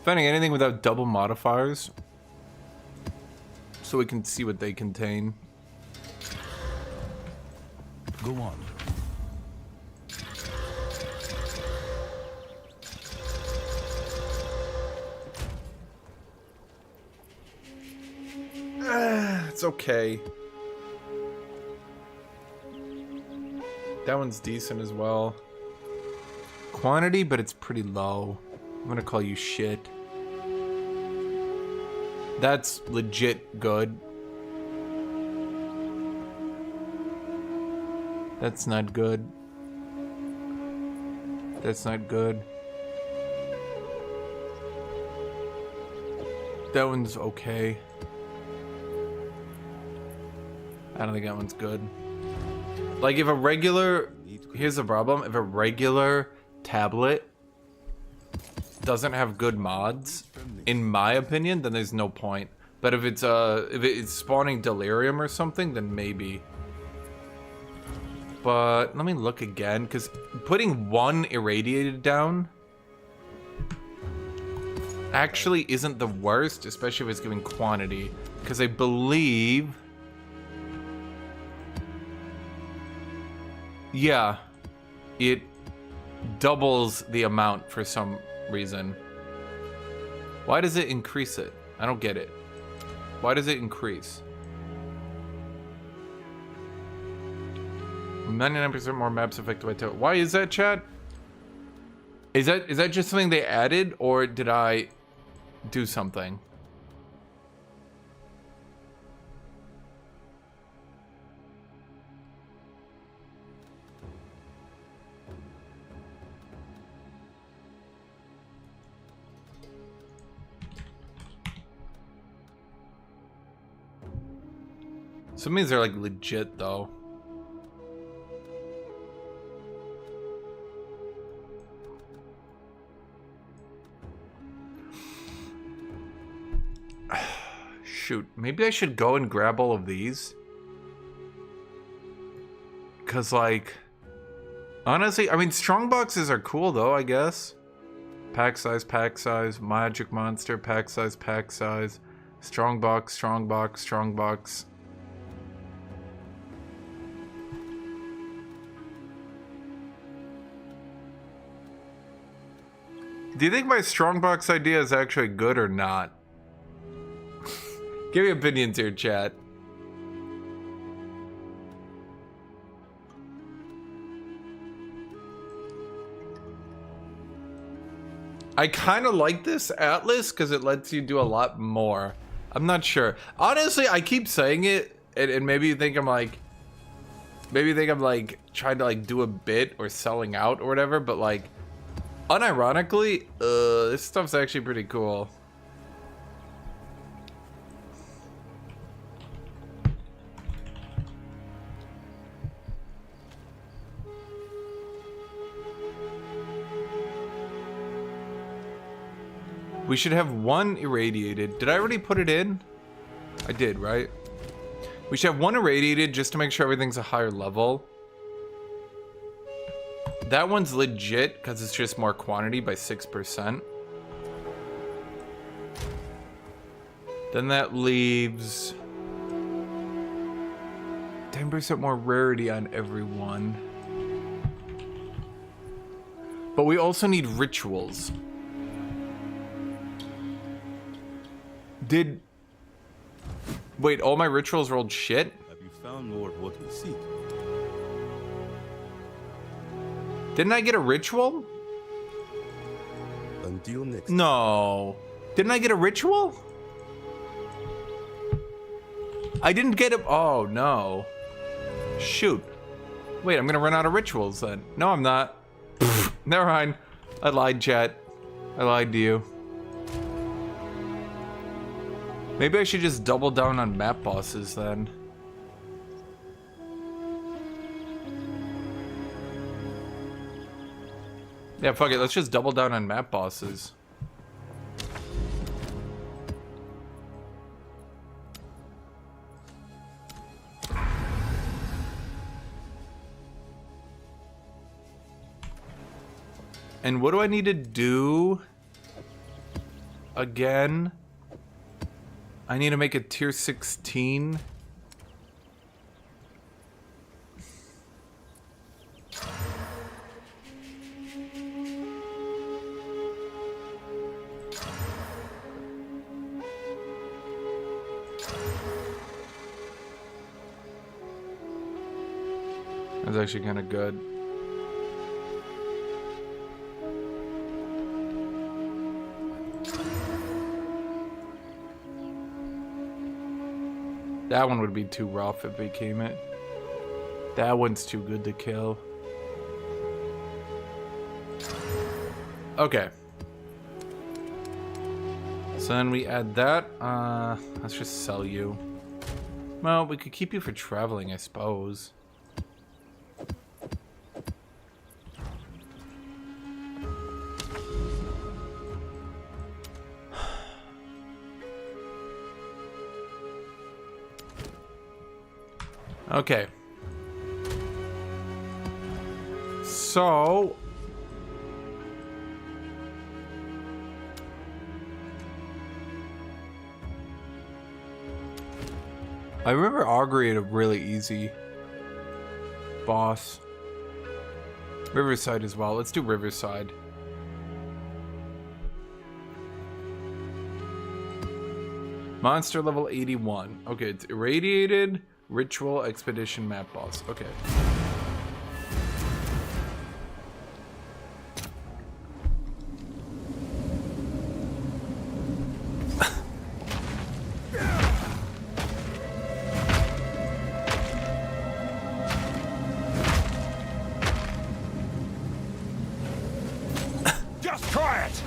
Finding anything without double modifiers so we can see what they contain. Go on. It's okay. That one's decent as well. Quantity, but it's pretty low. I'm gonna call you shit. That's legit good. That's not good. That's not good. That one's okay. I don't think that one's good. Like, if a regular... Here's the problem. If a regular tablet doesn't have good mods, in my opinion, then there's no point. But if it's spawning delirium or something, then maybe. But let me look again, because putting one irradiated down actually isn't the worst, especially if it's giving quantity. Because I believe... Yeah. It doubles the amount for some reason. Why does it increase it? I don't get it. Why does it increase? 99% more maps affected by total. Why is that, chat? Is that just something they added, or did I do something? Some of these are like legit though. Shoot, maybe I should go and grab all of these. Cause like, honestly, I mean, strong boxes are cool though, I guess. Pack size, magic monster, pack size, strong box, strong box, strong box. Do you think my strongbox idea is actually good or not? Give me opinions here, chat. I kind of like this Atlas because it lets you do a lot more. I'm not sure. Honestly, I keep saying it, and maybe you think I'm like... Maybe you think I'm like trying to like do a bit or selling out or whatever, but like... Unironically, this stuff's actually pretty cool. We should have one irradiated. Did I already put it in? I did, right? We should have one irradiated just to make sure everything's a higher level. That one's legit because it's just more quantity by 6%. Then that leaves 10% more rarity on everyone. But we also need rituals. Wait, all my rituals rolled shit? Have you found more of what we seek? Didn't I get a ritual? Until next. No. Didn't I get a ritual? I didn't get it. Oh, no. Shoot. Wait, I'm gonna run out of rituals then. No, I'm not. Never mind. I lied, chat. I lied to you. Maybe I should just double down on map bosses then. Yeah, fuck it. Let's just double down on map bosses. And what do I need to do again? I need to make a tier 16. That's actually kind of good. That one would be too rough if it became it. That one's too good to kill. Okay. So then we add that. Let's just sell you. Well, we could keep you for traveling, I suppose. Okay. So I remember Augury had a really easy boss. Riverside as well. Let's do Riverside. Monster level 81. Okay, it's Irradiated Ritual Expedition map boss. Okay. Just try it!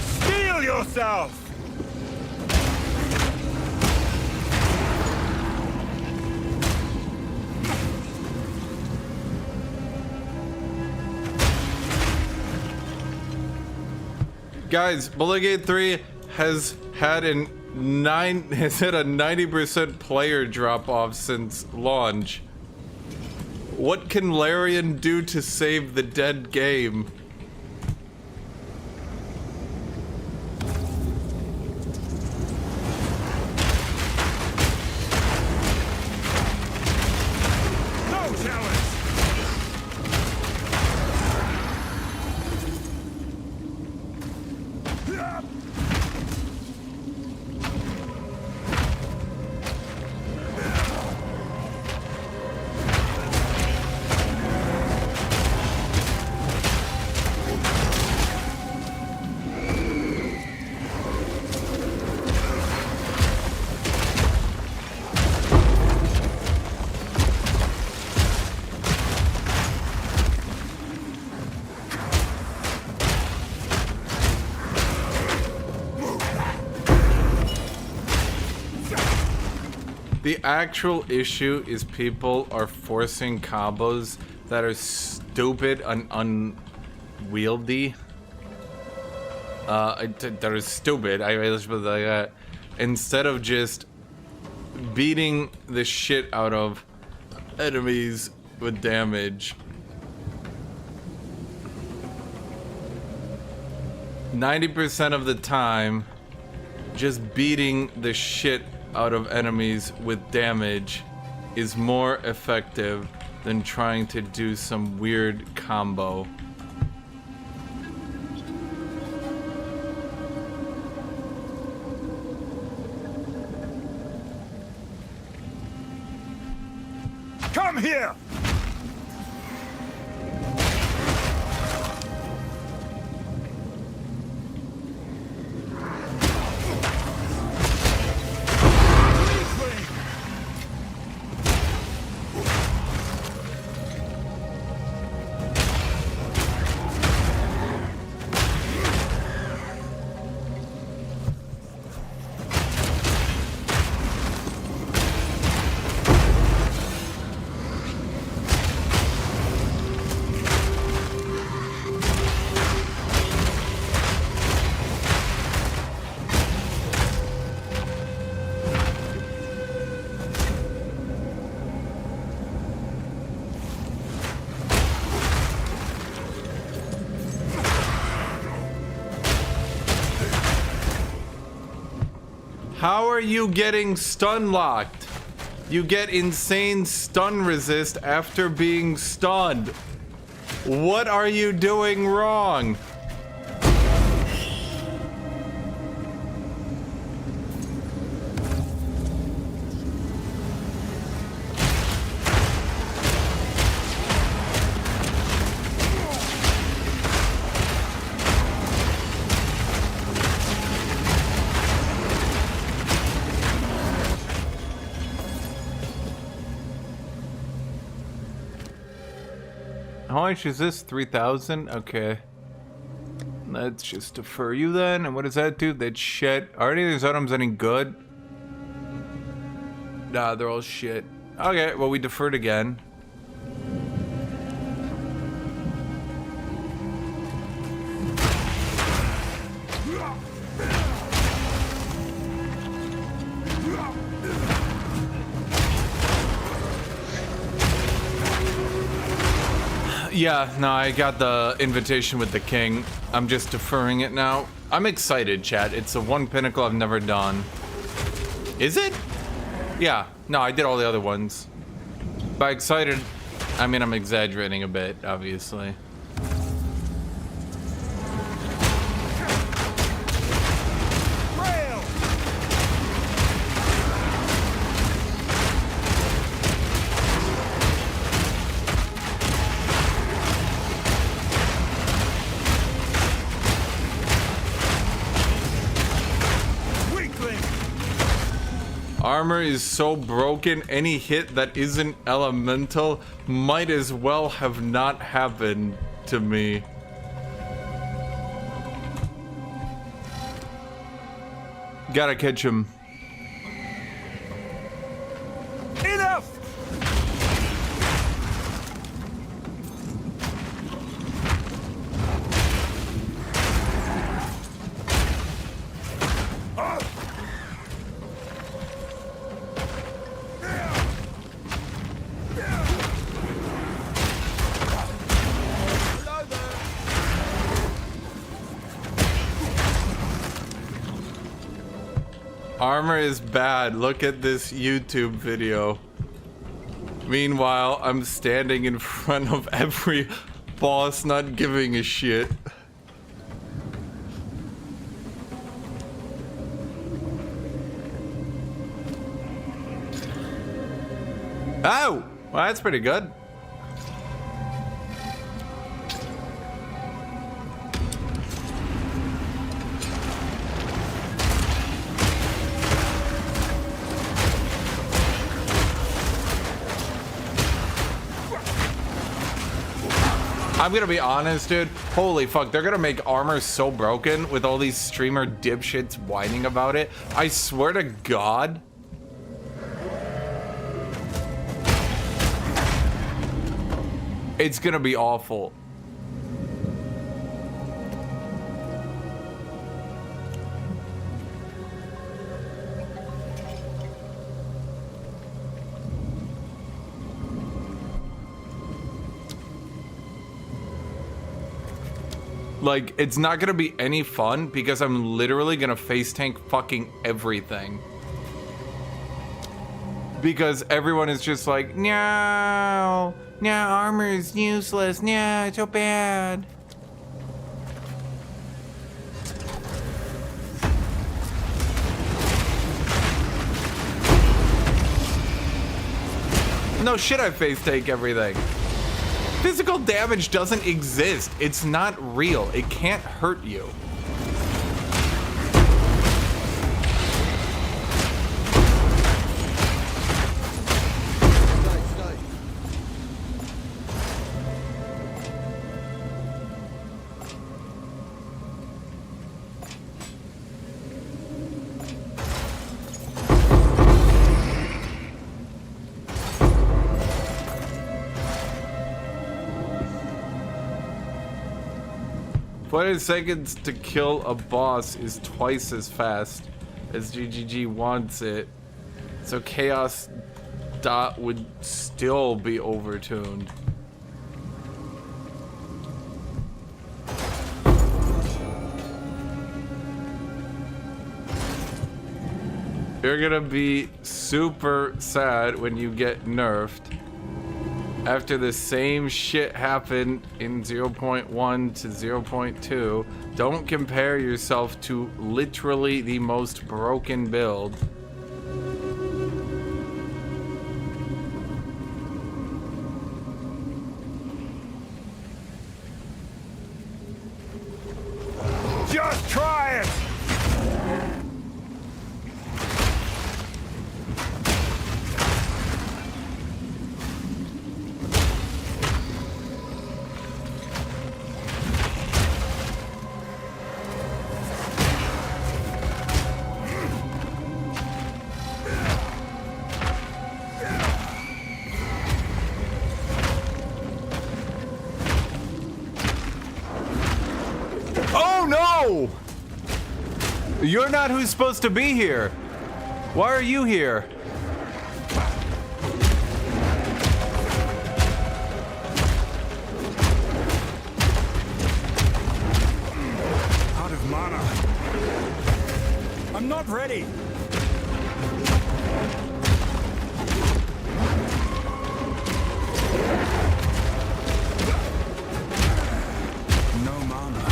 Steel yourself! Guys, Bullet 3 has had a 90% player drop off since launch. What can Larian do to save the dead game? No challenge! The actual issue is people are forcing combos that are stupid and unwieldy. That are stupid. I just put it like that. Instead of just beating the shit out of enemies with damage. 90% of the time, just beating the shit out of enemies with damage is more effective than trying to do some weird combo. Come here! How are you getting stun locked? You get insane stun resist after being stunned. What are you doing wrong? How much is this? 3,000? Okay. Let's just defer you then. And what does that do? That shit. Are any of these items any good? Nah, they're all shit. Okay, well, we deferred again. Yeah, no, I got the invitation with the king. I'm just deferring it now. I'm excited, chat. It's the one pinnacle I've never done. Is it? Yeah. No, I did all the other ones. By excited, I mean I'm exaggerating a bit, obviously. Armor is so broken, any hit that isn't elemental might as well have not happened to me. Gotta catch him. Enough! Armor is bad. Look at this YouTube video. Meanwhile, I'm standing in front of every boss not giving a shit. Oh! Well, that's pretty good. I'm gonna be honest, dude. Holy fuck, they're gonna make armor so broken with all these streamer dipshits whining about it. I swear to God. It's gonna be awful. Like, it's not gonna be any fun because I'm literally gonna face tank fucking everything. Because everyone is just like, no, armor is useless, no, it's so bad. No shit, I face tank everything. Physical damage doesn't exist. It's not real. It can't hurt you. Twenty seconds to kill a boss is twice as fast as GGG wants it, so Chaos Dot would still be overtuned. You're gonna be super sad when you get nerfed. After the same shit happened in 0.1 to 0.2, don't compare yourself to literally the most broken build. Just try it! You're not who's supposed to be here. Why are you here? I'm not ready. No mana.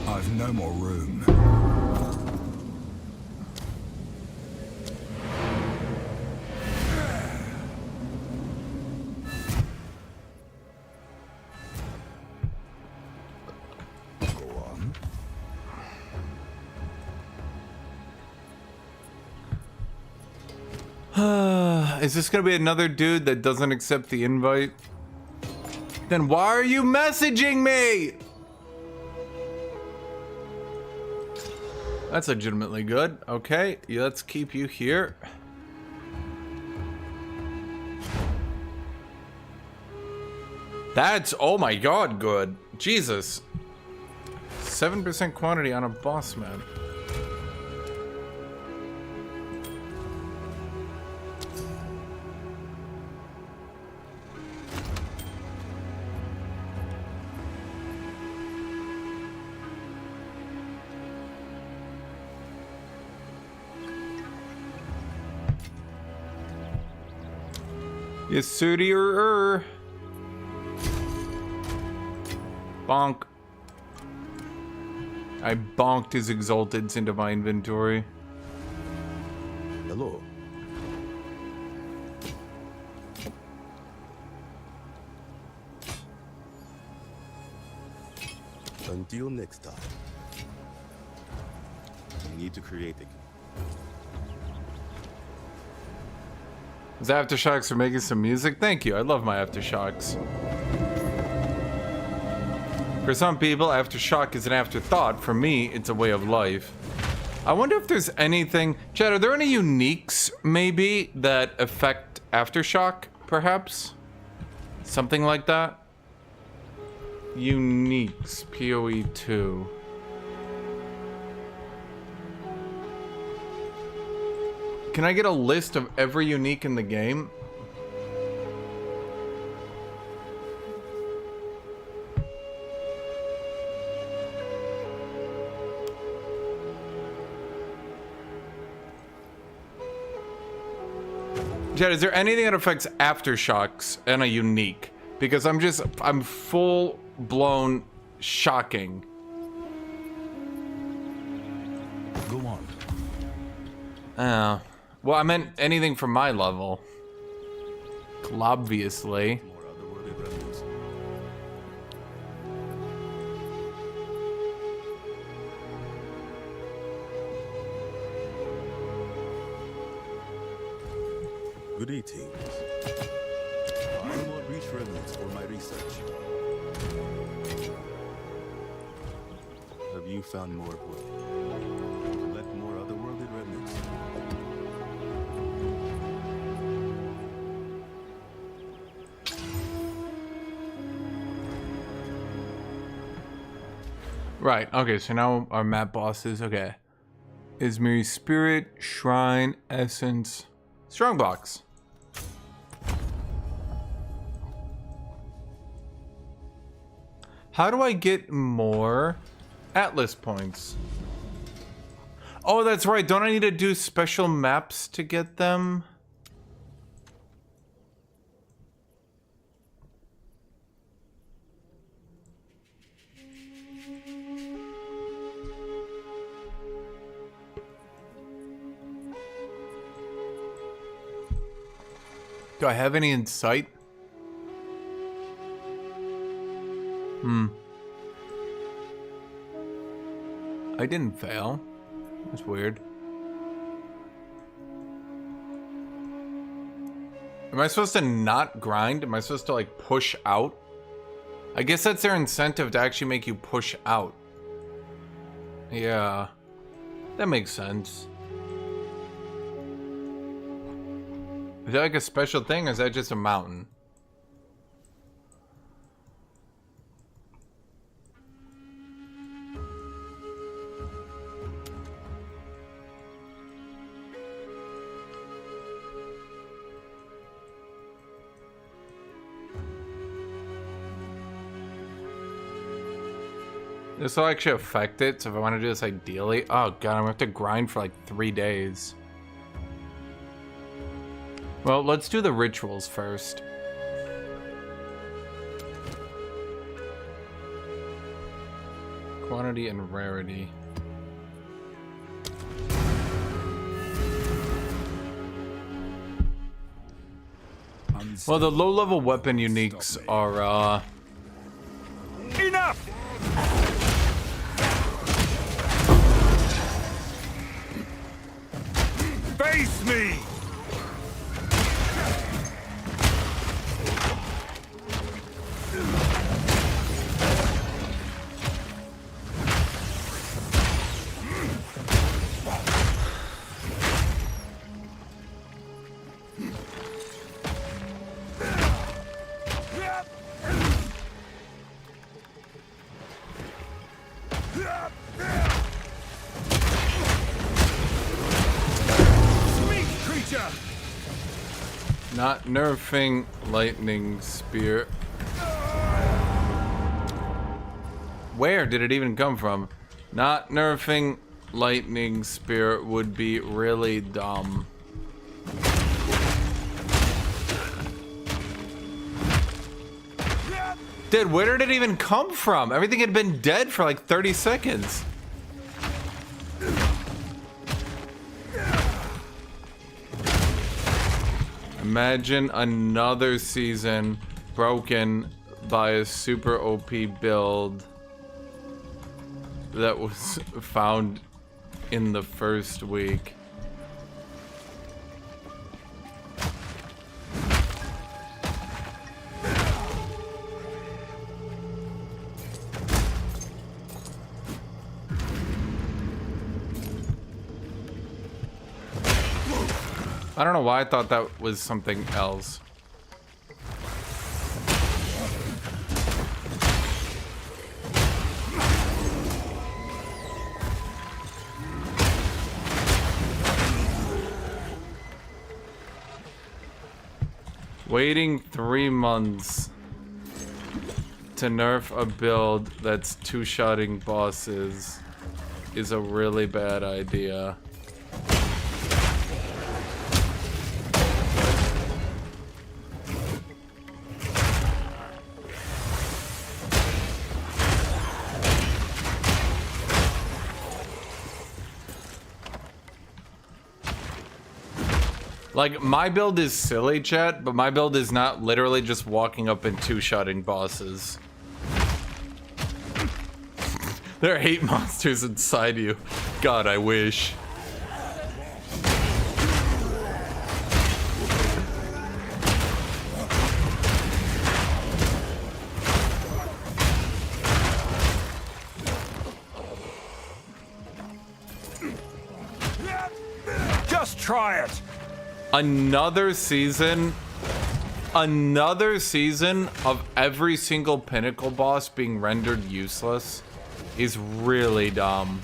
I've no more room. Is this gonna be another dude that doesn't accept the invite? Then why are you messaging me? That's legitimately good. Okay, yeah, let's keep you here. That's, oh my god, good. Jesus. 7% quantity on a boss map. Yes, sootier. Bonk. I bonked his exalteds into my inventory. Hello. Until next time. We need to create a... Is Aftershocks for making some music? Thank you. I love my Aftershocks. For some people, Aftershock is an afterthought. For me, it's a way of life. I wonder if there's anything... Chad, are there any uniques, maybe, that affect Aftershock, perhaps? Something like that? Uniques, PoE2. Can I get a list of every unique in the game? Jed, is there anything that affects Aftershocks and a unique? Because I'm full blown shocking. Go on. Oh. Well, I meant anything from my level. Obviously. more otherworldly remnants. Good eating. Find more breach remnants for my research. Have you found more wood? Collect more otherworldly remnants. Right, okay, so now our map bosses, okay. Izmir Spirit, Shrine, Essence, Strongbox. How do I get more Atlas points? Oh, that's right, don't I need to do special maps to get them? Do I have any in sight? I didn't fail. That's weird. Am I supposed to not grind? Am I supposed to like push out? I guess that's their incentive to actually make you push out. Yeah. That makes sense. Is that like a special thing or is that just a mountain? This will actually affect it, so if I want to do this ideally... Oh god, I'm gonna have to grind for like 3 days. Well, let's do the rituals first. Quantity and rarity. Well, the low-level weapon uniques are, Enough! Face me! not nerfing lightning spear. Where did it even come from? Not nerfing lightning spear would be really dumb. Dude, where did it even come from? Everything had been dead for like 30 seconds. Imagine another season broken by a super OP build that was found in the first week. I don't know why I thought that was something else. Waiting 3 months to nerf a build that's two-shotting bosses is a really bad idea. Like, my build is silly, chat, but my build is not literally just walking up and two-shotting bosses. There are hate monsters inside you. God, I wish. Just try it! Another season of every single pinnacle boss being rendered useless is really dumb.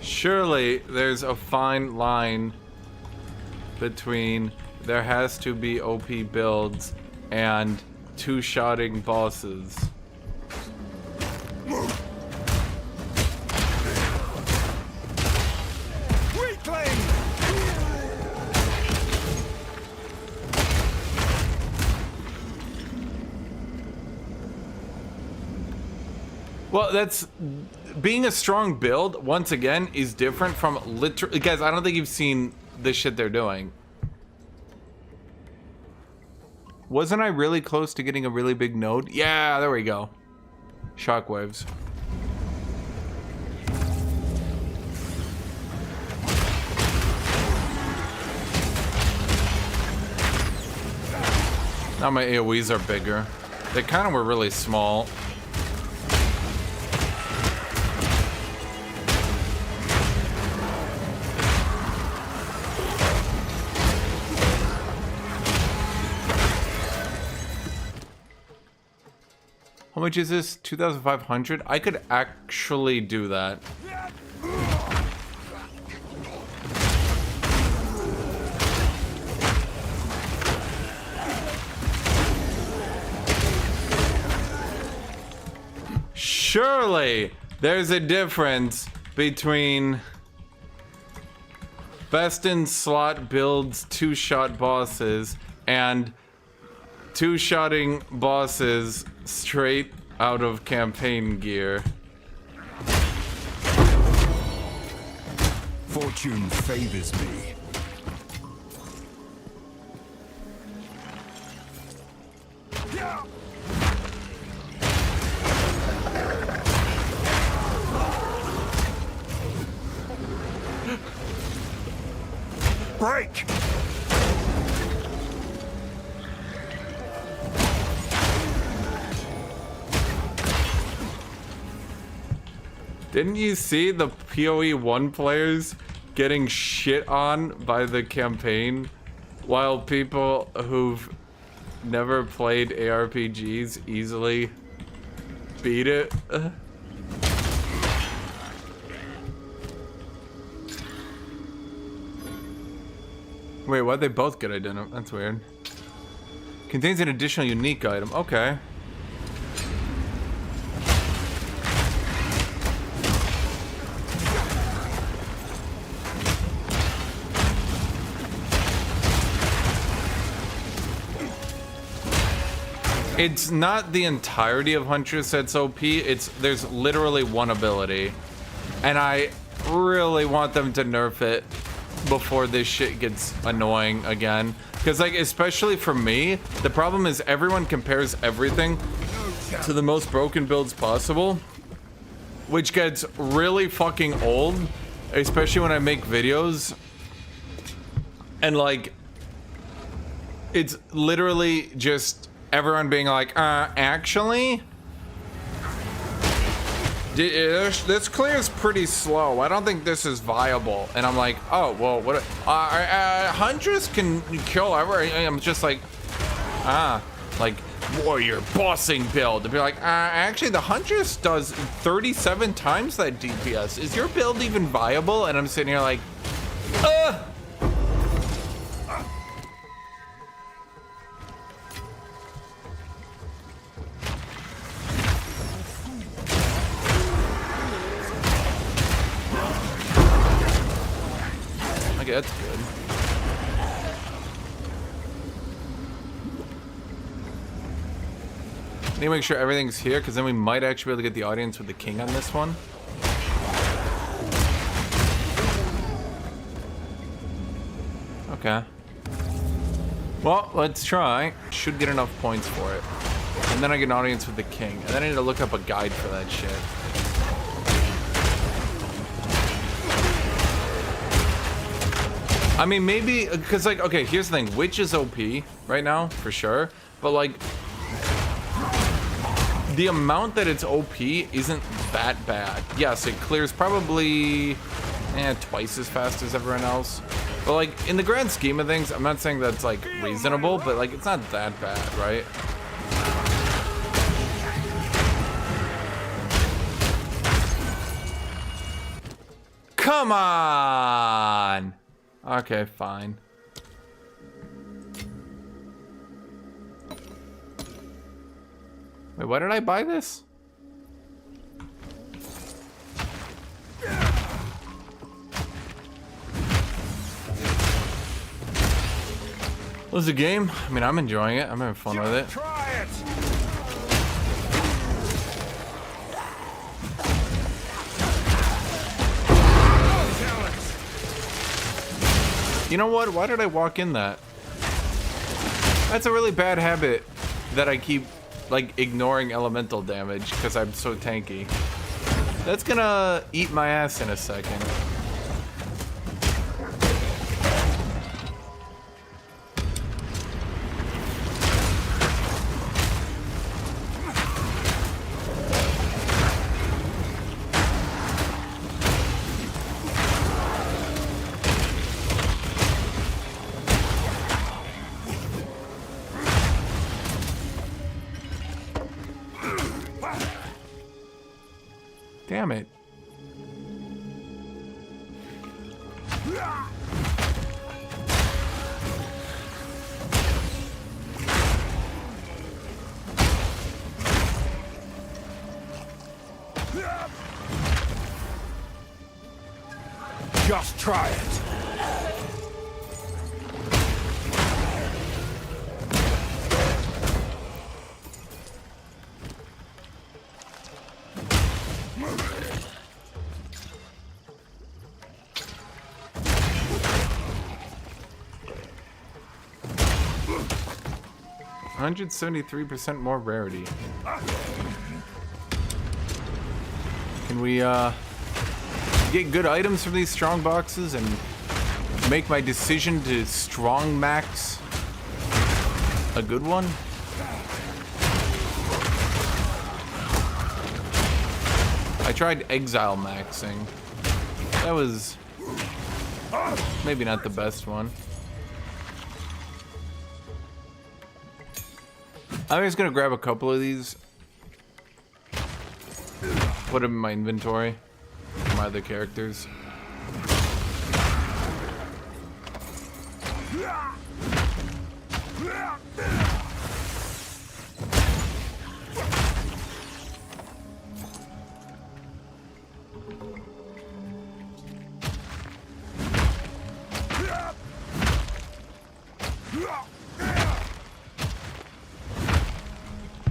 Surely there's a fine line between there has to be OP builds and two-shotting bosses. Weakling! Well, that's... Being a strong build, once again, is different from literally... Guys, I don't think you've seen the shit they're doing. Wasn't I really close to getting a really big node? Yeah, there we go. Shockwaves. Now my AoEs are bigger. They kind of were really small. How much is this? 2,500? I could actually do that. Surely there's a difference between best in slot builds 2-shot bosses and 2-shotting bosses straight out of campaign gear. Fortune favors me. Break! Didn't you see the PoE 1 players getting shit on by the campaign while people who've never played ARPGs easily beat it? Wait, why'd they both get identified? That's weird. Contains an additional unique item. Okay. It's not the entirety of Huntress that's OP. There's literally one ability. And I really want them to nerf it before this shit gets annoying again. Because, like, especially for me, the problem is everyone compares everything to the most broken builds possible, which gets really fucking old, especially when I make videos. And, like, it's literally just everyone being like, actually, this clears pretty slow. I don't think this is viable. And I'm like, oh, well, what? Huntress can kill everyone. I'm just like, like warrior bossing build. To be like, actually, the Huntress does 37 times that DPS. Is your build even viable? And I'm sitting here like, Okay, that's good. Need to make sure everything's here, because then we might actually be able to get the audience with the king on this one. Okay. Well, let's try. Should get enough points for it. And then I get an audience with the king. And then I need to look up a guide for that shit. I mean, maybe, because, like, okay, here's the thing. Witch is OP right now, for sure. But, like, the amount that it's OP isn't that bad. Yes, it clears probably twice as fast as everyone else. But, like, in the grand scheme of things, I'm not saying that's, like, reasonable, but, like, it's not that bad, right? Come on! Okay, fine. Wait, why did I buy this? Was the game? I mean, I'm enjoying it. I'm having fun with it. Try it! You know what? Why did I walk in that? That's a really bad habit that I keep, like, ignoring elemental damage because I'm so tanky. That's gonna eat my ass in a second. Damn it. Just try it. %173% more rarity. Can we get good items from these strong boxes and make my decision to strong max a good one? I tried Exile maxing. That was maybe not the best one. I'm just gonna grab a couple of these, put them in my inventory for my other characters.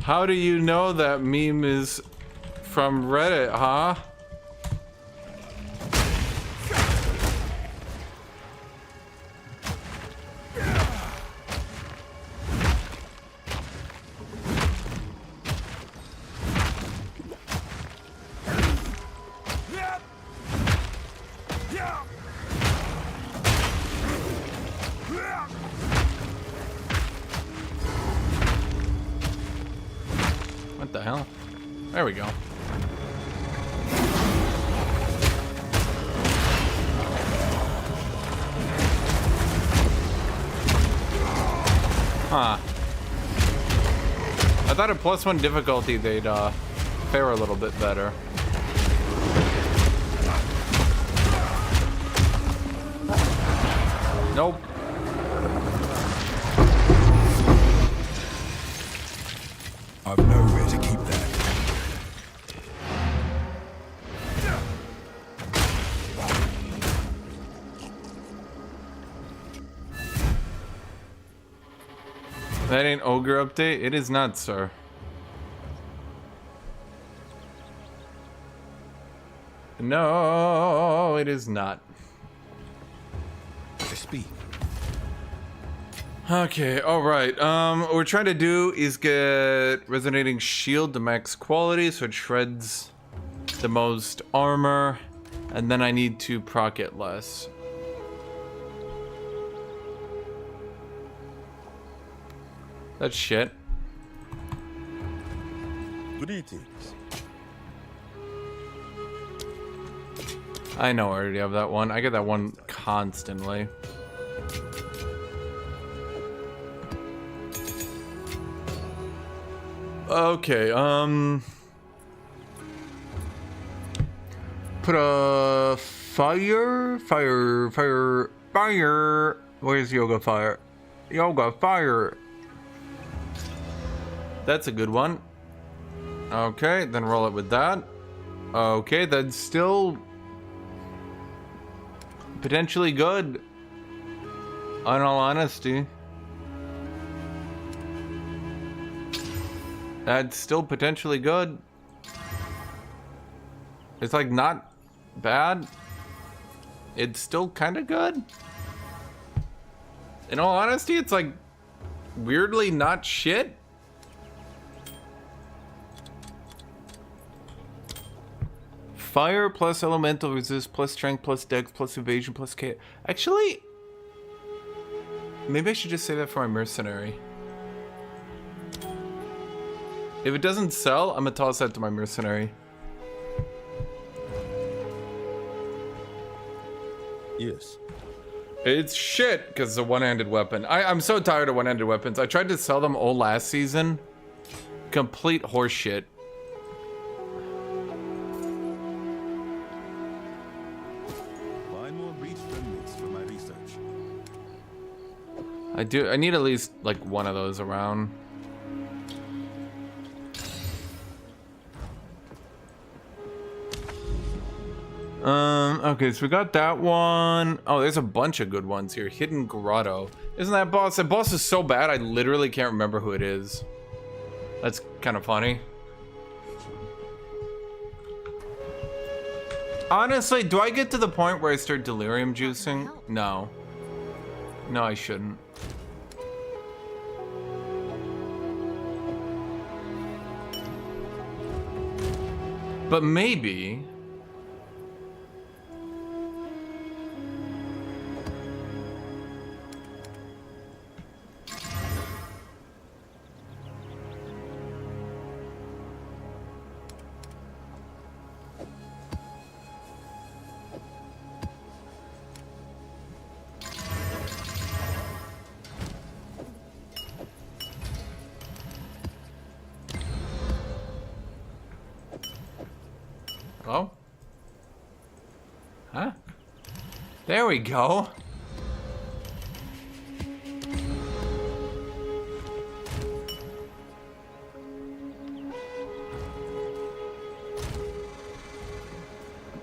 How do you know that meme is from Reddit, huh? What the hell? There we go. Huh. I thought at +1 difficulty they'd fare a little bit better. Nope. I've nowhere to keep that. That ain't Ogre update? It is not, sir. No, it is not. To speak. Okay, alright. What we're trying to do is get Resonating Shield to max quality so it shreds the most armor, and then I need to proc it less. That's shit. Greetings. I know I already have that one. I get that one constantly. Okay, put a fire. Where's Yoga Fire? Yoga Fire. That's a good one. Okay, then roll it with that. Okay, that's still potentially good. In all honesty. That's still potentially good. It's like not bad. It's still kind of good. In all honesty, it's like weirdly not shit. Fire plus elemental resist plus strength plus dex plus evasion plus K. Actually, maybe I should just say that for my mercenary. If it doesn't sell, I'm gonna toss that to my mercenary. Yes. It's shit because it's a one-handed weapon. I'm so tired of one-handed weapons. I tried to sell them all last season. Complete horseshit. I need at least like one of those around. Okay, so we got that one. Oh, there's a bunch of good ones here. Hidden Grotto. Isn't that boss? That boss is so bad, I literally can't remember who it is. That's kind of funny. Honestly, do I get to the point where I start delirium juicing? No. No, I shouldn't. But maybe... Hello? Huh? There we go.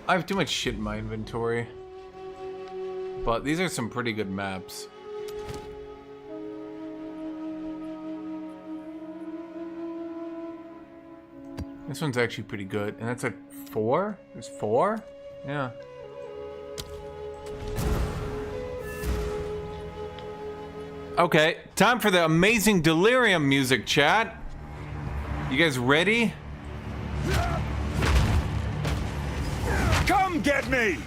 I have too much shit in my inventory. But these are some pretty good maps. This one's actually pretty good. And that's a 4? There's 4? Yeah. Okay, time for the amazing delirium music, chat. You guys ready? Come get me!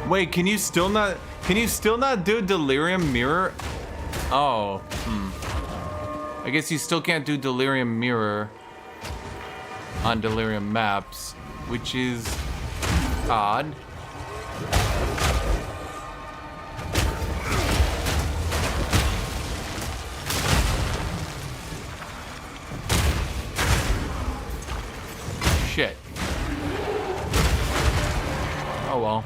Wait, can you still not do delirium mirror? Oh, I guess you still can't do delirium mirror on delirium maps, which is odd. Shit. Oh well.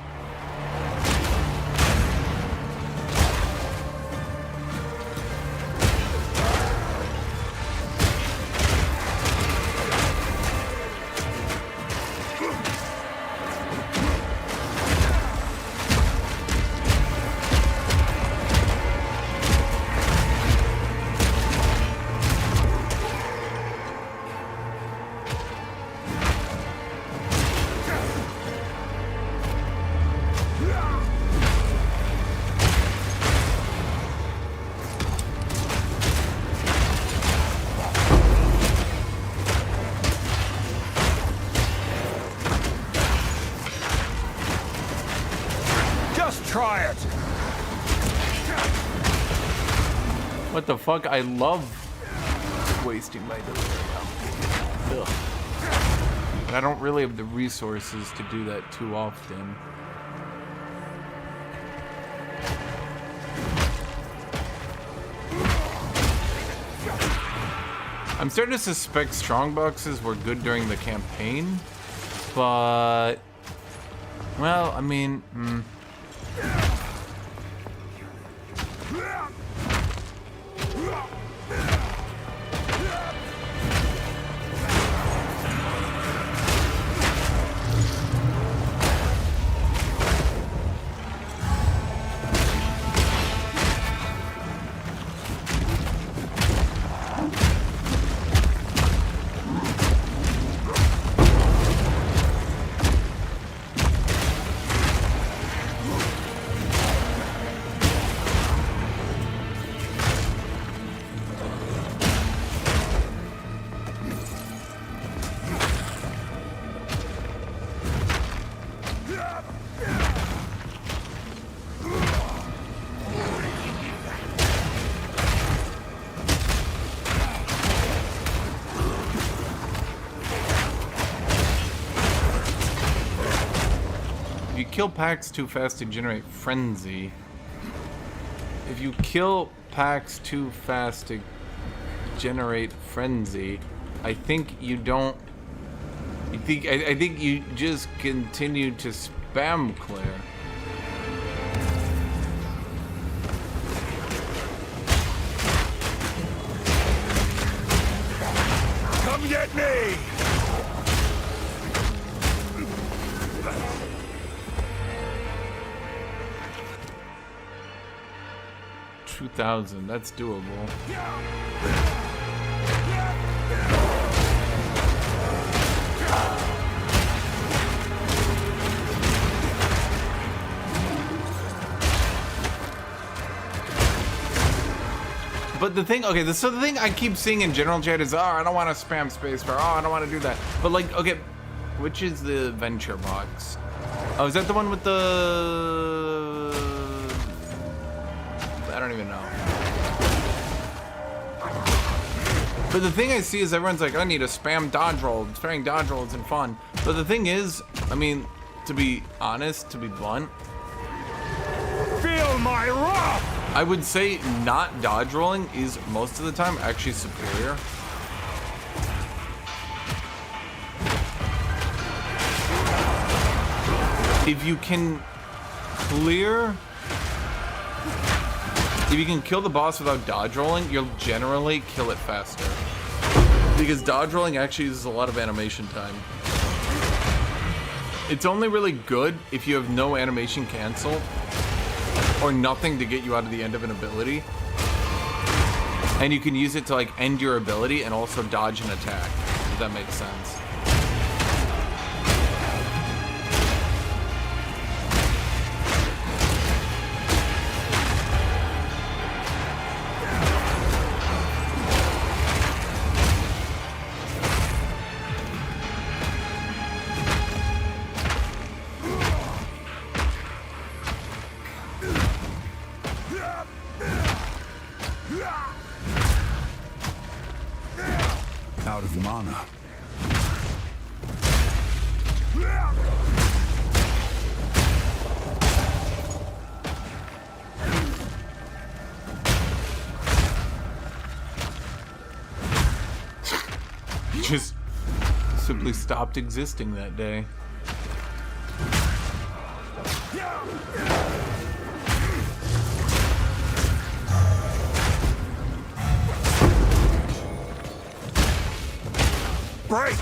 Try it! What the fuck? I love wasting my delirium. Ugh. But I don't really have the resources to do that too often. I'm starting to suspect strongboxes were good during the campaign, but... Well, I mean... you kill packs too fast to generate frenzy. If you kill packs too fast to generate frenzy, I think you don't. I think you just continue to spam clear. Come get me! 2,000, that's doable. But the thing, okay, so the thing I keep seeing in general chat is, oh, I don't want to spam spacebar. Oh, I don't want to do that. But like, okay, which is the venture box? Oh, is that the one with the? I don't even know. But the thing I see is everyone's like, I need to spam dodge roll. Spamming dodge rolls and fun. But the thing is, I mean, to be honest, to be blunt, Feel my wrath! I would say not dodge rolling is most of the time actually superior. If you can kill the boss without dodge rolling, you'll generally kill it faster. Because dodge rolling actually uses a lot of animation time. It's only really good if you have no animation cancel or nothing to get you out of the end of an ability. And you can use it to like end your ability and also dodge an attack, if that makes sense. Out of mana. Just simply stopped existing that day. Break!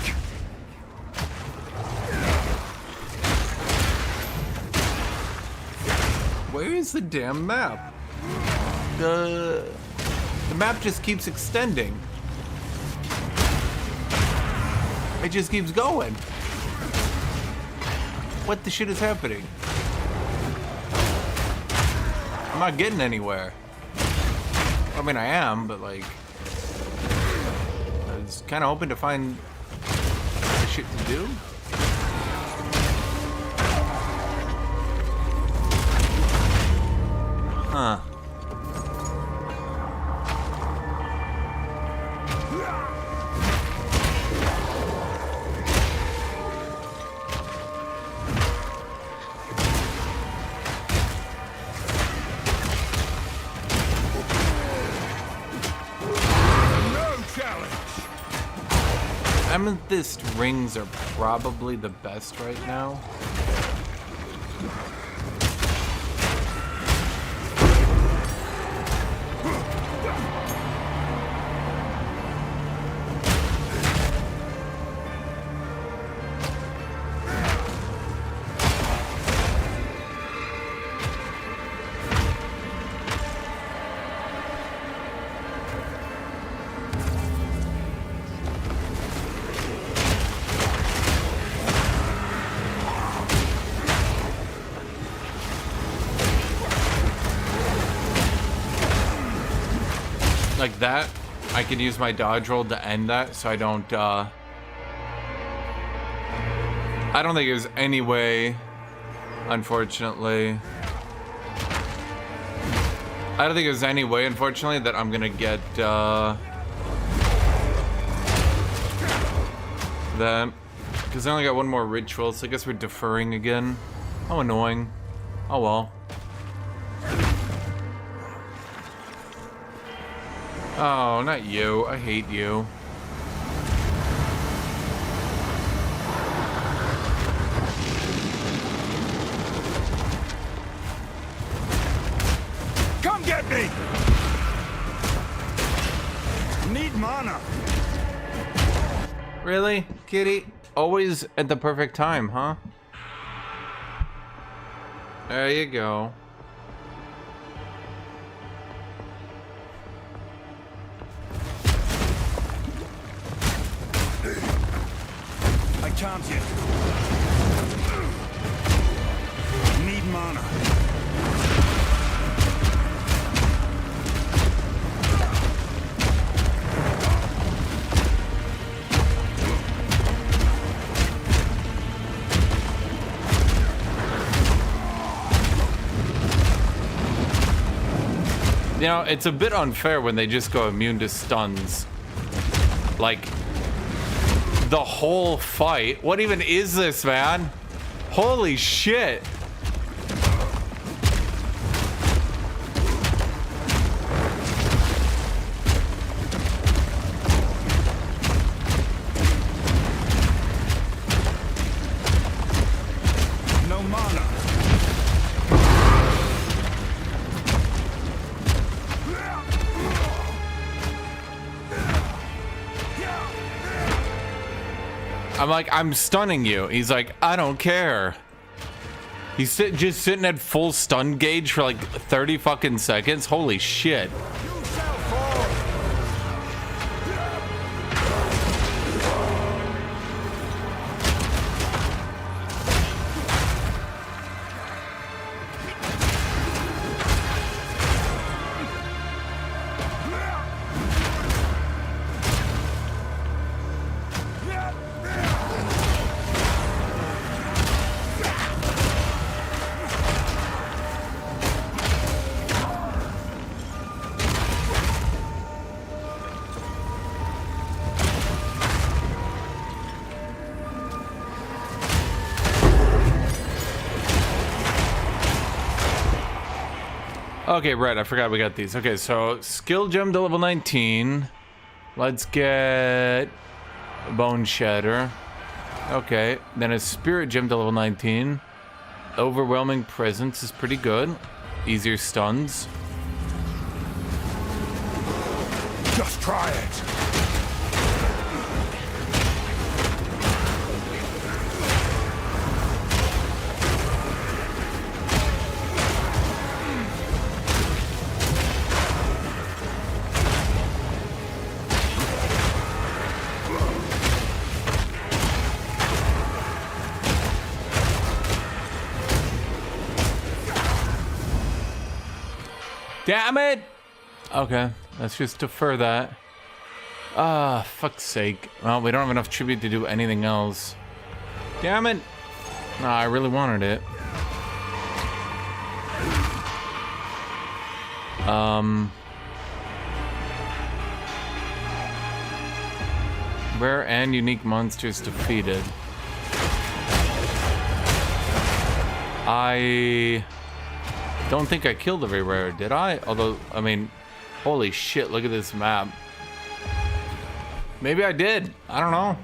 Where is the damn map? The map just keeps extending. It just keeps going. What the shit is happening? I'm not getting anywhere. I mean, I am, but like, I was kind of hoping to find shit to do. Huh. Amethyst rings are probably the best right now. Like that, I can use my dodge roll to end that, so I don't think there's any way, unfortunately. I don't think there's any way, unfortunately, that I'm gonna get that. Because I only got one more ritual, so I guess we're deferring again. How annoying. Oh well. Oh, not you. I hate you. Come get me! Need mana. Really, kitty? Always at the perfect time, huh? There you go. I can't yet. Need mana. You know, it's a bit unfair when they just go immune to stuns. Like, the whole fight. What even is this, man? Holy shit. No mana. I'm like, I'm stunning you. He's like, I don't care. He's just sitting at full stun gauge for like 30 fucking seconds. Holy shit. You shall fall. Okay, right. I forgot we got these. Okay, so skill gem to level 19. Let's get Bone Shatter. Okay, then a spirit gem to level 19. Overwhelming presence is pretty good. Easier stuns. Just try it. Damn it! Okay, let's just defer that. Ah, fuck's sake. Well, we don't have enough tribute to do anything else. Damn it! No, I really wanted it. Rare and unique monsters defeated. I don't think I killed every rare, did I? Although, I mean, holy shit, look at this map. Maybe I did. I don't know.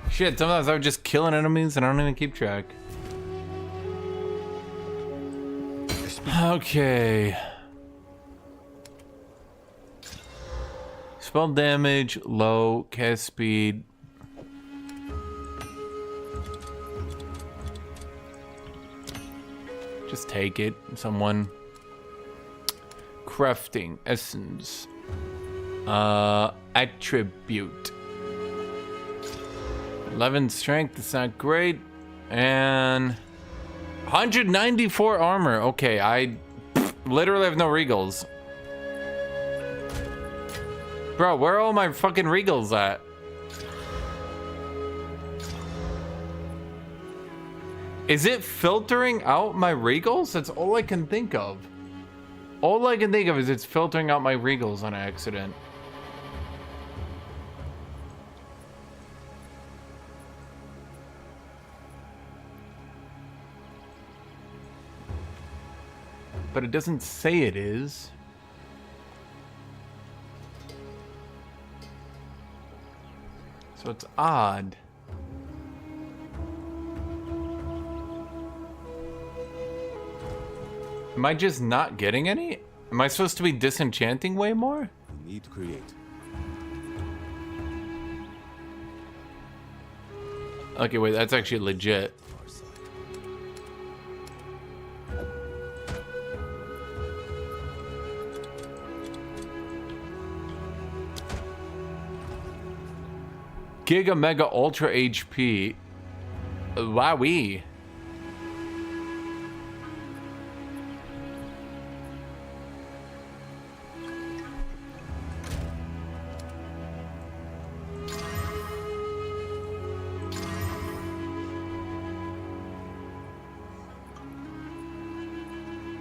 Shit, sometimes I was just killing enemies and I don't even keep track. Okay. Spell damage, low, cast speed. Just take it, someone. Crafting, essence. Attribute. 11 strength, that's not great. And 194 armor. Okay, I literally have no regals. Bro, where are all my fucking regals at? Is it filtering out my regals? That's all I can think of. All I can think of is it's filtering out my regals on accident. but it doesn't say it is. So it's odd. Am I just not getting any? Am I supposed to be disenchanting way more? We need to create. Okay, wait, that's actually legit. Our side. Giga Mega Ultra HP. Wowee.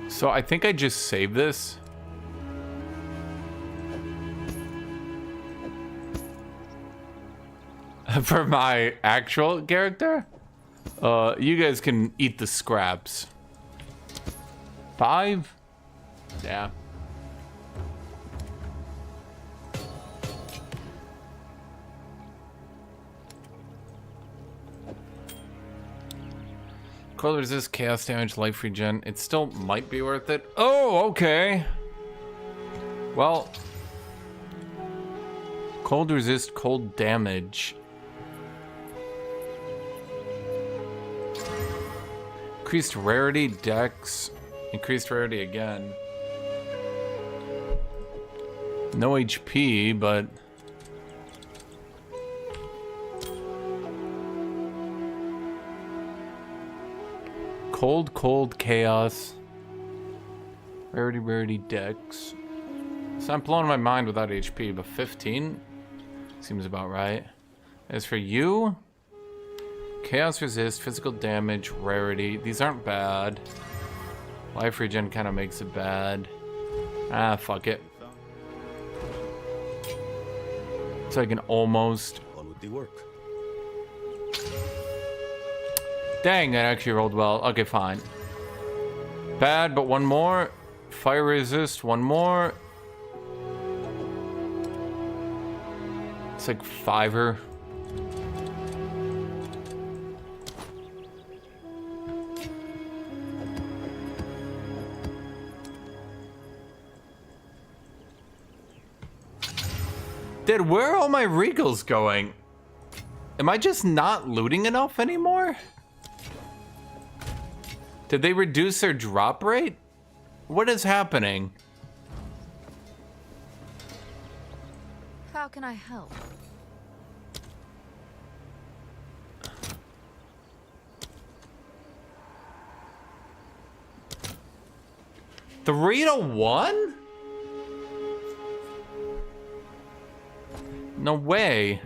So I think I just saved this. For my actual character? You guys can eat the scraps. 5? Yeah. Cold resist, chaos damage, life regen. It still might be worth it. Oh, okay. Well, cold resist, cold damage. Increased rarity, dex. Increased rarity again. No HP, but cold chaos. Rarity, dex. So I'm blowing my mind without HP, but 15 seems about right. As for you, chaos resist, physical damage, rarity. These aren't bad. Life regen kind of makes it bad. Ah, fuck it. So I can almost. All would work. Dang, that actually rolled well. Okay, fine. Bad, but one more. Fire resist, one more. It's like 5-er. Dude, where are all my regals going? Am I just not looting enough anymore? Did they reduce their drop rate? What is happening? How can I help? Three to 1? No way.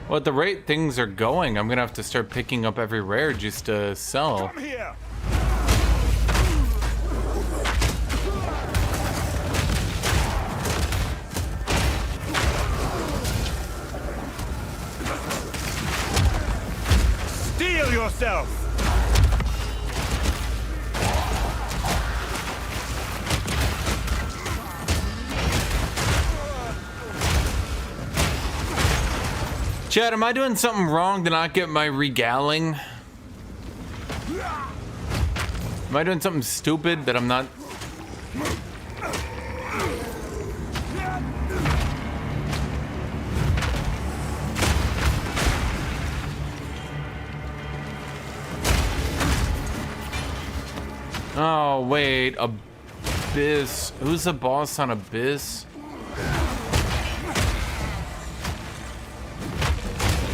Well, at the rate things are going, I'm gonna have to start picking up every rare just to sell. Come here. Steel yourself. Chad, am I doing something wrong to not get my regaling? Am I doing something stupid that I'm not? Oh, wait, Abyss. Who's the boss on Abyss?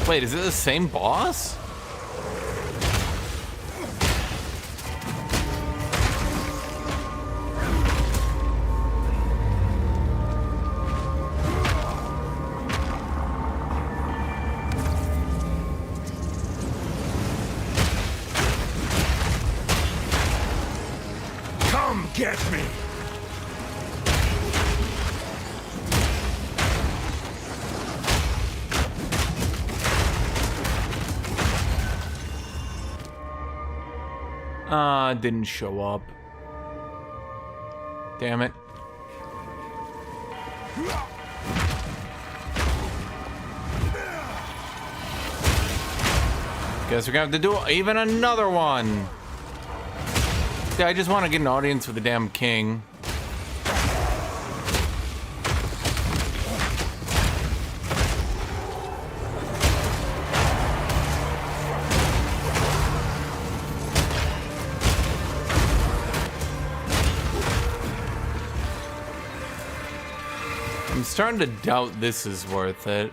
Wait, is it the same boss? Didn't show up. Damn it. Guess we're gonna have to do even another one. Yeah, I just want to get an audience with the damn king. I'm starting to doubt this is worth it.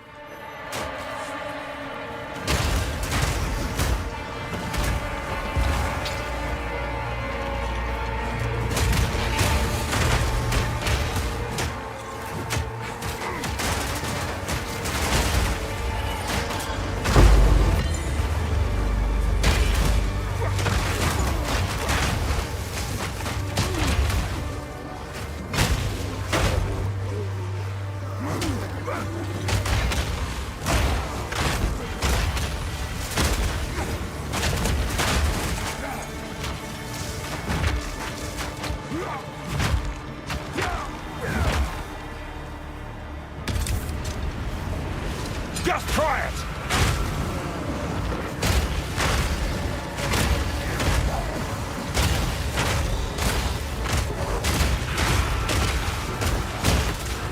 Just try it!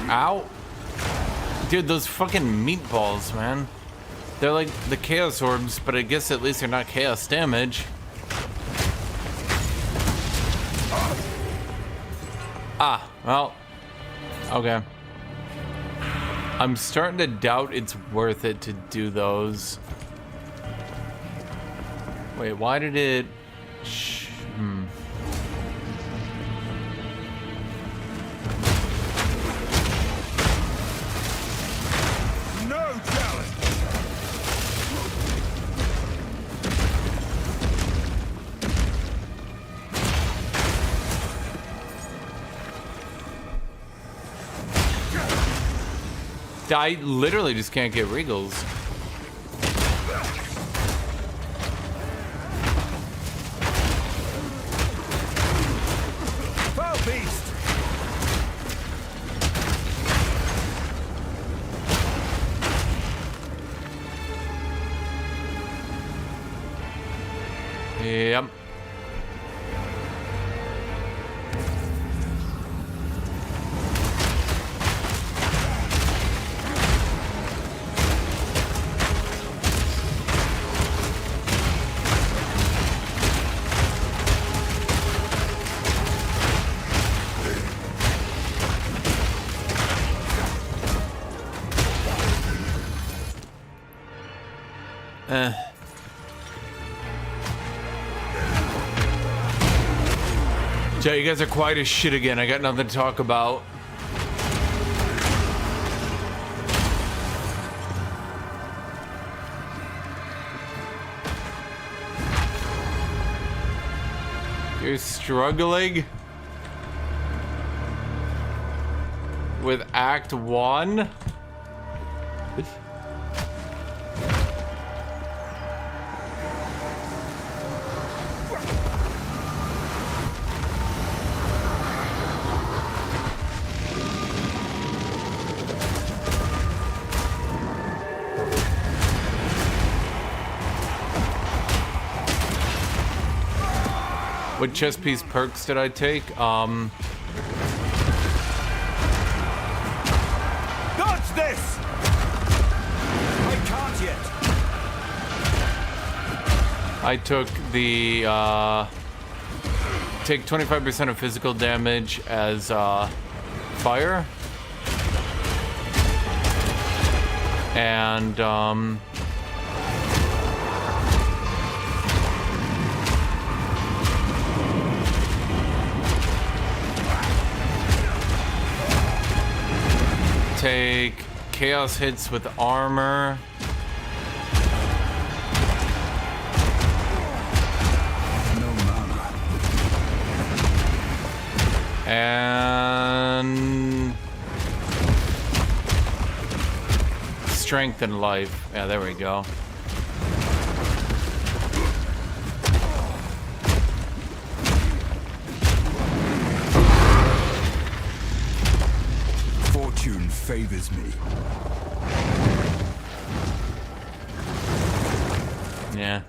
Ow. Dude, those fucking meatballs, man. They're like the chaos orbs, but I guess at least they're not chaos damage. Ah, well. Okay. I'm starting to doubt it's worth it to do those. Wait, why did it... No challenge! I literally just can't get Regals. Foul beast! Yep. Jay, you guys are quiet as shit again. I got nothing to talk about. You're struggling with Act 1? What chess piece perks did I take? Dodge this! I can't yet. I took the take 25% of physical damage as fire, and take chaos hits with armor. No mana. And strength and life. Yeah, there we go. favors me. Yeah.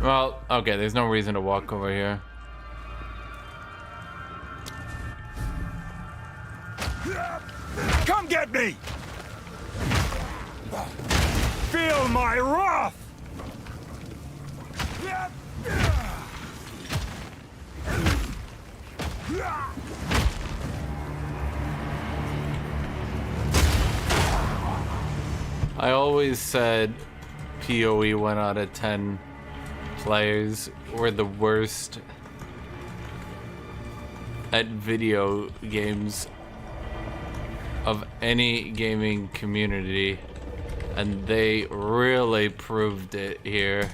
Well, okay, there's no reason to walk over here. Come get me! Feel my wrath! I always said PoE 1 out of 10 players were the worst at video games of any gaming community, and they really proved it here.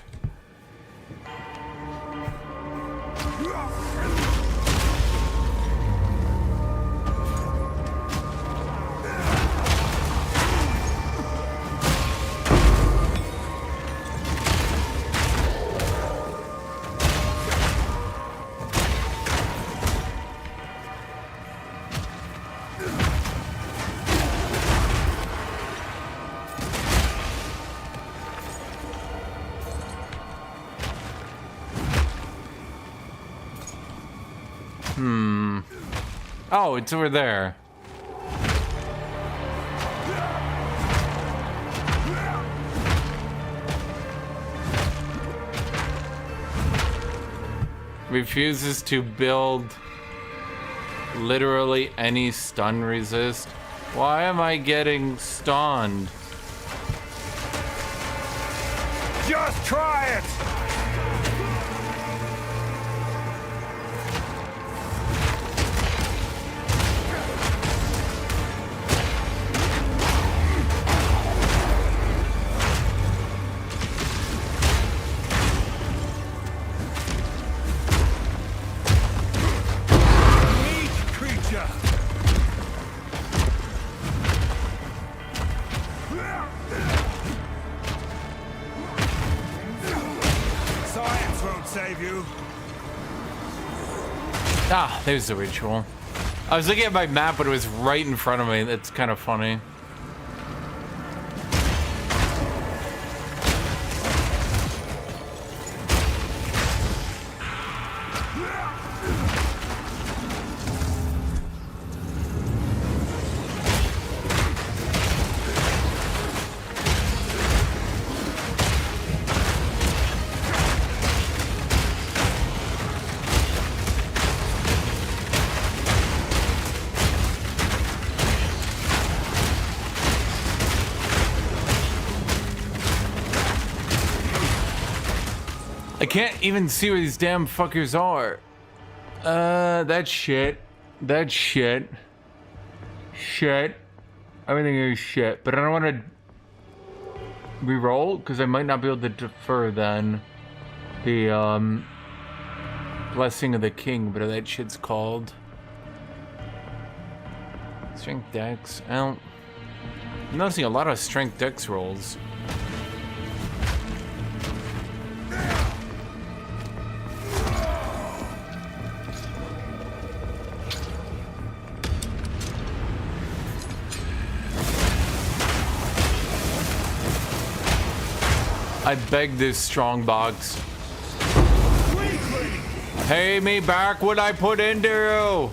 Oh, it's over there. Refuses to build literally any stun resist. Why am I getting stunned? Just try it! Ah, there's the ritual. I was looking at my map, but it was right in front of me. That's kind of funny. I can't even see where these damn fuckers are. That's shit. That's shit. Shit. Everything is shit. But I don't want to re-roll because I might not be able to defer then the Blessing of the King, whatever that shit's called. Strength dex. I'm noticing a lot of strength dex rolls. I beg this strong box. Pay me back what I put into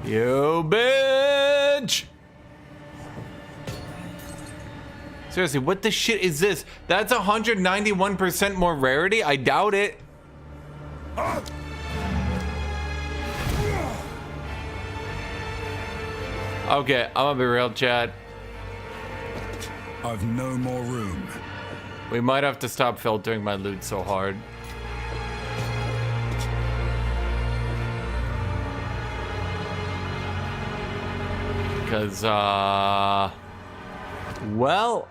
you. You bitch. Seriously, what the shit is this? That's 191% more rarity? I doubt it. Okay, I'm gonna be real, chat. I've no more room. We might have to stop filtering my loot so hard. Because, well,